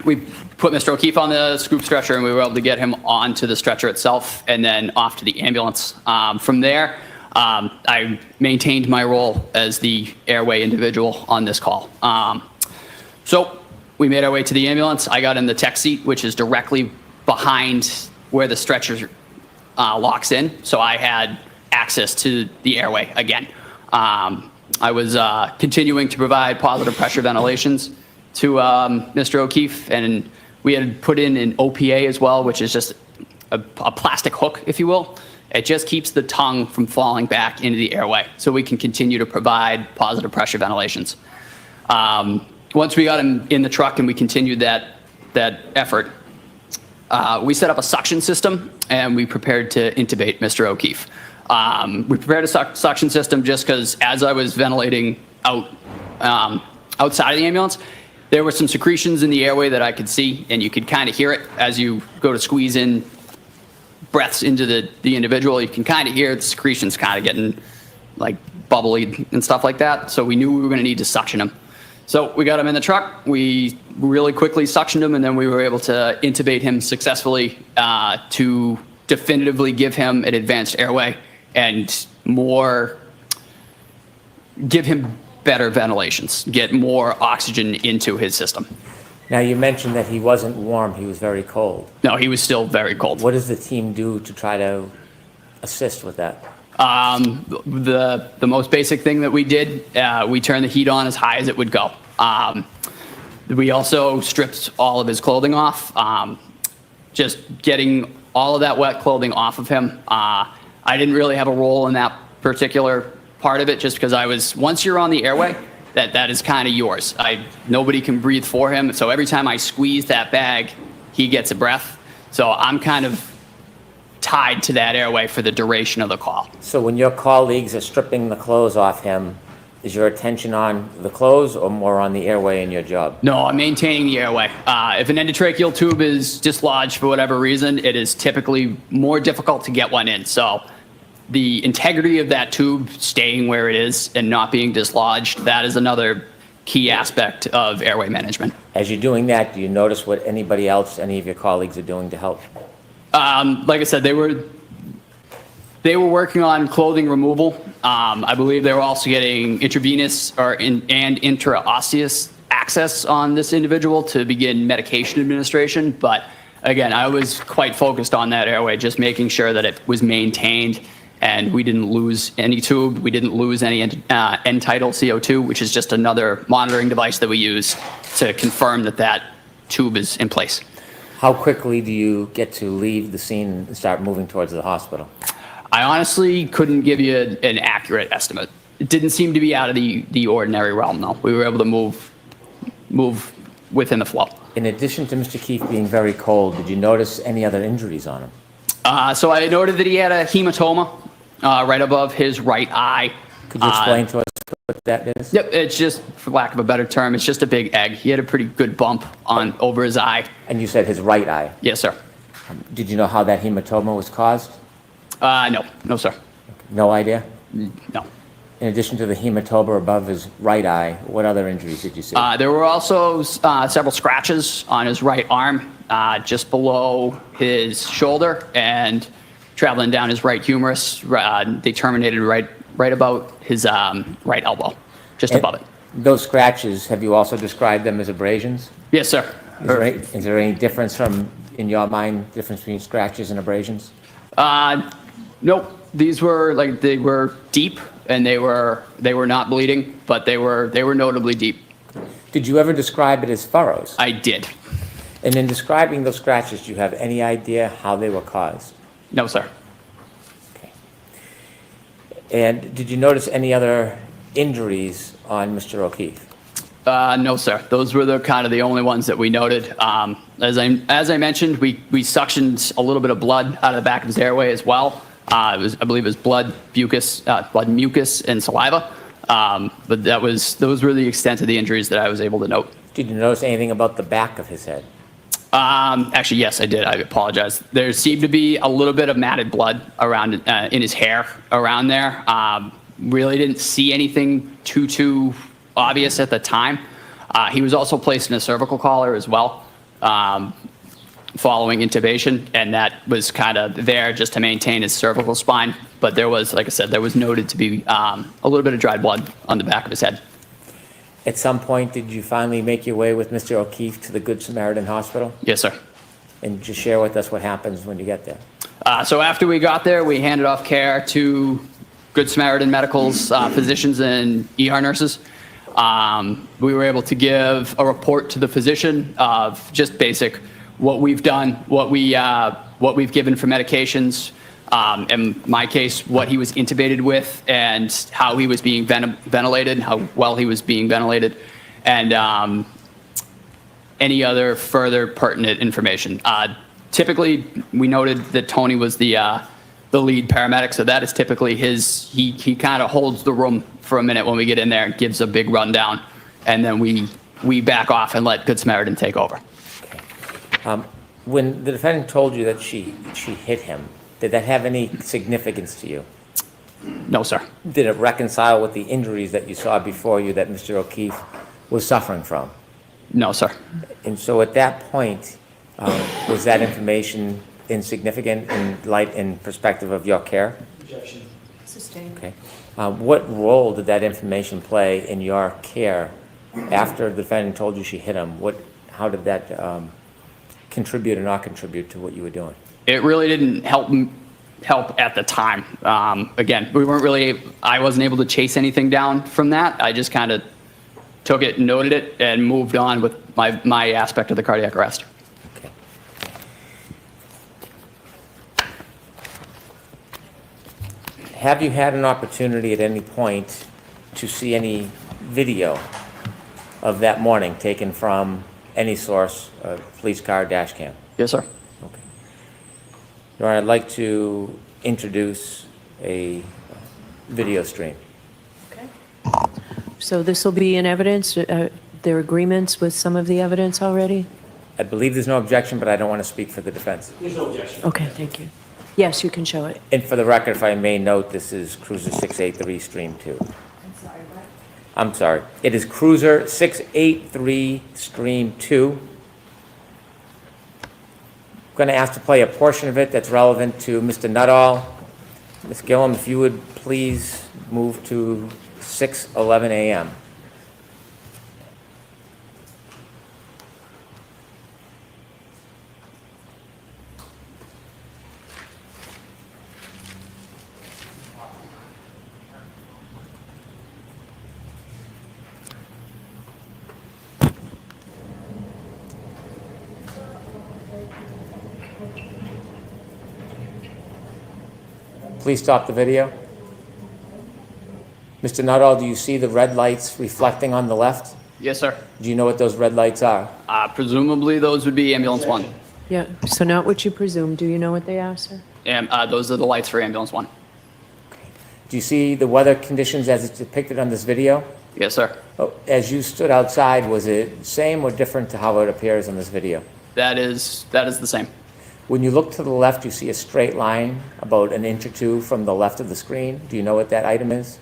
we put Mr. O'Keefe on the scoop stretcher, and we were able to get him onto the stretcher itself and then off to the ambulance. From there, I maintained my role as the airway individual on this call. So we made our way to the ambulance. I got in the tech seat, which is directly behind where the stretcher locks in. So I had access to the airway again. I was continuing to provide positive pressure ventilations to Mr. O'Keefe, and we had put in an OPA as well, which is just a plastic hook, if you will. It just keeps the tongue from falling back into the airway, so we can continue to provide positive pressure ventilations. Once we got him in the truck and we continued that effort, we set up a suction system, and we prepared to intubate Mr. O'Keefe. We prepared a suction system just because as I was ventilating outside of the ambulance, there were some secretions in the airway that I could see, and you could kind of hear it as you go to squeeze in breaths into the individual. You can kind of hear the secretions kind of getting like bubbly and stuff like that. So we knew we were going to need to suction him. So we got him in the truck. We really quickly suctioned him, and then we were able to intubate him successfully to definitively give him an advanced airway and give him better ventilations, get more oxygen into his system. Now, you mentioned that he wasn't warm, he was very cold. No, he was still very cold. What does the team do to try to assist with that? The most basic thing that we did, we turned the heat on as high as it would go. We also stripped all of his clothing off, just getting all of that wet clothing off of him. I didn't really have a role in that particular part of it, just because once you're on the airway, that is kind of yours. Nobody can breathe for him, so every time I squeeze that bag, he gets a breath. So I'm kind of tied to that airway for the duration of the call. So when your colleagues are stripping the clothes off him, is your attention on the clothes or more on the airway in your job? No, I'm maintaining the airway. If an endotracheal tube is dislodged for whatever reason, it is typically more difficult to get one in. So the integrity of that tube staying where it is and not being dislodged, that is another key aspect of airway management. As you're doing that, do you notice what anybody else, any of your colleagues are doing to help? Like I said, they were working on clothing removal. I believe they were also getting intravenous and intraosseous access on this individual to begin medication administration. But again, I was quite focused on that airway, just making sure that it was maintained and we didn't lose any tube. We didn't lose any end-tidal CO2, which is just another monitoring device that we use to confirm that that tube is in place. How quickly do you get to leave the scene and start moving towards the hospital? I honestly couldn't give you an accurate estimate. It didn't seem to be out of the ordinary realm, though. We were able to move within the flow. In addition to Mr. Keefe being very cold, did you notice any other injuries on him? So I noted that he had a hematoma right above his right eye. Could you explain to us what that is? Yep, it's just, for lack of a better term, it's just a big egg. He had a pretty good bump over his eye. And you said his right eye? Yes, sir. Did you know how that hematoma was caused? No, sir. No idea? No. In addition to the hematoma above his right eye, what other injuries did you see? There were also several scratches on his right arm, just below his shoulder and traveling down his right humerus. They terminated right about his right elbow, just above it. Those scratches, have you also described them as abrasions? Yes, sir. Is there any difference in your mind, difference between scratches and abrasions? Nope. These were they were deep and they were not bleeding, but they were notably deep. Did you ever describe it as furrows? I did. And in describing those scratches, do you have any idea how they were caused? No, sir. Okay. And did you notice any other injuries on Mr. O'Keefe? No, sir. Those were the only ones that we noted. As I mentioned, we suctioned a little bit of blood out of the back of his airway as well. I believe it was blood, mucus, and saliva. But those were the extent of the injuries that I was able to note. Did you notice anything about the back of his head? Actually, yes, I did. I apologize. There seemed to be a little bit of matted blood around in his hair around there. Really didn't see anything too obvious at the time. He was also placed in a cervical collar as well, following intubation, and that was kind of there just to maintain his cervical spine. But there was, like I said, there was noted to be a little bit of dried blood on the back of his head. At some point, did you finally make your way with Mr. O'Keefe to the Good Samaritan Hospital? Yes, sir. And just share with us what happens when you get there. So after we got there, we handed off care to Good Samaritan Medical's physicians and ER nurses. We were able to give a report to the physician of just basic what we've done, what we've given for medications, in my case, what he was intubated with and how he was being ventilated, how well he was being ventilated, and any other further pertinent information. Typically, we noted that Tony was the lead paramedic, so that is typically he kind of holds the room for a minute when we get in there and gives a big rundown, and then we back off and let Good Samaritan take over. Okay. When the defendant told you that she hit him, did that have any significance to you? No, sir. Did it reconcile with the injuries that you saw before you that Mr. O'Keefe was suffering from? No, sir. And so at that point, was that information insignificant in perspective of your care? Objection. Sustained. Okay. What role did that information play in your care after the defendant told you she hit him? How did that contribute or not contribute to what you were doing? It really didn't help at the time. Again, I wasn't able to chase anything down from that. I just kind of took it, noted it, and moved on with my aspect of the cardiac arrest. Okay. Have you had an opportunity at any point to see any video of that morning taken from any source, police car, dash cam? Yes, sir. Okay. Your Honor, I'd like to introduce a video stream. Okay. So this will be in evidence? There are agreements with some of the evidence already? I believe there's no objection, but I don't want to speak for the defense. There's no objection. Okay, thank you. Yes, you can show it. And for the record, if I may note, this is Cruiser 683 Stream 2. I'm sorry, I'm sorry. It is Cruiser 683 Stream 2. I'm going to ask to play a portion of it that's relevant to Mr. Nuttall. Ms. Gillum, if you would please move to 6:11 a.m. Please stop the video. Mr. Nuttall, do you see the red lights reflecting on the left? Yes, sir. Do you know what those red lights are? Presumably, those would be ambulance 1. Yeah, so not what you presume. Do you know what they are, sir? And those are the lights for ambulance 1. Do you see the weather conditions as it's depicted on this video? Yes, sir. Oh, as you stood outside, was it same or different to how it appears on this video? That is the same. When you look to the left, you see a straight line about an inch or two from the left of the screen. Do you know what that item is?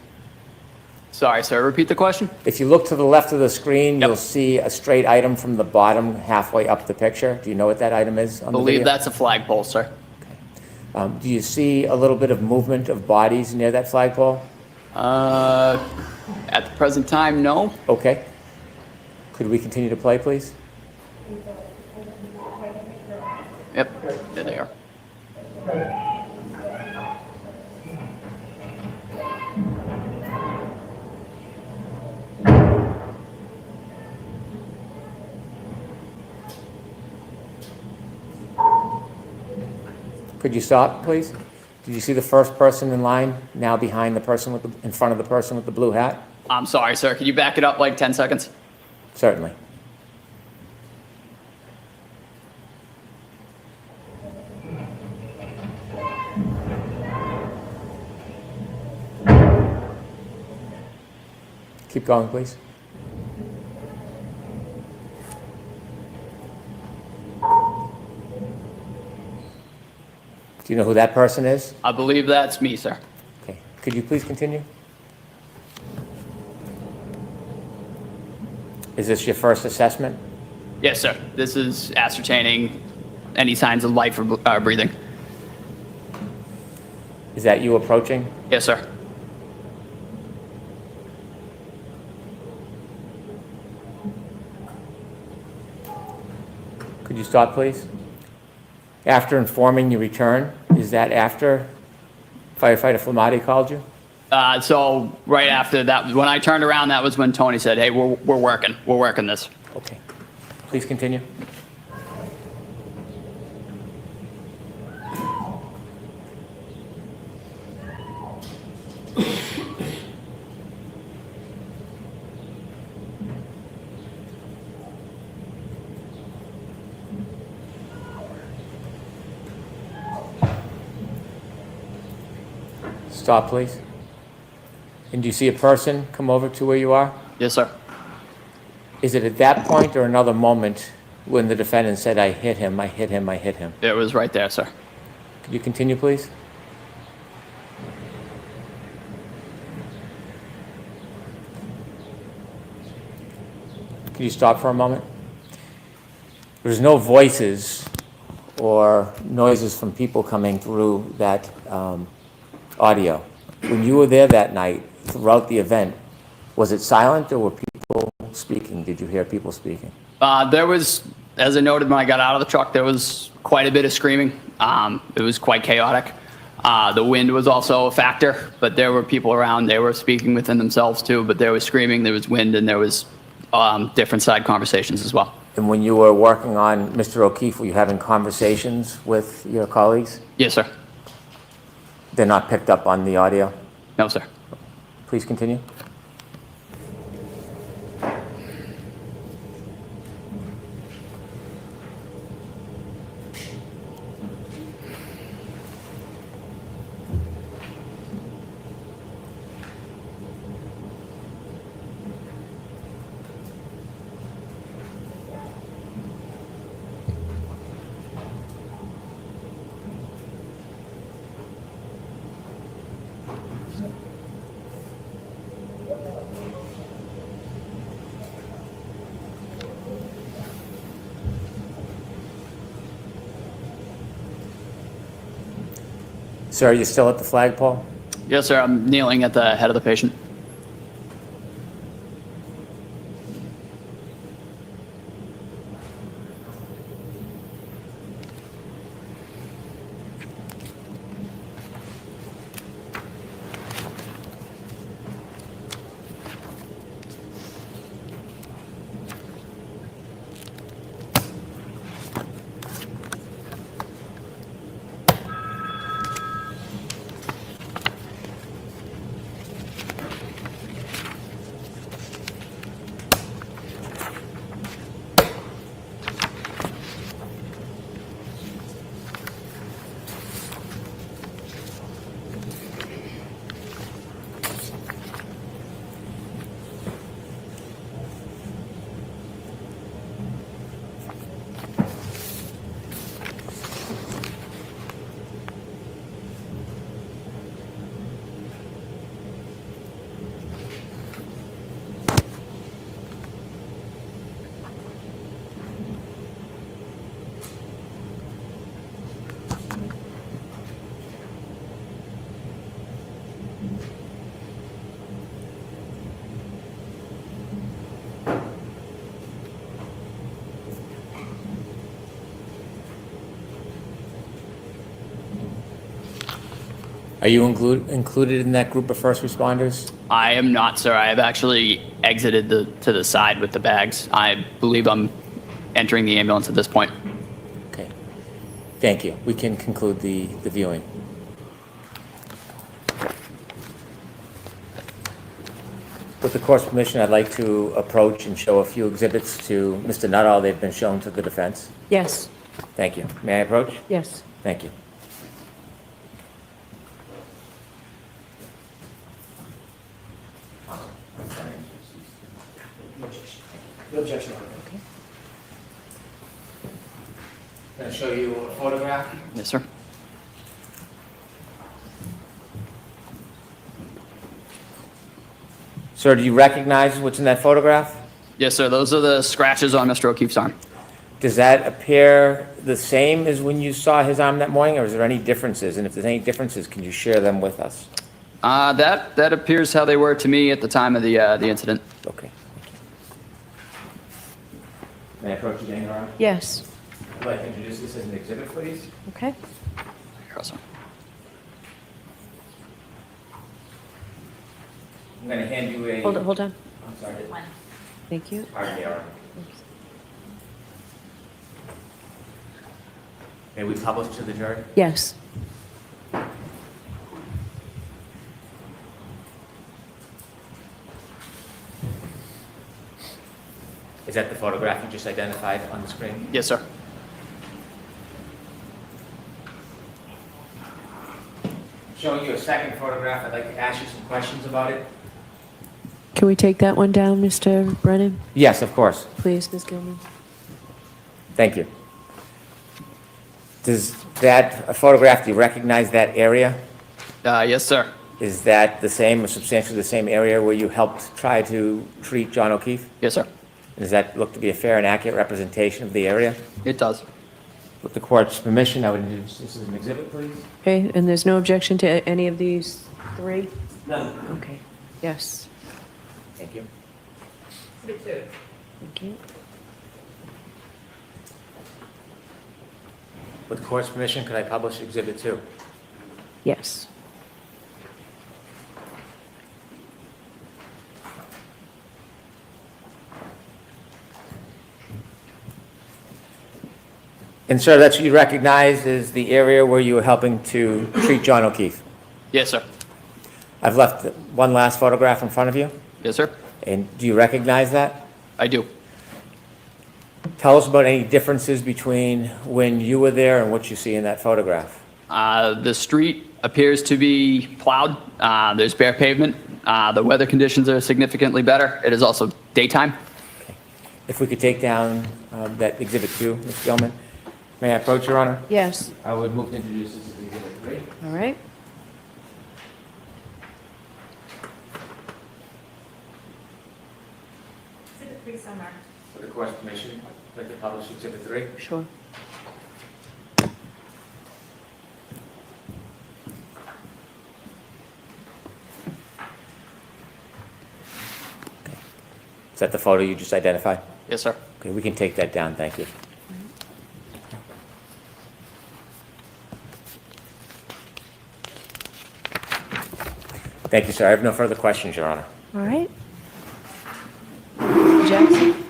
Sorry, sir. Repeat the question. If you look to the left of the screen, you'll see a straight item from the bottom halfway up the picture. Do you know what that item is on the Believe video? that's a flagpole, sir. Do you see a little bit of movement of bodies near that flagpole? At the present time, no. Okay. Could we continue to play, please? Yep, there they are. Could you stop, please? Did you see the first person in line now behind the person with in front of the person with the blue hat? I'm sorry, sir. Could you back it up like 10 seconds? Certainly. Keep going, please. Do you know who that person is? I believe that's me, sir. Okay. Could you please continue? Is this your first assessment? Yes, sir. This is ascertaining any signs of life or breathing. Is that you approaching? Yes, sir. Could you stop, please? After informing you return, is that after firefighter Flamati called you? So right after that, when I turned around, that was when Tony said, "Hey, we're working this." Okay. Please continue. Stop, please. And do you see a person come over to where you are? Yes, sir. Is it at that point or another moment when the defendant said, "I hit him, I hit him, I hit him"? It was right there, sir. Could you continue, please? Could you stop for a moment? There's no voices or noises from people coming through that audio. When you were there that night, throughout the event, was it silent or were people speaking? Did you hear people speaking? There was, as I noted when I got out of the truck, there was quite a bit of screaming. It was quite chaotic. The wind was also a factor, but there were people around. They were speaking within themselves too, but there was screaming, there was wind, and there was different side conversations as well. And when you were working on Mr. O'Keefe, were you having conversations with your colleagues? Yes, sir. They're not picked up on the audio? No, sir. Please continue. Sir, are you still at the flagpole? Yes, sir. I'm kneeling at the head of the patient. Are you included in that group of first responders? I am not, sir. I have actually exited to the side with the bags. I believe I'm entering the ambulance at this point. Okay. Thank you. We can conclude the viewing. With the court's permission, I'd like to approach and show a few exhibits to Mr. Nuttall. They've been shown to the defense. Yes. Thank you. May I approach? Yes. Thank you. No objection. Okay. I'm going to show you a photograph. Yes, sir. Sir, do you recognize what's in that photograph? Yes, sir. Those are the scratches on Mr. O'Keefe's arm. Does that appear the same as when you saw his arm that morning, or is there any differences? And if there's any differences, can you share them with us? That appears how they were to me at the time of the incident. Okay. May I approach you, Your Honor? Yes. I'd like to introduce this as an exhibit, please. Okay. Awesome. I'm going to hand you a... Hold on. I'm sorry. Thank you. Pardon me, Your Honor. May we publish to the jury? Yes. Is that the photograph you just identified on the screen? Yes, sir. Showing you a second photograph, I'd like to ask you some questions about it. Can we take that one down, Mr. Brennan? Yes, of course. Please, Ms. Gilman. Thank you. Does that photograph, do you recognize that area? Yes, sir. Is that the same or substantially the same area where you helped try to treat John O'Keefe? Yes, sir. Does that look to be a fair and accurate representation of the area? It does. With the court's permission, I would introduce this as an exhibit, please. Okay, and there's no objection to any of these three? No. Okay. Yes. Thank you. Thank you. With the court's permission, could I publish exhibit 2? Yes. And sir, that's what you recognize as the area where you were helping to treat John O'Keefe? Yes, sir. I've left one last photograph in front of you. Yes, sir. And do you recognize that? I do. Tell us about any differences between when you were there and what you see in that photograph. The street appears to be plowed. There's bare pavement. The weather conditions are significantly better. It is also daytime. Okay. If we could take down that exhibit 2, Ms. Gilman. May I approach, Your Honor? Yes. I would move to introduce this as exhibit 3. All right. Exhibit 3 somewhere. With the court's permission, I'd like to publish exhibit 3. Sure. Is that the photo you just identified? Yes, sir. Okay, we can take that down, thank you. Thank you, sir. I have no further questions, Your Honor. All right. Jackson?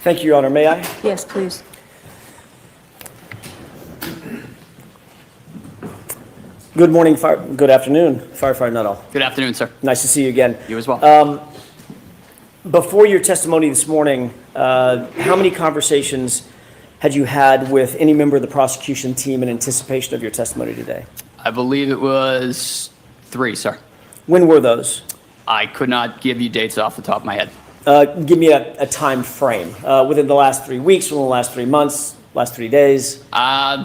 Thank you, Your Honor. May I? Yes, please. Good morning, good afternoon, Firefighter Nuttall. Good afternoon, sir. Nice to see you again. You as well. Before your testimony this morning, how many conversations had you had with any member of the prosecution team in anticipation of your testimony today? I believe it was 3, sir. When were those? I could not give you dates off the top of my head. Give me a time frame. Within the last 3 weeks, within the last 3 months, last 3 days?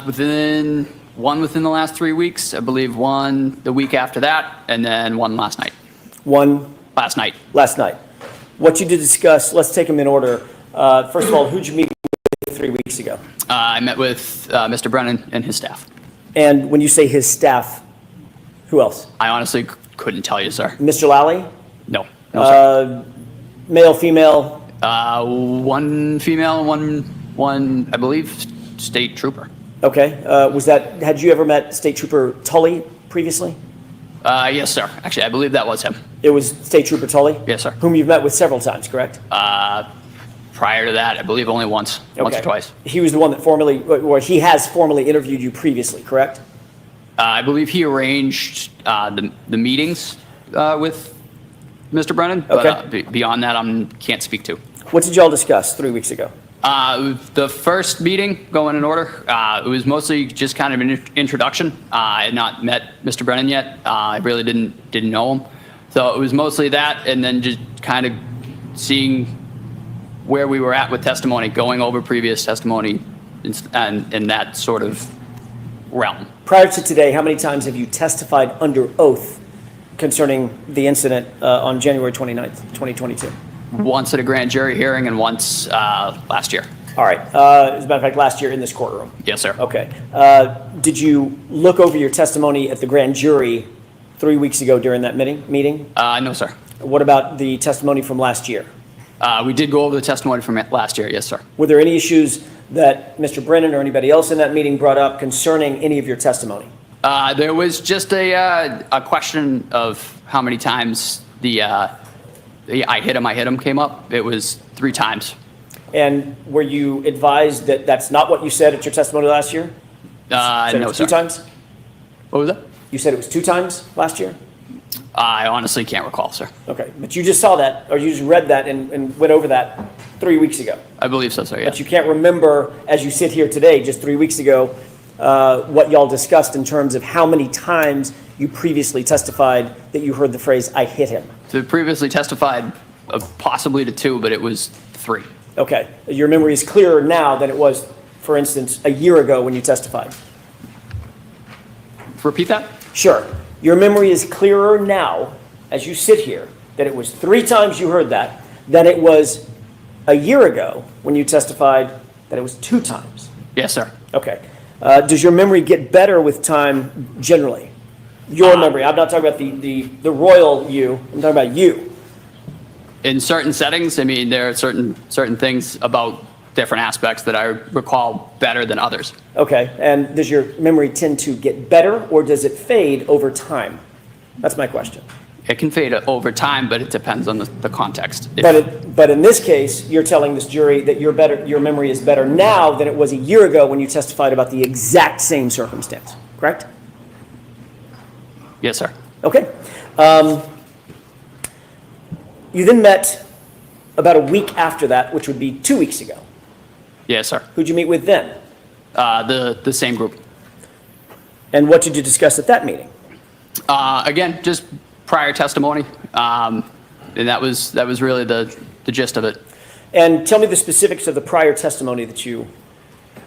Within the last 3 weeks, I believe one the week after that, and then one last night. One? Last night. Last night. What you did discuss, let's take them in order. First of all, who'd you meet with 3 weeks ago? I met with Mr. Brennan and his staff. And when you say his staff, who else? I honestly couldn't tell you, sir. Mr. Lally? No. No, sir. Male, female? One female and one, I believe, state trooper. Okay. Had you ever met State Trooper Tully previously? Yes, sir. Actually, I believe that was him. It was State Trooper Tully? Yes, sir. Whom you've met with several times, correct? Prior to that, I believe only once or twice. He was the one that he has formally interviewed you previously, correct? I believe he arranged the meetings with Mr. Brennan, but beyond that, I can't speak to. What did y'all discuss 3 weeks ago? The first meeting, going in order, it was mostly just kind of an introduction. I had not met Mr. Brennan yet. I really didn't know him. So it was mostly that, and then just kind of seeing where we were at with testimony, going over previous testimony and in that sort of realm. Prior to today, how many times have you testified under oath concerning the incident on January 29th, 2022? Once at a grand jury hearing and once last year. All right. As a matter of fact, last year in this courtroom. Yes, sir. Okay. Did you look over your testimony at the grand jury 3 weeks ago during that meeting? No, sir. What about the testimony from last year? We did go over the testimony from last year. Yes, sir. Were there any issues that Mr. Brennan or anybody else in that meeting brought up concerning any of your testimony? There was just a question of how many times the I hit him came up. It was 3 times. And were you advised that that's not what you said at your testimony last year? No, sir. 2 times? What was that? You said it was 2 times last year? I honestly can't recall, sir. Okay, but you just saw that, or you just read that and went over that 3 weeks ago? I believe so, sir, yeah. But you can't remember, as you sit here today, just 3 weeks ago, what y'all discussed in terms of how many times you previously testified that you heard the phrase, "I hit him"? So previously testified possibly to 2, but it was 3. Okay. Your memory is clearer now than it was, for instance, a year ago when you testified. Repeat that? Sure. Your memory is clearer now, as you sit here, that it was 3 times you heard that, than it was a year ago when you testified that it was 2 times. Yes, sir. Okay. Does your memory get better with time generally? Your memory. I'm not talking about the royal you. I'm talking about you. In certain settings, I mean, there are certain things about different aspects that I recall better than others. Okay. And does your memory tend to get better, or does it fade over time? That's my question. It can fade over time, but it depends on the context. But in this case, you're telling this jury that your memory is better now than it was a year ago when you testified about the exact same circumstance, correct? Yes, sir. Okay. You then met about a week after that, which would be 2 weeks ago. Yes, sir. Who'd you meet with then? The same group. And what did you discuss at that meeting? Again, just prior testimony, and that was really the gist of it. And tell me the specifics of the prior testimony that you...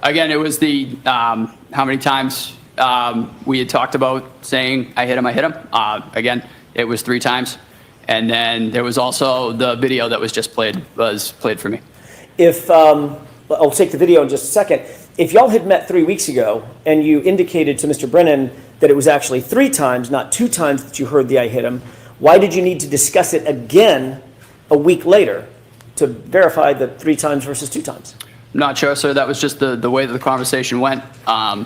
Again, it was the how many times we had talked about saying I hit him. Again, it was 3 times. And then there was also the video that was just played for me. If, I'll take the video in just a second. If y'all had met 3 weeks ago and you indicated to Mr. Brennan that it was actually 3 times, not 2 times that you heard the I hit him, why did you need to discuss it again a week later to verify the 3 times versus 2 times? Not sure, sir. That was just the way that the conversation went. And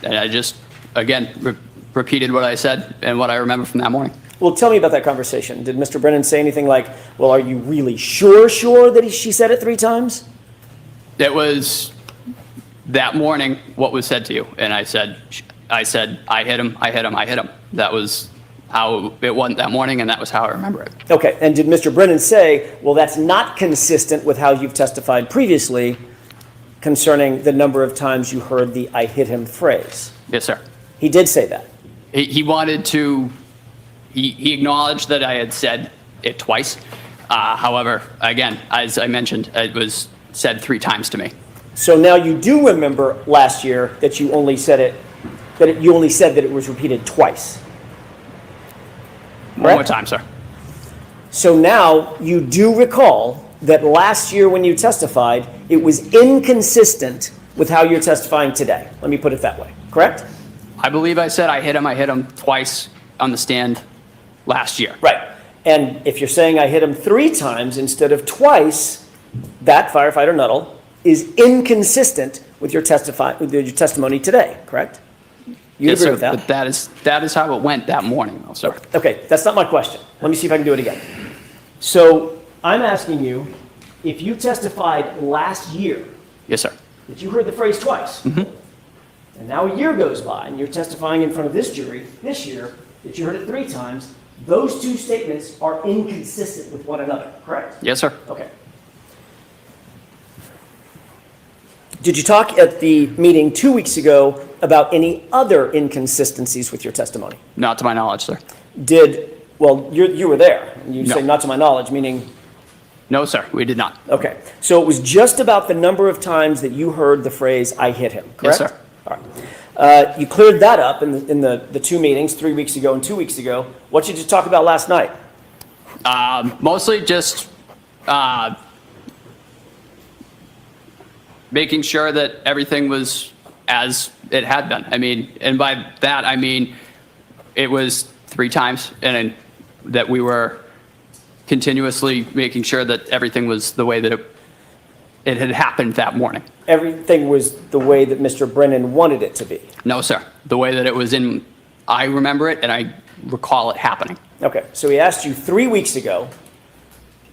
I just, again, repeated what I said and what I remember from that morning. Well, tell me about that conversation. Did Mr. Brennan say anything like, well, are you really sure that she said it 3 times? It was that morning what was said to you. And I said, I hit him. That was how it went that morning, and that was how I remember it. Okay, and did Mr. Brennan say, well, that's not consistent with how you've testified previously concerning the number of times you heard the I hit him phrase? Yes, sir. He did say that. He wanted to, he acknowledged that I had said it twice. However, again, as I mentioned, it was said 3 times to me. So now you do remember last year that you only said you only said that it was repeated twice. One more time, sir. So now you do recall that last year when you testified, it was inconsistent with how you're testifying today. Let me put it that way, correct? I believe I said I hit him twice on the stand last year. Right. And if you're saying I hit him 3 times instead of twice, that, firefighter Nuttall, is inconsistent with your testimony today, correct? You Yes, agree sir. with that? But that is how it went that morning, though, sir. Okay, that's not my question. Let me see if I can do it again. So I'm asking you, if you testified last year, Yes, sir. that you heard the phrase twice, and now a year goes by and you're testifying in front of this jury this year that you heard it 3 times, those 2 statements are inconsistent with one another, correct? Yes, sir. Okay. Did you talk at the meeting 2 weeks ago about any other inconsistencies with your testimony? Not to my knowledge, sir. Well, you were there. You No. say not to my knowledge, meaning? No, sir, we did not. Okay. So it was just about the number of times that you heard the phrase, I hit him, correct? Yes, sir. All right. You cleared that up in the 2 meetings, 3 weeks ago and 2 weeks ago. What did you talk about last night? Mostly just making sure that everything was as it had been. I mean, and by that, I mean, it was 3 times, and that we were continuously making sure that everything was the way that it had happened that morning. Everything was the way that Mr. Brennan wanted it to be. No, sir. The way that it was I remember it, and I recall it happening. Okay. So he asked you 3 weeks ago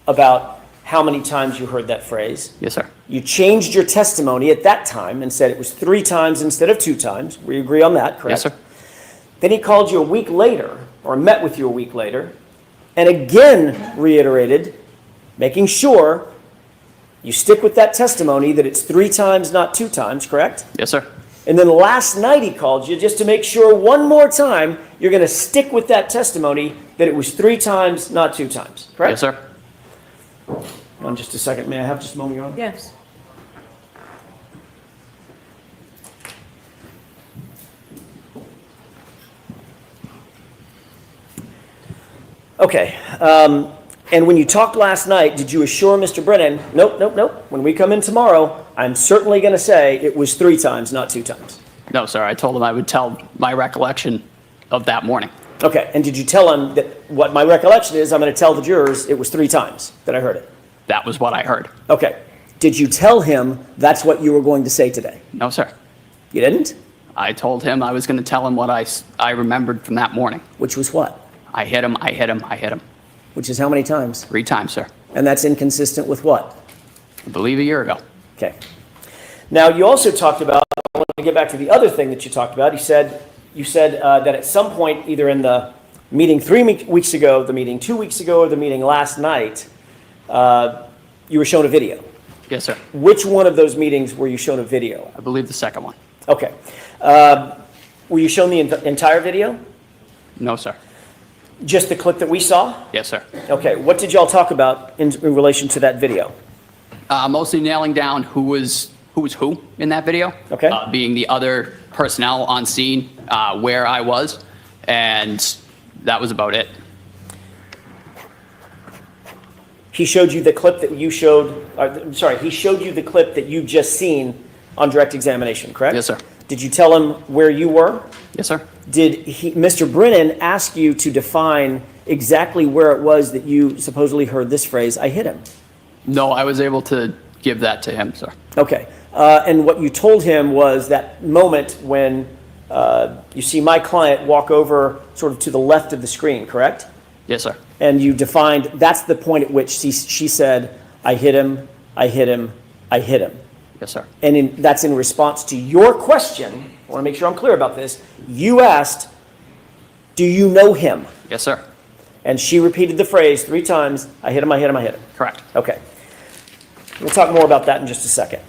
about how many times you heard that phrase. Yes, sir. You changed your testimony at that time and said it was 3 times instead of 2 times. We agree on that, correct? Yes, sir. Then he called you a week later, or met with you a week later, and again reiterated, making sure you stick with that testimony that it's 3 times, not 2 times, correct? Yes, sir. And then last night he called you just to make sure one more time you're going to stick with that testimony that it was 3 times, not 2 times, correct? Yes, sir. Hold on just a second. May I have just a moment, Your Honor? Yes. Okay. And when you talked last night, did you assure Mr. Brennan, nope, when we come in tomorrow, I'm certainly going to say it was 3 times, not 2 times? No, sir. I told him I would tell my recollection of that morning. Okay. And did you tell him that what my recollection is, I'm going to tell the jurors it was 3 times that I heard it? That was what I heard. Okay. Did you tell him that's what you were going to say today? No, sir. You didn't? I told him I was going to tell him what I remembered from that morning. Which was what? I hit him. Which is how many times? 3 times, sir. And that's inconsistent with what? I believe a year ago. Okay. Now, you also talked about, I want to get back to the other thing that you talked about. You said that at some point, either in the meeting 3 weeks ago, the meeting 2 weeks ago, or the meeting last night, you were shown a video. Yes, sir. Which one of those meetings were you shown a video? I believe the second one. Okay. Were you shown the entire video? No, sir. Just the clip that we saw? Yes, sir. Okay. What did y'all talk about in relation to that video? Mostly nailing down who was who in that video. Okay. Being the other personnel on scene, where I was, and that was about it. He showed you the clip that you showed, he showed you the clip that you just seen on direct examination, correct? Yes, sir. Did you tell him where you were? Yes, sir. Did Mr. Brennan ask you to define exactly where it was that you supposedly heard this phrase, "I hit him"? No, I was able to give that to him, sir. Okay. And what you told him was that moment when you see my client walk over sort of to the left of the screen, correct? Yes, sir. And you defined, that's the point at which she said, "I hit him, I hit him, I hit him." Yes, sir. And that's in response to your question. I want to make sure I'm clear about this. You asked, "Do you know him?" Yes, sir. And she repeated the phrase 3 times, "I hit him, I hit him, I hit him." Correct. Okay. We'll talk more about that in just a second.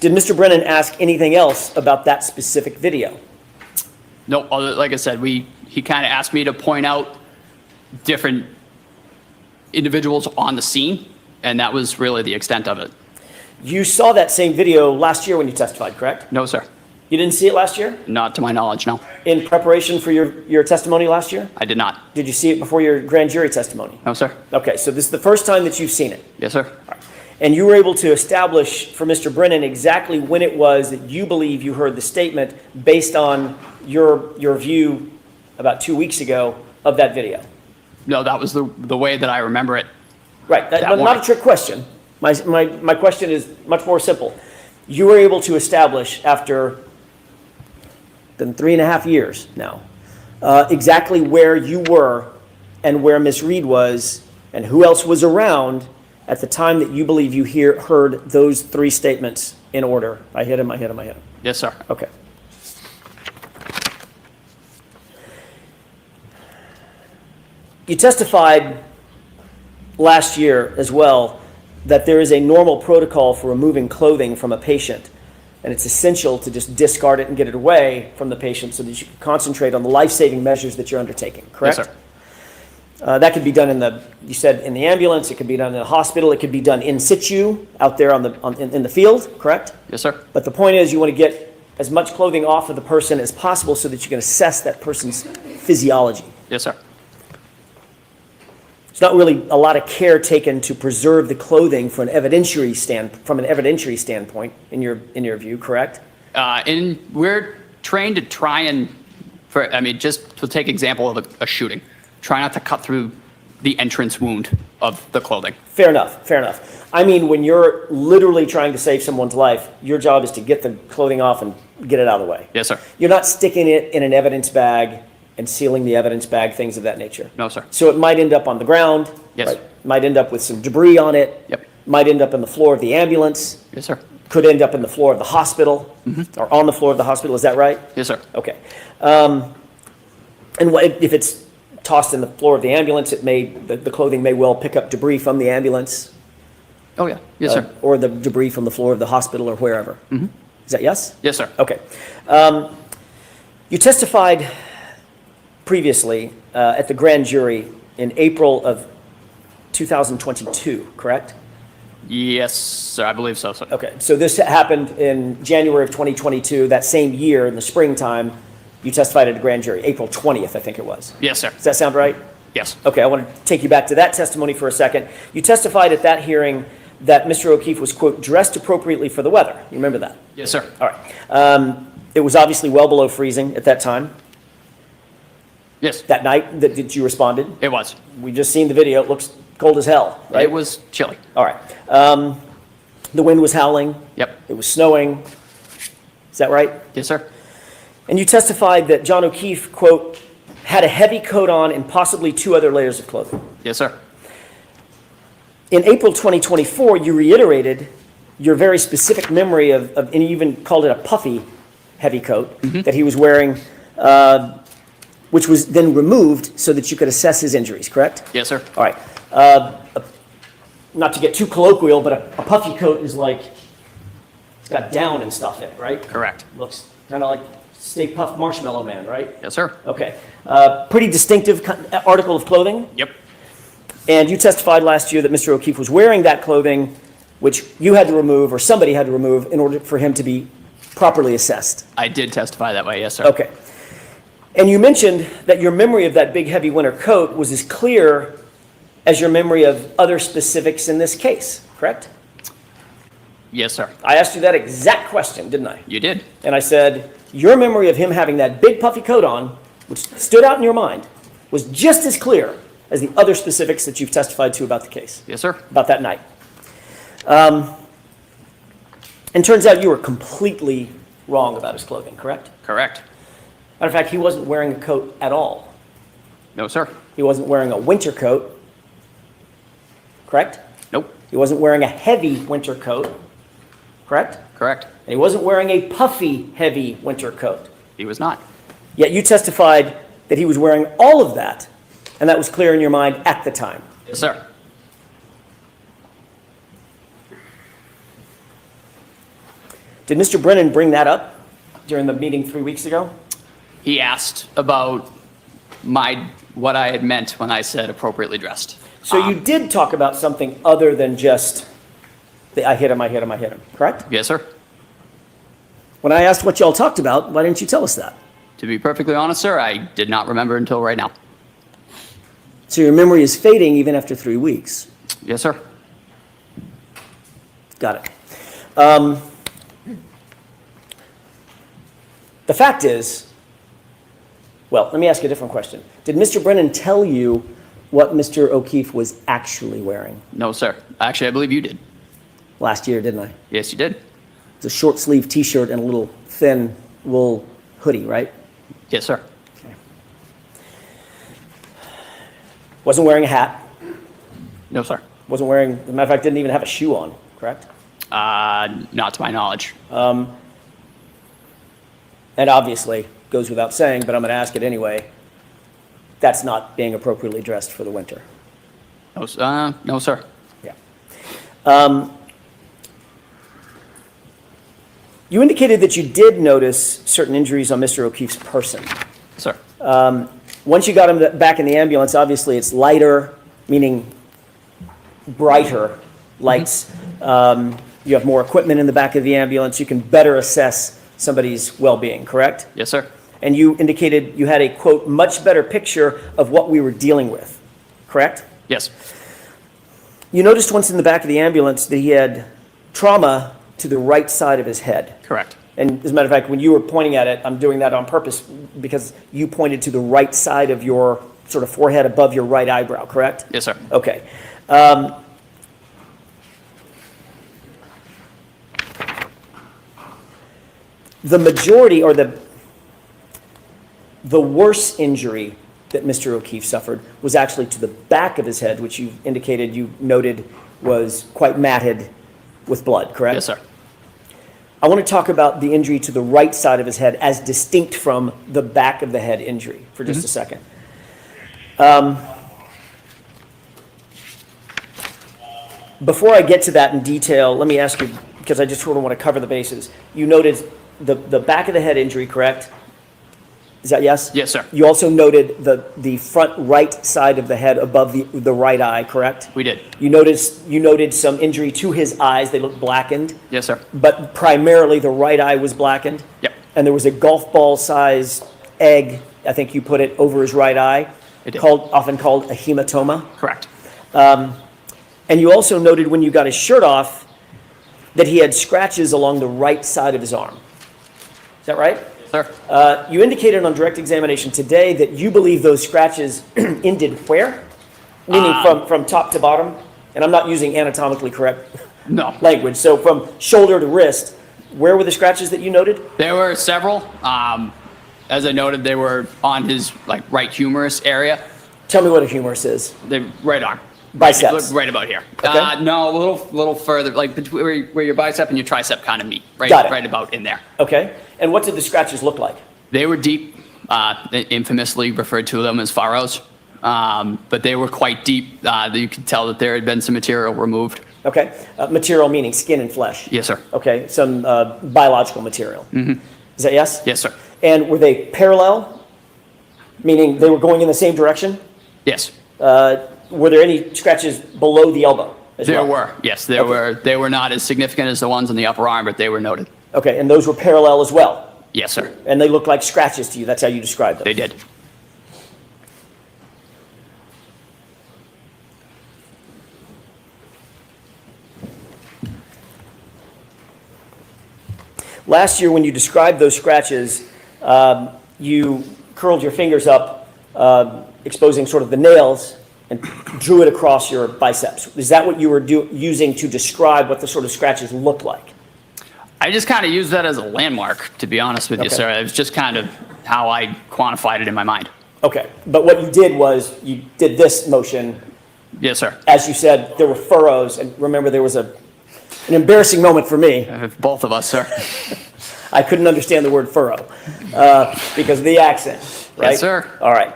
Did Mr. Brennan ask anything else about that specific video? No, like I said, he kind of asked me to point out different individuals on the scene, and that was really the extent of it. You saw that same video last year when you testified, correct? No, sir. You didn't see it last year? Not to my knowledge, no. In preparation for your testimony last year? I did not. Did you see it before your grand jury testimony? No, sir. Okay, so this is the first time that you've seen it. Yes, sir. And you were able to establish for Mr. Brennan exactly when it was that you believe you heard the statement based on your view about 2 weeks ago of that video. No, that was the way that I remember it. Right, not a trick question. My question is much more simple. You were able to establish after 3.5 years now, exactly where you were and where Miss Reed was and who else was around at the time that you believe you heard those 3 statements in order. I hit him, I hit him, I hit him. Yes, sir. Okay. You testified last year as well that there is a normal protocol for removing clothing from a patient, and it's essential to just discard it and get it away from the patient so that you can concentrate on the life-saving measures that you're undertaking, correct? Yes, sir. That could be done you said in the ambulance, it could be done in the hospital, it could be done in situ, out there in the field, correct? Yes, sir. But the point is you want to get as much clothing off of the person as possible so that you can assess that person's physiology. Yes, sir. There's not really a lot of care taken to preserve the clothing from an evidentiary standpoint, in your view, correct? And we're trained to try and, just to take example of a shooting, try not to cut through the entrance wound of the clothing. Fair enough, fair enough. I mean, when you're literally trying to save someone's life, your job is to get the clothing off and get it out of the way. Yes, sir. You're not sticking it in an evidence bag and sealing the evidence bag, things of that nature. No, sir. So it might end up on the ground. Yes. Right? Might end up with some debris on it. Yep. Might end up in the floor of the ambulance. Yes, sir. Could end up in the floor of the hospital, or on the floor of the hospital. Is that right? Yes, sir. Okay. And if it's tossed in the floor of the ambulance, the clothing may well pick up debris from the ambulance. Oh, yeah. Yes, sir. Or the debris from the floor of the hospital or wherever. Mm-hmm. Is that yes? Yes, sir. Okay. You testified previously at the grand jury in April of 2022, correct? Yes, sir. I believe so, sir. Okay. So this happened in January of 2022, that same year in the springtime. You testified at a grand jury, April 20th, I think it was. Yes, sir. Does that sound right? Yes. Okay, I want to take you back to that testimony for a second. You testified at that hearing that Mr. O'Keefe was, quote, dressed appropriately for the weather. You remember that? Yes, sir. All right. It was obviously well below freezing at that time. Yes. That night that you responded? It was. We just seen the video. It looks cold as hell, right? It was chilly. All right. The wind was howling. Yep. It was snowing. Is that right? Yes, sir. And you testified that John O'Keefe, quote, had a heavy coat on and possibly 2 other layers of clothing. Yes, sir. In April 2024, you reiterated your very specific memory of and you even called it a puffy heavy coat that he was wearing, which was then removed so that you could assess his injuries, correct? Yes, sir. All right. Not to get too colloquial, but a puffy coat is like, it's got down and stuff in it, right? Correct. Looks kind of like Stay Puft Marshmallow Man, right? Yes, sir. Okay. Pretty distinctive article of clothing. Yep. And you testified last year that Mr. O'Keefe was wearing that clothing, which you had to remove, or somebody had to remove, in order for him to be properly assessed. I did testify that way, yes, sir. Okay. And you mentioned that your memory of that big, heavy winter coat was as clear as your memory of other specifics in this case, correct? Yes, sir. I asked you that exact question, didn't I? You did. And I said, your memory of him having that big, puffy coat on, which stood out in your mind, was just as clear as the other specifics that you've testified to about the case. Yes, sir. About that night. And turns out you were completely wrong about his clothing, correct? Correct. Matter of fact, he wasn't wearing a coat at all. No, sir. He wasn't wearing a winter coat, correct? Nope. He wasn't wearing a heavy winter coat, correct? Correct. And he wasn't wearing a puffy, heavy winter coat. He was not. Yet you testified that he was wearing all of that, and that was clear in your mind at the time. Yes, sir. Did Mr. Brennan bring that up during the meeting 3 weeks ago? He asked about what I had meant when I said appropriately dressed. So you did talk about something other than just the I hit him, correct? Yes, sir. When I asked what y'all talked about, why didn't you tell us that? To be perfectly honest, sir, I did not remember until right now. So your memory is fading even after 3 weeks. Yes, sir. Got it. The fact is, well, let me ask you a different question. Did Mr. Brennan tell you what Mr. O'Keefe was actually wearing? No, sir. Actually, I believe you did. Last year, didn't I? Yes, you did. It's a short sleeve t-shirt and a little thin wool hoodie, right? Yes, sir. Okay. Wasn't wearing a hat. No, sir. Wasn't wearing, as a matter of fact, didn't even have a shoe on, correct? Not to my knowledge. And obviously, goes without saying, but I'm going to ask it anyway, that's not being appropriately dressed for the winter. No, sir. Yeah. You indicated that you did notice certain injuries on Mr. O'Keefe's person. Sir. Once you got him back in the ambulance, obviously it's lighter, meaning brighter lights. You have more equipment in the back of the ambulance. You can better assess somebody's well-being, correct? Yes, sir. And you indicated you had a, quote, much better picture of what we were dealing with, correct? Yes. You noticed once in the back of the ambulance that he had trauma to the right side of his head. Correct. And as a matter of fact, when you were pointing at it, I'm doing that on purpose because you pointed to the right side of your sort of forehead above your right eyebrow, correct? Yes, sir. Okay. The majority, or the worst injury that Mr. O'Keefe suffered was actually to the back of his head, which you indicated, you noted, was quite matted with blood, correct? Yes, sir. I want to talk about the injury to the right side of his head as distinct from the back of the head injury for just a second. Before I get to that in detail, let me ask you, because I just sort of want to cover the bases. You noted the back of the head injury, correct? Is that yes? Yes, sir. You also noted the front right side of the head above the right eye, correct? We did. You noted some injury to his eyes. They looked blackened. Yes, sir. But primarily the right eye was blackened? Yep. And there was a golf ball size egg, I think you put it, over his right eye, often called a hematoma? Correct. And you also noted when you got his shirt off that he had scratches along the right side of his arm. Is that right? Sir. You indicated on direct examination today that you believe those scratches ended where? Meaning from top to bottom? And I'm not using anatomically correct language. So from shoulder to wrist, where were the scratches that you noted? There were several. As I noted, they were on his right humerus area. Tell me what a humerus is. The right arm. Biceps. Right about here. Okay. No, a little further, like between where your bicep and your tricep kind of meet. Got it. Right about in there. Okay. And what did the scratches look like? They were deep, infamously referred to them as furrows. but they were quite deep. You could tell that there had been some material removed. Okay. Material meaning skin and flesh? Yes, sir. Okay. Some biological material? Mm-hmm. Is that yes? Yes, sir. And were they parallel? Meaning they were going in the same direction? Yes. Were there any scratches below the elbow as There well? were, yes. There were. They were not as significant as the ones on the upper arm, but they were noted. Okay. And those were parallel as well? Yes, sir. And they looked like scratches to you? That's how you described them? They did. Last year, when you described those scratches, you curled your fingers up, exposing sort of the nails, and drew it across your biceps. Is that what you were using to describe what the sort of scratches looked like? I just kind of used that as a landmark, to be honest with you, sir. It was just kind of how I quantified it in my mind. Okay. But what you did was you did this motion. Yes, sir. As you said, there were furrows. And remember, there was an embarrassing moment for me. Both of us, sir. I couldn't understand the word furrow because of the accent, right? Yes, sir. All right.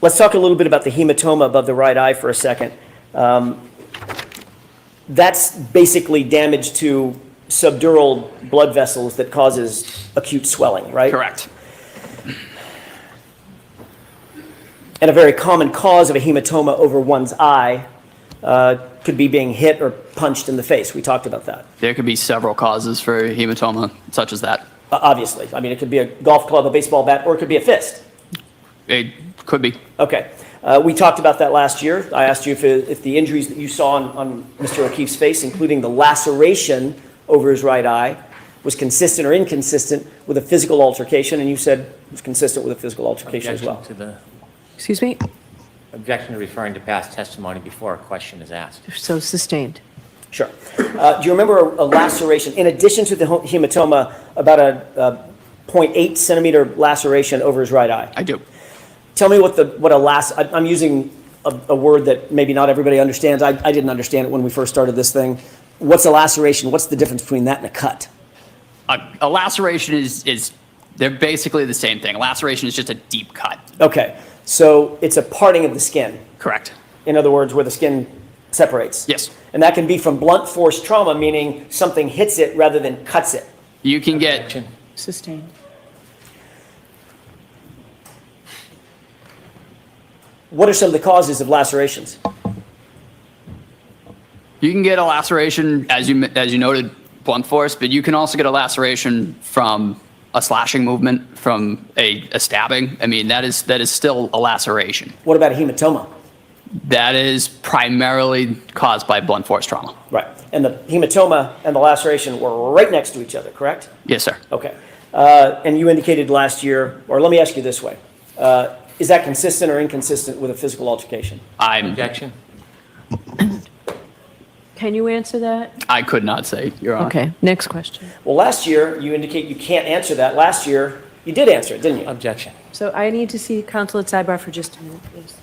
Let's talk a little bit about the hematoma above the right eye for a second. That's basically damage to subdural blood vessels that causes acute swelling, right? Correct. And a very common cause of a hematoma over one's eye could be being hit or punched in the face. We talked about that. There could be several causes for hematoma, such as that. Obviously. I mean, it could be a golf club, a baseball bat, or it could be a fist. It could be. Okay. We talked about that last year. I asked you if the injuries that you saw on Mr. O'Keefe's face, including the laceration over his right eye, was consistent or inconsistent with a physical altercation, and you said it was consistent with a physical altercation as well. Excuse me? Objection to referring to past testimony before a question is asked. So sustained. Sure. Do you remember a laceration, in addition to the hematoma, about a 0.8 centimeter laceration over his right eye? I do. Tell me I'm using a word that maybe not everybody understands. I didn't understand it when we first started this thing. What's a laceration? What's the difference between that and a cut? A laceration is they're basically the same thing. A laceration is just a deep cut. Okay. So it's a parting of the skin. Correct. In other words, where the skin separates. Yes. And that can be from blunt force trauma, meaning something hits it rather than cuts it. You can get... Sustained. What are some of the causes of lacerations? You can get a laceration, as you noted, blunt force, but you can also get a laceration from a slashing movement, from a stabbing. I mean, that is still a laceration. What about a hematoma? That is primarily caused by blunt force trauma. Right. And the hematoma and the laceration were right next to each other, correct? Yes, sir. Okay. And you indicated last year, or let me ask you this way. Is that consistent or inconsistent with a physical altercation? Objection. Can you answer that? I could not say, Your Honor. Okay, next question. Well, last year, you indicate you can't answer that. Last year, you did answer it, didn't you? Objection. So I need to see counsel at Sidebar for just a minute, please.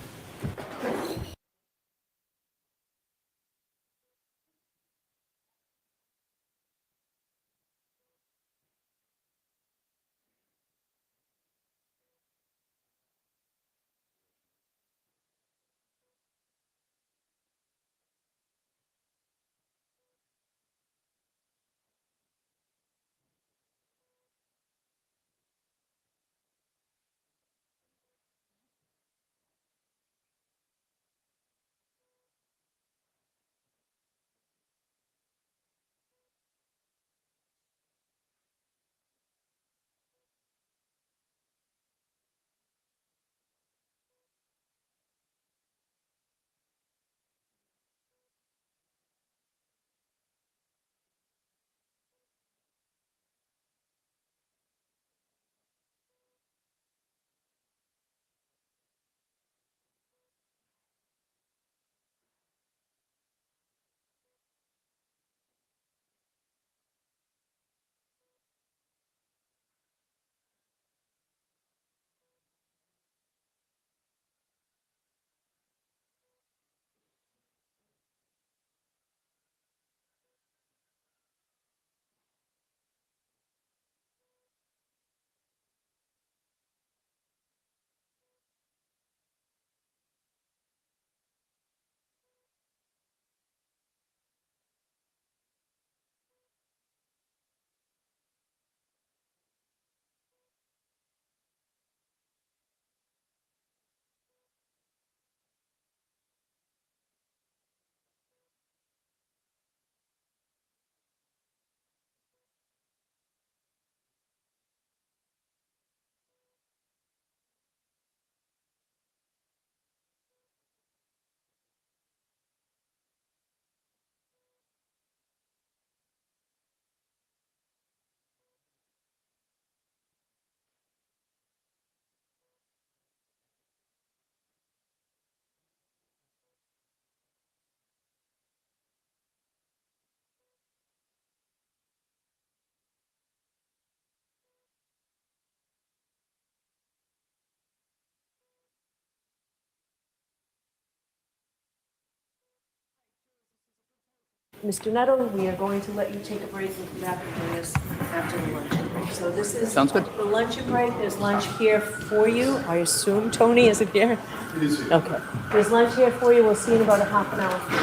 Mr. Nuttall, we are going to let you take a break and come back and join us after the luncheon break. So this is Sounds good. the luncheon break. There's lunch here for you. I assume Tony is it here? It is here. Okay. There's lunch here for you. We'll see you in about a half an hour.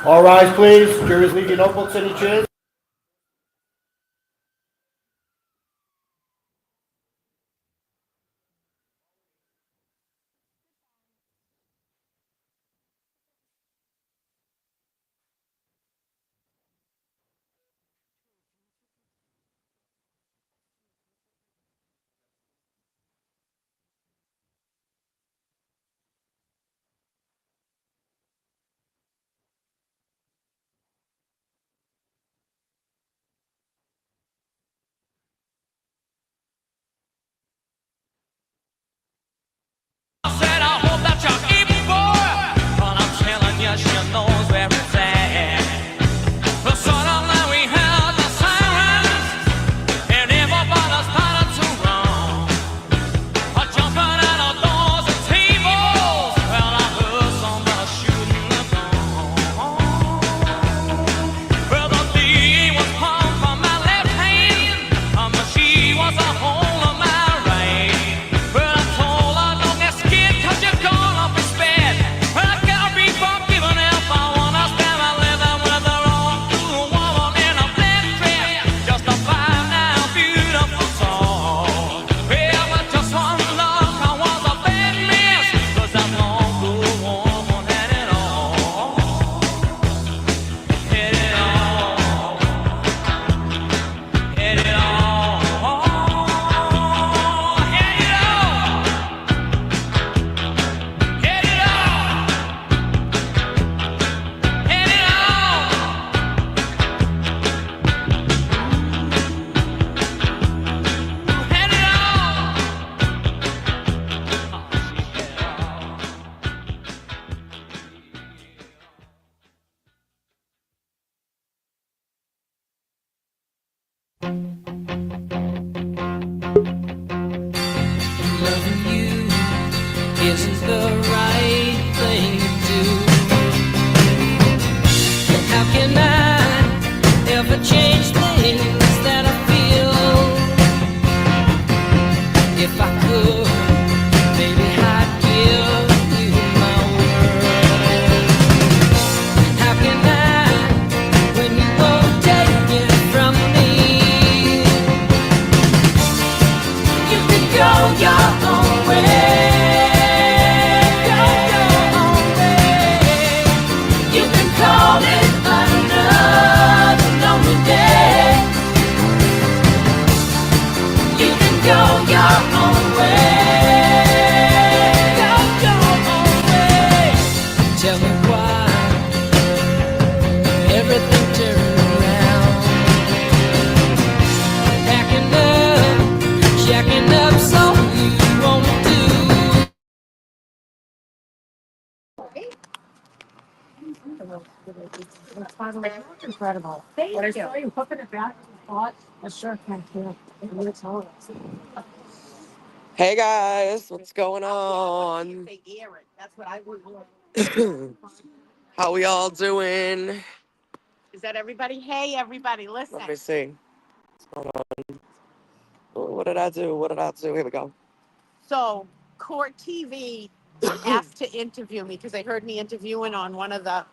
All rise, please. Jurors, leave your notebooks in your chairs. isn't the right thing to do. How can I ever change things that I feel? If I could, maybe I'd give you my word. How can I, when you won't take it from me? You can go your own way. Tell me why everything turned around. Packing up, checking up, so you won't do. Incredible. When I saw you hooking it back to the pot, I sure can't feel. Hey guys, what's going on? They air it. That's what I would want. How we all doing? Is that everybody? Hey, everybody, listen. Let me see. What's going on? Oh, what did I do? What did I do? Here we go. So, Court TV asked to interview me because they heard me interviewing on one of the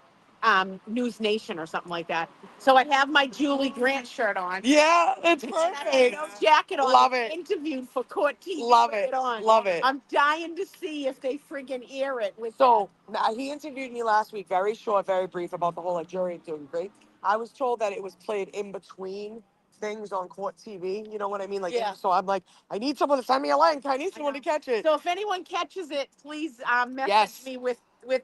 News Nation or something like that. So I have my Julie Grant shirt on. Yeah, it's And I have perfect. no jacket on. Love it. Interviewed for Court TV. Love with it. on. Love it. I'm dying to see if they friggin' air it. With So he interviewed me last week, very short, very brief, about the whole like jury doing great. I was told that it was played in between things on Court TV. You know what I mean? Like, Yeah. so I'm like, I need someone to send me a link. I need someone to catch it. So if anyone catches it, please message Yes. me with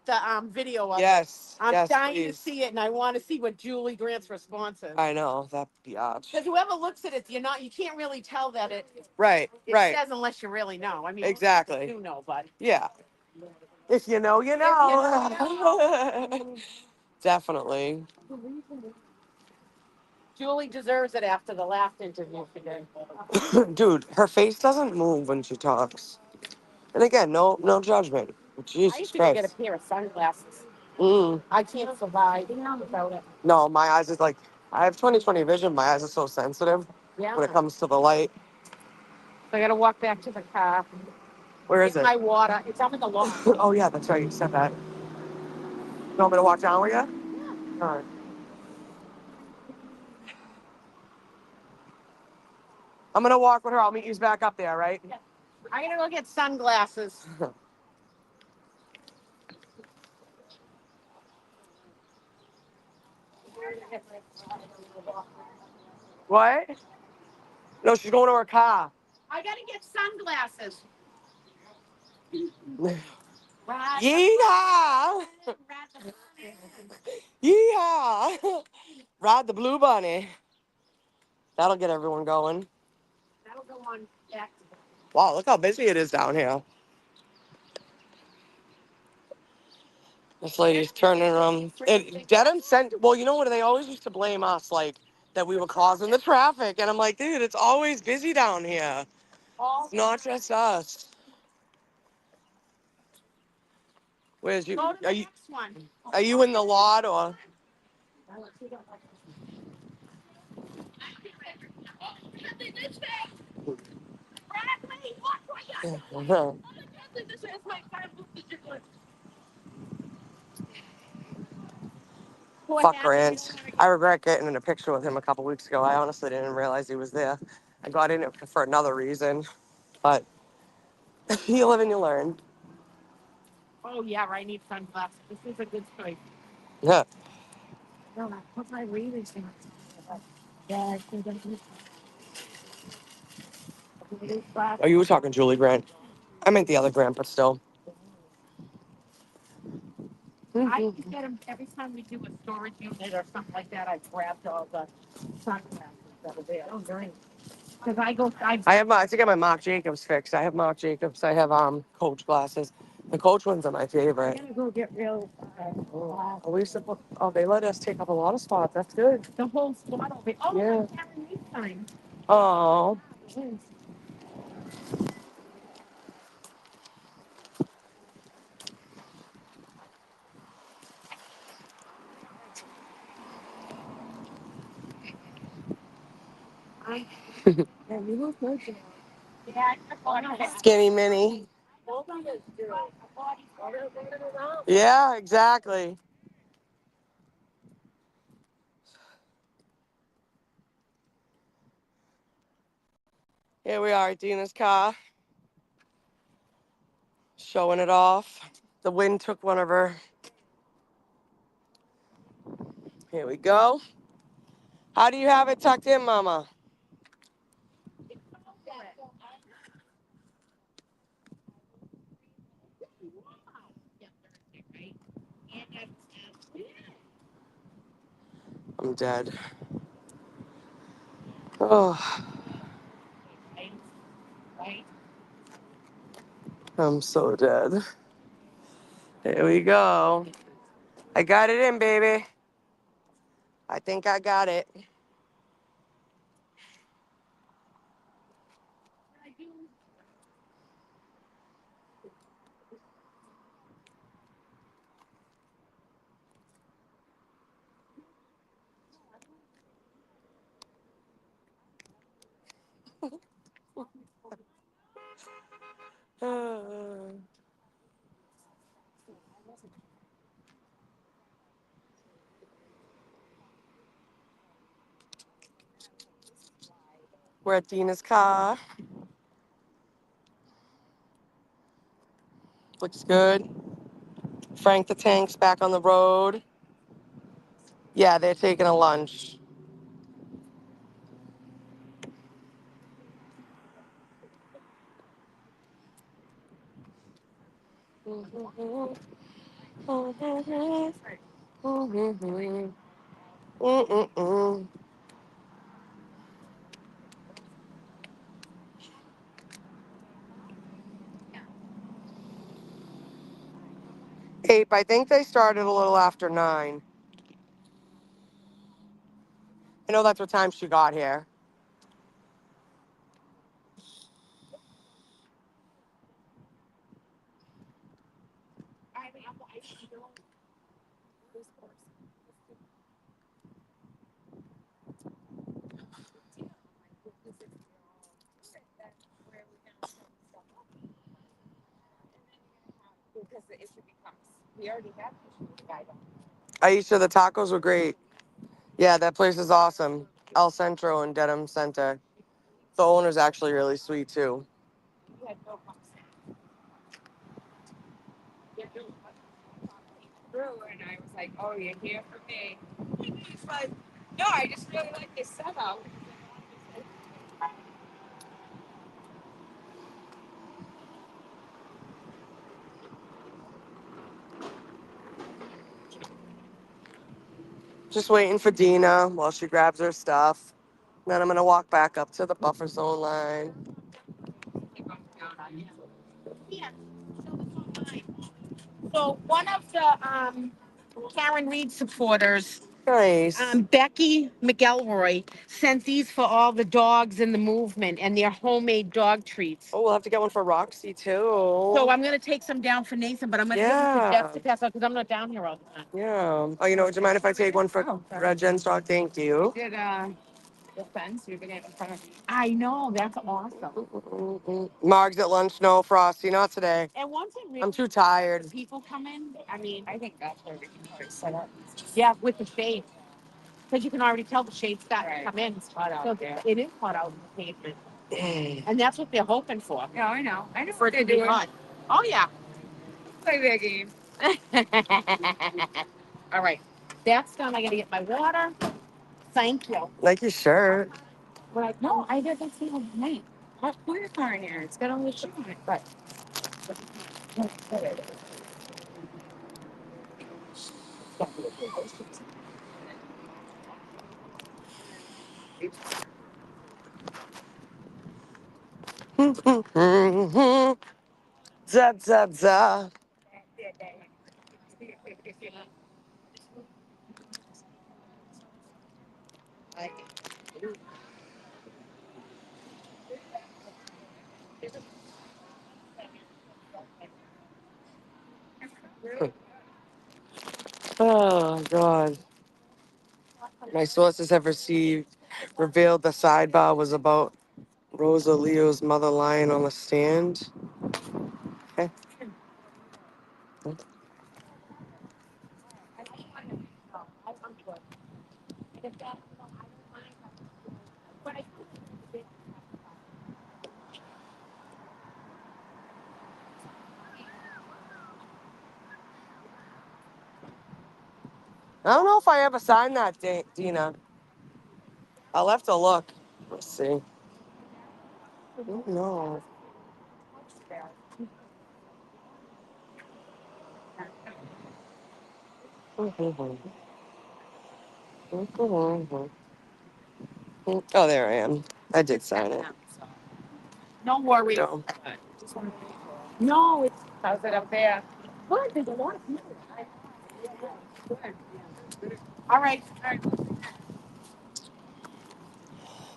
the video of it. Yes. I'm yes, dying please. to see it, and I want to see what Julie Grant's response is. I know that biatch. Because whoever looks at it, you can't really tell that it Right. Right. says unless you really know. I mean, Exactly. you know, but Yeah. If you know, you know. Definitely. Julie deserves it after the last interview she did. Dude, her face doesn't move when she talks. And again, no judgment. I Jesus used to go get a Christ. pair of sunglasses. I can't survive without it. No, my eyes is like, I have 20/20 vision. My eyes are so sensitive when it comes to the light. So I gotta walk back to the car. Where is Get it? my water. It's up in the loft. Oh, yeah, that's right. You said that. You want me to walk down with you? All right. I'm going to walk with her. I'll meet you back up there, right? I'm gonna go get sunglasses. What? No, she's going to her car. I gotta get sunglasses. Yeehaw! Yeehaw! Ride the blue bunny. That'll get everyone going. That'll go on back. Wow, look how busy it is down here. This lady's turning around. Dedham sent, well, you know what? They always used to blame us, like, that we were causing the traffic. And I'm like, dude, it's always busy down here. It's not just us. Where's you? Go to the Are you, next one. are you in the lot or? Fuck Grant. I regret getting in a picture with him a couple weeks ago. I honestly didn't realize he was there. I got in it for another reason, but you live and you learn. Oh yeah, I need sunglasses. This is a good choice. Yeah. No, I put my readers in. Yeah, I think I'm Oh, you were talking Julie Grant. I meant the other Grant, but still. I can get them every time we do a storage unit or something like that. I grabbed all the sunglasses that are there. Oh, great. Because I think I have my Marc Jacobs fixed. I have Marc Jacobs. I have Coach glasses. The Coach ones are my I'm favorite. gonna go get real. They let us take up a lot of spots. That's good. The whole spot of it. Oh, Yeah. Karen needs time. Oh. Yeah, you look good. Yeah, Skinny mini. Yeah, exactly. Here we are at Dina's car, showing it off. The wind took one of her. Here we go. How do you have it tucked in, Mama? I'm dead. Oh, I'm so dead. Here we go. I got it in, baby. I think I got it. We're at Dina's car. Looks good. Frank the Tank's back on the road. Yeah, they're taking a lunch. Ape, I think they started a little after 9. I know that's what time she got here. Aisha, the tacos were great. Yeah, that place is awesome. El Centro in Dedham Center. The owner's actually really sweet too. Through, and I was like, "Oh, you're here for me." He's like, "No, I just really like this setup." Just waiting for Dina while she grabs her stuff. Then I'm gonna walk back up to the buffer zone line. So one of the Karen Reed supporters, Nice. Becky McElroy, sent these for all the dogs in the movement, and they're homemade dog treats. Oh, we'll have to get one for Roxy too. So I'm gonna take some down for Nathan, but I'm gonna give them to Jeff to pass out because I'm not down here all the time. Yeah. Oh, you know, would you mind if I take one for Red Jen's dog? Thank you. Did the fence? You're gonna in front of me. I know, that's awesome. Marg's at lunch. No, Frosty, not today. And once it really I'm too tired. people come in, I mean, I think that's where we can probably set up. yeah, with the shade. Because you can already tell the shade's starting to come in. It's hot out So there. it is hot out in the pavement. And that's what they're hoping for. Yeah, I know. I know For what it they're to be doing. hot. Oh, yeah. Play their game. All right. That's done. I got to get my water. Thank you. Like your shirt. No, I did that the other night. Put your car in here. It's got all the shit on it, but. Zap, zap, zap. Oh, God. My sources have revealed the sidebar was about Rosa Leo's mother lying on the stand. Okay. I don't know if I ever signed that, Dina. I'll have to look. Let's see. Oh, no. Oh, there I am. I did sign it. No worries. No. No, it's How's it up there? good. There's a lot of people. All right.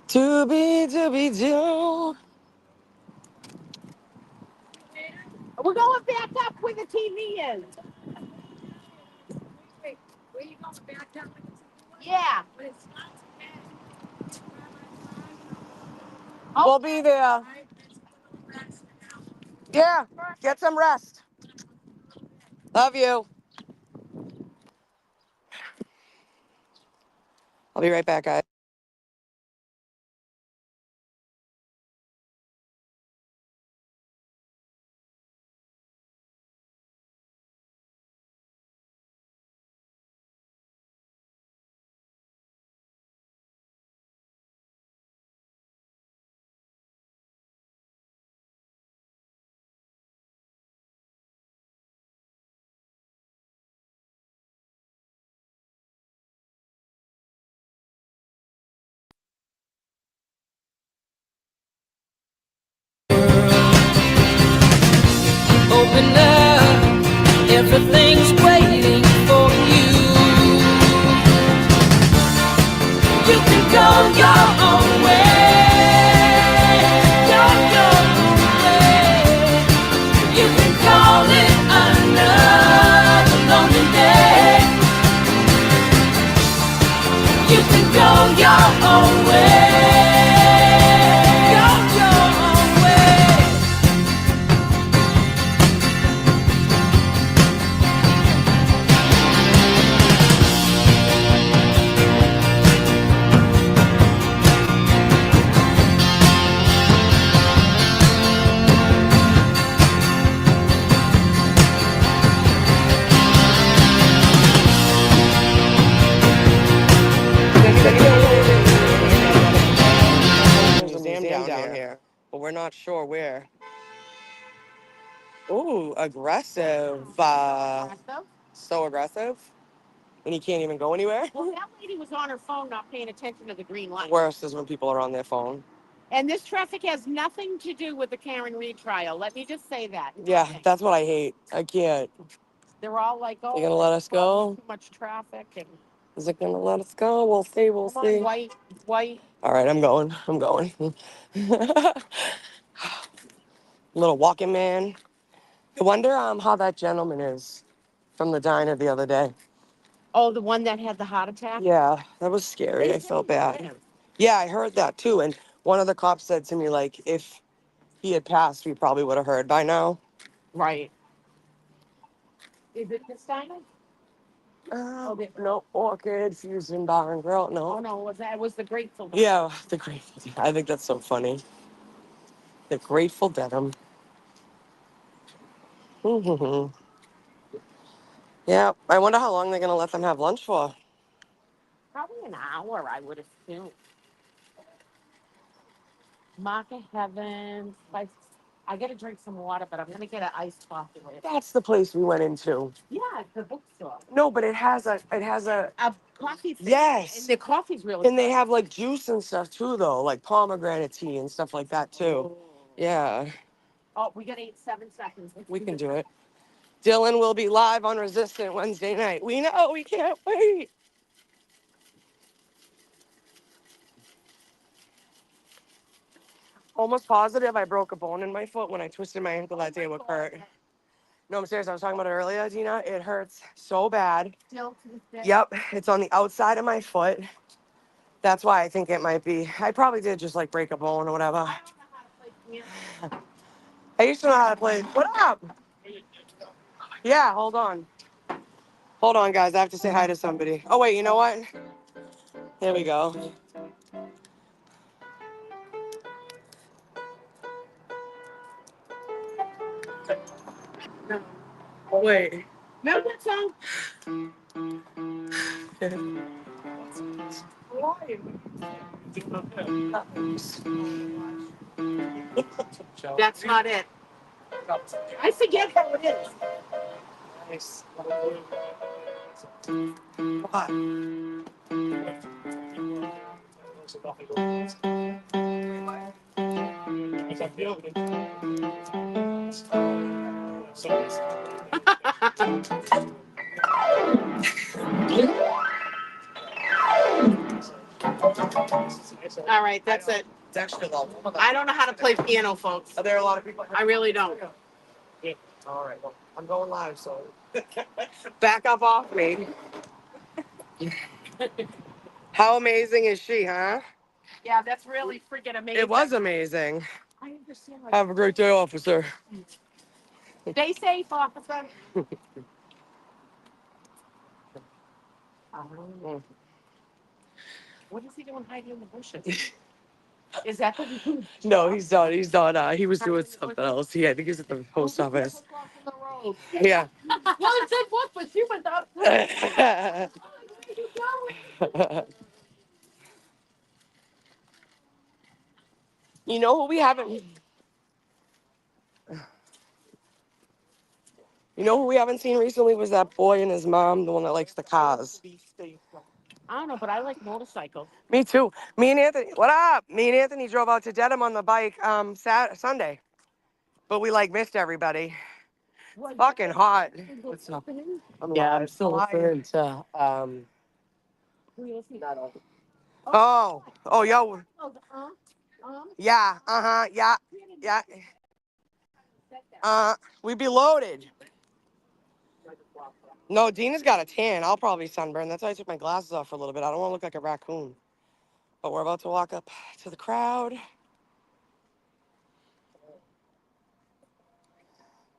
To be do. We're going back up where the TV is. Where you going back down? Yeah. We'll be there. Yeah. Get some rest. Love you. I'll be right back, guys. but we're not sure where. Ooh, aggressive. So aggressive. And he can't even go anywhere. Well, that lady was on her phone, not paying attention to the green light. Worst is when people are on their phone. And this traffic has nothing to do with the Karen Reed trial. Let me just say that. Yeah, Nothing. that's what I hate. I can't. They're all like, oh, You gonna let us go? too much traffic. And Is it gonna let us go? We'll see. We'll come see. on, white. All right, I'm going. I'm going. Little walking man. I wonder how that gentleman is from the diner the other day. Oh, the one that had the heart attack? Yeah, that was scary. I felt bad. Yeah, I heard that too. And one of the cops said to me, like, if he had passed, we probably would have heard by now. Right. Is it this diner? No, Orchid, Fusion Bar and Grill. No. Oh, no, it was the Grateful Dead. Yeah, the Grateful Dead. I think that's so funny. The Grateful Denim. Mm-hmm. Yeah, I wonder how long they're going to let them have lunch for. Probably an hour, I would assume. Market Heaven. I got to drink some water, but I'm going to get an iced coffee with it. That's the place we went into. Yeah, it's the bookstore. No, but it has a Coffee thing. yes. And the coffee's really And they good. have like juice and stuff too, though, like pomegranate tea and stuff like that too. Yeah, Oh, we got 7 seconds. we can do it. Dylan will be live on Resistant Wednesday night. We know, we can't wait. Almost positive I broke a bone in my foot when I twisted my ankle that day with Kurt. No, I'm serious. I was talking about it earlier, Dina. It hurts so bad. Still to this day. Yep, it's on the outside of my foot. That's why I think it might be. I probably did just like break a bone or whatever. I used to know how to play. What up? Yeah, hold on. Hold on, guys. I have to say hi to somebody. Oh, wait, you know what? Here we go. Wait. Remember that song? That's not it. I forget how it is. Nice. What? All right, that's it. It's actually long. I don't know how to play piano, folks. Are there a lot of people? I really don't. All right, well, I'm going live, so back up off me. How amazing is she, huh? Yeah, that's really freaking amazing. It was amazing. I understand. Have a great day, officer. Stay safe, officer. What is he doing hiding in the bushes? Is that the No, he's not. He's not. He was doing something else. I think he's at the post office. Yeah. Well, it said what, but you went up. You know who we haven't? You know who we haven't seen recently was that boy and his mom, the one that likes the cars. I don't know, but I like motorcycles. Me too. Me and Anthony. What up? Me and Anthony drove out to Dedham on the bike Sunday, but we like missed everybody. It's fucking hot. What's up? I'm still listening to Oh, yo. Yeah. Yeah. We'd be loaded. No, Dina's got a tan. I'll probably sunburn. That's why I took my glasses off for a little bit. I don't want to look like a raccoon. But we're about to walk up to the crowd.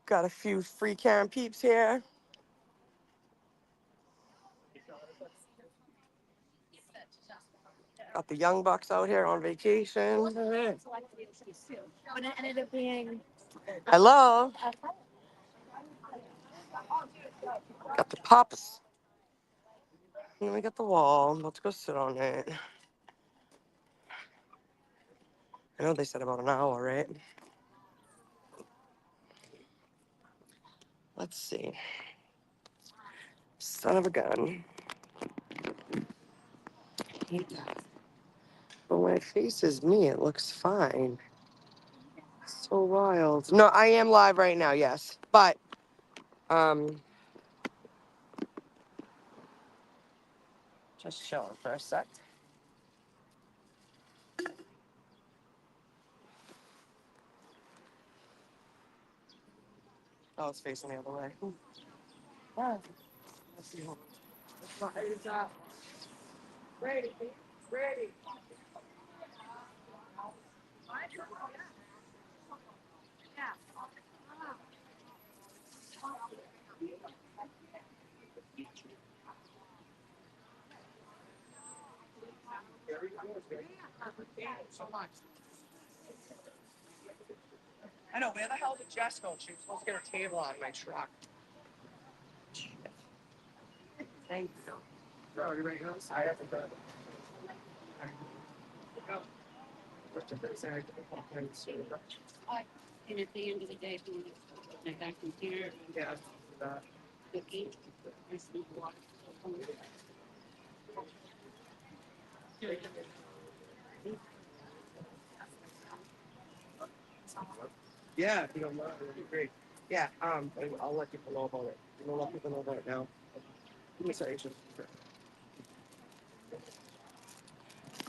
Got a few free Karen peeps here. Got the young bucks out here on vacation. But it ended up being. Hello. Got the pups. And then we got the wall. I'm about to go sit on it. I know they said about an hour, right? Let's see. Son of a gun. But when it faces me, it looks fine. So wild. No, I am live right now, yes. But, just chilling for a sec. Oh, it's facing the other way. Ah, let's see. It's ready. Ready. So much. I know, where the hell did Jess go? She was supposed to get a table out of my truck. Thank you. Sorry, right now. I have to go. And at the end of the day, if I can hear. Yeah. Cookie. Yeah, if you don't mind, it'd be great. Yeah, I'll let people know about it. I'll let people know about it now. Give me a second.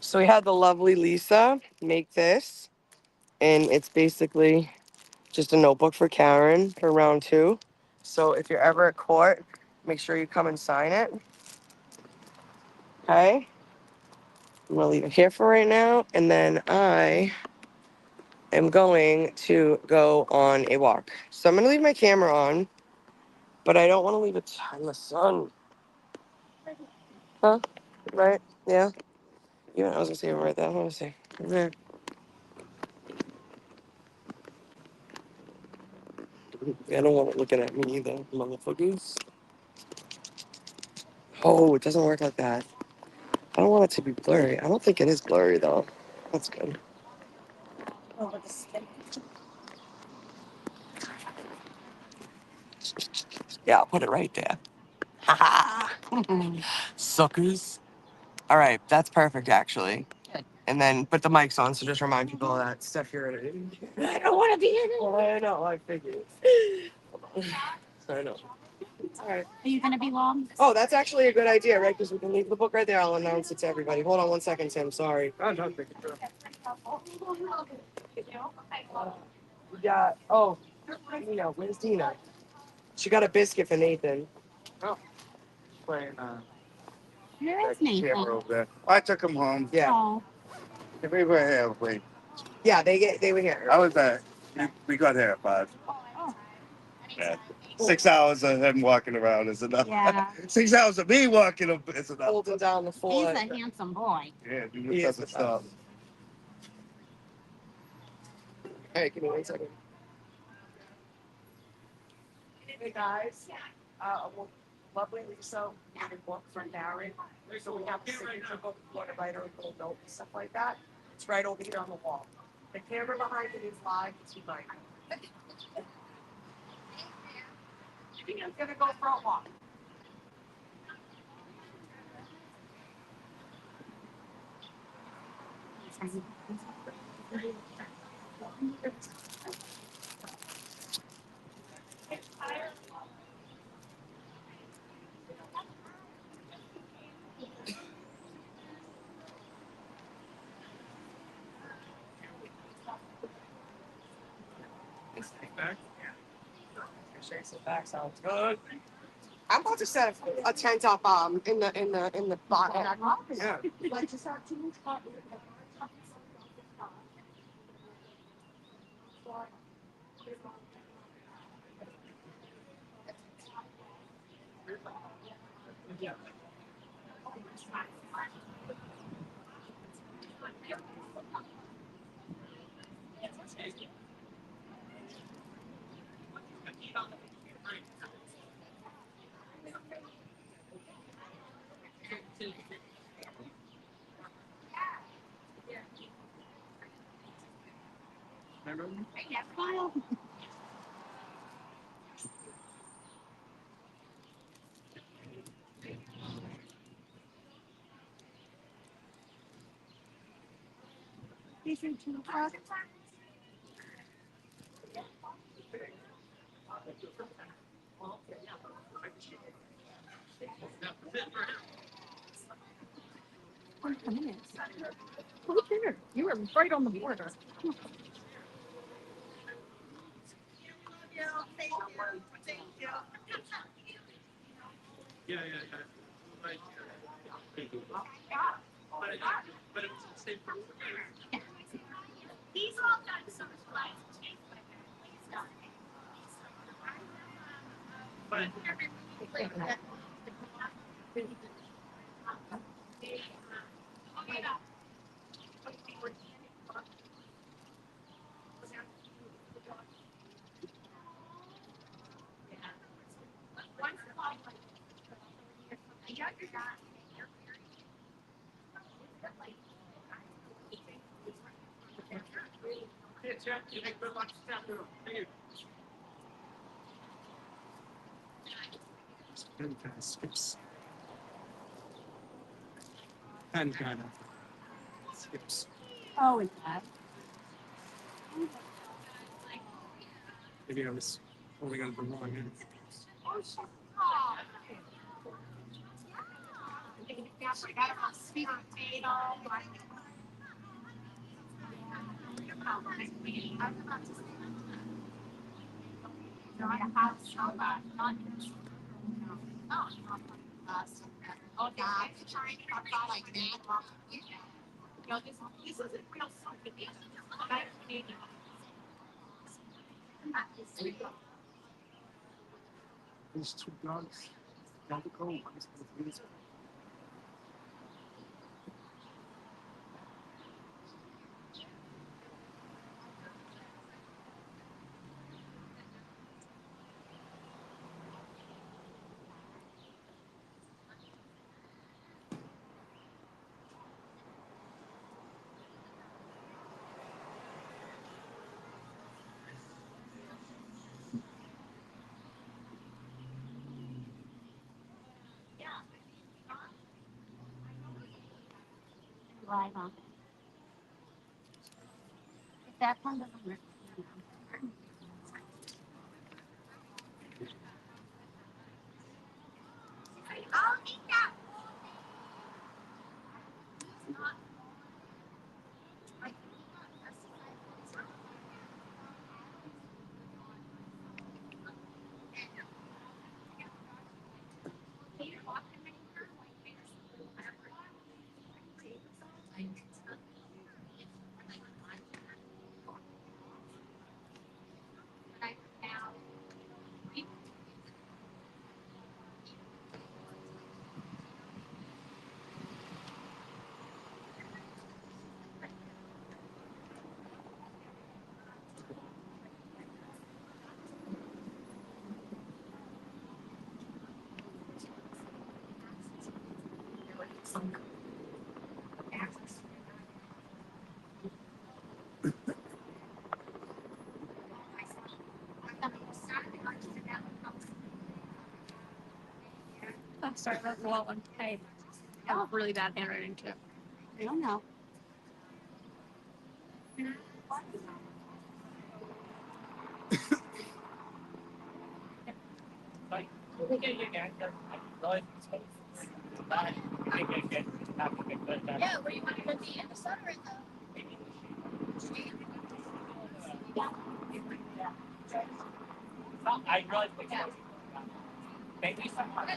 So we had the lovely Lisa make this, and it's basically just a notebook for Karen for round 2. So if you're ever at court, make sure you come and sign it. Okay? I'm gonna leave it here for right now, and then I am going to go on a walk. So I'm gonna leave my camera on, but I don't want to leave it in the sun. Huh? Right? Yeah. Yeah, I was gonna say right there. Let me see. There. I don't want it looking at me either, motherfuckers. Oh, it doesn't work like that. I don't want it to be blurry. I don't think it is blurry though. That's good. Yeah, I'll put it right there. Suckers. All right, that's perfect actually. And then put the mics on, so just remind people of that stuff you're in. I don't want to be in it. Well, I know, I figured. I know. All right. Are you gonna be long? Oh, that's actually a good idea, right? Because we can leave the book right there. I'll announce it to everybody. Hold on 1 second, Tim. Sorry. Oh, no, yeah. Oh, Dina. Where's Dina? She got a biscuit for Nathan. Oh. Playing, Where is camera Nathan? over there. I took him home. Yeah. Oh, We were here. Yeah, they were here. I was there. We got here at 5. oh. Yeah. 6 hours of him walking around is enough. Yeah. 6 hours of me walking up is enough. Holding down the He's fort. a handsome boy. Yeah, dude, He this is the doesn't stop. best. Hey, give me 1 second. Hey guys, lovely Lisa, we had a book from Barry. So we have the signature book, Florida writer, a little note and stuff like that. It's right over here on the wall. The camera behind it is live, it's behind it. I'm gonna go for a walk. Back sounds good. I'm about to set a tent up in the bottom. Yeah. You were right on the border. He's all done some slides. Kind of skips. Kind of skips. Oh, and that. Maybe I was holding on to the wrong end. These two dogs. Gotta go. Live on. If that one doesn't work. I'll eat that. I'm sorry about the wall one. Hey, I have really bad handwriting too. I don't know. Yeah, where you want to go in the sun or in the street? I really think maybe someone.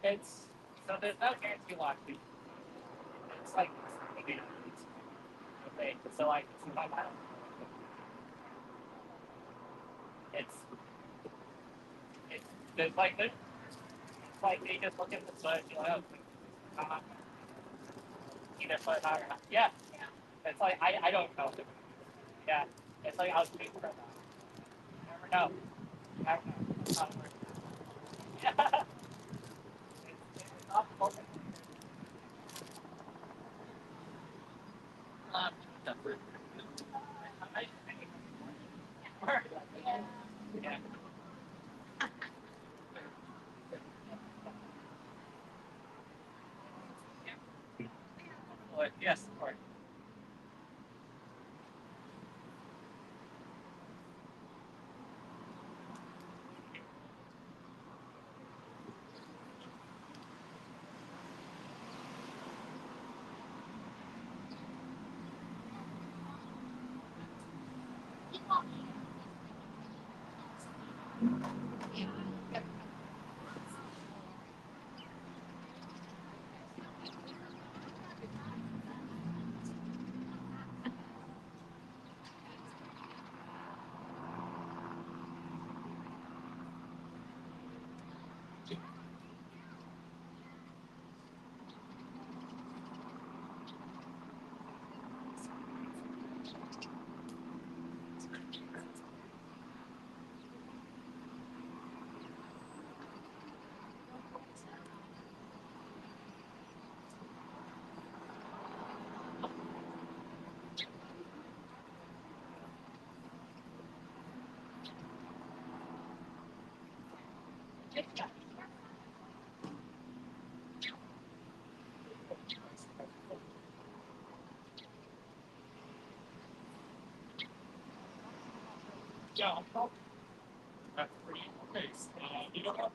It's so there's no guarantee locked. It's like okay, so like it's there's like this like they just look at the foot, you know, either foot or not. Yeah. It's like I don't know. Yeah. It's like I was waiting for that. You never know. You never know. Yeah. It's not perfect. Yeah. Yes, of course. Yeah, that's pretty okay. You know what?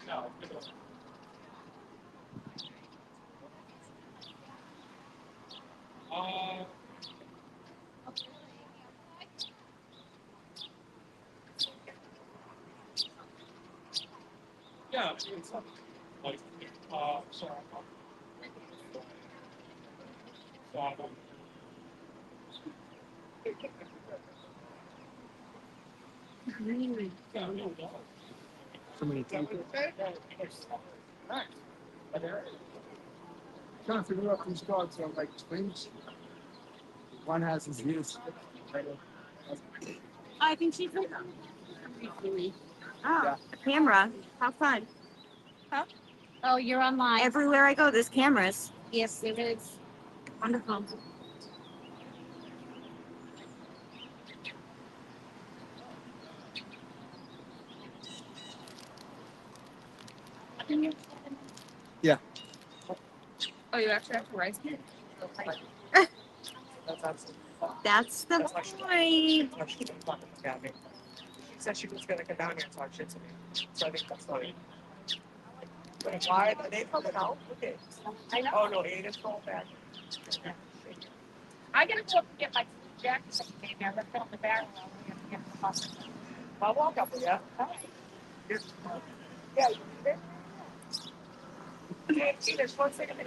No, yeah, it's like sorry. So many people. Trying to figure out these dogs are like twins. One has his ears. I think she's a camera. How fun. Oh, you're online. Everywhere I go, there's cameras. Yes, it is. Wonderful. Yeah. Oh, you actually have to write it? That's absolutely fine. That's the That's why she- point. that's why she didn't want to look at me. She said she was gonna come down here and talk shit to me. So I think that's funny. But why are they coming out? Okay. I know. Oh no, Aiden's going back. I gotta go up and get my jacket. Maybe I left it on the barrel. I'll walk up with you. Yeah, you there? Can't see this 1 second.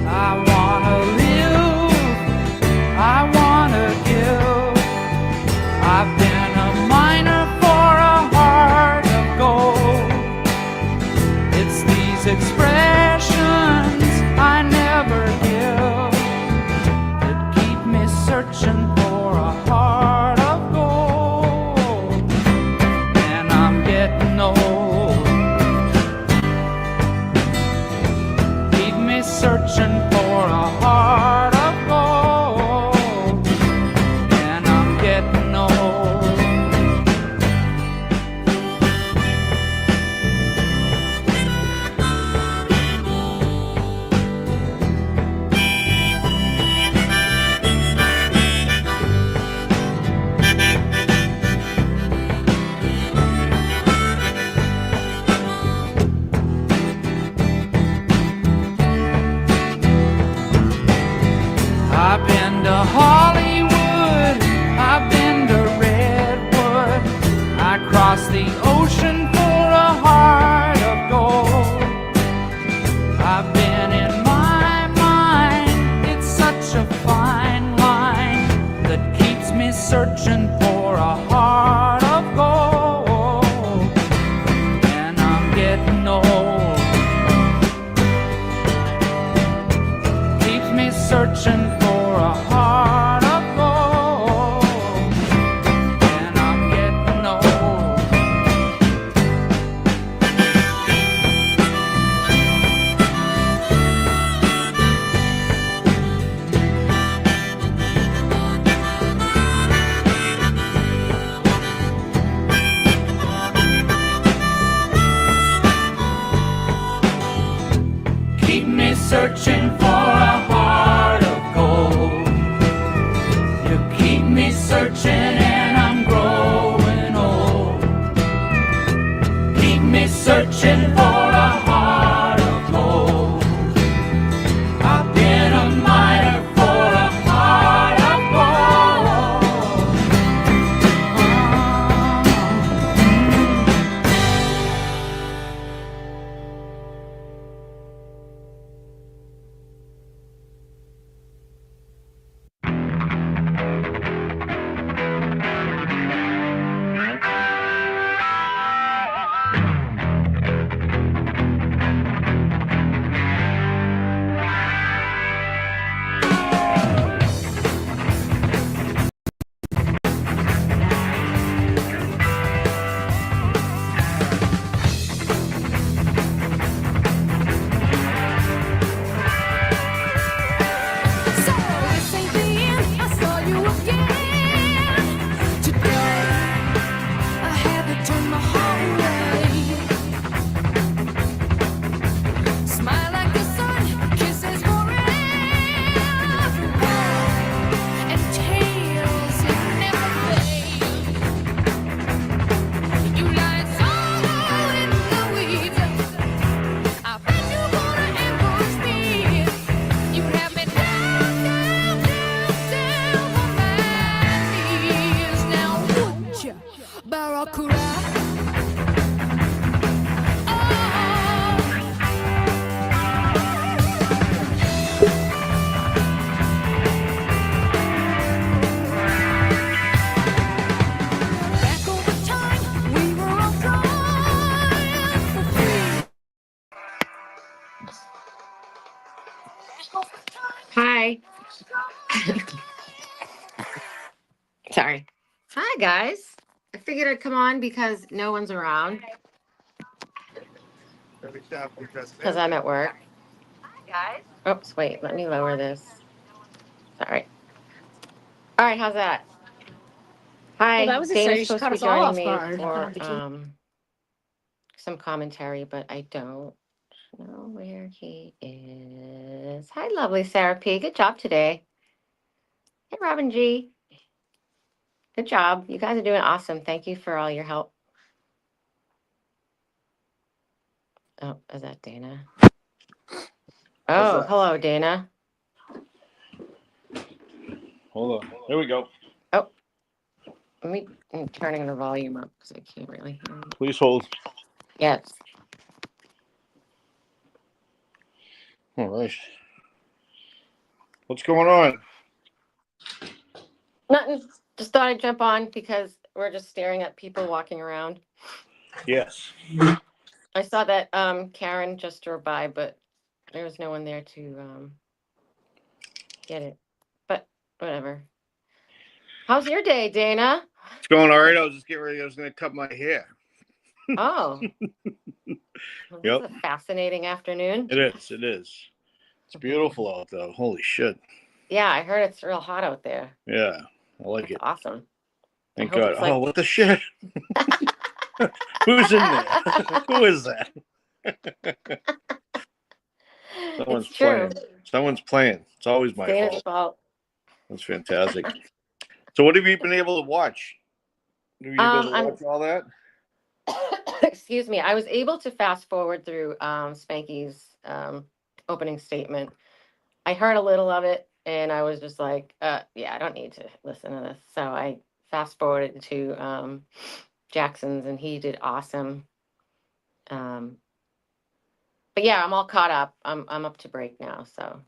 I wanna live, I wanna give. I've been a miner for a heart of gold. It's these expressions I never give that keep me searching for a heart of gold. And I'm getting old. Keep me searching for a heart of gold. And I'm getting old. I've been to Hollywood, I've been to Redwood, I crossed the ocean for a heart of gold. I've been in my mind, it's such a fine line that keeps me searching for a heart of gold. And I'm getting old. Keeps me searching for a heart of gold. And I'm getting old. Keep me searching for a heart of gold. You keep me searching and I'm growing old. Keep me searching for a heart of gold. I've been a miner for a heart of gold. Hi. Sorry. Hi, guys. I figured I'd come on because no one's around because I'm at work. Hi, guys. Oops, wait. Let me lower this. Sorry. All right, how's that? Hi. Well, that was Dana's exciting. She supposed to caught be us all joining off me guard. for some commentary, but I don't know where he is. Hi, lovely Sarah P. Good job today. Hey, Robin G. Good job. You guys are doing awesome. Thank you for all your help. Oh, is that Dana? Oh, hello, Dana. Hold on. There we go. Oh, I'm turning the volume up because I can't really hear you. Please hold. Yes. All right. What's going on? Nothing. Just thought I'd jump on because we're just staring at people walking around. Yes. I saw that Karen just drove by, but there was no one there to get it. But whatever. How's your day, Dana? It's going all right. I was just getting ready. I was going to cut my hair. Oh. Well, Yep. this is a fascinating afternoon. It is. It is. It's beautiful out though. Holy shit. Yeah, I heard it's real hot out there. Yeah. I like it. Awesome. Thank I hope God. it's like- Oh, what the shit? Who's in there? Who is that? Someone's It's true. playing. Someone's playing. It's always my Dana's fault. fault. That's fantastic. So what have you been able to watch? Have you been able to watch all that? Excuse me. I was able to fast forward through Spanky's opening statement. I heard a little of it and I was just like, yeah, I don't need to listen to this. So I fast forwarded to Jackson's and he did awesome. But yeah, I'm all caught up. I'm up to break now. So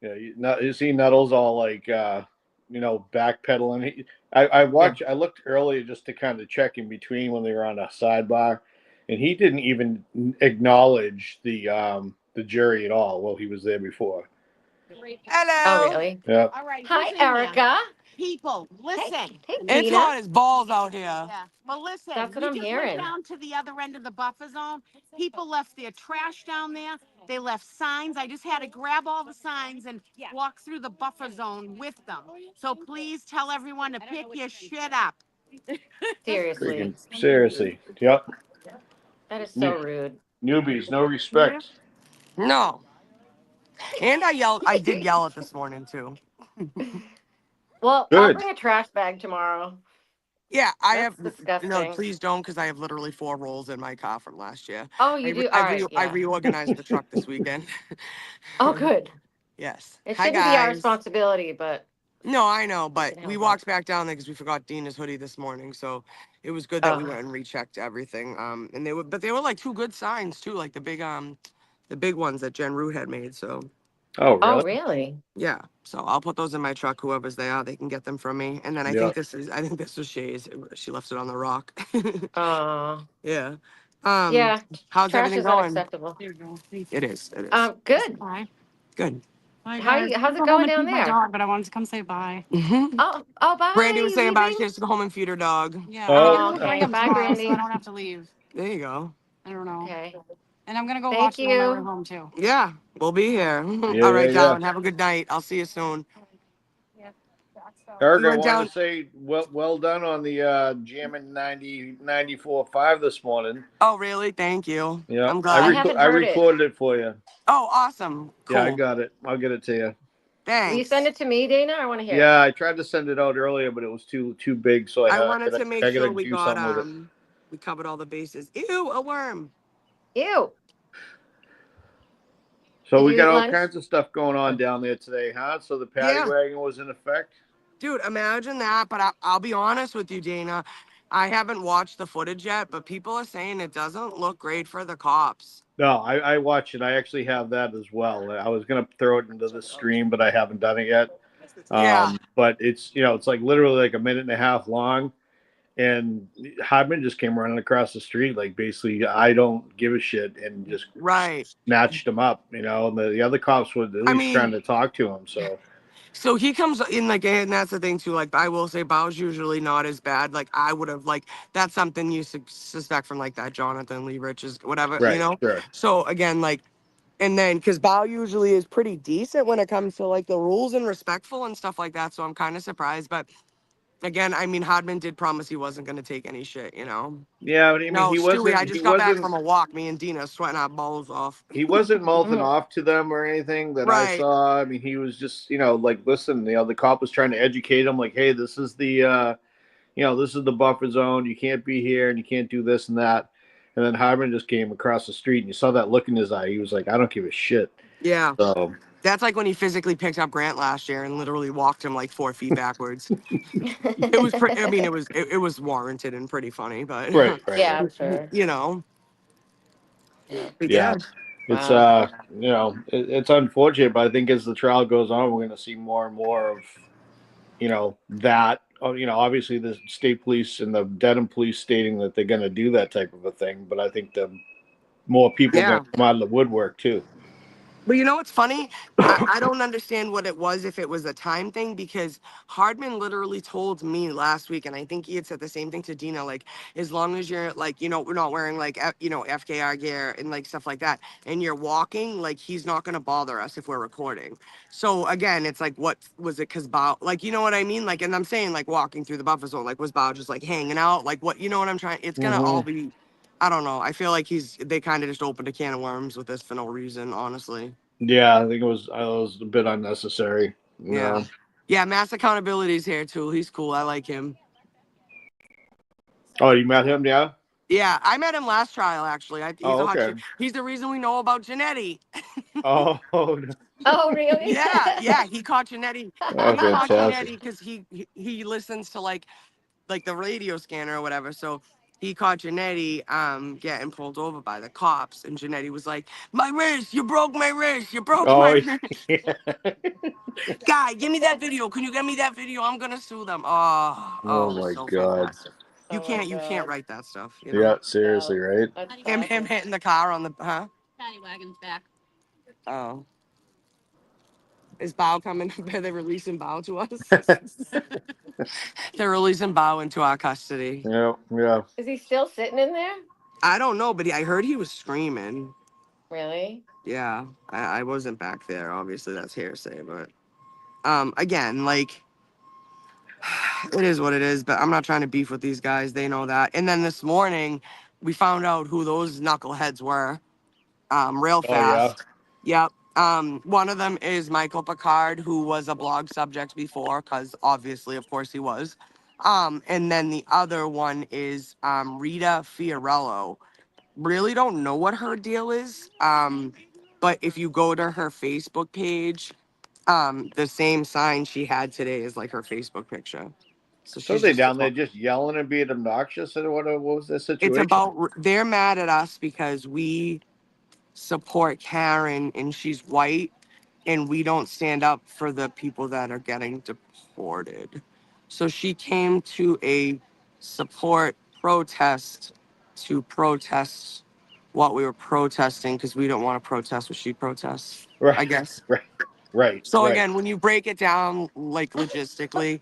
Yeah, you see Nuttall's all like backpedaling. I watched. I looked earlier just to kind of check in between when they were on a sidebar, and he didn't even acknowledge the jury at all. Well, he was there before. Hello. Oh, really? Yeah. All right. Hi, who's in there? Erica. People, listen. Hey, It's Dina. hot as balls out here. Yeah. Well, listen. That's what we I'm just hearing. went down to the other end of the buffer zone. People left their trash down there. They left signs. I just had to grab all the signs and walk through the buffer zone with them. So please tell everyone to pick your shit up. Seriously. Seriously. Yep. That is so rude. Newbies, no respect. No. And I did yell it this morning too. Well, I'll Good. bring a trash bag tomorrow. Yeah, I That's have. disgusting. No, please don't, because I have literally 4 rolls in my car from last year. Oh, you do? All right, I yeah. reorganized the truck this weekend. Oh, good. Yes. It Hi, shouldn't be our guys. responsibility, but No, I know, but can we help walked back down there because we forgot Dina's hoodie this morning, so it was good that we went and rechecked everything. And they were like 2 good signs too, like the big ones that Jen Root had made. So Oh, really? Oh, really? yeah, so I'll put those in my truck. Whoever's they are, they can get them from me. And then I think this was Shay's. She left it on the rock. Oh. Yeah. Yeah. How's Trash everything is going? unacceptable. It is. It is. Good. Bye. Good. Bye, How's guys. it I'm gonna go home going and down feed my there? dog, but I wanted to come say bye. Oh, bye. Brandy was You saying about leaving? she has to go home and feed her dog. Yeah, Oh, I'm gonna okay. bring him Bye, tomorrow, so Brandy. I don't have to leave. There you go. I don't know. Okay. And I'm gonna go Thank watch it on my way you. home too. Yeah, we'll be here. Yeah, All right, yeah. darling. Have a good night. I'll see you soon. Eric, We I went wanted down- to say well done on the jamming 94.5 this morning. Oh, really? Thank you. Yeah, I'm glad. I recorded it for you. Oh, awesome. Cool. Yeah, I got it. I'll get it to you. Thanks. Will you send it to me, Dana? I want to hear it. Yeah, I tried to send it out earlier, but it was too big, so I wanted to make I sure gotta we do got something with it. we covered all the bases. Ew, a worm. Ew. So Did we you got eat all lunch? kinds of stuff going on down there today, huh? So the paddy wagon was in effect. Dude, imagine that. But I'll be honest with you, Dana. I haven't watched the footage yet, but people are saying it doesn't look great for the cops. No, I watched it. I actually have that as well. I was gonna throw it into the stream, but I haven't done it yet. Yeah. But it's it's like literally like a minute and a half long, and Hodman just came running across the street like basically I don't give a shit and just snatched him up. And the other cops were at least trying to talk to him. So he comes in and that's the thing too. Like I will say, Bow's usually not as bad. Like I would have that's something you suspect from like that Jonathan Lee Rich's whatever, Right, sure. So again, and then because Bow usually is pretty decent when it comes to like the rules and respectful and stuff like that. So I'm kind of surprised, but Again, I mean, Hodman did promise he wasn't going to take any shit, you know? Yeah, but I mean, No, he Stewie, I wasn't. He just got back wasn't. from a walk. Me and Dina sweating our balls off. He wasn't mouthing off to them or anything that I Right. saw. I mean, he was just, like, listen, the cop was trying to educate him, like, hey, this is this is the buffer zone. You can't be here and you can't do this and that. And then Hyman just came across the street and you saw that look in his eye. He was like, I don't give a shit. Yeah. So That's like when he physically picked up Grant last year and literally walked him like 4 feet backwards. It was pretty, I mean, it was warranted and pretty funny, but right. Yeah, I'm sure. you know, but Yeah. yeah. It's Wow. it's unfortunate, but I think as the trial goes on, we're going to see more and more of that. Obviously the state police and the Dedham police stating that they're going to do that type of a thing, but I think the more people are Yeah. going to come out of the woodwork too. But you know what's funny? I don't understand what it was, if it was a time thing, because Hardman literally told me last week, and I think he had said the same thing to Dina, like, as long as you're, like, we're not wearing, like, FKR gear and, like, stuff like that, and you're walking, like, he's not going to bother us if we're recording. So, again, it's like, what was it, because Bao, like, you know what I mean? Like, and I'm saying, like, walking through the buffer zone, like, was Bao just, like, hanging out? Like, what, you know what I'm trying? It's going to all be... I don't know. I feel like they kind of just opened a can of worms with this for no reason, honestly. Yeah, I think it was a bit unnecessary. Yeah. Yeah, Mass Accountability's here too. He's cool. I like him. Oh, you met him, yeah? Yeah, I met him last trial, actually. He's Oh, a hot okay. shit. He's the reason we know about Janetti. Oh, Oh, really? Yeah, he caught Janetti. Oh, He caught fantastic. Janetti because he listens to like the radio scanner or whatever. So he caught Janetti getting pulled over by the cops, and Janetti was like, "My wrist, you broke my wrist, you broke my wrist." yeah. Guy, give me that video. Can you get me that video? I'm gonna sue them. Oh, Oh it was my so God. fantastic. You can't write that stuff. You know? Yeah, seriously, right? That's Him awesome. hitting the car on the Paddy wagon's back. Oh. Is Bao coming? Are they releasing Bao to us? They're releasing Bao into our custody. Yeah. Is he still sitting in there? I don't know, but I heard he was screaming. Really? Yeah, I wasn't back there. Obviously, that's hearsay, but again, like, it is what it is. But I'm not trying to beef with these guys. They know that. And then this morning, we found out who those knuckleheads were. Real Oh yeah. fast. Yep. One of them is Michael Picard, who was a blog subject before, because obviously, of course, he was. And then the other one is Rita Fiorello. Really don't know what her deal is. But if you go to her Facebook page, the same sign she had today is like her Facebook picture. So So she's they just down there just yelling and being obnoxious, or what was the it's situation? about they're mad at us because we support Karen and she's white and we don't stand up for the people that are getting deported. So she came to a support protest to protest what we were protesting because we don't want to protest what she protests, Right. I guess. Right. So right. again, when you break it down like logistically,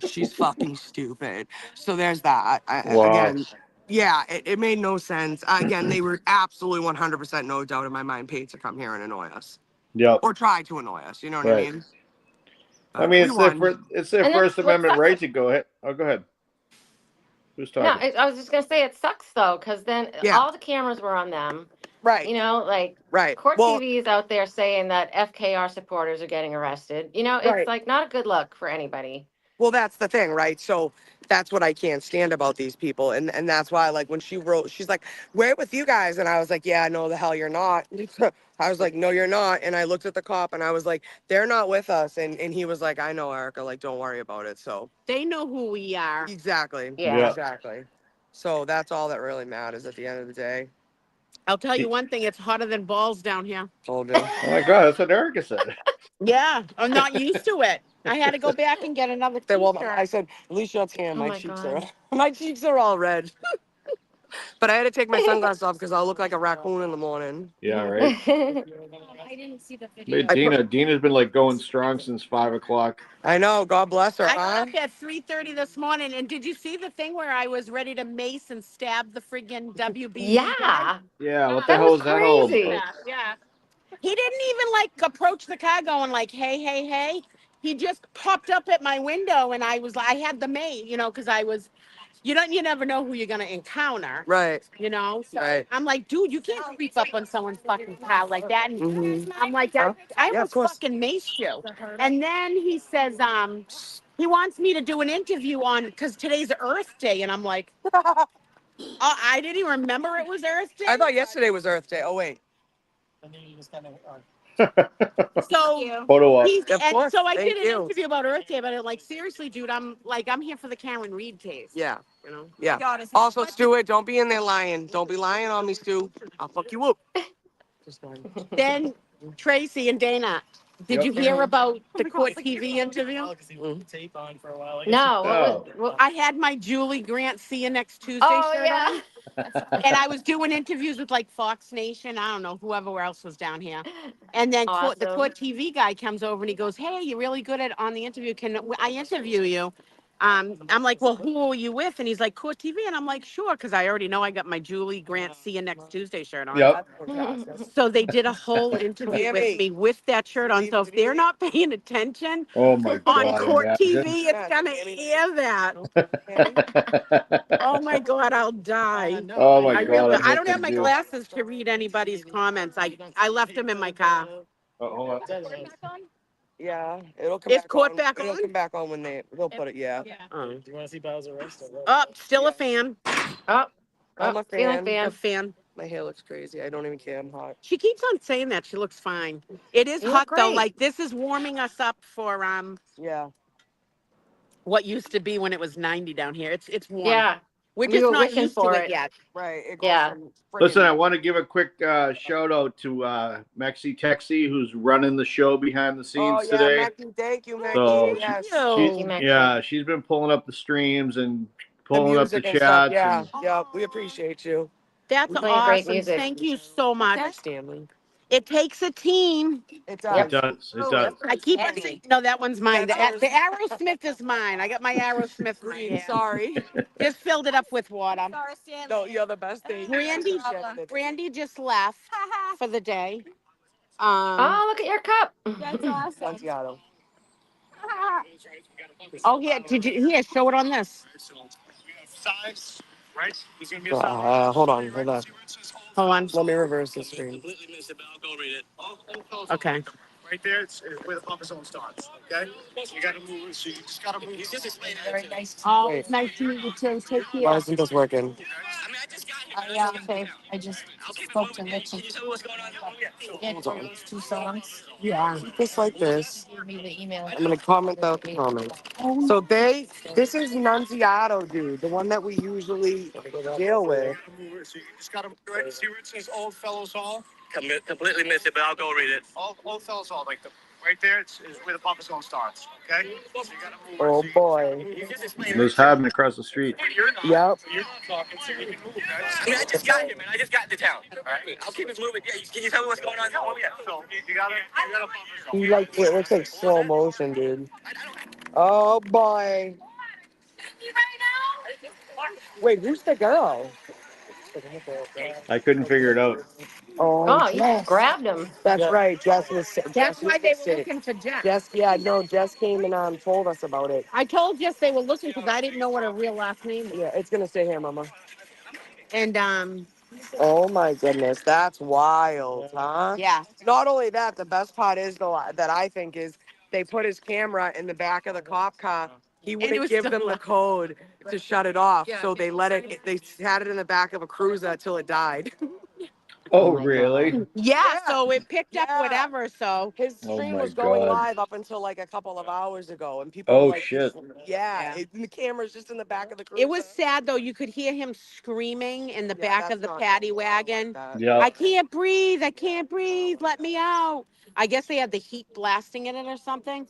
she's fucking stupid. So there's that. Wow. Again, yeah, it made no sense. Again, they were absolutely 100% no doubt in my mind paid to come here and annoy us. Yep. Or try to annoy us. You know what I Right. mean? I mean, We it's their won. And First that's what Amendment sucks. right to go ahead. Oh, go ahead. Who's No, talking? I was just gonna say it sucks though, because then Yeah. all the cameras were on them. Right. You know, like Right. Court Well, TV is out there saying that FKR supporters are getting arrested. You know, it's Right. like not a good look for anybody. well, that's the thing, right? So that's what I can't stand about these people. And that's why, like, when she wrote, she's like, we're with you guys. And I was like, yeah, no, the hell you're not. I was like, no, you're not. And I looked at the cop and I was like, they're not with us. And he was like, I know, Erica, like, don't worry about it. So They know who we are. exactly. Yeah. Exactly. So that's all that really matters at the end of the day. I'll tell you one thing, it's hotter than balls down here. Told you. Oh my God, that's what Erica said. Yeah, I'm not used to it. I had to go back and get another Well, t-shirt. I said, at least your tan. Oh My my cheeks God. are my cheeks are all red. But I had to take my sunglasses off because I'll look like a raccoon in the morning. Yeah, right. I didn't see the video. Hey, Dina's been like going strong since 5 o'clock. I know. God bless her. I Huh? got up at 3:30 this morning, and did you see the thing where I was ready to mace and stab the friggin' WB? Yeah. Yeah, what the That hell was was that all crazy. about? Yeah. He didn't even like approach the car going like, hey, hey, hey. he just popped up at my window, and I had the maid, because you never know who you're gonna encounter. Right. So Right. I'm like, dude, you can't creep up on someone's fucking car like that. And Mhm. I'm like, Huh? I Yeah, of almost course. fucking maced you. And then he says, he wants me to do an interview because today's Earth Day, and I'm like, oh, I didn't even remember it was Earth Day. I thought yesterday was Earth Day. Oh wait. So Photo op. Of course. so I Thank did an you. interview about Earth Day, but I'm like, seriously, dude, I'm here for the Karen Reed case. Yeah. Yeah. Also, Stuart, don't be in there lying. Don't be lying on me, Stu. I'll fuck you up. Just kidding. Then Tracy and Dana, did you hear about the court TV interview? No, what was? Oh. What, I had my Julie Grant "See You Next Tuesday" oh shirt yeah. on, and I was doing interviews with like Fox Nation. I don't know whoever else was down here, and then the Awesome. court TV guy comes over and he goes, "Hey, you're really good at on the interview. Can I interview you?" I'm like, "Well, who are you with?" And he's like, "Court TV," and I'm like, "Sure," because I already know I got my Julie Grant "See You Next Tuesday" shirt on. Yep. So they did a whole interview with me with that shirt on. So if they're not paying attention Oh my on god. court Imagine. TV, it's gonna hear that. Oh my God, I'll die. Oh my I god. really, I I hope don't they have my do. glasses to read anybody's comments. I left them in my car. Hold on. Yeah, it'll come Is back court on. back It'll on? come back on when they'll put it. Yeah. Do you want to see Bowser arrested? Oh, still a fan. Oh, I'm a feeling fan. A fan. fan. My hair looks crazy. I don't even care. I'm hot. She keeps on saying that she looks fine. It is You look hot though. great. Like this is warming us up for Yeah. what used to be when it was 90 down here. It's warm. Yeah, We're we just were not wishing used to for it it. yet. Right. It goes Yeah. from Listen, I friggin' want to give a quick shout out to Mexi Texi, who's running the show behind the scenes Oh yeah, today. Mackie. Thank you, Mackie. So Yes. Thank you, Maxie. yeah, she's been pulling up the streams and The pulling up the music and stuff. chats. Yeah. And Yeah. We appreciate you. That's Playing great awesome. music. Thank you so much. Thanks, Stanley. It takes a team. It it does. does. It does. I keep saying, no, that one's mine. The, That's the Aerosmith is mine. I got my Aerosmith Green. green. Sorry. Just filled it up with water. No, you're the best thing. Brandy just left for the day. Oh, look at your cup. Santiago. Oh, here, here, show it on this. Hold on. Hold on. Hold on. Let me reverse the screen. Okay. Right there, it's where the buffer zone starts, okay? So you gotta move, so you just gotta move. Oh, Wait. it's nice to meet you too. Take Why care. isn't this working? I just spoke to Rich. Yeah, for those two songs. Yeah. Just like this. Give me the email. I'm gonna comment out the comment. So this is Nunziato, dude, the one that we usually deal with. So you just gotta, right, see where it says Old Fellows Hall? Completely missed it, but I'll go read it. Old Fellows Hall, like right there, is where the buffer zone starts, okay? So you gotta move. Oh boy. There's Haddon across the street. Yep. You're not talking, so you can move, guys. I mean, I just got here, man. I just got into town. All right. I'll keep it moving. Yeah, can you tell me what's going on? Oh, yeah. So you gotta buffer zone. He like it looks like slow motion, dude. Oh boy. Wait, who's the girl? I couldn't figure it out. Oh, you Jess. grabbed him. That's right. Jess was. That's why they were sick. looking for Jess. Jess, yeah, no, Jess came and told us about it. I told Jess they were looking because I didn't know what her real last name was. Yeah, it's gonna stay here, Mama. And Oh my goodness, that's wild, huh? yeah. Not only that, the best part is though that I think is they put his camera in the back of the cop car. He it wouldn't was give still them the up. code to shut it off, Yeah. so they let it. They had it in the back of a cruiser till it died. Oh, my really? Yeah, so it picked up whatever. So His Oh stream my was going God. live up until like a couple of hours ago, and people Oh, were like, shit. Yeah, Yeah. the camera's just in the back of the cruiser. it was sad though. You could hear him screaming in the back that's of the not paddy cool. wagon. Yeah. I can't breathe. I can't breathe. Let me out. I guess they had the heat blasting in it or something.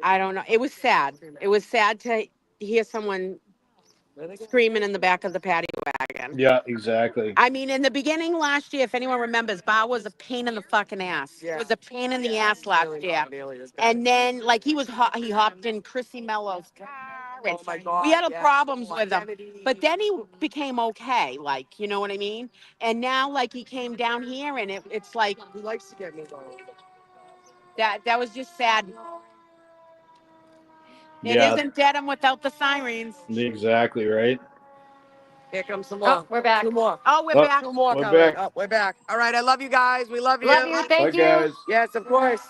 I don't know. It was sad. It was sad to hear someone screaming in the back of the paddy wagon. Yeah, exactly. I mean, in the beginning last year, if anyone remembers, Bar was a pain in the fucking ass. Yeah. It was a pain in the ass last year. And then, like, he hopped in Chrissy Mello's car. And Oh my God, we had yeah. problems with him. Identity. But then he became okay, like, you know what I mean? And now, like, he came down here, and it's like He likes to get me going. that was just sad. It Yeah, isn't Dedham without the sirens. exactly right. Here comes some Oh, more. we're back. Two more. Oh, we're Oh, back. Two more we're coming. back. Oh, we're back. All right. I love you guys. We love you. Love you. Bye, Thank you. guys. Yes, of course.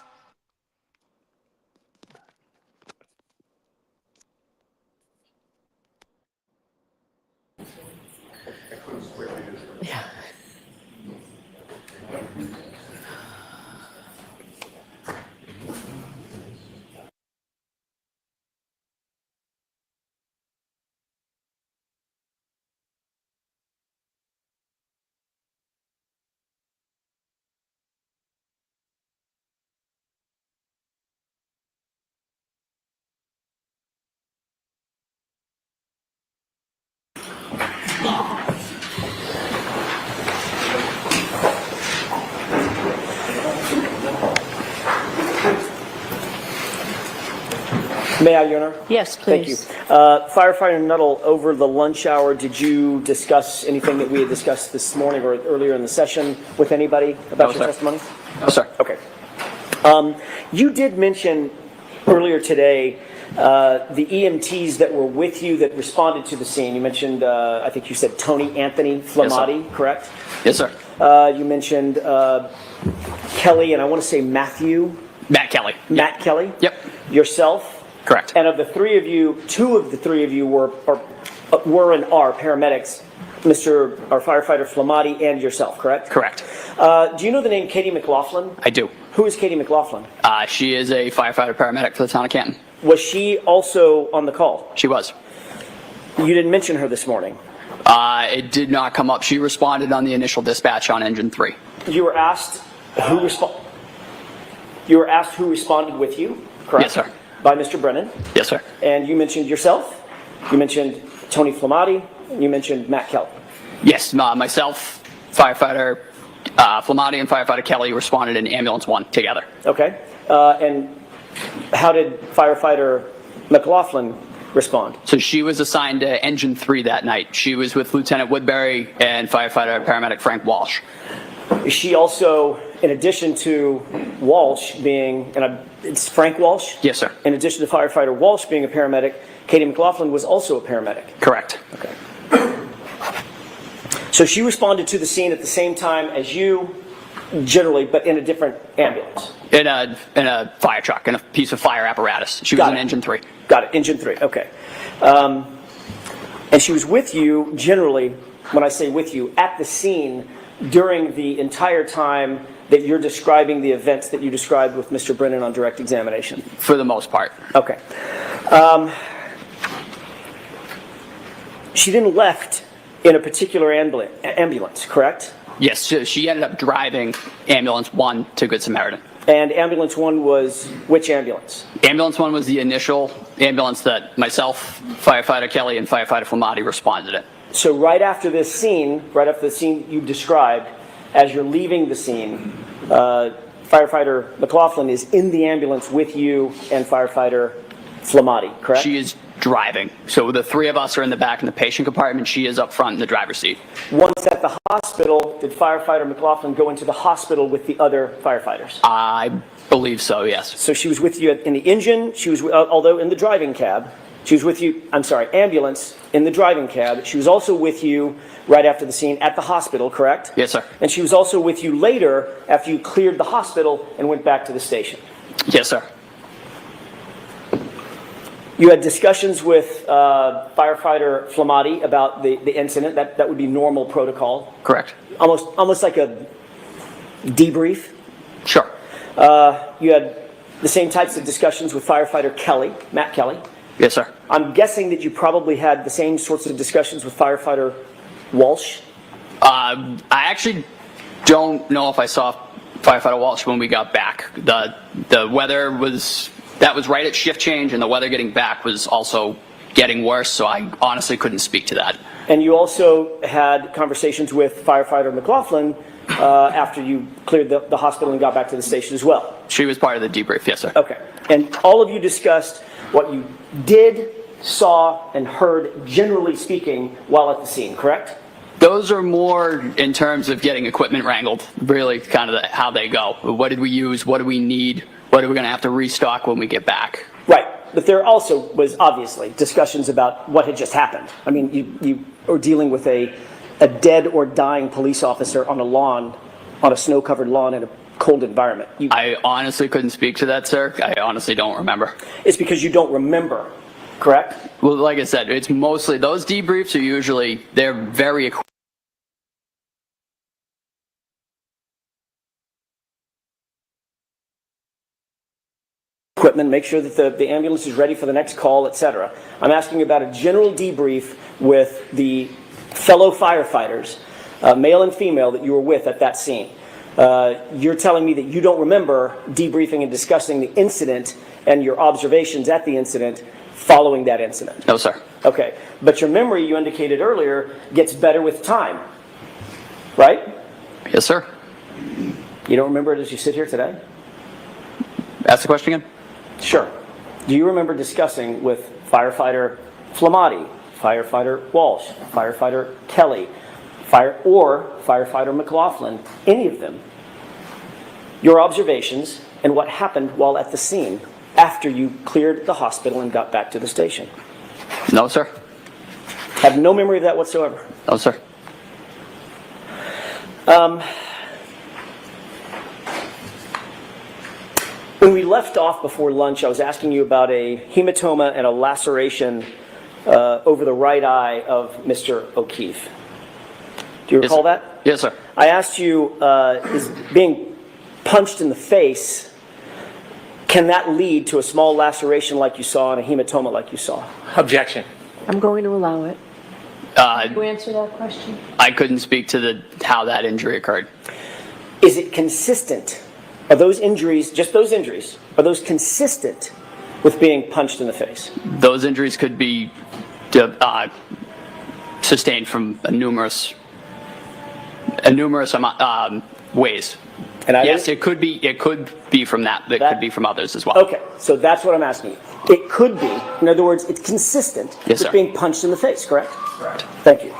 May I, Your Honor? Yes, Thank you. please. Firefighter Nuttall, over the lunch hour, did you discuss anything that we had discussed this morning or earlier in the session with anybody about No, your sir. testimony? No, sir. Okay. You did mention earlier today the EMTs that were with you that responded to the scene. You mentioned, I think you said Tony Anthony Flamati, correct? Yes, sir. You mentioned Kelly, and I want to say Matthew. Matt Kelly. Matt Kelly? Yep. Yourself? Correct. And of the three of you, two of the three of you were and are paramedics, our firefighter Flamati and yourself, correct? Correct. Do you know the name Katie McLaughlin? I do. Who is Katie McLaughlin? She is a firefighter paramedic for the town of Canton. Was she also on the call? She was. You didn't mention her this morning. It did not come up. She responded on the initial dispatch on engine 3. You were asked who responded with you, correct? Yes, sir. By Mr. Brennan. Yes, sir. And you mentioned yourself. You mentioned Tony Flamati. And you mentioned Matt Kelly. Yes, myself, firefighter Flamati and firefighter Kelly responded in ambulance 1 together. Okay. And how did firefighter McLaughlin respond? So she was assigned to engine 3 that night. She was with Lieutenant Woodbury and firefighter paramedic Frank Walsh. Is she also, in addition to Walsh being, it's Frank Walsh? Yes, sir. In addition to firefighter Walsh being a paramedic, Katie McLaughlin was also a paramedic? Correct. Okay. So she responded to the scene at the same time as you, generally, but in a different ambulance? In a fire truck, in a piece of fire apparatus. She was in engine 3. Got it, engine 3, okay. And she was with you, generally, when I say with you, at the scene during the entire time that you're describing the events that you described with Mr. Brennan on direct examination? For the most part. Okay. She then left in a particular ambulance, correct? Yes, she ended up driving ambulance 1 to Good Samaritan. And ambulance 1 was which ambulance? Ambulance 1 was the initial ambulance that myself, firefighter Kelly, and firefighter Flamati responded in. So right after the scene you described, as you're leaving the scene, firefighter McLaughlin is in the ambulance with you and firefighter Flamati, correct? She is driving. So the three of us are in the back in the patient compartment. She is up front in the driver's seat. Once at the hospital, did firefighter McLaughlin go into the hospital with the other firefighters? I believe so, yes. So she was with you in the engine, she was, although in the driving cab, she was with you, ambulance in the driving cab. She was also with you right after the scene at the hospital, correct? Yes, sir. And she was also with you later after you cleared the hospital and went back to the station? Yes, sir. You had discussions with firefighter Flamati about the incident. That would be normal protocol. Correct. Almost like a debrief. Sure. You had the same types of discussions with firefighter Kelly, Matt Kelly. Yes, sir. I'm guessing that you probably had the same sorts of discussions with firefighter Walsh. I actually don't know if I saw firefighter Walsh when we got back. The weather was right at shift change, and the weather getting back was also getting worse, so I honestly couldn't speak to that. And you also had conversations with firefighter McLaughlin after you cleared the hospital and got back to the station as well? She was part of the debrief, yes, sir. Okay. And all of you discussed what you did, saw, and heard, generally speaking, while at the scene, correct? Those are more in terms of getting equipment wrangled, really kind of how they go. What did we use? What do we need? What are we going to have to restock when we get back? Right. but there also was obviously discussions about what had just happened. I mean, you are dealing with a dead or dying police officer on a lawn, on a snow-covered lawn in a cold environment. I honestly couldn't speak to that, sir. I honestly don't remember. It's because you don't remember, correct? Well, like I said, it's mostly, those debriefs are usually, they're very equipment, make sure that the ambulance is ready for the next call, etc. I'm asking about a general debrief with the fellow firefighters, male and female, that you were with at that scene. You're telling me that you don't remember debriefing and discussing the incident and your observations at the incident following that incident? No, sir. Okay, but your memory, you indicated earlier, gets better with time, right? Yes, sir. You don't remember it as you sit here today? Ask the question again. Sure. Do you remember discussing with firefighter Flamati, firefighter Walsh, firefighter Kelly, firefighter McLaughlin, any of them, your observations and what happened while at the scene after you cleared the hospital and got back to the station? No, sir. Have no memory of that whatsoever? No, sir. When we left off before lunch, I was asking you about a hematoma and a laceration over the right eye of Mr. O'Keefe. Do you recall that? Yes, sir. I asked you, is being punched in the face, can that lead to a small laceration like you saw and a hematoma like you saw? Objection. I'm going to allow it. Can you answer that question? I couldn't speak to how that injury occurred. Is it consistent? Are those injuries, just those injuries, are those consistent with being punched in the face? Those injuries could be sustained from numerous ways. And yes, it could be from that. It could be from others as well. Okay, so that's what I'm asking you. It could be, in other words, it's consistent Yes, with sir. being punched in the face, correct? Correct. Thank you.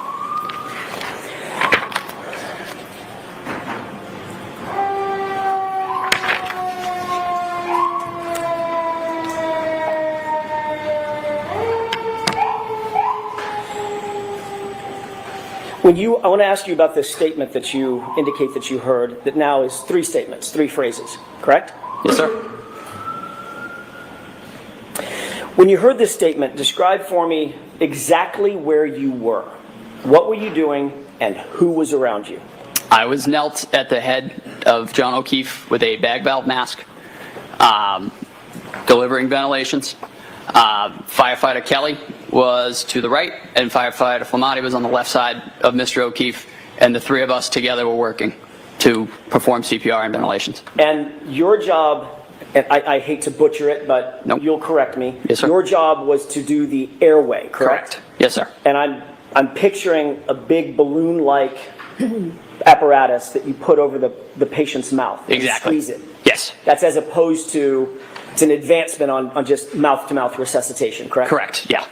I want to ask you about this statement that you indicate that you heard that now is 3 statements, 3 phrases, correct? Yes, sir. When you heard this statement, describe for me exactly where you were. What were you doing and who was around you? I was knelt at the head of John O'Keefe with a bag valve mask, delivering ventilations. Firefighter Kelly was to the right, and firefighter Flamati was on the left side of Mr. O'Keefe, and the 3 of us together were working to perform CPR and ventilations. And your job, and I hate to butcher it, but you'll correct me. Yes, sir. Your job was to do the airway, correct? Yes, sir. And I'm picturing a big balloon-like apparatus that you put over the patient's mouth. And Exactly. squeeze it. Yes. That's as opposed to, it's an advancement on just mouth-to-mouth resuscitation, correct? Correct, yeah.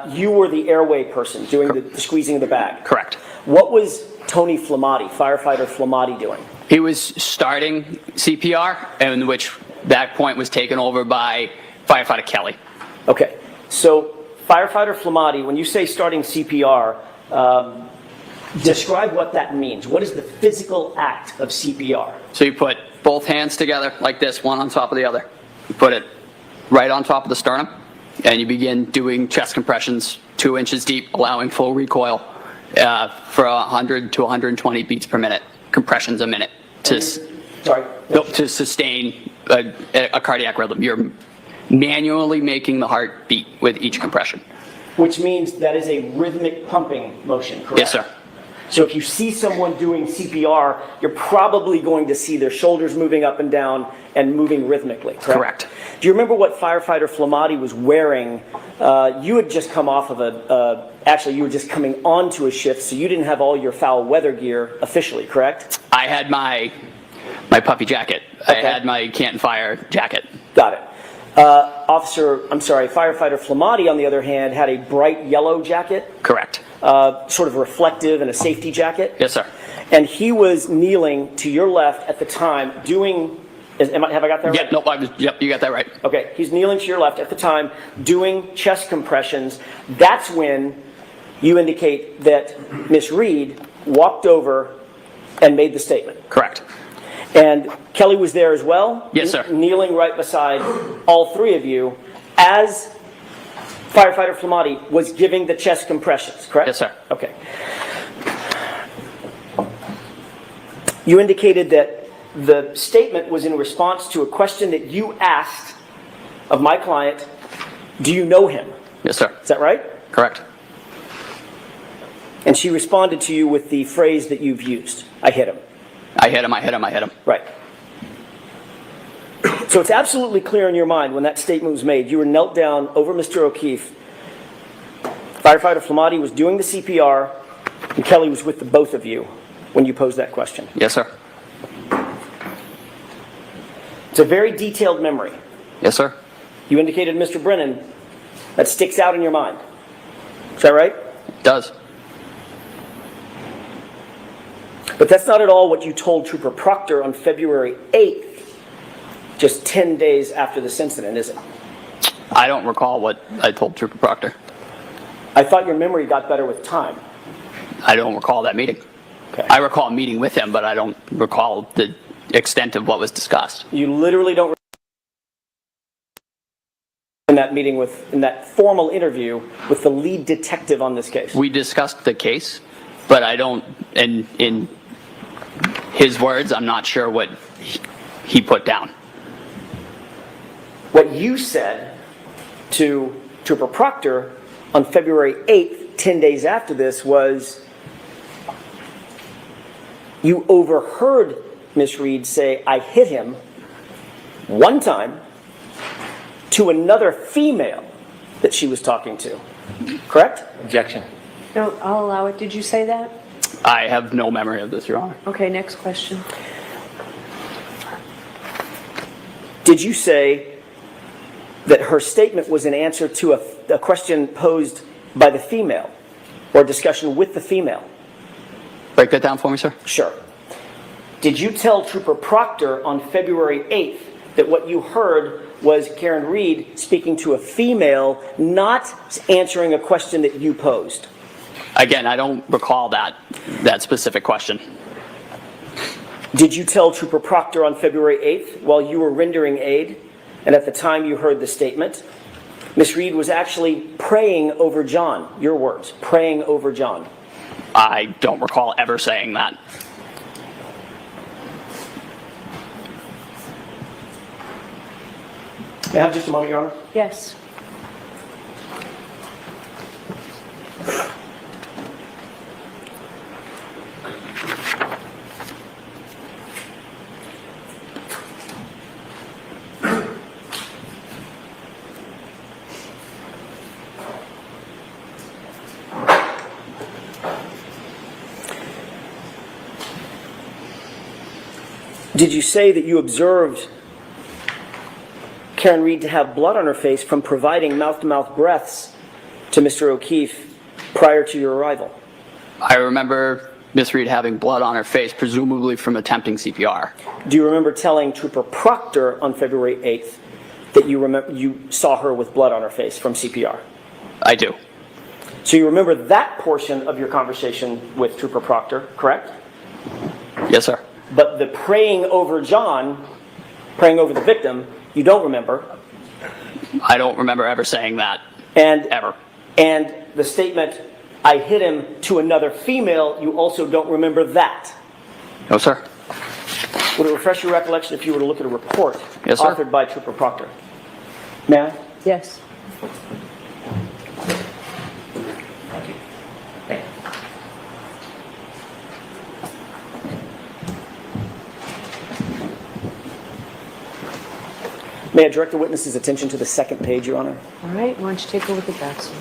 You were the airway person doing the squeezing of the bag. Correct. What was Tony Flamati, firefighter Flamati, doing? He was starting CPR, in which that point was taken over by firefighter Kelly. Okay, so firefighter Flamati, when you say starting CPR, describe what that means. What is the physical act of CPR? So you put both hands together like this, one on top of the other. You put it right on top of the sternum, and you begin doing chest compressions 2 inches deep, allowing full recoil for 100 to 120 beats per minute, compressions a minute to sustain a cardiac rhythm. You're manually making the heart beat with each compression. Which means that is a rhythmic pumping motion, correct? Yes, sir. So if you see someone doing CPR, you're probably going to see their shoulders moving up and down and moving rhythmically, correct? Correct. Do you remember what firefighter Flamati was wearing? You had just come off of actually you were just coming onto a shift, so you didn't have all your foul weather gear officially, correct? I had my puffy jacket. Okay. I had my Canton Fire jacket. Got it. Firefighter Flamati, on the other hand, had a bright yellow jacket. Correct. Sort of reflective and a safety jacket. Yes, sir. And he was kneeling to your left at the time doing Have I got that right? Yep, nope, yep, you got that right. Okay, he's kneeling to your left at the time, doing chest compressions. That's when you indicate that Miss Reed walked over and made the statement. Correct. And Kelly was there as well? Yes, sir. Kneeling right beside all three of you as firefighter Flamati was giving the chest compressions, correct? Yes, sir. Okay. You indicated that the statement was in response to a question that you asked of my client, do you know him? Yes, sir. Is that right? Correct. And she responded to you with the phrase that you've used, I hit him. I hit him, I hit him, I hit him. Right. So it's absolutely clear in your mind when that statement was made, you were knelt down over Mr. O'Keefe. Firefighter Flamati was doing the CPR, and Kelly was with the both of you when you posed that question. Yes, sir. It's a very detailed memory. Yes, sir. You indicated, Mr. Brennan, that sticks out in your mind. Is that right? It does. But that's not at all what you told Trooper Proctor on February 8th, just 10 days after this incident, is it? I don't recall what I told Trooper Proctor. I thought your memory got better with time. I don't recall that meeting. Okay. I recall meeting with him, but I don't recall the extent of what was discussed. You literally don't in that meeting in that formal interview with the lead detective on this case. We discussed the case, but I don't, in his words, I'm not sure what he put down. What you said to Trooper Proctor on February 8th, 10 days after this, was you overheard Miss Reed say, I hit him one time to another female that she was talking to. Correct? Objection. No, I'll allow it. Did you say that? I have no memory of this, Your Honor. Okay, next question. Did you say that her statement was an answer to a question posed by the female or a discussion with the female? Break that down for me, sir. Sure. Did you tell Trooper Proctor on February 8th that what you heard was Karen Reed speaking to a female, not answering a question that you posed? Again, I don't recall that specific question. Did you tell Trooper Proctor on February 8th, while you were rendering aid, and at the time you heard the statement, Miss Reed was actually praying over John, your words, praying over John? I don't recall ever saying that. May I have just a moment, Your Honor? Yes. Did you say that you observed Karen Reed to have blood on her face from providing mouth-to-mouth breaths to Mr. O'Keefe prior to your arrival? I remember Miss Reed having blood on her face, presumably from attempting CPR. Do you remember telling Trooper Proctor on February 8th that you saw her with blood on her face from CPR? I do. So you remember that portion of your conversation with Trooper Proctor, correct? Yes, sir. But the praying over John, praying over the victim, you don't remember. I don't remember ever saying that. Ever. And the statement, I hit him to another female, you also don't remember that. No, sir. Would it refresh your recollection if you were to look at a report Yes, sir. authored by Trooper Proctor? May I? Yes. May I direct the witness's attention to the second page, Your Honor? All right, why don't you take a look at that, sir?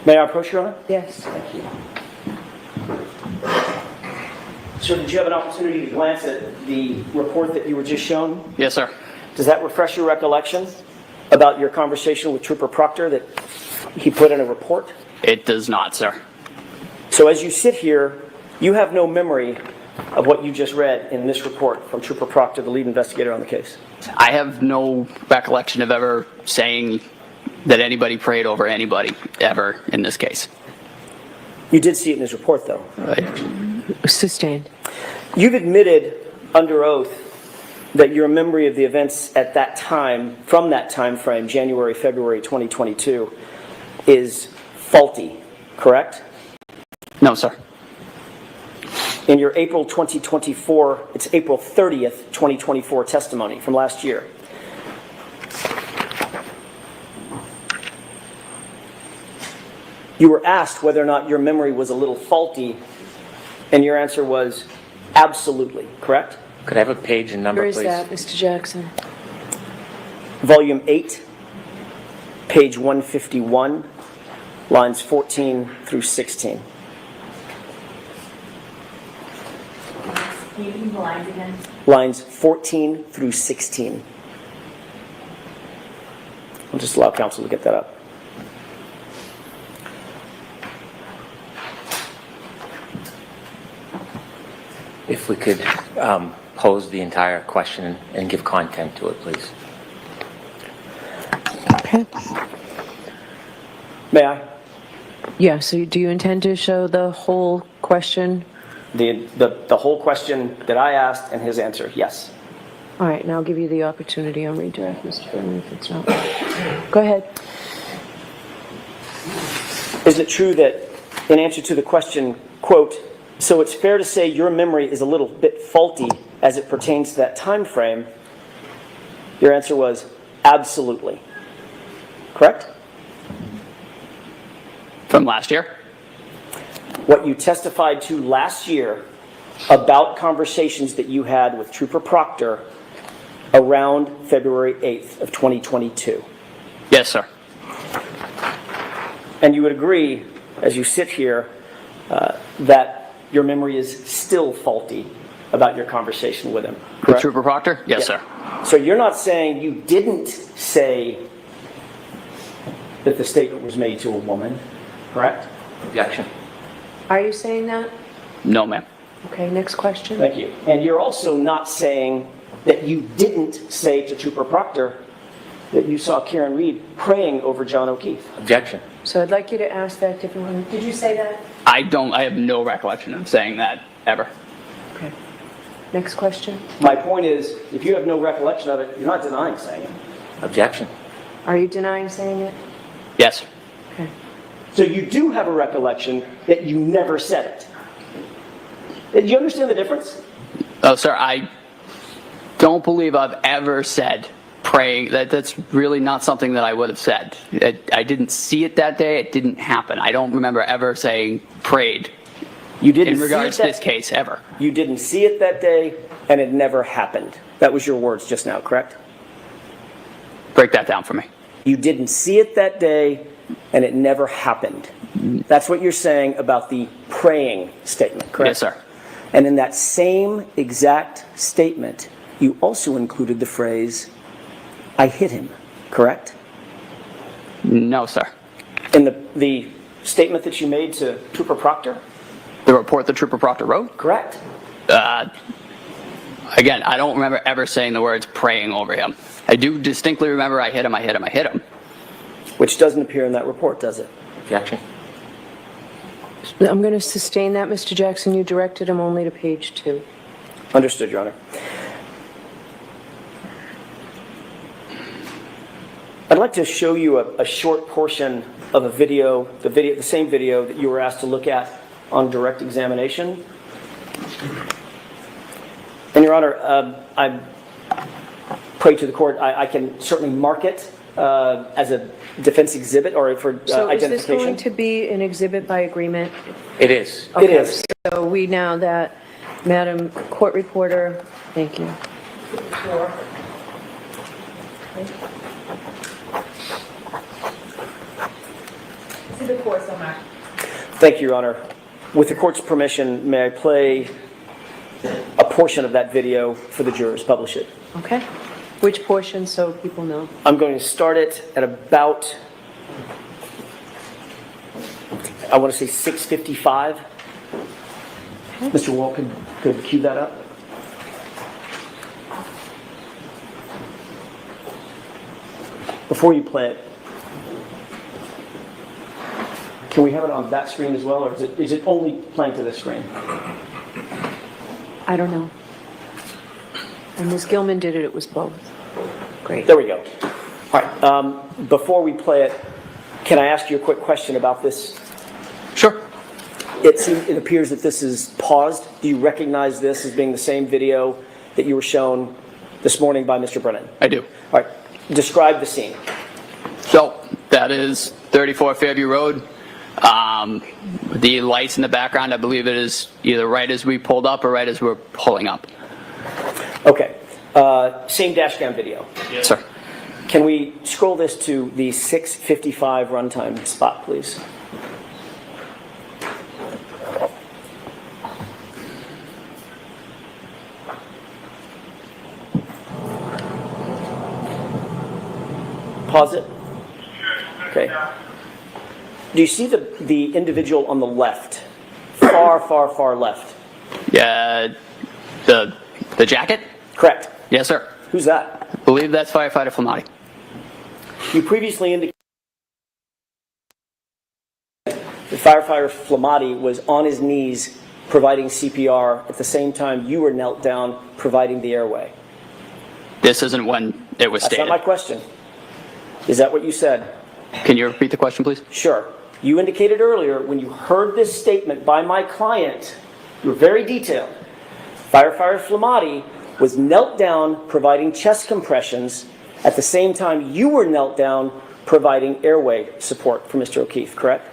May I approach, Your Honor? Yes. Thank you. Sir, did you have an opportunity to glance at the report that you were just shown? Yes, sir. Does that refresh your recollection about your conversation with Trooper Proctor that he put in a report? It does not, sir. So as you sit here, you have no memory of what you just read in this report from Trooper Proctor, the lead investigator on the case? I have no recollection of ever saying that anybody prayed over anybody ever in this case. You did see it in his report, though. Right. Sustained. You've admitted under oath that your memory of the events at that time, from that time frame, January, February 2022, is faulty, correct? No, sir. In your April 2024, it's April 30th, 2024 testimony from last year. You were asked whether or not your memory was a little faulty, and your answer was absolutely, correct? Could I have a page and number, Where is please? that, Mr. Jackson? Volume 8, page 151, lines 14 through 16. Can you read the lines again? Lines 14 through 16. I'll just allow counsel to get that up. If we could pose the entire question and give content to it, please. Okay. May I? Yeah, so do you intend to show the whole question? The whole question that I asked and his answer, yes. All right, now I'll give you the opportunity on redirect, Mr. Brennan, if it's not. Go ahead. Is it true that in answer to the question, quote, so it's fair to say your memory is a little bit faulty as it pertains to that time frame, your answer was absolutely. Correct? From last year? What you testified to last year about conversations that you had with Trooper Proctor around February 8th of 2022. Yes, sir. And you would agree, as you sit here, that your memory is still faulty about your conversation with him, correct? With Trooper Proctor? Yes, sir. So you're not saying you didn't say that the statement was made to a woman, correct? Objection. Are you saying that? No, ma'am. Okay, next question. Thank you. And you're also not saying that you didn't say to Trooper Proctor that you saw Karen Reed praying over John O'Keefe. Objection. So I'd like you to ask that differently. Did you say that? I have no recollection of saying that ever. Okay. Next question. My point is, if you have no recollection of it, you're not denying saying it. Objection. Are you denying saying it? Yes. Okay. So you do have a recollection that you never said it. Do you understand the difference? Oh, sir, I don't believe I've ever said praying. That's really not something that I would have said. I didn't see it that day. It didn't happen. I don't remember ever saying prayed. You didn't in regards see it to this case ever. You didn't see it that day, and it never happened. That was your words just now, correct? Break that down for me. You didn't see it that day, and it never happened. That's what you're saying about the praying statement, correct? Yes, sir. And in that same exact statement, you also included the phrase, I hit him, correct? No, sir. In the statement that you made to Trooper Proctor? The report that Trooper Proctor wrote? Correct. Again, I don't remember ever saying the words praying over him. I do distinctly remember I hit him, I hit him, I hit him. Which doesn't appear in that report, does it? Objection. I'm going to sustain that, Mr. Jackson. You directed him only to page 2. Understood, Your Honor. I'd like to show you a short portion of a video, the same video that you were asked to look at on direct examination. And Your Honor, I pray to the court, I can certainly mark it as a defense exhibit or for So is this identification. going to be an exhibit by agreement? It is. Okay, It is. So we now that, Madam Court Reporter, thank you. Exhibit 4, so marked. Thank you, Your Honor. With the court's permission, may I play a portion of that video for the jurors, publish it. Okay. Which portion, so people know? I'm going to start it at about, I want to say 6:55. Mr. Wall could cue that up. Before you play it, can we have it on that screen as well, or is it only playing to this screen? I don't know. And Ms. Gilman did it, it was both. Great. There we go. All right, before we play it, can I ask you a quick question about this? Sure. It appears that this is paused. Do you recognize this as being the same video that you were shown this morning by Mr. Brennan? I do. All right, describe the scene. So that is 34 Fairview Road. The lights in the background, I believe it is either right as we pulled up or right as we're pulling up. Okay. Same dash cam video. Yes, sir. Can we scroll this to the 6:55 runtime spot, please? Pause it. Okay. Do you see the individual on the left? Far left. Yeah, the jacket? Correct. Yes, sir. Who's that? I believe that's firefighter Flamati. You previously indicated that firefighter Flamati was on his knees providing CPR at the same time you were knelt down providing the airway. This isn't when it was That's stated. not my question. Is that what you said? Can you repeat the question, please? Sure. You indicated earlier when you heard this statement by my client, you were very detailed. Firefighter Flamati was knelt down providing chest compressions at the same time you were knelt down providing airway support for Mr. O'Keefe, correct?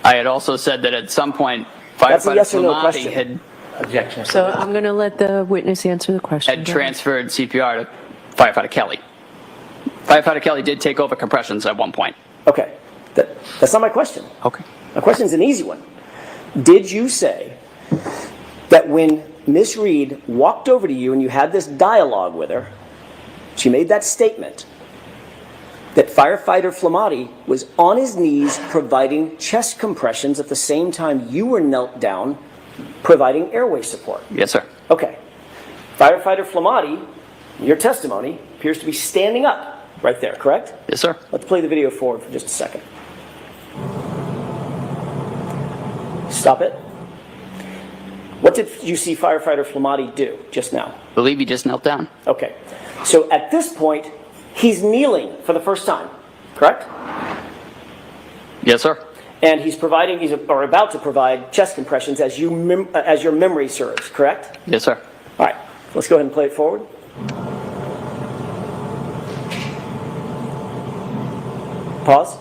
I had also said that at some point That's a firefighter yes or no Flamati question. had Objection. So I'm going to let the witness answer the question. had transferred CPR to firefighter Kelly. Firefighter Kelly did take over compressions at one point. Okay. That's not my question. Okay. My question is an easy one. Did you say that when Miss Reed walked over to you and you had this dialogue with her, she made that statement that firefighter Flamati was on his knees providing chest compressions at the same time you were knelt down providing airway support? Yes, sir. Okay. Firefighter Flamati, your testimony, appears to be standing up right there, correct? Yes, sir. Let's play the video forward for just a second. Stop it. What did you see firefighter Flamati do just now? I believe he just knelt down. Okay. So at this point, he's kneeling for the first time, correct? Yes, sir. And he's about to provide chest compressions as your memory serves, correct? Yes, sir. All right. Let's go ahead and play it forward. Pause.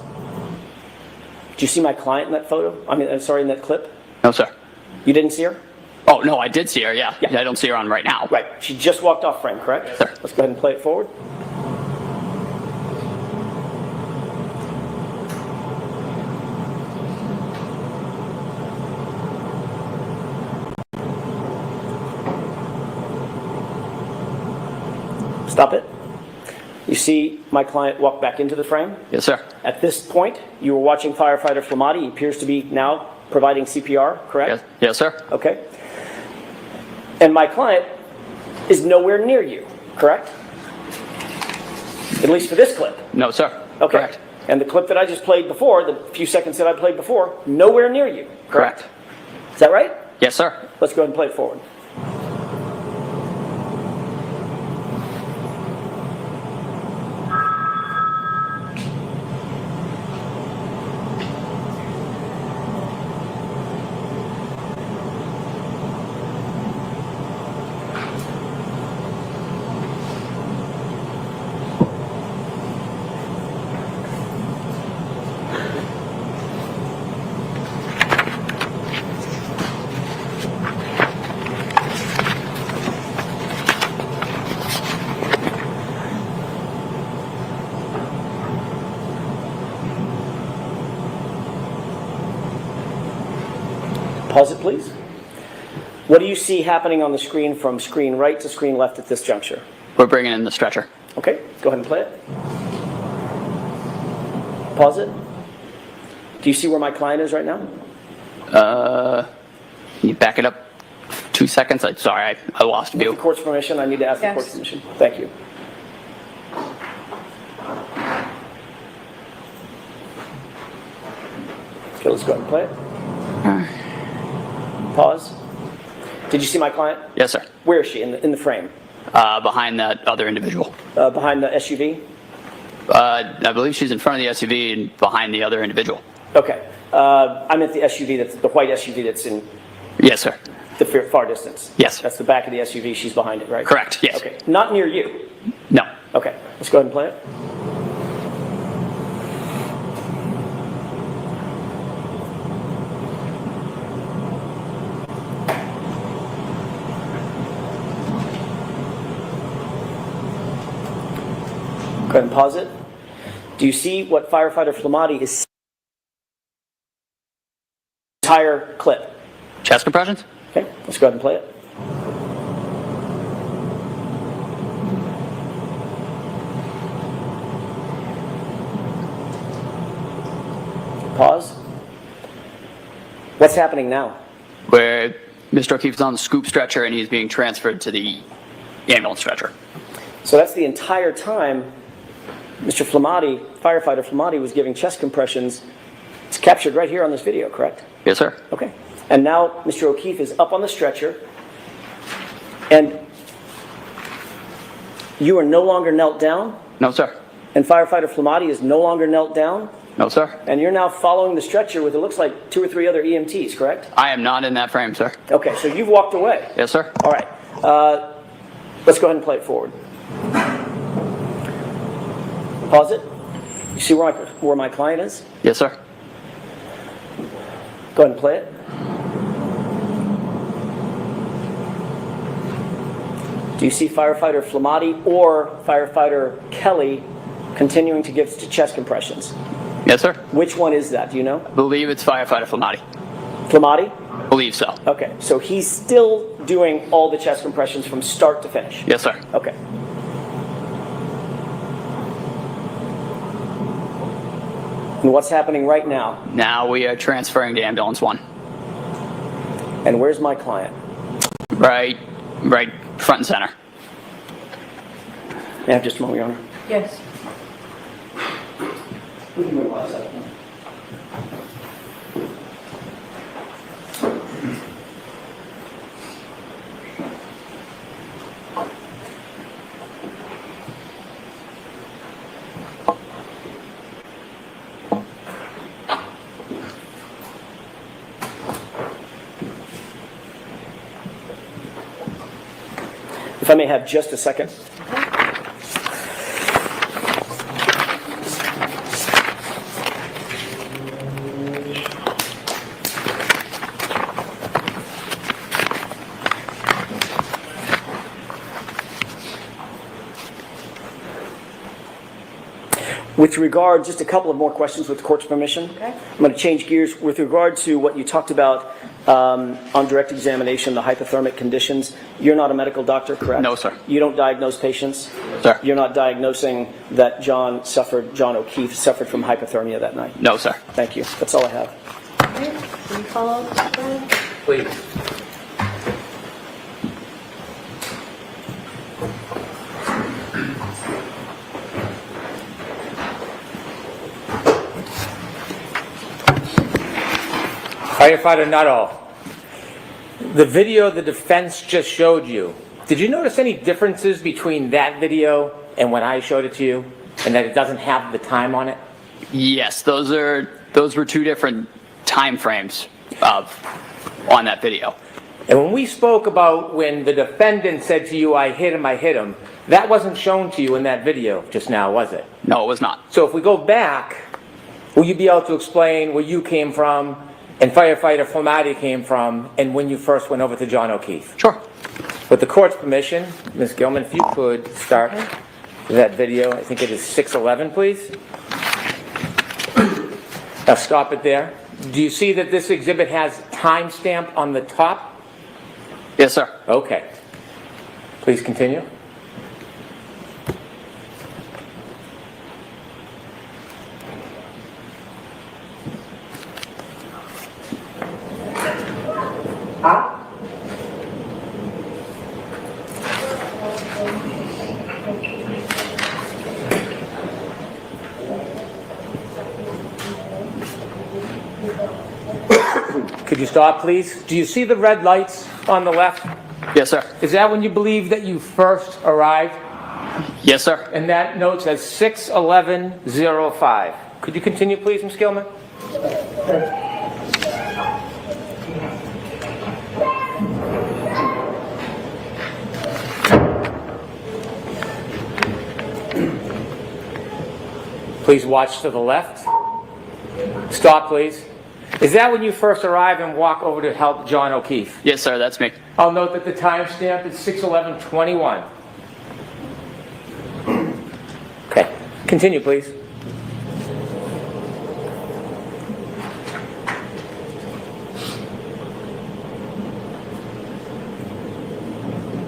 Did you see my client in that photo? In that clip? No, sir. You didn't see her? Oh, no, I did see her, yeah. I don't see her on right now. Right. She just walked off frame, correct? Yes, sir. Let's go ahead and play it forward. Stop it. You see my client walk back into the frame? Yes, sir. At this point, you were watching firefighter Flamati. He appears to be now providing CPR, correct? Yes, sir. Okay. And my client is nowhere near you, correct? At least for this clip. No, sir. Okay. Correct. And the clip that I just played before, the few seconds that I played before, nowhere near you, correct? Is that right? Yes, sir. Let's go ahead and play it forward. Pause it, please. What do you see happening on the screen from screen right to screen left at this juncture? We're bringing in the stretcher. Okay, go ahead and play it. Pause it. Do you see where my client is right now? Can you back it up 2 seconds? Sorry, I lost view. With the court's permission, I need to ask the court's permission. Thank you. Okay, let's go ahead and play it. Pause. Did you see my client? Yes, sir. Where is she in the frame? Behind that other individual. Behind the SUV? I believe she's in front of the SUV and behind the other individual. Okay. I meant the SUV, that's the white SUV that's in Yes, sir. the far distance. Yes. That's the back of the SUV. She's behind it, right? Correct, yes. Okay. Not near you. No. Okay. Let's go ahead and play it. Go ahead and pause it. Do you see what firefighter Flamati is? Entire clip. Chest compressions? Okay, let's go ahead and play it. Pause. What's happening now? Where Mr. O'Keefe is on the scoop stretcher and he's being transferred to the ambulance stretcher. So that's the entire time Mr. Flamati, firefighter Flamati, was giving chest compressions. It's captured right here on this video, correct? Yes, sir. Okay. And now Mr. O'Keefe is up on the stretcher, and you are no longer knelt down? No, sir. And firefighter Flamati is no longer knelt down? No, sir. And you're now following the stretcher with, it looks like, 2 or 3 other EMTs, correct? I am not in that frame, sir. Okay, so you've walked away. Yes, sir. All right. Let's go ahead and play it forward. Pause it. You see where my client is? Yes, sir. Go ahead and play it. Do you see firefighter Flamati or firefighter Kelly continuing to give chest compressions? Yes, sir. Which one is that? Do you know? I believe it's firefighter Flamati. Flamati? Believe so. Okay, so he's still doing all the chest compressions from start to finish? Yes, sir. Okay. And what's happening right now? Now we are transferring to ambulance 1. And where's my client? Right front and center. May I have just a moment, Your Honor? Yes. We can realize that. If I may have just a second. With regard, just a couple of more questions with the court's permission. Okay. I'm going to change gears with regard to what you talked about on direct examination, the hypothermic conditions. You're not a medical doctor, correct? No, sir. You don't diagnose patients? Sir. You're not diagnosing that John O'Keefe suffered from hypothermia that night? No, sir. Thank you. That's all I have. Okay. Can you follow up, Brian? Please. Firefighter Nuttall, the video the defense just showed you, did you notice any differences between that video and when I showed it to you, and that it doesn't have the time on it? Yes, those were 2 different time frames on that video. And when we spoke about when the defendant said to you, I hit him, that wasn't shown to you in that video just now, was it? No, it was not. So if we go back, will you be able to explain where you came from and firefighter Flamati came from and when you first went over to John O'Keefe? Sure. With the court's permission, Ms. Gilman, if you could start that video. I think it is 6:11, please. Now stop it there. Do you see that this exhibit has timestamp on the top? Yes, sir. Okay. Please continue. Could you stop, please? Do you see the red lights on the left? Yes, sir. Is that when you believe that you first arrived? Yes, sir. And that note says 6:11:05. Could you continue, please, Ms. Gilman? Please watch to the left. Stop, please. Is that when you first arrive and walk over to help John O'Keefe? Yes, sir. That's me. I'll note that the timestamp is 6:11:21. Okay. Continue, please.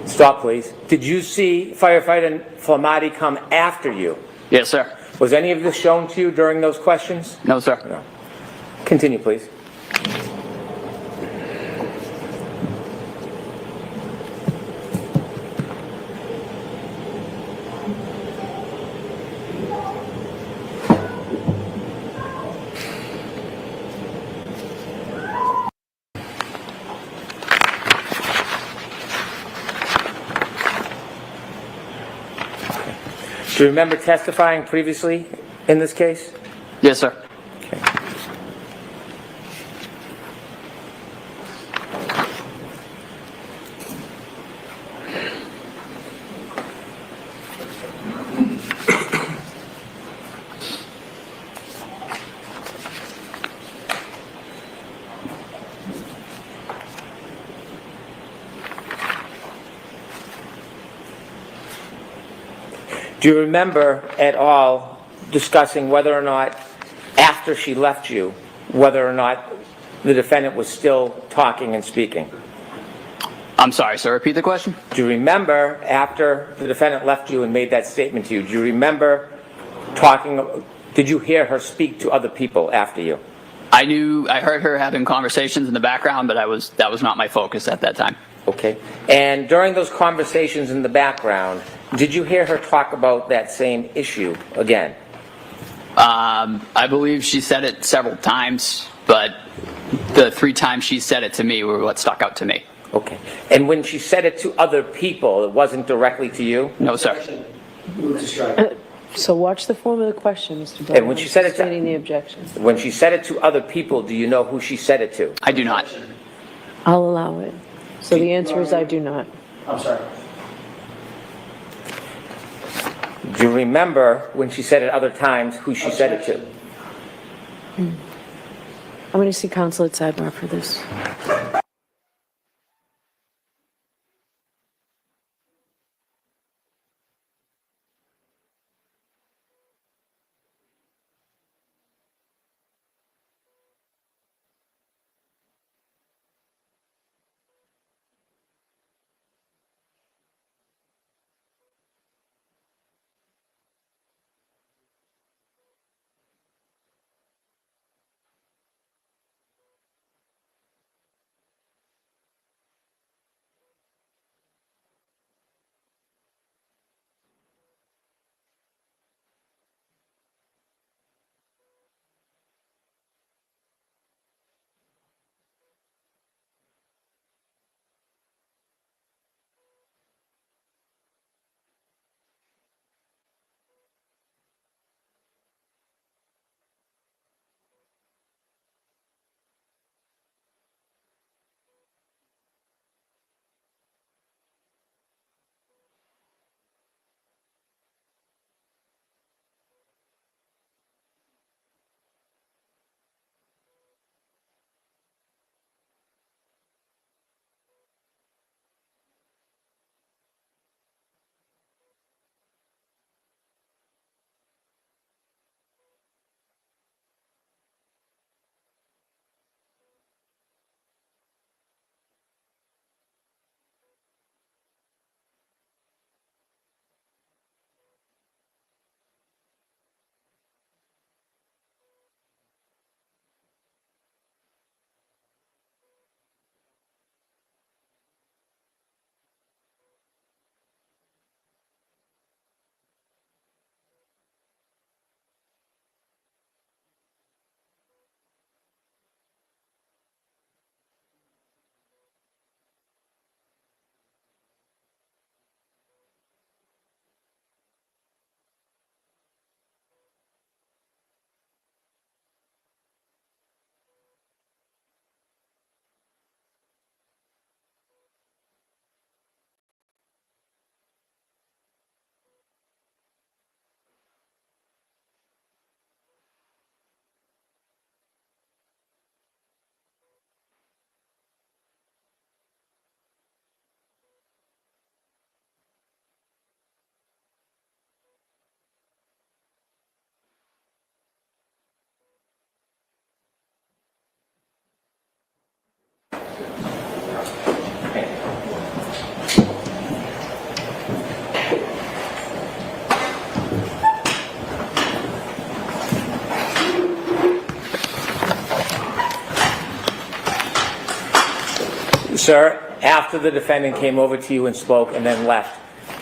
Stop, please. Did you see firefighter Flamati come after you? Yes, sir. Was any of this shown to you during those questions? No, sir. No. Continue, please. Do you remember testifying previously in this case? Yes, sir. Okay. Do you remember at all discussing whether or not, after she left you, whether or not the defendant was still talking and speaking? I'm sorry, sir. Repeat the question. Do you remember after the defendant left you and made that statement to you, do you remember talking, did you hear her speak to other people after you? I heard her having conversations in the background, but that was not my focus at that time. Okay. And during those conversations in the background, did you hear her talk about that same issue again? I believe she said it several times, but the 3 times she said it to me were what stuck out to me. Okay. And when she said it to other people, it wasn't directly to you? No, sir. So watch the form of the question, Mr. Bell. And when she said it Stating the objection. When she said it to other people, do you know who she said it to? I do not. I'll allow it. So the answer is I do not. I'm sorry. Do you remember when she said it other times who she said it to? I'm going to see counsel at Sidebar for this. Sir, after the defendant came over to you and spoke and then left,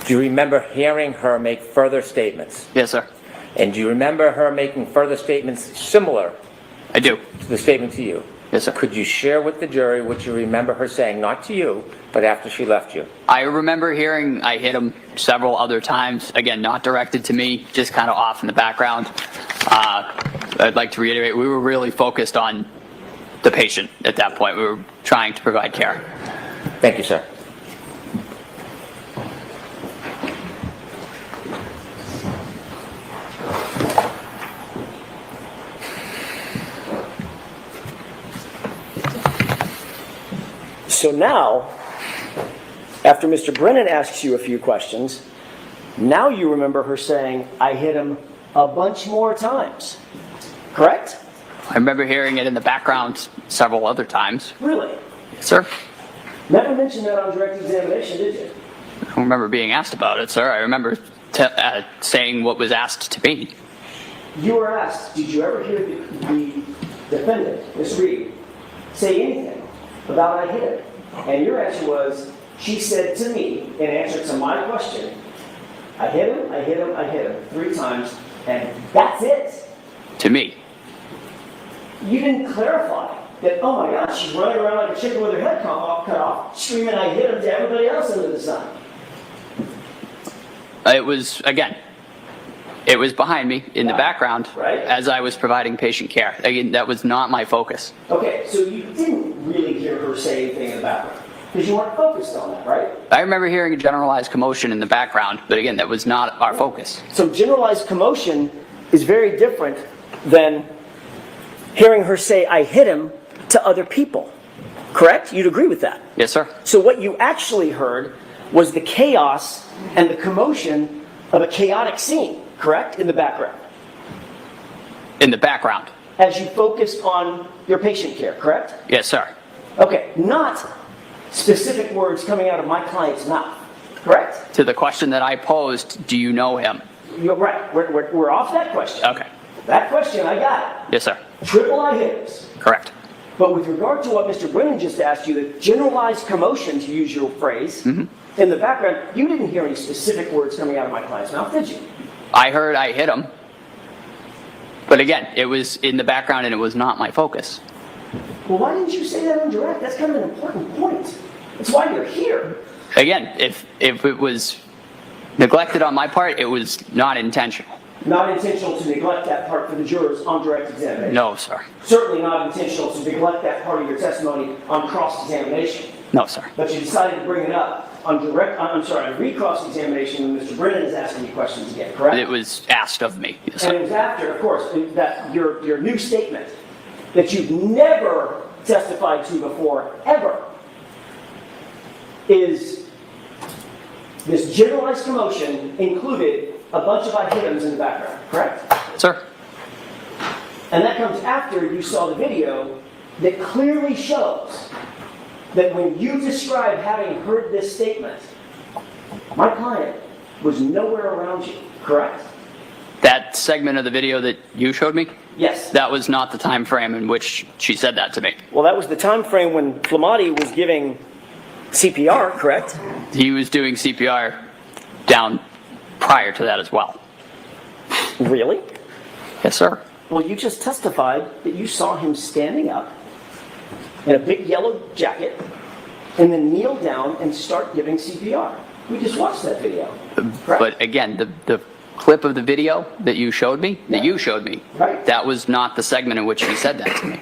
do you remember hearing her make further statements? Yes, sir. And do you remember her making further statements similar? I do. To the statement to you? Yes, sir. Could you share with the jury what you remember her saying, not to you, but after she left you? I remember hearing I hit him several other times. Again, not directed to me, just kind of off in the background. I'd like to reiterate, we were really focused on the patient at that point. We were trying to provide care. Thank you, sir. So now, after Mr. Brennan asks you a few questions, now you remember her saying, I hit him a bunch more times, correct? I remember hearing it in the background several other times. Really? Yes, sir. Never mentioned that on direct examination, did you? I don't remember being asked about it, sir. I remember saying what was asked to me. You were asked, did you ever hear the defendant, Ms. Reed, say anything about I hit him? And your answer was, she said to me, in answer to my question, I hit him, I hit him, I hit him 3 times, and that's it. To me. You didn't clarify that, oh my gosh, she's running around like a chicken with her head cut off, screaming I hit him to everybody else under the sun. It was, again, it was behind me in the background right. As I was providing patient care. Again, that was not my focus. Okay, so you didn't really hear her say anything in the background because you weren't focused on that, right? I remember hearing a generalized commotion in the background, but again, that was not our focus. So generalized commotion is very different than hearing her say, I hit him to other people, correct? You'd agree with that? Yes, sir. So what you actually heard was the chaos and the commotion of a chaotic scene, correct? In the background. In the background. As you focused on your patient care, correct? Yes, sir. Okay, not specific words coming out of my client's mouth, correct? To the question that I posed, do you know him? You're right. We're off that question. Okay. That question, I got it. Yes, sir. Triple I hitters. Correct. But with regard to what Mr. Brennan just asked you, the generalized commotion, to use your phrase, in the background, you didn't hear any specific words coming out of my client's mouth, did you? I heard I hit him. But again, it was in the background and it was not my focus. Well, why didn't you say that on direct? That's kind of an important point. That's why you're here. Again, if it was neglected on my part, it was not intentional. Not intentional to neglect that part for the jurors on direct examination? No, sir. Certainly not intentional to neglect that part of your testimony on cross-examination? No, sir. But you decided to bring it up on on recross examination when Mr. Brennan is asking you questions again, correct? It was asked of me. Yes, And sir. it was after, of course, that your new statement that you've never testified to before, ever, is this generalized commotion included a bunch of I-hit-ems in the background, correct? Sir. And that comes after you saw the video that clearly shows that when you described having heard this statement, my client was nowhere around you, correct? That segment of the video that you showed me? Yes. That was not the time frame in which she said that to me. Well, that was the time frame when Flamati was giving CPR, correct? He was doing CPR down prior to that as well. Really? Yes, sir. Well, you just testified that you saw him standing up in a big yellow jacket and then kneel down and start giving CPR. We just watched that video. Correct? But again, the clip of the video that you showed me, Right. that was not the segment in which he said that to me.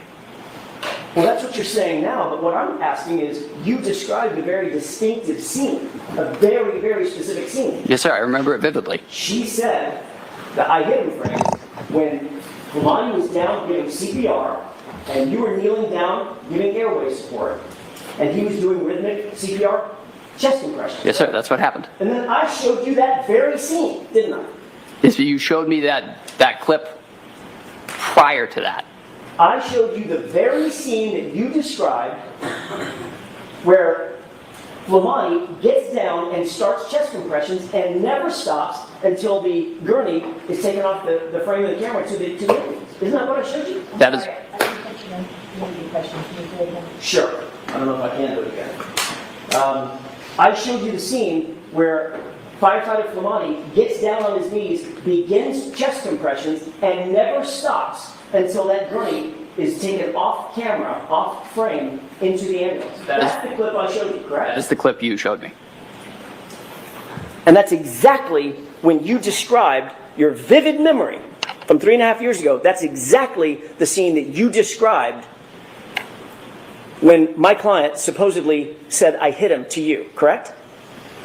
Well, that's what you're saying now, but what I'm asking is, you described a very distinctive scene, a very, very specific scene. Yes, sir. I remember it vividly. She said that I hit him frame when Flamati was down giving CPR, and you were kneeling down giving airway support, and he was doing rhythmic CPR chest compression. Yes, sir. That's what happened. And then I showed you that very scene, didn't I? Yes, you showed me that clip prior to that. I showed you the very scene that you described where Flamati gets down and starts chest compressions and never stops until the gurney is taken off the frame of the camera to the Isn't that what I showed you? That is. Sure. I don't know if I can do it again. I showed you the scene where firefighter Flamani gets down on his knees, begins chest compressions, and never stops until that gurney is taken off camera, off frame, into the ambulance. That's the clip I showed you, correct? That is the clip you showed me. And that's exactly when you described your vivid memory from 3.5 years ago. That's exactly the scene that you described when my client supposedly said, I hit him to you, correct?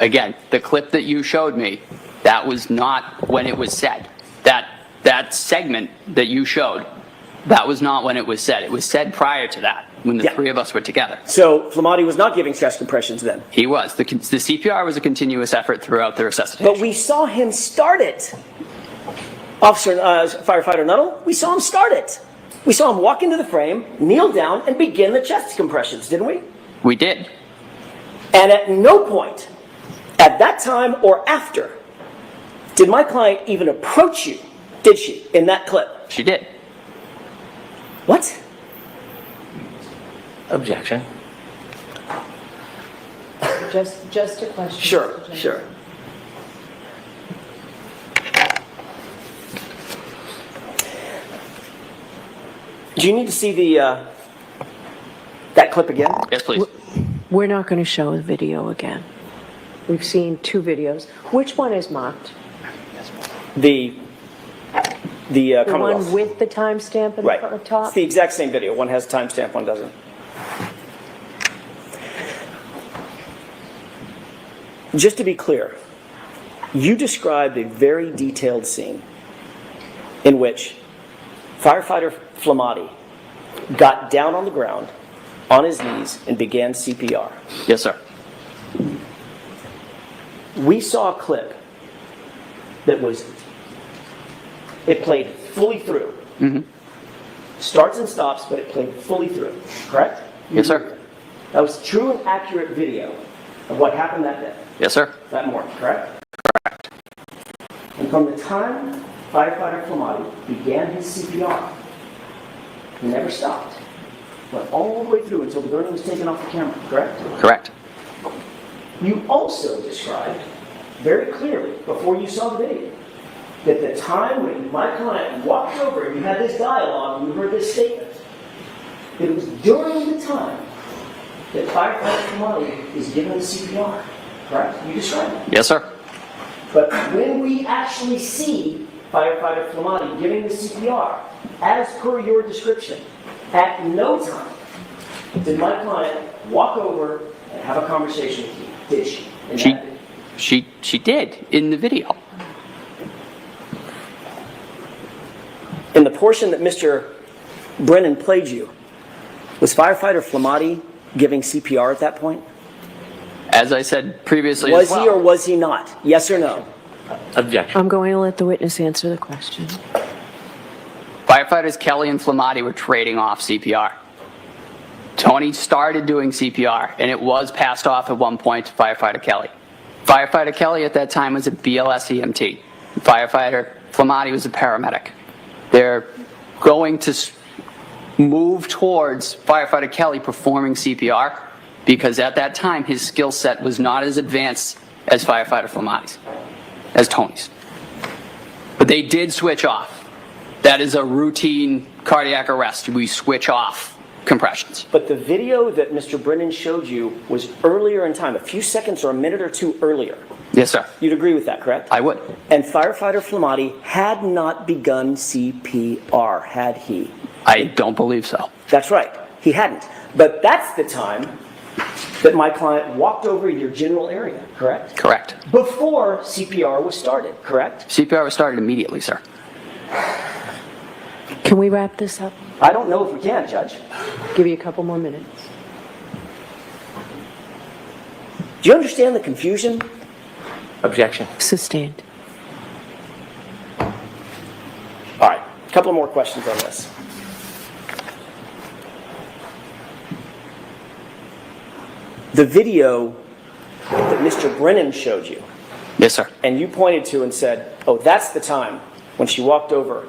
Again, the clip that you showed me, that was not when it was said. That segment that you showed, that was not when it was said. It was said prior to that, when the three of us were together. So Flamani was not giving chest compressions then? He was. The CPR was a continuous effort throughout the resuscitation. But we saw him start it. Officer, firefighter Nuttall, we saw him start it. We saw him walk into the frame, kneel down, and begin the chest compressions, didn't we? We did. And at no point, at that time or after, did my client even approach you, did she, in that clip? She did. What? Objection. Just a question. Sure, sure. Do you need to see the that clip again? Yes, please. We're not going to show the video again. We've seen 2 videos. Which one is marked? The The Commonwealth. one with the timestamp at Right. the top? It's the exact same video. One has timestamp, one doesn't. Just to be clear, you described a very detailed scene in which firefighter Flamati got down on the ground, on his knees, and began CPR. Yes, sir. We saw a clip that was, it played fully through. Mm-hmm. Starts and stops, but it played fully through, correct? Yes, sir. That was true and accurate video of what happened that day, Yes, sir. that morning, correct? Correct. And from the time firefighter Flamati began his CPR, he never stopped. Went all the way through until the gurney was taken off the camera, correct? Correct. You also described very clearly, before you saw the video, that the time when my client walked over and you had this dialogue and you heard this statement, it was during the time that firefighter Flamati is given the CPR, correct? You described it. Yes, sir. But when we actually see firefighter Flamati giving the CPR, as per your description, at no time did my client walk over and have a conversation with you, did she? In that video? She did in the video. In the portion that Mr. Brennan played you, was firefighter Flamati giving CPR at that point? As I said previously Was as well. he or was he not? Yes or no? Objection. I'm going to let the witness answer the question. Firefighters Kelly and Flamati were trading off CPR. Tony started doing CPR, and it was passed off at one point to Firefighter Kelly. Firefighter Kelly at that time was a BLS EMT. Firefighter Flamati was a paramedic. They're going to move towards Firefighter Kelly performing CPR because at that time his skill set was not as advanced as Firefighter Flamati's, as Tony's. But they did switch off. That is a routine cardiac arrest. We switch off compressions. But the video that Mr. Brennan showed you was earlier in time, a few seconds or a minute or two earlier. Yes, sir. You'd agree with that, correct? I would. And firefighter Flamati had not begun CPR, had he? I don't believe so. That's right. He hadn't. But that's the time that my client walked over your general area, correct? Correct. Before CPR was started, correct? CPR was started immediately, sir. Can we wrap this up? I don't know if we can, Judge. Give you a couple more minutes. Do you understand the confusion? Objection. Sustained. All right, a couple more questions on this. The video that Mr. Brennan showed you. Yes, sir. And you pointed to and said, oh, that's the time when she walked over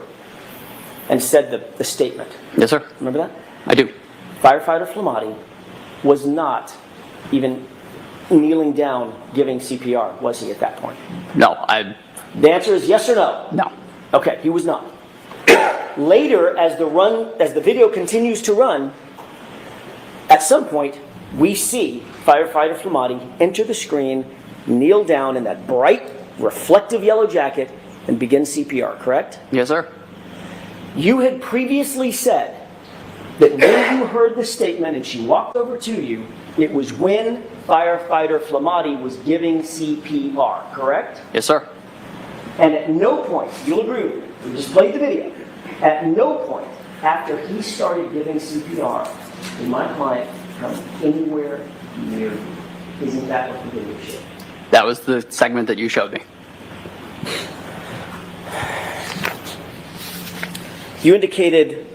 and said the statement. Yes, sir. Remember that? I do. Firefighter Flamati was not even kneeling down giving CPR, was he, at that point? No, The answer is yes or no? No. Okay, he was not. Later, as the video continues to run, at some point, we see firefighter Flamati enter the screen, kneel down in that bright, reflective yellow jacket, and begin CPR, correct? Yes, sir. You had previously said that when you heard the statement and she walked over to you, it was when firefighter Flamati was giving CPR, correct? Yes, sir. And at no point, you'll agree with me, we just played the video, at no point after he started giving CPR did my client come anywhere near you. Isn't that what the video showed? That was the segment that you showed me. You indicated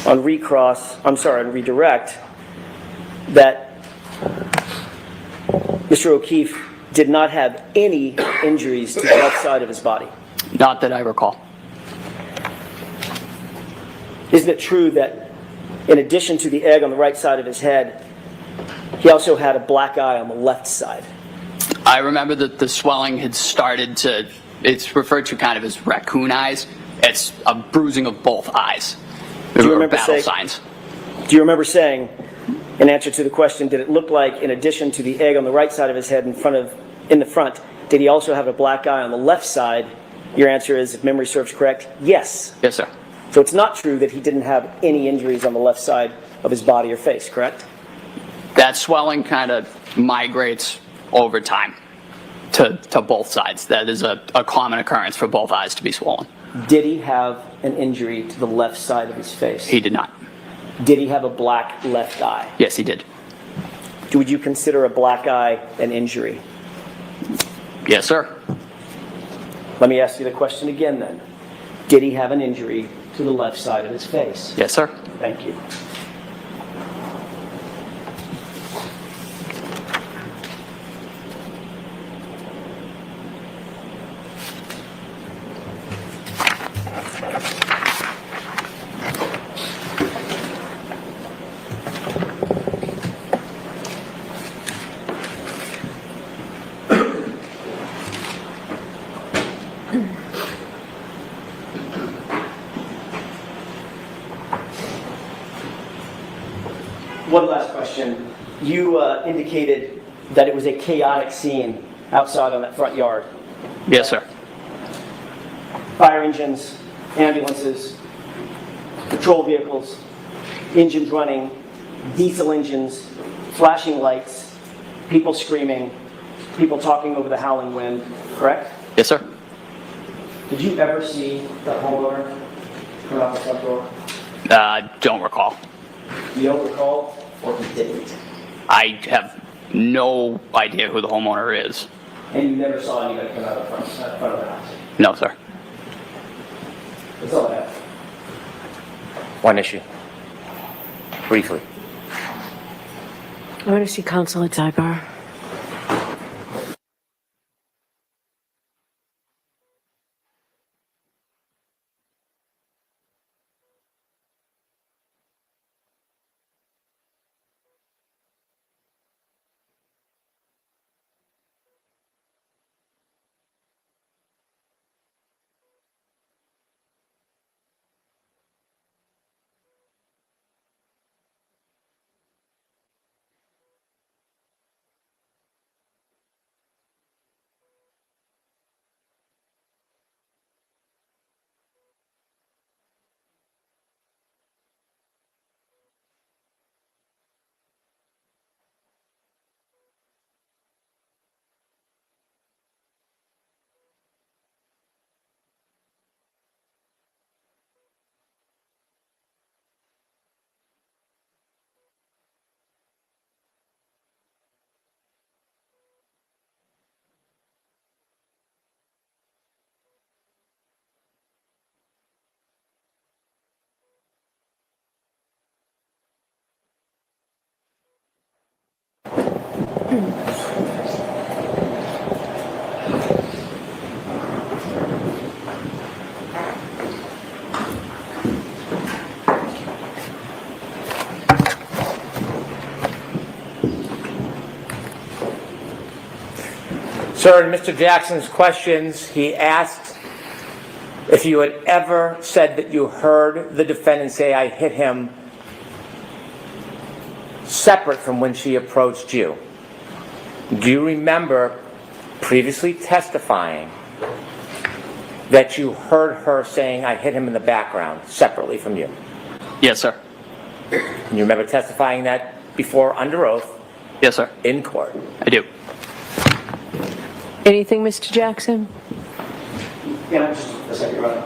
on redirect, that Mr. O'Keefe did not have any injuries to the left side of his body. Not that I recall. Isn't it true that in addition to the egg on the right side of his head, he also had a black eye on the left side? I remember that the swelling had started to, it's referred to kind of as raccoon eyes. It's a bruising of both eyes. Do you remember battle signs. Do you remember saying, in answer to the question, did it look like, in addition to the egg on the right side of his head in the front, did he also have a black eye on the left side? Your answer is, if memory serves correct, yes. Yes, sir. So it's not true that he didn't have any injuries on the left side of his body or face, correct? That swelling kind of migrates over time to both sides. That is a common occurrence for both eyes to be swollen. Did he have an injury to the left side of his face? He did not. Did he have a black left eye? Yes, he did. Would you consider a black eye an injury? Yes, sir. Let me ask you the question again then. Did he have an injury to the left side of his face? Yes, sir. Thank you. One last question. You indicated that it was a chaotic scene outside on that front yard. Yes, sir. Fire engines, ambulances, patrol vehicles, engines running, diesel engines, flashing lights, people screaming, people talking over the howling wind, correct? Yes, sir. Did you ever see the homeowner come out the front door? Don't recall. You don't recall, or you didn't? I have no idea who the homeowner is. And you never saw anybody come out of the front of the house? No, sir. That's all I have. One issue. Briefly. I want to see counsel at Sidebar. Sir, in Mr. Jackson's questions, he asked if you had ever said that you heard the defendant say, "I hit him," separate from when she approached you. Do you remember previously testifying that you heard her saying, "I hit him" in the background, separately from you? Yes, sir. And you remember testifying that before under oath? Yes, sir. In court? I do. Anything, Mr. Jackson? Yeah, just a second, Your Honor.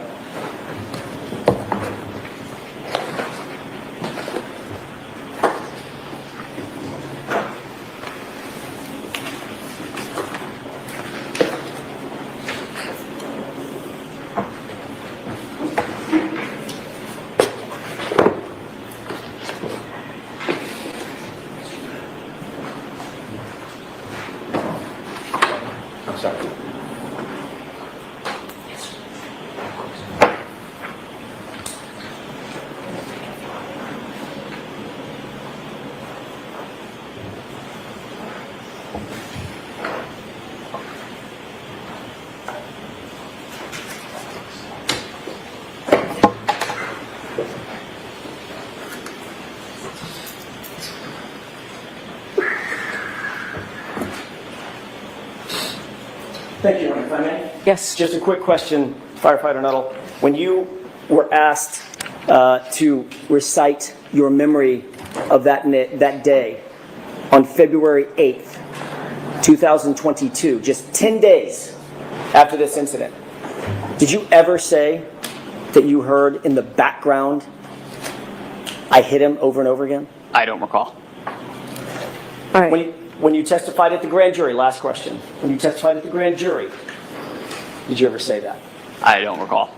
I'm sorry. Thank you, Your Honor, if I may. Yes. Just a quick question, Firefighter Nuttall. When you were asked to recite your memory of that day on February 8th, 2022, just 10 days after this incident, did you ever say that you heard in the background, "I hit him" over and over again? I don't recall. All right. When you testified at the grand jury, last question, when you testified at the grand jury, did you ever say that? I don't recall.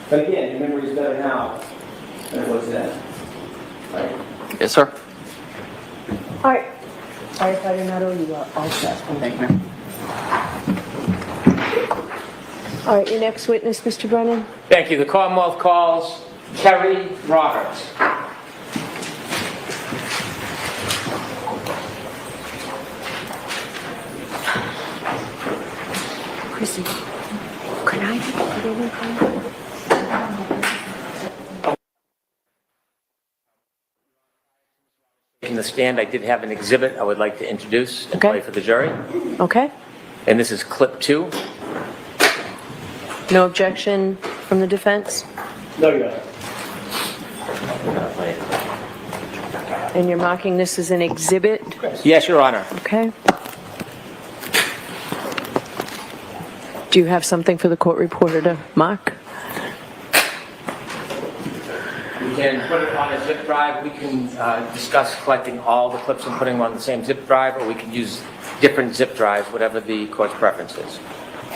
But again, your memory is better now than it was then. Right? Yes, sir. All right. Firefighter Nuttall, you are all set. Thank you, ma'am. All right, your next witness, Mr. Brennan. Thank you. The Commonwealth calls Kerry Roberts. Chrissy, could I get anything? In the stand, I did have an exhibit I would like to introduce and play for the jury. Okay. And this is clip 2. No objection from the defense? No, Your Honor. We're gonna play it. And you're marking this as an exhibit? Yes, Your Honor. Okay. Do you have something for the court reporter to mark? We can put it on a zip drive. We can discuss collecting all the clips and putting them on the same zip drive, or we can use different zip drives, whatever the court's preference is.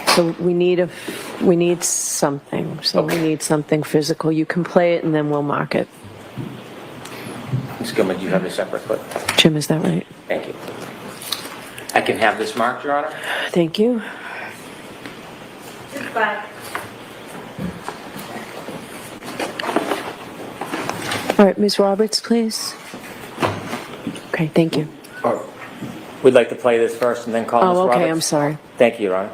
So we need something. So we need something physical. You can play it and then we'll mark it. Ms. Gilman, do you have a separate clip? Jim, is that right? Thank you. I can have this marked, Your Honor. Thank you. Bye. All right, Ms. Roberts, please. Okay, thank you. We'd like to play this first and then call Ms. Oh, Roberts. okay, I'm sorry. Thank you, Your Honor.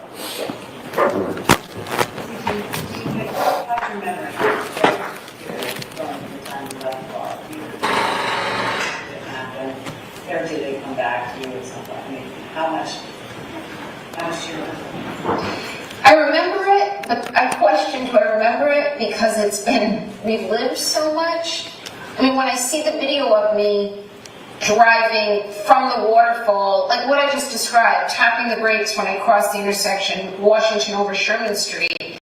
Or do they come back to you or something? I mean, how much do you remember? I remember it, but I question do I remember it because it's been relived so much. I mean, when I see the video of me driving from the waterfall, like what I just described, tapping the brakes when I crossed the intersection, Washington over Sherman Street,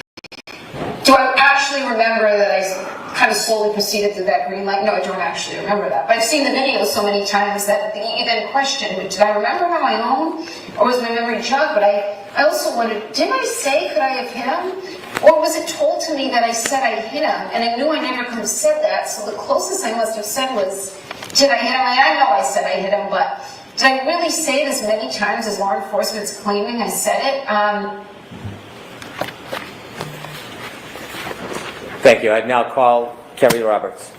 do I actually remember that I kind of slowly proceeded through that green light? No, I don't actually remember that. But I've seen the video so many times that you then question, did I remember on my own? Or was my memory jogged? But I also wondered, did I say, could I have hit him? Or was it told to me that I said I hit him? And I knew I never could have said that, so the closest I must have said was, did I hit him? I know I said I hit him, but did I really say it as many times as law enforcement's claiming I said it? Thank you. I'd now call Kerry Roberts.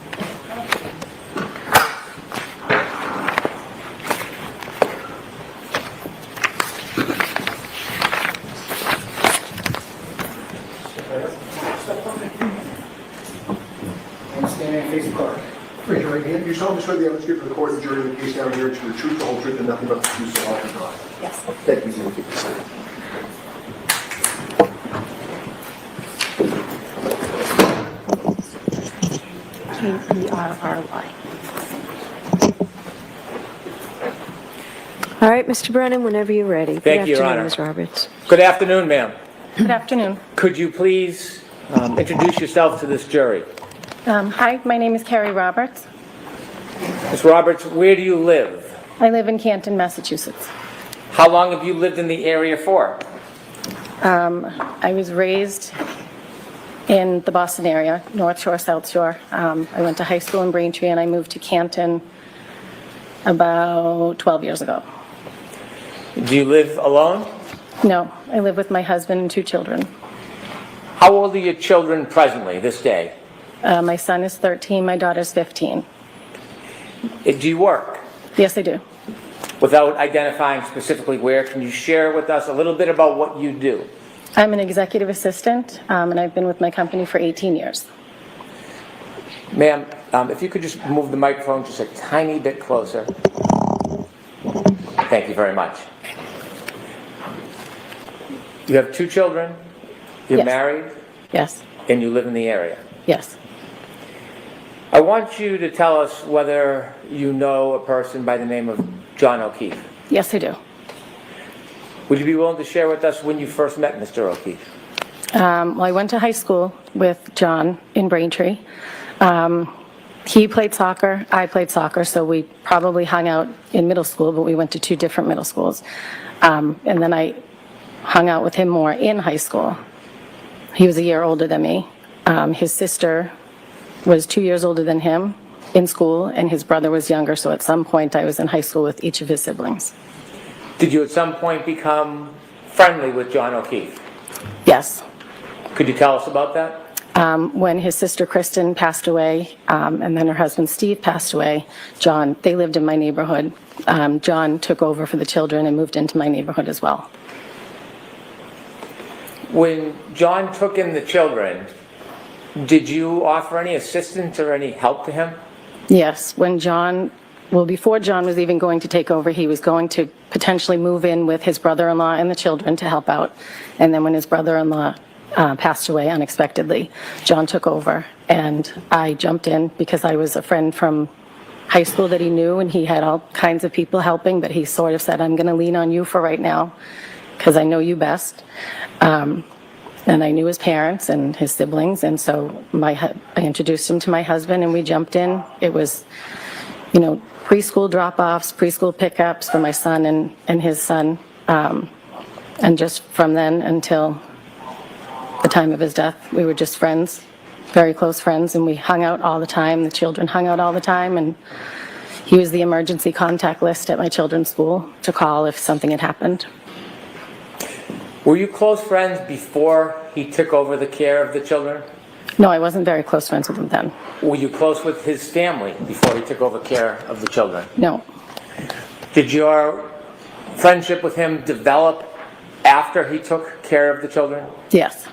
Raise your right hand. Do you solemnly swear the evidence given to the court and jury in the case now hearing to the truth, the whole truth, and nothing but the truth, so help you God? Yes. Thank you. You may be seated. Kerry. All right, Mr. Brennan, whenever you're ready. Thank you, Your Good Honor. afternoon, Ms. Roberts. Good afternoon, ma'am. Good afternoon. Could you please introduce yourself to this jury? Hi, my name is Carrie Roberts. Ms. Roberts, where do you live? I live in Canton, Massachusetts. How long have you lived in the area for? I was raised in the Boston area, North Shore, South Shore. I went to high school in Braintree and I moved to Canton about 12 years ago. Do you live alone? No, I live with my husband and 2 children. How old are your children presently, this day? My son is 13, my daughter's 15. Do you work? Yes, I do. Without identifying specifically where, can you share with us a little bit about what you do? I'm an executive assistant, and I've been with my company for 18 years. Ma'am, if you could just move the microphone just a tiny bit closer. Thank you very much. You have 2 children, you're Yes. married, Yes, and you live in the area. yes. I want you to tell us whether you know a person by the name of John O'Keefe. Yes, I do. Would you be willing to share with us when you first met Mr. O'Keefe? Well, I went to high school with John in Braintree. He played soccer, I played soccer, so we probably hung out in middle school, but we went to 2 different middle schools. And then I hung out with him more in high school. He was a year older than me. His sister was 2 years older than him in school, and his brother was younger, so at some point I was in high school with each of his siblings. Did you at some point become friendly with John O'Keefe? Yes. Could you tell us about that? When his sister Kristen passed away, and then her husband Steve passed away, they lived in my neighborhood. John took over for the children and moved into my neighborhood as well. When John took in the children, did you offer any assistance or any help to him? Yes, before John was even going to take over, he was going to potentially move in with his brother-in-law and the children to help out. And then when his brother-in-law passed away unexpectedly, John took over, and I jumped in because I was a friend from high school that he knew, and he had all kinds of people helping, but he sort of said, I'm going to lean on you for right now because I know you best. And I knew his parents and his siblings, and so I introduced him to my husband, and we jumped in. It was, preschool drop-offs, preschool pickups for my son and his son, and just from then until the time of his death, we were just friends, very close friends, and we hung out all the time. The children hung out all the time, and he was the emergency contact list at my children's school to call if something had happened. Were you close friends before he took over the care of the children? No, I wasn't very close friends with him then. Were you close with his family before he took over care of the children? No. Did your friendship with him develop after he took care of the children? Yes.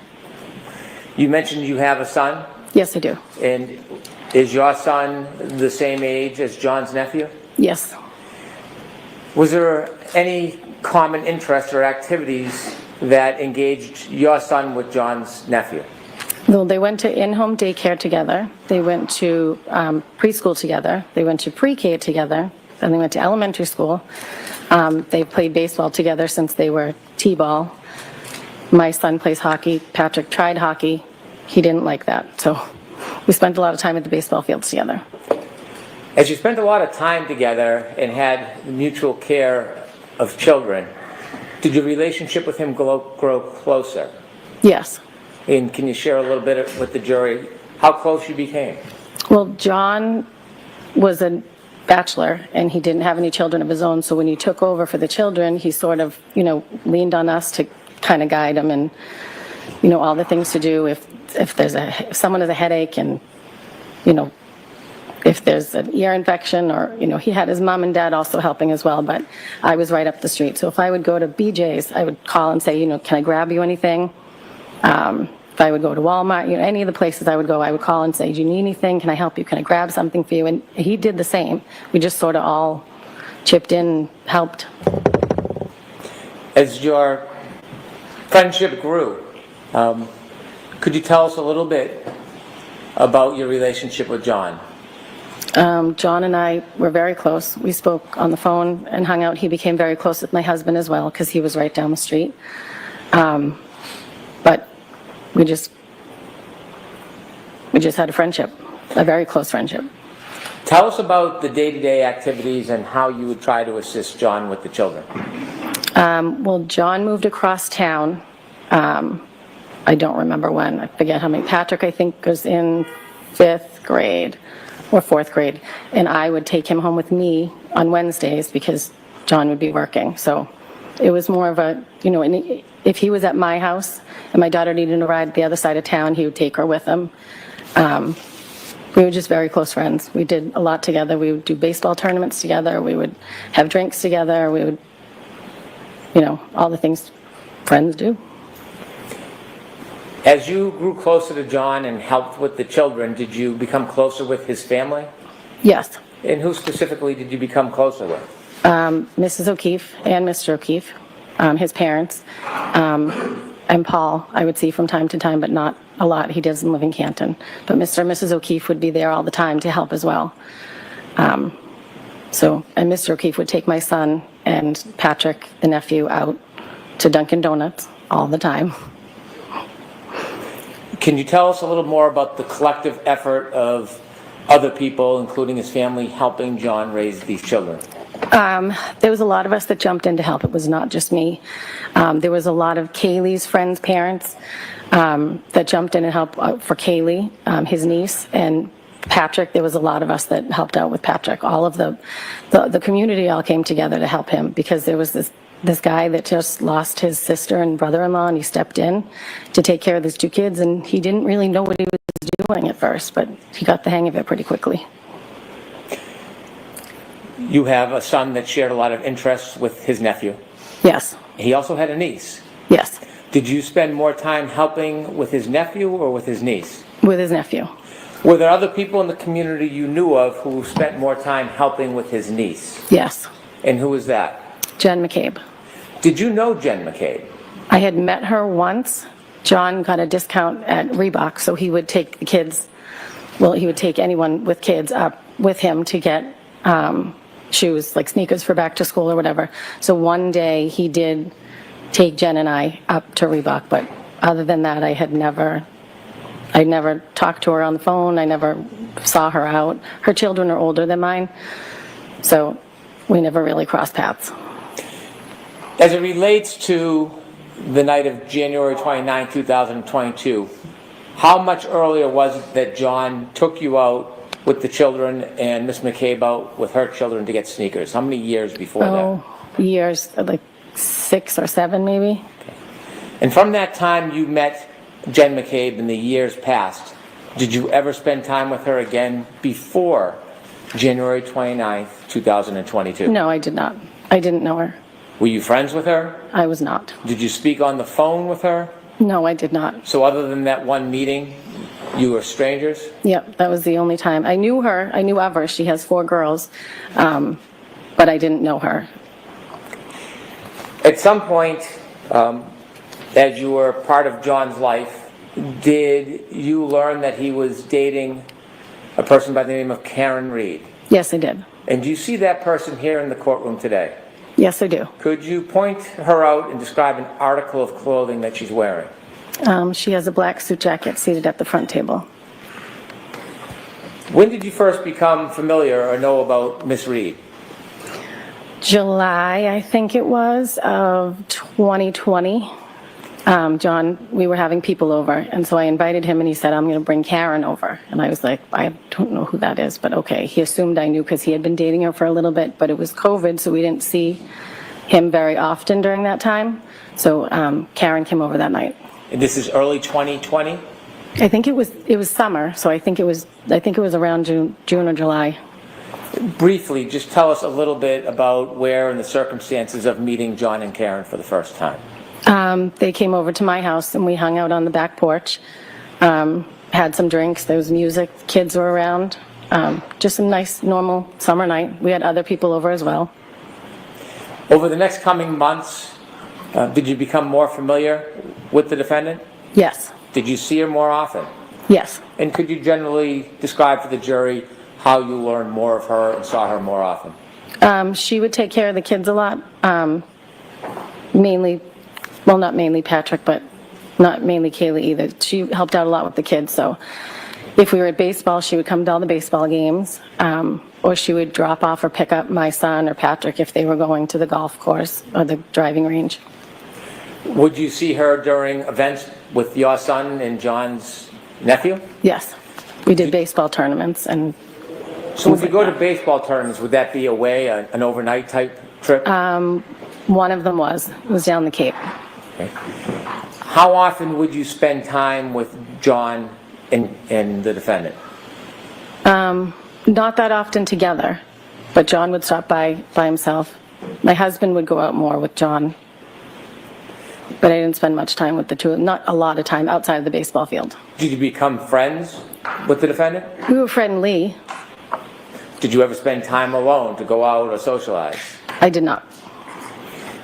You mentioned you have a son? Yes, I do. And is your son the same age as John's nephew? Yes. Was there any common interests or activities that engaged your son with John's nephew? Well, they went to in-home daycare together. They went to preschool together. They went to pre-K together. Then they went to elementary school. They played baseball together since they were T-ball. My son plays hockey. Patrick tried hockey. He didn't like that. So we spent a lot of time at the baseball fields together. As you spent a lot of time together and had mutual care of children, did your relationship with him grow closer? Yes. And can you share a little bit with the jury how close you became? Well, John was a bachelor and he didn't have any children of his own. So when he took over for the children, he sort of, leaned on us to kind of guide him and, all the things to do if someone has a headache and, if there's an ear infection or, he had his mom and dad also helping as well, but I was right up the street. So if I would go to BJ's, I would call and say, can I grab you anything? if I would go to Walmart, any of the places I would go, I would call and say, do you need anything? Can I help you? Can I grab something for you? And he did the same. We just sort of all chipped in, helped. As your friendship grew, could you tell us a little bit about your relationship with John? John and I were very close. We spoke on the phone and hung out. He became very close with my husband as well because he was right down the street. But we just had a friendship, a very close friendship. Tell us about the day-to-day activities and how you would try to assist John with the children. Well, John moved across town. I don't remember when. I forget how many. Patrick, I think, was in 5th grade or 4th grade. And I would take him home with me on Wednesdays because John would be working. So it was more of a, if he was at my house and my daughter needed a ride the other side of town, he would take her with him. We were just very close friends. We did a lot together. We would do baseball tournaments together. We would have drinks together. We would, all the things friends do. As you grew closer to John and helped with the children, did you become closer with his family? Yes. And who specifically did you become closer with? Mrs. O'Keefe and Mr. O'Keefe, his parents, and Paul I would see from time to time, but not a lot. He doesn't live in Canton. But Mr. and Mrs. O'Keefe would be there all the time to help as well. And Mr. O'Keefe would take my son and Patrick, the nephew, out to Dunkin' Donuts all the time. Can you tell us a little more about the collective effort of other people, including his family, helping John raise these children? There was a lot of us that jumped in to help. It was not just me. There was a lot of Kaylee's friends' parents that jumped in and helped for Kaylee, his niece, and Patrick. There was a lot of us that helped out with Patrick. All of the community all came together to help him because there was this guy that just lost his sister and brother-in-law, and he stepped in to take care of his 2 kids, and he didn't really know what he was doing at first, but he got the hang of it pretty quickly. You have a son that shared a lot of interests with his nephew. Yes. He also had a niece. Yes. Did you spend more time helping with his nephew or with his niece? With his nephew. Were there other people in the community you knew of who spent more time helping with his niece? Yes. And who was that? Jen McCabe. Did you know Jen McCabe? I had met her once. John got a discount at Reebok, so he would take the kids, he would take anyone with kids up with him to get shoes, like sneakers for back to school or whatever. So one day he did take Jen and I up to Reebok, but other than that, I never talked to her on the phone. I never saw her out. Her children are older than mine, so we never really crossed paths. As it relates to the night of January 29, 2022, how much earlier was it that John took you out with the children and Miss McCabe out with her children to get sneakers? How many years before that? Years, like 6 or 7 maybe. Okay. And from that time you met Jen McCabe in the years past, did you ever spend time with her again before January 29th, 2022? No, I did not. I didn't know her. Were you friends with her? I was not. Did you speak on the phone with her? No, I did not. So other than that one meeting, you were strangers? Yep, that was the only time. I knew her. I knew of her. She has 4 girls, but I didn't know her. At some point, as you were part of John's life, did you learn that he was dating a person by the name of Karen Reed? Yes, I did. And do you see that person here in the courtroom today? Yes, I do. Could you point her out and describe an article of clothing that she's wearing? She has a black suit jacket seated at the front table. When did you first become familiar or know about Miss Reed? July, I think it was, of 2020. John, we were having people over, and so I invited him, and he said, I'm going to bring Karen over. And I was like, I don't know who that is, but okay. He assumed I knew because he had been dating her for a little bit, but it was COVID, so we didn't see him very often during that time. So Karen came over that night. And this is early 2020? I think it was summer, so I think it was around June or July. Briefly, just tell us a little bit about where and the circumstances of meeting John and Karen for the first time. They came over to my house and we hung out on the back porch, had some drinks, there was music, kids were around. Just a nice, normal summer night. We had other people over as well. Over the next coming months, did you become more familiar with the defendant? Yes. Did you see her more often? Yes. And could you generally describe for the jury how you learned more of her and saw her more often? She would take care of the kids a lot. Mainly, well, not mainly Patrick, but not mainly Kaylee either. She helped out a lot with the kids, so if we were at baseball, she would come to all the baseball games, or she would drop off or pick up my son or Patrick if they were going to the golf course or the driving range. Would you see her during events with your son and John's nephew? Yes. We did baseball tournaments and... So when you go to baseball tournaments, would that be away, an overnight type trip? One of them was. It was down the Cape. Okay. How often would you spend time with John and the defendant? Not that often together, but John would stop by himself. My husband would go out more with John, but I didn't spend much time with the two, not a lot of time outside of the baseball field. Did you become friends with the defendant? We were friendly. Did you ever spend time alone to go out or socialize? I did not.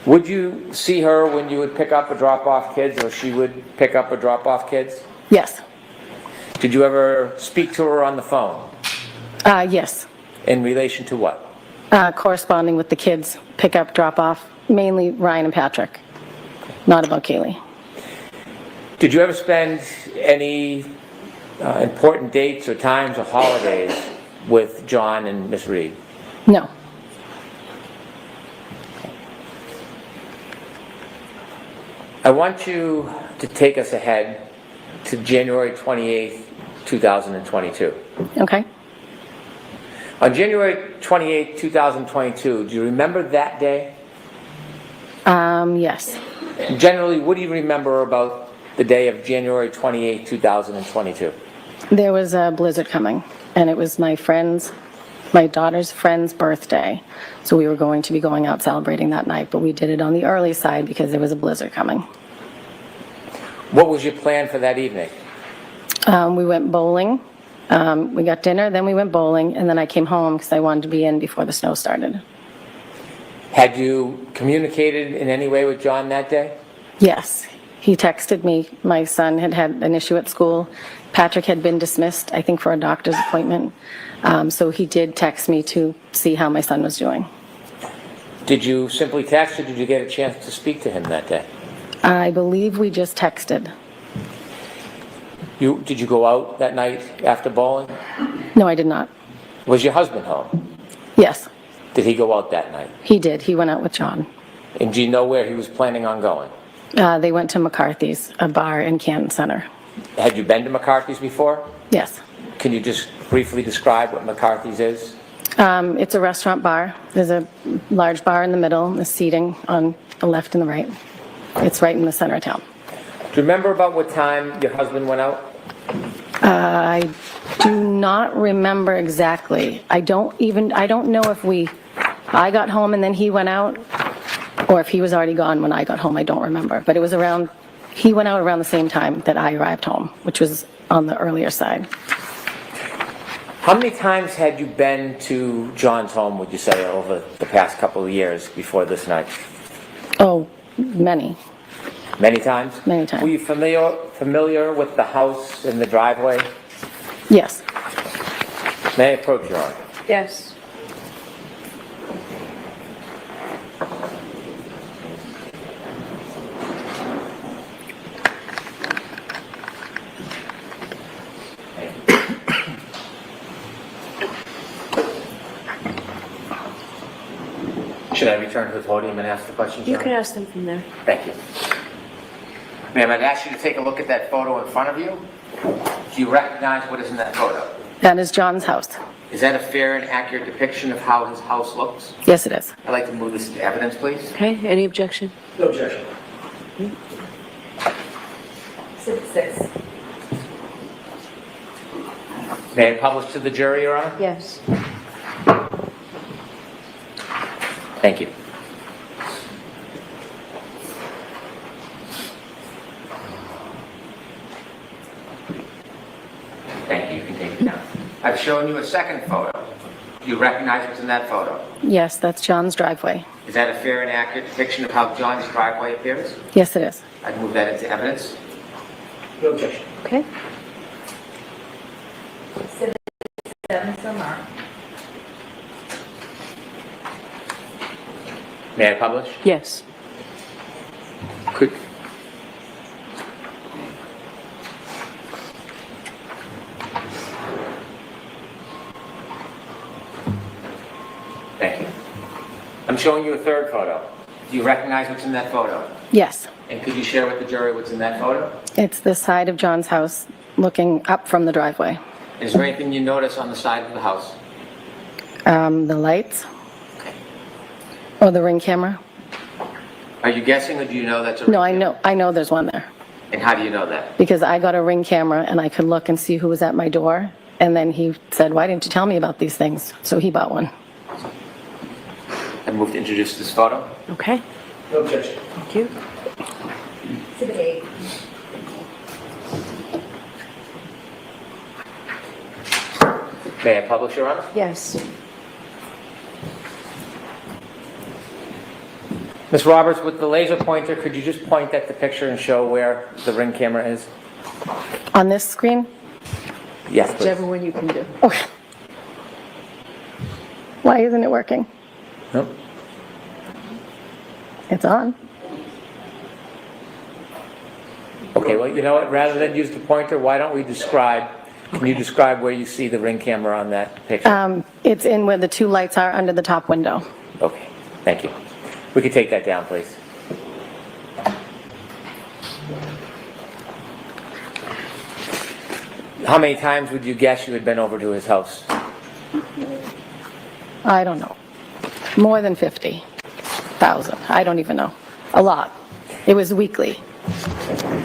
Would you see her when you would pick up or drop off kids, or she would pick up or drop off kids? Yes. Did you ever speak to her on the phone? Yes. In relation to what? Corresponding with the kids, pick up, drop off, mainly Ryan and Patrick, not about Kaylee. Did you ever spend any important dates or times or holidays with John and Miss Reed? No. I want you to take us ahead to January 28th, 2022. Okay. On January 28th, 2022, do you remember that day? Yes. Generally, what do you remember about the day of January 28th, 2022? There was a blizzard coming, and it was my daughter's friend's birthday. So we were going to be going out celebrating that night, but we did it on the early side because there was a blizzard coming. What was your plan for that evening? We went bowling. We got dinner, then we went bowling, and then I came home because I wanted to be in before the snow started. Had you communicated in any way with John that day? Yes. He texted me. My son had had an issue at school. Patrick had been dismissed, I think, for a doctor's appointment. So he did text me to see how my son was doing. Did you simply text, or did you get a chance to speak to him that day? I believe we just texted. Did you go out that night after bowling? No, I did not. Was your husband home? Yes. Did he go out that night? He did. He went out with John. And do you know where he was planning on going? They went to McCarthy's, a bar in Canton Center. Had you been to McCarthy's before? Yes. Can you just briefly describe what McCarthy's is? It's a restaurant bar. There's a large bar in the middle, and the seating on the left and the right. It's right in the center of town. Do you remember about what time your husband went out? I do not remember exactly. I don't know if I got home and then he went out, or if he was already gone when I got home. I don't remember. But it was he went out around the same time that I arrived home, which was on the earlier side. How many times had you been to John's home, would you say, over the past couple of years before this night? Oh, many. Many times? Many times. Were you familiar with the house and the driveway? Yes. May I approach your honor? Yes. Should I return to the podium and ask the questions? You Your can Honor? ask them from there. Thank you. Ma'am, I'd ask you to take a look at that photo in front of you. Do you recognize what is in that photo? That is John's house. Is that a fair and accurate depiction of how his house looks? Yes, it is. I'd like to move this to evidence, please. Okay, any objection? No objection. Exhibit 6. May I publish to the jury, Your Honor? Yes. Thank you. showing you a second photo. Do you recognize what's in that photo? Yes, that's John's driveway. Is that a fair and accurate depiction of how John's driveway appears? Yes, it is. I'd move that into evidence. No objection. Okay. Exhibit 7, so marked. May I publish? Yes. Could. Thank you. I'm showing you a third photo. Do you recognize what's in that photo? Yes. And could you share with the jury what's in that photo? It's the side of John's house looking up from the driveway. Is there anything you notice on the side of the house? The lights. Or the ring camera. Are you guessing or do you know that's a No, I know there's one there. And how do you know that? Because I got a ring camera and I could look and see who was at my door. And then he said, why didn't you tell me about these things? So he bought one. I move to introduce this photo. Okay. No objection. Thank you. Exhibit 8. May I publish, Your Honor? Yes. Ms. Roberts, with the laser pointer, could you just point at the picture and show where the ring camera is? On this screen? Yes, please. Whichever one you can do. Okay. Why isn't it working? Nope. It's on. Okay, well, you know what, rather than use the pointer, why don't we describe, can you describe where you see the ring camera on that picture? It's in where the two lights are under the top window. Okay, thank you. We could take that down, please. How many times would you guess you had been over to his house? I don't know. More than 50,000. I don't even know. A lot. It was weekly.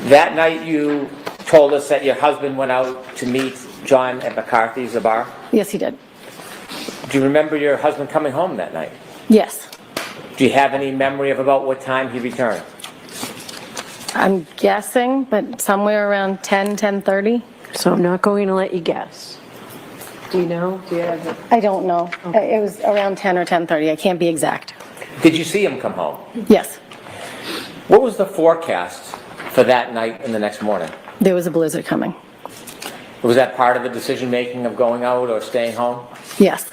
That night you told us that your husband went out to meet John at McCarthy's, the bar. Yes, he did. Do you remember your husband coming home that night? Yes. Do you have any memory of about what time he returned? I'm guessing, but somewhere around 10:30. So I'm not going to let you guess. Do you know? Do you have it? I don't know. It was around 10 or 10:30. I can't be exact. Did you see him come home? Yes. What was the forecast for that night and the next morning? There was a blizzard coming. Was that part of the decision-making of going out or staying home? Yes.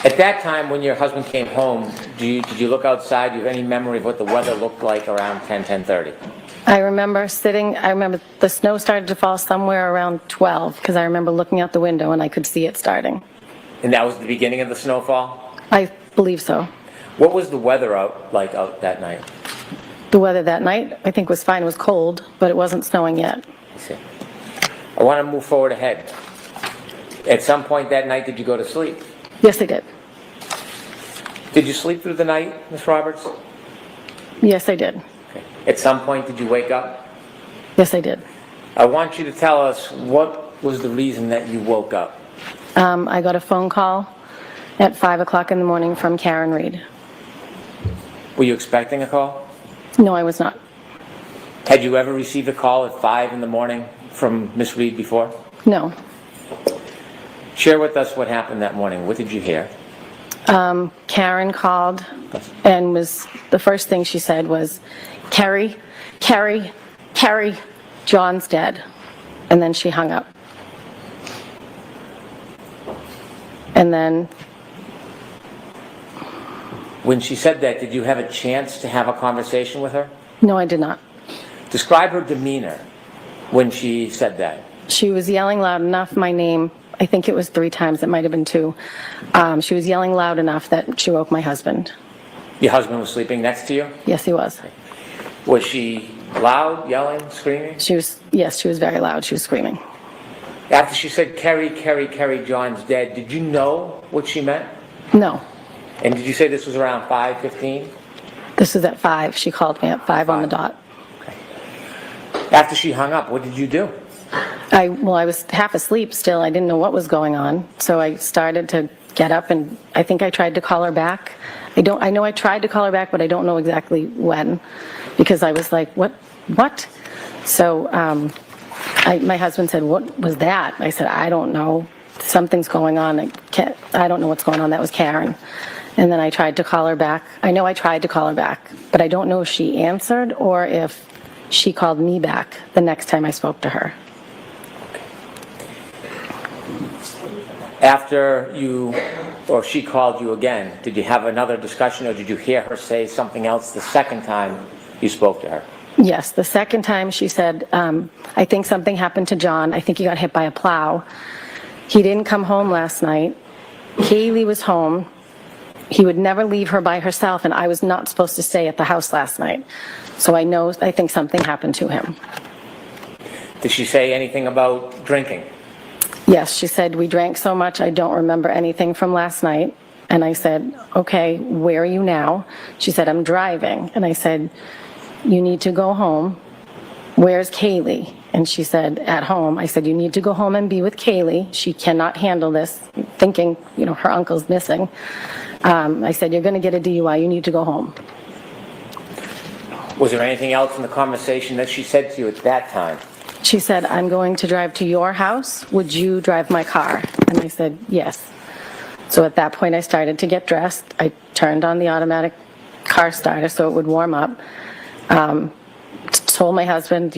At that time, when your husband came home, did you look outside? Do you have any memory of what the weather looked like around 10:30? I remember the snow started to fall somewhere around 12 because I remember looking out the window and I could see it starting. And that was the beginning of the snowfall? I believe so. What was the weather out that night? The weather that night, I think, was fine. It was cold, but it wasn't snowing yet. I see. I want to move forward ahead. At some point that night, did you go to sleep? Yes, I did. Did you sleep through the night, Ms. Roberts? Yes, I did. Okay. At some point, did you wake up? Yes, I did. I want you to tell us what was the reason that you woke up. I got a phone call at 5 o'clock in the morning from Karen Reed. Were you expecting a call? No, I was not. Had you ever received a call at 5 in the morning from Miss Reed before? No. Share with us what happened that morning. What did you hear? Karen called and the first thing she said was, Carrie, John's dead. And then she hung up. And then... When she said that, did you have a chance to have a conversation with her? No, I did not. Describe her demeanor when she said that. She was yelling loud enough, my name, I think it was 3 times, it might have been 2. She was yelling loud enough that she woke my husband. Your husband was sleeping next to you? Yes, he was. Was she loud, yelling, screaming? Yes, she was very loud. She was screaming. After she said, Carrie, John's dead, did you know what she meant? No. And did you say this was around 5:15? This was at 5. She called me at 5 on the dot. Okay. After she hung up, what did you do? I was half asleep still. I didn't know what was going on. So I started to get up and I think I tried to call her back. I know I tried to call her back, but I don't know exactly when because I was like, what? So my husband said, what was that? I said, I don't know. something's going on. I don't know what's going on. That was Karen. And then I tried to call her back. I know I tried to call her back, but I don't know if she answered or if she called me back the next time I spoke to her. After you, or she called you again, did you have another discussion, or did you hear her say something else the second time you spoke to her? Yes, the second time she said, I think something happened to John. I think he got hit by a plow. He didn't come home last night. Kaylee was home. He would never leave her by herself, and I was not supposed to stay at the house last night. So I think something happened to him. Did she say anything about drinking? Yes, she said, we drank so much, I don't remember anything from last night. And I said, okay, where are you now? She said, I'm driving. And I said, you need to go home. Where's Kaylee? And she said, at home. I said, you need to go home and be with Kaylee. She cannot handle this, thinking, her uncle's missing. I said, you're going to get a DUI. You need to go home. Was there anything else in the conversation that she said to you at that time? She said, I'm going to drive to your house. Would you drive my car? And I said, yes. So at that point, I started to get dressed. I turned on the automatic car starter so it would warm up. Told my husband,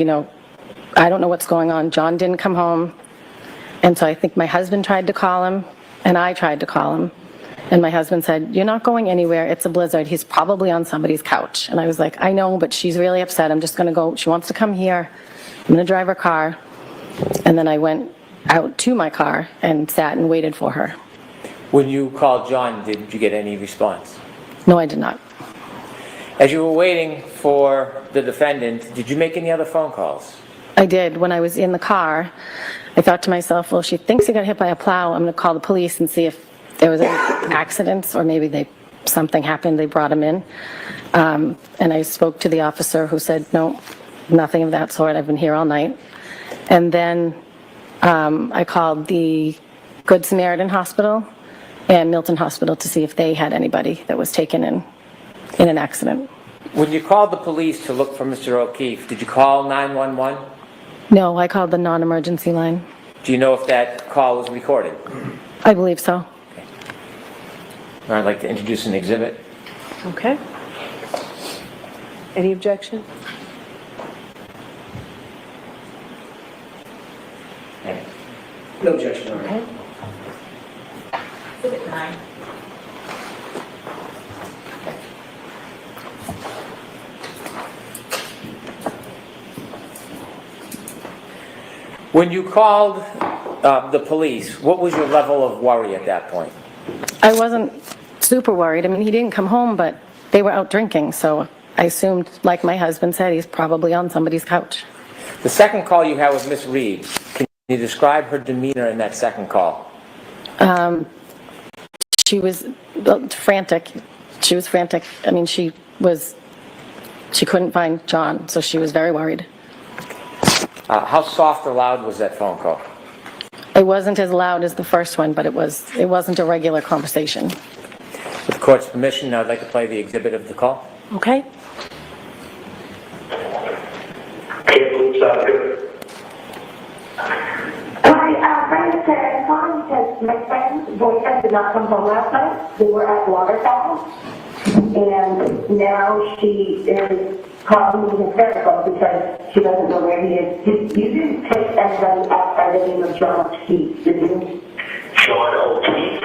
I don't know what's going on. John didn't come home. And so I think my husband tried to call him, and I tried to call him. And my husband said, you're not going anywhere. It's a blizzard. He's probably on somebody's couch. And I was like, I know, but she's really upset. I'm just going to go. She wants to come here. I'm going to drive her car. And then I went out to my car and sat and waited for her. When you called John, did you get any response? No, I did not. As you were waiting for the defendant, did you make any other phone calls? I did. When I was in the car, I thought to myself, well, she thinks he got hit by a plow. I'm going to call the police and see if there was any accidents or maybe something happened. They brought him in. And I spoke to the officer who said, no, nothing of that sort. I've been here all night. And then I called the Good Samaritan Hospital and Milton Hospital to see if they had anybody that was taken in an accident. When you called the police to look for Mr. O'Keefe, did you call 911? No, I called the non-emergency line. Do you know if that call was recorded? I believe so. Okay. I'd like to introduce an exhibit. Okay. Any objection? No objection. Okay. Exhibit 9. When you called the police, what was your level of worry at that point? I wasn't super worried. I mean, he didn't come home, but they were out drinking, so I assumed, like my husband said, he's probably on somebody's couch. The second call you had with Miss Reed, can you describe her demeanor in that second call? She was frantic. She was frantic. I mean, she couldn't find John, so she was very worried. How soft or loud was that phone call? It wasn't as loud as the first one, but it wasn't a regular conversation. With the court's permission, I'd like to play the exhibit of the call. Okay. Hi, friend is Sarah calling because my friend's boyfriend did not come home last night. They were at waterfowl, and now she is calling me hysterical because she doesn't know where he is. You didn't take anybody outside the name of John O'Keefe, did you? John O'Keefe?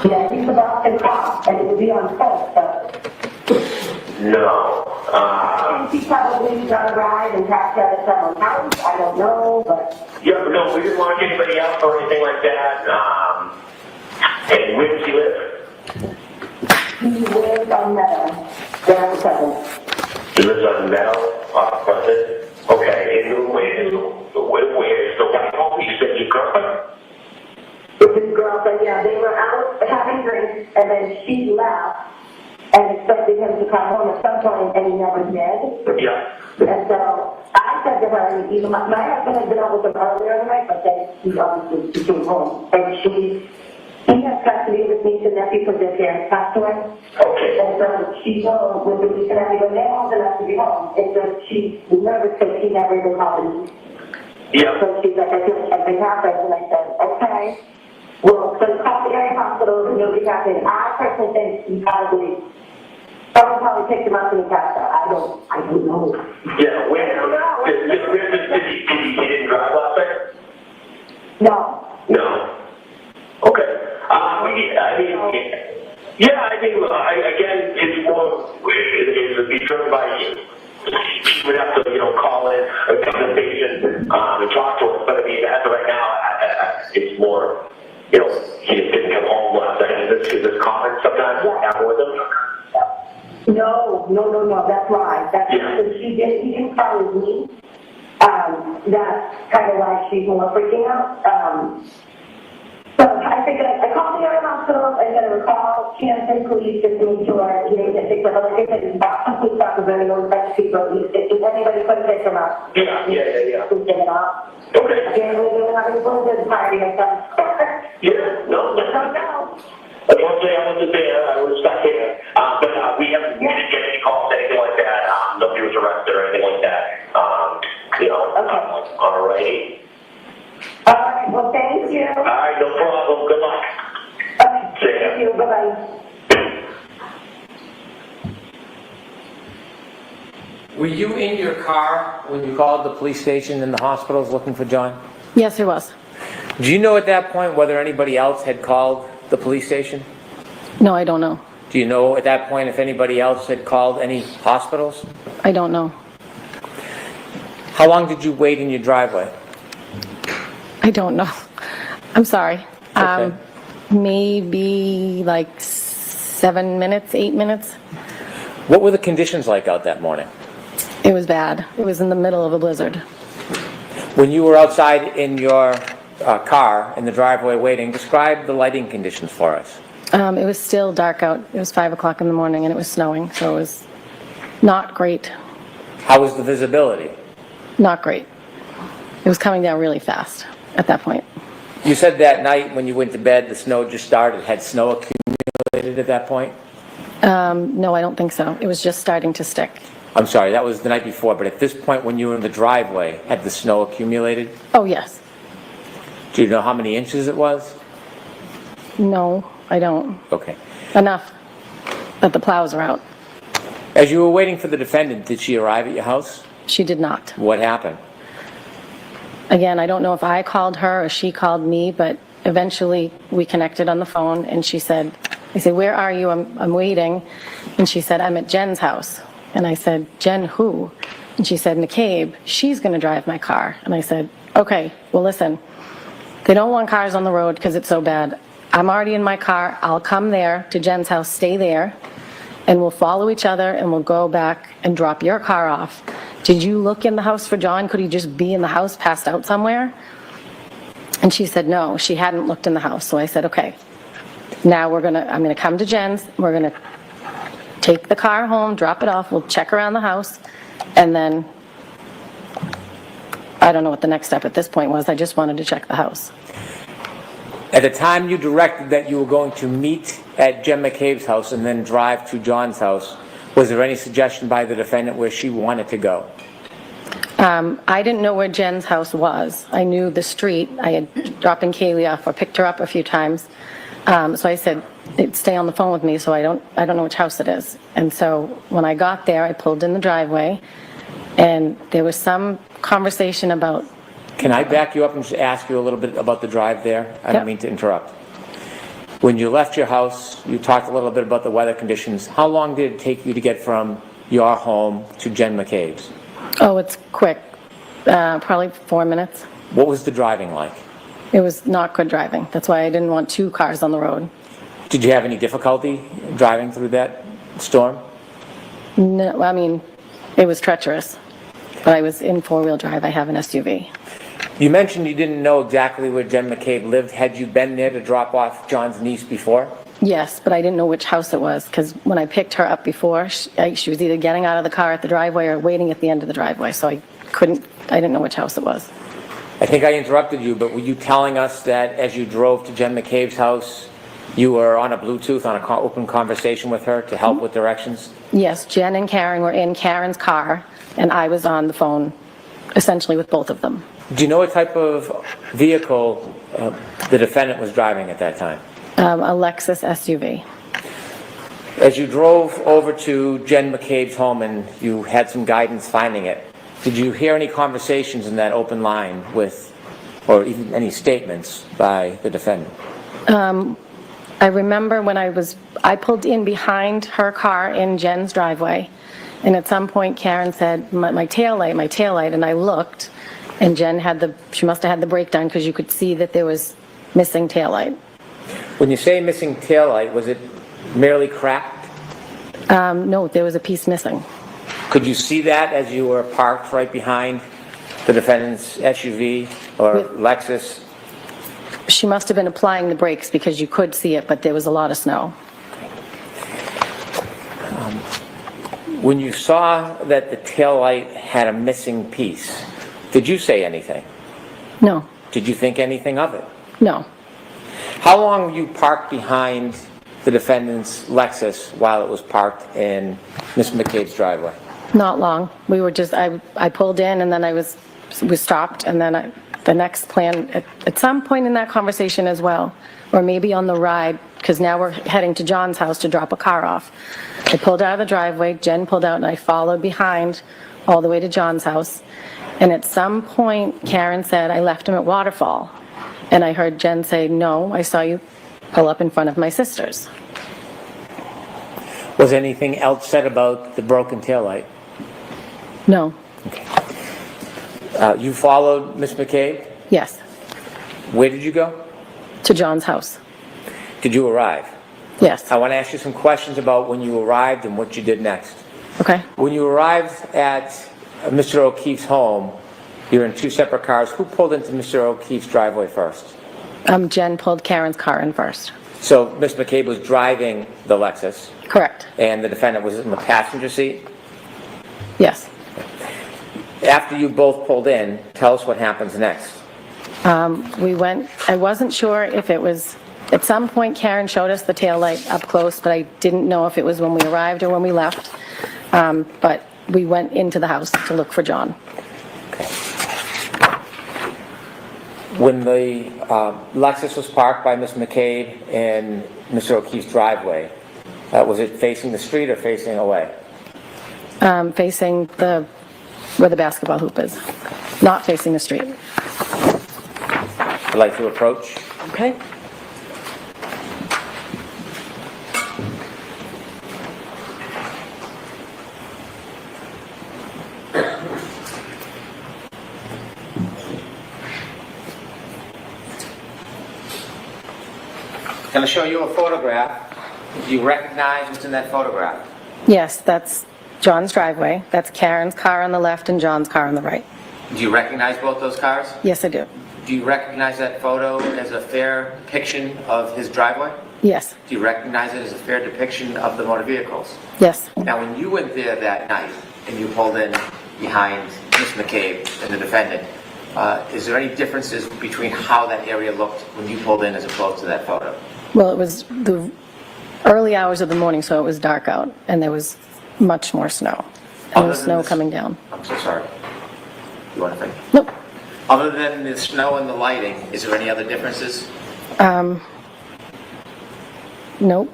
Yeah, he's the Boston cop, and it would be on post, so. No. And she probably got a ride and passed out at someone's house. I don't know, but. Yeah, no, we didn't lock anybody up or anything like that. And where does he live? He lives on Meadow, down the He lives on Meadow, Pleasant. Okay, and where is the white home? You said your girlfriend? It's his girlfriend, yeah. They were out having drinks, and then she left and expected him to come home at some point, and he never did. Yeah. And so I said to her, my husband had been out with them earlier in the night, but then he obviously came home. And he has custody of his niece and nephew because their parents passed away. Okay. And so she goes with the niece and nephew, and they're old enough to be home. And so she's nervous because she never even called the niece. Yeah. So she's like, I feel like something happened, and I said, okay. Well, so call the area hospital, and nobody happened. I personally think he probably, someone probably picked him up and he passed out. I don't know. Yeah, where, he didn't drive last night? No. No. Okay. Again, it's more, it's be driven by you. You would have to, call in a conversation, and talk to us, but I mean, as of right now, it's more, he just didn't come home last night. Is this common sometimes happen with him? No, that's right. That's he didn't call with me. That's kind of why she's more freaking out. So I figured I called the area hospital, I said I would call Kansas police just to make sure he didn't get picked up. Like I said, Boston police officers are very old French people. If anybody could pick him up, Yeah. please pick it up. Okay. Again, we're having a little bit of party or something. Yeah, no. Unfortunately, I wasn't there. I was stuck here. But we didn't get any calls, anything like that. Nobody was arrested or anything like that. All righty. All right, well, thank you. All right, no problem. Good luck. Okay, See ya. thank you. Bye-bye. Were you in your car when you called the police station and the hospitals looking for John? Yes, it was. Do you know at that point whether anybody else had called the police station? No, I don't know. Do you know at that point if anybody else had called any hospitals? I don't know. How long did you wait in your driveway? I don't know. I'm sorry. Okay. Maybe like 7 minutes, 8 minutes. What were the conditions like out that morning? It was bad. It was in the middle of a blizzard. When you were outside in your car in the driveway waiting, describe the lighting conditions for us. It was still dark out. It was 5 o'clock in the morning and it was snowing, so it was not great. How was the visibility? Not great. It was coming down really fast at that point. You said that night when you went to bed, the snow just started. Had snow accumulated at that point? No, I don't think so. It was just starting to stick. I'm sorry, that was the night before, but at this point when you were in the driveway, had the snow accumulated? Oh, yes. Do you know how many inches it was? No, I don't. Okay. Enough that the plows are out. As you were waiting for the defendant, did she arrive at your house? She did not. What happened? Again, I don't know if I called her or she called me, but eventually we connected on the phone and she said, I said, where are you? I'm waiting. And she said, I'm at Jen's house. And I said, Jen who? And she said, McCabe, she's going to drive my car. And I said, okay, well, listen, they don't want cars on the road because it's so bad. I'm already in my car. I'll come there to Jen's house, stay there, and we'll follow each other and we'll go back and drop your car off. Did you look in the house for John? Could he just be in the house, passed out somewhere? And she said, no, she hadn't looked in the house. So I said, okay, now I'm going to come to Jen's. We're going to take the car home, drop it off. We'll check around the house. And then I don't know what the next step at this point was. I just wanted to check the house. At the time you directed that you were going to meet at Jen McCabe's house and then drive to John's house, was there any suggestion by the defendant where she wanted to go? I didn't know where Jen's house was. I knew the street. I had dropped Kaylee off or picked her up a few times. So I said, stay on the phone with me so I don't know which house it is. And so when I got there, I pulled in the driveway and there was some conversation about... Can I back you up and just ask you a little bit about the drive there? I don't mean to interrupt. When you left your house, you talked a little bit about the weather conditions. How long did it take you to get from your home to Jen McCabe's? Oh, it's quick. Probably 4 minutes. What was the driving like? It was not good driving. That's why I didn't want 2 cars on the road. Did you have any difficulty driving through that storm? No, I mean, it was treacherous. But I was in 4-wheel drive. I have an SUV. You mentioned you didn't know exactly where Jen McCabe lived. Had you been there to drop off John's niece before? Yes, but I didn't know which house it was because when I picked her up before, she was either getting out of the car at the driveway or waiting at the end of the driveway. So I didn't know which house it was. I think I interrupted you, but were you telling us that as you drove to Jen McCabe's house, you were on a Bluetooth, on an open conversation with her to help with directions? Yes, Jen and Karen were in Karen's car, and I was on the phone essentially with both of them. Do you know what type of vehicle the defendant was driving at that time? A Lexus SUV. As you drove over to Jen McCabe's home and you had some guidance finding it, did you hear any conversations in that open line with, or even any statements by the defendant? I remember when I pulled in behind her car in Jen's driveway, and at some point Karen said, my taillight, and I looked, and Jen she must have had the brake done because you could see that there was missing taillight. When you say missing taillight, was it merely cracked? No, there was a piece missing. Could you see that as you were parked right behind the defendant's SUV or Lexus? She must have been applying the brakes because you could see it, but there was a lot of snow. When you saw that the taillight had a missing piece, did you say anything? No. Did you think anything of it? No. How long were you parked behind the defendant's Lexus while it was parked in Ms. McCabe's driveway? Not long. We were just, I pulled in and then we stopped, and then the next plan, at some point in that conversation as well, or maybe on the ride, because now we're heading to John's house to drop a car off. I pulled out of the driveway, Jen pulled out, and I followed behind all the way to John's house. And at some point, Karen said, I left him at Waterfall. And I heard Jen say, no, I saw you pull up in front of my sister's. Was anything else said about the broken taillight? No. Okay. You followed Ms. McCabe? Yes. Where did you go? To John's house. Did you arrive? Yes. I want to ask you some questions about when you arrived and what you did next. Okay. When you arrived at Mr. O'Keefe's home, you were in two separate cars. Who pulled into Mr. O'Keefe's driveway first? Jen pulled Karen's car in first. So Ms. McCabe was driving the Lexus? Correct. And the defendant was in the passenger seat? Yes. After you both pulled in, tell us what happens next. I wasn't sure if it was, at some point Karen showed us the taillight up close, but I didn't know if it was when we arrived or when we left. But we went into the house to look for John. Okay. When the Lexus was parked by Ms. McCabe in Mr. O'Keefe's driveway, was it facing the street or facing away? Facing where the basketball hoop is, not facing the street. I'd like to approach. Okay. I'm going to show you a photograph. Do you recognize what's in that photograph? Yes, that's John's driveway. That's Karen's car on the left and John's car on the right. Do you recognize both those cars? Yes, I do. Do you recognize that photo as a fair depiction of his driveway? Yes. Do you recognize it as a fair depiction of the motor vehicles? Yes. Now, when you went there that night and you pulled in behind Ms. McCabe and the defendant, is there any differences between how that area looked when you pulled in as opposed to that photo? Well, it was the early hours of the morning, so it was dark out, and there was much more snow. And there was snow coming down. I'm so sorry. You want to think? Nope. Other than the snow and the lighting, is there any other differences? Nope.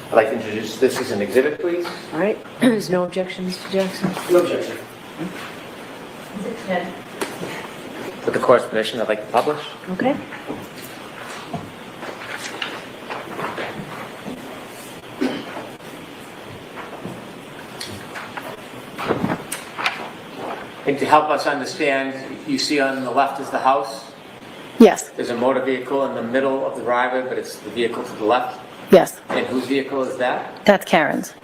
I'd like to introduce this as an exhibit, please. All right, there's no objection, Mr. Jackson? No objection. With the court's permission, I'd like to publish. Okay. And to help us understand, you see on the left is the house. Yes. There's a motor vehicle in the middle of the driveway, but it's the vehicle to the left. Yes. And whose vehicle is that? That's Karen's.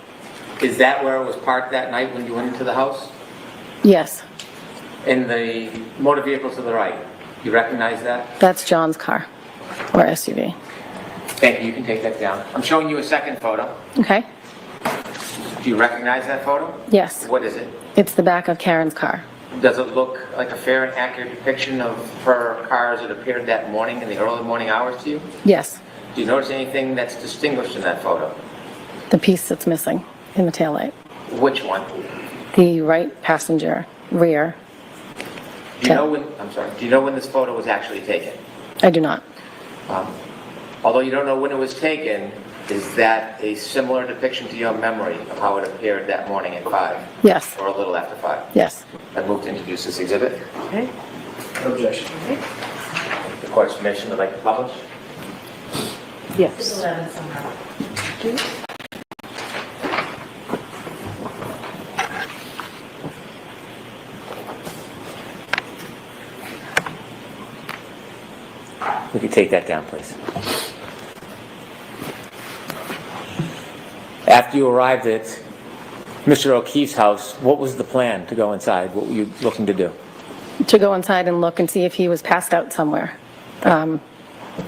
Is that where it was parked that night when you went into the house? Yes. And the motor vehicle to the right, you recognize that? That's John's car, or SUV. Thank you, you can take that down. I'm showing you a second photo. Okay. Do you recognize that photo? Yes. What is it? It's the back of Karen's car. Does it look like a fair and accurate depiction of her car as it appeared that morning in the early morning hours to you? Yes. Do you notice anything that's distinguished in that photo? The piece that's missing in the taillight. Which one? The right passenger rear. Do Do you know when, I'm sorry, do you know when this photo was actually taken? I do not. Although you don't know when it was taken, is that a similar depiction to your memory of how it appeared that morning at 5? Yes. Or a little after 5? Yes. I move to introduce this exhibit. Okay. No objection. The court's permission to like to publish? Yes. We could take that down, please. After you arrived at Mr. O'Keefe's house, what was the plan to go inside? What were you looking to do? To go inside and look and see if he was passed out somewhere.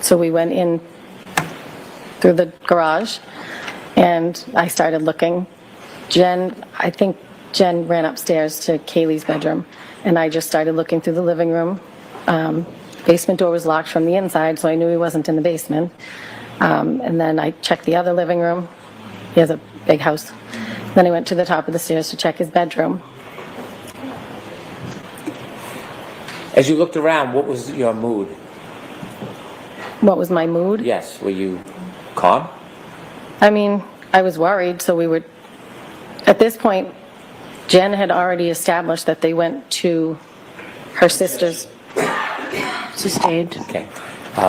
So we went in through the garage, and I started looking. I think Jen ran upstairs to Kaylee's bedroom, and I just started looking through the living room. Basement door was locked from the inside, so I knew he wasn't in the basement. And then I checked the other living room. He has a big house. Then I went to the top of the stairs to check his bedroom. As you looked around, what was your mood? What was my mood? Yes, were you calm? I mean, I was worried, so we were, at this point, Jen had already established that they went to her sister's. Sustained. Okay.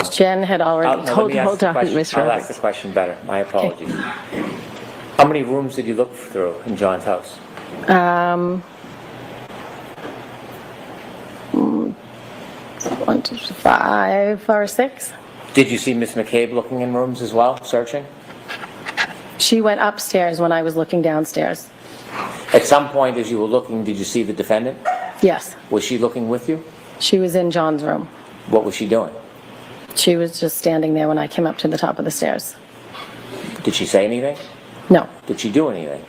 Jen had already. Hold on, Ms. I'll Roberts. ask the question better. My apologies. How many rooms did you look through in John's house? 1, 2, 3, 5 or 6. Did you see Miss McCabe looking in rooms as well, searching? She went upstairs when I was looking downstairs. At some point as you were looking, did you see the defendant? Yes. Was she looking with you? She was in John's room. What was she doing? She was just standing there when I came up to the top of the stairs. Did she say anything? No. Did she do anything?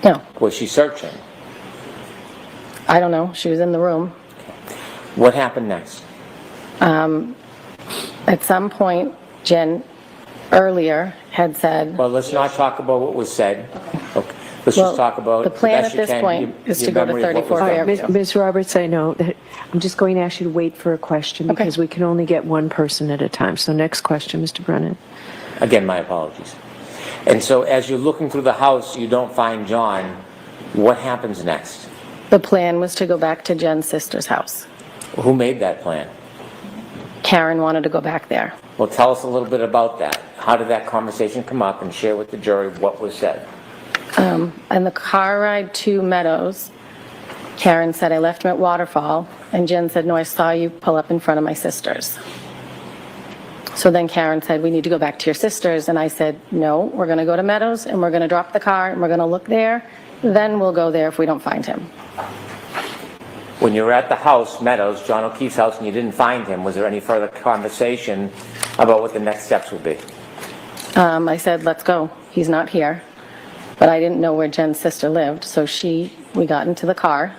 No. Was she searching? I don't know. She was in the room. What happened next? At some point, Jen earlier had said. Well, let's not talk about what was said. Okay. Let's Well, just talk about the plan best at you this can, point is your to go to memory of what was 34 done. Fairview. Ms. Roberts, I know that I'm just going to ask you to wait for a question Okay. because we can only get one person at a time. So next question, Mr. Brennan. Again, my apologies. And so as you're looking through the house, you don't find John. What happens next? The plan was to go back to Jen's sister's house. Who made that plan? Karen wanted to go back there. Well, tell us a little bit about that. How did that conversation come up, and share with the jury what was said? And the car ride to Meadows, Karen said, I left him at Waterfall, and Jen said, no, I saw you pull up in front of my sister's. So then Karen said, we need to go back to your sister's, and I said, no, we're going to go to Meadows, and we're going to drop the car, and we're going to look there, then we'll go there if we don't find him. When you were at the house, Meadows, John O'Keefe's house, and you didn't find him, was there any further conversation about what the next steps would be? I said, let's go, he's not here. But I didn't know where Jen's sister lived, so we got into the car.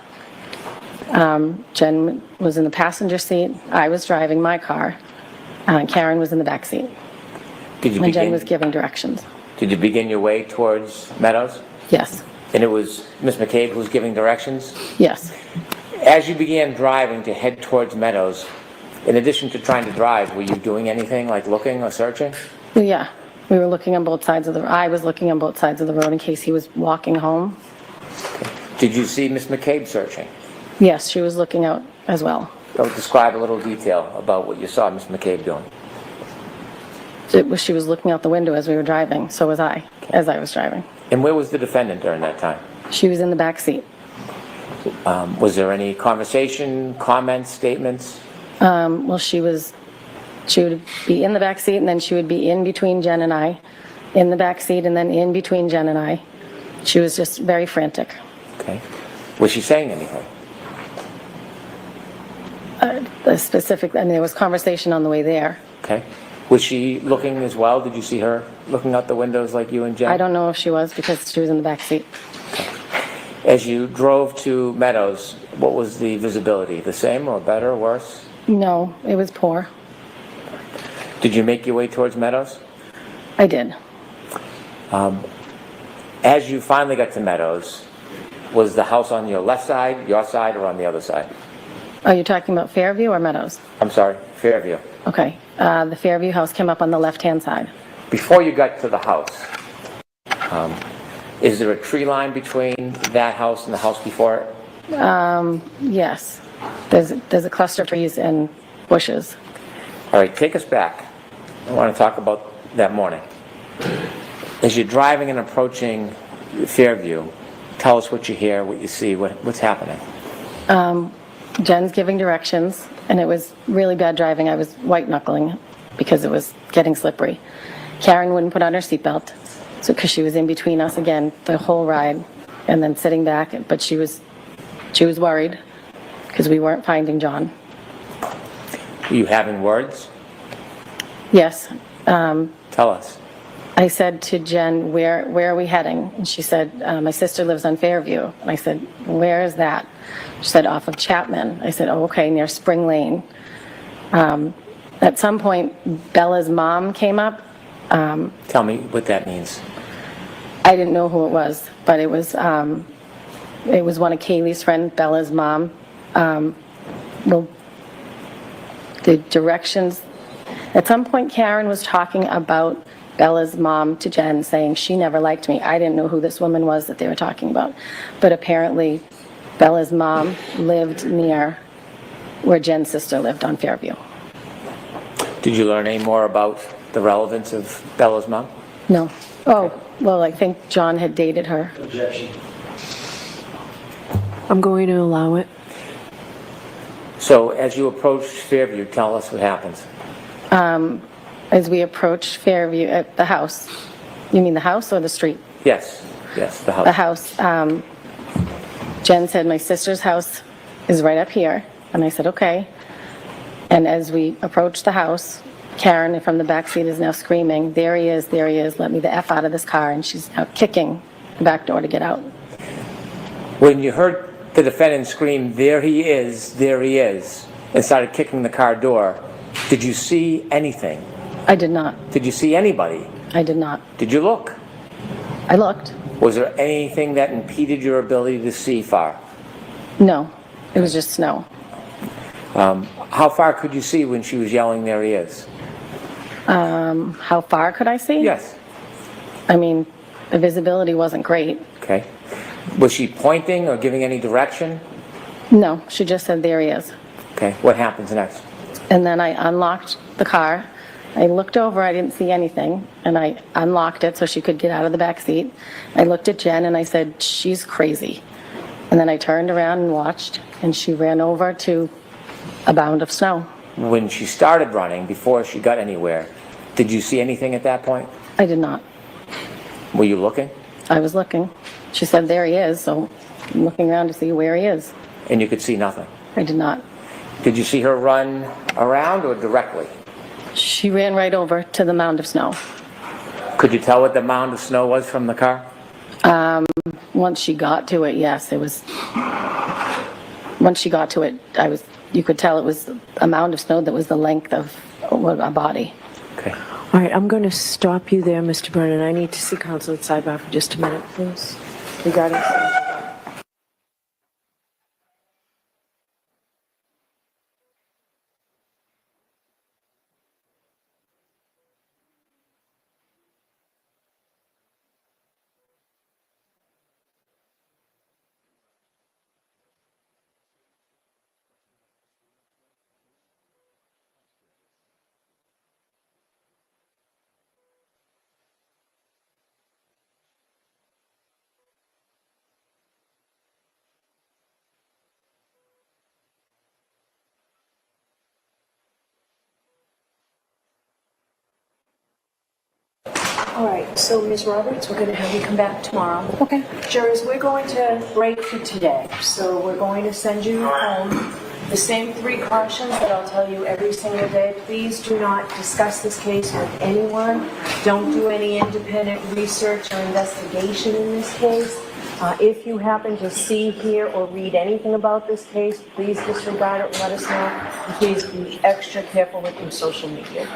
Jen was in the passenger seat, I was driving my car, Karen was in the back seat. And Jen was giving directions. Did you begin your way towards Meadows? Yes. And it was Miss McCabe who was giving directions? Yes. As you began driving to head towards Meadows, in addition to trying to drive, were you doing anything like looking or searching? Yeah, we were looking on both sides of I was looking on both sides of the road in case he was walking home. Did you see Miss McCabe searching? Yes, she was looking out as well. Describe a little detail about what you saw Miss McCabe doing. She was looking out the window as we were driving, so was I, as I was driving. And where was the defendant during that time? She was in the back seat. Was there any conversation, comments, statements? Well, she would be in the back seat, and then she would be in between Jen and I, in the back seat, and then in between Jen and I. She was just very frantic. Okay. Was she saying anything? There was conversation on the way there. Okay. Was she looking as well? Did you see her looking out the windows like you and Jen? I don't know if she was because she was in the back seat. As you drove to Meadows, what was the visibility? The same or better or worse? No, it was poor. Did you make your way towards Meadows? I did. As you finally got to Meadows, was the house on your left side, your side, or on the other side? Are you talking about Fairview or Meadows? I'm sorry, Fairview. Okay, the Fairview house came up on the left-hand side. Before you got to the house, is there a tree line between that house and the house before it? Yes, there's a cluster of trees and bushes. All right, take us back. I want to talk about that morning. As you're driving and approaching Fairview, tell us what you hear, what you see, what's happening. Jen's giving directions, and it was really bad driving. I was white knuckling because it was getting slippery. Karen wouldn't put on her seatbelt, so because she was in between us again the whole ride, and then sitting back. But she was worried because we weren't finding John. Were you having words? Yes. Tell us. I said to Jen, where are we heading? And she said, my sister lives on Fairview. And I said, where is that? She said, off of Chapman. I said, oh, okay, near Spring Lane. At some point, Bella's mom came up. Tell me what that means. I didn't know who it was, but it was one of Kaylee's friend, Bella's mom. Well, the directions, at some point Karen was talking about Bella's mom to Jen, saying she never liked me. I didn't know who this woman was that they were talking about, but apparently Bella's mom lived near where Jen's sister lived on Fairview. Did you learn any more about the relevance of Bella's mom? No. Oh, well, I think John had dated her. Objection. I'm going to allow it. So as you approach Fairview, tell us what happens. As we approach Fairview at the house, you mean the house or the street? Yes, the house. The house. Jen said, my sister's house is right up here. And I said, okay. And as we approach the house, Karen from the back seat is now screaming, there he is, let me the F out of this car. And she's now kicking the back door to get out. When you heard the defendant scream, there he is, and started kicking the car door, did you see anything? I did not. Did you see anybody? I did not. Did you look? I looked. Was there anything that impeded your ability to see far? No, it was just snow. How far could you see when she was yelling, there he is? How far could I see? Yes. I mean, the visibility wasn't great. Okay. Was she pointing or giving any direction? No, she just said, there he is. Okay, what happens next? And then I unlocked the car. I looked over, I didn't see anything, and I unlocked it so she could get out of the back seat. I looked at Jen and I said, she's crazy. And then I turned around and watched, and she ran over to a mound of snow. When she started running, before she got anywhere, did you see anything at that point? I did not. Were you looking? I was looking. She said, there he is, so I'm looking around to see where he is. And you could see nothing? I did not. Did you see her run around or directly? She ran right over to the mound of snow. Could you tell what the mound of snow was from the car? Once she got to it, yes, it was. Once she got to it, you could tell it was a mound of snow that was the length of a body. Okay. All right, I'm going to stop you there, Mr. Brennan. I need to see counsel at Sidebar for just a minute, please. Regarding. All right, so Ms. Roberts, we're going to have you come back tomorrow. Okay. Jurors, we're going to break for today, so we're going to send you home. The same 3 cautions that I'll tell you every single day. Please do not discuss this case with anyone. Don't do any independent research or investigation in this case. If you happen to see, hear, or read anything about this case, please disregard it and let us know. And please be extra careful with your social media.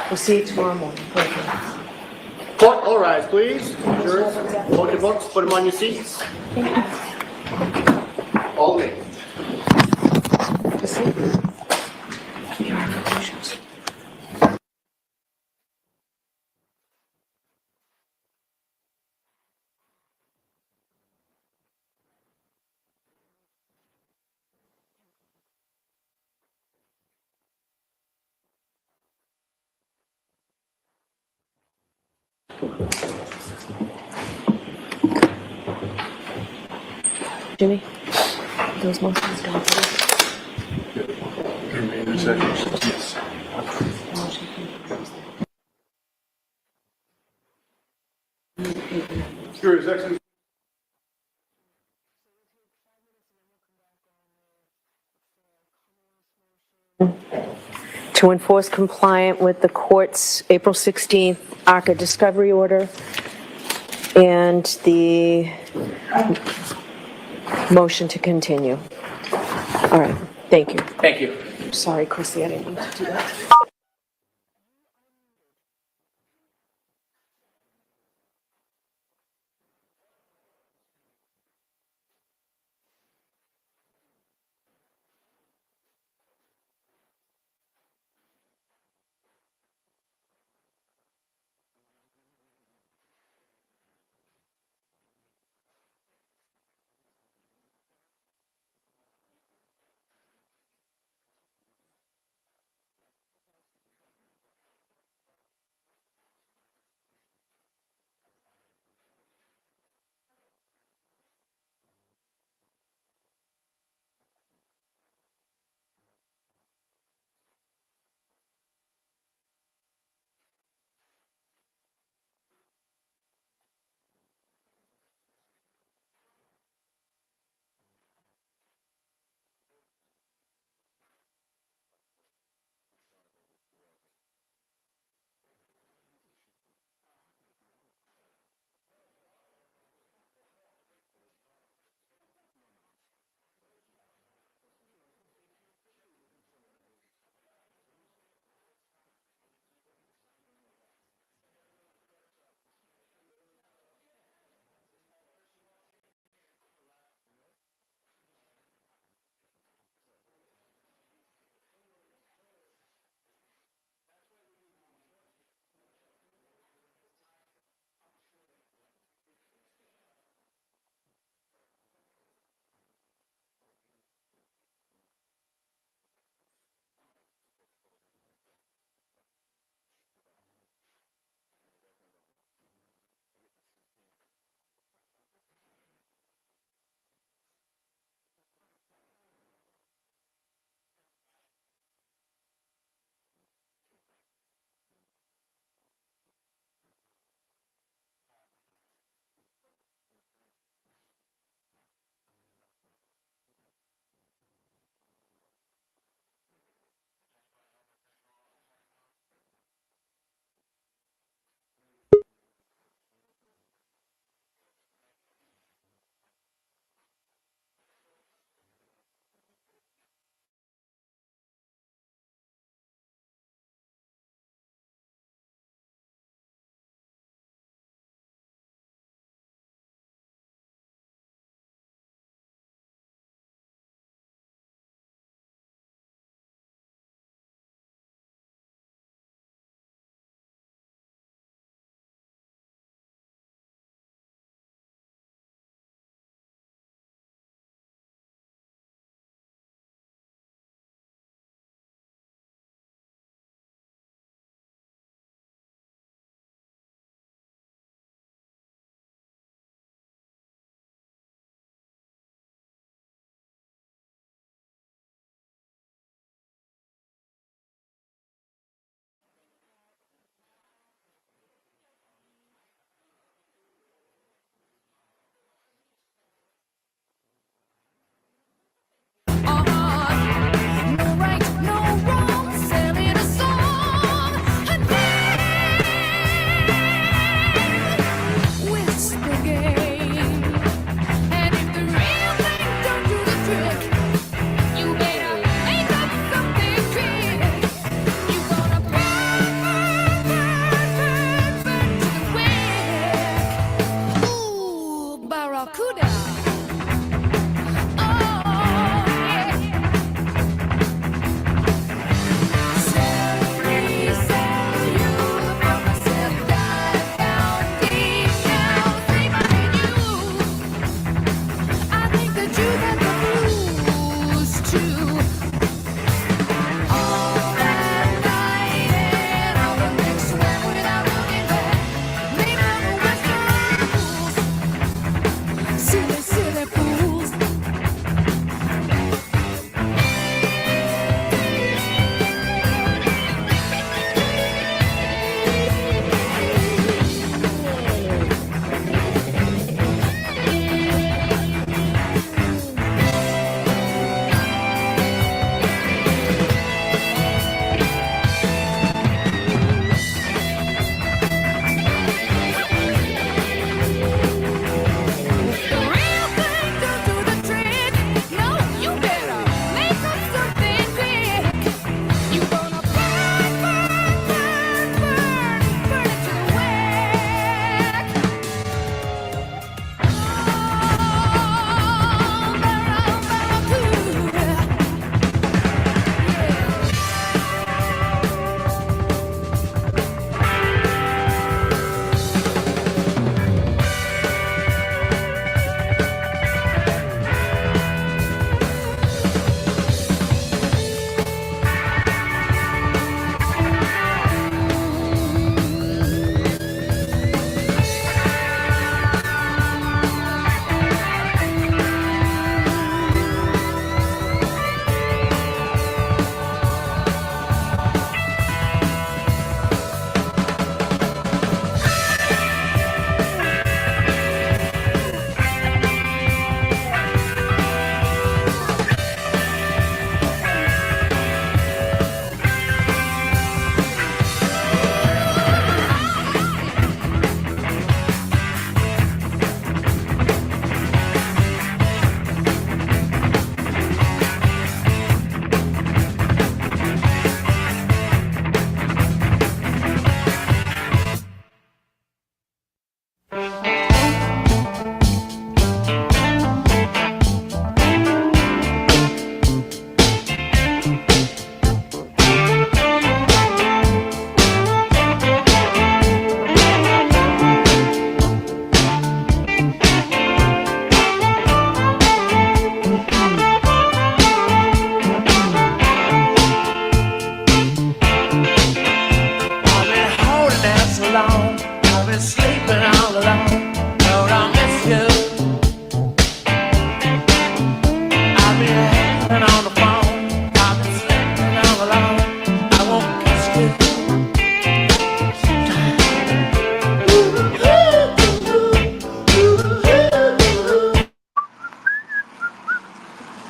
We'll see you tomorrow morning. Thank you. Court, all rise, please. Jurors, hold your books, put them on your seats. All names. Jimmy, those motions done. Here, His Excellency. To enforce compliant with the court's April 16th ARCA discovery order and the motion to continue. All right, thank you. Thank you. Sorry, Chrissy, I didn't mean to do that.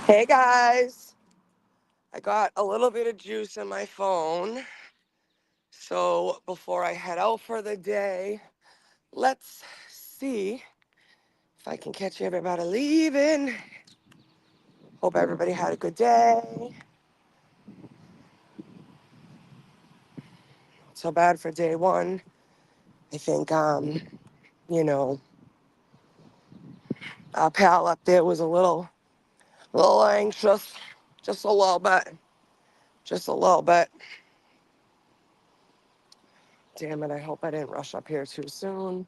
Hey guys, I got a little bit of juice in my phone. So before I head out for the day, let's see if I can catch everybody leaving. Hope everybody had a good day. Not so bad for day one. I think, you know, our pal up there was a little anxious, just a little bit, just a little bit. Damn it, I hope I didn't rush up here too soon.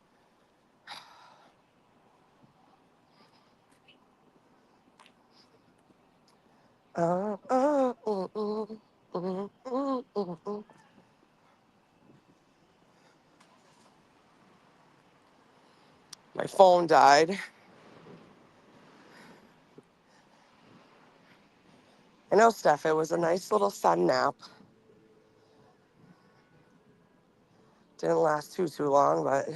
Uh, uh, uh, uh, uh, uh, uh, uh. My phone died. I know, Steph, it was a nice little sun nap. Didn't last too long, but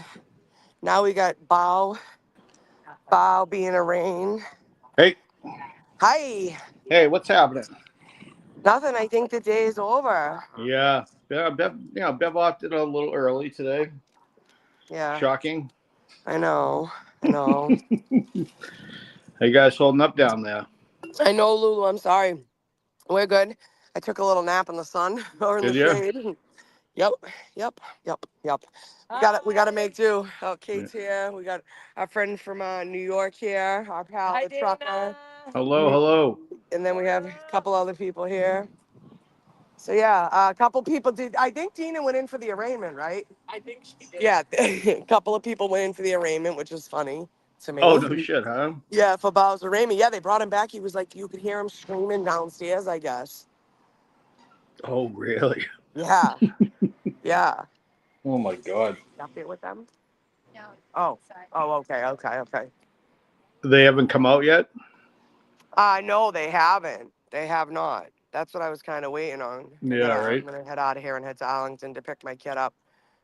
now we got Bow being a rain. Hey, Hi. hey, what's happening? Nothing. I think the day is over. Yeah, Bev opted a little early today. Yeah. Shocking. I know. I know. How you guys holding up down there? I know, Lulu. I'm sorry. We're good. I took a little nap in the sun or in the Did you? shade. Yep. Yep. Yep. Yep. We gotta make do. Oh, Kate's here. We got our friend from New York here. Our pal, the trucker. Hello, hello. And then we have a couple other people here. So yeah, a couple people did. I think Dina went in for the arraignment, right? I think she did. Yeah, a couple of people went in for the arraignment, which was funny. to me. Oh, no shit, huh? Yeah, for Bowser Ramey. Yeah, they brought him back. He was like, you could hear him screaming downstairs, I guess. Oh, really? Yeah. Yeah. Oh, my God. You up there with them? No. Oh. Oh, okay. They haven't come out yet? No, they haven't. They have not. That's what I was kind of waiting on. Yeah, I'm right. gonna head out of here and head to Arlington to pick my kid up.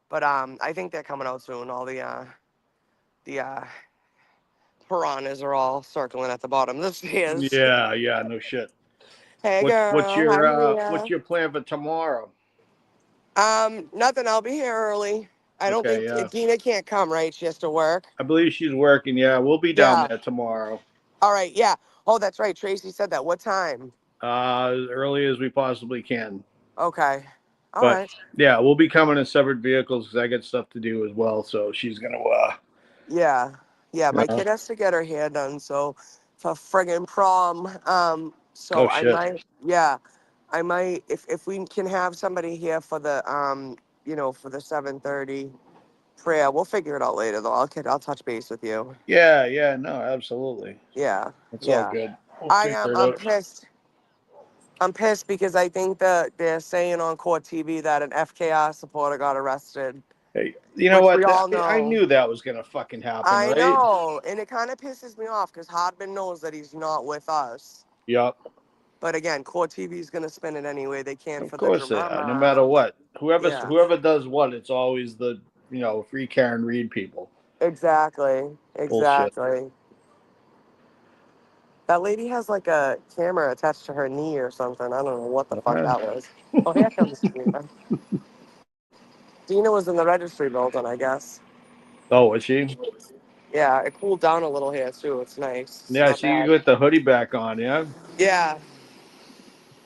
But I think they're coming out soon. All the piranhas are all circling at the bottom of the stairs. Yeah, no shit. Hey girl, hi What's Maria. your plan for tomorrow? Nothing. I'll be here early. I don't Okay, think yeah. Dina can't come, right? She has to work. I believe she's working. Yeah, we'll be down Yeah. there tomorrow. All right. Yeah. Oh, that's right. Tracy said that. What time? As early as we possibly can. Okay. All But right. yeah, we'll be coming in separate vehicles because I got stuff to do as well. So she's gonna Yeah. Yeah. My uh, kid has to get her hair done. So for friggin' prom. oh So I shit. might. Yeah. I might if we can have somebody here for the for the 7:30 prayer. We'll figure it out later though. I'll touch base with you. Yeah, no, absolutely. Yeah. It's all Yeah. good. We'll figure it I'm out. pissed. I'm pissed because I think that they're saying on court TV that an FKR supporter got arrested, Hey, you know which what? we all I know. knew that was gonna fucking happen, I right? know, and it kind of pisses me off because Hardman knows that he's not with us. Yup. But again, court TV is gonna spin it anyway they can Of for the course they are. No matter drama. what. Yeah, Whoever does what, it's always the free Karen Reed people. exactly, Bullshit. exactly. That lady has like a camera attached to her knee or something. I don't know what the fuck Uh, that was. Oh, here comes Dina. Dina was in the registry building, I guess. Oh, was she? Yeah, it cooled down a little here too. It's nice. It's Yeah, not so you bad. got the hoodie back on, yeah? Yeah.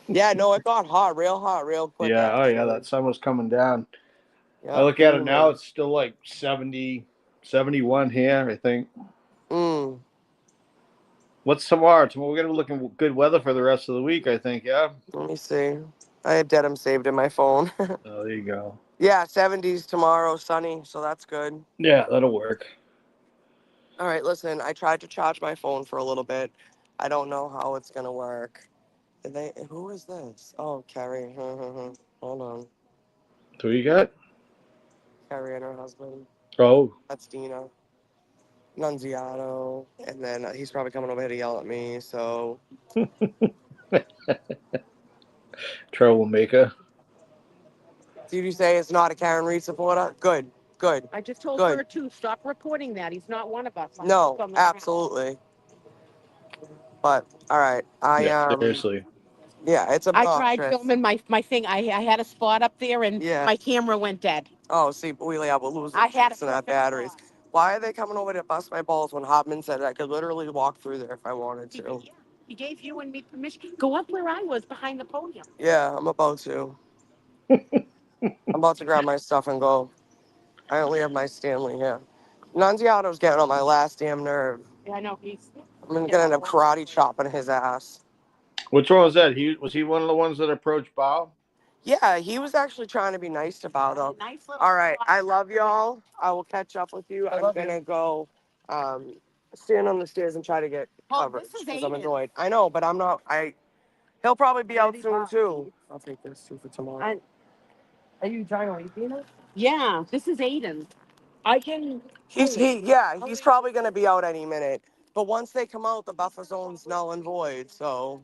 Yeah, no, it got hot, real quick Yeah, oh yeah, actually. that sun was coming down. I Yep. look at it now, it's still like 70, 71 here, I think. Mm. What's tomorrow? Tomorrow we're gonna be looking good weather for the rest of the week, I think, yeah? Let me see. I had Dedham saved in my phone. Oh, there you go. Yeah, 70s tomorrow, sunny, so that's good. Yeah, that'll work. All right, listen, I tried to charge my phone for a little bit. I don't know how it's gonna work. Who is this? Oh, Carrie. Hold on. Who you got? Carrie and her husband. Oh. That's Dina. Nunziato. And then he's probably coming over here to yell at me, so. Troublemaker. Did you say it's not a Karen Reed supporter? Good. I just told Good. her to stop reporting that. He's not one of us. No, absolutely. But all right, Yeah, seriously. yeah, it's I tried obnoxious. filming my thing. I had a spot up there and Yeah. my camera went dead. Oh, see, we'll lose I had in that perfect batteries. spot. Why are they coming over to bust my balls when Hobman said I could literally walk through there if I wanted to? He gave you and me permission. Go up where I was behind the podium. Yeah, I'm about to. I'm about to grab my stuff and go. I only have my Stanley here. Nunziato's getting on my last damn nerve. Yeah, I know. He's. I'm gonna end up karate chopping his ass. Which one was that? Was he one of the ones that approached Bow? Yeah, he was actually trying to be nice to Bow though. All right, I love y'all. I will catch up with you. I'm gonna go stand on the stairs and try to get coverage because I'm annoyed. I know, but I'm not. He'll probably be out soon too. I'll take this too for tomorrow. Are you trying to leave, Dina? Yeah, this is Aiden. I can. He's probably gonna be out any minute. But once they come out, the buffer zone's null and void. So.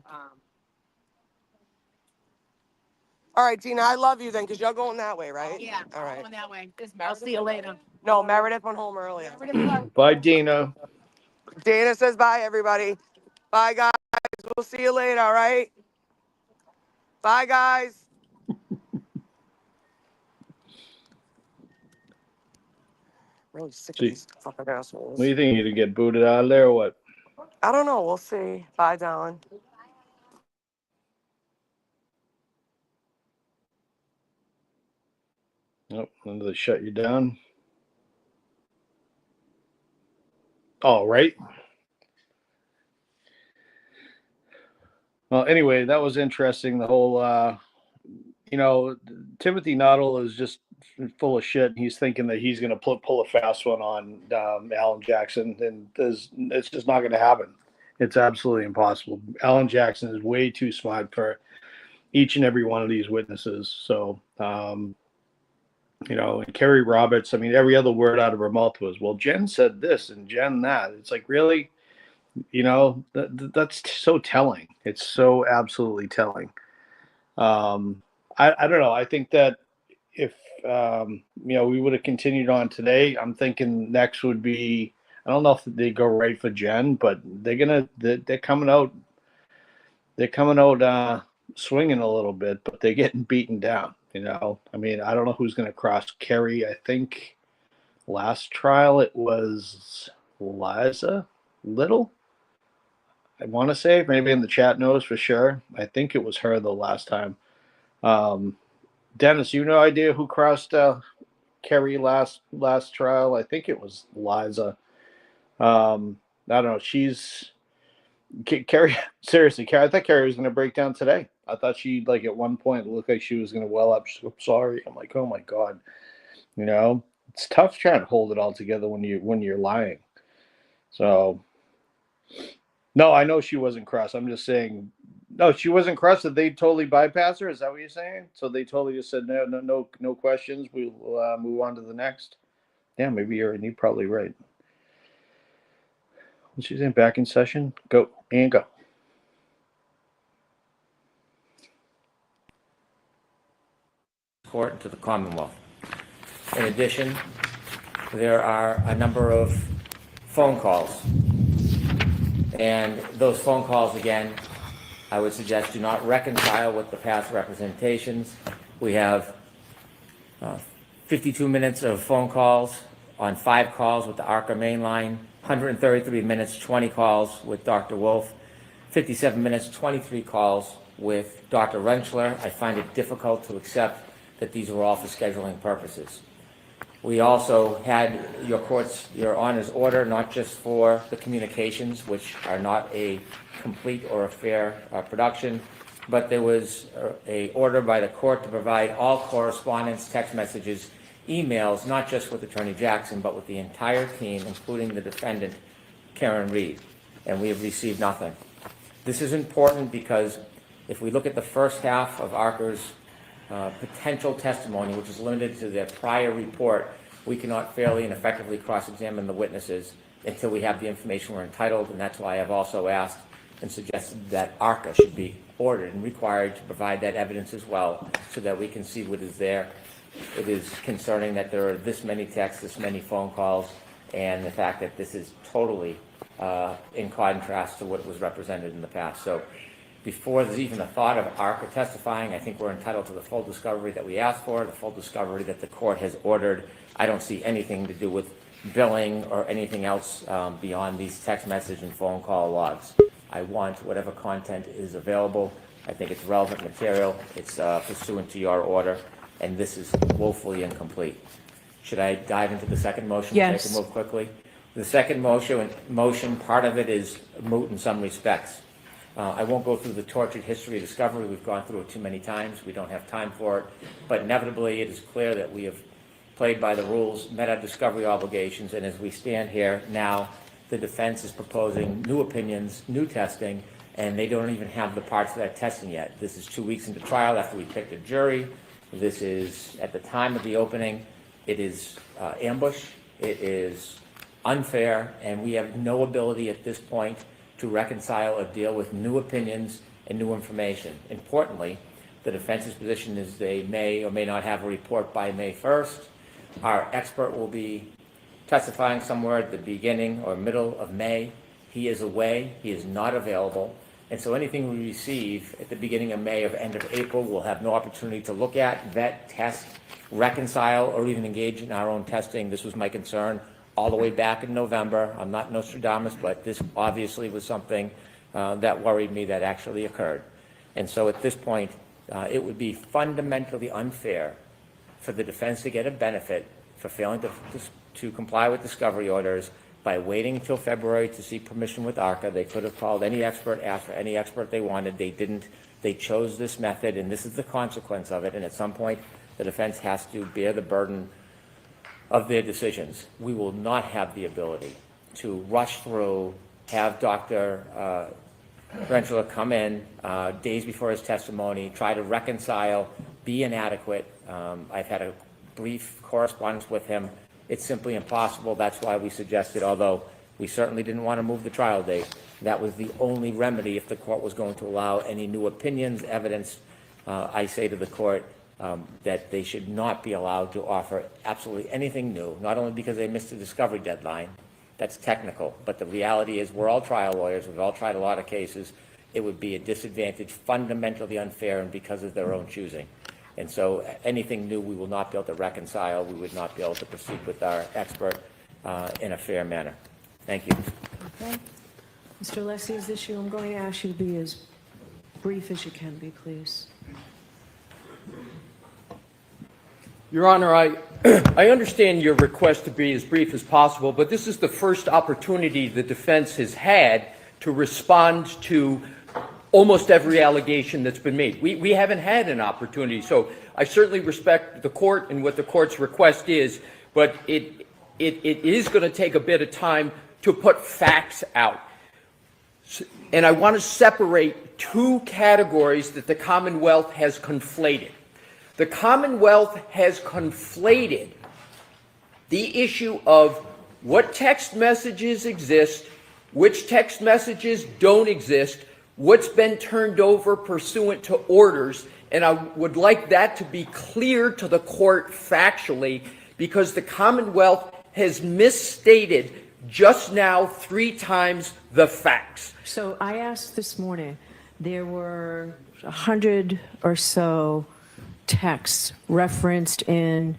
All right, Dina, I love you then, because you're going that way, right? Yeah. All right. Going that way. I'll see you later. No, Meredith went home earlier. Bye, Dina. Dana says bye, everybody. Bye, guys. We'll see you later, all right? Bye, guys. Really sick of these fucking assholes. What do you think? You to get booted out of there or what? I don't know. We'll see. Bye, darling. Nope. When do they shut you down? All right. Well, anyway, that was interesting. The whole, Timothy Noddle is just full of shit. He's thinking that he's going to pull a fast one on Alan Jackson, and it's just not going to happen. It's absolutely impossible. Alan Jackson is way too smart for each and every one of these witnesses. So, and Carrie Roberts, I mean, every other word out of her mouth was, well, Jen said this and Jen that. It's like, really? That's so telling. It's so absolutely telling. I don't know. I think that if, we would have continued on today, I'm thinking next would be, I don't know if they go right for Jen, but they're coming out swinging a little bit, but they're getting beaten down. I mean, I don't know who's going to cross Kerry. I think last trial it was Liza Little. I want to say, maybe in the chat knows for sure. I think it was her the last time. Dennis, you no idea who crossed Kerry last trial? I think it was Liza. I don't know. Kerry. Seriously, I thought Kerry was going to break down today. I thought she, like, at one point looked like she was going to well up. I'm sorry. I'm like, oh my God. It's tough trying to hold it all together when you're lying. So, no, I know she wasn't crossed. I'm just saying, no, she wasn't crossed. Did they totally bypass her? Is that what you're saying? So they totally just said no questions. We'll move on to the next. Yeah, maybe you're probably right. What's she saying? Back in session. Go and go. Court and to the Commonwealth. In addition, there are a number of phone calls. And those phone calls, again, I would suggest do not reconcile with the past representations. We have 52 minutes of phone calls on 5 calls with the ARCA mainline, 133 minutes, 20 calls with Dr. Wolf, 57 minutes, 23 calls with Dr. Rentschler. I find it difficult to accept that these were all for scheduling purposes. We also had your Honor's order, not just for the communications, which are not a complete or a fair production, but there was a order by the court to provide all correspondence, text messages, emails, not just with Attorney Jackson, but with the entire team, including the defendant, Karen Reed, and we have received nothing. This is important because if we look at the first half of ARCA's potential testimony, which is limited to their prior report, we cannot fairly and effectively cross-examine the witnesses until we have the information we're entitled, and that's why I've also asked and suggested that ARCA should be ordered and required to provide that evidence as well, so that we can see what is there. It is concerning that there are this many texts, this many phone calls, and the fact that this is totally in contrast to what was represented in the past. So before there's even a thought of ARCA testifying, I think we're entitled to the full discovery that we asked for, the full discovery that the court has ordered. I don't see anything to do with billing or anything else beyond these text message and phone call logs. I want whatever content is available. I think it's relevant material. It's pursuant to your order, and this is woefully incomplete. Should I dive into the second motion? Yes. So I can move quickly. The second motion, part of it is moot in some respects. I won't go through the tortured history of discovery. We've gone through it too many times. We don't have time for it. But inevitably, it is clear that we have played by the rules, met our discovery obligations, and as we stand here now, the defense is proposing new opinions, new testing, and they don't even have the parts of that testing yet. This is 2 weeks into trial after we picked a jury. This is, at the time of the opening, it is ambush, it is unfair, and we have no ability at this point to reconcile or deal with new opinions and new information. Importantly, the defense's position is they may or may not have a report by May 1st. Our expert will be testifying somewhere at the beginning or middle of May. He is away, he is not available, and so anything we receive at the beginning of May or end of April we'll have no opportunity to look at, vet, test, reconcile, or even engage in our own testing. This was my concern all the way back in November. I'm not Nostradamus, but this obviously was something that worried me that actually occurred. And so at this point, it would be fundamentally unfair for the defense to get a benefit for failing to comply with discovery orders by waiting until February to seek permission with ARCA. They could have called any expert, asked for any expert they wanted. They didn't. They chose this method, and this is the consequence of it. And at some point, The defense has to bear the burden of their decisions. We will not have the ability to rush through, have Dr. Rentschler come in days before his testimony, try to reconcile, be inadequate. I've had a brief correspondence with him. It's simply impossible. That's why we suggested, although we certainly didn't want to move the trial date, that was the only remedy if the court was going to allow any new opinions, evidence. I say to the court that they should not be allowed to offer absolutely anything new, not only because they missed the discovery deadline, that's technical, but the reality is we're all trial lawyers, we've all tried a lot of cases. It would be a disadvantage, fundamentally unfair, and because of their own choosing. And so anything new we will not be able to reconcile. We would not be able to proceed with our expert in a fair manner. Thank you. Okay. Mr. Lessie's issue, I'm going to ask you to be as brief as you can be, please. Your Honor, I understand your request to be as brief as possible, but this is the first opportunity the defense has had to respond to almost every allegation that's been made. We haven't had an opportunity, so I certainly respect the court and what the court's request is, but it is going to take a bit of time to put facts out. And I want to separate two categories that the Commonwealth has conflated. The Commonwealth has conflated the issue of what text messages exist, which text messages don't exist, what's been turned over pursuant to orders, and I would like that to be clear to the court factually, because the Commonwealth has misstated just now 3 times the facts. So I asked this morning, there were 100 or so texts referenced in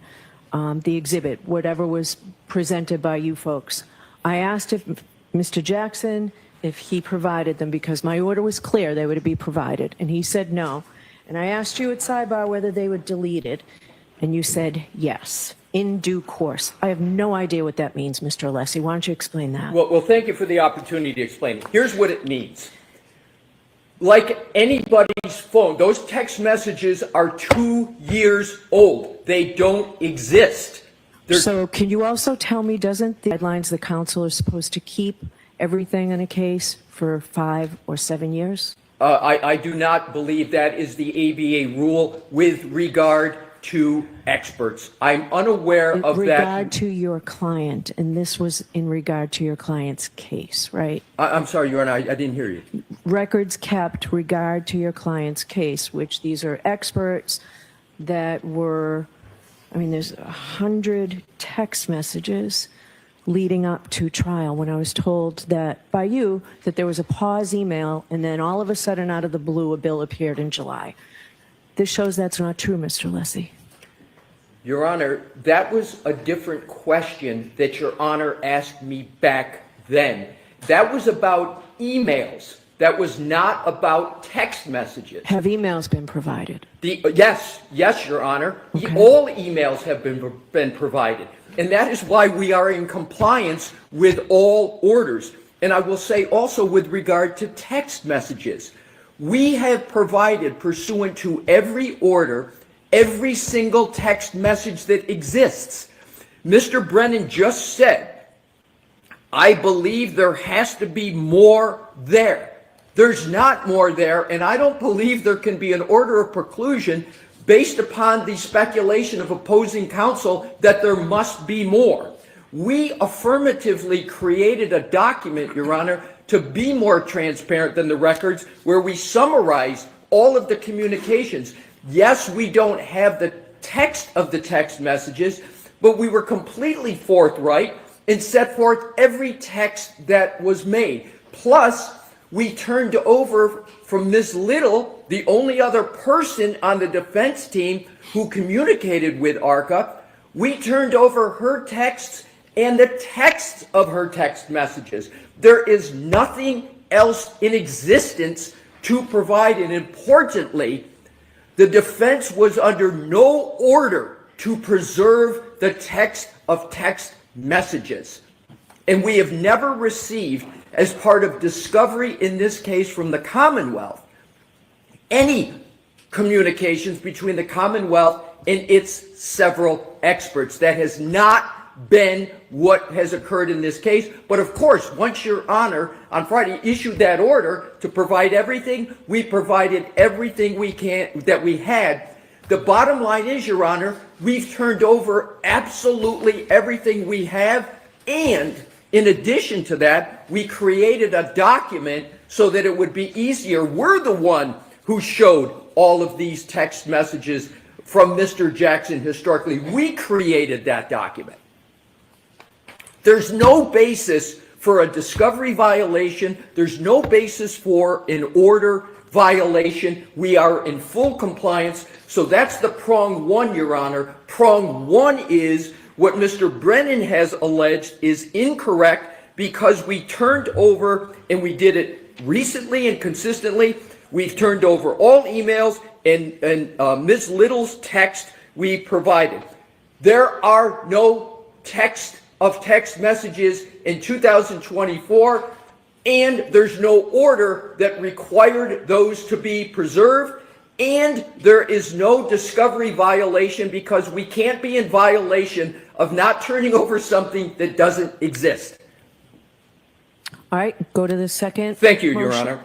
the exhibit, whatever was presented by you folks. I asked if Mr. Jackson, if he provided them, because my order was clear they would be provided, and he said no. And I asked you at Sidebar whether they were deleted, and you said yes, in due course. I have no idea what that means, Mr. Alessi. Why don't you explain that? Well, thank you for the opportunity to explain it. Here's what it means. Like anybody's phone, those text messages are 2 years old. They don't exist. So can you also tell me, doesn't the guidelines the council is supposed to keep everything in a case for 5 or 7 years? I do not believe that is the ABA rule with regard to experts. I'm unaware of that. In regard to your client, and this was in regard to your client's case, right? I'm sorry, Your Honor, I didn't hear you. Records kept regard to your client's case, which these are experts that were, I mean, there's 100 text messages leading up to trial when I was told that by you that there was a pause email and then all of a sudden out of the blue a bill appeared in July. This shows that's not true, Mr. Lessie. Your Honor, that was a different question that Your Honor asked me back then. That was about emails. That was not about text messages. Have emails been provided? Yes, Your Honor. Okay. All emails have been provided. And that is why we are in compliance with all orders. And I will say also with regard to text messages, we have provided, pursuant to every order, every single text message that exists. Mr. Brennan just said, I believe there has to be more there. There's not more there, and I don't believe there can be an order of preclusion based upon the speculation of opposing counsel that there must be more. We affirmatively created a document, Your Honor, to be more transparent than the records, where we summarize all of the communications. Yes, we don't have the text of the text messages, but we were completely forthright and set forth every text that was made. Plus, we turned over from Ms. Little, the only other person on the defense team who communicated with ARCA, we turned over her texts and the text of her text messages. There is nothing else in existence to provide, and importantly, the defense was under no order to preserve the text of text messages. And we have never received, as part of discovery in this case from the Commonwealth, any communications between the Commonwealth and its several experts. That has not been what has occurred in this case. But of course, once Your Honor on Friday issued that order to provide everything, we provided everything we can that we had. The bottom line is, Your Honor, we've turned over absolutely everything we have, and in addition to that, we created a document so that it would be easier. We're the one who showed all of these text messages from Mr. Jackson historically. We created that document. There's no basis for a discovery violation. There's no basis for an order violation. We are in full compliance. So that's the prong one, Your Honor. Prong one is what Mr. Brennan has alleged is incorrect because we turned over, and we did it recently and consistently. We've turned over all emails and Ms. Little's text we provided. There are no text messages in 2024, and there's no order that required those to be preserved, and there is no discovery violation because we can't be in violation of not turning over something that doesn't exist. All right, go to the second. Thank you, Your Honor.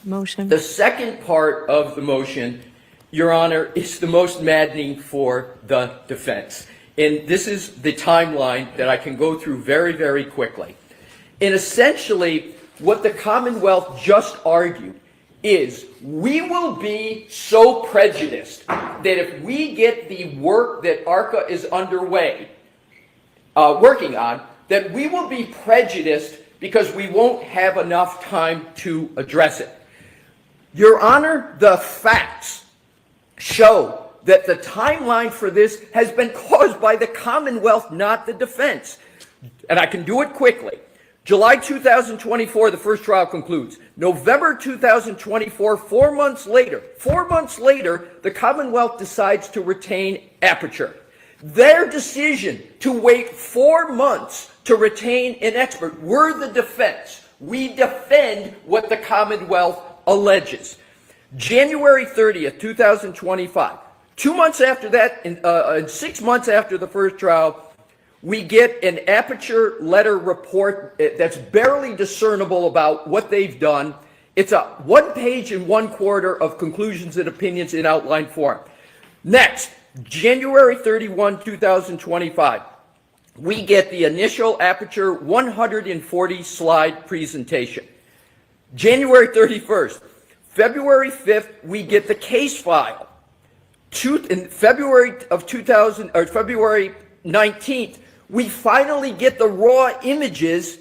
Motion. The second part of the motion, Your Honor, is the most maddening for the defense. And this is the timeline that I can go through very, very quickly. And essentially, what the Commonwealth just argued is we will be so prejudiced that if we get the work that ARCA is underway, working on, that we will be prejudiced because we won't have enough time to address it. Your Honor, the facts show that the timeline for this has been caused by the Commonwealth, not the defense. And I can do it quickly. July 2024, the first trial concludes. November 2024, 4 months later, the Commonwealth decides to retain Aperture. Their decision to wait 4 months to retain an expert, we're the defense. We defend what the Commonwealth alleges. January 30th, 2025, 2 months after that, and 6 months after the first trial, we get an Aperture letter report that's barely discernible about what they've done. It's a 1 page and 1/4 of conclusions and opinions in outline form. Next, January 31, 2025, we get the initial Aperture 140 slide presentation. January 31st, February 5th, we get the case file. In February 19th, we finally get the raw images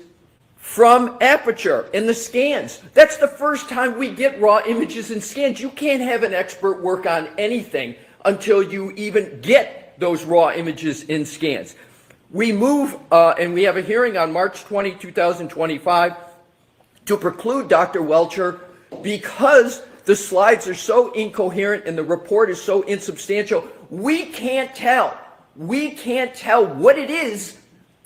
from Aperture and the scans. That's the first time we get raw images and scans. You can't have an expert work on anything until you even get those raw images and scans. We move, and we have a hearing on March 20, 2025, to preclude Dr. Welcher because the slides are so incoherent and the report is so insubstantial. We can't tell what it is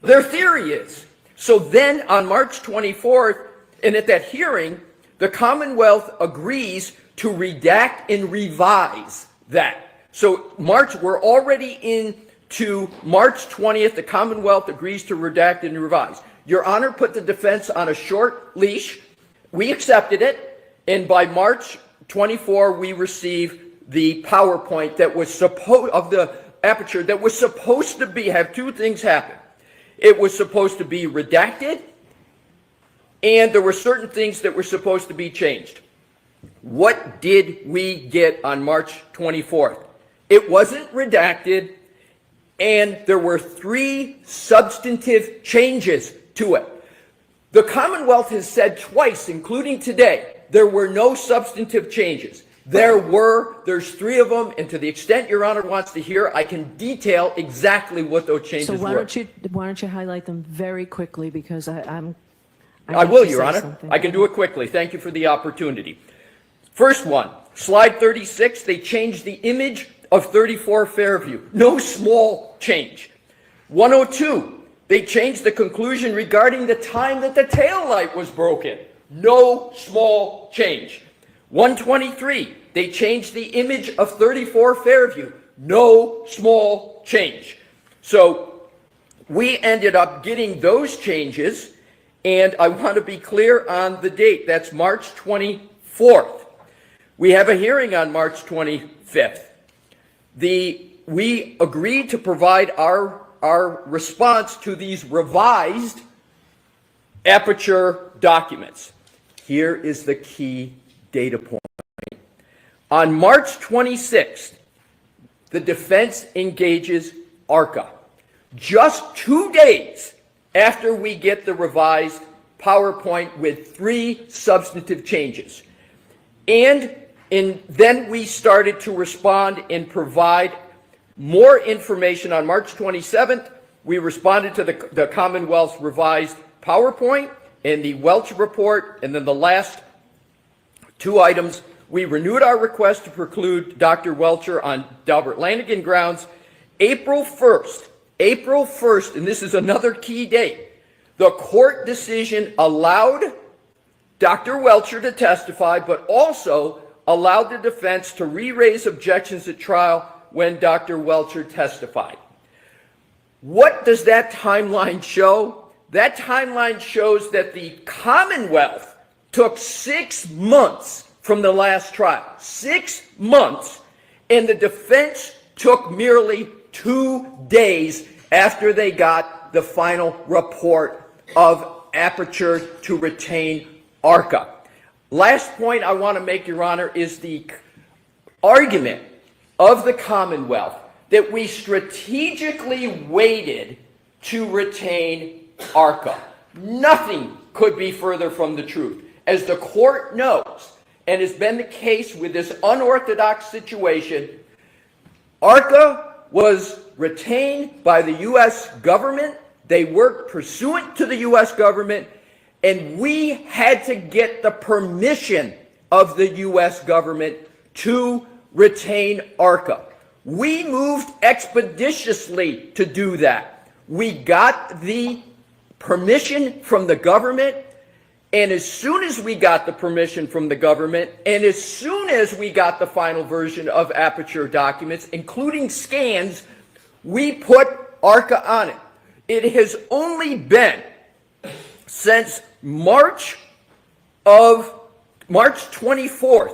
their theory is. So then on March 24th, and at that hearing, the Commonwealth agrees to redact and revise that. So we're already into March 20th, the Commonwealth agrees to redact and revise. Your Honor put the defense on a short leash. We accepted it, and by March 24, we received the PowerPoint that was of the Aperture that was supposed to have two things happen. It was supposed to be redacted, and there were certain things that were supposed to be changed. What did we get on March 24th? It wasn't redacted, and there were 3 substantive changes to it. The Commonwealth has said twice, including today, there were no substantive changes. There's 3 of them, and to the extent Your Honor wants to hear, I can detail exactly what those changes were. So why don't you highlight them very quickly, because I will, Your Honor. I can do it quickly. Thank you for the opportunity. First one, slide 36, they changed the image of 34 Fairview. No small change. 102, they changed the conclusion regarding the time that the tail light was broken. No small change. 123, they changed the image of 34 Fairview. No small change. So we ended up getting those changes, and I want to be clear on the date. That's March 24th. We have a hearing on March 25th. We agreed to provide our response to these revised Aperture documents. Here is the key data point. On March 26th, the defense engages ARCA. Just 2 days after we get the revised PowerPoint with 3 substantive changes. And then we started to respond and provide more information. On March 27th, we responded to the Commonwealth's revised PowerPoint and the Welch report, and then the last 2 items, we renewed our request to preclude Dr. Welcher on Dalbert-Lanigan grounds. April 1st, and this is another key date, the court decision allowed Dr. Welcher to testify, but also allowed the defense to re-raise objections at trial when Dr. Welcher testified. What does that timeline show? That timeline shows that the Commonwealth took 6 months from the last trial. 6 months. And the defense took merely 2 days after they got the final report of Aperture to retain ARCA. Last point I want to make, Your Honor, is the argument of the Commonwealth that we strategically waited to retain ARCA. Nothing could be further from the truth. As the court knows, and has been the case with this unorthodox situation, ARCA was retained by the U.S. government. They worked pursuant to the U.S. government, and we had to get the permission of the U.S. government to retain ARCA. We moved expeditiously to do that. We got the permission from the government, and as soon as we got the permission from the government, and as soon as we got the final version of Aperture documents, including scans, we put ARCA on it. It has only been since March 24th,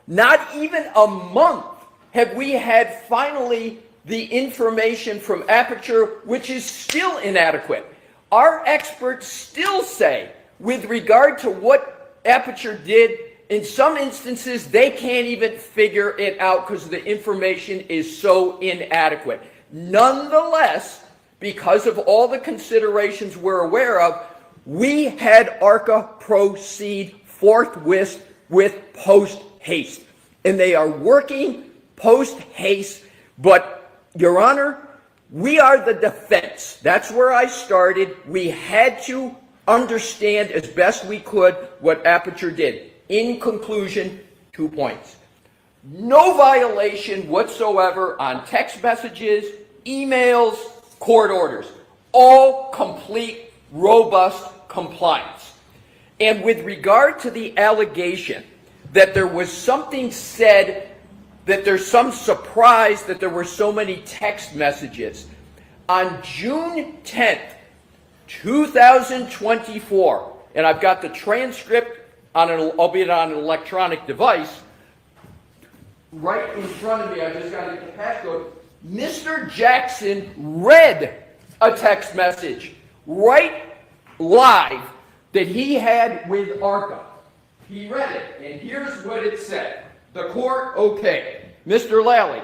not even a month, have we had finally the information from Aperture, which is still inadequate. Our experts still say, with regard to what Aperture did, in some instances, they can't even figure it out because the information is so inadequate. Nonetheless, because of all the considerations we're aware of, we had ARCA proceed forthwith with post haste. And they are working post haste, but, Your Honor, we are the defense. That's where I started. We had to understand as best we could what Aperture did. In conclusion, 2 points. No violation whatsoever on text messages, emails, court orders. All complete, robust compliance. And with regard to the allegation that there was something said, that there's some surprise that there were so many text messages, on June 10th, 2024, and I've got the transcript on albeit on an electronic device, right in front of me, I just got to get the passcode. Mr. Jackson read a text message right live that he had with ARCA. He read it, and here's what it said. The court, okay. Mr. Lally,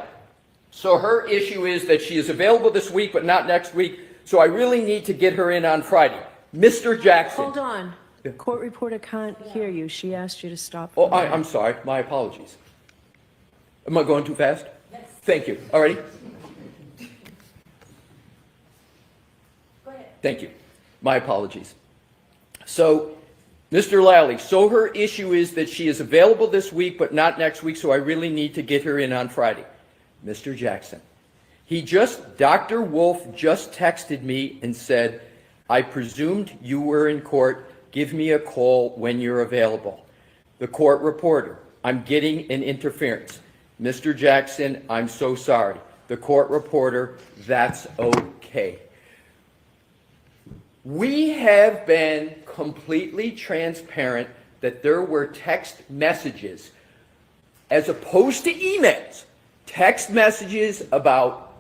so her issue is that she is available this week, but not next week, so I really need to get her in on Friday. Mr. Jackson. Hold on. Court reporter can't hear you. She asked you to stop. Oh, I'm sorry. My apologies. Am I going too fast? Yes. Thank you. All righty. Go ahead. Thank you. My apologies. So, Mr. Lally, so her issue is that she is available this week, but not next week, so I really need to get her in on Friday. Mr. Jackson, Dr. Wolf just texted me and said, I presumed you were in court. Give me a call when you're available. The court reporter, I'm getting an interference. Mr. Jackson, I'm so sorry. the court reporter, that's okay. We have been completely transparent that there were text messages, as opposed to emails, text messages about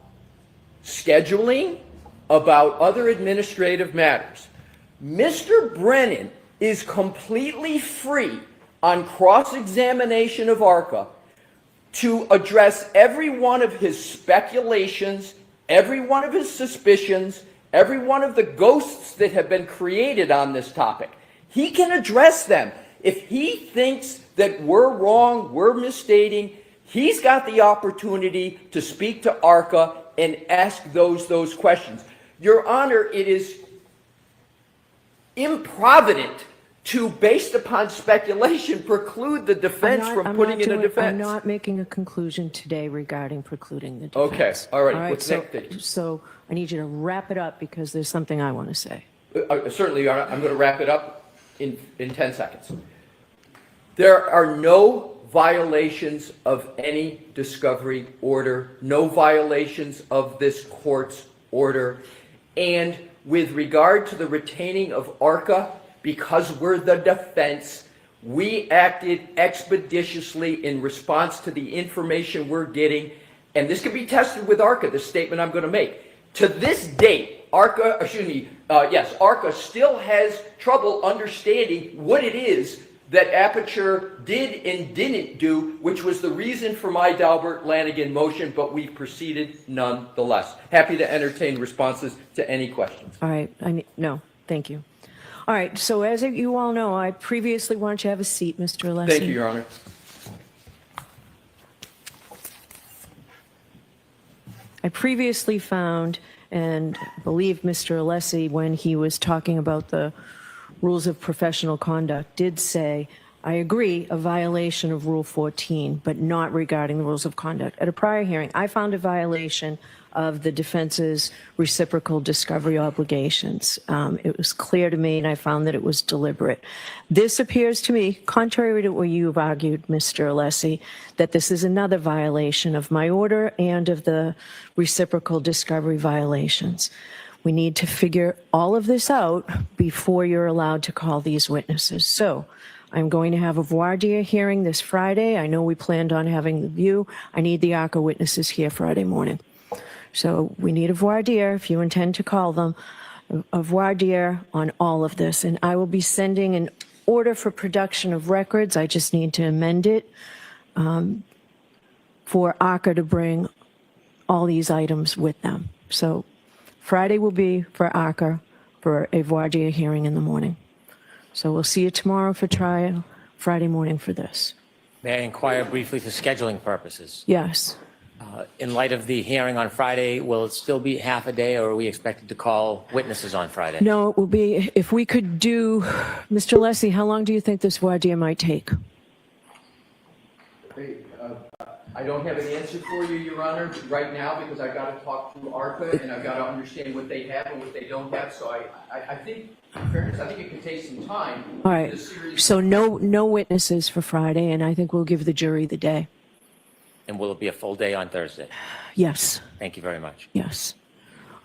scheduling, about other administrative matters. Mr. Brennan is completely free on cross-examination of ARCA to address every one of his speculations, every one of his suspicions, every one of the ghosts that have been created on this topic. He can address them. If he thinks that we're wrong, we're misstating, he's got the opportunity to speak to ARCA and ask those questions. Your Honor, it is improvident to, based upon speculation, preclude the defense from putting in a defense. I'm not making a conclusion today regarding precluding the defense. Okay, all right. What's next? So I need you to wrap it up because there's something I want to say. Certainly, Your Honor. I'm going to wrap it up in 10 seconds. There are no violations of any discovery order, no violations of this court's order, and with regard to the retaining of ARCA, because we're the defense, we acted expeditiously in response to the information we're getting, and this can be tested with ARCA, this statement I'm going to make. To this date, ARCA still has trouble understanding what it is that Aperture did and didn't do, which was the reason for my Dalbert Lanigan motion, but we proceeded nonetheless. Happy to entertain responses to any questions. All right. No, thank you. All right. So as you all know, I previously wanted you to have a seat, Mr. Alessi. Thank you, Your Honor. I previously found and believe Mr. Alessi, when he was talking about the rules of professional conduct, did say, I agree, a violation of Rule 14, but not regarding the rules of conduct. At a prior hearing, I found a violation of the defense's reciprocal discovery obligations. It was clear to me, and I found that it was deliberate. This appears to me, contrary to what you've argued, Mr. Alessi, that this is another violation of my order and of the reciprocal discovery violations. We need to figure all of this out before you're allowed to call these witnesses. So I'm going to have a voir dire hearing this Friday. I know we planned on having the view. I need the ARCA witnesses here Friday morning. So we need a voir dire, if you intend to call them, a voir dire on all of this. And I will be sending an order for production of records. I just need to amend it for ARCA to bring all these items with them. So Friday will be for ARCA for a voir dire hearing in the morning. So we'll see you tomorrow for trial, Friday morning for this. May I inquire briefly for scheduling purposes? Yes. In light of the hearing on Friday, will it still be half a day, or are we expected to call witnesses on Friday? No, it will be, if we could do, Mr. Alessi, how long do you think this voir dire might take? I don't have an answer for you, Your Honor, right now, because I've got to talk through ARCA and I've got to understand what they have and what they don't have. So I think, in fairness, I think it could take some time. All right. So no witnesses for Friday, and I think we'll give the jury the day. And will it be a full day on Thursday? Yes. Thank you very much. Yes.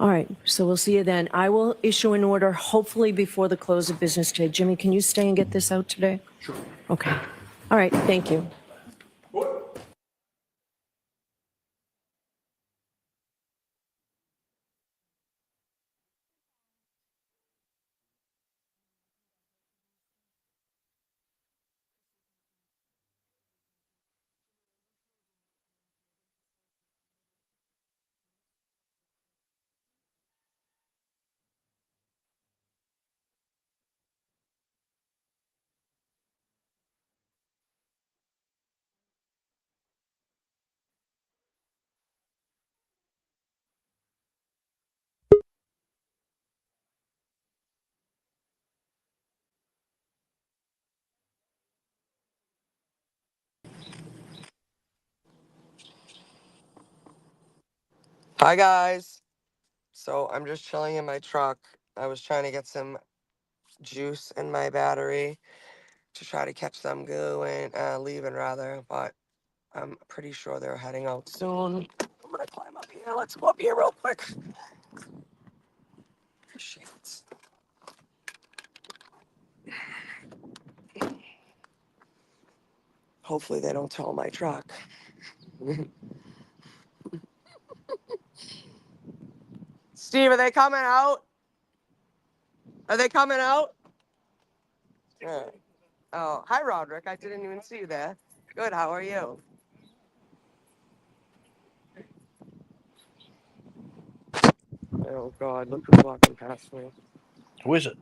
All right. So we'll see you then. I will issue an order, hopefully before the close of business today. Jimmy, can you stay and get this out today? Sure. Okay. All right. Thank you. Hi guys. So I'm just chilling in my truck. I was trying to get some juice in my battery to try to catch them leaving rather, but I'm pretty sure they're heading out soon. I'm gonna climb up here. Let's go up here real quick. Shit. Hopefully they don't tow my truck. Steve, are they coming out? Are they coming out? Yeah. Oh, hi, Roderick. I didn't even see you there. Good. How are you? Oh God! Look who's walking past me. Who is it?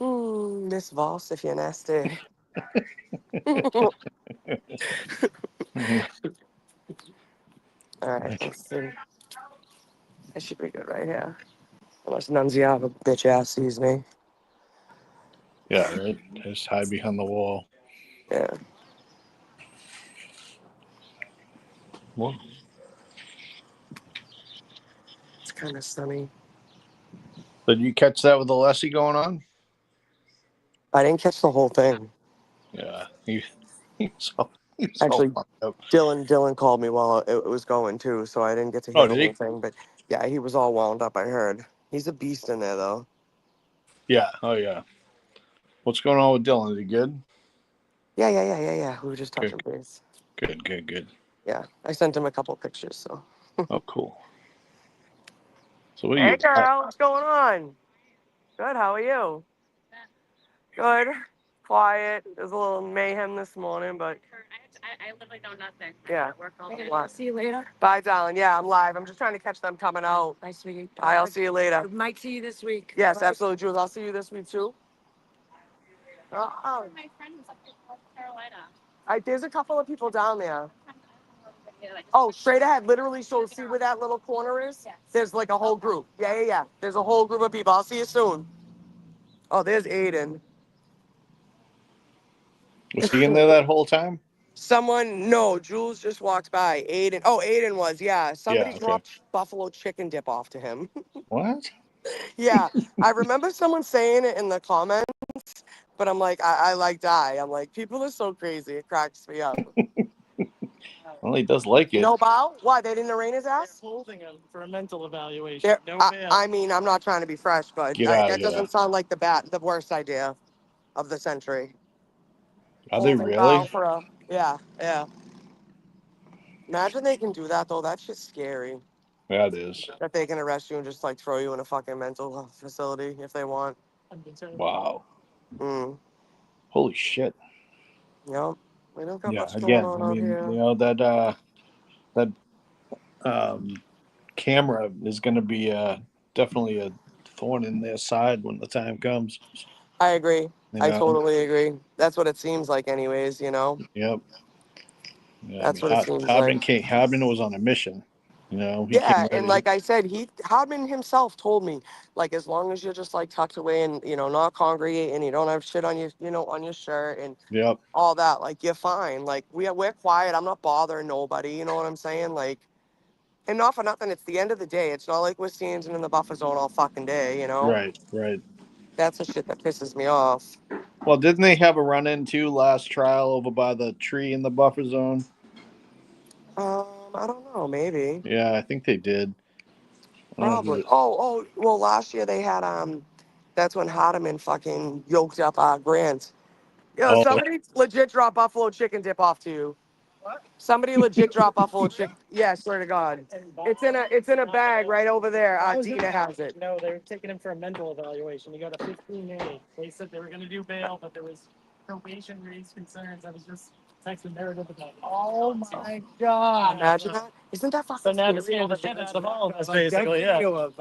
Miss Voss, if you're nasty. All right, let's see. That should be good right here. Unless Nunziata, bitch ass, sees me. Yeah, right. Just hide behind the wall. Yeah. What? It's kind of sunny. Did you catch that with the lessee going on? I didn't catch the whole thing. Yeah, he's all Actually, fucked up. Dylan called me while it was going too, so I didn't get to hear Oh, the did whole he? thing. But yeah, he was all wound up. I heard. He's a beast in there, though. Yeah. Oh, yeah. What's going on with Dylan? Is he good? Yeah. We were just Good. touching base. Good. Yeah, I sent him a couple pictures. So. Oh, cool. So what are Hey, you? girl, what's going on? Good. How are you? Good. Quiet. There's a little mayhem this morning, but I literally know nothing. yeah. Work all day. What? See you later. Bye, darling. Yeah, I'm live. I'm just trying to catch them coming out. Nice to meet you. I'll see you later. Might see you this week. Yes, absolutely, Jules. I'll see you this week too. Oh, My friend was up in North Carolina. there's a couple of people down there. Oh, straight ahead, literally. So see where that little corner is? There's like a whole group. Yeah. There's a whole group of people. I'll see you soon. Oh, there's Aiden. Was he in there that whole time? No, Jules just walked by. Aiden was, yeah. Somebody Yeah. Okay. dropped buffalo chicken dip off to him. What? Yeah, I remember someone saying it in the comments, but I'm like, I like die. I'm like, people are so crazy. It cracks me up. Well, he does like it. No bow? Why? They didn't arraign his ass? Holding him for a mental evaluation. I mean, I'm not trying to be fresh, but Get out of that here. doesn't sound like the worst idea of the century. Are they Holding bow really? for a, yeah. Imagine they can do that though. That's just scary. That is. That they can arrest you and just like throw you in a fucking mental facility if they want. Wow. Mm. Holy shit. Yep. We don't got Yeah. much going Again, on I out mean, here. that camera is going to be definitely a thorn in their side when the time comes. I agree. You I know? totally agree. That's what it seems like, anyways. Yep. Yeah, I That's mean, what it seems like. Hardman was on a mission. You know, he came Yeah, and ready. like I said, Hardman himself told me, like, as long as you're just like tucked away and not congregate and you don't have shit on your on your shirt and Yep. all that, like you're fine. Like we're quiet. I'm not bothering nobody. You know what I'm saying? Like, and not for nothing. It's the end of the day. It's not like we're standing in the buffer zone all fucking day. Right. That's the shit that pisses me off. Well, didn't they have a run-in too last trial over by the tree in the buffer zone? I don't know. Maybe. Yeah, I think they did. Probably. Well, last year they had that's when Hardeman fucking yoked up Grant. Yo, Oh, somebody legit dropped buffalo chicken dip off to you. What? Somebody legit dropped buffalo chicken. Yeah, swear to God. It's in a bag right over there. Dina has it. No, they were taking him for a mental evaluation. He got a 15A. They said they were going to do bail, but there was probation raised concerns. I was just texting Meredith about it. Oh my God. Imagine that. Isn't that fucking So now to scary? scare the shit out of all of us, basically, yeah. Of,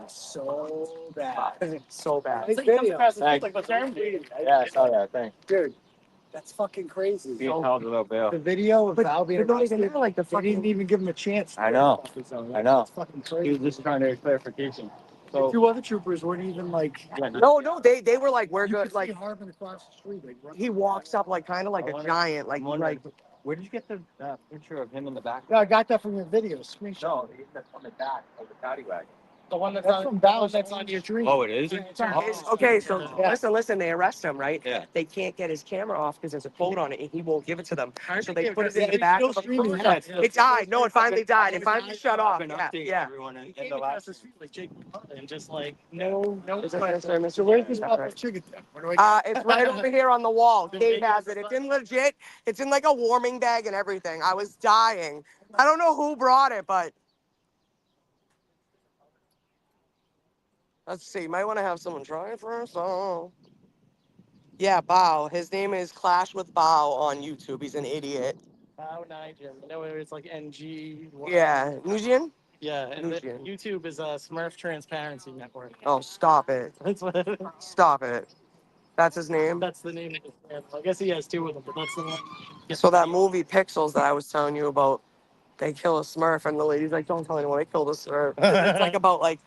so bad. So bad. It's like he comes across the street like, what's wrong? Yeah, I saw that thing. Dude, that's fucking crazy. Being held without bail. The video of Val being But not even arrested, that, like the they didn't fucking. even give him a chance. I know. It's fucking He crazy. was just trying to get clarification. The So, two other troopers weren't even like. No, they were like, we're You good. could Like see Harvin across the street. Like, he walks up like kind of like a giant, like where did you get the picture of him in the back? Yeah, I got that from your video. Screenshot. No, on the back of the paddy wagon. The one that's That's from Dallas. That's on your tree. Oh, it is? Okay, so listen, they arrest him, right? Yeah. They can't get his camera off because there's a code on it and he won't give it to them. So they put it in the back of a cruiser. It died. No, it finally died. It finally shut off. Yeah. Everyone in Came the across last. the street like Jake and just like no. Mr. Where's this buffalo chicken? It's right over here on the wall. Dave has it. It's in legit. It's in like a warming bag and everything. I was dying. I don't know who brought it, but let's see. Might want to have someone try it first. Oh. Yeah, Bao. His name is Clash with Bao on YouTube. He's an idiot. Bao Nigel. No, it's like NG. Yeah, Nujian? Yeah, and the, Nujian. YouTube is a Smurf Transparency Network. Oh, stop it. That's what. Stop it. That's his name? That's the name of the channel. I guess he has two of them, but that's the one. So that movie Pixels that I was telling you about, they kill a Smurf, and the lady's like, "Don't tell anyone they killed a Smurf." It's like about like,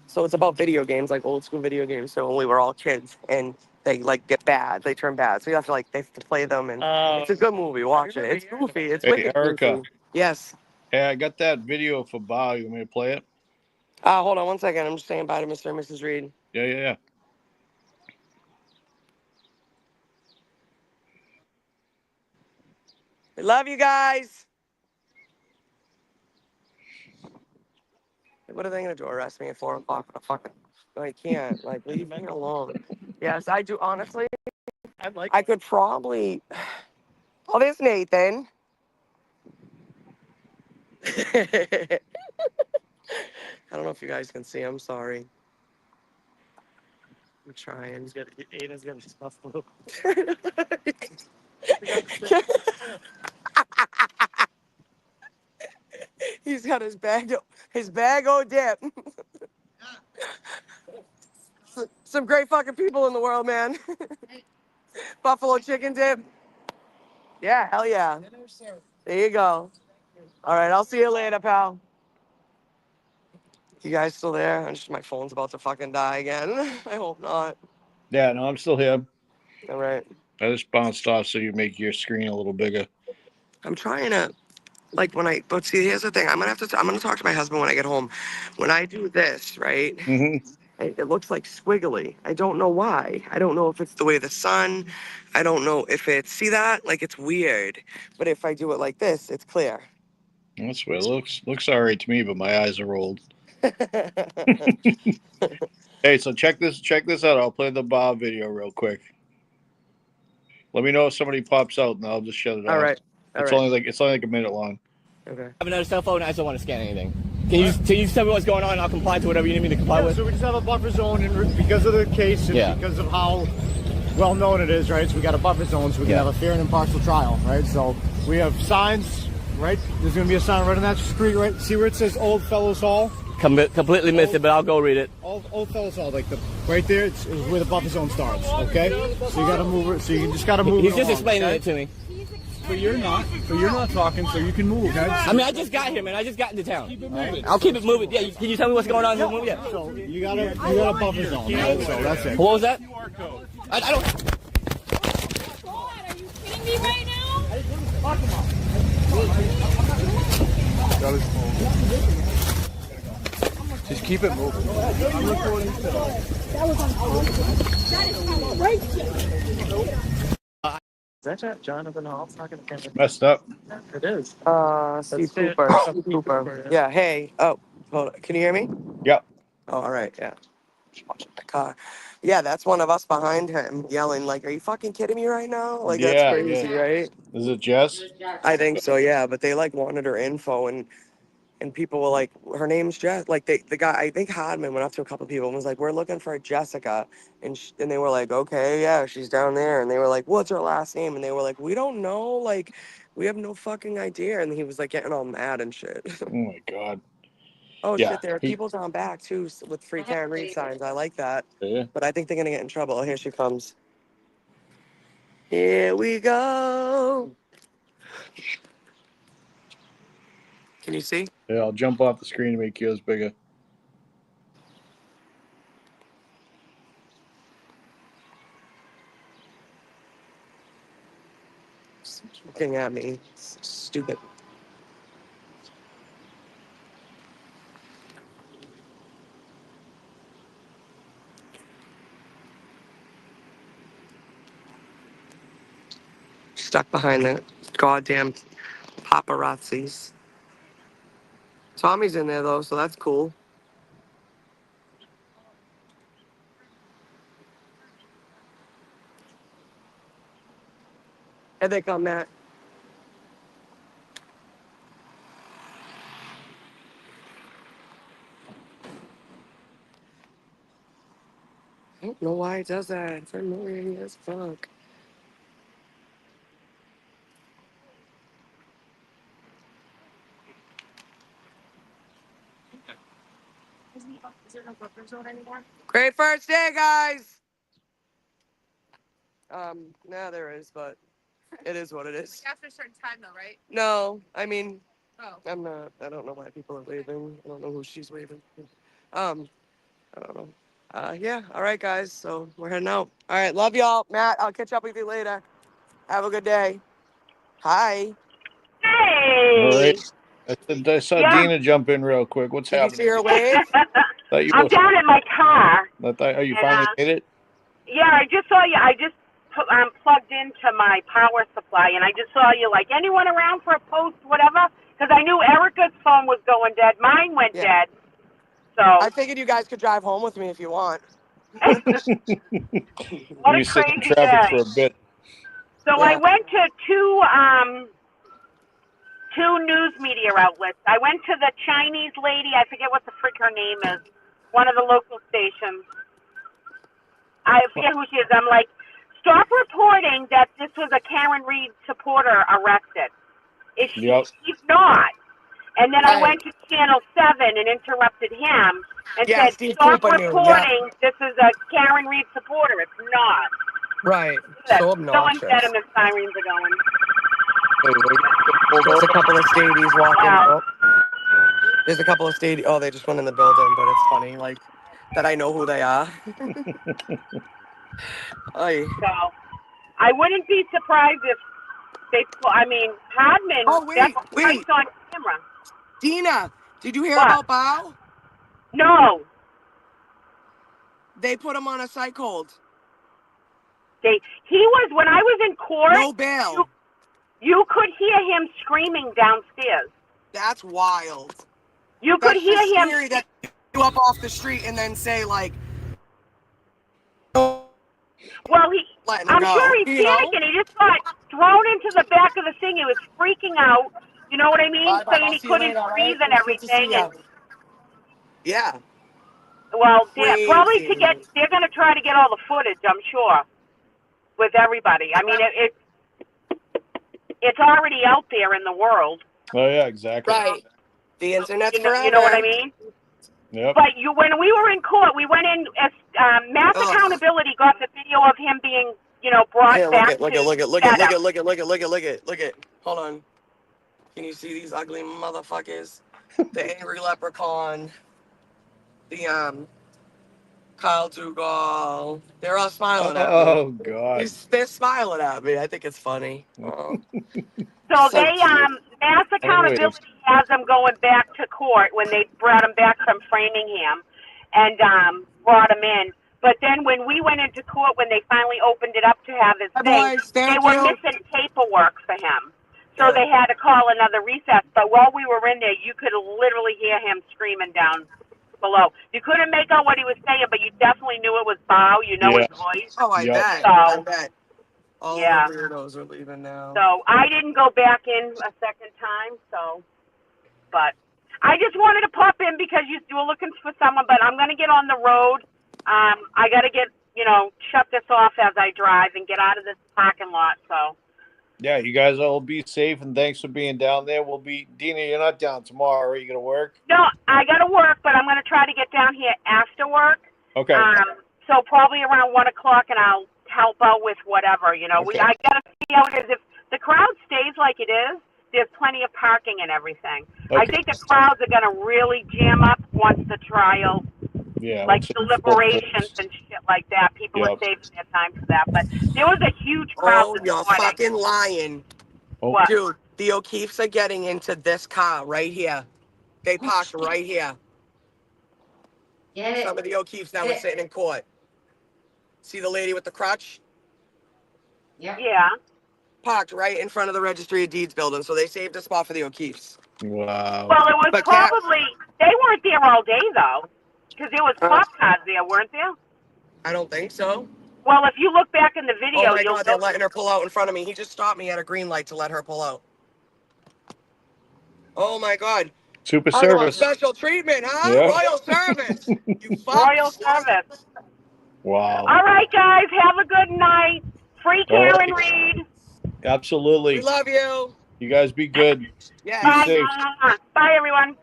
so it's about video games, like old school video games. So when we were all kids, and they like get bad, they turn bad. So you have to like they have to play them, and it's a good movie. Watch it. It's goofy. It's Hey, wicked Erica. goofy. Yes. Hey, I got that video for Bob. You want me to play it? Hold on one second. I'm just saying bye to Mr. and Mrs. Reed. Yeah. I love you guys. What are they gonna do? Arrest me at 4 o'clock? Fucking, I can't. Like, leave me alone. Yes, I do. Honestly, I could probably. Oh, there's Nathan. I don't know if you guys can see. I'm sorry. I'm trying. Aiden's gonna stuff blue. He's got his bag o' dip. Some great fucking people in the world, man. Buffalo chicken dip. Yeah, hell yeah. There you go. All right, I'll see you later, pal. You guys still there? My phone's about to fucking die again. I hope not. Yeah, no, I'm still here. All right. I just bounced off so you make your screen a little bigger. I'm trying to, but see, here's the thing. I'm gonna talk to my husband when I get home. When I do this, right? Mm-hmm. It looks like squiggly. I don't know why. I don't know if it's the way the sun. I don't know if it's, see that? Like, it's weird. But if I do it like this, it's clear. That's what it looks. Looks all right to me, but my eyes are rolled. Hey, so check this out. I'll play the Bob video real quick. Let me know if somebody pops out, and I'll just shut it off. All right. It's only like a minute long. Okay. I have another cell phone. I just don't want to scan anything. Can you tell me what's going on? I'll comply to whatever you need me to comply with. So we just have a buffer zone, and because of the case, and because of how well known it is, right? So we got a buffer zone, so we can have a fair and impartial trial, right? So we have signs, right? There's going to be a sign right on that street, right? See where it says Old Fellows Hall? Completely missed it, but I'll go read it. Old Fellows Hall, like right there, is where the buffer zone starts. Okay, so you got to move it. So you just got to move. He's it just along, explaining okay? it to me. But you're not. But you're not talking, so you can move. Okay? I mean, I just got here, man. I just got into town. I'll keep it moving. Yeah, can you tell me what's going on here? Yeah. So you got a buffer zone. Right? So that's it. What was that? I don't. Are you kidding me right now? Just keep it moving. I'm recording still. Is that Jonathan Hall talking to Messed up. It is. Steve Cooper. Steve Cooper. Yeah, hey. Oh, hold on. Can you hear me? Yep. Oh, all right, yeah. Just watching my car. Yeah, that's one of us behind him yelling, like, are you fucking kidding me right now? Like, that's crazy, right? Is it Jess? I think so, yeah. But they, like, wanted her info, and people were like, her name's Jess. Like, the guy, I think Hardman went up to a couple of people and was like, we're looking for Jessica. And they were like, okay, yeah, she's down there. And they were like, what's her last name? And they were like, we don't know. Like, we have no fucking idea. And he was, like, getting all mad and shit. Oh, my God. Oh, Yeah. shit, there are people down back, too, with free Karen Reed signs. I like that. Yeah. But I think they're going to get in trouble. Oh, here she comes. Here we go. Can you see? Yeah, I'll jump off the screen to make yours bigger. Looking at me. Stupid. stuck behind the goddamn paparazzis. Tommy's in there though, so that's cool. Here they come, Matt. I don't know why it does that. It's annoying as fuck. Great first day, guys. Nah, there is, but it is what it is. After a certain time though, right? No, I mean, Oh. I'm not. I don't know why people are waving. I don't know who she's waving. I don't know. Yeah. All right, guys. So we're heading out. All right. Love y'all. Matt, I'll catch up with you later. Have a good day. Hi. All right. Hey! I saw Yeah. Dina jump in real quick. What's Did you happening? see her wave? Thought you I'm were, down in my car. oh, you And, finally made it? Yeah, I just saw you. I just plugged into my power supply, and I just saw you. Like, anyone around for a post, whatever? Because I knew Erica's phone was going dead. Mine went Yeah. dead. So. I figured you guys could drive home with me if you want. What Maybe a sit in crazy traffic day. for a bit. So I Yeah. went to two news media outlets. I went to the Chinese lady. I forget what the frick her name is. One of the local stations. I forget who she is. I'm like, stop reporting that this was a Karen Reed supporter arrested. Yep. She's not. And then I Right. went to Channel 7 and interrupted him and Yeah, said, Steve stop Cooper knew, reporting this is a Karen Reed supporter. It's not. Right. So Someone obnoxious. said him and sirens are going. There's a couple of stadies walking. Wow. Oh. There's a couple of stadies. Oh, they just went in the building, but it's funny, like, that I know who they are. Oy. So I wouldn't be surprised if Hardman, Oh, wait, that was wait. right on camera. Dina, did you hear What? about Bao? No. They put him on a psych hold. He was, when I was in court, No bail. you could hear him screaming downstairs. That's wild. You could That's hear just him. scary that you up off the street and then say, like, Well, letting him I'm go, sure he's you know? panicking. He just got thrown into the back of the thing. He was freaking out. You know what I mean? Bye-bye. Saying I'll he see you couldn't later, all right? breathe and It was good to see everything. ya. And, Yeah. well, probably Crazy. they're going to try to get all the footage, I'm sure, with everybody. I mean, it's already out there in the world. Oh, yeah, exactly. Right. The internet's forever. You know what I mean? Yep. But when we were in court, we went in as Mass Accountability got the video of him being, brought Here, back look at. Hold on. Can you see these ugly motherfuckers? The angry leprechaun. The Kyle Dugal. They're all smiling at me. Oh, God. They're smiling at me. I think it's funny. So So they, cute. Mass Accountability has them going back to court when they brought him back from Framingham and brought him in. But then when we went into court, when they finally opened it up to have his Hi, thing, boys. they Thank were you. missing paperwork for him. So Yeah. they had to call another recess. But while we were in there, you could literally hear him screaming down below. You couldn't make out what he was saying, but you definitely knew it was Bao. You know his voice. Oh, I Yep. bet. So, I bet. All yeah. the weirdos are leaving now. So I didn't go back in a second time, but I just wanted to pop in because you were looking for someone, but I'm going to get on the road. I got to get, shut this off as I drive and get out of this parking lot, so. Yeah, you guys all be safe, and thanks for being down there. Dina, you're not down tomorrow. Are you going to work? No, I got to work, but I'm going to try to get down here after work. Okay. So probably around 1 o'clock, and I'll help out with whatever, Okay. I got to see how it is. If the crowd stays like it is, there's plenty of parking and everything. I Okay. think the crowds are going to really jam up once the trial, Yeah. like once it deliberations filters. and shit like that. People are Yep. saving their time for that. But there was a huge crowd Oh, this you're morning. fucking lying. Oh. What? Dude, the O'Keefes are getting into this car right here. They parked right here. Get it. Some of the O'Keefes that were sitting in court. See the lady with the crutch? Yep. Yeah. parked right in front of the Registry of Deeds building, so they saved a spot for the O'Keefes. Wow. Well, it was But probably, they weren't there all day though, because there was cop cars there, weren't there? I don't think so. Well, if you look back in the Oh video, my you'll God, they're notice. letting her pull out in front of me. He just stopped me at a green light to let her pull out. Oh my God. Super I want service. special treatment, huh? Yeah. Royal service. You Royal fucks. service. Wow. All right, guys, have a good night. Free All Karen right. Reed. Absolutely. We love you. You guys be good. Yeah. Be Bye. safe. Bye, everyone.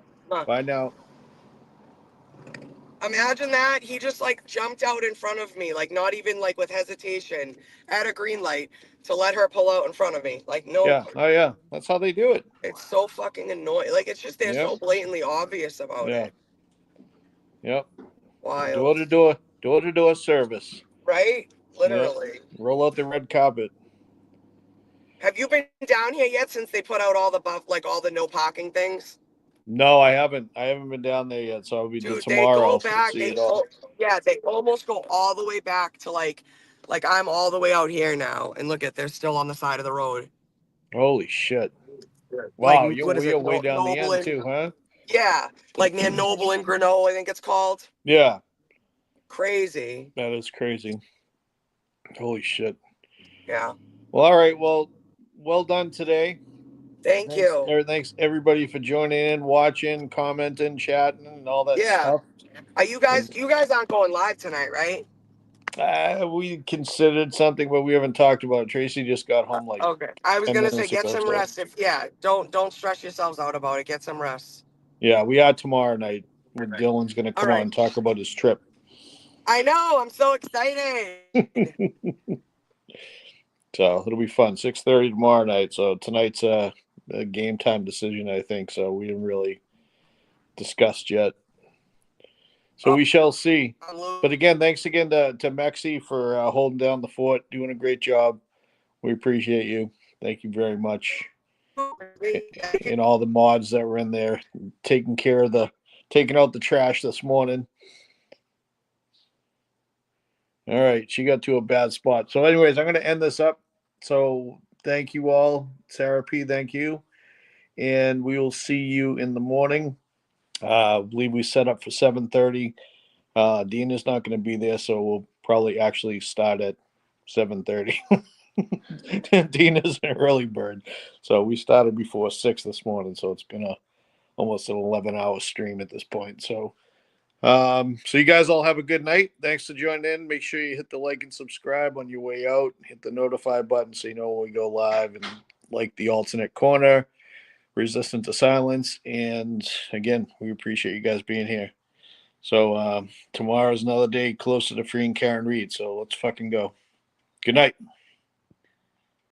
Bye now. Imagine that. He just like jumped out in front of me, like not even like with hesitation at a green light to let her pull out in front of me. Like, no. Yeah. Oh yeah. That's how they do it. It's so fucking annoying. Like, it's just, they're Yep. so blatantly obvious about Yeah. it. Yep. Wild. Door to door service. Right? Yep. Literally. Roll out the red carpet. Have you been down here yet since they put out all the all the no parking things? No, I haven't. I haven't been down there yet, so I'll be Dude, tomorrow. they go back. See it all. They almost go all the way back to like I'm all the way out here now, and look at, they're still on the side of the road. Holy shit! Like, Wow, what is you're it? way down the Noble end and, too, huh? yeah, like near Noble and Grinnell, I think it's called. Yeah, Crazy. that is crazy. Holy shit! Yeah. Well, all right. Well done today. Thank you. Thanks everybody for joining in, watching, commenting, chatting, and all that stuff. Are you guys aren't going live tonight, right? We considered something, but we haven't talked about it. Tracy just got home like Okay. I was 10 gonna say, minutes get ago, some so- rest. Don't stress yourselves out about it. Get some rest. Yeah, we are tomorrow night. When Dylan's going to come on and talk about his trip. I know. I'm so excited. So it'll be fun. 6:30 tomorrow night. So tonight's a game time decision, I think. So we haven't really discussed yet. So we shall see. But again, thanks again to Mexi for holding down the fort, doing a great job. We appreciate you. Thank you very much. And all the mods that were in there taking out the trash this morning. All right, she got to a bad spot. So anyways, I'm going to end this up. So thank you all. Sarah P., thank you. And we will see you in the morning. I believe we set up for 7:30. Dean is not going to be there, so we'll probably actually start at 7:30. Dean is an early bird. So we started before 6 this morning, so it's been almost an 11-hour stream at this point. So you guys all have a good night. Thanks for joining in. Make sure you hit the like and subscribe on your way out. Hit the notify button so you know when we go live, and like the alternate corner, resistant to silence. And again, we appreciate you guys being here. So tomorrow's another day closer to freeing Karen Reed. So let's fucking go. Good night.